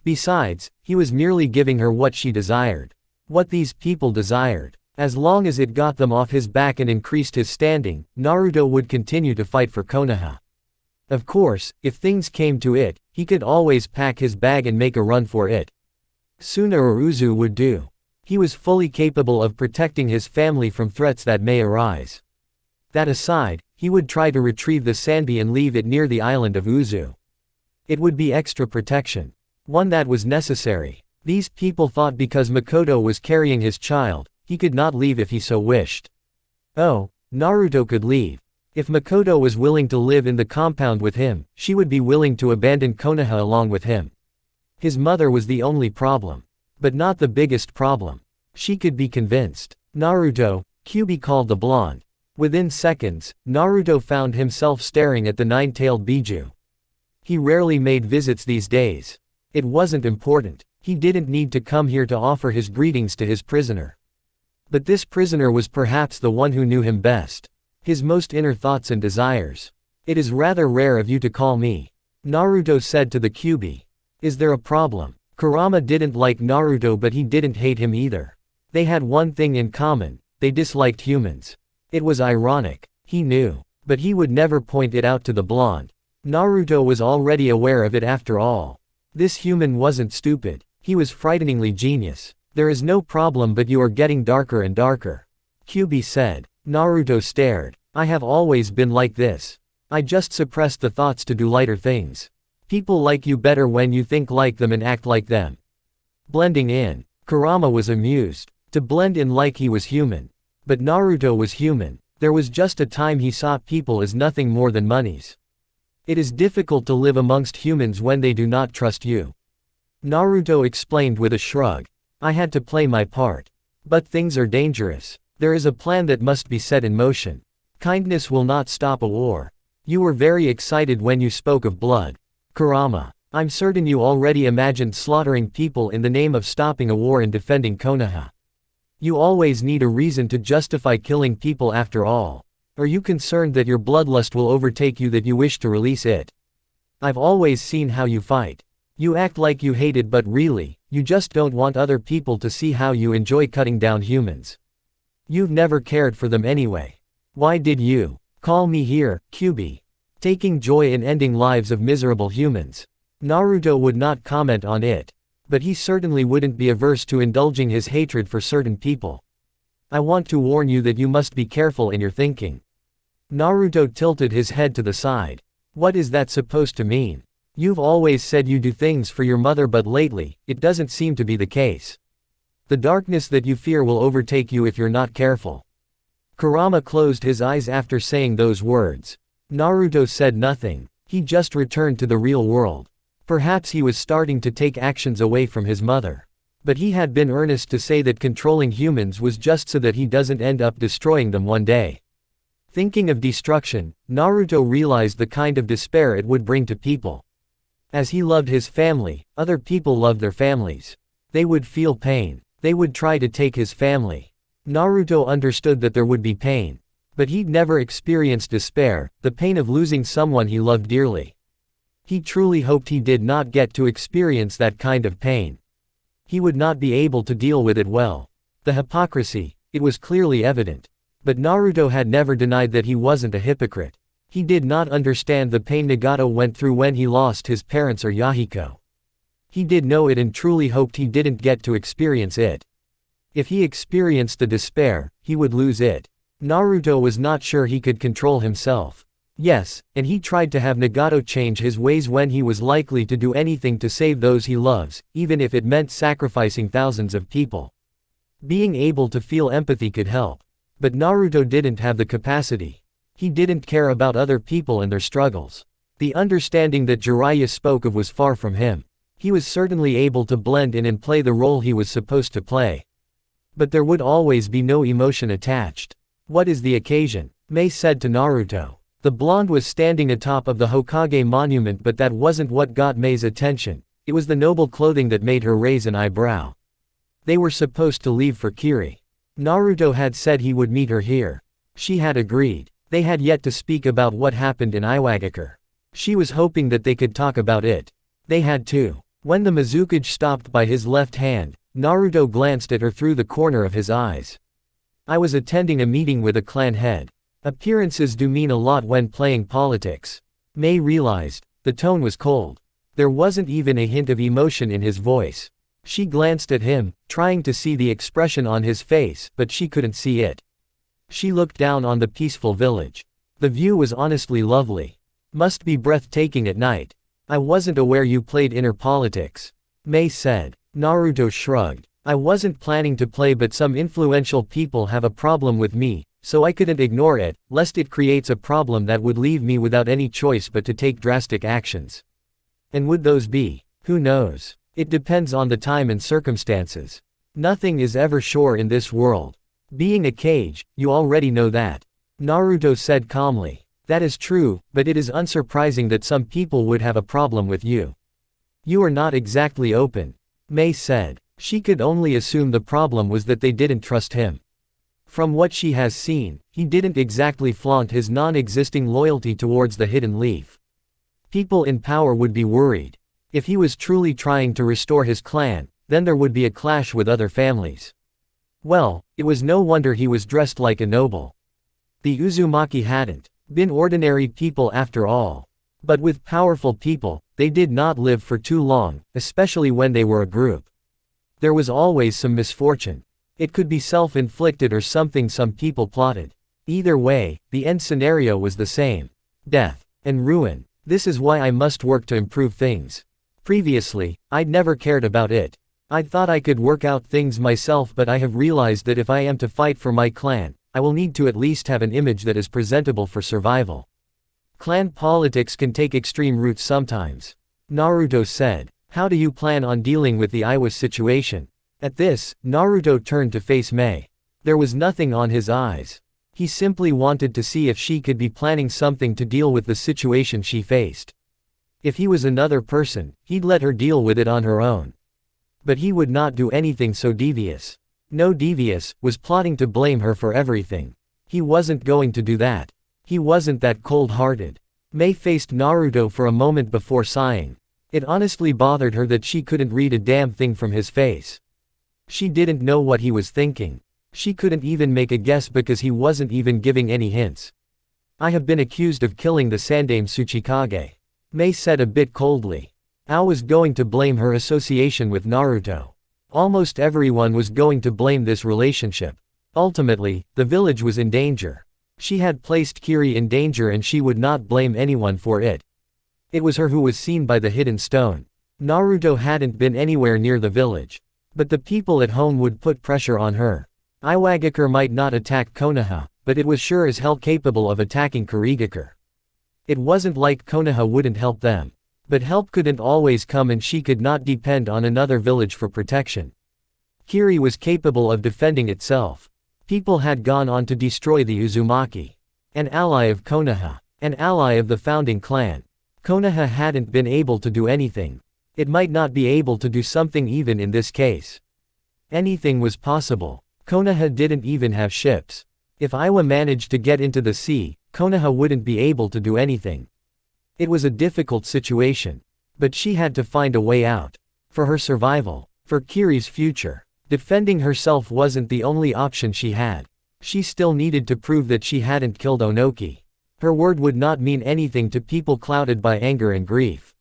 Speaker 1: Besides, he was merely giving her what she desired. What these people desired. As long as it got them off his back and increased his standing, Naruto would continue to fight for Konoha. Of course, if things came to it, he could always pack his bag and make a run for it. Suna or Uzu would do. He was fully capable of protecting his family from threats that may arise. That aside, he would try to retrieve the Sanbi and leave it near the island of Uzu. It would be extra protection. One that was necessary. These people thought because Makoto was carrying his child, he could not leave if he so wished. Oh, Naruto could leave. If Makoto was willing to live in the compound with him, she would be willing to abandon Konoha along with him. His mother was the only problem. But not the biggest problem. She could be convinced. Naruto, Kyuubi called the blonde. Within seconds, Naruto found himself staring at the nine-tailed Biju. He rarely made visits these days. It wasn't important. He didn't need to come here to offer his greetings to his prisoner. But this prisoner was perhaps the one who knew him best. His most inner thoughts and desires. It is rather rare of you to call me. Naruto said to the Kyuubi. Is there a problem? Kurama didn't like Naruto but he didn't hate him either. They had one thing in common, they disliked humans. It was ironic. He knew. But he would never point it out to the blonde. Naruto was already aware of it after all. This human wasn't stupid. He was frighteningly genius. There is no problem but you are getting darker and darker. Kyuubi said. Naruto stared. I have always been like this. I just suppressed the thoughts to do lighter things. People like you better when you think like them and act like them. Blending in. Kurama was amused. To blend in like he was human. But Naruto was human. There was just a time he saw people as nothing more than monies. It is difficult to live amongst humans when they do not trust you. Naruto explained with a shrug. I had to play my part. But things are dangerous. There is a plan that must be set in motion. Kindness will not stop a war. You were very excited when you spoke of blood. Kurama, I'm certain you already imagined slaughtering people in the name of stopping a war and defending Konoha. You always need a reason to justify killing people after all. Are you concerned that your bloodlust will overtake you that you wish to release it? I've always seen how you fight. You act like you hate it but really, you just don't want other people to see how you enjoy cutting down humans. You've never cared for them anyway. Why did you call me here, Kyuubi? Taking joy in ending lives of miserable humans. Naruto would not comment on it. But he certainly wouldn't be averse to indulging his hatred for certain people. I want to warn you that you must be careful in your thinking. Naruto tilted his head to the side. What is that supposed to mean? You've always said you do things for your mother but lately, it doesn't seem to be the case. The darkness that you fear will overtake you if you're not careful. Kurama closed his eyes after saying those words. Naruto said nothing. He just returned to the real world. Perhaps he was starting to take actions away from his mother. But he had been earnest to say that controlling humans was just so that he doesn't end up destroying them one day. Thinking of destruction, Naruto realized the kind of despair it would bring to people. As he loved his family, other people loved their families. They would feel pain. They would try to take his family. Naruto understood that there would be pain. But he'd never experienced despair, the pain of losing someone he loved dearly. He truly hoped he did not get to experience that kind of pain. He would not be able to deal with it well. The hypocrisy, it was clearly evident. But Naruto had never denied that he wasn't a hypocrite. He did not understand the pain Nagato went through when he lost his parents or Yahiko. He did know it and truly hoped he didn't get to experience it. If he experienced the despair, he would lose it. Naruto was not sure he could control himself. Yes, and he tried to have Nagato change his ways when he was likely to do anything to save those he loves, even if it meant sacrificing thousands of people. Being able to feel empathy could help. But Naruto didn't have the capacity. He didn't care about other people and their struggles. The understanding that Jiraiya spoke of was far from him. He was certainly able to blend in and play the role he was supposed to play. But there would always be no emotion attached. What is the occasion? Mei said to Naruto. The blonde was standing atop of the Hokage monument but that wasn't what got Mei's attention, it was the noble clothing that made her raise an eyebrow. They were supposed to leave for Kiri. Naruto had said he would meet her here. She had agreed. They had yet to speak about what happened in Iwagakure. She was hoping that they could talk about it. They had too. When the Mizukage stopped by his left hand, Naruto glanced at her through the corner of his eyes. I was attending a meeting with a clan head. Appearances do mean a lot when playing politics. Mei realized. The tone was cold. There wasn't even a hint of emotion in his voice. She glanced at him, trying to see the expression on his face, but she couldn't see it. She looked down on the peaceful village. The view was honestly lovely. Must be breathtaking at night. I wasn't aware you played inner politics. Mei said. Naruto shrugged. I wasn't planning to play but some influential people have a problem with me, so I couldn't ignore it, lest it creates a problem that would leave me without any choice but to take drastic actions. And would those be? Who knows? It depends on the time and circumstances. Nothing is ever sure in this world. Being a cage, you already know that. Naruto said calmly. That is true, but it is unsurprising that some people would have a problem with you. You are not exactly open. Mei said. She could only assume the problem was that they didn't trust him. From what she has seen, he didn't exactly flaunt his non-existing loyalty towards the Hidden Leaf. People in power would be worried. If he was truly trying to restore his clan, then there would be a clash with other families. Well, it was no wonder he was dressed like a noble. The Uzumaki hadn't been ordinary people after all. But with powerful people, they did not live for too long, especially when they were a group. There was always some misfortune. It could be self-inflicted or something some people plotted. Either way, the end scenario was the same. Death and ruin. This is why I must work to improve things. Previously, I'd never cared about it. I thought I could work out things myself, but I have realized that if I am to fight for my clan, I will need to at least have an image that is presentable for survival. Clan politics can take extreme routes sometimes. Naruto said. How do you plan on dealing with the Iwa situation? At this, Naruto turned to face Mei. There was nothing on his eyes. He simply wanted to see if she could be planning something to deal with the situation she faced. If he was another person, he'd let her deal with it on her own. But he would not do anything so devious. No, devious was plotting to blame her for everything. He wasn't going to do that. He wasn't that cold-hearted. Mei faced Naruto for a moment before sighing. It honestly bothered her that she couldn't read a damn thing from his face. She didn't know what he was thinking. She couldn't even make a guess because he wasn't even giving any hints. I have been accused of killing the Sandaime Tsuchikage. Mei said a bit coldly. Ao was going to blame her association with Naruto. Almost everyone was going to blame this relationship. Ultimately, the village was in danger. She had placed Kiri in danger and she would not blame anyone for it. It was her who was seen by the hidden stone. Naruto hadn't been anywhere near the village. But the people at home would put pressure on her. Iwagakure might not attack Konoha, but it was sure as hell capable of attacking Kurigakure. It wasn't like Konoha wouldn't help them. But help couldn't always come and she could not depend on another village for protection. Kiri was capable of defending itself. People had gone on to destroy the Uzumaki. An ally of Konoha. An ally of the founding clan. Konoha hadn't been able to do anything. It might not be able to do something even in this case. Anything was possible. Konoha didn't even have ships. If Iwa managed to get into the sea, Konoha wouldn't be able to do anything. It was a difficult situation. But she had to find a way out. For her survival. For Kiri's future. Defending herself wasn't the only option she had. She still needed to prove that she hadn't killed Onoki. Her word would not mean anything to people clouded by anger and grief.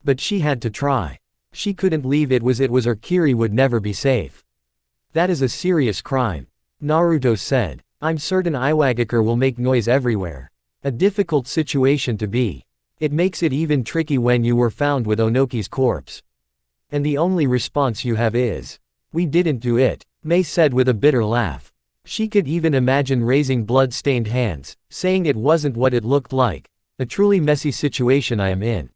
Speaker 1: But she had to try. She couldn't leave. It was or Kiri would never be safe. That is a serious crime. Naruto said. I'm certain Iwagakure will make noise everywhere. A difficult situation to be. It makes it even tricky when you were found with Onoki's corpse. And the only response you have is, we didn't do it, Mei said with a bitter laugh. She could even imagine raising blood-stained hands, saying it wasn't what it looked like. A truly messy situation I am in.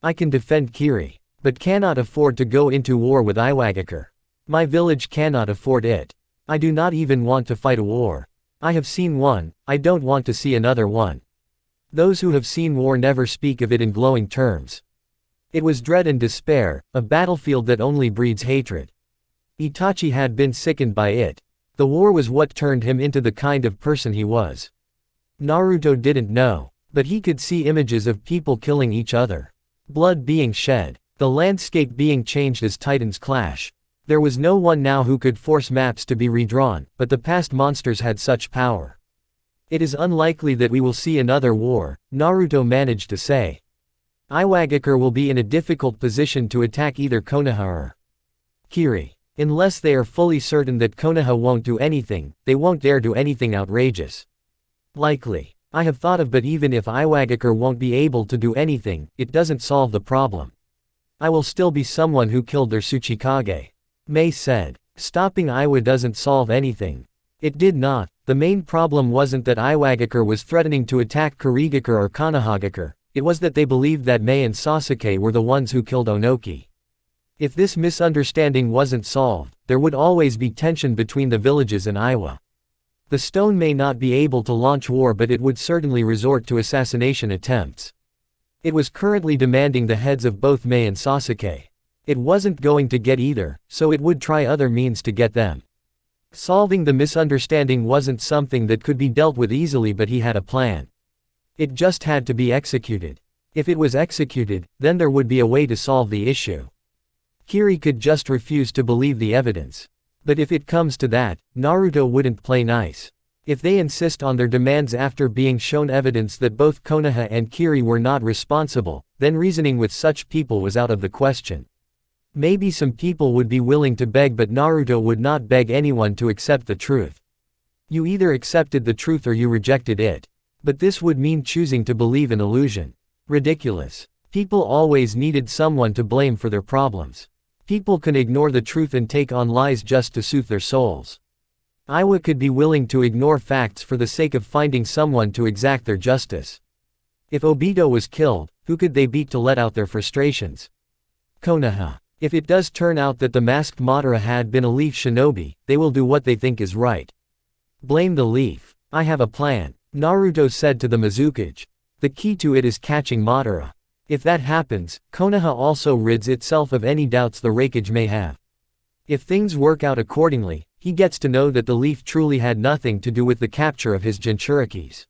Speaker 1: I can defend Kiri, but cannot afford to go into war with Iwagakure. My village cannot afford it. I do not even want to fight a war. I have seen one, I don't want to see another one. Those who have seen war never speak of it in glowing terms. It was dread and despair, a battlefield that only breeds hatred. Itachi had been sickened by it. The war was what turned him into the kind of person he was. Naruto didn't know, but he could see images of people killing each other. Blood being shed, the landscape being changed as titans clash. There was no one now who could force maps to be redrawn, but the past monsters had such power. It is unlikely that we will see another war, Naruto managed to say. Iwagakure will be in a difficult position to attack either Konoha or Kiri. Unless they are fully certain that Konoha won't do anything, they won't dare do anything outrageous. Likely. I have thought of, but even if Iwagakure won't be able to do anything, it doesn't solve the problem. I will still be someone who killed their Tsuchikage. Mei said. Stopping Iwa doesn't solve anything. It did not. The main problem wasn't that Iwagakure was threatening to attack Kurigakure or Konohagakure, it was that they believed that Mei and Sasuke were the ones who killed Onoki. If this misunderstanding wasn't solved, there would always be tension between the villages and Iwa. The stone may not be able to launch war, but it would certainly resort to assassination attempts. It was currently demanding the heads of both Mei and Sasuke. It wasn't going to get either, so it would try other means to get them. Solving the misunderstanding wasn't something that could be dealt with easily, but he had a plan. It just had to be executed. If it was executed, then there would be a way to solve the issue. Kiri could just refuse to believe the evidence. But if it comes to that, Naruto wouldn't play nice. If they insist on their demands after being shown evidence that both Konoha and Kiri were not responsible, then reasoning with such people was out of the question. Maybe some people would be willing to beg, but Naruto would not beg anyone to accept the truth. You either accepted the truth or you rejected it. But this would mean choosing to believe an illusion. Ridiculous. People always needed someone to blame for their problems. People can ignore the truth and take on lies just to soothe their souls. Iwa could be willing to ignore facts for the sake of finding someone to exact their justice. If Obito was killed, who could they beat to let out their frustrations? Konoha. If it does turn out that the masked Madara had been a leaf shinobi, they will do what they think is right. Blame the leaf. I have a plan, Naruto said to the Mizukage. The key to it is catching Madara. If that happens, Konoha also rids itself of any doubts the Raikage may have. If things work out accordingly, he gets to know that the leaf truly had nothing to do with the capture of his Jinchurikis.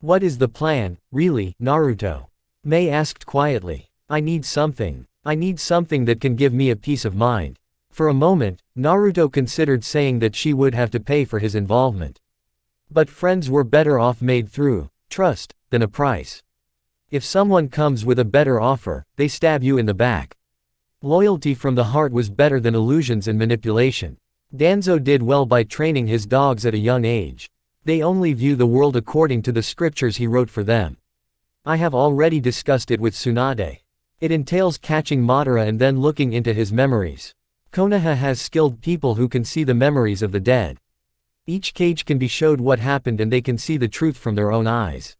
Speaker 1: What is the plan, really, Naruto? Mei asked quietly. I need something that can give me a peace of mind. For a moment, Naruto considered saying that she would have to pay for his involvement. But friends were better off made through trust than a price. If someone comes with a better offer, they stab you in the back. Loyalty from the heart was better than illusions and manipulation. Danzo did well by training his dogs at a young age. They only view the world according to the scriptures he wrote for them. I have already discussed it with Tsunade. It entails catching Madara and then looking into his memories. Konoha has skilled people who can see the memories of the dead. Each cage can be showed what happened and they can see the truth from their own eyes.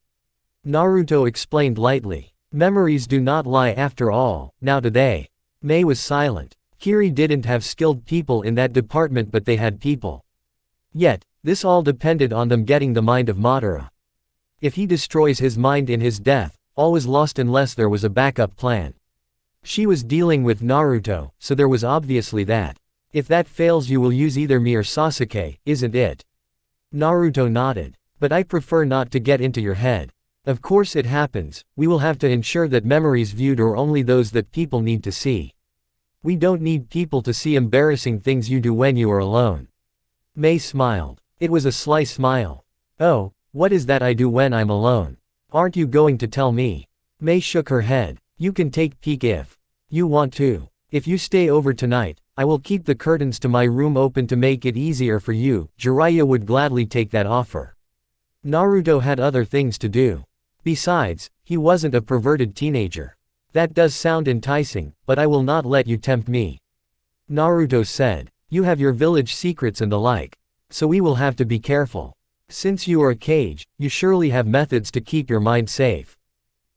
Speaker 1: Naruto explained lightly. Memories do not lie after all, now do they? Mei was silent. Kiri didn't have skilled people in that department, but they had people. Yet, this all depended on them getting the mind of Madara. If he destroys his mind in his death, all was lost unless there was a backup plan. She was dealing with Naruto, so there was obviously that. If that fails, you will use either me or Sasuke, isn't it? Naruto nodded. But I prefer not to get into your head. Of course it happens, we will have to ensure that memories viewed are only those that people need to see. We don't need people to see embarrassing things you do when you are alone. Mei smiled. It was a sly smile. Oh, what is that I do when I'm alone? Aren't you going to tell me? Mei shook her head. You can take peek if you want to. If you stay over tonight, I will keep the curtains to my room open to make it easier for you. Jiraiya would gladly take that offer. Naruto had other things to do. Besides, he wasn't a perverted teenager. That does sound enticing, but I will not let you tempt me. Naruto said. You have your village secrets and the like. So we will have to be careful. Since you are a cage, you surely have methods to keep your mind safe.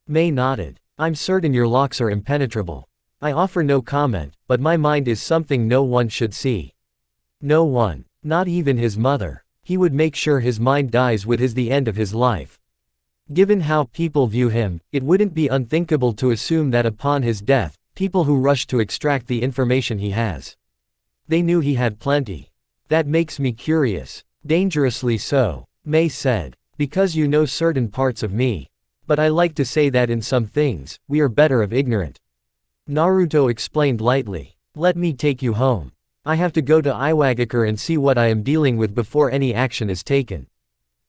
Speaker 1: Mei nodded. I'm certain your locks are impenetrable. I offer no comment, but my mind is something no one should see. No one. Not even his mother. He would make sure his mind dies with the end of his life. Given how people view him, it wouldn't be unthinkable to assume that upon his death, people who rush to extract the information he has. They knew he had plenty. That makes me curious. Dangerously so, Mei said. Because you know certain parts of me. But I like to say that in some things, we are better of ignorant. Naruto explained lightly. Let me take you home. I have to go to Iwagakure and see what I am dealing with before any action is taken.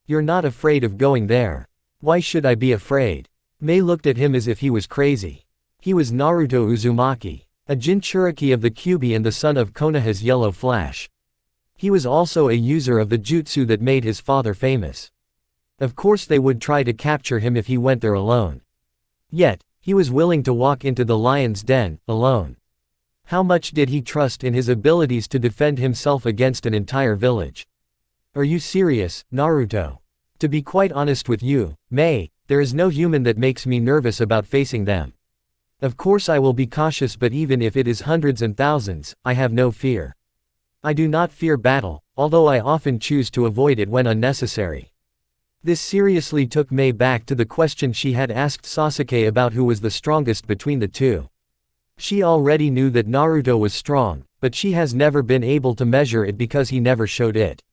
Speaker 1: You're not afraid of going there. Why should I be afraid? Mei looked at him as if he was crazy. He was Naruto Uzumaki, a Jinchuriki of the Kyuubi and the son of Konoha's Yellow Flash. He was also a user of the jutsu that made his father famous. Of course they would try to capture him if he went there alone. Yet, he was willing to walk into the lion's den, alone. How much did he trust in his abilities to defend himself against an entire village? Are you serious, Naruto? To be quite honest with you, Mei, there is no human that makes me nervous about facing them. Of course I will be cautious, but even if it is hundreds and thousands, I have no fear. I do not fear battle, although I often choose to avoid it when unnecessary. This seriously took Mei back to the question she had asked Sasuke about who was the strongest between the two. She already knew that Naruto was strong, but she has never been able to measure it because he never showed it.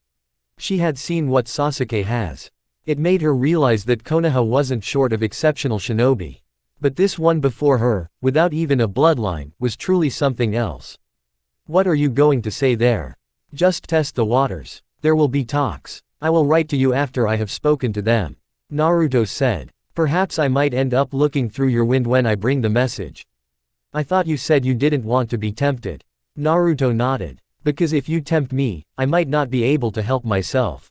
Speaker 1: She had seen what Sasuke has. It made her realize that Konoha wasn't short of exceptional shinobi. But this one before her, without even a bloodline, was truly something else. What are you going to say there? Just test the waters. There will be talks. I will write to you after I have spoken to them. Naruto said. Perhaps I might end up looking through your wind when I bring the message. I thought you said you didn't want to be tempted. Naruto nodded. Because if you tempt me, I might not be able to help myself.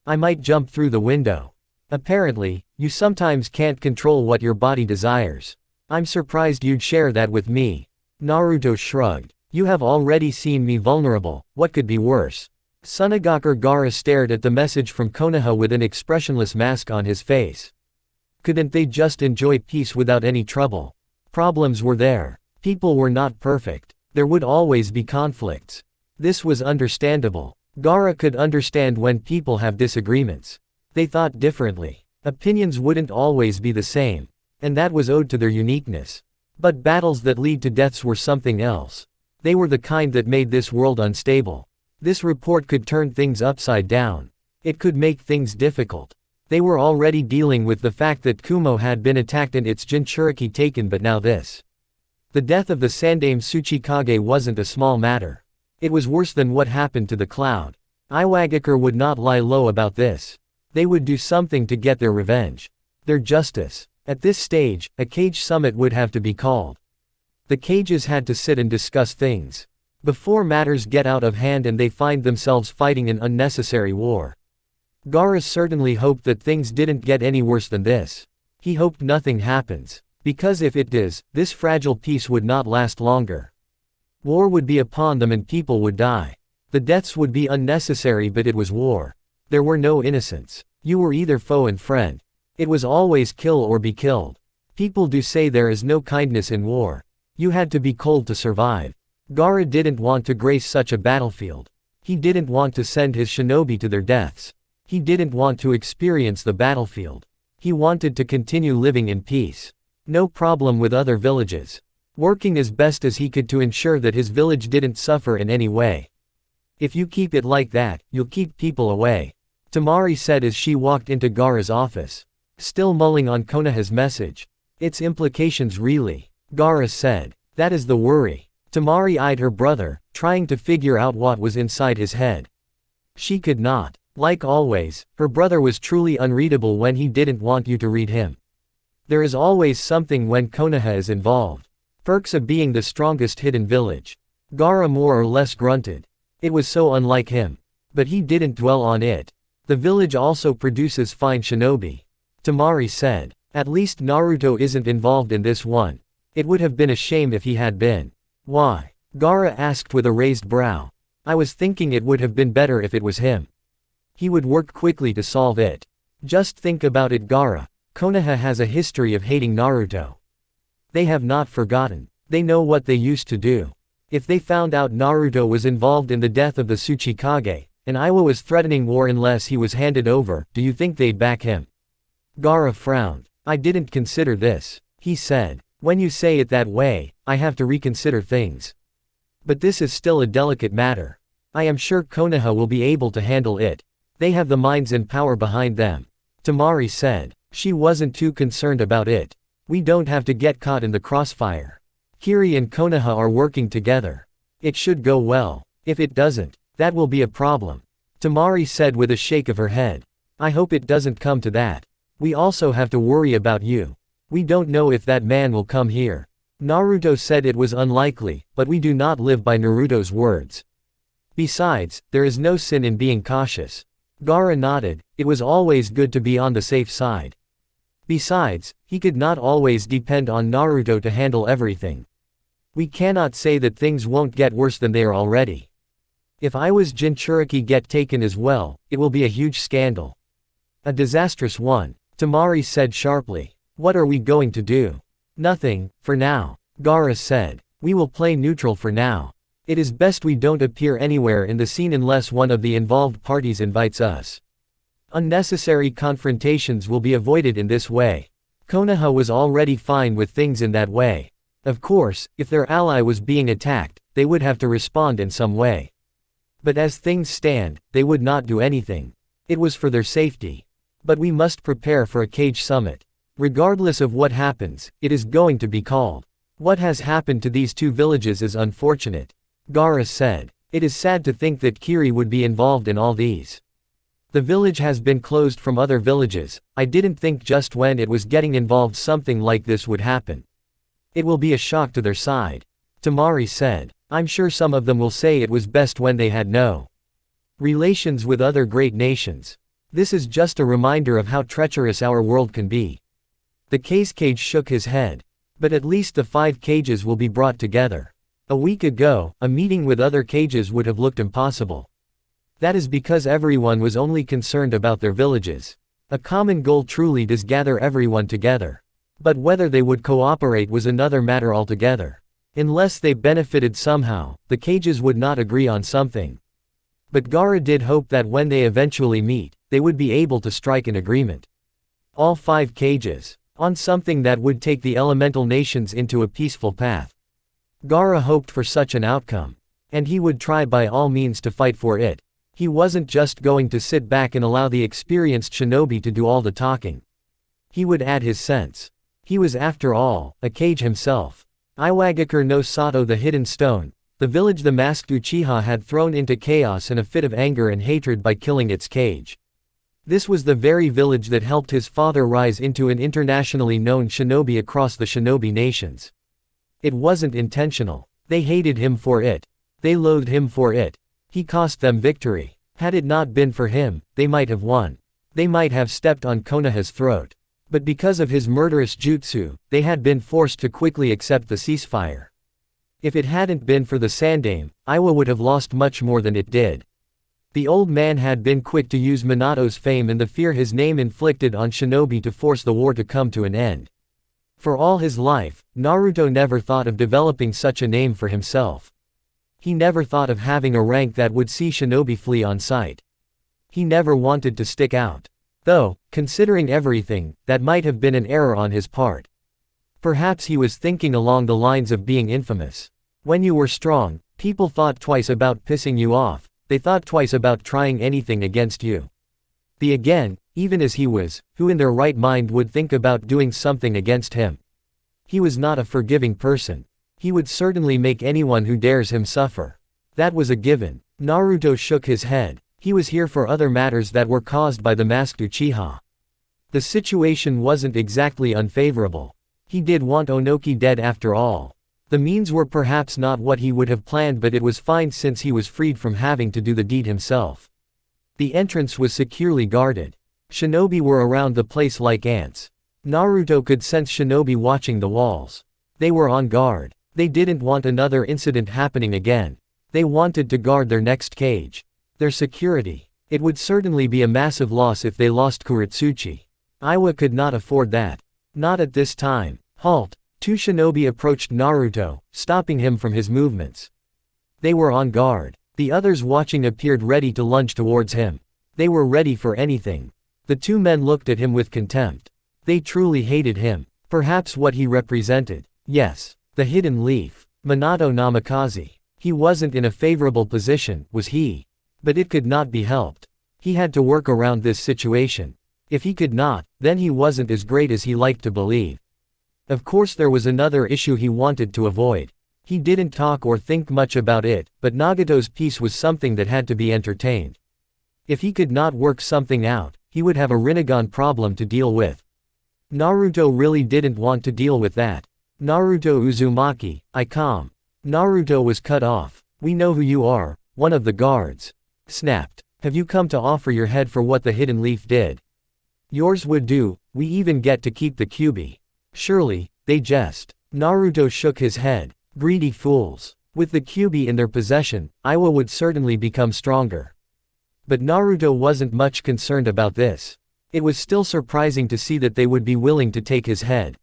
Speaker 1: I might jump through the window. Apparently, you sometimes can't control what your body desires. I'm surprised you'd share that with me. Naruto shrugged. You have already seen me vulnerable, what could be worse? Tsunagakure Gaara stared at the message from Konoha with an expressionless mask on his face. Couldn't they just enjoy peace without any trouble? Problems were there. People were not perfect. There would always be conflicts. This was understandable. Gaara could understand when people have disagreements. They thought differently. Opinions wouldn't always be the same. And that was owed to their uniqueness. But battles that lead to deaths were something else. They were the kind that made this world unstable. This report could turn things upside down. It could make things difficult. They were already dealing with the fact that Kumo had been attacked and its Jinchuriki taken, but now this. The death of the Sandaime Tsuchikage wasn't a small matter. It was worse than what happened to the Cloud. Iwagakure would not lie low about this. They would do something to get their revenge. Their justice. At this stage, a cage summit would have to be called. The cages had to sit and discuss things. Before matters get out of hand and they find themselves fighting an unnecessary war. Gaara certainly hoped that things didn't get any worse than this. He hoped nothing happens. Because if it does, this fragile peace would not last longer. War would be upon them and people would die. The deaths would be unnecessary, but it was war. There were no innocents. You were either foe and friend. It was always kill or be killed. People do say there is no kindness in war. You had to be cold to survive. Gaara didn't want to grace such a battlefield. He didn't want to send his shinobi to their deaths. He didn't want to experience the battlefield. He wanted to continue living in peace. No problem with other villages. Working as best as he could to ensure that his village didn't suffer in any way. If you keep it like that, you'll keep people away. Temari said as she walked into Gaara's office. Still mulling on Konoha's message. Its implications really. Gaara said. That is the worry. Temari eyed her brother, trying to figure out what was inside his head. She could not. Like always, her brother was truly unreadable when he didn't want you to read him. There is always something when Konoha is involved. Perks of being the strongest hidden village. Gaara more or less grunted. It was so unlike him. But he didn't dwell on it. The village also produces fine shinobi. Temari said. At least Naruto isn't involved in this one. It would have been a shame if he had been. Why? Gaara asked with a raised brow. I was thinking it would have been better if it was him. He would work quickly to solve it. Just think about it, Gaara. Konoha has a history of hating Naruto. They have not forgotten. They know what they used to do. If they found out Naruto was involved in the death of the Tsuchikage, and Iwa was threatening war unless he was handed over, do you think they'd back him? Gaara frowned. I didn't consider this. He said. When you say it that way, I have to reconsider things. But this is still a delicate matter. I am sure Konoha will be able to handle it. They have the minds and power behind them. Temari said. She wasn't too concerned about it. We don't have to get caught in the crossfire. Kiri and Konoha are working together. It should go well. If it doesn't, that will be a problem. Temari said with a shake of her head. I hope it doesn't come to that. We also have to worry about you. We don't know if that man will come here. Naruto said it was unlikely, but we do not live by Naruto's words. Besides, there is no sin in being cautious. Gaara nodded. It was always good to be on the safe side. Besides, he could not always depend on Naruto to handle everything. We cannot say that things won't get worse than they are already. If Iwa's Jinchuriki get taken as well, it will be a huge scandal. A disastrous one, Temari said sharply. What are we going to do? Nothing, for now. Gaara said. We will play neutral for now. It is best we don't appear anywhere in the scene unless one of the involved parties invites us. Unnecessary confrontations will be avoided in this way. Konoha was already fine with things in that way. Of course, if their ally was being attacked, they would have to respond in some way. But as things stand, they would not do anything. It was for their safety. But we must prepare for a cage summit. Regardless of what happens, it is going to be called. What has happened to these two villages is unfortunate. Gaara said. It is sad to think that Kiri would be involved in all these. The village has been closed from other villages. I didn't think just when it was getting involved something like this would happen. It will be a shock to their side. Tamari said. I'm sure some of them will say it was best when they had no relations with other great nations. This is just a reminder of how treacherous our world can be. The cage shook his head. But at least the 5 cages will be brought together. A week ago, a meeting with other cages would have looked impossible. That is because everyone was only concerned about their villages. A common goal truly does gather everyone together. But whether they would cooperate was another matter altogether. Unless they benefited somehow, the cages would not agree on something. But Gaara did hope that when they eventually meet, they would be able to strike an agreement. All 5 cages. On something that would take the elemental nations into a peaceful path. Gaara hoped for such an outcome. And he would try by all means to fight for it. He wasn't just going to sit back and allow the experienced shinobi to do all the talking. He would add his sense. He was after all, a cage himself. Iwagakure no Sato, the hidden stone, the village the masked Uchiha had thrown into chaos in a fit of anger and hatred by killing its cage. This was the very village that helped his father rise into an internationally known shinobi across the shinobi nations. It wasn't intentional. They hated him for it. They loathed him for it. He cost them victory. Had it not been for him, they might have won. They might have stepped on Konoha's throat. But because of his murderous jutsu, they had been forced to quickly accept the ceasefire. If it hadn't been for the Sandaime, Iwa would have lost much more than it did. The old man had been quick to use Minato's fame and the fear his name inflicted on shinobi to force the war to come to an end. For all his life, Naruto never thought of developing such a name for himself. He never thought of having a rank that would see shinobi flee on sight. He never wanted to stick out. Though, considering everything, that might have been an error on his part. Perhaps he was thinking along the lines of being infamous. When you were strong, people thought twice about pissing you off, they thought twice about trying anything against you. Even as he was, who in their right mind would think about doing something against him? He was not a forgiving person. He would certainly make anyone who dares him suffer. That was a given. Naruto shook his head. He was here for other matters that were caused by the masked Uchiha. The situation wasn't exactly unfavorable. He did want Onoki dead after all. The means were perhaps not what he would have planned, but it was fine since he was freed from having to do the deed himself. The entrance was securely guarded. Shinobi were around the place like ants. Naruto could sense shinobi watching the walls. They were on guard. They didn't want another incident happening again. They wanted to guard their next cage. Their security. It would certainly be a massive loss if they lost Kuretsuchi. Iwa could not afford that. Not at this time. Halt! 2 shinobi approached Naruto, stopping him from his movements. They were on guard. The others watching appeared ready to lunge towards him. They were ready for anything. The 2 men looked at him with contempt. They truly hated him. Perhaps what he represented. Yes. The hidden leaf. Minato Namikaze. He wasn't in a favorable position, was he? But it could not be helped. He had to work around this situation. If he could not, then he wasn't as great as he liked to believe. Of course there was another issue he wanted to avoid. He didn't talk or think much about it, but Nagato's peace was something that had to be entertained. If he could not work something out, he would have a Rinnegan problem to deal with. Naruto really didn't want to deal with that. Naruto Uzumaki, calm. Naruto was cut off. We know who you are, one of the guards. Snapped. Have you come to offer your head for what the hidden leaf did? Yours would do, we even get to keep the Kyuubi. Surely, they jest. Naruto shook his head. Greedy fools. With the Kyuubi in their possession, Iwa would certainly become stronger. But Naruto wasn't much concerned about this. It was still surprising to see that they would be willing to take his head.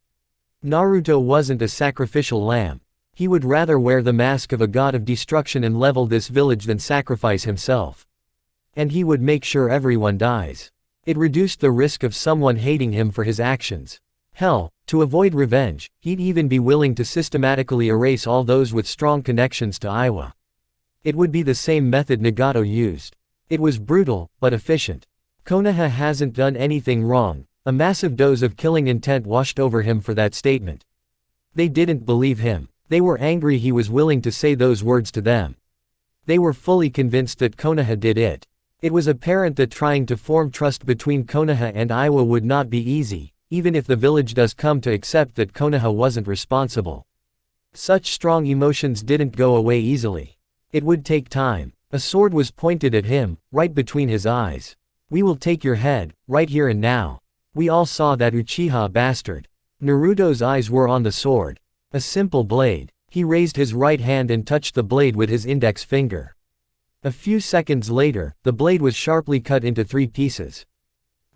Speaker 1: Naruto wasn't a sacrificial lamb. He would rather wear the mask of a god of destruction and level this village than sacrifice himself. And he would make sure everyone dies. It reduced the risk of someone hating him for his actions. Hell, To avoid revenge, he'd even be willing to systematically erase all those with strong connections to Aiwa. It would be the same method Nagato used. It was brutal, but efficient. Konoha hasn't done anything wrong. A massive dose of killing intent washed over him for that statement. They didn't believe him. They were angry he was willing to say those words to them. They were fully convinced that Konoha did it. It was apparent that trying to form trust between Konoha and Aiwa would not be easy, even if the village does come to accept that Konoha wasn't responsible. Such strong emotions didn't go away easily. It would take time. A sword was pointed at him, right between his eyes. "We will take your head, right here and now." We all saw that Uchiha bastard. Naruto's eyes were on the sword. A simple blade. He raised his right hand and touched the blade with his index finger. A few seconds later, the blade was sharply cut into 3 pieces.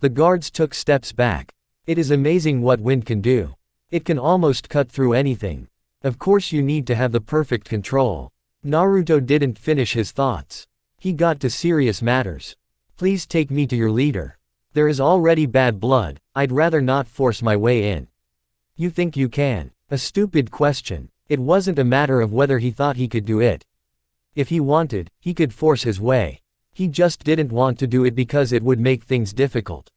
Speaker 1: The guards took steps back. It is amazing what wind can do. It can almost cut through anything. Of course you need to have the perfect control. Naruto didn't finish his thoughts. He got to serious matters. "Please take me to your leader. There is already bad blood, I'd rather not force my way in." "You think you can?" A stupid question. It wasn't a matter of whether he thought he could do it. If he wanted, he could force his way. He just didn't want to do it because it would make things difficult.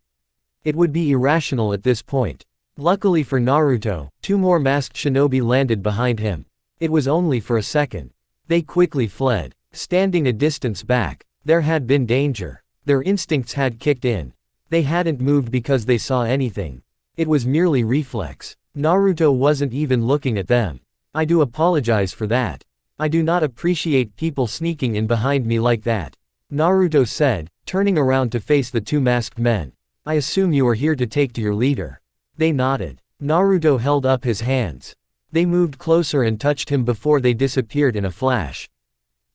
Speaker 1: It would be irrational at this point. Luckily for Naruto, 2 more masked shinobi landed behind him. It was only for a second. They quickly fled, standing a distance back. There had been danger. Their instincts had kicked in. They hadn't moved because they saw anything. It was merely reflex. Naruto wasn't even looking at them. "I do apologize for that. I do not appreciate people sneaking in behind me like that," Naruto said, turning around to face the 2 masked men. "I assume you are here to take to your leader." They nodded. Naruto held up his hands. They moved closer and touched him before they disappeared in a flash.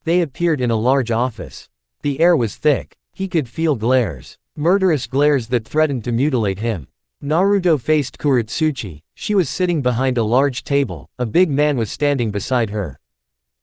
Speaker 1: They appeared in a large office. The air was thick. He could feel glares. Murderous glares that threatened to mutilate him. Naruto faced Kuretsuchi. She was sitting behind a large table. A big man was standing beside her.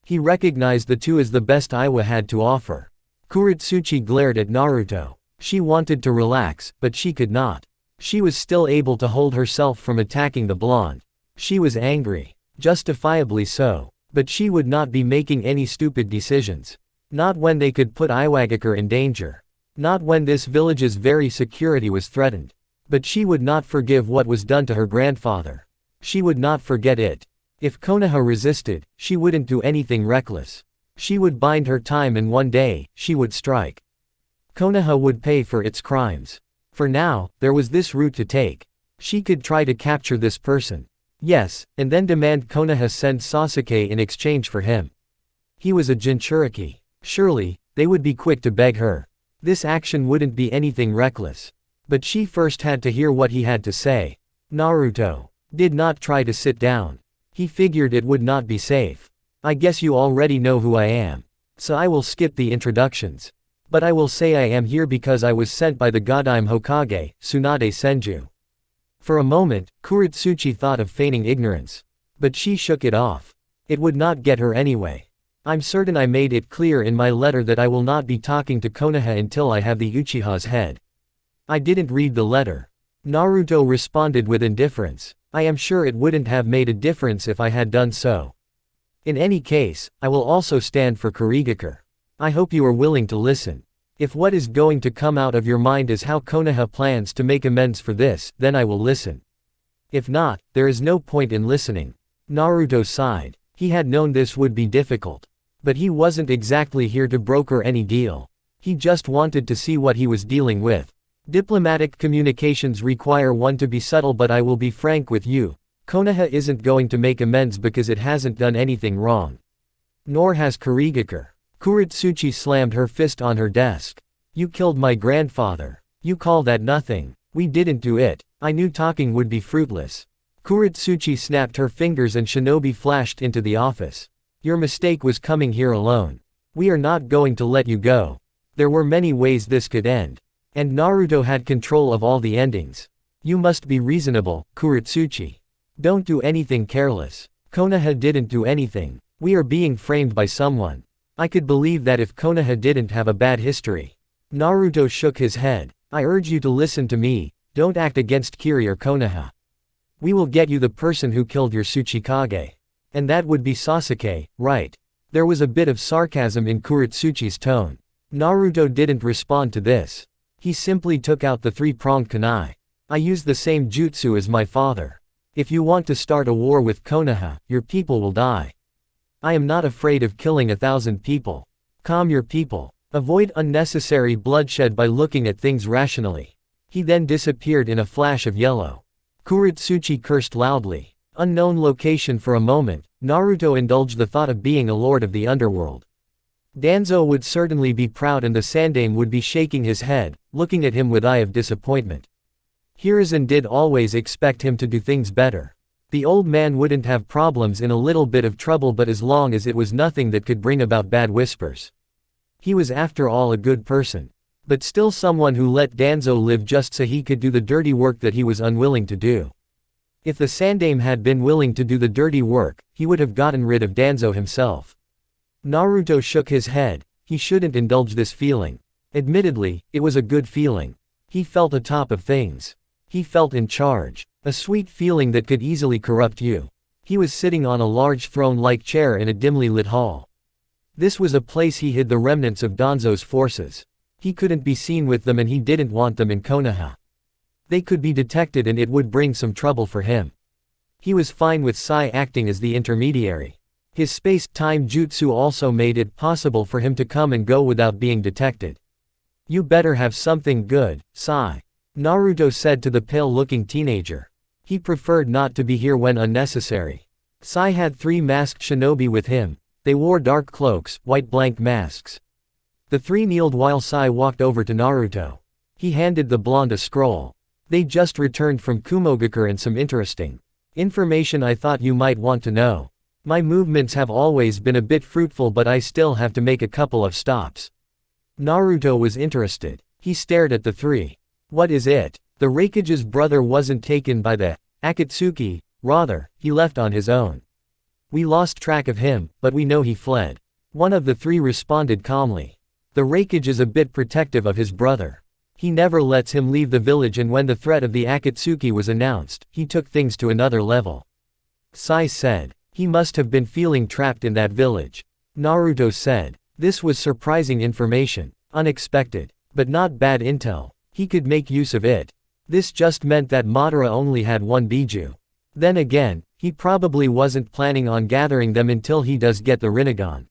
Speaker 1: He recognized the 2 as the best Aiwa had to offer. Kuretsuchi glared at Naruto. She wanted to relax, but she could not. She was still able to hold herself from attacking the blonde. She was angry. Justifiably so. But she would not be making any stupid decisions. Not when they could put Iwagakure in danger. Not when this village's very security was threatened. But she would not forgive what was done to her grandfather. She would not forget it. If Konoha resisted, she wouldn't do anything reckless. She would bide her time and one day, she would strike. Konoha would pay for its crimes. For now, there was this route to take. She could try to capture this person. Yes, and then demand Konoha send Sasuke in exchange for him. He was a Jinchuriki. Surely, they would be quick to beg her. This action wouldn't be anything reckless. But she first had to hear what he had to say. Naruto did not try to sit down. He figured it would not be safe. "I guess you already know who I am. So I will skip the introductions. But I will say I am here because I was sent by the Godime Hokage, Tsunade Senju." For a moment, Kuretsuchi thought of feigning ignorance. But she shook it off. It would not get her anyway. "I'm certain I made it clear in my letter that I will not be talking to Konoha until I have the Uchiha's head." "I didn't read the letter." Naruto responded with indifference. "I am sure it wouldn't have made a difference if I had done so. In any case, I will also stand for Kurigakure. I hope you are willing to listen. If what is going to come out of your mind is how Konoha plans to make amends for this, then I will listen. If not, there is no point in listening." Naruto sighed. He had known this would be difficult. But he wasn't exactly here to broker any deal. He just wanted to see what he was dealing with. Diplomatic communications require one to be subtle, but I will be frank with you. Konoha isn't going to make amends because it hasn't done anything wrong. Nor has Kurigakure. Kuretsuchi slammed her fist on her desk. "You killed my grandfather. You call that nothing? We didn't do it. I knew talking would be fruitless." Kuretsuchi snapped her fingers and shinobi flashed into the office. "Your mistake was coming here alone. We are not going to let you go. There were many ways this could end. And Naruto had control of all the endings. You must be reasonable, Kuretsuchi. Don't do anything careless. Konoha didn't do anything. We are being framed by someone. I could believe that if Konoha didn't have a bad history." Naruto shook his head. "I urge you to listen to me, don't act against Kiri or Konoha. We will get you the person who killed your Tsuchikage. And that would be Sasuke, right? There was a bit of sarcasm in Kuretsuchi's tone. Naruto didn't respond to this. He simply took out the three-pronged kunai. I use the same jutsu as my father. If you want to start a war with Konoha, your people will die. I am not afraid of killing 1,000 people. Calm your people. Avoid unnecessary bloodshed by looking at things rationally. He then disappeared in a flash of yellow. Kuretsuchi cursed loudly. Unknown location. For a moment, Naruto indulged the thought of being a lord of the underworld. Danzo would certainly be proud and the Sandaime would be shaking his head, looking at him with eye of disappointment. Hiruzen did always expect him to do things better. The old man wouldn't have problems in a little bit of trouble, but as long as it was nothing that could bring about bad whispers. He was after all a good person. But still someone who let Danzo live just so he could do the dirty work that he was unwilling to do. If the Sandaime had been willing to do the dirty work, he would have gotten rid of Danzo himself. Naruto shook his head. He shouldn't indulge this feeling. Admittedly, it was a good feeling. He felt atop of things. He felt in charge. A sweet feeling that could easily corrupt you. He was sitting on a large throne-like chair in a dimly lit hall. This was a place he hid the remnants of Danzo's forces. He couldn't be seen with them and he didn't want them in Konoha. They could be detected and it would bring some trouble for him. He was fine with Sai acting as the intermediary. His space-time jutsu also made it possible for him to come and go without being detected. You better have something good, Sai. Naruto said to the pale-looking teenager. He preferred not to be here when unnecessary. Sai had 3 masked shinobi with him. They wore dark cloaks, white blank masks. The 3 kneeled while Sai walked over to Naruto. He handed the blonde a scroll. They just returned from Kumogakure and some interesting information I thought you might want to know. My movements have always been a bit fruitful, but I still have to make a couple of stops. Naruto was interested. He stared at the 3. What is it? The Raikage's brother wasn't taken by the Akatsuki, rather, he left on his own. We lost track of him, but we know he fled. One of the 3 responded calmly. The Raikage is a bit protective of his brother. He never lets him leave the village, and when the threat of the Akatsuki was announced, he took things to another level. Sai said. He must have been feeling trapped in that village. Naruto said. This was surprising information. Unexpected. But not bad intel. He could make use of it. This just meant that Madara only had 1 Biju. Then again, he probably wasn't planning on gathering them until he does get the Rinnegan.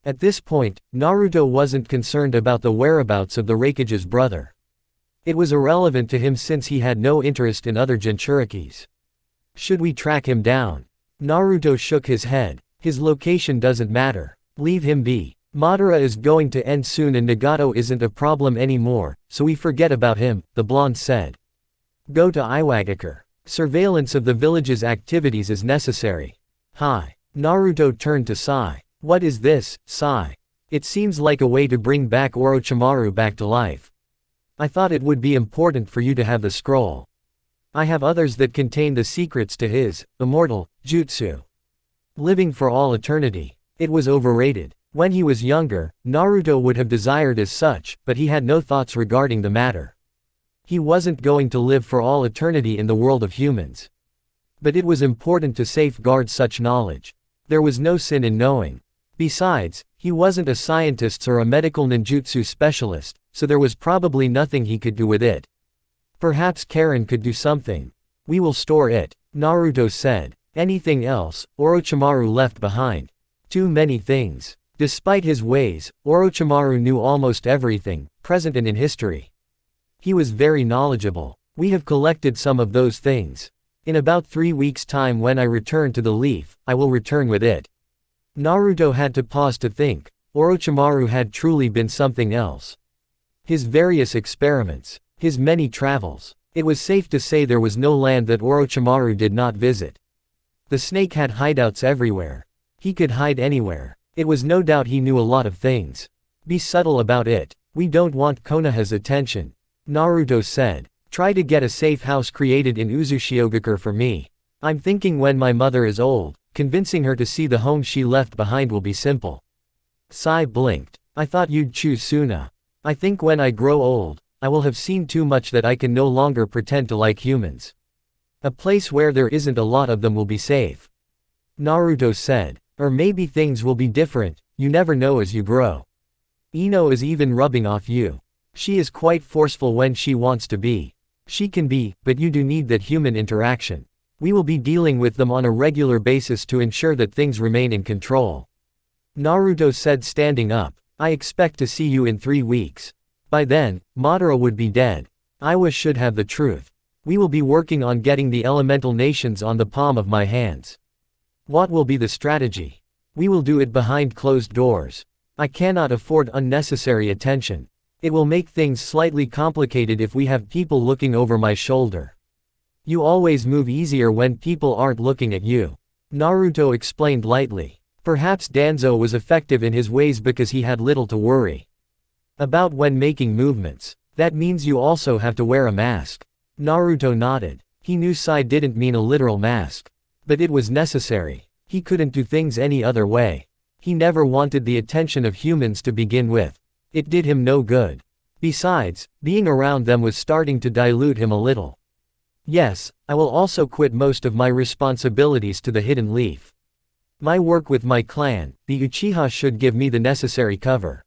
Speaker 1: At this point, Naruto wasn't concerned about the whereabouts of the Raikage's brother. It was irrelevant to him since he had no interest in other Jinchurikis. Should we track him down? Naruto shook his head. His location doesn't matter. Leave him be. Madara is going to end soon and Nagato isn't a problem anymore, so we forget about him, the blonde said. Go to Iwagakure. Surveillance of the village's activities is necessary. Hi. Naruto turned to Sai. What is this, Sai? It seems like a way to bring back Orochimaru back to life. I thought it would be important for you to have the scroll. I have others that contain the secrets to his immortal jutsu. Living for all eternity. It was overrated. When he was younger, Naruto would have desired as such, but he had no thoughts regarding the matter. He wasn't going to live for all eternity in the world of humans. But it was important to safeguard such knowledge. There was no sin in knowing. Besides, he wasn't a scientist or a medical ninjutsu specialist, so there was probably nothing he could do with it. Perhaps Karen could do something. We will store it, Naruto said. Anything else, Orochimaru left behind. Too many things. Despite his ways, Orochimaru knew almost everything, present and in history. He was very knowledgeable. We have collected some of those things. In about 3 weeks' time when I return to the leaf, I will return with it. Naruto had to pause to think. Orochimaru had truly been something else. His various experiments. His many travels. It was safe to say there was no land that Orochimaru did not visit. The snake had hideouts everywhere. He could hide anywhere. It was no doubt he knew a lot of things. Be subtle about it. We don't want Konoha's attention. Naruto said. Try to get a safe house created in Uzushiogakure for me. I'm thinking when my mother is old, convincing her to see the home she left behind will be simple. Sai blinked. I thought you'd choose Suna. I think when I grow old, I will have seen too much that I can no longer pretend to like humans. A place where there isn't a lot of them will be safe. Naruto said. Or maybe things will be different, you never know as you grow. Ino is even rubbing off you. She is quite forceful when she wants to be. She can be, but you do need that human interaction. We will be dealing with them on a regular basis to ensure that things remain in control. Naruto said, standing up. I expect to see you in 3 weeks. By then, Madara would be dead. Iwa should have the truth. We will be working on getting the elemental nations on the palm of my hands. What will be the strategy? We will do it behind closed doors. I cannot afford unnecessary attention. It will make things slightly complicated if we have people looking over my shoulder. You always move easier when people aren't looking at you. Naruto explained lightly. Perhaps Danzo was effective in his ways because he had little to worry about when making movements. That means you also have to wear a mask. Naruto nodded. He knew Sai didn't mean a literal mask. But it was necessary. He couldn't do things any other way. He never wanted the attention of humans to begin with. It did him no good. Besides, being around them was starting to dilute him a little. Yes, I will also quit most of my responsibilities to the Hidden Leaf. My work with my clan, the Uchiha, should give me the necessary cover.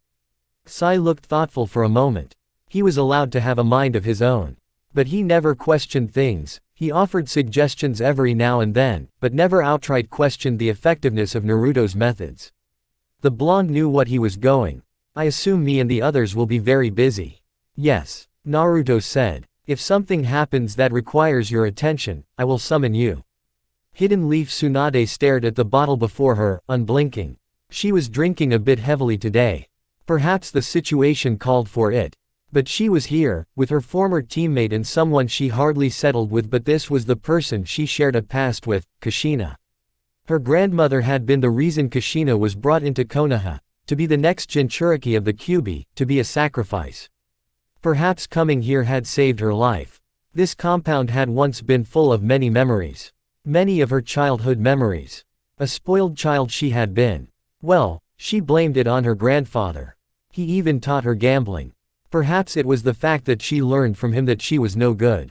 Speaker 1: Sai looked thoughtful for a moment. He was allowed to have a mind of his own. But he never questioned things. He offered suggestions every now and then, but never outright questioned the effectiveness of Naruto's methods. The blonde knew what he was going. I assume me and the others will be very busy. Yes, Naruto said. If something happens that requires your attention, I will summon you. Hidden Leaf Tsunade stared at the bottle before her, unblinking. She was drinking a bit heavily today. Perhaps the situation called for it. But she was here, with her former teammate and someone she hardly settled with, but this was the person she shared a past with, Kushina. Her grandmother had been the reason Kushina was brought into Konoha, to be the next Jinchuriki of the Kyuubi, to be a sacrifice. Perhaps coming here had saved her life. This compound had once been full of many memories. Many of her childhood memories. A spoiled child she had been. Well, she blamed it on her grandfather. He even taught her gambling. Perhaps it was the fact that she learned from him that she was no good.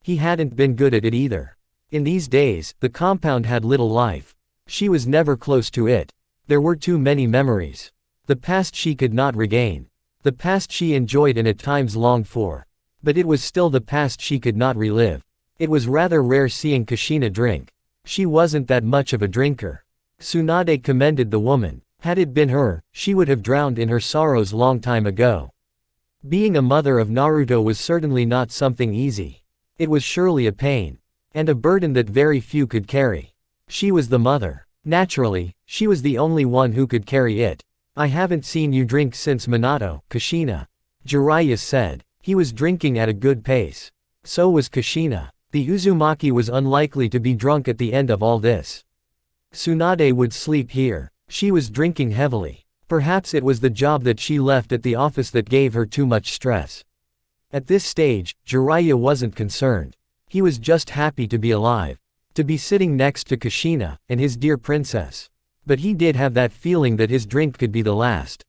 Speaker 1: He hadn't been good at it either. In these days, the compound had little life. She was never close to it. There were too many memories. The past she could not regain. The past she enjoyed and at times longed for. But it was still the past she could not relive. It was rather rare seeing Kushina drink. She wasn't that much of a drinker. Tsunade commended the woman. Had it been her, she would have drowned in her sorrows long time ago. Being a mother of Naruto was certainly not something easy. It was surely a pain. And a burden that very few could carry. She was the mother. Naturally, she was the only one who could carry it. I haven't seen you drink since Minato, Kushina. Jiraiya said. He was drinking at a good pace. So was Kushina. The Uzumaki was unlikely to be drunk at the end of all this. Tsunade would sleep here. She was drinking heavily. Perhaps it was the job that she left at the office that gave her too much stress. At this stage, Jiraiya wasn't concerned. He was just happy to be alive. To be sitting next to Kushina, and his dear princess. But he did have that feeling that his drink could be the last.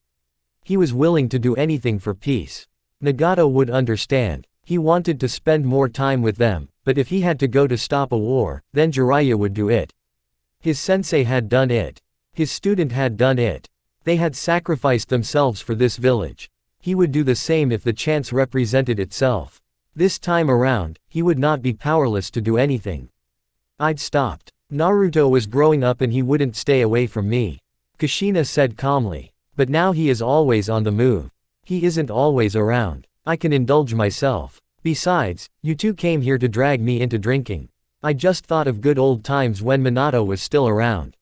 Speaker 1: He was willing to do anything for peace. Nagato would understand. He wanted to spend more time with them, but if he had to go to stop a war, then Jiraiya would do it. His sensei had done it. His student had done it. They had sacrificed themselves for this village. He would do the same if the chance represented itself. This time around, he would not be powerless to do anything. I'd stopped. Naruto was growing up and he wouldn't stay away from me. Kushina said calmly. But now he is always on the move. He isn't always around. I can indulge myself. Besides, you two came here to drag me into drinking. I just thought of good old times when Minato was still around.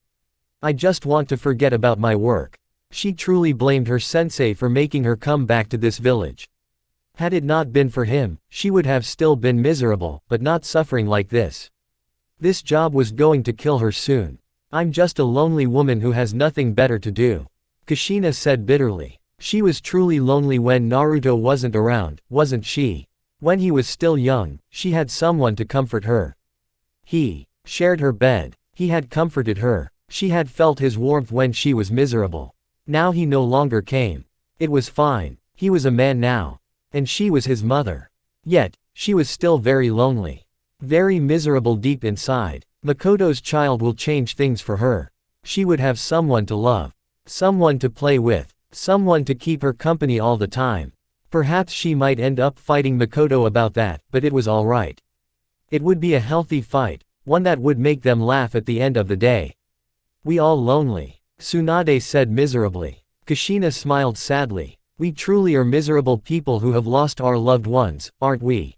Speaker 1: I just want to forget about my work. She truly blamed her sensei for making her come back to this village. Had it not been for him, she would have still been miserable, but not suffering like this. This job was going to kill her soon. I'm just a lonely woman who has nothing better to do. Kushina said bitterly. She was truly lonely when Naruto wasn't around, wasn't she? When he was still young, she had someone to comfort her. He shared her bed. He had comforted her. She had felt his warmth when she was miserable. Now he no longer came. It was fine. He was a man now. And she was his mother. Yet, she was still very lonely. Very miserable deep inside. Makoto's child will change things for her. She would have someone to love. Someone to play with. Someone to keep her company all the time. Perhaps she might end up fighting Makoto about that, but it was alright. It would be a healthy fight, one that would make them laugh at the end of the day. We all lonely, Tsunade said miserably. Kushina smiled sadly. We truly are miserable people who have lost our loved ones, aren't we?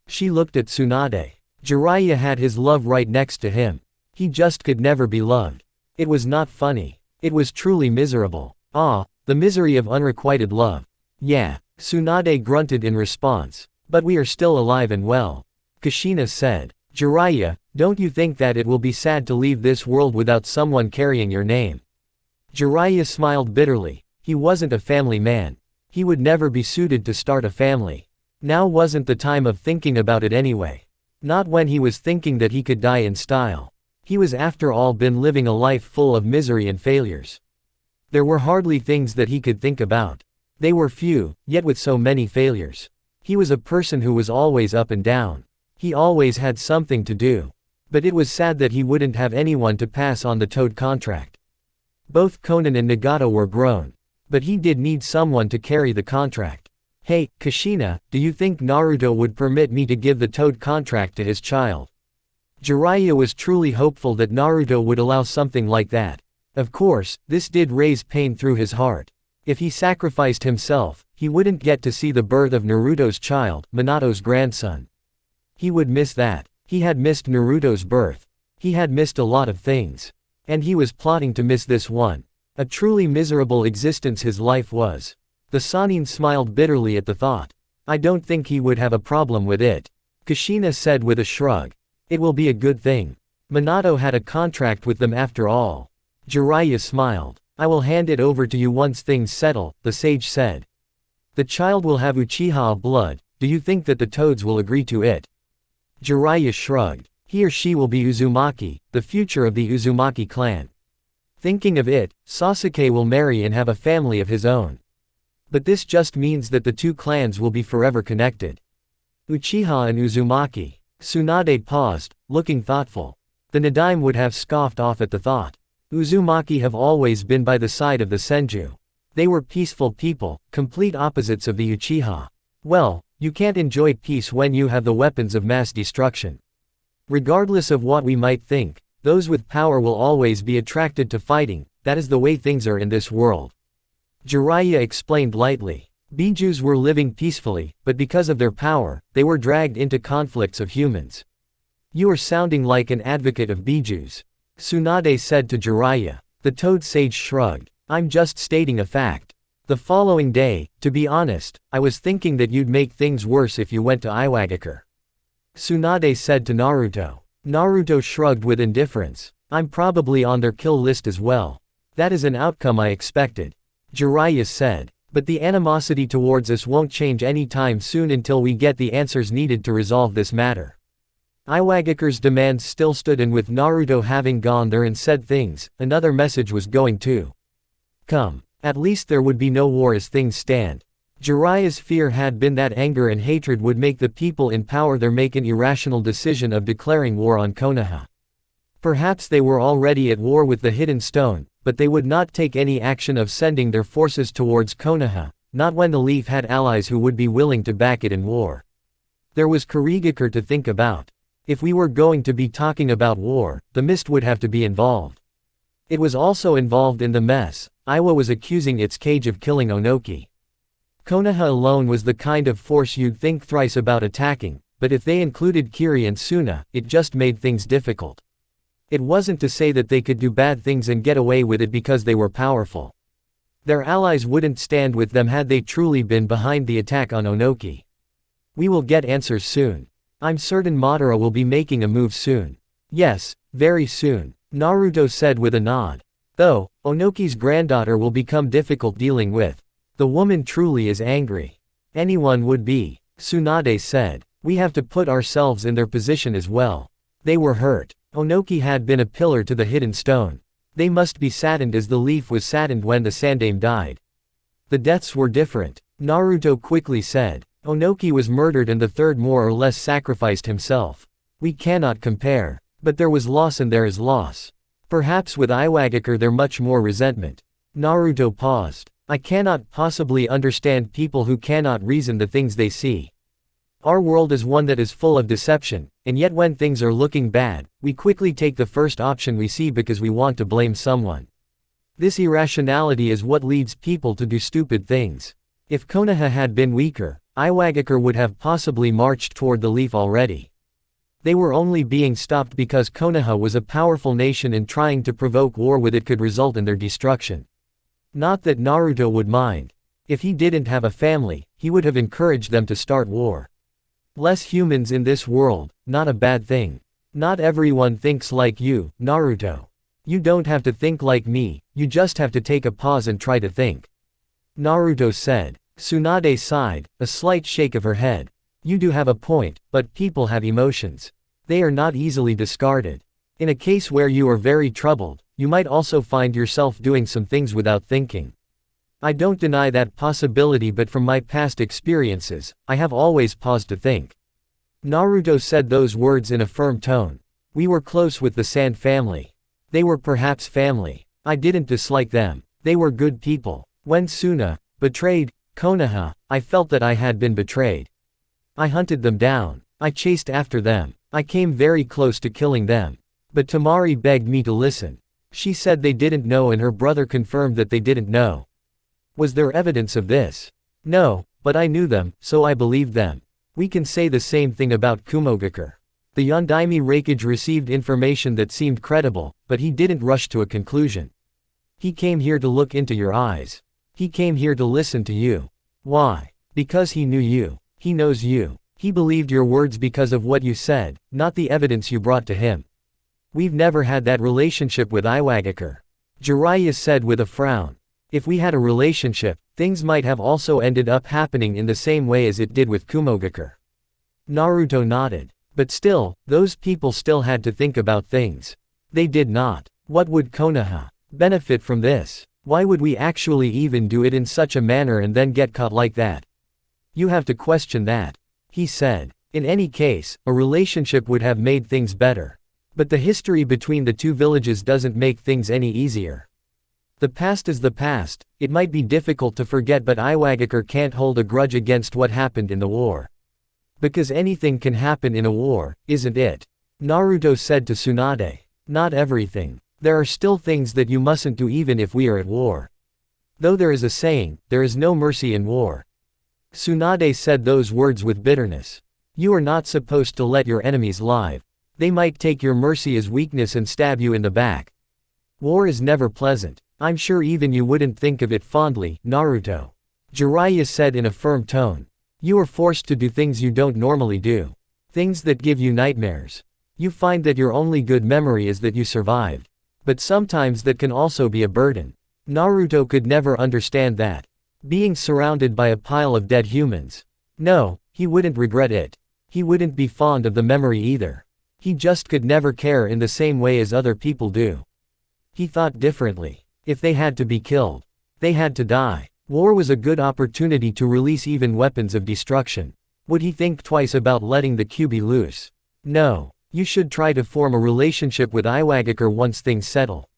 Speaker 1: She looked at Tsunade. Jiraiya had his love right next to him. He just could never be loved. It was not funny. It was truly miserable. Ah, the misery of unrequited love. Yeah, Tsunade grunted in response. But we are still alive and well. Kushina said. Jiraiya, don't you think that it will be sad to leave this world without someone carrying your name? Jiraiya smiled bitterly. He wasn't a family man. He would never be suited to start a family. Now wasn't the time of thinking about it anyway. Not when he was thinking that he could die in style. He was after all been living a life full of misery and failures. There were hardly things that he could think about. They were few, yet with so many failures. He was a person who was always up and down. He always had something to do. But it was sad that he wouldn't have anyone to pass on the Toad contract. Both Conan and Nagato were grown. But he did need someone to carry the contract. Hey, Kushina, do you think Naruto would permit me to give the Toad contract to his child? Jiraiya was truly hopeful that Naruto would allow something like that. Of course, this did raise pain through his heart. If he sacrificed himself, he wouldn't get to see the birth of Naruto's child, Minato's grandson. He would miss that. He had missed Naruto's birth. He had missed a lot of things. And he was plotting to miss this one. A truly miserable existence his life was. The Sannin smiled bitterly at the thought. I don't think he would have a problem with it. Kushina said with a shrug. It will be a good thing. Minato had a contract with them after all. Jiraiya smiled. I will hand it over to you once things settle, the sage said. The child will have Uchiha blood, do you think that the Toads will agree to it? Jiraiya shrugged. He or she will be Uzumaki, the future of the Uzumaki clan. Thinking of it, Sasuke will marry and have a family of his own. But this just means that the two clans will be forever connected. Uchiha and Uzumaki. Tsunade paused, looking thoughtful. The Nadaime would have scoffed off at the thought. Uzumaki have always been by the side of the Senju. They were peaceful people, complete opposites of the Uchiha. Well, you can't enjoy peace when you have the weapons of mass destruction. Regardless of what we might think, those with power will always be attracted to fighting, that is the way things are in this world. Jiraiya explained lightly. Bijus were living peacefully, but because of their power, they were dragged into conflicts of humans. You are sounding like an advocate of Bijus. Tsunade said to Jiraiya. The Toad Sage shrugged. I'm just stating a fact. The following day, to be honest, I was thinking that you'd make things worse if you went to Iwagakure. Tsunade said to Naruto. Naruto shrugged with indifference. I'm probably on their kill list as well. That is an outcome I expected. Jiraiya said. But the animosity towards us won't change any time soon until we get the answers needed to resolve this matter. Iwagakure's demands still stood, and with Naruto having gone there and said things, another message was going to come. At least there would be no war as things stand. Jiraiya's fear had been that anger and hatred would make the people in power there make an irrational decision of declaring war on Konoha. Perhaps they were already at war with the Hidden Stone, but they would not take any action of sending their forces towards Konoha, not when the Leaf had allies who would be willing to back it in war. There was Kurigakure to think about. If we were going to be talking about war, the Mist would have to be involved. It was also involved in the mess. Iwa was accusing its cage of killing Onoki. Konoha alone was the kind of force you'd think thrice about attacking, but if they included Kiri and Suna, it just made things difficult. It wasn't to say that they could do bad things and get away with it because they were powerful. Their allies wouldn't stand with them had they truly been behind the attack on Onoki. We will get answers soon. I'm certain Madara will be making a move soon. Yes, very soon, Naruto said with a nod. Though, Onoki's granddaughter will become difficult dealing with. The woman truly is angry. Anyone would be, Tsunade said. We have to put ourselves in their position as well. They were hurt. Onoki had been a pillar to the Hidden Stone. They must be saddened as the Leaf was saddened when the Sandaime died. The deaths were different, Naruto quickly said. Onoki was murdered and the third more or less sacrificed himself. We cannot compare. But there was loss and there is loss. Perhaps with Iwagakure there much more resentment. Naruto paused. I cannot possibly understand people who cannot reason the things they see. Our world is one that is full of deception, and yet when things are looking bad, we quickly take the first option we see because we want to blame someone. This irrationality is what leads people to do stupid things. If Konoha had been weaker, Iwagakure would have possibly marched toward the leaf already. They were only being stopped because Konoha was a powerful nation and trying to provoke war with it could result in their destruction. Not that Naruto would mind. If he didn't have a family, he would have encouraged them to start war. Less humans in this world, not a bad thing. Not everyone thinks like you, Naruto. You don't have to think like me, you just have to take a pause and try to think. Naruto said. Tsunade sighed, a slight shake of her head. You do have a point, but people have emotions. They are not easily discarded. In a case where you are very troubled, you might also find yourself doing some things without thinking. I don't deny that possibility, but from my past experiences, I have always paused to think. Naruto said those words in a firm tone. We were close with the Sand family. They were perhaps family. I didn't dislike them. They were good people. When Suna betrayed Konoha, I felt that I had been betrayed. I hunted them down. I chased after them. I came very close to killing them. But Tamari begged me to listen. She said they didn't know and her brother confirmed that they didn't know. Was there evidence of this? No, but I knew them, so I believed them. We can say the same thing about Kumogakure. The Yondaime Raikage received information that seemed credible, but he didn't rush to a conclusion. He came here to look into your eyes. He came here to listen to you. Why? Because he knew you. He knows you. He believed your words because of what you said, not the evidence you brought to him. We've never had that relationship with Iwagakure. Jiraiya said with a frown. If we had a relationship, things might have also ended up happening in the same way as it did with Kumogakure. Naruto nodded. But still, those people still had to think about things. They did not. What would Konoha benefit from this? Why would we actually even do it in such a manner and then get caught like that? You have to question that. He said. In any case, a relationship would have made things better. But the history between the two villages doesn't make things any easier. The past is the past. It might be difficult to forget, but Iwagakure can't hold a grudge against what happened in the war. Because anything can happen in a war, isn't it? Naruto said to Tsunade. Not everything. There are still things that you mustn't do even if we are at war. Though there is a saying, there is no mercy in war. Tsunade said those words with bitterness. You are not supposed to let your enemies live. They might take your mercy as weakness and stab you in the back. War is never pleasant. I'm sure even you wouldn't think of it fondly, Naruto. Jiraiya said in a firm tone. You are forced to do things you don't normally do. Things that give you nightmares. You find that your only good memory is that you survived. But sometimes that can also be a burden. Naruto could never understand that. Being surrounded by a pile of dead humans. No, he wouldn't regret it. He wouldn't be fond of the memory either. He just could never care in the same way as other people do. He thought differently. If they had to be killed, they had to die. War was a good opportunity to release even weapons of destruction. Would he think twice about letting the Kyuubi loose? No. You should try to form a relationship with Iwagakure once things settle.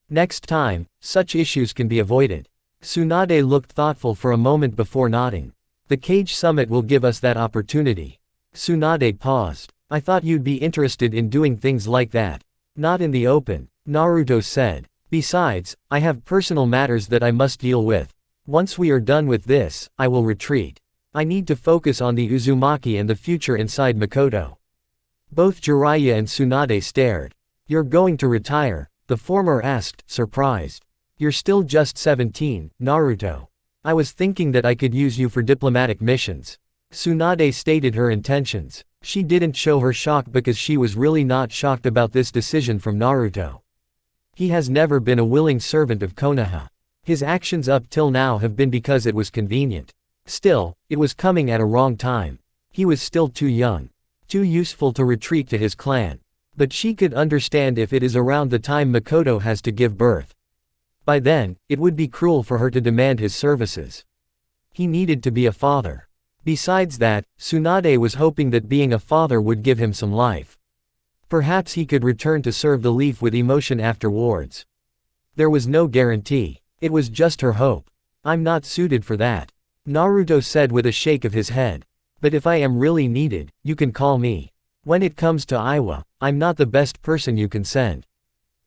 Speaker 1: Next time, such issues can be avoided. Tsunade looked thoughtful for a moment before nodding. The Cage Summit will give us that opportunity. Tsunade paused. I thought you'd be interested in doing things like that. Not in the open, Naruto said. Besides, I have personal matters that I must deal with. Once we are done with this, I will retreat. I need to focus on the Uzumaki and the future inside Mikoto. Both Jiraiya and Tsunade stared. You're going to retire? The former asked, surprised. You're still just 17, Naruto. I was thinking that I could use you for diplomatic missions. Tsunade stated her intentions. She didn't show her shock because she was really not shocked about this decision from Naruto. He has never been a willing servant of Konoha. His actions up till now have been because it was convenient. Still, it was coming at a wrong time. He was still too young. Too useful to retreat to his clan. But she could understand if it is around the time Mikoto has to give birth. By then, it would be cruel for her to demand his services. He needed to be a father. Besides that, Tsunade was hoping that being a father would give him some life. Perhaps he could return to serve the leaf with emotion afterwards. There was no guarantee. It was just her hope. I'm not suited for that, Naruto said with a shake of his head. But if I am really needed, you can call me. When it comes to Iwa, I'm not the best person you can send.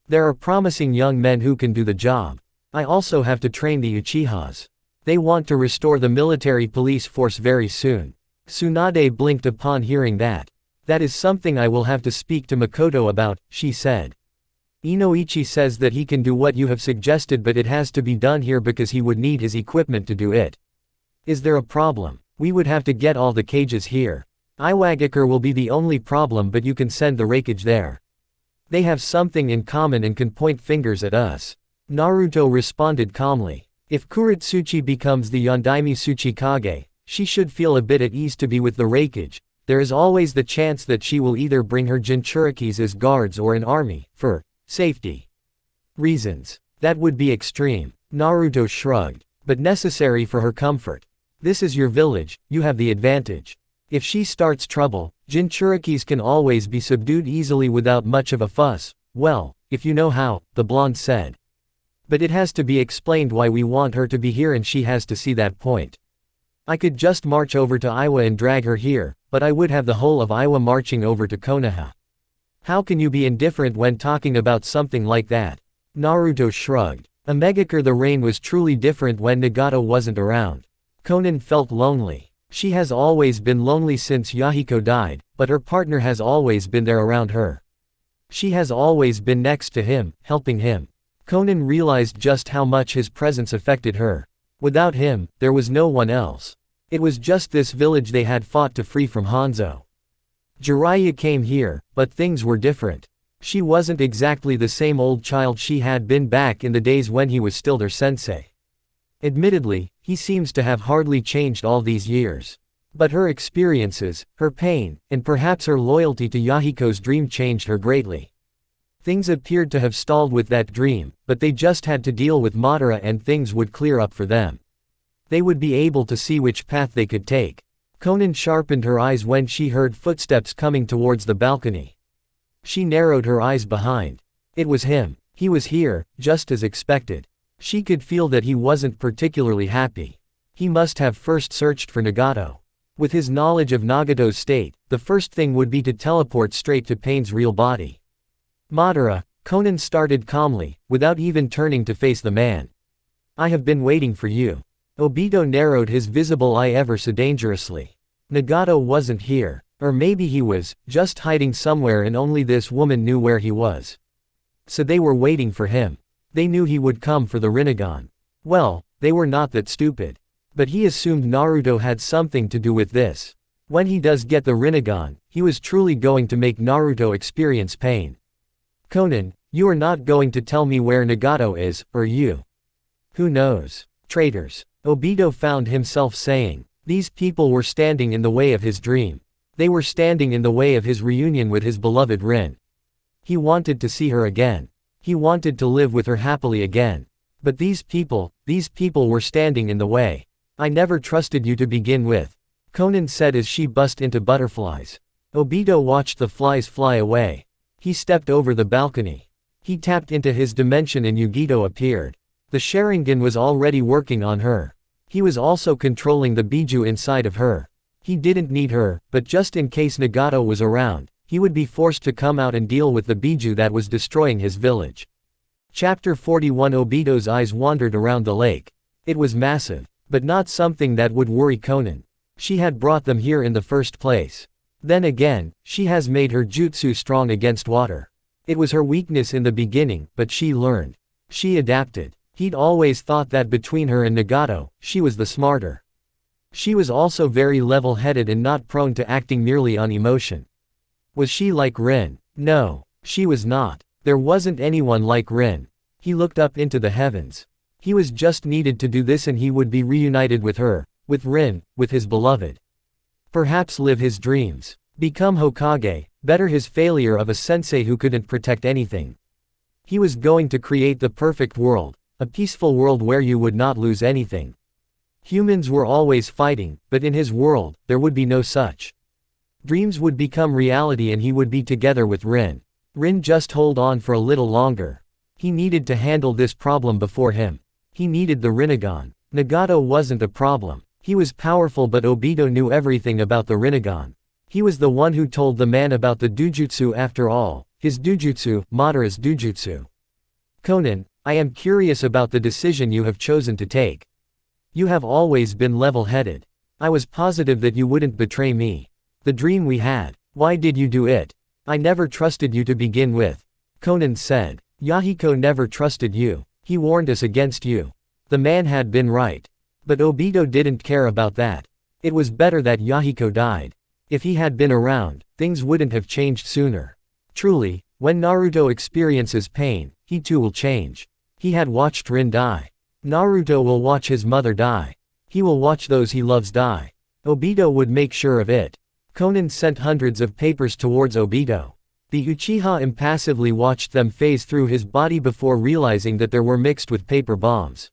Speaker 1: There are promising young men who can do the job. I also have to train the Uchihas. They want to restore the military police force very soon. Tsunade blinked upon hearing that. That is something I will have to speak to Makoto about, she said. Inoichi says that he can do what you have suggested, but it has to be done here because he would need his equipment to do it. Is there a problem? We would have to get all the cages here. Iwagakure will be the only problem, but you can send the Raikage there. They have something in common and can point fingers at us. Naruto responded calmly. If Kuritsuchi becomes the Yondaime Tsuchikage, she should feel a bit at ease to be with the Raikage. There is always the chance that she will either bring her Jinchurikis as guards or an army, for safety reasons. That would be extreme. Naruto shrugged. But necessary for her comfort. This is your village, you have the advantage. If she starts trouble, Jinchurikis can always be subdued easily without much of a fuss. Well, if you know how, the blonde said. But it has to be explained why we want her to be here, and she has to see that point. I could just march over to Iwa and drag her here, but I would have the whole of Iwa marching over to Konoha. How can you be indifferent when talking about something like that? Naruto shrugged. A Megakure, the rain was truly different when Nagato wasn't around. Konan felt lonely. She has always been lonely since Yahiko died, but her partner has always been there around her. She has always been next to him, helping him. Konan realized just how much his presence affected her. Without him, there was no one else. It was just this village they had fought to free from Hanzo. Jiraiya came here, but things were different. She wasn't exactly the same old child she had been back in the days when he was still their sensei. Admittedly, he seems to have hardly changed all these years. But her experiences, her pain, and perhaps her loyalty to Yahiko's dream changed her greatly. Things appeared to have stalled with that dream, but they just had to deal with Madara and things would clear up for them. They would be able to see which path they could take. Konan sharpened her eyes when she heard footsteps coming towards the balcony. She narrowed her eyes behind. It was him. He was here, just as expected. She could feel that he wasn't particularly happy. He must have first searched for Nagato. With his knowledge of Nagato's state, the first thing would be to teleport straight to Pain's real body. Madara, Konan started calmly, without even turning to face the man. I have been waiting for you. Obito narrowed his visible eye ever so dangerously. Nagato wasn't here. Or maybe he was, just hiding somewhere and only this woman knew where he was. So they were waiting for him. They knew he would come for the Rinnegan. Well, they were not that stupid. But he assumed Naruto had something to do with this. When he does get the Rinnegan, he was truly going to make Naruto experience pain. Konan, you are not going to tell me where Nagato is, or you? Who knows? Traitors. Obito found himself saying. These people were standing in the way of his dream. They were standing in the way of his reunion with his beloved Rin. He wanted to see her again. He wanted to live with her happily again. But these people were standing in the way. I never trusted you to begin with, Konan said as she buzzed into butterflies. Obito watched the flies fly away. He stepped over the balcony. He tapped into his dimension and Yugito appeared. The Sharingan was already working on her. He was also controlling the Biju inside of her. He didn't need her, but just in case Nagato was around, he would be forced to come out and deal with the Biju that was destroying his village. Chapter 41. Obito's eyes wandered around the lake. It was massive, but not something that would worry Konan. She had brought them here in the first place. Then again, she has made her jutsu strong against water. It was her weakness in the beginning, but she learned. She adapted. He'd always thought that between her and Nagato, she was the smarter. She was also very level-headed and not prone to acting merely on emotion. Was she like Rin? No, she was not. There wasn't anyone like Rin. He looked up into the heavens. He was just needed to do this and he would be reunited with her, with Rin, with his beloved. Perhaps live his dreams. Become Hokage, better his failure of a sensei who couldn't protect anything. He was going to create the perfect world, a peaceful world where you would not lose anything. Humans were always fighting, but in his world, there would be no such. Dreams would become reality and he would be together with Rin. Rin just hold on for a little longer. He needed to handle this problem before him. He needed the Rinnegan. Nagato wasn't a problem. He was powerful but Obito knew everything about the Rinnegan. He was the one who told the man about the Dujutsu after all, his Dujutsu, Madara's Dujutsu. Konan, I am curious about the decision you have chosen to take. You have always been level-headed. I was positive that you wouldn't betray me. The dream we had. Why did you do it? I never trusted you to begin with. Konan said. Yahiko never trusted you. He warned us against you. The man had been right. But Obito didn't care about that. It was better that Yahiko died. If he had been around, things wouldn't have changed sooner. Truly, when Naruto experiences pain, he too will change. He had watched Rin die. Naruto will watch his mother die. He will watch those he loves die. Obito would make sure of it. Konan sent hundreds of papers towards Obito. The Uchiha impassively watched them phase through his body before realizing that they were mixed with paper bombs.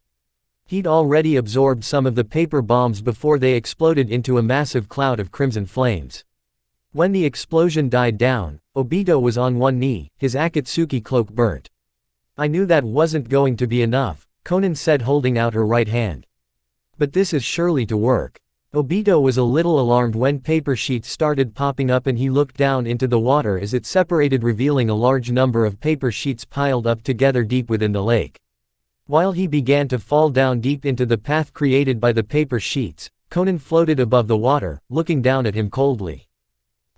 Speaker 1: He'd already absorbed some of the paper bombs before they exploded into a massive cloud of crimson flames. When the explosion died down, Obito was on one knee, his Akatsuki cloak burnt. I knew that wasn't going to be enough, Konan said holding out her right hand. But this is surely to work. Obito was a little alarmed when paper sheets started popping up and he looked down into the water as it separated revealing a large number of paper sheets piled up together deep within the lake. While he began to fall down deep into the path created by the paper sheets, Konan floated above the water, looking down at him coldly.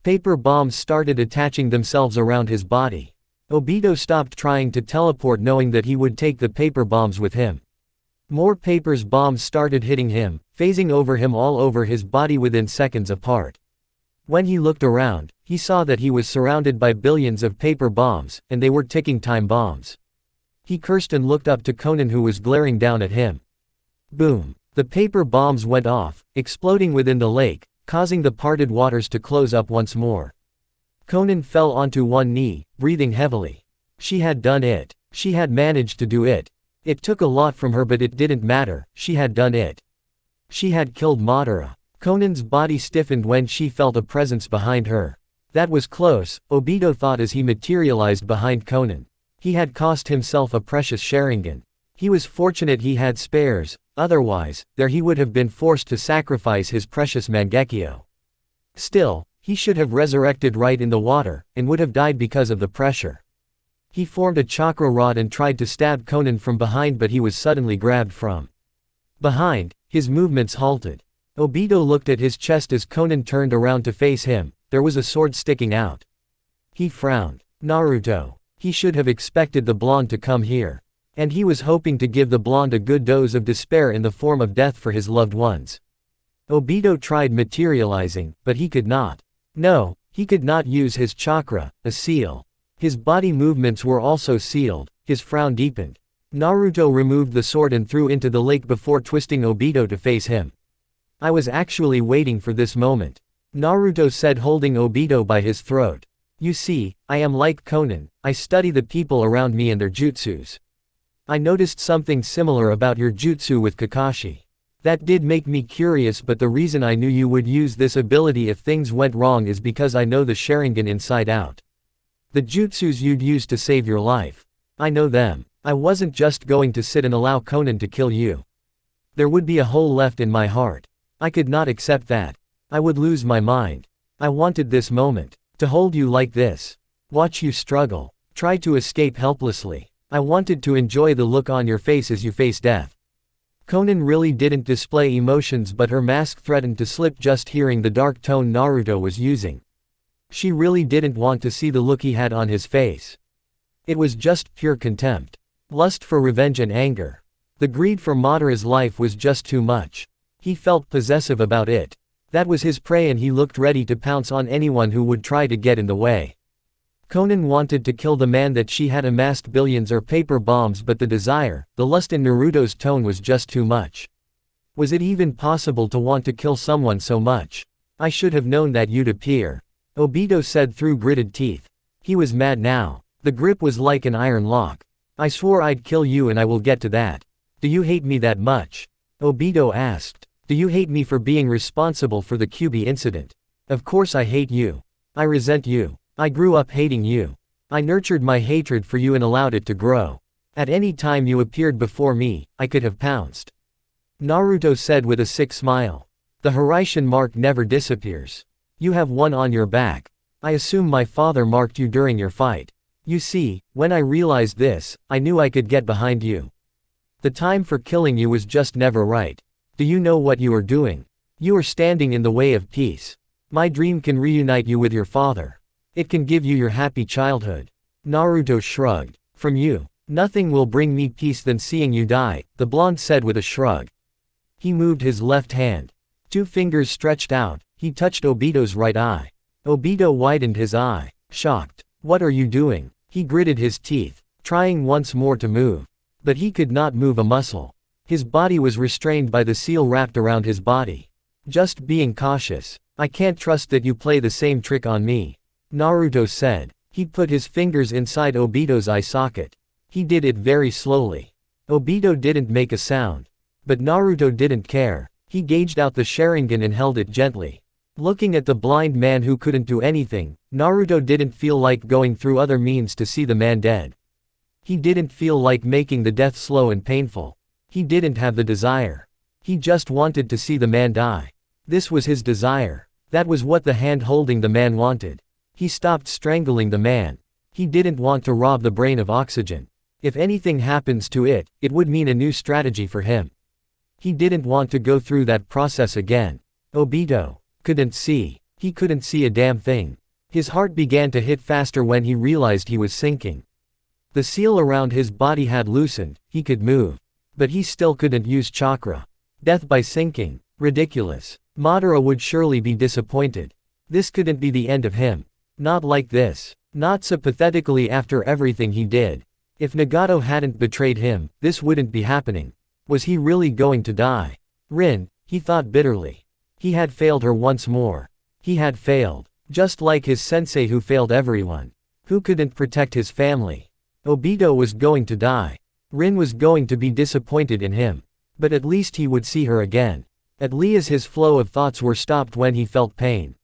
Speaker 1: Paper bombs started attaching themselves around his body. Obito stopped trying to teleport knowing that he would take the paper bombs with him. More paper bombs started hitting him, phasing over him all over his body within seconds apart. When he looked around, he saw that he was surrounded by billions of paper bombs, and they were ticking time bombs. He cursed and looked up to Konan who was glaring down at him. Boom! The paper bombs went off, exploding within the lake, causing the parted waters to close up once more. Konan fell onto one knee, breathing heavily. She had done it. She had managed to do it. It took a lot from her but it didn't matter, she had done it. She had killed Madara. Konan's body stiffened when she felt a presence behind her. That was close, Obito thought as he materialized behind Konan. He had cost himself a precious Sharingan. He was fortunate he had spares, otherwise, there he would have been forced to sacrifice his precious Mangekyo. Still, he should have resurrected right in the water, and would have died because of the pressure. He formed a chakra rod and tried to stab Konan from behind but he was suddenly grabbed from behind, his movements halted. Obito looked at his chest as Konan turned around to face him, there was a sword sticking out. He frowned. Naruto. He should have expected the blonde to come here. And he was hoping to give the blonde a good dose of despair in the form of death for his loved ones. Obito tried materializing, but he could not. No, he could not use his chakra, a seal. His body movements were also sealed, his frown deepened. Naruto removed the sword and threw into the lake before twisting Obito to face him. I was actually waiting for this moment. Naruto said holding Obito by his throat. You see, I am like Konan, I study the people around me and their jutsus. I noticed something similar about your jutsu with Kakashi. That did make me curious but the reason I knew you would use this ability if things went wrong is because I know the Sharingan inside out. The jutsus you'd use to save your life. I know them. I wasn't just going to sit and allow Konan to kill you. There would be a hole left in my heart. I could not accept that. I would lose my mind. I wanted this moment. To hold you like this. Watch you struggle. Try to escape helplessly. I wanted to enjoy the look on your face as you face death. Konan really didn't display emotions but her mask threatened to slip just hearing the dark tone Naruto was using. She really didn't want to see the look he had on his face. It was just pure contempt. Lust for revenge and anger. The greed for Madara's life was just too much. He felt possessive about it. That was his prey and he looked ready to pounce on anyone who would try to get in the way. Konan wanted to kill the man that she had amassed billions or paper bombs but the desire, the lust in Naruto's tone was just too much. Was it even possible to want to kill someone so much? I should have known that you'd appear. Obito said through gritted teeth. He was mad now. The grip was like an iron lock. I swore I'd kill you and I will get to that. Do you hate me that much? Obito asked. Do you hate me for being responsible for the Kyuubi incident? Of course I hate you. I resent you. I grew up hating you. I nurtured my hatred for you and allowed it to grow. At any time you appeared before me, I could have pounced. Naruto said with a sick smile. The Hiraishin mark never disappears. You have one on your back. I assume my father marked you during your fight. You see, when I realized this, I knew I could get behind you. The time for killing you was just never right. Do you know what you are doing? You are standing in the way of peace. My dream can reunite you with your father. It can give you your happy childhood. Naruto shrugged. From you, nothing will bring me peace than seeing you die, the blonde said with a shrug. He moved his left hand. 2 fingers stretched out, he touched Obito's right eye. Obito widened his eye, shocked. What are you doing? He gritted his teeth, trying once more to move. But he could not move a muscle. His body was restrained by the seal wrapped around his body. Just being cautious. I can't trust that you play the same trick on me. Naruto said. He put his fingers inside Obito's eye socket. He did it very slowly. Obito didn't make a sound. But Naruto didn't care. He gauged out the Sharingan and held it gently. Looking at the blind man who couldn't do anything, Naruto didn't feel like going through other means to see the man dead. He didn't feel like making the death slow and painful. He didn't have the desire. He just wanted to see the man die. This was his desire. That was what the hand holding the man wanted. He stopped strangling the man. He didn't want to rob the brain of oxygen. If anything happens to it, it would mean a new strategy for him. He didn't want to go through that process again. Obito couldn't see. He couldn't see a damn thing. His heart began to hit faster when he realized he was sinking. The seal around his body had loosened, he could move. But he still couldn't use chakra. Death by sinking. Ridiculous. Madara would surely be disappointed. This couldn't be the end of him. Not like this. Not so pathetically after everything he did. If Nagato hadn't betrayed him, this wouldn't be happening. Was he really going to die? Rin, he thought bitterly. He had failed her once more. He had failed. Just like his sensei who failed everyone. Who couldn't protect his family. Obito was going to die. Rin was going to be disappointed in him. But at least he would see her again. At least his flow of thoughts were stopped when he felt pain.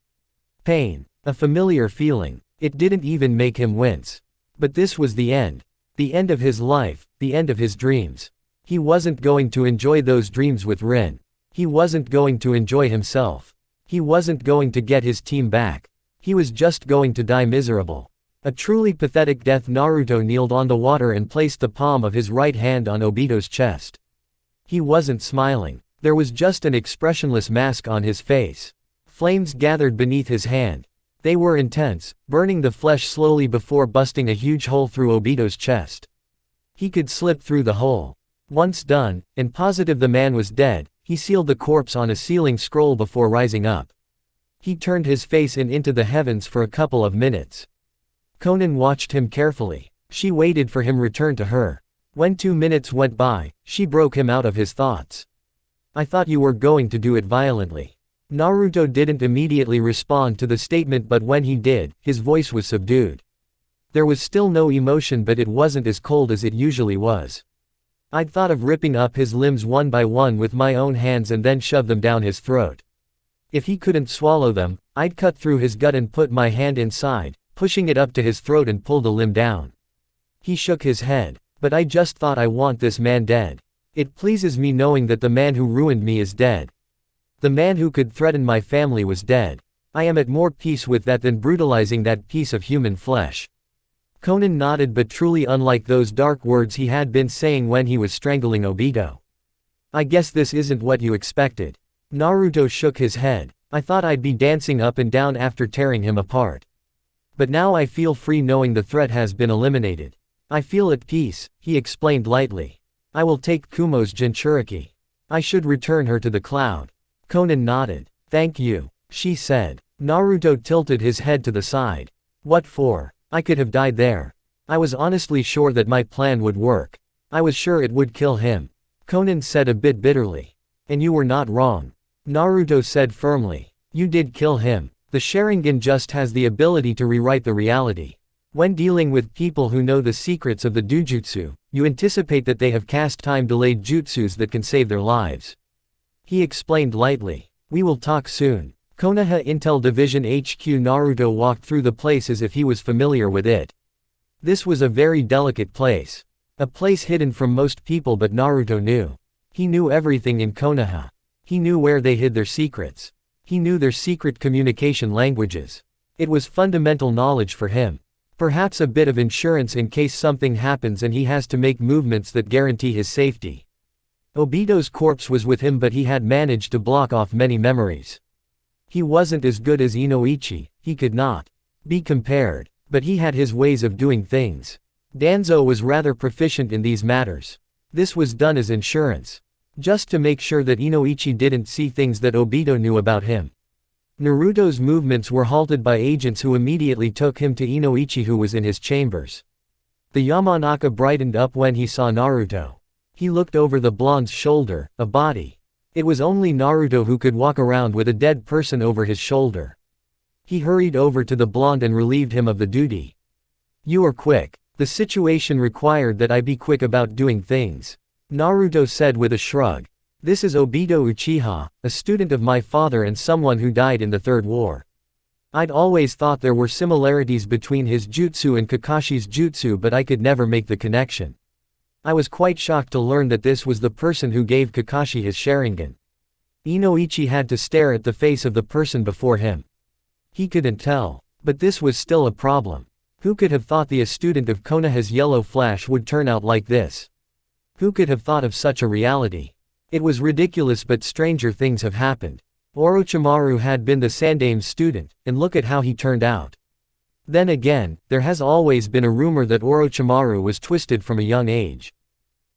Speaker 1: Pain. A familiar feeling. It didn't even make him wince. But this was the end. The end of his life, the end of his dreams. He wasn't going to enjoy those dreams with Rin. He wasn't going to enjoy himself. He wasn't going to get his team back. He was just going to die miserable. A truly pathetic death. Naruto kneeled on the water and placed the palm of his right hand on Obito's chest. He wasn't smiling. There was just an expressionless mask on his face. Flames gathered beneath his hand. They were intense, burning the flesh slowly before busting a huge hole through Obito's chest. He could slip through the hole. Once done, and positive the man was dead, he sealed the corpse on a sealing scroll before rising up. He turned his face into the heavens for a couple of minutes. Konan watched him carefully. She waited for him to return to her. When 2 minutes went by, she broke him out of his thoughts. I thought you were going to do it violently. Naruto didn't immediately respond to the statement, but when he did, his voice was subdued. There was still no emotion, but it wasn't as cold as it usually was. I'd thought of ripping up his limbs one by one with my own hands and then shove them down his throat. If he couldn't swallow them, I'd cut through his gut and put my hand inside, pushing it up to his throat and pull the limb down. He shook his head. But I just thought, I want this man dead. It pleases me knowing that the man who ruined me is dead. The man who could threaten my family was dead. I am at more peace with that than brutalizing that piece of human flesh. Konan nodded, but truly unlike those dark words he had been saying when he was strangling Obito. I guess this isn't what you expected. Naruto shook his head. I thought I'd be dancing up and down after tearing him apart. But now I feel free knowing the threat has been eliminated. I feel at peace, he explained lightly. I will take Kumo's Jinchuriki. I should return her to the cloud. Konan nodded. Thank you, she said. Naruto tilted his head to the side. What for? I could have died there. I was honestly sure that my plan would work. I was sure it would kill him. Konan said a bit bitterly. And you were not wrong. Naruto said firmly. You did kill him. The Sharingan just has the ability to rewrite the reality. When dealing with people who know the secrets of the Dujutsu, you anticipate that they have cast time-delayed jutsus that can save their lives. He explained lightly. We will talk soon. Konoha Intel Division HQ. Naruto walked through the place as if he was familiar with it. This was a very delicate place. A place hidden from most people, but Naruto knew. He knew everything in Konoha. He knew where they hid their secrets. He knew their secret communication languages. It was fundamental knowledge for him. Perhaps a bit of insurance in case something happens and he has to make movements that guarantee his safety. Obito's corpse was with him, but he had managed to block off many memories. He wasn't as good as Inoichi, he could not be compared, but he had his ways of doing things. Danzo was rather proficient in these matters. This was done as insurance. Just to make sure that Inoichi didn't see things that Obito knew about him. Naruto's movements were halted by agents who immediately took him to Inoichi, who was in his chambers. The Yamanaka brightened up when he saw Naruto. He looked over the blonde's shoulder, a body. It was only Naruto who could walk around with a dead person over his shoulder. He hurried over to the blonde and relieved him of the duty. "You are quick. The situation required that I be quick about doing things," Naruto said with a shrug. "This is Obito Uchiha, a student of my father and someone who died in the Third War. I'd always thought there were similarities between his jutsu and Kakashi's jutsu, but I could never make the connection. I was quite shocked to learn that this was the person who gave Kakashi his Sharingan." Inoichi had to stare at the face of the person before him. He couldn't tell. But this was still a problem. Who could have thought a student of Konoha's Yellow Flash would turn out like this? Who could have thought of such a reality? It was ridiculous, but stranger things have happened. Orochimaru had been the Sandame's student, and look at how he turned out. Then again, there has always been a rumor that Orochimaru was twisted from a young age.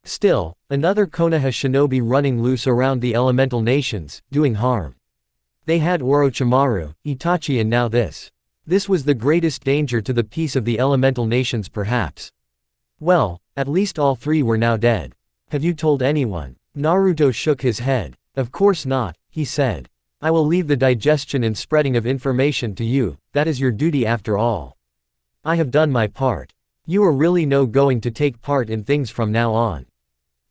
Speaker 1: Still, another Konoha shinobi running loose around the elemental nations, doing harm. They had Orochimaru, Itachi, and now this. This was the greatest danger to the peace of the elemental nations, perhaps. Well, at least all three were now dead. "Have you told anyone?" Naruto shook his head. "Of course not," he said. "I will leave the digestion and spreading of information to you, that is your duty after all. I have done my part. You are really going to take part in things from now on."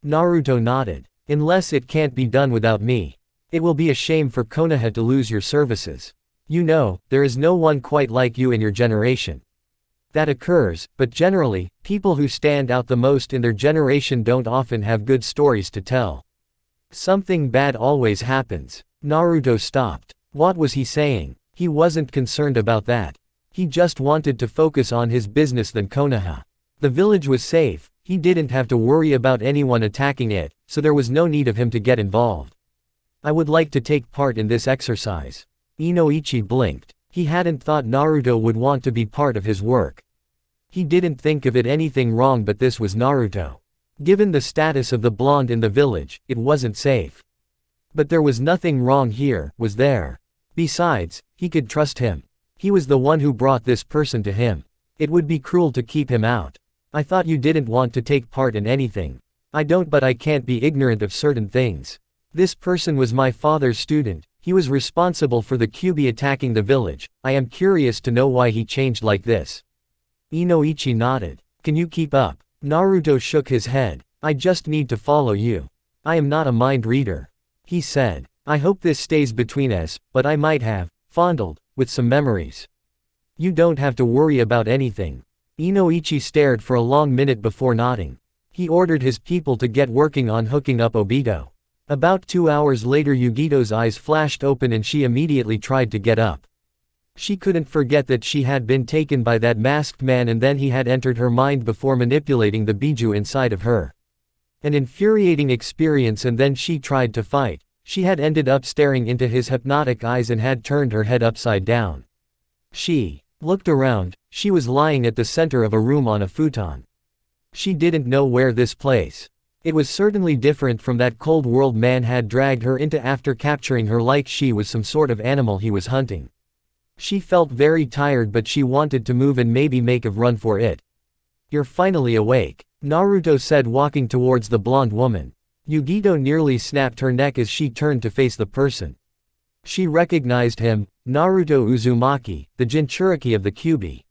Speaker 1: Naruto nodded. "Unless it can't be done without me. It will be a shame for Konoha to lose your services. You know, there is no one quite like you in your generation. That occurs, but generally, people who stand out the most in their generation don't often have good stories to tell. Something bad always happens." Naruto stopped. What was he saying? He wasn't concerned about that. He just wanted to focus on his business than Konoha. The village was safe, he didn't have to worry about anyone attacking it, so there was no need of him to get involved. "I would like to take part in this exercise." Inoichi blinked. He hadn't thought Naruto would want to be part of his work. He didn't think of it anything wrong, but this was Naruto. Given the status of the blonde in the village, it wasn't safe. But there was nothing wrong here, was there? Besides, he could trust him. He was the one who brought this person to him. It would be cruel to keep him out. "I thought you didn't want to take part in anything." "I don't, but I can't be ignorant of certain things. This person was my father's student. He was responsible for the Kyuubi attacking the village. I am curious to know why he changed like this." Inoichi nodded. "Can you keep up?" Naruto shook his head. "I just need to follow you. I am not a mind reader," he said. "I hope this stays between us, but I might have fondled with some memories." "You don't have to worry about anything." Inoichi stared for a long minute before nodding. He ordered his people to get working on hooking up Obito. About 2 hours later, Yugito's eyes flashed open and she immediately tried to get up. She couldn't forget that she had been taken by that masked man, and then he had entered her mind before manipulating the Biju inside of her. An infuriating experience, and then she tried to fight. She had ended up staring into his hypnotic eyes and had turned her head upside down. She looked around. She was lying at the center of a room on a futon. She didn't know where this place. It was certainly different from that cold world man had dragged her into after capturing her like she was some sort of animal he was hunting. She felt very tired, but she wanted to move and maybe make a run for it. "You're finally awake," Naruto said, walking towards the blonde woman. Yugito nearly snapped her neck as she turned to face the person. She recognized him, Naruto Uzumaki, the Jinchuriki of the Kyuubi.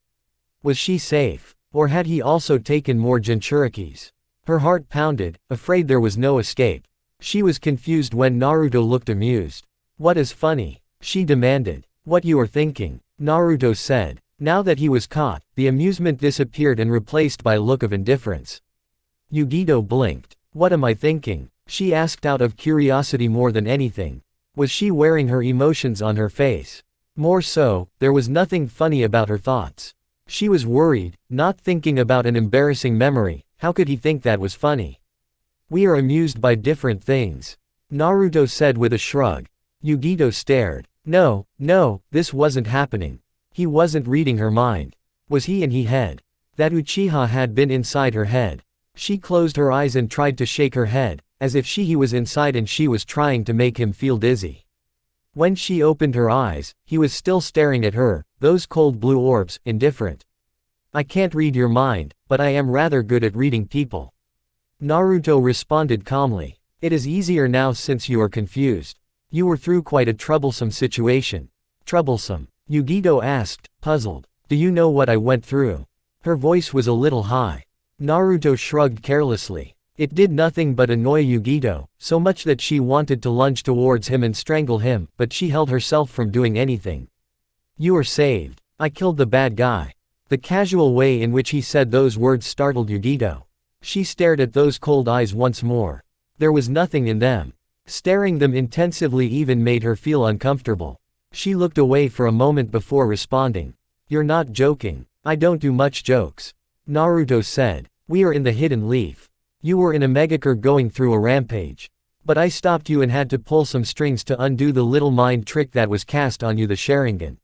Speaker 1: Was she safe? Or had he also taken more Jinchurikis? Her heart pounded, afraid there was no escape. She was confused when Naruto looked amused. "What is funny?" She demanded. What you are thinking? Naruto said. Now that he was caught, the amusement disappeared and replaced by a look of indifference. Yugito blinked. What am I thinking? She asked out of curiosity more than anything. Was she wearing her emotions on her face? More so, there was nothing funny about her thoughts. She was worried, not thinking about an embarrassing memory. How could he think that was funny? We are amused by different things, Naruto said with a shrug. Yugito stared. No, this wasn't happening. He wasn't reading her mind. Was he in he head? That Uchiha had been inside her head. She closed her eyes and tried to shake her head, as if he was inside and she was trying to make him feel dizzy. When she opened her eyes, he was still staring at her, those cold blue orbs, indifferent. I can't read your mind, but I am rather good at reading people. Naruto responded calmly. It is easier now since you are confused. You were through quite a troublesome situation. Troublesome? Yugito asked, puzzled. Do you know what I went through? Her voice was a little high. Naruto shrugged carelessly. It did nothing but annoy Yugito, so much that she wanted to lunge towards him and strangle him, but she held herself from doing anything. You are saved. I killed the bad guy. The casual way in which he said those words startled Yugito. She stared at those cold eyes once more. There was nothing in them. Staring them intensively even made her feel uncomfortable. She looked away for a moment before responding. You're not joking. I don't do much jokes. Naruto said. We are in the hidden leaf. You were in a megacure going through a rampage. But I stopped you and had to pull some strings to undo the little mind trick that was cast on you, the Sharingan.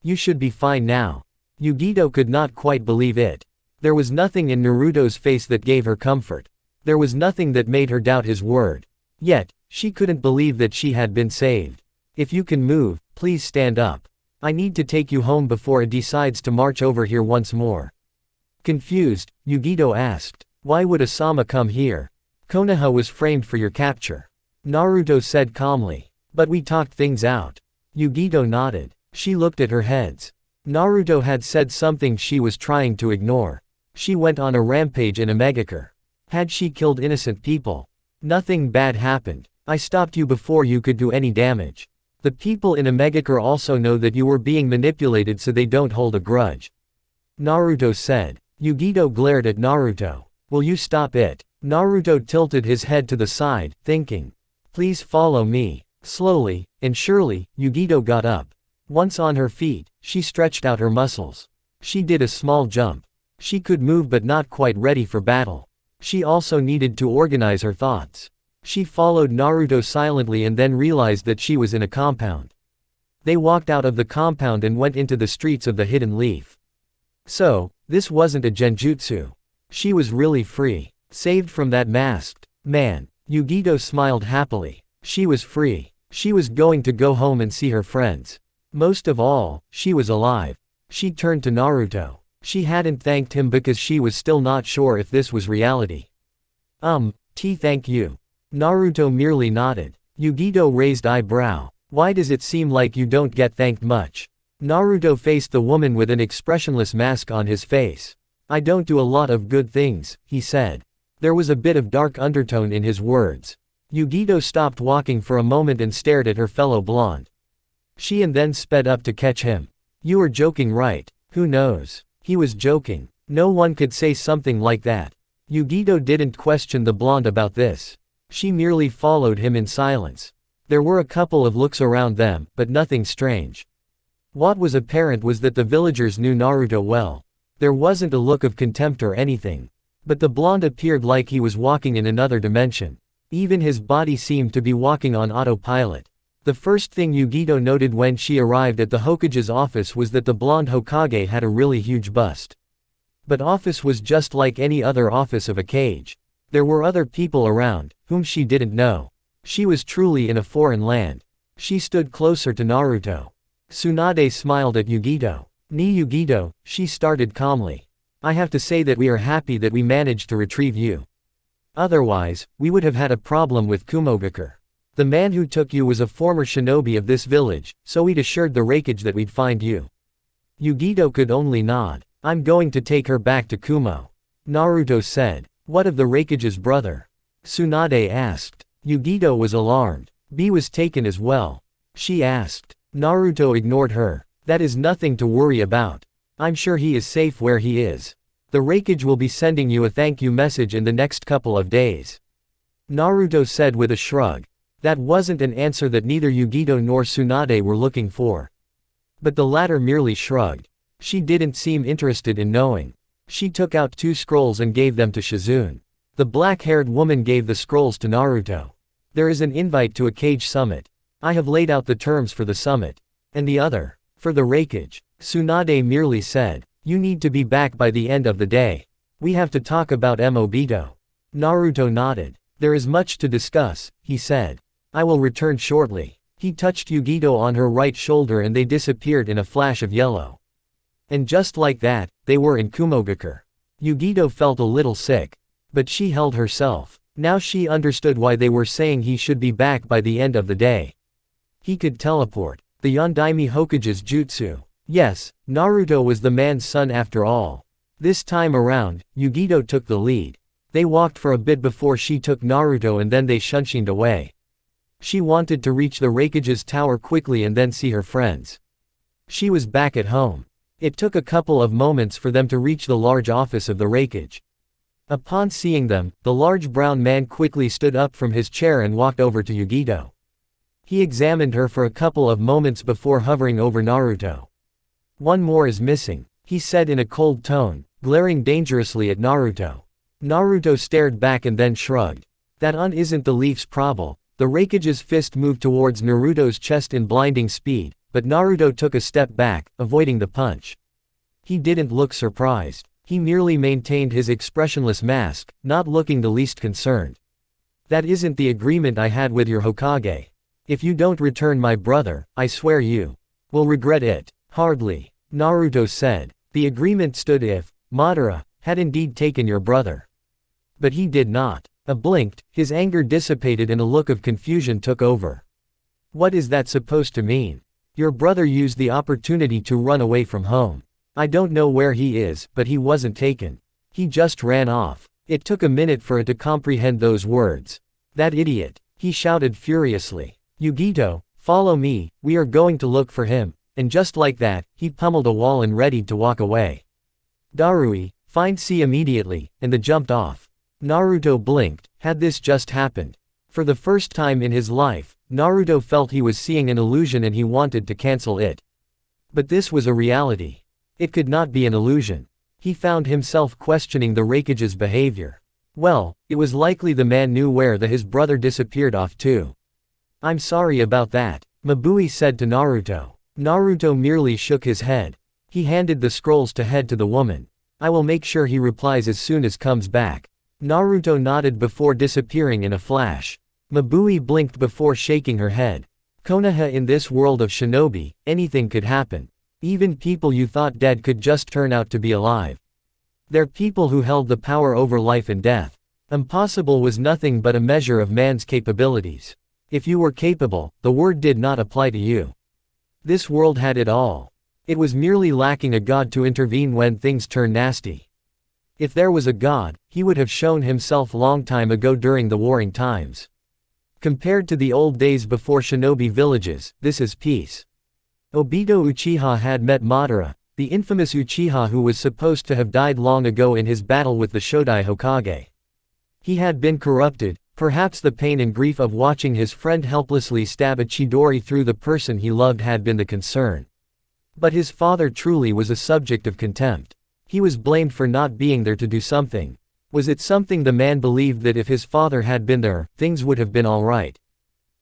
Speaker 1: You should be fine now. Yugito could not quite believe it. There was nothing in Naruto's face that gave her comfort. There was nothing that made her doubt his word. Yet, she couldn't believe that she had been saved. If you can move, please stand up. I need to take you home before it decides to march over here once more. Confused, Yugito asked. Why would Asama come here? Konoha was framed for your capture. Naruto said calmly. But we talked things out. Yugito nodded. She looked at her heads. Naruto had said something she was trying to ignore. She went on a rampage in a megacure. Had she killed innocent people? Nothing bad happened. I stopped you before you could do any damage. The people in a megacure also know that you were being manipulated, so they don't hold a grudge. Naruto said. Yugito glared at Naruto. Will you stop it? Naruto tilted his head to the side, thinking. Please follow me. Slowly, and surely, Yugito got up. Once on her feet, she stretched out her muscles. She did a small jump. She could move but not quite ready for battle. She also needed to organize her thoughts. She followed Naruto silently and then realized that she was in a compound. They walked out of the compound and went into the streets of the Hidden Leaf. So, this wasn't a genjutsu. She was really free. Saved from that masked man. Yugito smiled happily. She was free. She was going to go home and see her friends. Most of all, she was alive. She turned to Naruto. She hadn't thanked him because she was still not sure if this was reality. Thank you. Naruto merely nodded. Yugito raised eyebrow. Why does it seem like you don't get thanked much? Naruto faced the woman with an expressionless mask on his face. I don't do a lot of good things, he said. There was a bit of dark undertone in his words. Yugito stopped walking for a moment and stared at her fellow blonde. She and then sped up to catch him. You are joking, right? Who knows? He was joking. No one could say something like that. Yugito didn't question the blonde about this. She merely followed him in silence. There were a couple of looks around them, but nothing strange. What was apparent was that the villagers knew Naruto well. There wasn't a look of contempt or anything. But the blonde appeared like he was walking in another dimension. Even his body seemed to be walking on autopilot. The first thing Yugito noted when she arrived at the Hokage's office was that the blonde Hokage had a really huge bust. But office was just like any other office of a cage. There were other people around, whom she didn't know. She was truly in a foreign land. She stood closer to Naruto. Tsunade smiled at Yugito. Ni Yugito, she started calmly. I have to say that we are happy that we managed to retrieve you. Otherwise, we would have had a problem with Kumogakure. The man who took you was a former shinobi of this village, so we'd assured the Raikage that we'd find you. Yugito could only nod. I'm going to take her back to Kumo. Naruto said. What of the Raikage's brother? Tsunade asked. Yugito was alarmed. B was taken as well. She asked. Naruto ignored her. That is nothing to worry about. I'm sure he is safe where he is. The Raikage will be sending you a thank you message in the next couple of days. Naruto said with a shrug. That wasn't an answer that neither Yugito nor Tsunade were looking for. But the latter merely shrugged. She didn't seem interested in knowing. She took out 2 scrolls and gave them to Shizune. The black-haired woman gave the scrolls to Naruto. There is an invite to a cage summit. I have laid out the terms for the summit. And the other? For the Raikage. Tsunade merely said. You need to be back by the end of the day. We have to talk about Obito. Naruto nodded. There is much to discuss, he said. I will return shortly. He touched Yugito on her right shoulder and they disappeared in a flash of yellow. And just like that, they were in Kumogakure. Yugito felt a little sick. But she held herself. Now she understood why they were saying he should be back by the end of the day. He could teleport. The Yondaime Hokage's jutsu. Yes, Naruto was the man's son after all. This time around, Yugito took the lead. They walked for a bit before she took Naruto and then they shunshined away. She wanted to reach the Raikage's tower quickly and then see her friends. She was back at home. It took a couple of moments for them to reach the large office of the Raikage. Upon seeing them, the large brown man quickly stood up from his chair and walked over to Yugito. He examined her for a couple of moments before hovering over Naruto. One more is missing, he said in a cold tone, glaring dangerously at Naruto. Naruto stared back and then shrugged. That isn't the Leaf's problem. The Raikage's fist moved towards Naruto's chest in blinding speed, but Naruto took a step back, avoiding the punch. He didn't look surprised. He merely maintained his expressionless mask, not looking the least concerned. That isn't the agreement I had with your Hokage. If you don't return my brother, I swear you will regret it. Hardly, Naruto said. The agreement stood if Madara had indeed taken your brother. But he did not. Blinked, his anger dissipated and a look of confusion took over. What is that supposed to mean? Your brother used the opportunity to run away from home. I don't know where he is, but he wasn't taken. He just ran off. It took a minute for it to comprehend those words. That idiot, he shouted furiously. Yugito, follow me, we are going to look for him. And just like that, he pummeled a wall and readied to walk away. Darui, find C immediately, and the jumped off. Naruto blinked. Had this just happened? For the first time in his life, Naruto felt he was seeing an illusion and he wanted to cancel it. But this was a reality. It could not be an illusion. He found himself questioning the Raikage's behavior. Well, it was likely the man knew where his brother disappeared off to. I'm sorry about that, Mabui said to Naruto. Naruto merely shook his head. He handed the scrolls to head to the woman. I will make sure he replies as soon as comes back. Naruto nodded before disappearing in a flash. Mabui blinked before shaking her head. Konoha, in this world of shinobi, anything could happen. Even people you thought dead could just turn out to be alive. They're people who held the power over life and death. Impossible was nothing but a measure of man's capabilities. If you were capable, the word did not apply to you. This world had it all. It was merely lacking a god to intervene when things turn nasty. If there was a god, he would have shown himself long time ago during the warring times. Compared to the old days before shinobi villages, this is peace. Obito Uchiha had met Madara, the infamous Uchiha who was supposed to have died long ago in his battle with the Shodai Hokage. He had been corrupted, perhaps the pain and grief of watching his friend helplessly stab a Chidori through the person he loved had been the concern. But his father truly was a subject of contempt. He was blamed for not being there to do something. Was it something the man believed that if his father had been there, things would have been alright?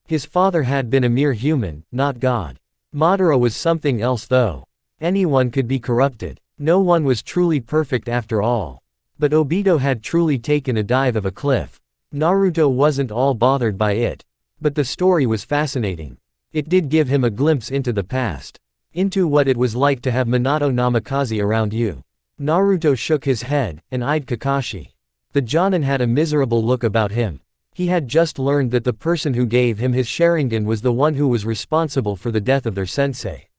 Speaker 1: His father had been a mere human, not God. Madara was something else though. Anyone could be corrupted. No one was truly perfect after all. But Obito had truly taken a dive of a cliff. Naruto wasn't all bothered by it. But the story was fascinating. It did give him a glimpse into the past. Into what it was like to have Minato Namikaze around you. Naruto shook his head, and eyed Kakashi. The Jonin had a miserable look about him. He had just learned that the person who gave him his Sharingan was the one who was responsible for the death of their sensei.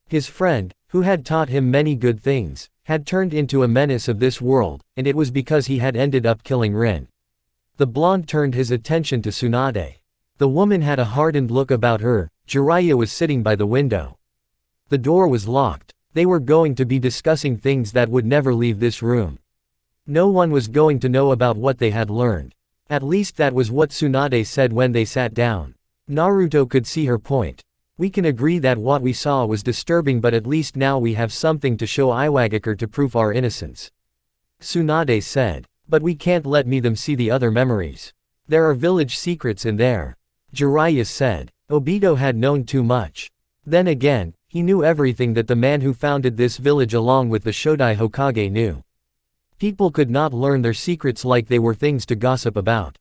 Speaker 1: His friend, who had taught him many good things, had turned into a menace of this world, and it was because he had ended up killing Rin. The blonde turned his attention to Tsunade. The woman had a hardened look about her, Jiraiya was sitting by the window. The door was locked. They were going to be discussing things that would never leave this room. No one was going to know about what they had learned. At least that was what Tsunade said when they sat down. Naruto could see her point. We can agree that what we saw was disturbing, but at least now we have something to show Iwagakure to prove our innocence. Tsunade said. But we can't let them see the other memories. There are village secrets in there. Jiraiya said. Obito had known too much. Then again, he knew everything that the man who founded this village along with the Shodai Hokage knew. People could not learn their secrets like they were things to gossip about.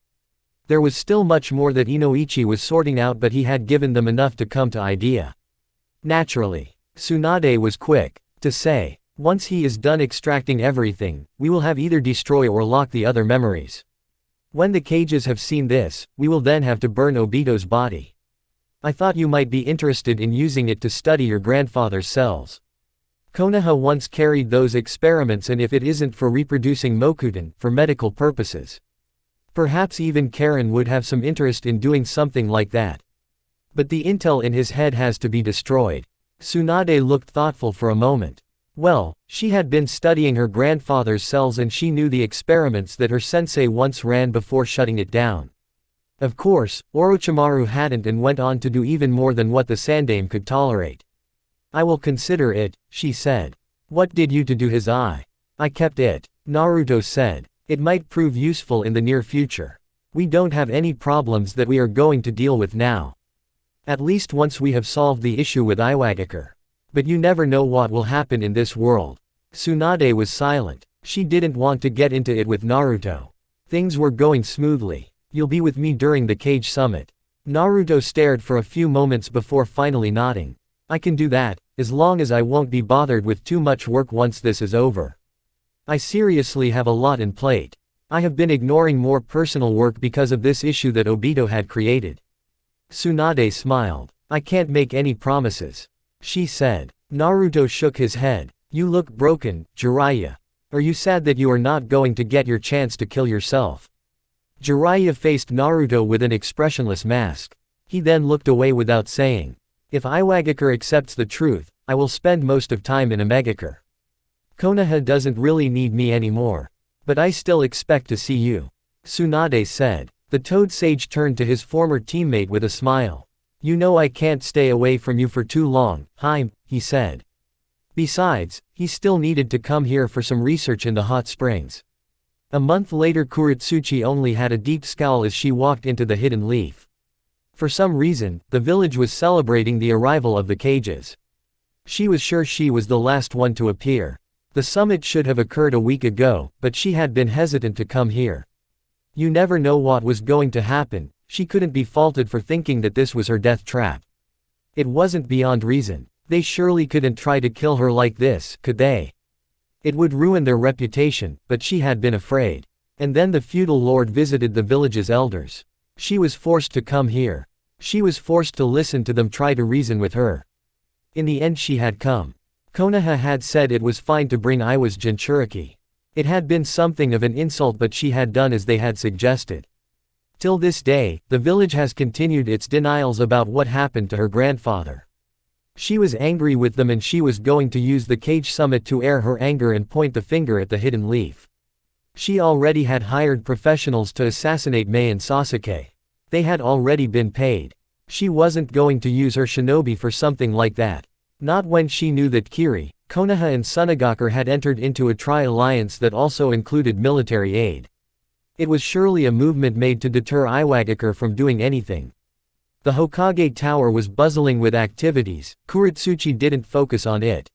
Speaker 1: There was still much more that Inoichi was sorting out, but he had given them enough to come to idea. Naturally, Tsunade was quick to say, once he is done extracting everything, we will have either destroy or lock the other memories. When the cages have seen this, we will then have to burn Obito's body. I thought you might be interested in using it to study your grandfather's cells. Konoha once carried those experiments, and if it isn't for reproducing Mokuton, for medical purposes. Perhaps even Karen would have some interest in doing something like that. But the intel in his head has to be destroyed. Tsunade looked thoughtful for a moment. Well, she had been studying her grandfather's cells and she knew the experiments that her sensei once ran before shutting it down. Of course, Orochimaru hadn't and went on to do even more than what the Sandaime could tolerate. I will consider it, she said. What did you do his eye? I kept it, Naruto said. It might prove useful in the near future. We don't have any problems that we are going to deal with now. At least once we have solved the issue with Iwagakure. But you never know what will happen in this world. Tsunade was silent. She didn't want to get into it with Naruto. Things were going smoothly. You'll be with me during the Cage Summit. Naruto stared for a few moments before finally nodding. I can do that, as long as I won't be bothered with too much work once this is over. I seriously have a lot in plate. I have been ignoring more personal work because of this issue that Obito had created. Tsunade smiled. I can't make any promises, she said. Naruto shook his head. You look broken, Jiraiya. Are you sad that you are not going to get your chance to kill yourself? Jiraiya faced Naruto with an expressionless mask. He then looked away without saying. If Iwagakure accepts the truth, I will spend most of time in Imegakure. Konoha doesn't really need me anymore. But I still expect to see you, Tsunade said. The Toad Sage turned to his former teammate with a smile. You know I can't stay away from you for too long, Haim, he said. Besides, he still needed to come here for some research in the hot springs. A month later Kuretsuchi only had a deep scowl as she walked into the hidden leaf. For some reason, the village was celebrating the arrival of the cages. She was sure she was the last one to appear. The summit should have occurred a week ago, but she had been hesitant to come here. You never know what was going to happen. She couldn't be faulted for thinking that this was her death trap. It wasn't beyond reason. They surely couldn't try to kill her like this, could they? It would ruin their reputation, but she had been afraid. And then the feudal lord visited the village's elders. She was forced to come here. She was forced to listen to them try to reason with her. In the end she had come. Konoha had said it was fine to bring Iwa's Jinchuriki. It had been something of an insult, but she had done as they had suggested. Till this day, the village has continued its denials about what happened to her grandfather. She was angry with them and she was going to use the Cage Summit to air her anger and point the finger at the hidden leaf. She already had hired professionals to assassinate Mei and Sasuke. They had already been paid. She wasn't going to use her shinobi for something like that. Not when she knew that Kiri, Konoha and Sunagakure had entered into a tri-alliance that also included military aid. It was surely a movement made to deter Iwagakure from doing anything. The Hokage Tower was bustling with activities. Kuretsuchi didn't focus on it.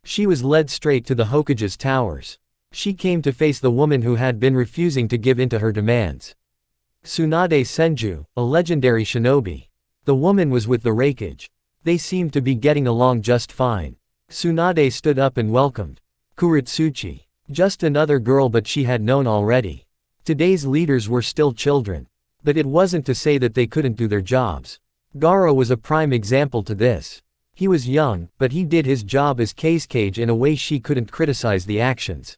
Speaker 1: She was led straight to the Hokage's towers. She came to face the woman who had been refusing to give in to her demands. Tsunade Senju, a legendary shinobi. The woman was with the Raikage. They seemed to be getting along just fine. Tsunade stood up and welcomed Kuretsuchi. Just another girl, but she had known already. Today's leaders were still children. But it wasn't to say that they couldn't do their jobs. Gaara was a prime example to this. He was young, but he did his job as Kazekage in a way she couldn't criticize the actions.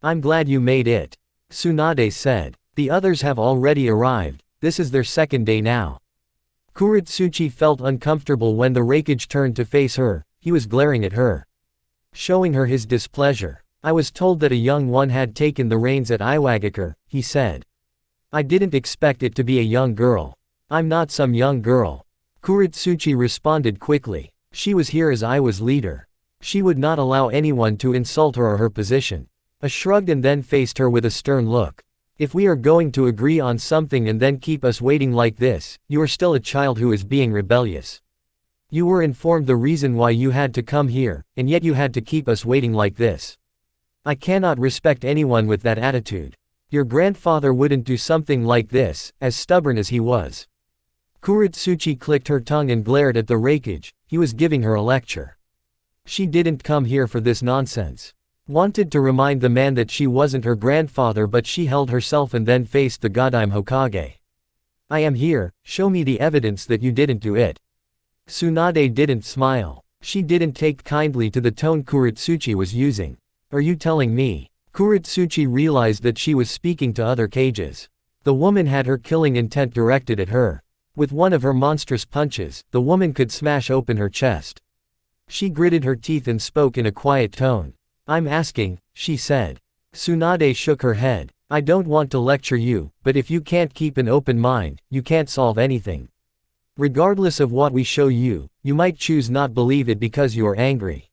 Speaker 1: I'm glad you made it, Tsunade said. The others have already arrived. This is their second day now. Kuretsuchi felt uncomfortable when the Raikage turned to face her. He was glaring at her, showing her his displeasure. I was told that a young one had taken the reins at Iwagakure, he said. I didn't expect it to be a young girl. I'm not some young girl. Kuretsuchi responded quickly. She was here as I was leader. She would not allow anyone to insult her or her position. I shrugged and then faced her with a stern look. If we are going to agree on something and then keep us waiting like this, you are still a child who is being rebellious. You were informed the reason why you had to come here, and yet you had to keep us waiting like this. I cannot respect anyone with that attitude. Your grandfather wouldn't do something like this, as stubborn as he was. Kuretsuchi clicked her tongue and glared at the Raikage. He was giving her a lecture. She didn't come here for this nonsense. Wanted to remind the man that she wasn't her grandfather, but she held herself and then faced the Godime Hokage. I am here, show me the evidence that you didn't do it. Tsunade didn't smile. She didn't take kindly to the tone Kuretsuchi was using. Are you telling me? Kuretsuchi realized that she was speaking to other cages. The woman had her killing intent directed at her. With one of her monstrous punches, the woman could smash open her chest. She gritted her teeth and spoke in a quiet tone. I'm asking, she said. Tsunade shook her head. I don't want to lecture you, but if you can't keep an open mind, you can't solve anything. Regardless of what we show you, you might choose not believe it because you are angry.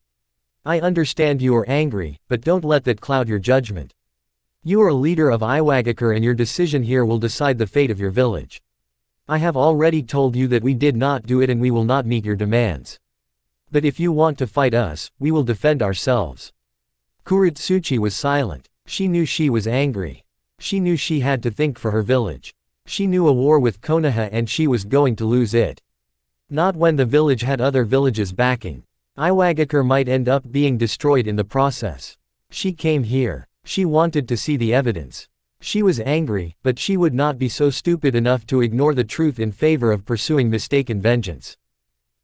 Speaker 1: I understand you are angry, but don't let that cloud your judgment. You are a leader of Iwagakure and your decision here will decide the fate of your village. I have already told you that we did not do it and we will not meet your demands. But if you want to fight us, we will defend ourselves. Kuretsuchi was silent. She knew she was angry. She knew she had to think for her village. She knew a war with Konoha and she was going to lose it. Not when the village had other villages backing. Iwagakure might end up being destroyed in the process. She came here. She wanted to see the evidence. She was angry, but she would not be so stupid enough to ignore the truth in favor of pursuing mistaken vengeance.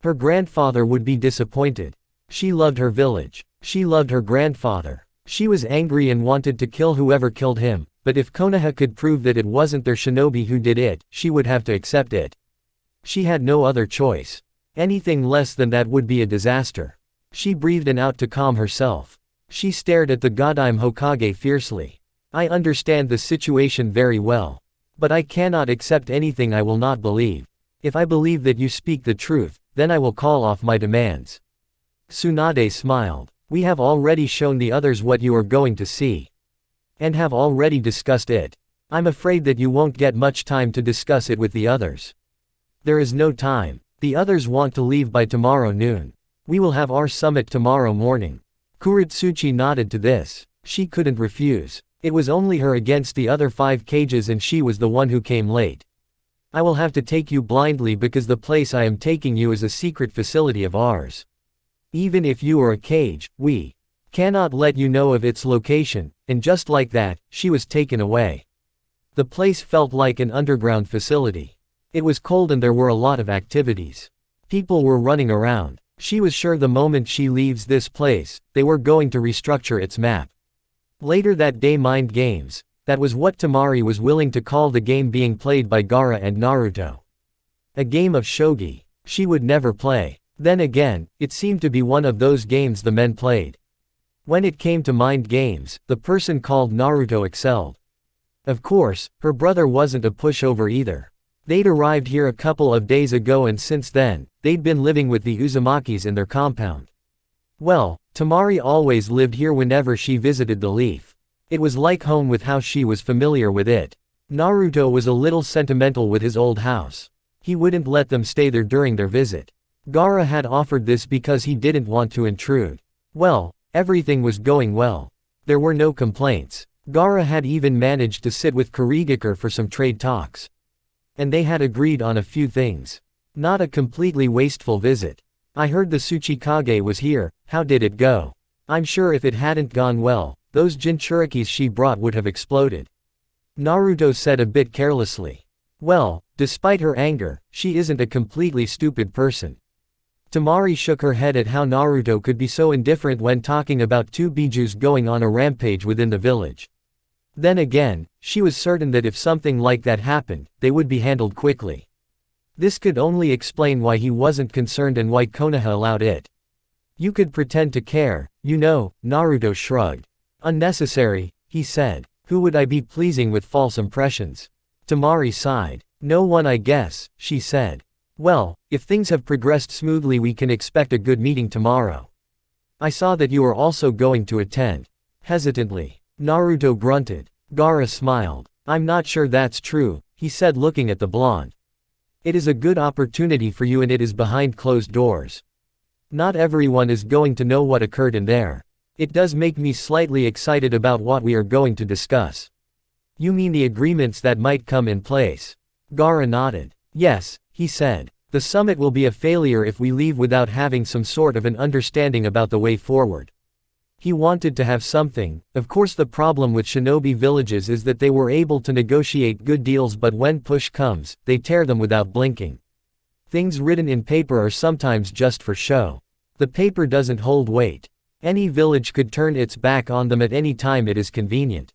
Speaker 1: Her grandfather would be disappointed. She loved her village. She loved her grandfather. She was angry and wanted to kill whoever killed him, but if Konoha could prove that it wasn't their shinobi who did it, she would have to accept it. She had no other choice. Anything less than that would be a disaster. She breathed in out to calm herself. She stared at the Godime Hokage fiercely. I understand the situation very well. But I cannot accept anything I will not believe. If I believe that you speak the truth, then I will call off my demands. Tsunade smiled. We have already shown the others what you are going to see. And have already discussed it. I'm afraid that you won't get much time to discuss it with the others. There is no time. The others want to leave by tomorrow noon. We will have our summit tomorrow morning. Kuretsuchi nodded to this. She couldn't refuse. It was only her against the other 5 cages and she was the one who came late. I will have to take you blindly because the place I am taking you is a secret facility of ours. Even if you are a cage, we cannot let you know of its location, and just like that, she was taken away. The place felt like an underground facility. It was cold and there were a lot of activities. People were running around. She was sure the moment she leaves this place, they were going to restructure its map. Later that day, mind games. That was what Temari was willing to call the game being played by Gaara and Naruto. A game of shogi. She would never play. Then again, it seemed to be one of those games the men played. When it came to mind games, the person called Naruto excelled. Of course, her brother wasn't a pushover either. They'd arrived here a couple of days ago and since then, they'd been living with the Uzumakis in their compound. Well, Temari always lived here whenever she visited the Leaf. It was like home with how she was familiar with it. Naruto was a little sentimental with his old house. He wouldn't let them stay there during their visit. Gaara had offered this because he didn't want to intrude. Well, everything was going well. There were no complaints. Gaara had even managed to sit with Kurigakure for some trade talks. And they had agreed on a few things. Not a completely wasteful visit. I heard the Tsuchikage was here. How did it go? I'm sure if it hadn't gone well, those jinchurikis she brought would have exploded. Naruto said a bit carelessly. Well, despite her anger, she isn't a completely stupid person. Temari shook her head at how Naruto could be so indifferent when talking about 2 bijus going on a rampage within the village. Then again, she was certain that if something like that happened, they would be handled quickly. This could only explain why he wasn't concerned and why Konoha allowed it. You could pretend to care, you know, Naruto shrugged. Unnecessary, he said. Who would I be pleasing with false impressions? Temari sighed. No one, I guess, she said. Well, if things have progressed smoothly, we can expect a good meeting tomorrow. I saw that you are also going to attend. Hesitantly, Naruto grunted. Gaara smiled. I'm not sure that's true, he said, looking at the blonde. It is a good opportunity for you and it is behind closed doors. Not everyone is going to know what occurred in there. It does make me slightly excited about what we are going to discuss. You mean the agreements that might come in place? Gaara nodded. Yes, he said. The summit will be a failure if we leave without having some sort of an understanding about the way forward. He wanted to have something. Of course, the problem with shinobi villages is that they were able to negotiate good deals, but when push comes, they tear them without blinking. Things written in paper are sometimes just for show. The paper doesn't hold weight. Any village could turn its back on them at any time it is convenient.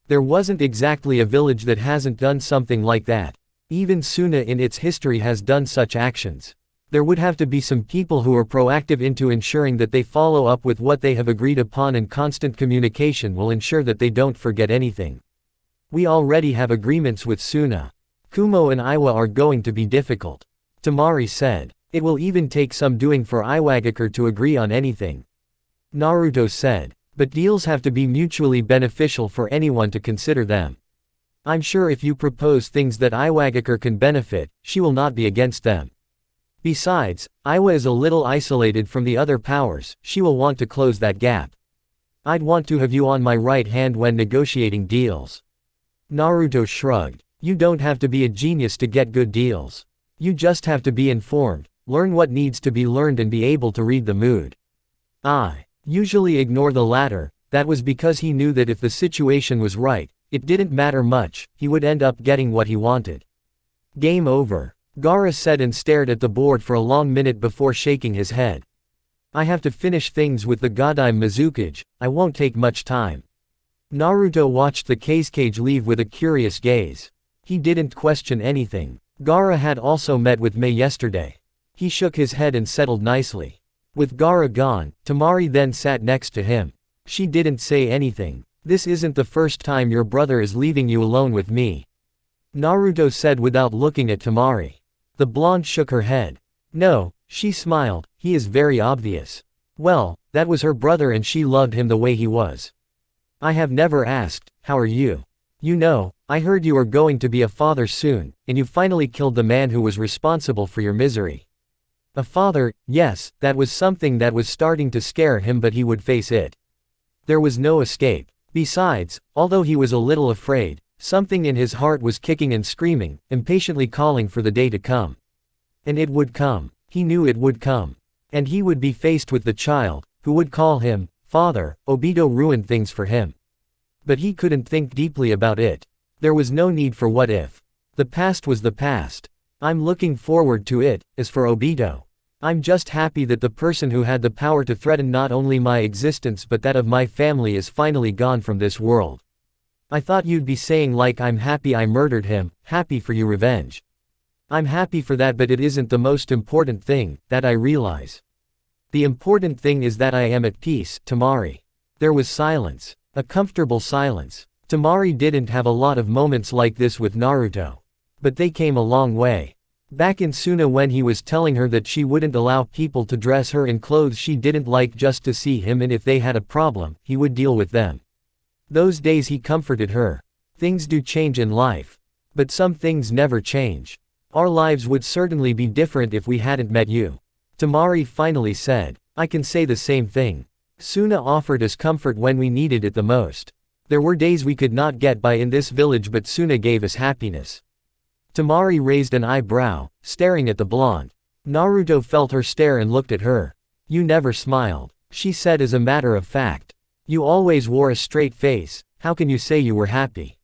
Speaker 1: There wasn't exactly a village that hasn't done something like that. Even Suna in its history has done such actions. There would have to be some people who are proactive into ensuring that they follow up with what they have agreed upon, and constant communication will ensure that they don't forget anything. We already have agreements with Suna. Kumo and Iwa are going to be difficult. Temari said. It will even take some doing for Iwagakure to agree on anything. Naruto said. But deals have to be mutually beneficial for anyone to consider them. I'm sure if you propose things that Iwagakure can benefit, she will not be against them. Besides, Iwa is a little isolated from the other powers, she will want to close that gap. I'd want to have you on my right hand when negotiating deals. Naruto shrugged. You don't have to be a genius to get good deals. You just have to be informed, learn what needs to be learned and be able to read the mood. I usually ignore the latter. That was because he knew that if the situation was right, it didn't matter much, he would end up getting what he wanted. Game over, Gaara said and stared at the board for a long minute before shaking his head. I have to finish things with the Godime Mizukage, I won't take much time. Naruto watched the Kazekage leave with a curious gaze. He didn't question anything. Gaara had also met with Mei yesterday. He shook his head and settled nicely. With Gaara gone, Temari then sat next to him. She didn't say anything. This isn't the first time your brother is leaving you alone with me. Naruto said without looking at Temari. The blonde shook her head. No, she smiled, he is very obvious. Well, that was her brother and she loved him the way he was. I have never asked, how are you? You know, I heard you are going to be a father soon, and you finally killed the man who was responsible for your misery. A father, yes, that was something that was starting to scare him, but he would face it. There was no escape. Besides, although he was a little afraid, something in his heart was kicking and screaming, impatiently calling for the day to come. And it would come. He knew it would come. And he would be faced with the child, who would call him father. Obito ruined things for him. But he couldn't think deeply about it. There was no need for what if. The past was the past. I'm looking forward to it. As for Obito, I'm just happy that the person who had the power to threaten not only my existence but that of my family is finally gone from this world. I thought you'd be saying like I'm happy I murdered him, happy for your revenge. I'm happy for that, but it isn't the most important thing, that I realize. The important thing is that I am at peace, Temari. There was silence. A comfortable silence. Temari didn't have a lot of moments like this with Naruto. But they came a long way. Back in Suna, when he was telling her that she wouldn't allow people to dress her in clothes she didn't like just to see him, and if they had a problem, he would deal with them. Those days he comforted her. Things do change in life. But some things never change. Our lives would certainly be different if we hadn't met you. Temari finally said. I can say the same thing. Suna offered us comfort when we needed it the most. There were days we could not get by in this village, but Suna gave us happiness. Temari raised an eyebrow, staring at the blonde. Naruto felt her stare and looked at her. You never smiled, she said as a matter of fact. You always wore a straight face, how can you say you were happy?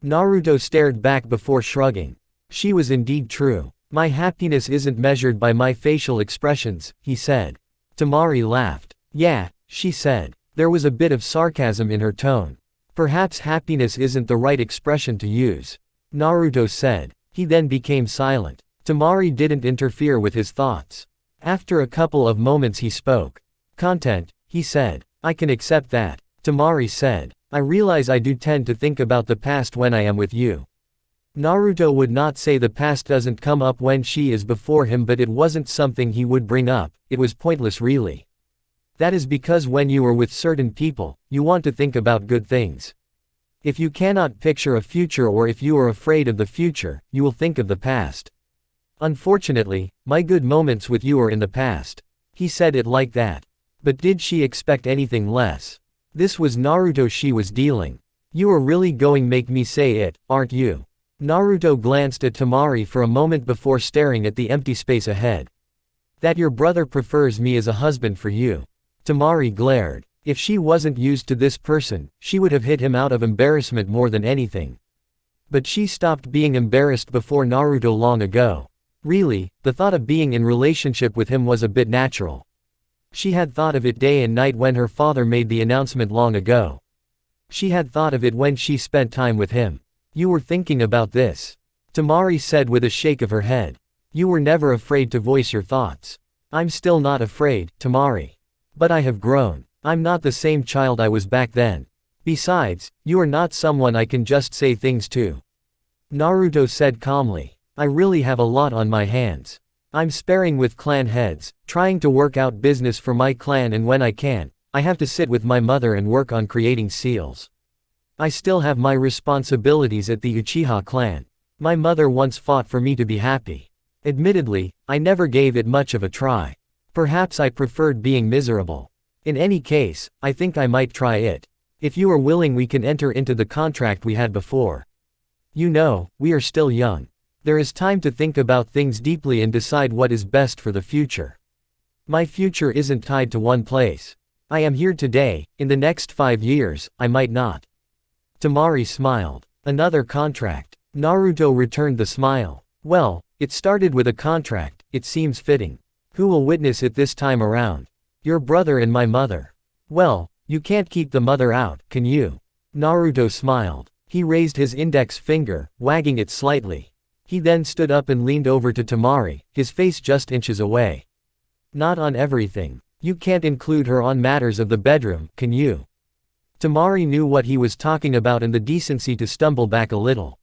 Speaker 1: Naruto stared back before shrugging. She was indeed true. My happiness isn't measured by my facial expressions, he said. Temari laughed. Yeah, she said. There was a bit of sarcasm in her tone. Perhaps happiness isn't the right expression to use. Naruto said. He then became silent. Temari didn't interfere with his thoughts. After a couple of moments he spoke. Content, he said. I can accept that. Temari said. I realize I do tend to think about the past when I am with you. Naruto would not say the past doesn't come up when she is before him, but it wasn't something he would bring up, it was pointless really. That is because when you are with certain people, you want to think about good things. If you cannot picture a future or if you are afraid of the future, you will think of the past. Unfortunately, my good moments with you are in the past. He said it like that. But did she expect anything less? This was Naruto she was dealing. You are really going make me say it, aren't you? Naruto glanced at Temari for a moment before staring at the empty space ahead. That your brother prefers me as a husband for you. Temari glared. If she wasn't used to this person, she would have hit him out of embarrassment more than anything. But she stopped being embarrassed before Naruto long ago. Really, the thought of being in relationship with him was a bit natural. She had thought of it day and night when her father made the announcement long ago. She had thought of it when she spent time with him. You were thinking about this? Temari said with a shake of her head. You were never afraid to voice your thoughts. I'm still not afraid, Temari. But I have grown. I'm not the same child I was back then. Besides, you are not someone I can just say things to. Naruto said calmly. I really have a lot on my hands. I'm sparring with clan heads, trying to work out business for my clan, and when I can't, I have to sit with my mother and work on creating seals. I still have my responsibilities at the Uchiha clan. My mother once fought for me to be happy. Admittedly, I never gave it much of a try. Perhaps I preferred being miserable. In any case, I think I might try it. If you are willing, we can enter into the contract we had before. You know, we are still young. There is time to think about things deeply and decide what is best for the future. My future isn't tied to one place. I am here today, in the next 5 years, I might not. Temari smiled. Another contract. Naruto returned the smile. Well, it started with a contract, it seems fitting. Who will witness it this time around? Your brother and my mother. Well, you can't keep the mother out, can you? Naruto smiled. He raised his index finger, wagging it slightly. He then stood up and leaned over to Temari, his face just inches away. Not on everything. You can't include her on matters of the bedroom, can you? Temari knew what he was talking about and the decency to stumble back a little.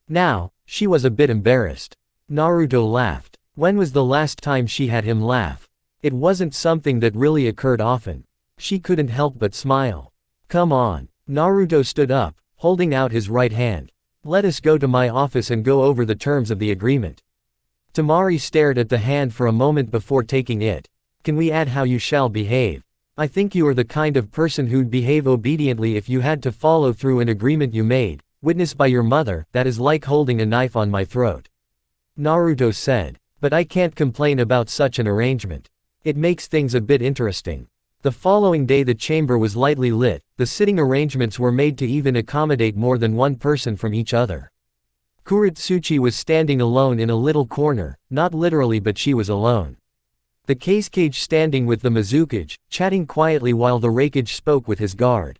Speaker 1: Now, she was a bit embarrassed. Naruto laughed. When was the last time she had him laugh? It wasn't something that really occurred often. She couldn't help but smile. Come on. Naruto stood up, holding out his right hand. Let us go to my office and go over the terms of the agreement. Temari stared at the hand for a moment before taking it. Can we add how you shall behave? I think you are the kind of person who'd behave obediently if you had to follow through an agreement you made, witnessed by your mother. That is like holding a knife on my throat. Naruto said. But I can't complain about such an arrangement. It makes things a bit interesting. The following day the chamber was lightly lit, the sitting arrangements were made to even accommodate more than one person from each other. Kuritsuchi was standing alone in a little corner, not literally but she was alone. The Kasekage standing with the Mizukage, chatting quietly while the Raikage spoke with his guard.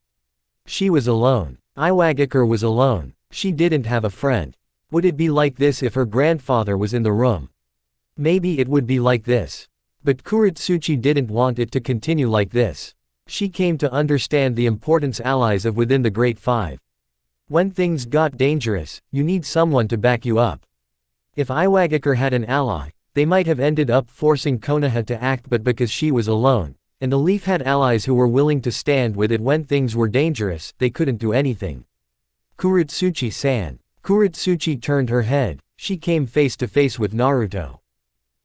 Speaker 1: She was alone. Iwagakure was alone. She didn't have a friend. Would it be like this if her grandfather was in the room? Maybe it would be like this. But Kuritsuchi didn't want it to continue like this. She came to understand the importance allies of within the Great Five. When things got dangerous, you need someone to back you up. If Iwagakure had an ally, they might have ended up forcing Konoha to act, but because she was alone, and the Leaf had allies who were willing to stand with it when things were dangerous, they couldn't do anything. Kuritsuchi-san. Kuritsuchi turned her head. She came face to face with Naruto.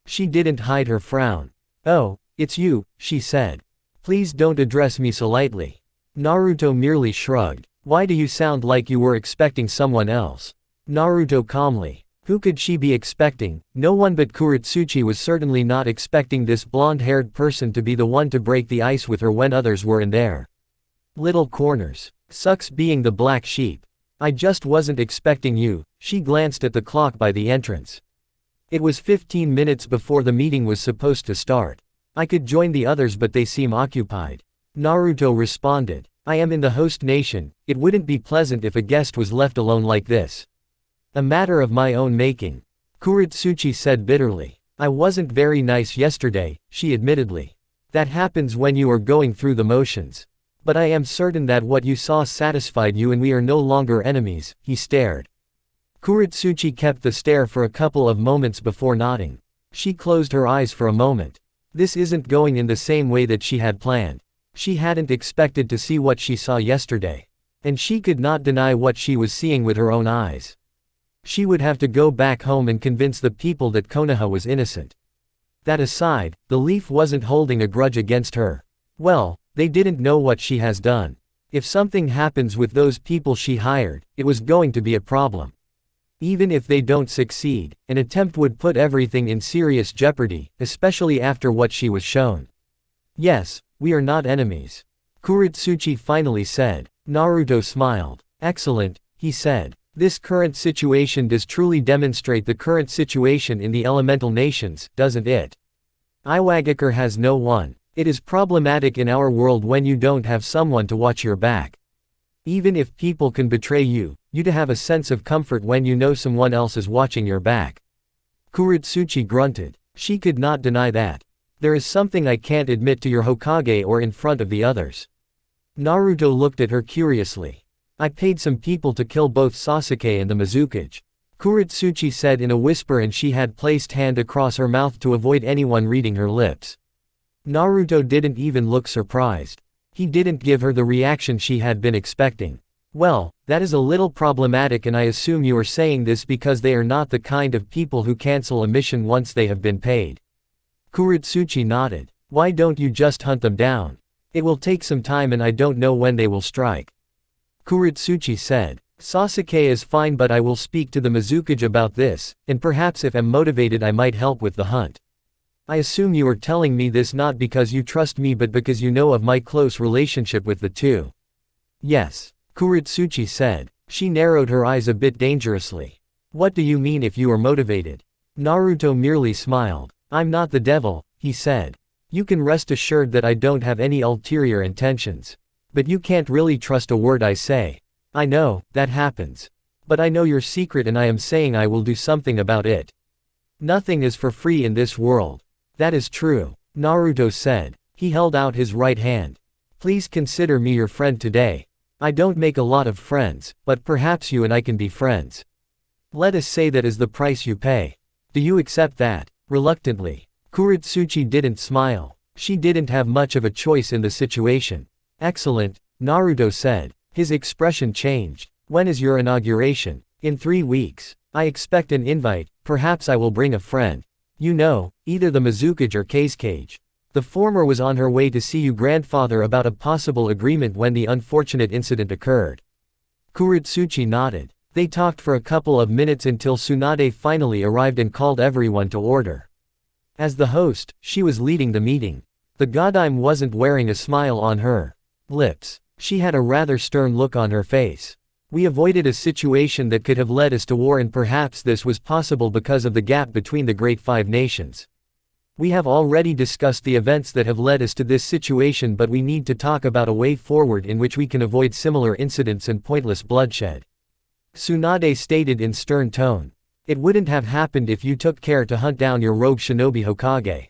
Speaker 1: She didn't hide her frown. Oh, it's you, she said. Please don't address me so lightly. Naruto merely shrugged. Why do you sound like you were expecting someone else? Naruto calmly. Who could she be expecting? No one, but Kuritsuchi was certainly not expecting this blonde-haired person to be the one to break the ice with her when others were in their little corners. Sucks being the black sheep. I just wasn't expecting you. She glanced at the clock by the entrance. It was 15 minutes before the meeting was supposed to start. I could join the others but they seem occupied. Naruto responded. I am in the host nation, it wouldn't be pleasant if a guest was left alone like this. A matter of my own making. Kuritsuchi said bitterly. I wasn't very nice yesterday, she admittedly. That happens when you are going through the motions. But I am certain that what you saw satisfied you and we are no longer enemies, he stared. Kuritsuchi kept the stare for a couple of moments before nodding. She closed her eyes for a moment. This isn't going in the same way that she had planned. She hadn't expected to see what she saw yesterday. And she could not deny what she was seeing with her own eyes. She would have to go back home and convince the people that Konoha was innocent. That aside, the Leaf wasn't holding a grudge against her. Well, they didn't know what she has done. If something happens with those people she hired, it was going to be a problem. Even if they don't succeed, an attempt would put everything in serious jeopardy, especially after what she was shown. Yes, we are not enemies. Kuritsuchi finally said. Naruto smiled. Excellent, he said. This current situation does truly demonstrate the current situation in the elemental nations, doesn't it? Iwagakure has no one. It is problematic in our world when you don't have someone to watch your back. Even if people can betray you, you to have a sense of comfort when you know someone else is watching your back. Kuritsuchi grunted. She could not deny that. There is something I can't admit to your Hokage or in front of the others. Naruto looked at her curiously. I paid some people to kill both Sasuke and the Mizukage. Kuritsuchi said in a whisper and she had placed hand across her mouth to avoid anyone reading her lips. Naruto didn't even look surprised. He didn't give her the reaction she had been expecting. Well, that is a little problematic and I assume you are saying this because they are not the kind of people who cancel a mission once they have been paid. Kuritsuchi nodded. Why don't you just hunt them down? It will take some time and I don't know when they will strike. Kuritsuchi said. Sasuke is fine but I will speak to the Mizukage about this, and perhaps if I'm motivated I might help with the hunt. I assume you are telling me this not because you trust me but because you know of my close relationship with the two. Yes, Kuritsuchi said. She narrowed her eyes a bit dangerously. What do you mean if you are motivated? Naruto merely smiled. I'm not the devil, he said. You can rest assured that I don't have any ulterior intentions. But you can't really trust a word I say. I know, that happens. But I know your secret and I am saying I will do something about it. Nothing is for free in this world. That is true, Naruto said. He held out his right hand. Please consider me your friend today. I don't make a lot of friends, but perhaps you and I can be friends. Let us say that is the price you pay. Do you accept that? Reluctantly. Kuritsuchi didn't smile. She didn't have much of a choice in the situation. Excellent, Naruto said. His expression changed. When is your inauguration? In 3 weeks. I expect an invite, perhaps I will bring a friend. You know, either the Mizukage or Kazekage. The former was on her way to see your grandfather about a possible agreement when the unfortunate incident occurred. Kuritsuchi nodded. They talked for a couple of minutes until Tsunade finally arrived and called everyone to order. As the host, she was leading the meeting. The Godime wasn't wearing a smile on her lips. She had a rather stern look on her face. We avoided a situation that could have led us to war and perhaps this was possible because of the gap between the Great Five Nations. We have already discussed the events that have led us to this situation but we need to talk about a way forward in which we can avoid similar incidents and pointless bloodshed. Tsunade stated in stern tone. It wouldn't have happened if you took care to hunt down your rogue shinobi Hokage.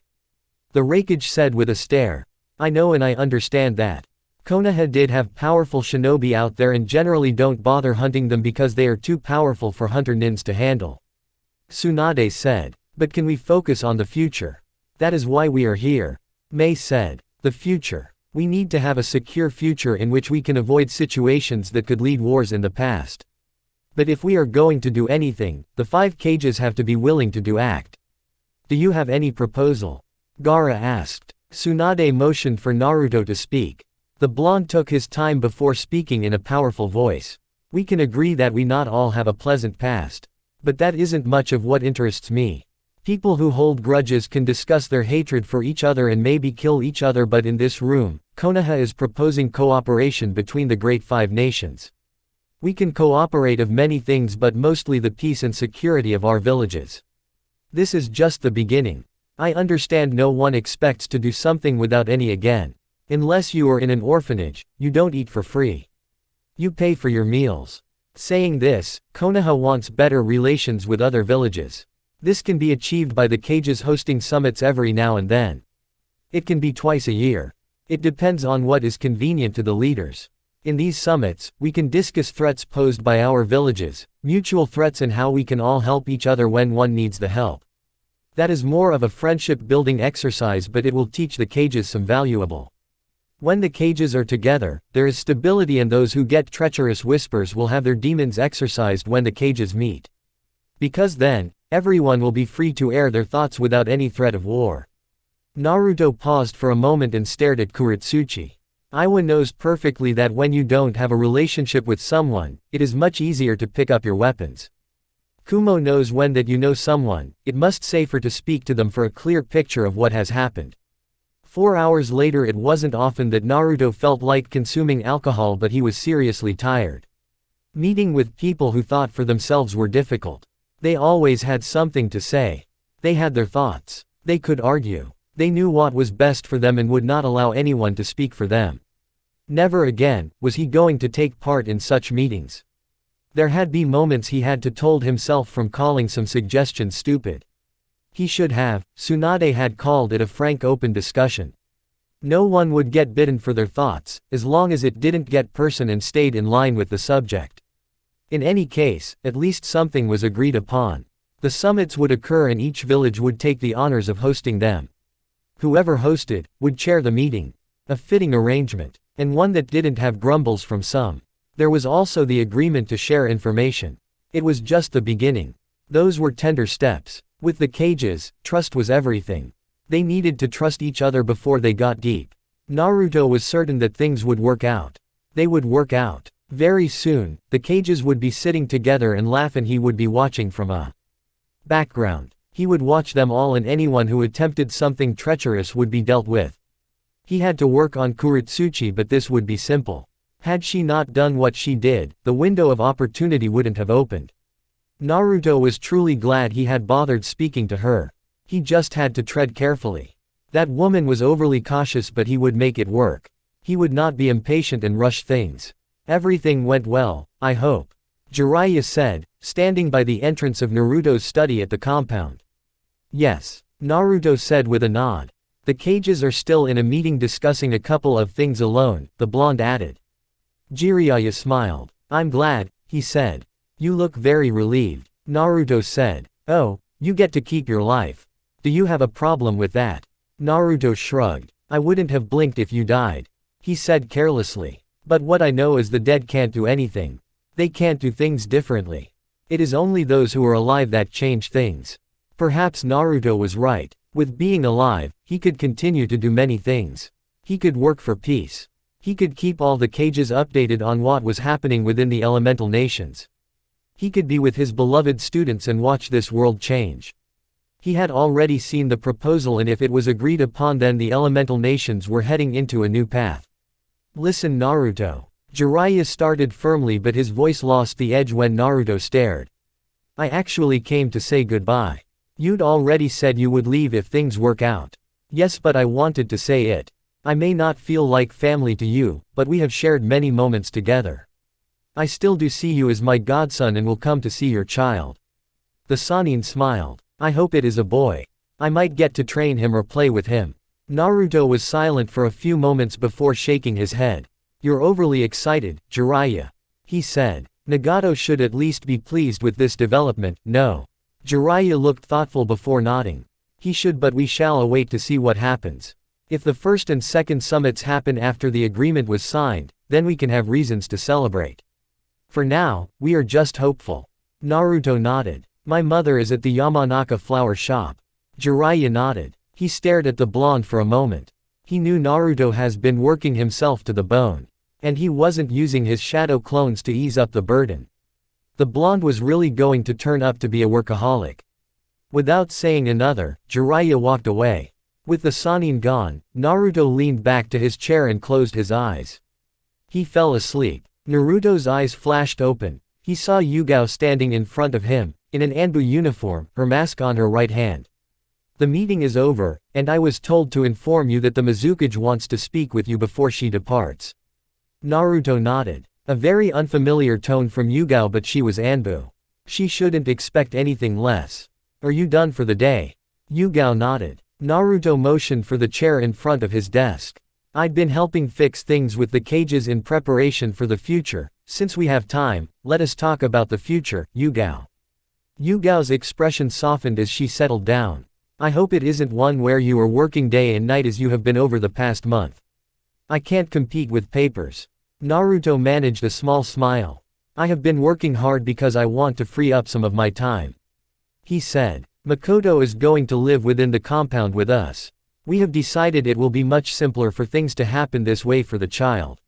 Speaker 1: The Raikage said with a stare. I know and I understand that. Konoha did have powerful shinobi out there and generally don't bother hunting them because they are too powerful for hunter nins to handle. Tsunade said. But can we focus on the future? That is why we are here. Mei said. The future. We need to have a secure future in which we can avoid situations that could lead wars in the past. But if we are going to do anything, the 5 cages have to be willing to do act. Do you have any proposal? Gaara asked. Tsunade motioned for Naruto to speak. The blonde took his time before speaking in a powerful voice. We can agree that we not all have a pleasant past. But that isn't much of what interests me. People who hold grudges can discuss their hatred for each other and maybe kill each other but in this room, Konoha is proposing cooperation between the Great Five Nations. We can cooperate of many things but mostly the peace and security of our villages. This is just the beginning. I understand no one expects to do something without any again. Unless you are in an orphanage, you don't eat for free. You pay for your meals. Saying this, Konoha wants better relations with other villages. This can be achieved by the cages hosting summits every now and then. It can be twice a year. It depends on what is convenient to the leaders. In these summits, we can discuss threats posed by our villages, mutual threats, and how we can all help each other when one needs the help. That is more of a friendship-building exercise, but it will teach the cages some valuable. When the cages are together, there is stability, and those who get treacherous whispers will have their demons exorcised when the cages meet. Because then, everyone will be free to air their thoughts without any threat of war. Naruto paused for a moment and stared at Kuretsuchi. Iwa knows perfectly that when you don't have a relationship with someone, it is much easier to pick up your weapons. Kumo knows when that you know someone, it must safer to speak to them for a clear picture of what has happened. 4 hours later, it wasn't often that Naruto felt like consuming alcohol, but he was seriously tired. Meeting with people who thought for themselves were difficult. They always had something to say. They had their thoughts. They could argue. They knew what was best for them and would not allow anyone to speak for them. Never again was he going to take part in such meetings. There had been moments he had to told himself from calling some suggestions stupid. He should have. Tsunade had called it a frank, open discussion. No one would get bitten for their thoughts, as long as it didn't get personal and stayed in line with the subject. In any case, at least something was agreed upon. The summits would occur and each village would take the honors of hosting them. Whoever hosted would chair the meeting. A fitting arrangement, and one that didn't have grumbles from some. There was also the agreement to share information. It was just the beginning. Those were tender steps. With the cages, trust was everything. They needed to trust each other before they got deep. Naruto was certain that things would work out. They would work out. Very soon, the cages would be sitting together and laugh, and he would be watching from a background. He would watch them all, and anyone who attempted something treacherous would be dealt with. He had to work on Kuretsuchi, but this would be simple. Had she not done what she did, the window of opportunity wouldn't have opened. Naruto was truly glad he had bothered speaking to her. He just had to tread carefully. That woman was overly cautious, but he would make it work. He would not be impatient and rush things. Everything went well, I hope. Jiraiya said, standing by the entrance of Naruto's study at the compound. Yes, Naruto said with a nod. The cages are still in a meeting discussing a couple of things alone, the blonde added. Jiraiya smiled. I'm glad, he said. You look very relieved. Naruto said. Oh, you get to keep your life. Do you have a problem with that? Naruto shrugged. I wouldn't have blinked if you died. He said carelessly. But what I know is the dead can't do anything. They can't do things differently. It is only those who are alive that change things. Perhaps Naruto was right. With being alive, he could continue to do many things. He could work for peace. He could keep all the cages updated on what was happening within the elemental nations. He could be with his beloved students and watch this world change. He had already seen the proposal, and if it was agreed upon, then the elemental nations were heading into a new path. Listen, Naruto. Jiraiya started firmly, but his voice lost the edge when Naruto stared. I actually came to say goodbye. You'd already said you would leave if things work out. Yes, but I wanted to say it. I may not feel like family to you, but we have shared many moments together. I still do see you as my godson and will come to see your child. The Sannin smiled. I hope it is a boy. I might get to train him or play with him. Naruto was silent for a few moments before shaking his head. You're overly excited, Jiraiya. He said. Nagato should at least be pleased with this development, no. Jiraiya looked thoughtful before nodding. He should, but we shall await to see what happens. If the first and second summits happen after the agreement was signed, then we can have reasons to celebrate. For now, we are just hopeful. Naruto nodded. My mother is at the Yamanaka flower shop. Jiraiya nodded. He stared at the blonde for a moment. He knew Naruto has been working himself to the bone. And he wasn't using his shadow clones to ease up the burden. The blonde was really going to turn up to be a workaholic. Without saying another, Jiraiya walked away. With the Sannin gone, Naruto leaned back to his chair and closed his eyes. He fell asleep. Naruto's eyes flashed open. He saw Yugao standing in front of him, in an Anbu uniform, her mask on her right hand. The meeting is over, and I was told to inform you that the Mizukage wants to speak with you before she departs. Naruto nodded. A very unfamiliar tone from Yugao, but she was Anbu. She shouldn't expect anything less. Are you done for the day? Yugao nodded. Naruto motioned for the chair in front of his desk. I'd been helping fix things with the cages in preparation for the future. Since we have time, let us talk about the future, Yugao. Yugao's expression softened as she settled down. I hope it isn't one where you are working day and night as you have been over the past month. I can't compete with papers. Naruto managed a small smile. I have been working hard because I want to free up some of my time. He said. Makoto is going to live within the compound with us. We have decided it will be much simpler for things to happen this way for the child.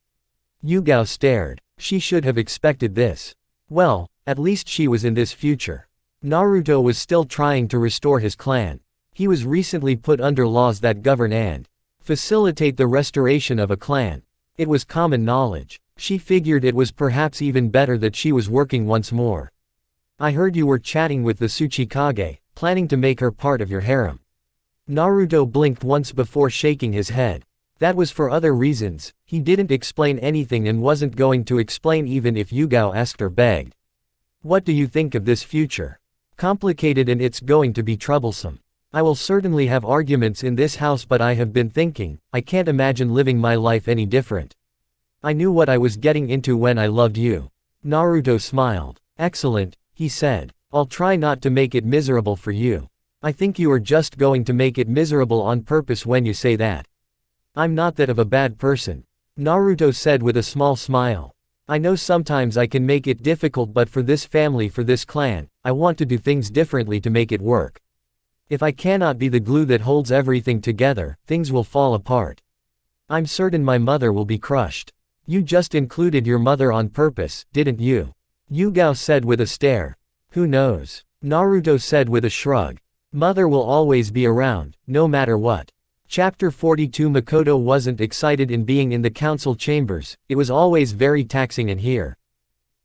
Speaker 1: Yugao stared. She should have expected this. Well, at least she was in this future. Naruto was still trying to restore his clan. He was recently put under laws that govern and facilitate the restoration of a clan. It was common knowledge. She figured it was perhaps even better that she was working once more. I heard you were chatting with the Tsuchikage, planning to make her part of your harem. Naruto blinked once before shaking his head. That was for other reasons. He didn't explain anything and wasn't going to explain even if Yugao asked or begged. What do you think of this future? Complicated, and it's going to be troublesome. I will certainly have arguments in this house, but I have been thinking, I can't imagine living my life any different. I knew what I was getting into when I loved you. Naruto smiled. Excellent, he said. I'll try not to make it miserable for you. I think you are just going to make it miserable on purpose when you say that. I'm not that of a bad person. Naruto said with a small smile. I know sometimes I can make it difficult, but for this family, for this clan, I want to do things differently to make it work. If I cannot be the glue that holds everything together, things will fall apart. I'm certain my mother will be crushed. You just included your mother on purpose, didn't you? Yugao said with a stare. Who knows? Naruto said with a shrug. Mother will always be around, no matter what. Chapter 42. Makoto wasn't excited in being in the council chambers, it was always very taxing in here.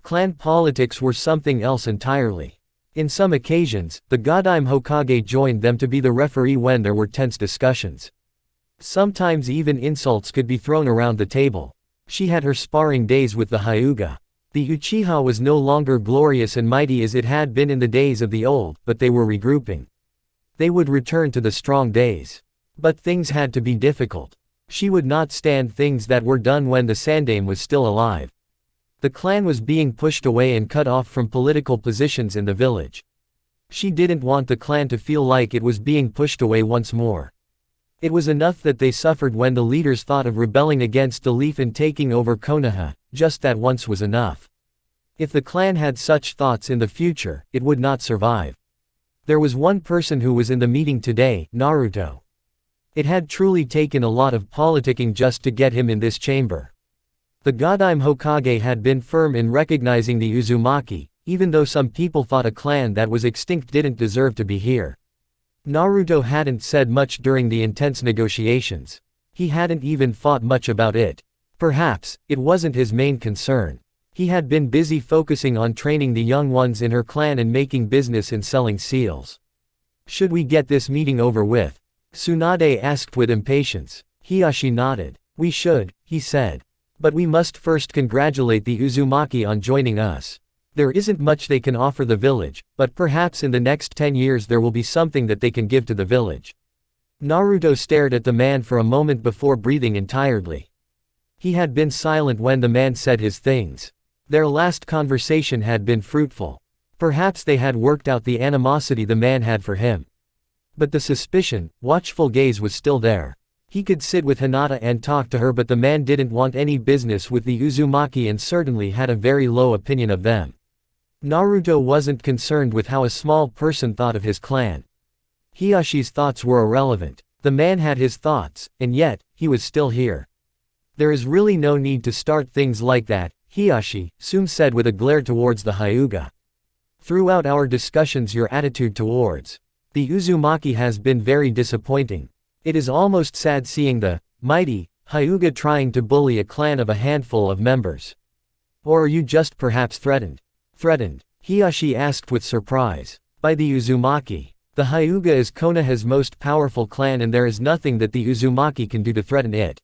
Speaker 1: Clan politics were something else entirely. In some occasions, the Godime Hokage joined them to be the referee when there were tense discussions. Sometimes even insults could be thrown around the table. She had her sparring days with the Hyuga. The Uchiha was no longer glorious and mighty as it had been in the days of the old, but they were regrouping. They would return to the strong days. But things had to be difficult. She would not stand things that were done when the Sandaime was still alive. The clan was being pushed away and cut off from political positions in the village. She didn't want the clan to feel like it was being pushed away once more. It was enough that they suffered when the leaders thought of rebelling against the leaf and taking over Konoha, just that once was enough. If the clan had such thoughts in the future, it would not survive. There was one person who was in the meeting today, Naruto. It had truly taken a lot of politicking just to get him in this chamber. The Godime Hokage had been firm in recognizing the Uzumaki, even though some people thought a clan that was extinct didn't deserve to be here. Naruto hadn't said much during the intense negotiations. He hadn't even thought much about it. Perhaps, it wasn't his main concern. He had been busy focusing on training the young ones in her clan and making business in selling seals. Should we get this meeting over with? Tsunade asked with impatience. Hiashi nodded. We should, he said. But we must first congratulate the Uzumaki on joining us. There isn't much they can offer the village, but perhaps in the next 10 years there will be something that they can give to the village. Naruto stared at the man for a moment before breathing in tiredly. He had been silent when the man said his things. Their last conversation had been fruitful. Perhaps they had worked out the animosity the man had for him. But the suspicion, watchful gaze was still there. He could sit with Hinata and talk to her, but the man didn't want any business with the Uzumaki and certainly had a very low opinion of them. Naruto wasn't concerned with how a small person thought of his clan. Hiyashi's thoughts were irrelevant. The man had his thoughts, and yet, he was still here. There is really no need to start things like that, Hiyashi, Sum said with a glare towards the Hyuga. Throughout our discussions your attitude towards the Uzumaki has been very disappointing. It is almost sad seeing the mighty Hyuga trying to bully a clan of a handful of members. Or are you just perhaps threatened? Threatened? Hiyashi asked with surprise. By the Uzumaki. The Hyuga is Konoha's most powerful clan and there is nothing that the Uzumaki can do to threaten it.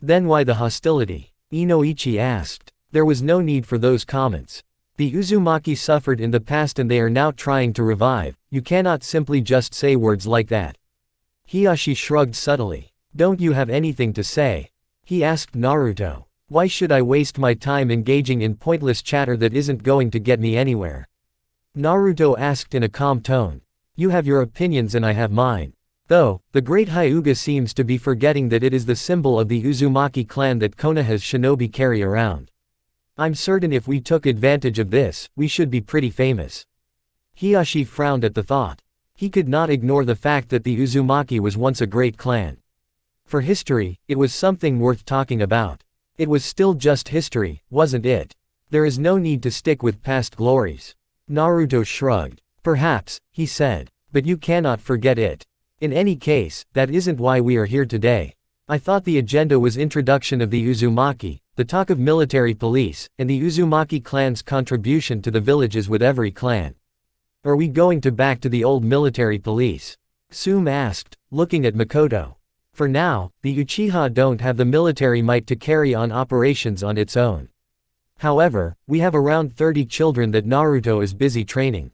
Speaker 1: Then why the hostility? Inoichi asked. There was no need for those comments. The Uzumaki suffered in the past and they are now trying to revive. You cannot simply just say words like that. Hiashi shrugged subtly. Don't you have anything to say? He asked Naruto. Why should I waste my time engaging in pointless chatter that isn't going to get me anywhere? Naruto asked in a calm tone. You have your opinions and I have mine. Though, the great Hyuga seems to be forgetting that it is the symbol of the Uzumaki clan that Konoha's shinobi carry around. I'm certain if we took advantage of this, we should be pretty famous. Hiashi frowned at the thought. He could not ignore the fact that the Uzumaki was once a great clan. For history, it was something worth talking about. It was still just history, wasn't it? There is no need to stick with past glories. Naruto shrugged. Perhaps, he said. But you cannot forget it. In any case, that isn't why we are here today. I thought the agenda was introduction of the Uzumaki, the talk of military police, and the Uzumaki clan's contribution to the villages with every clan. Are we going back to the old military police? Sume asked, looking at Makoto. For now, the Uchiha don't have the military might to carry on operations on its own. However, we have around 30 children that Naruto is busy training.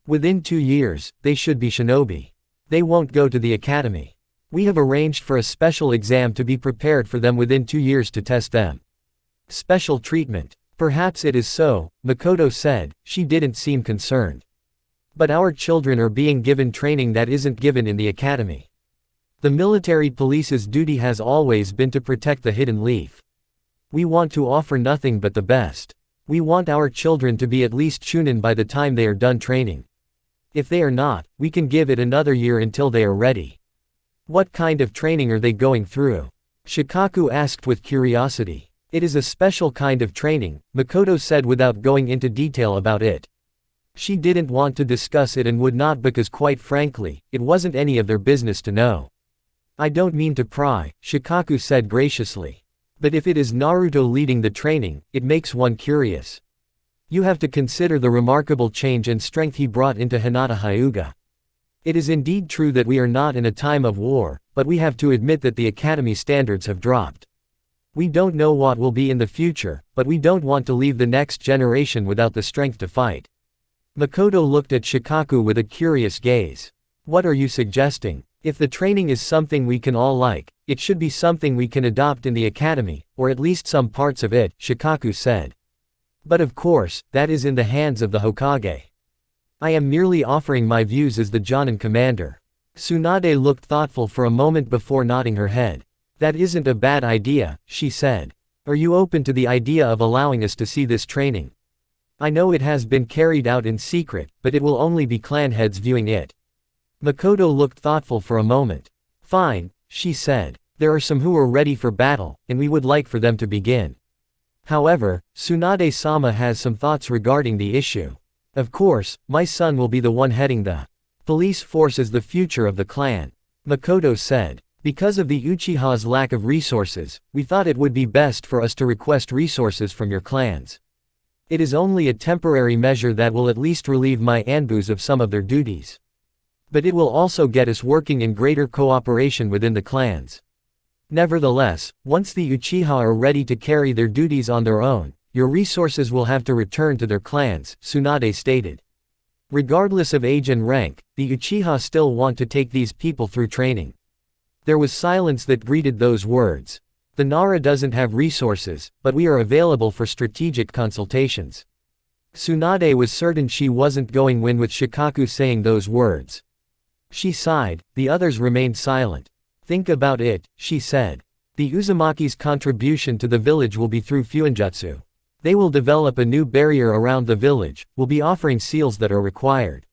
Speaker 1: Within 2 years, they should be shinobi. They won't go to the academy. We have arranged for a special exam to be prepared for them within 2 years to test them. Special treatment. Perhaps it is so, Makoto said. She didn't seem concerned. But our children are being given training that isn't given in the academy. The military police's duty has always been to protect the hidden leaf. We want to offer nothing but the best. We want our children to be at least chunin by the time they are done training. If they are not, we can give it another year until they are ready. What kind of training are they going through? Shikaku asked with curiosity. It is a special kind of training, Makoto said without going into detail about it. She didn't want to discuss it and would not because quite frankly, it wasn't any of their business to know. I don't mean to pry, Shikaku said graciously. But if it is Naruto leading the training, it makes one curious. You have to consider the remarkable change and strength he brought into Hinata Hyuga. It is indeed true that we are not in a time of war, but we have to admit that the academy standards have dropped. We don't know what will be in the future, but we don't want to leave the next generation without the strength to fight. Makoto looked at Shikaku with a curious gaze. What are you suggesting? If the training is something we can all like, it should be something we can adopt in the academy, or at least some parts of it, Shikaku said. But of course, that is in the hands of the Hokage. I am merely offering my views as the Jonin commander. Tsunade looked thoughtful for a moment before nodding her head. That isn't a bad idea, she said. Are you open to the idea of allowing us to see this training? I know it has been carried out in secret, but it will only be clan heads viewing it. Makoto looked thoughtful for a moment. Fine, she said. There are some who are ready for battle, and we would like for them to begin. However, Tsunade-sama has some thoughts regarding the issue. Of course, my son will be the one heading the police force as the future of the clan. Makoto said. Because of the Uchiha's lack of resources, we thought it would be best for us to request resources from your clans. It is only a temporary measure that will at least relieve my Anbus of some of their duties. But it will also get us working in greater cooperation within the clans. Nevertheless, once the Uchiha are ready to carry their duties on their own, your resources will have to return to their clans, Tsunade stated. Regardless of age and rank, the Uchiha still want to take these people through training. There was silence that greeted those words. The Nara doesn't have resources, but we are available for strategic consultations. Tsunade was certain she wasn't going win with Shikaku saying those words. She sighed, the others remained silent. Think about it, she said. The Uzumaki's contribution to the village will be through Fuinjutsu. They will develop a new barrier around the village, will be offering seals that are required.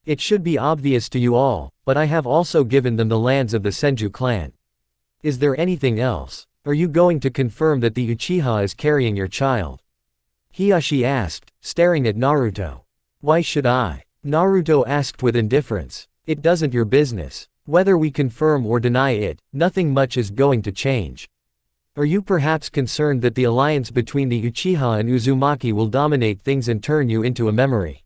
Speaker 1: It should be obvious to you all, but I have also given them the lands of the Senju clan. Is there anything else? Are you going to confirm that the Uchiha is carrying your child? Hiashi asked, staring at Naruto. Why should I? Naruto asked with indifference. It doesn't your business. Whether we confirm or deny it, nothing much is going to change. Are you perhaps concerned that the alliance between the Uchiha and Uzumaki will dominate things and turn you into a memory?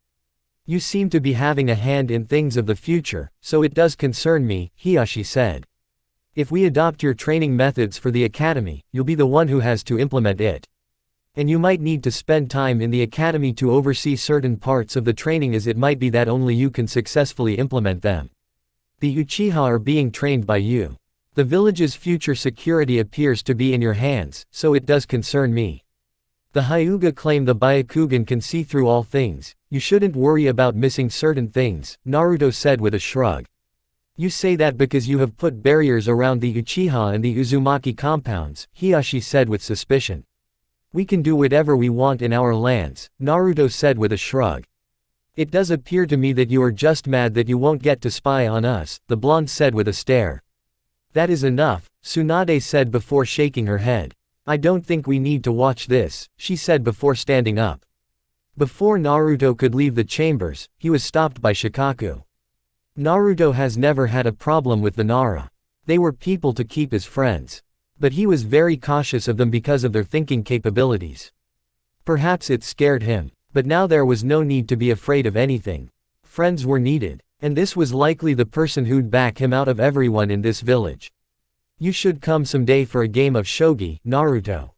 Speaker 1: You seem to be having a hand in things of the future, so it does concern me, Hiashi said. If we adopt your training methods for the academy, you'll be the one who has to implement it. And you might need to spend time in the academy to oversee certain parts of the training, as it might be that only you can successfully implement them. The Uchiha are being trained by you. The village's future security appears to be in your hands, so it does concern me. The Hyuga claim the Byakugan can see through all things. You shouldn't worry about missing certain things, Naruto said with a shrug. You say that because you have put barriers around the Uchiha and the Uzumaki compounds, Hiashi said with suspicion. We can do whatever we want in our lands, Naruto said with a shrug. It does appear to me that you are just mad that you won't get to spy on us, the blonde said with a stare. That is enough, Tsunade said before shaking her head. I don't think we need to watch this, she said before standing up. Before Naruto could leave the chambers, he was stopped by Shikaku. Naruto has never had a problem with the Nara. They were people to keep as friends. But he was very cautious of them because of their thinking capabilities. Perhaps it scared him, but now there was no need to be afraid of anything. Friends were needed, and this was likely the person who'd back him out of everyone in this village. You should come someday for a game of shogi, Naruto.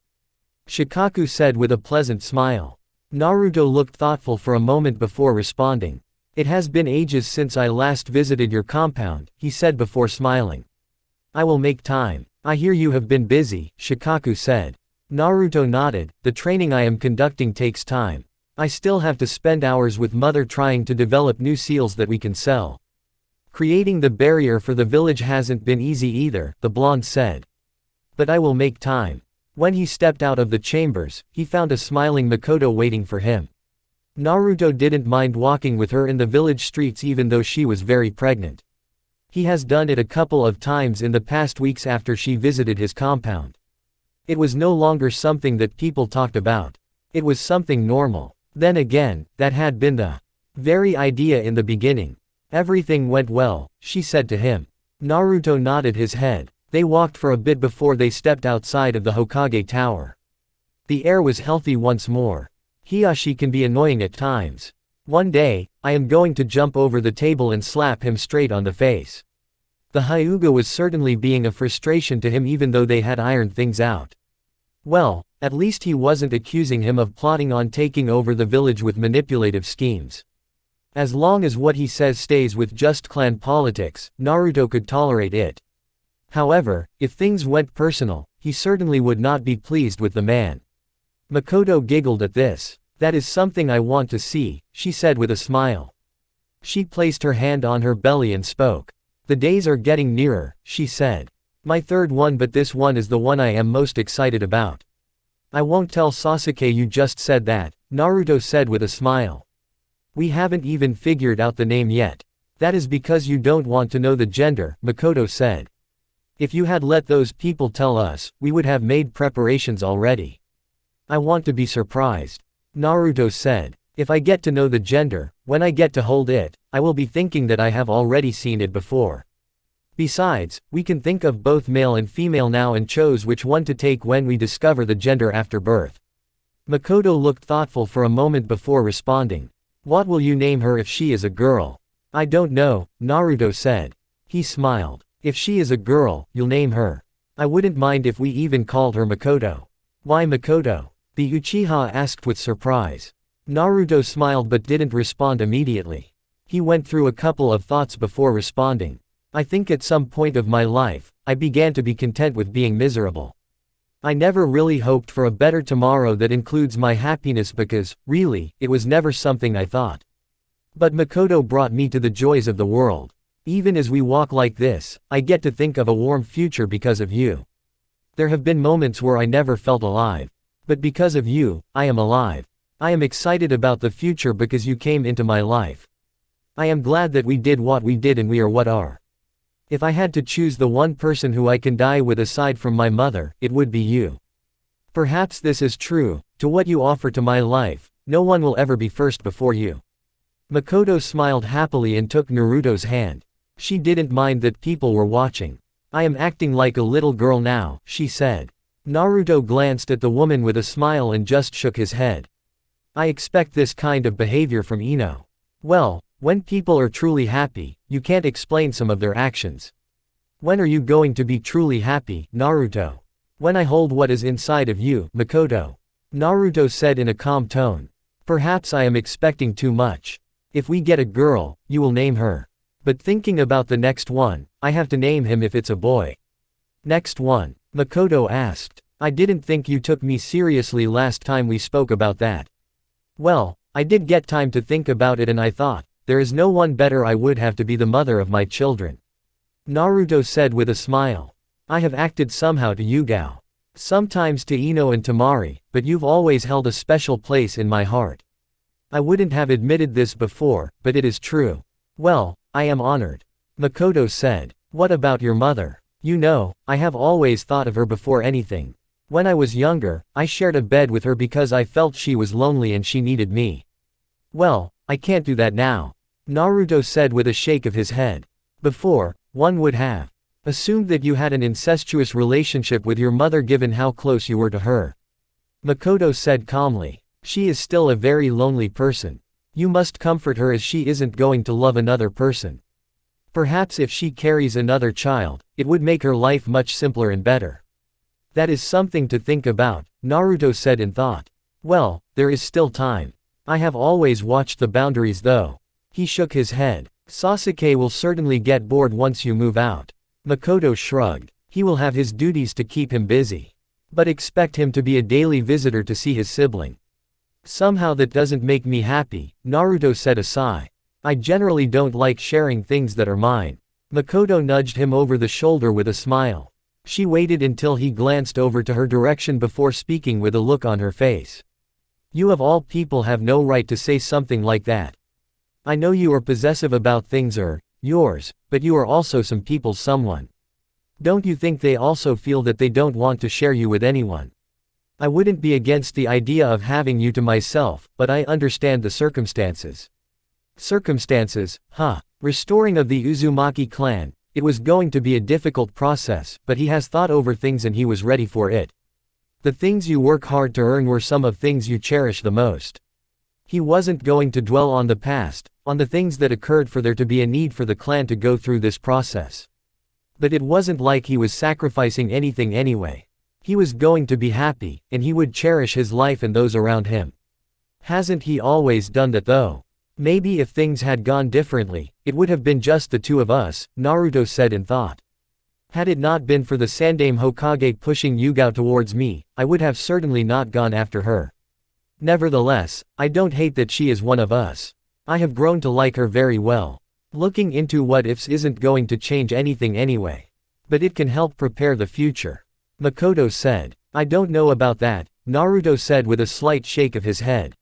Speaker 1: Shikaku said with a pleasant smile. Naruto looked thoughtful for a moment before responding. It has been ages since I last visited your compound, he said before smiling. I will make time. I hear you have been busy, Shikaku said. Naruto nodded. The training I am conducting takes time. I still have to spend hours with Mother trying to develop new seals that we can sell. Creating the barrier for the village hasn't been easy either, the blonde said. But I will make time. When he stepped out of the chambers, he found a smiling Makoto waiting for him. Naruto didn't mind walking with her in the village streets even though she was very pregnant. He has done it a couple of times in the past weeks after she visited his compound. It was no longer something that people talked about. It was something normal. Then again, that had been the very idea in the beginning. Everything went well, she said to him. Naruto nodded his head. They walked for a bit before they stepped outside of the Hokage Tower. The air was healthy once more. Hiashi can be annoying at times. One day, I am going to jump over the table and slap him straight on the face. The Hyuga was certainly being a frustration to him even though they had ironed things out. Well, at least he wasn't accusing him of plotting on taking over the village with manipulative schemes. As long as what he says stays with just clan politics, Naruto could tolerate it. However, if things went personal, he certainly would not be pleased with the man. Makoto giggled at this. That is something I want to see, she said with a smile. She placed her hand on her belly and spoke. The days are getting nearer, she said. My third one, but this one is the one I am most excited about. I won't tell Sasuke you just said that, Naruto said with a smile. We haven't even figured out the name yet. That is because you don't want to know the gender, Makoto said. If you had let those people tell us, we would have made preparations already. I want to be surprised. Naruto said. If I get to know the gender, when I get to hold it, I will be thinking that I have already seen it before. Besides, we can think of both male and female now and chose which one to take when we discover the gender after birth. Makoto looked thoughtful for a moment before responding. What will you name her if she is a girl? I don't know, Naruto said. He smiled. If she is a girl, you'll name her. I wouldn't mind if we even called her Makoto. Why Makoto? The Uchiha asked with surprise. Naruto smiled but didn't respond immediately. He went through a couple of thoughts before responding. I think at some point of my life, I began to be content with being miserable. I never really hoped for a better tomorrow that includes my happiness because, really, it was never something I thought. But Makoto brought me to the joys of the world. Even as we walk like this, I get to think of a warm future because of you. There have been moments where I never felt alive. But because of you, I am alive. I am excited about the future because you came into my life. I am glad that we did what we did and we are what are. If I had to choose the one person who I can die with aside from my mother, it would be you. Perhaps this is true, to what you offer to my life, no one will ever be first before you. Makoto smiled happily and took Naruto's hand. She didn't mind that people were watching. I am acting like a little girl now, she said. Naruto glanced at the woman with a smile and just shook his head. I expect this kind of behavior from Ino. Well, when people are truly happy, you can't explain some of their actions. When are you going to be truly happy, Naruto? When I hold what is inside of you, Makoto. Naruto said in a calm tone. Perhaps I am expecting too much. If we get a girl, you will name her. But thinking about the next one, I have to name him if it's a boy. Next one? Makoto asked. I didn't think you took me seriously last time we spoke about that. Well, I did get time to think about it and I thought, there is no one better I would have to be the mother of my children. Naruto said with a smile. I have acted somehow to Yugao. Sometimes to Ino and Tamari, but you've always held a special place in my heart. I wouldn't have admitted this before, but it is true. Well, I am honored. Makoto said. What about your mother? You know, I have always thought of her before anything. When I was younger, I shared a bed with her because I felt she was lonely and she needed me. Well, I can't do that now. Naruto said with a shake of his head. Before, one would have assumed that you had an incestuous relationship with your mother given how close you were to her. Makoto said calmly. She is still a very lonely person. You must comfort her as she isn't going to love another person. Perhaps if she carries another child, it would make her life much simpler and better. That is something to think about, Naruto said in thought. Well, there is still time. I have always watched the boundaries though. He shook his head. Sasuke will certainly get bored once you move out. Makoto shrugged. He will have his duties to keep him busy. But expect him to be a daily visitor to see his sibling. Somehow that doesn't make me happy, Naruto said a sigh. I generally don't like sharing things that are mine. Makoto nudged him over the shoulder with a smile. She waited until he glanced over to her direction before speaking with a look on her face. You of all people have no right to say something like that. I know you are possessive about things yours, but you are also some people's someone. Don't you think they also feel that they don't want to share you with anyone? I wouldn't be against the idea of having you to myself, but I understand the circumstances. Circumstances, huh? Restoring of the Uzumaki clan, it was going to be a difficult process, but he has thought over things and he was ready for it. The things you work hard to earn were some of things you cherish the most. He wasn't going to dwell on the past, on the things that occurred for there to be a need for the clan to go through this process. But it wasn't like he was sacrificing anything anyway. He was going to be happy, and he would cherish his life and those around him. Hasn't he always done that though? Maybe if things had gone differently, it would have been just the two of us, Naruto said in thought. Had it not been for the Sandaime Hokage pushing Yugao towards me, I would have certainly not gone after her. Nevertheless, I don't hate that she is one of us. I have grown to like her very well. Looking into what ifs isn't going to change anything anyway. But it can help prepare the future. Makoto said. I don't know about that, Naruto said with a slight shake of his head.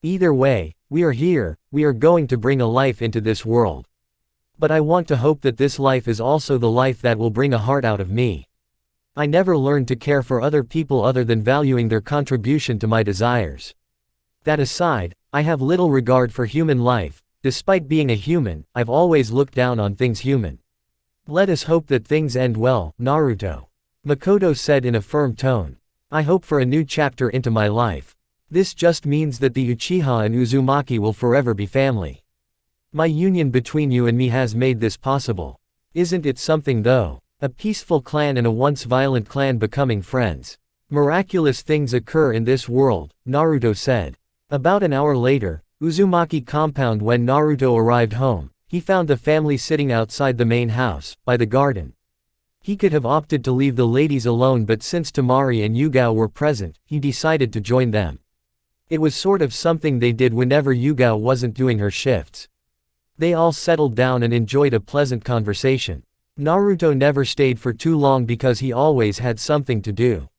Speaker 1: Either way, we are here, we are going to bring a life into this world. But I want to hope that this life is also the life that will bring a heart out of me. I never learned to care for other people other than valuing their contribution to my desires. That aside, I have little regard for human life. Despite being a human, I've always looked down on things human. Let us hope that things end well, Naruto. Makoto said in a firm tone. I hope for a new chapter into my life. This just means that the Uchiha and Uzumaki will forever be family. My union between you and me has made this possible. Isn't it something though? A peaceful clan and a once violent clan becoming friends. Miraculous things occur in this world, Naruto said. About an hour later, Uzumaki compound. When Naruto arrived home, he found the family sitting outside the main house, by the garden. He could have opted to leave the ladies alone, but since Tamari and Yugao were present, he decided to join them. It was sort of something they did whenever Yugao wasn't doing her shifts. They all settled down and enjoyed a pleasant conversation. Naruto never stayed for too long because he always had something to do.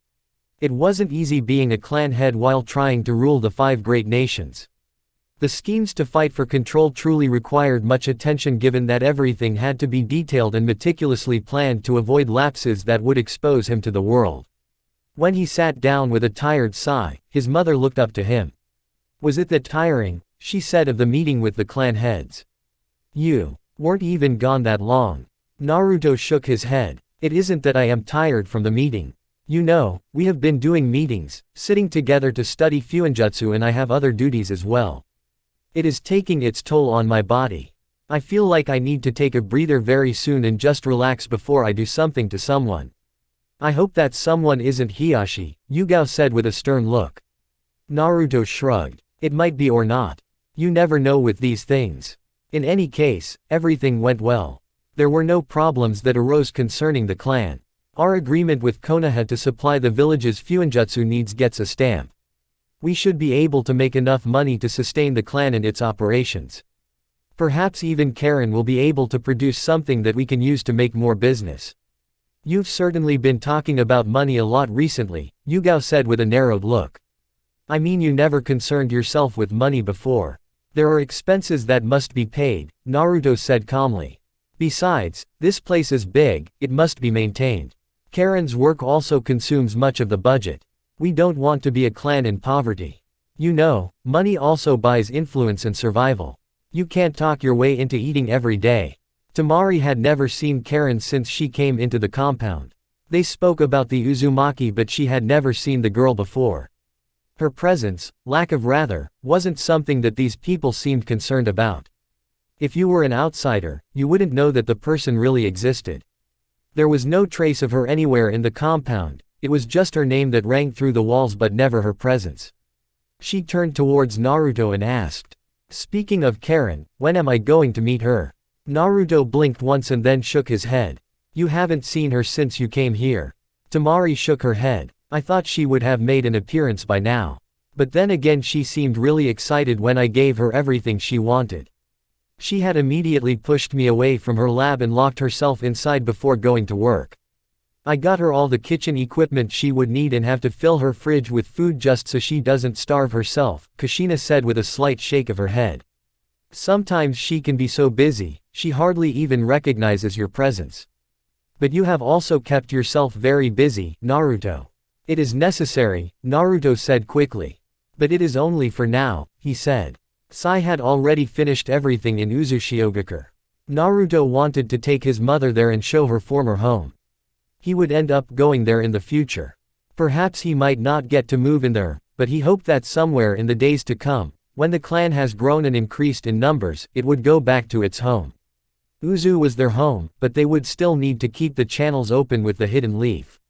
Speaker 1: It wasn't easy being a clan head while trying to rule the 5 great nations. The schemes to fight for control truly required much attention, given that everything had to be detailed and meticulously planned to avoid lapses that would expose him to the world. When he sat down with a tired sigh, his mother looked up to him. Was it that tiring? She said of the meeting with the clan heads. You weren't even gone that long. Naruto shook his head. It isn't that I am tired from the meeting. You know, we have been doing meetings, sitting together to study Fuinjutsu, and I have other duties as well. It is taking its toll on my body. I feel like I need to take a breather very soon and just relax before I do something to someone. I hope that someone isn't Hiyashi, Yugao said with a stern look. Naruto shrugged. It might be or not. You never know with these things. In any case, everything went well. There were no problems that arose concerning the clan. Our agreement with Konoha to supply the village's fuinjutsu needs gets a stamp. We should be able to make enough money to sustain the clan and its operations. Perhaps even Karen will be able to produce something that we can use to make more business. You've certainly been talking about money a lot recently, Yugao said with a narrowed look. I mean, you never concerned yourself with money before. There are expenses that must be paid, Naruto said calmly. Besides, this place is big, it must be maintained. Karen's work also consumes much of the budget. We don't want to be a clan in poverty. You know, money also buys influence and survival. You can't talk your way into eating every day. Tamari had never seen Karen since she came into the compound. They spoke about the Uzumaki, but she had never seen the girl before. Her presence, lack of rather, wasn't something that these people seemed concerned about. If you were an outsider, you wouldn't know that the person really existed. There was no trace of her anywhere in the compound, it was just her name that rang through the walls but never her presence. She turned towards Naruto and asked, "Speaking of Karen, when am I going to meet her?" Naruto blinked once and then shook his head. "You haven't seen her since you came here." Tamari shook her head. "I thought she would have made an appearance by now. But then again, she seemed really excited when I gave her everything she wanted. She had immediately pushed me away from her lab and locked herself inside before going to work. I got her all the kitchen equipment she would need and have to fill her fridge with food just so she doesn't starve herself," Kushina said with a slight shake of her head. "Sometimes she can be so busy, she hardly even recognizes your presence. But you have also kept yourself very busy, Naruto." "It is necessary," Naruto said quickly. "But it is only for now," he said. Sai had already finished everything in Uzushiogakure. Naruto wanted to take his mother there and show her former home. He would end up going there in the future. Perhaps he might not get to move in there, but he hoped that somewhere in the days to come, when the clan has grown and increased in numbers, it would go back to its home. Uzu was their home, but they would still need to keep the channels open with the hidden leaf.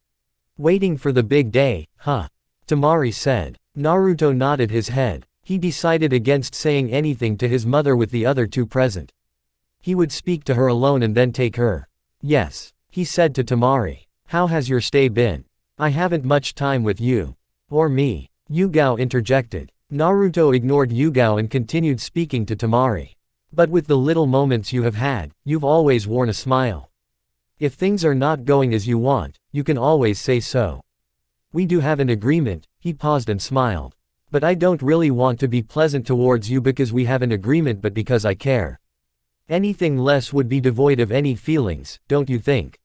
Speaker 1: "Waiting for the big day, huh?" Tamari said. Naruto nodded his head. He decided against saying anything to his mother with the other two present. He would speak to her alone and then take her. "Yes," he said to Tamari. "How has your stay been? I haven't much time with you." "Or me," Yugao interjected. Naruto ignored Yugao and continued speaking to Tamari. "But with the little moments you have had, you've always worn a smile. If things are not going as you want, you can always say so. We do have an agreement," he paused and smiled. "But I don't really want to be pleasant towards you because we have an agreement, but because I care. Anything less would be devoid of any feelings, don't you think?"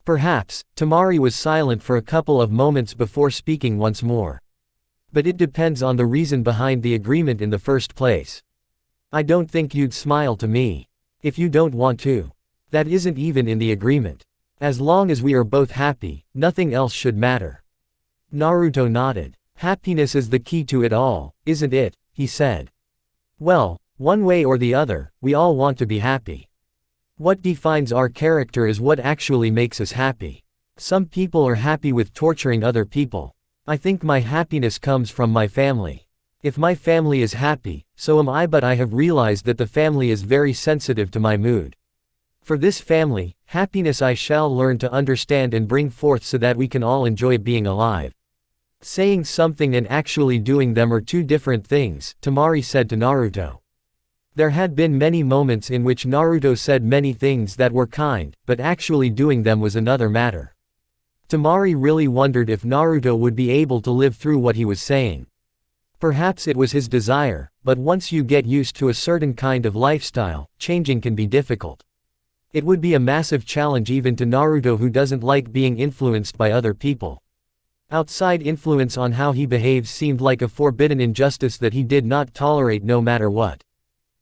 Speaker 1: "Perhaps." Tamari was silent for a couple of moments before speaking once more. "But it depends on the reason behind the agreement in the first place. I don't think you'd smile to me. If you don't want to. That isn't even in the agreement. As long as we are both happy, nothing else should matter." Naruto nodded. "Happiness is the key to it all, isn't it?" he said. "Well, one way or the other, we all want to be happy. What defines our character is what actually makes us happy. Some people are happy with torturing other people. I think my happiness comes from my family. If my family is happy, so am I, but I have realized that the family is very sensitive to my mood. For this family, happiness I shall learn to understand and bring forth so that we can all enjoy being alive." Saying something and actually doing them are two different things, Tamari said to Naruto. There had been many moments in which Naruto said many things that were kind, but actually doing them was another matter. Tamari really wondered if Naruto would be able to live through what he was saying. Perhaps it was his desire, but once you get used to a certain kind of lifestyle, changing can be difficult. It would be a massive challenge even to Naruto, who doesn't like being influenced by other people. Outside influence on how he behaves seemed like a forbidden injustice that he did not tolerate no matter what.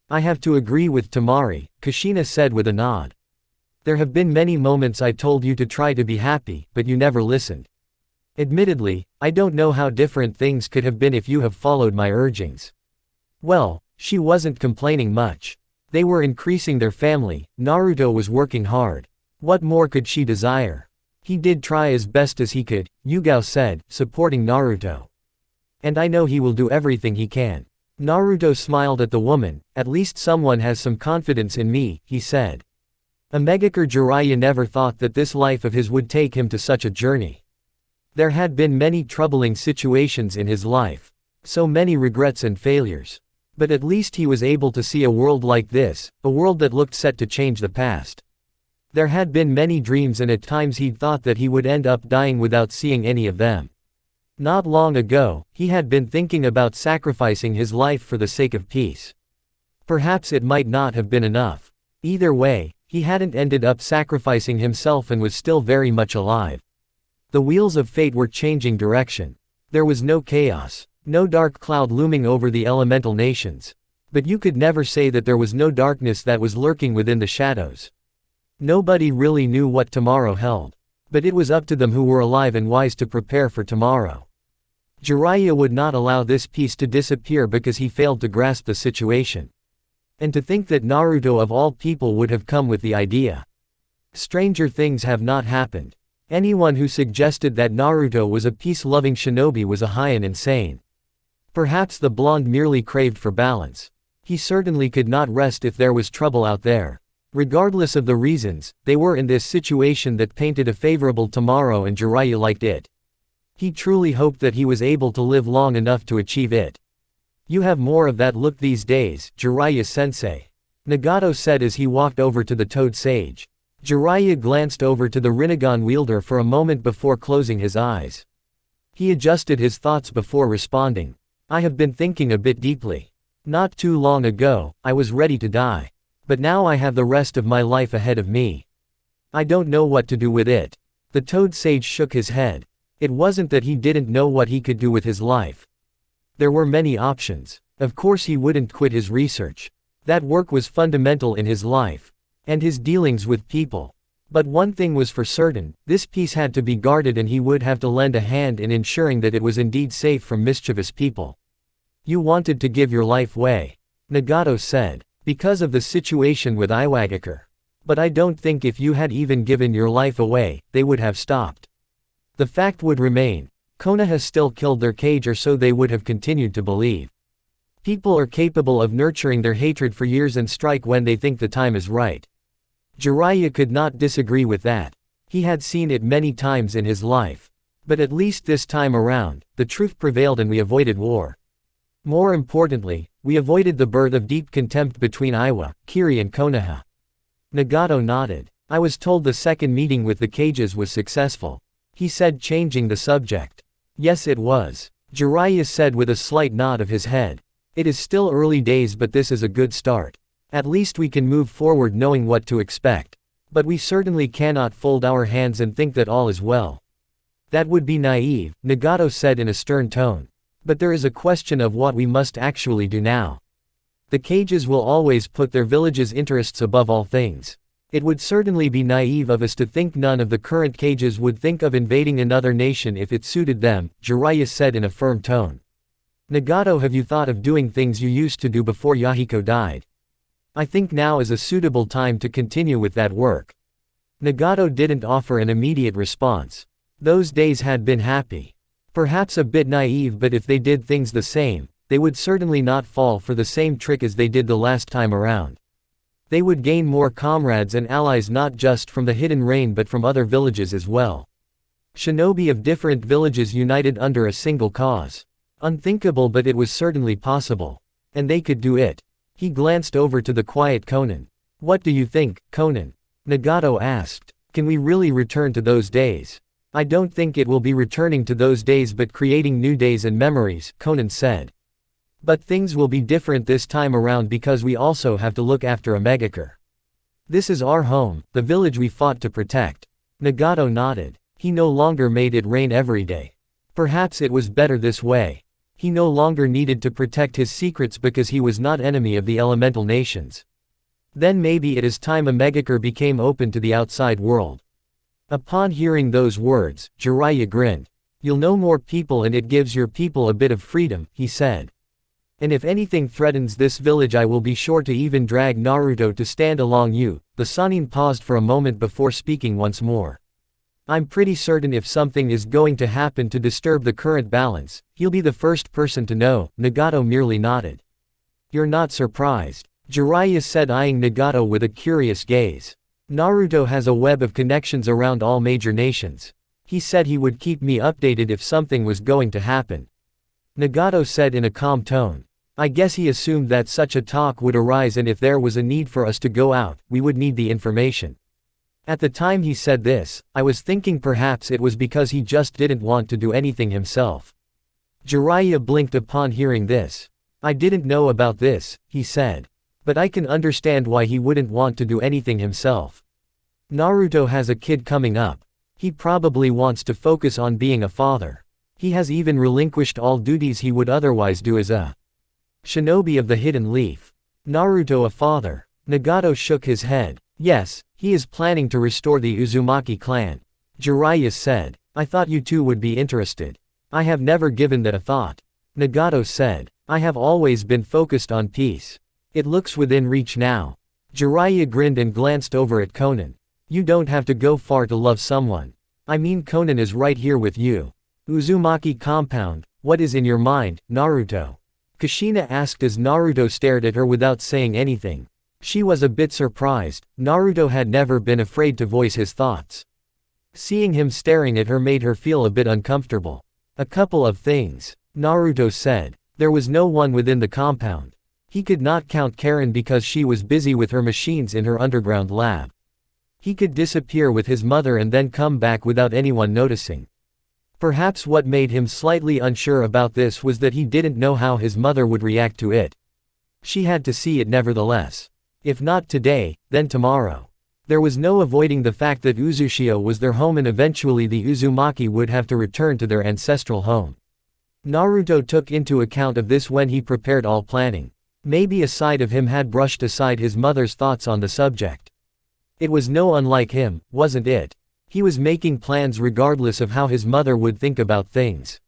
Speaker 1: "I have to agree with Tamari," Kushina said with a nod. "There have been many moments I told you to try to be happy, but you never listened. Admittedly, I don't know how different things could have been if you have followed my urgings." Well, she wasn't complaining much. They were increasing their family, Naruto was working hard. What more could she desire? He did try as best as he could, Yugao said, supporting Naruto. And I know he will do everything he can. Naruto smiled at the woman. At least someone has some confidence in me, he said. A Megakure Jiraiya never thought that this life of his would take him to such a journey. There had been many troubling situations in his life. So many regrets and failures. But at least he was able to see a world like this, a world that looked set to change the past. There had been many dreams and at times he'd thought that he would end up dying without seeing any of them. Not long ago, he had been thinking about sacrificing his life for the sake of peace. Perhaps it might not have been enough. Either way, he hadn't ended up sacrificing himself and was still very much alive. The wheels of fate were changing direction. There was no chaos, no dark cloud looming over the elemental nations. But you could never say that there was no darkness that was lurking within the shadows. Nobody really knew what tomorrow held. But it was up to them who were alive and wise to prepare for tomorrow. Jiraiya would not allow this peace to disappear because he failed to grasp the situation. And to think that Naruto of all people would have come with the idea. Stranger things have not happened. Anyone who suggested that Naruto was a peace-loving shinobi was a high and insane. Perhaps the blonde merely craved for balance. He certainly could not rest if there was trouble out there. Regardless of the reasons, they were in this situation that painted a favorable tomorrow and Jiraiya liked it. He truly hoped that he was able to live long enough to achieve it. You have more of that look these days, Jiraiya-sensei. Nagato said as he walked over to the Toad Sage. Jiraiya glanced over to the Rinnegan wielder for a moment before closing his eyes. He adjusted his thoughts before responding. I have been thinking a bit deeply. Not too long ago, I was ready to die. But now I have the rest of my life ahead of me. I don't know what to do with it. The Toad Sage shook his head. It wasn't that he didn't know what he could do with his life. There were many options. Of course he wouldn't quit his research. That work was fundamental in his life. And his dealings with people. But one thing was for certain, this peace had to be guarded and he would have to lend a hand in ensuring that it was indeed safe from mischievous people. You wanted to give your life away, Nagato said, because of the situation with Iwagakure. But I don't think if you had even given your life away, they would have stopped. The fact would remain. Konoha still killed their cage or so they would have continued to believe. People are capable of nurturing their hatred for years and strike when they think the time is right. Jiraiya could not disagree with that. He had seen it many times in his life. But at least this time around, the truth prevailed and we avoided war. More importantly, we avoided the birth of deep contempt between Iwa, Kiri and Konoha. Nagato nodded. I was told the second meeting with the cages was successful. He said, changing the subject. Yes, it was. Jiraiya said with a slight nod of his head. It is still early days but this is a good start. At least we can move forward knowing what to expect. But we certainly cannot fold our hands and think that all is well. That would be naive, Nagato said in a stern tone. But there is a question of what we must actually do now. The cages will always put their village's interests above all things. It would certainly be naive of us to think none of the current cages would think of invading another nation if it suited them, Jiraiya said in a firm tone. Nagato, have you thought of doing things you used to do before Yahiko died? I think now is a suitable time to continue with that work. Nagato didn't offer an immediate response. Those days had been happy. Perhaps a bit naive, but if they did things the same, they would certainly not fall for the same trick as they did the last time around. They would gain more comrades and allies not just from the Hidden Rain but from other villages as well. Shinobi of different villages united under a single cause. Unthinkable, but it was certainly possible. And they could do it. He glanced over to the quiet Conan. What do you think, Conan? Nagato asked. Can we really return to those days? I don't think it will be returning to those days but creating new days and memories, Conan said. But things will be different this time around because we also have to look after a Megakure. This is our home, the village we fought to protect. Nagato nodded. He no longer made it rain every day. Perhaps it was better this way. He no longer needed to protect his secrets because he was not enemy of the elemental nations. Then maybe it is time a Megakure became open to the outside world. Upon hearing those words, Jiraiya grinned. You'll know more people and it gives your people a bit of freedom, he said. And if anything threatens this village I will be sure to even drag Naruto to stand along you. The Sannin paused for a moment before speaking once more. I'm pretty certain if something is going to happen to disturb the current balance, he'll be the first person to know." Nagato merely nodded. "You're not surprised?" Jiraiya said, eyeing Nagato with a curious gaze. "Naruto has a web of connections around all major nations. He said he would keep me updated if something was going to happen." Nagato said in a calm tone. "I guess he assumed that such a talk would arise, and if there was a need for us to go out, we would need the information. At the time he said this, I was thinking perhaps it was because he just didn't want to do anything himself." Jiraiya blinked upon hearing this. "I didn't know about this," he said. "But I can understand why he wouldn't want to do anything himself. Naruto has a kid coming up. He probably wants to focus on being a father. He has even relinquished all duties he would otherwise do as a shinobi of the Hidden Leaf." "Naruto a father?" Nagato shook his head. "Yes, he is planning to restore the Uzumaki clan." Jiraiya said. "I thought you two would be interested." "I have never given that a thought." Nagato said. "I have always been focused on peace. It looks within reach now." Jiraiya grinned and glanced over at Konan. "You don't have to go far to love someone. I mean, Konan is right here with you." "Uzumaki compound, what is in your mind, Naruto?" Kushina asked as Naruto stared at her without saying anything. She was a bit surprised. Naruto had never been afraid to voice his thoughts. Seeing him staring at her made her feel a bit uncomfortable. "A couple of things," Naruto said. There was no one within the compound. He could not count Karen because she was busy with her machines in her underground lab. He could disappear with his mother and then come back without anyone noticing. Perhaps what made him slightly unsure about this was that he didn't know how his mother would react to it. She had to see it nevertheless. If not today, then tomorrow. There was no avoiding the fact that Uzushio was their home and eventually the Uzumaki would have to return to their ancestral home. Naruto took into account of this when he prepared all planning. Maybe a side of him had brushed aside his mother's thoughts on the subject. It was no unlike him, wasn't it? He was making plans regardless of how his mother would think about things.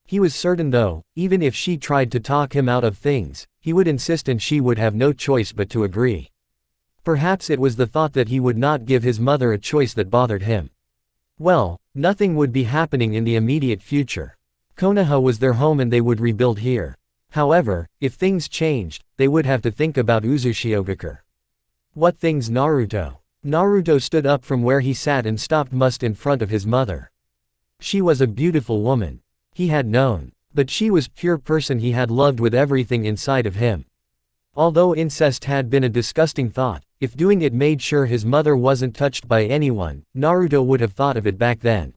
Speaker 1: He was certain though, even if she tried to talk him out of things, he would insist and she would have no choice but to agree. Perhaps it was the thought that he would not give his mother a choice that bothered him. Well, nothing would be happening in the immediate future. Konoha was their home and they would rebuild here. However, if things changed, they would have to think about Uzushiogakur. What things, Naruto? Naruto stood up from where he sat and stopped must in front of his mother. She was a beautiful woman. He had known. But she was pure person he had loved with everything inside of him. Although incest had been a disgusting thought, if doing it made sure his mother wasn't touched by anyone, Naruto would have thought of it back then.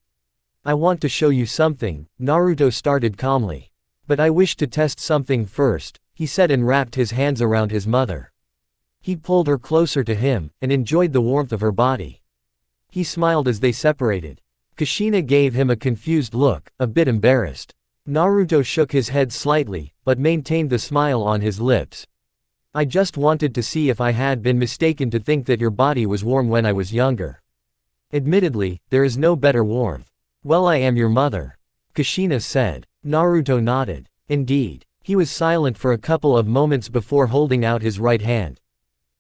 Speaker 1: "I want to show you something," Naruto started calmly. "But I wish to test something first," he said and wrapped his hands around his mother. He pulled her closer to him, and enjoyed the warmth of her body. He smiled as they separated. Kushina gave him a confused look, a bit embarrassed. Naruto shook his head slightly, but maintained the smile on his lips. "I just wanted to see if I had been mistaken to think that your body was warm when I was younger. Admittedly, there is no better warmth." "Well, I am your mother," Kushina said. Naruto nodded. "Indeed." He was silent for a couple of moments before holding out his right hand.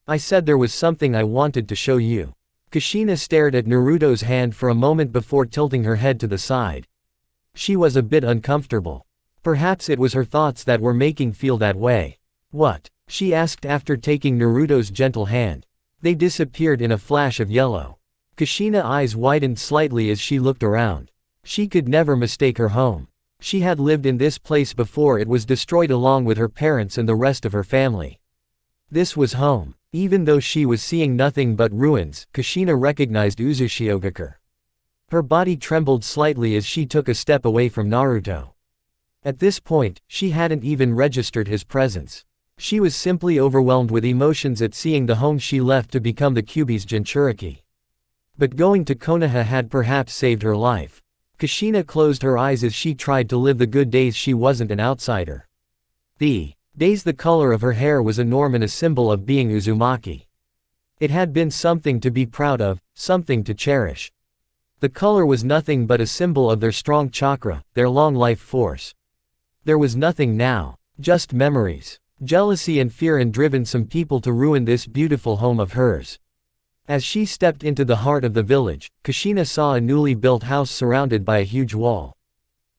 Speaker 1: "I said there was something I wanted to show you." Kushina stared at Naruto's hand for a moment before tilting her head to the side. She was a bit uncomfortable. Perhaps it was her thoughts that were making feel that way. "What?" she asked after taking Naruto's gentle hand. They disappeared in a flash of yellow. Kushina's eyes widened slightly as she looked around. She could never mistake her home. She had lived in this place before it was destroyed along with her parents and the rest of her family. This was home. Even though she was seeing nothing but ruins, Kushina recognized Uzushiogakur. Her body trembled slightly as she took a step away from Naruto. At this point, she hadn't even registered his presence. She was simply overwhelmed with emotions at seeing the home she left to become the Kyuubi's Jinchuriki. But going to Konoha had perhaps saved her life. Kushina closed her eyes as she tried to live the good days she wasn't an outsider. The color of her hair was a norm and a symbol of being Uzumaki. It had been something to be proud of, something to cherish. The color was nothing but a symbol of their strong chakra, their long life force. There was nothing now, just memories. Jealousy and fear had driven some people to ruin this beautiful home of hers. As she stepped into the heart of the village, Kushina saw a newly built house surrounded by a huge wall.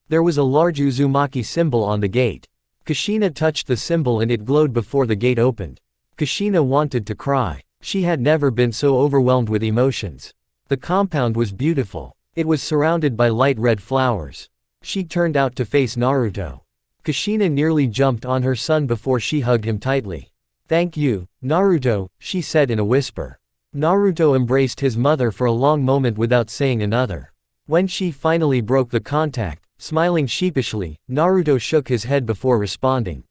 Speaker 1: There was a large Uzumaki symbol on the gate. Kushina touched the symbol and it glowed before the gate opened. Kushina wanted to cry. She had never been so overwhelmed with emotions. The compound was beautiful. It was surrounded by light red flowers. She turned out to face Naruto. Kushina nearly jumped on her son before she hugged him tightly. "Thank you, Naruto," she said in a whisper. Naruto embraced his mother for a long moment without saying another. When she finally broke the contact, smiling sheepishly, Naruto shook his head before responding.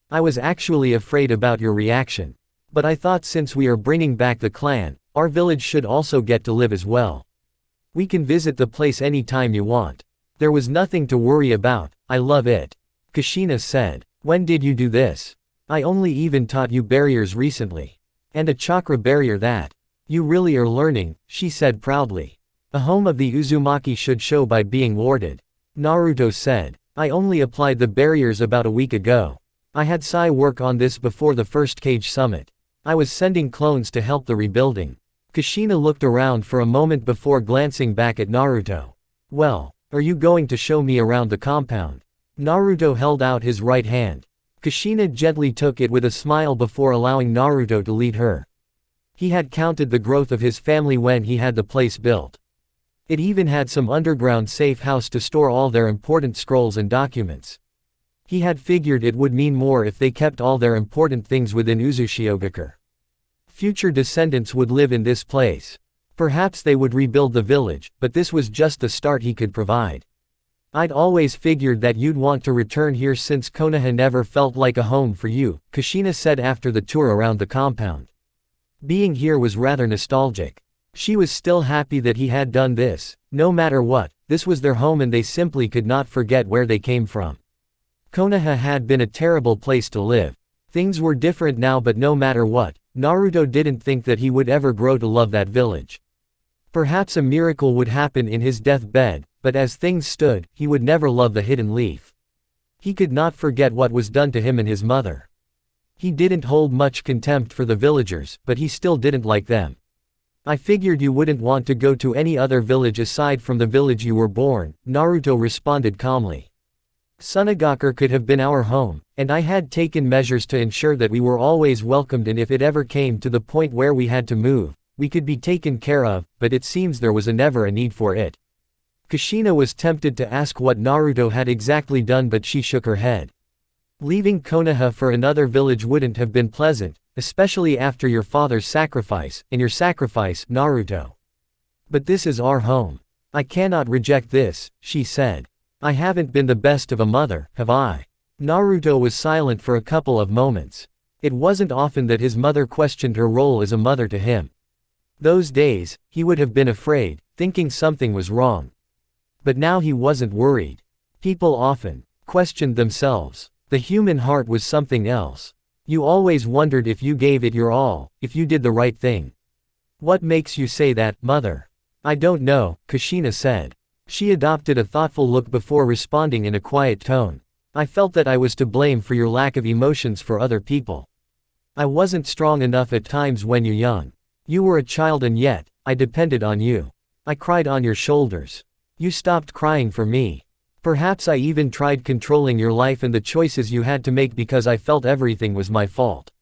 Speaker 1: "I was actually afraid about your reaction. But I thought since we are bringing back the clan, our village should also get to live as well. We can visit the place any time you want. There was nothing to worry about, I love it." Kushina said. "When did you do this? I only even taught you barriers recently. And a chakra barrier that. You really are learning," she said proudly. "A home of the Uzumaki should show by being warded." Naruto said. "I only applied the barriers about a week ago. I had Sai work on this before the first Cage Summit. I was sending clones to help the rebuilding." Kushina looked around for a moment before glancing back at Naruto. "Well, are you going to show me around the compound?" Naruto held out his right hand. Kushina gently took it with a smile before allowing Naruto to lead her. He had counted the growth of his family when he had the place built. It even had some underground safe house to store all their important scrolls and documents. He had figured it would mean more if they kept all their important things within Uzushiogakure. Future descendants would live in this place. Perhaps they would rebuild the village, but this was just the start he could provide. "I'd always figured that you'd want to return here since Konoha never felt like a home for you," Kushina said after the tour around the compound. Being here was rather nostalgic. She was still happy that he had done this. No matter what, this was their home and they simply could not forget where they came from. Konoha had been a terrible place to live. Things were different now, but no matter what, Naruto didn't think that he would ever grow to love that village. Perhaps a miracle would happen in his deathbed, but as things stood, he would never love the Hidden Leaf. He could not forget what was done to him and his mother. He didn't hold much contempt for the villagers, but he still didn't like them. "I figured you wouldn't want to go to any other village aside from the village you were born," Naruto responded calmly. "Sunagakure could have been our home, and I had taken measures to ensure that we were always welcomed, and if it ever came to the point where we had to move, we could be taken care of, but it seems there was never a need for it." Kushina was tempted to ask what Naruto had exactly done, but she shook her head. "Leaving Konoha for another village wouldn't have been pleasant, especially after your father's sacrifice, and your sacrifice, Naruto. But this is our home. I cannot reject this," she said. "I haven't been the best of a mother, have I?" Naruto was silent for a couple of moments. It wasn't often that his mother questioned her role as a mother to him. Those days, he would have been afraid, thinking something was wrong. But now he wasn't worried. People often questioned themselves. The human heart was something else. You always wondered if you gave it your all, if you did the right thing. "What makes you say that, mother?" "I don't know," Kushina said. She adopted a thoughtful look before responding in a quiet tone. "I felt that I was to blame for your lack of emotions for other people. I wasn't strong enough at times when you're young. You were a child and yet, I depended on you. I cried on your shoulders. You stopped crying for me. Perhaps I even tried controlling your life and the choices you had to make because I felt everything was my fault."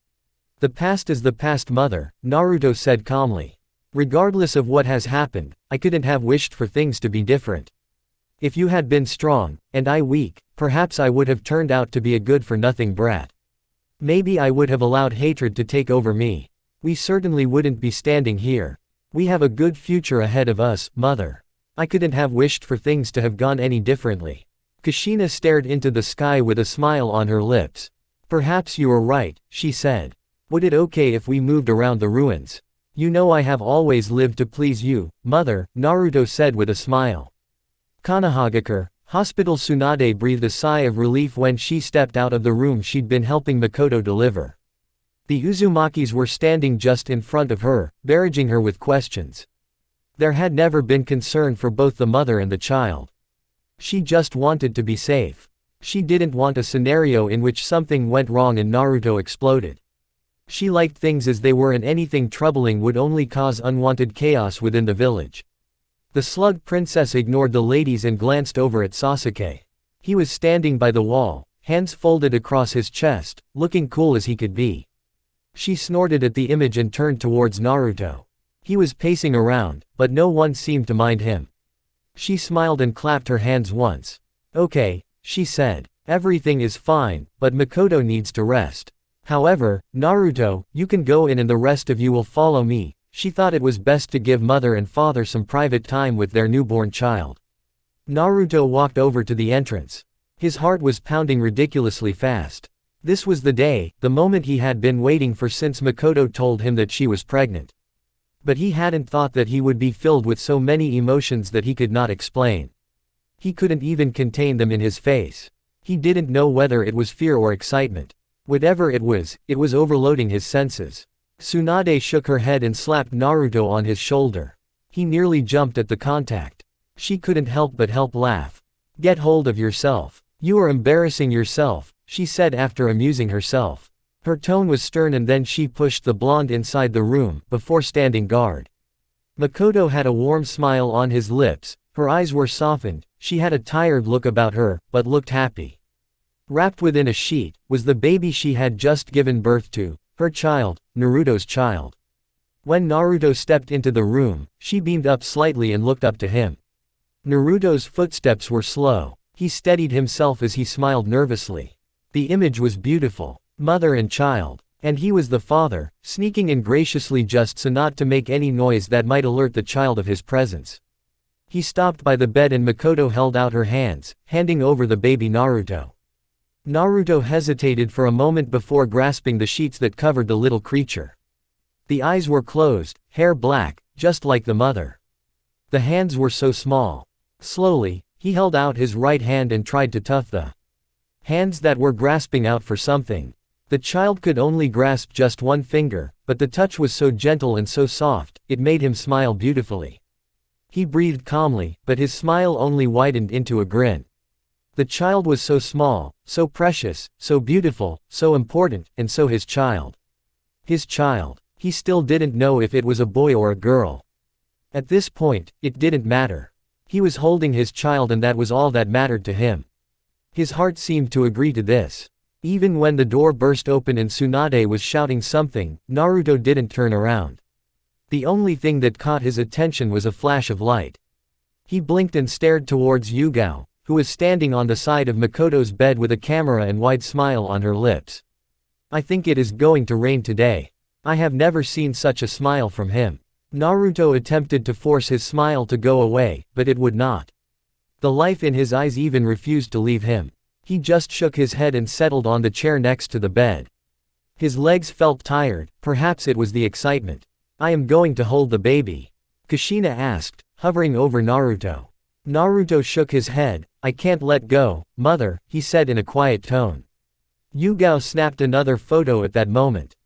Speaker 1: "The past is the past, mother," Naruto said calmly. "Regardless of what has happened, I couldn't have wished for things to be different. If you had been strong, and I weak, perhaps I would have turned out to be a good-for-nothing brat. Maybe I would have allowed hatred to take over me. We certainly wouldn't be standing here. We have a good future ahead of us, mother. I couldn't have wished for things to have gone any differently." Kushina stared into the sky with a smile on her lips. "Perhaps you are right," she said. "Would it okay if we moved around the ruins? You know I have always lived to please you, mother," Naruto said with a smile. Konohagakure, Hospital Tsunade breathed a sigh of relief when she stepped out of the room she'd been helping Makoto deliver. The Uzumakis were standing just in front of her, barraging her with questions. There had never been concern for both the mother and the child. She just wanted to be safe. She didn't want a scenario in which something went wrong and Naruto exploded. She liked things as they were, and anything troubling would only cause unwanted chaos within the village. The slug princess ignored the ladies and glanced over at Sasuke. He was standing by the wall, hands folded across his chest, looking cool as he could be. She snorted at the image and turned towards Naruto. He was pacing around, but no one seemed to mind him. She smiled and clapped her hands once. "Okay," she said. "Everything is fine, but Makoto needs to rest. However, Naruto, you can go in and the rest of you will follow me." She thought it was best to give mother and father some private time with their newborn child. Naruto walked over to the entrance. His heart was pounding ridiculously fast. This was the day, the moment he had been waiting for since Makoto told him that she was pregnant. But he hadn't thought that he would be filled with so many emotions that he could not explain. He couldn't even contain them in his face. He didn't know whether it was fear or excitement. Whatever it was overloading his senses. Tsunade shook her head and slapped Naruto on his shoulder. He nearly jumped at the contact. She couldn't help but laugh. "Get hold of yourself. You are embarrassing yourself," she said after amusing herself. Her tone was stern, and then she pushed the blonde inside the room, before standing guard. Makoto had a warm smile on his lips, her eyes were softened, she had a tired look about her, but looked happy. Wrapped within a sheet, was the baby she had just given birth to, her child, Naruto's child. When Naruto stepped into the room, she beamed up slightly and looked up to him. Naruto's footsteps were slow. He steadied himself as he smiled nervously. The image was beautiful. Mother and child. And he was the father, sneaking in graciously just so not to make any noise that might alert the child of his presence. He stopped by the bed and Makoto held out her hands, handing over the baby Naruto. Naruto hesitated for a moment before grasping the sheets that covered the little creature. The eyes were closed, hair black, just like the mother. The hands were so small. Slowly, he held out his right hand and tried to touch the hands that were grasping out for something. The child could only grasp just one finger, but the touch was so gentle and so soft, it made him smile beautifully. He breathed calmly, but his smile only widened into a grin. The child was so small, so precious, so beautiful, so important, and so his child. His child. He still didn't know if it was a boy or a girl. At this point, it didn't matter. He was holding his child, and that was all that mattered to him. His heart seemed to agree to this. Even when the door burst open and Tsunade was shouting something, Naruto didn't turn around. The only thing that caught his attention was a flash of light. He blinked and stared towards Yugao, who was standing on the side of Makoto's bed with a camera and wide smile on her lips. "I think it is going to rain today." I have never seen such a smile from him. Naruto attempted to force his smile to go away, but it would not. The life in his eyes even refused to leave him. He just shook his head and settled on the chair next to the bed. His legs felt tired, perhaps it was the excitement. "I am going to hold the baby?" Kushina asked, hovering over Naruto. Naruto shook his head. "I can't let go, mother," he said in a quiet tone. Yugao snapped another photo at that moment.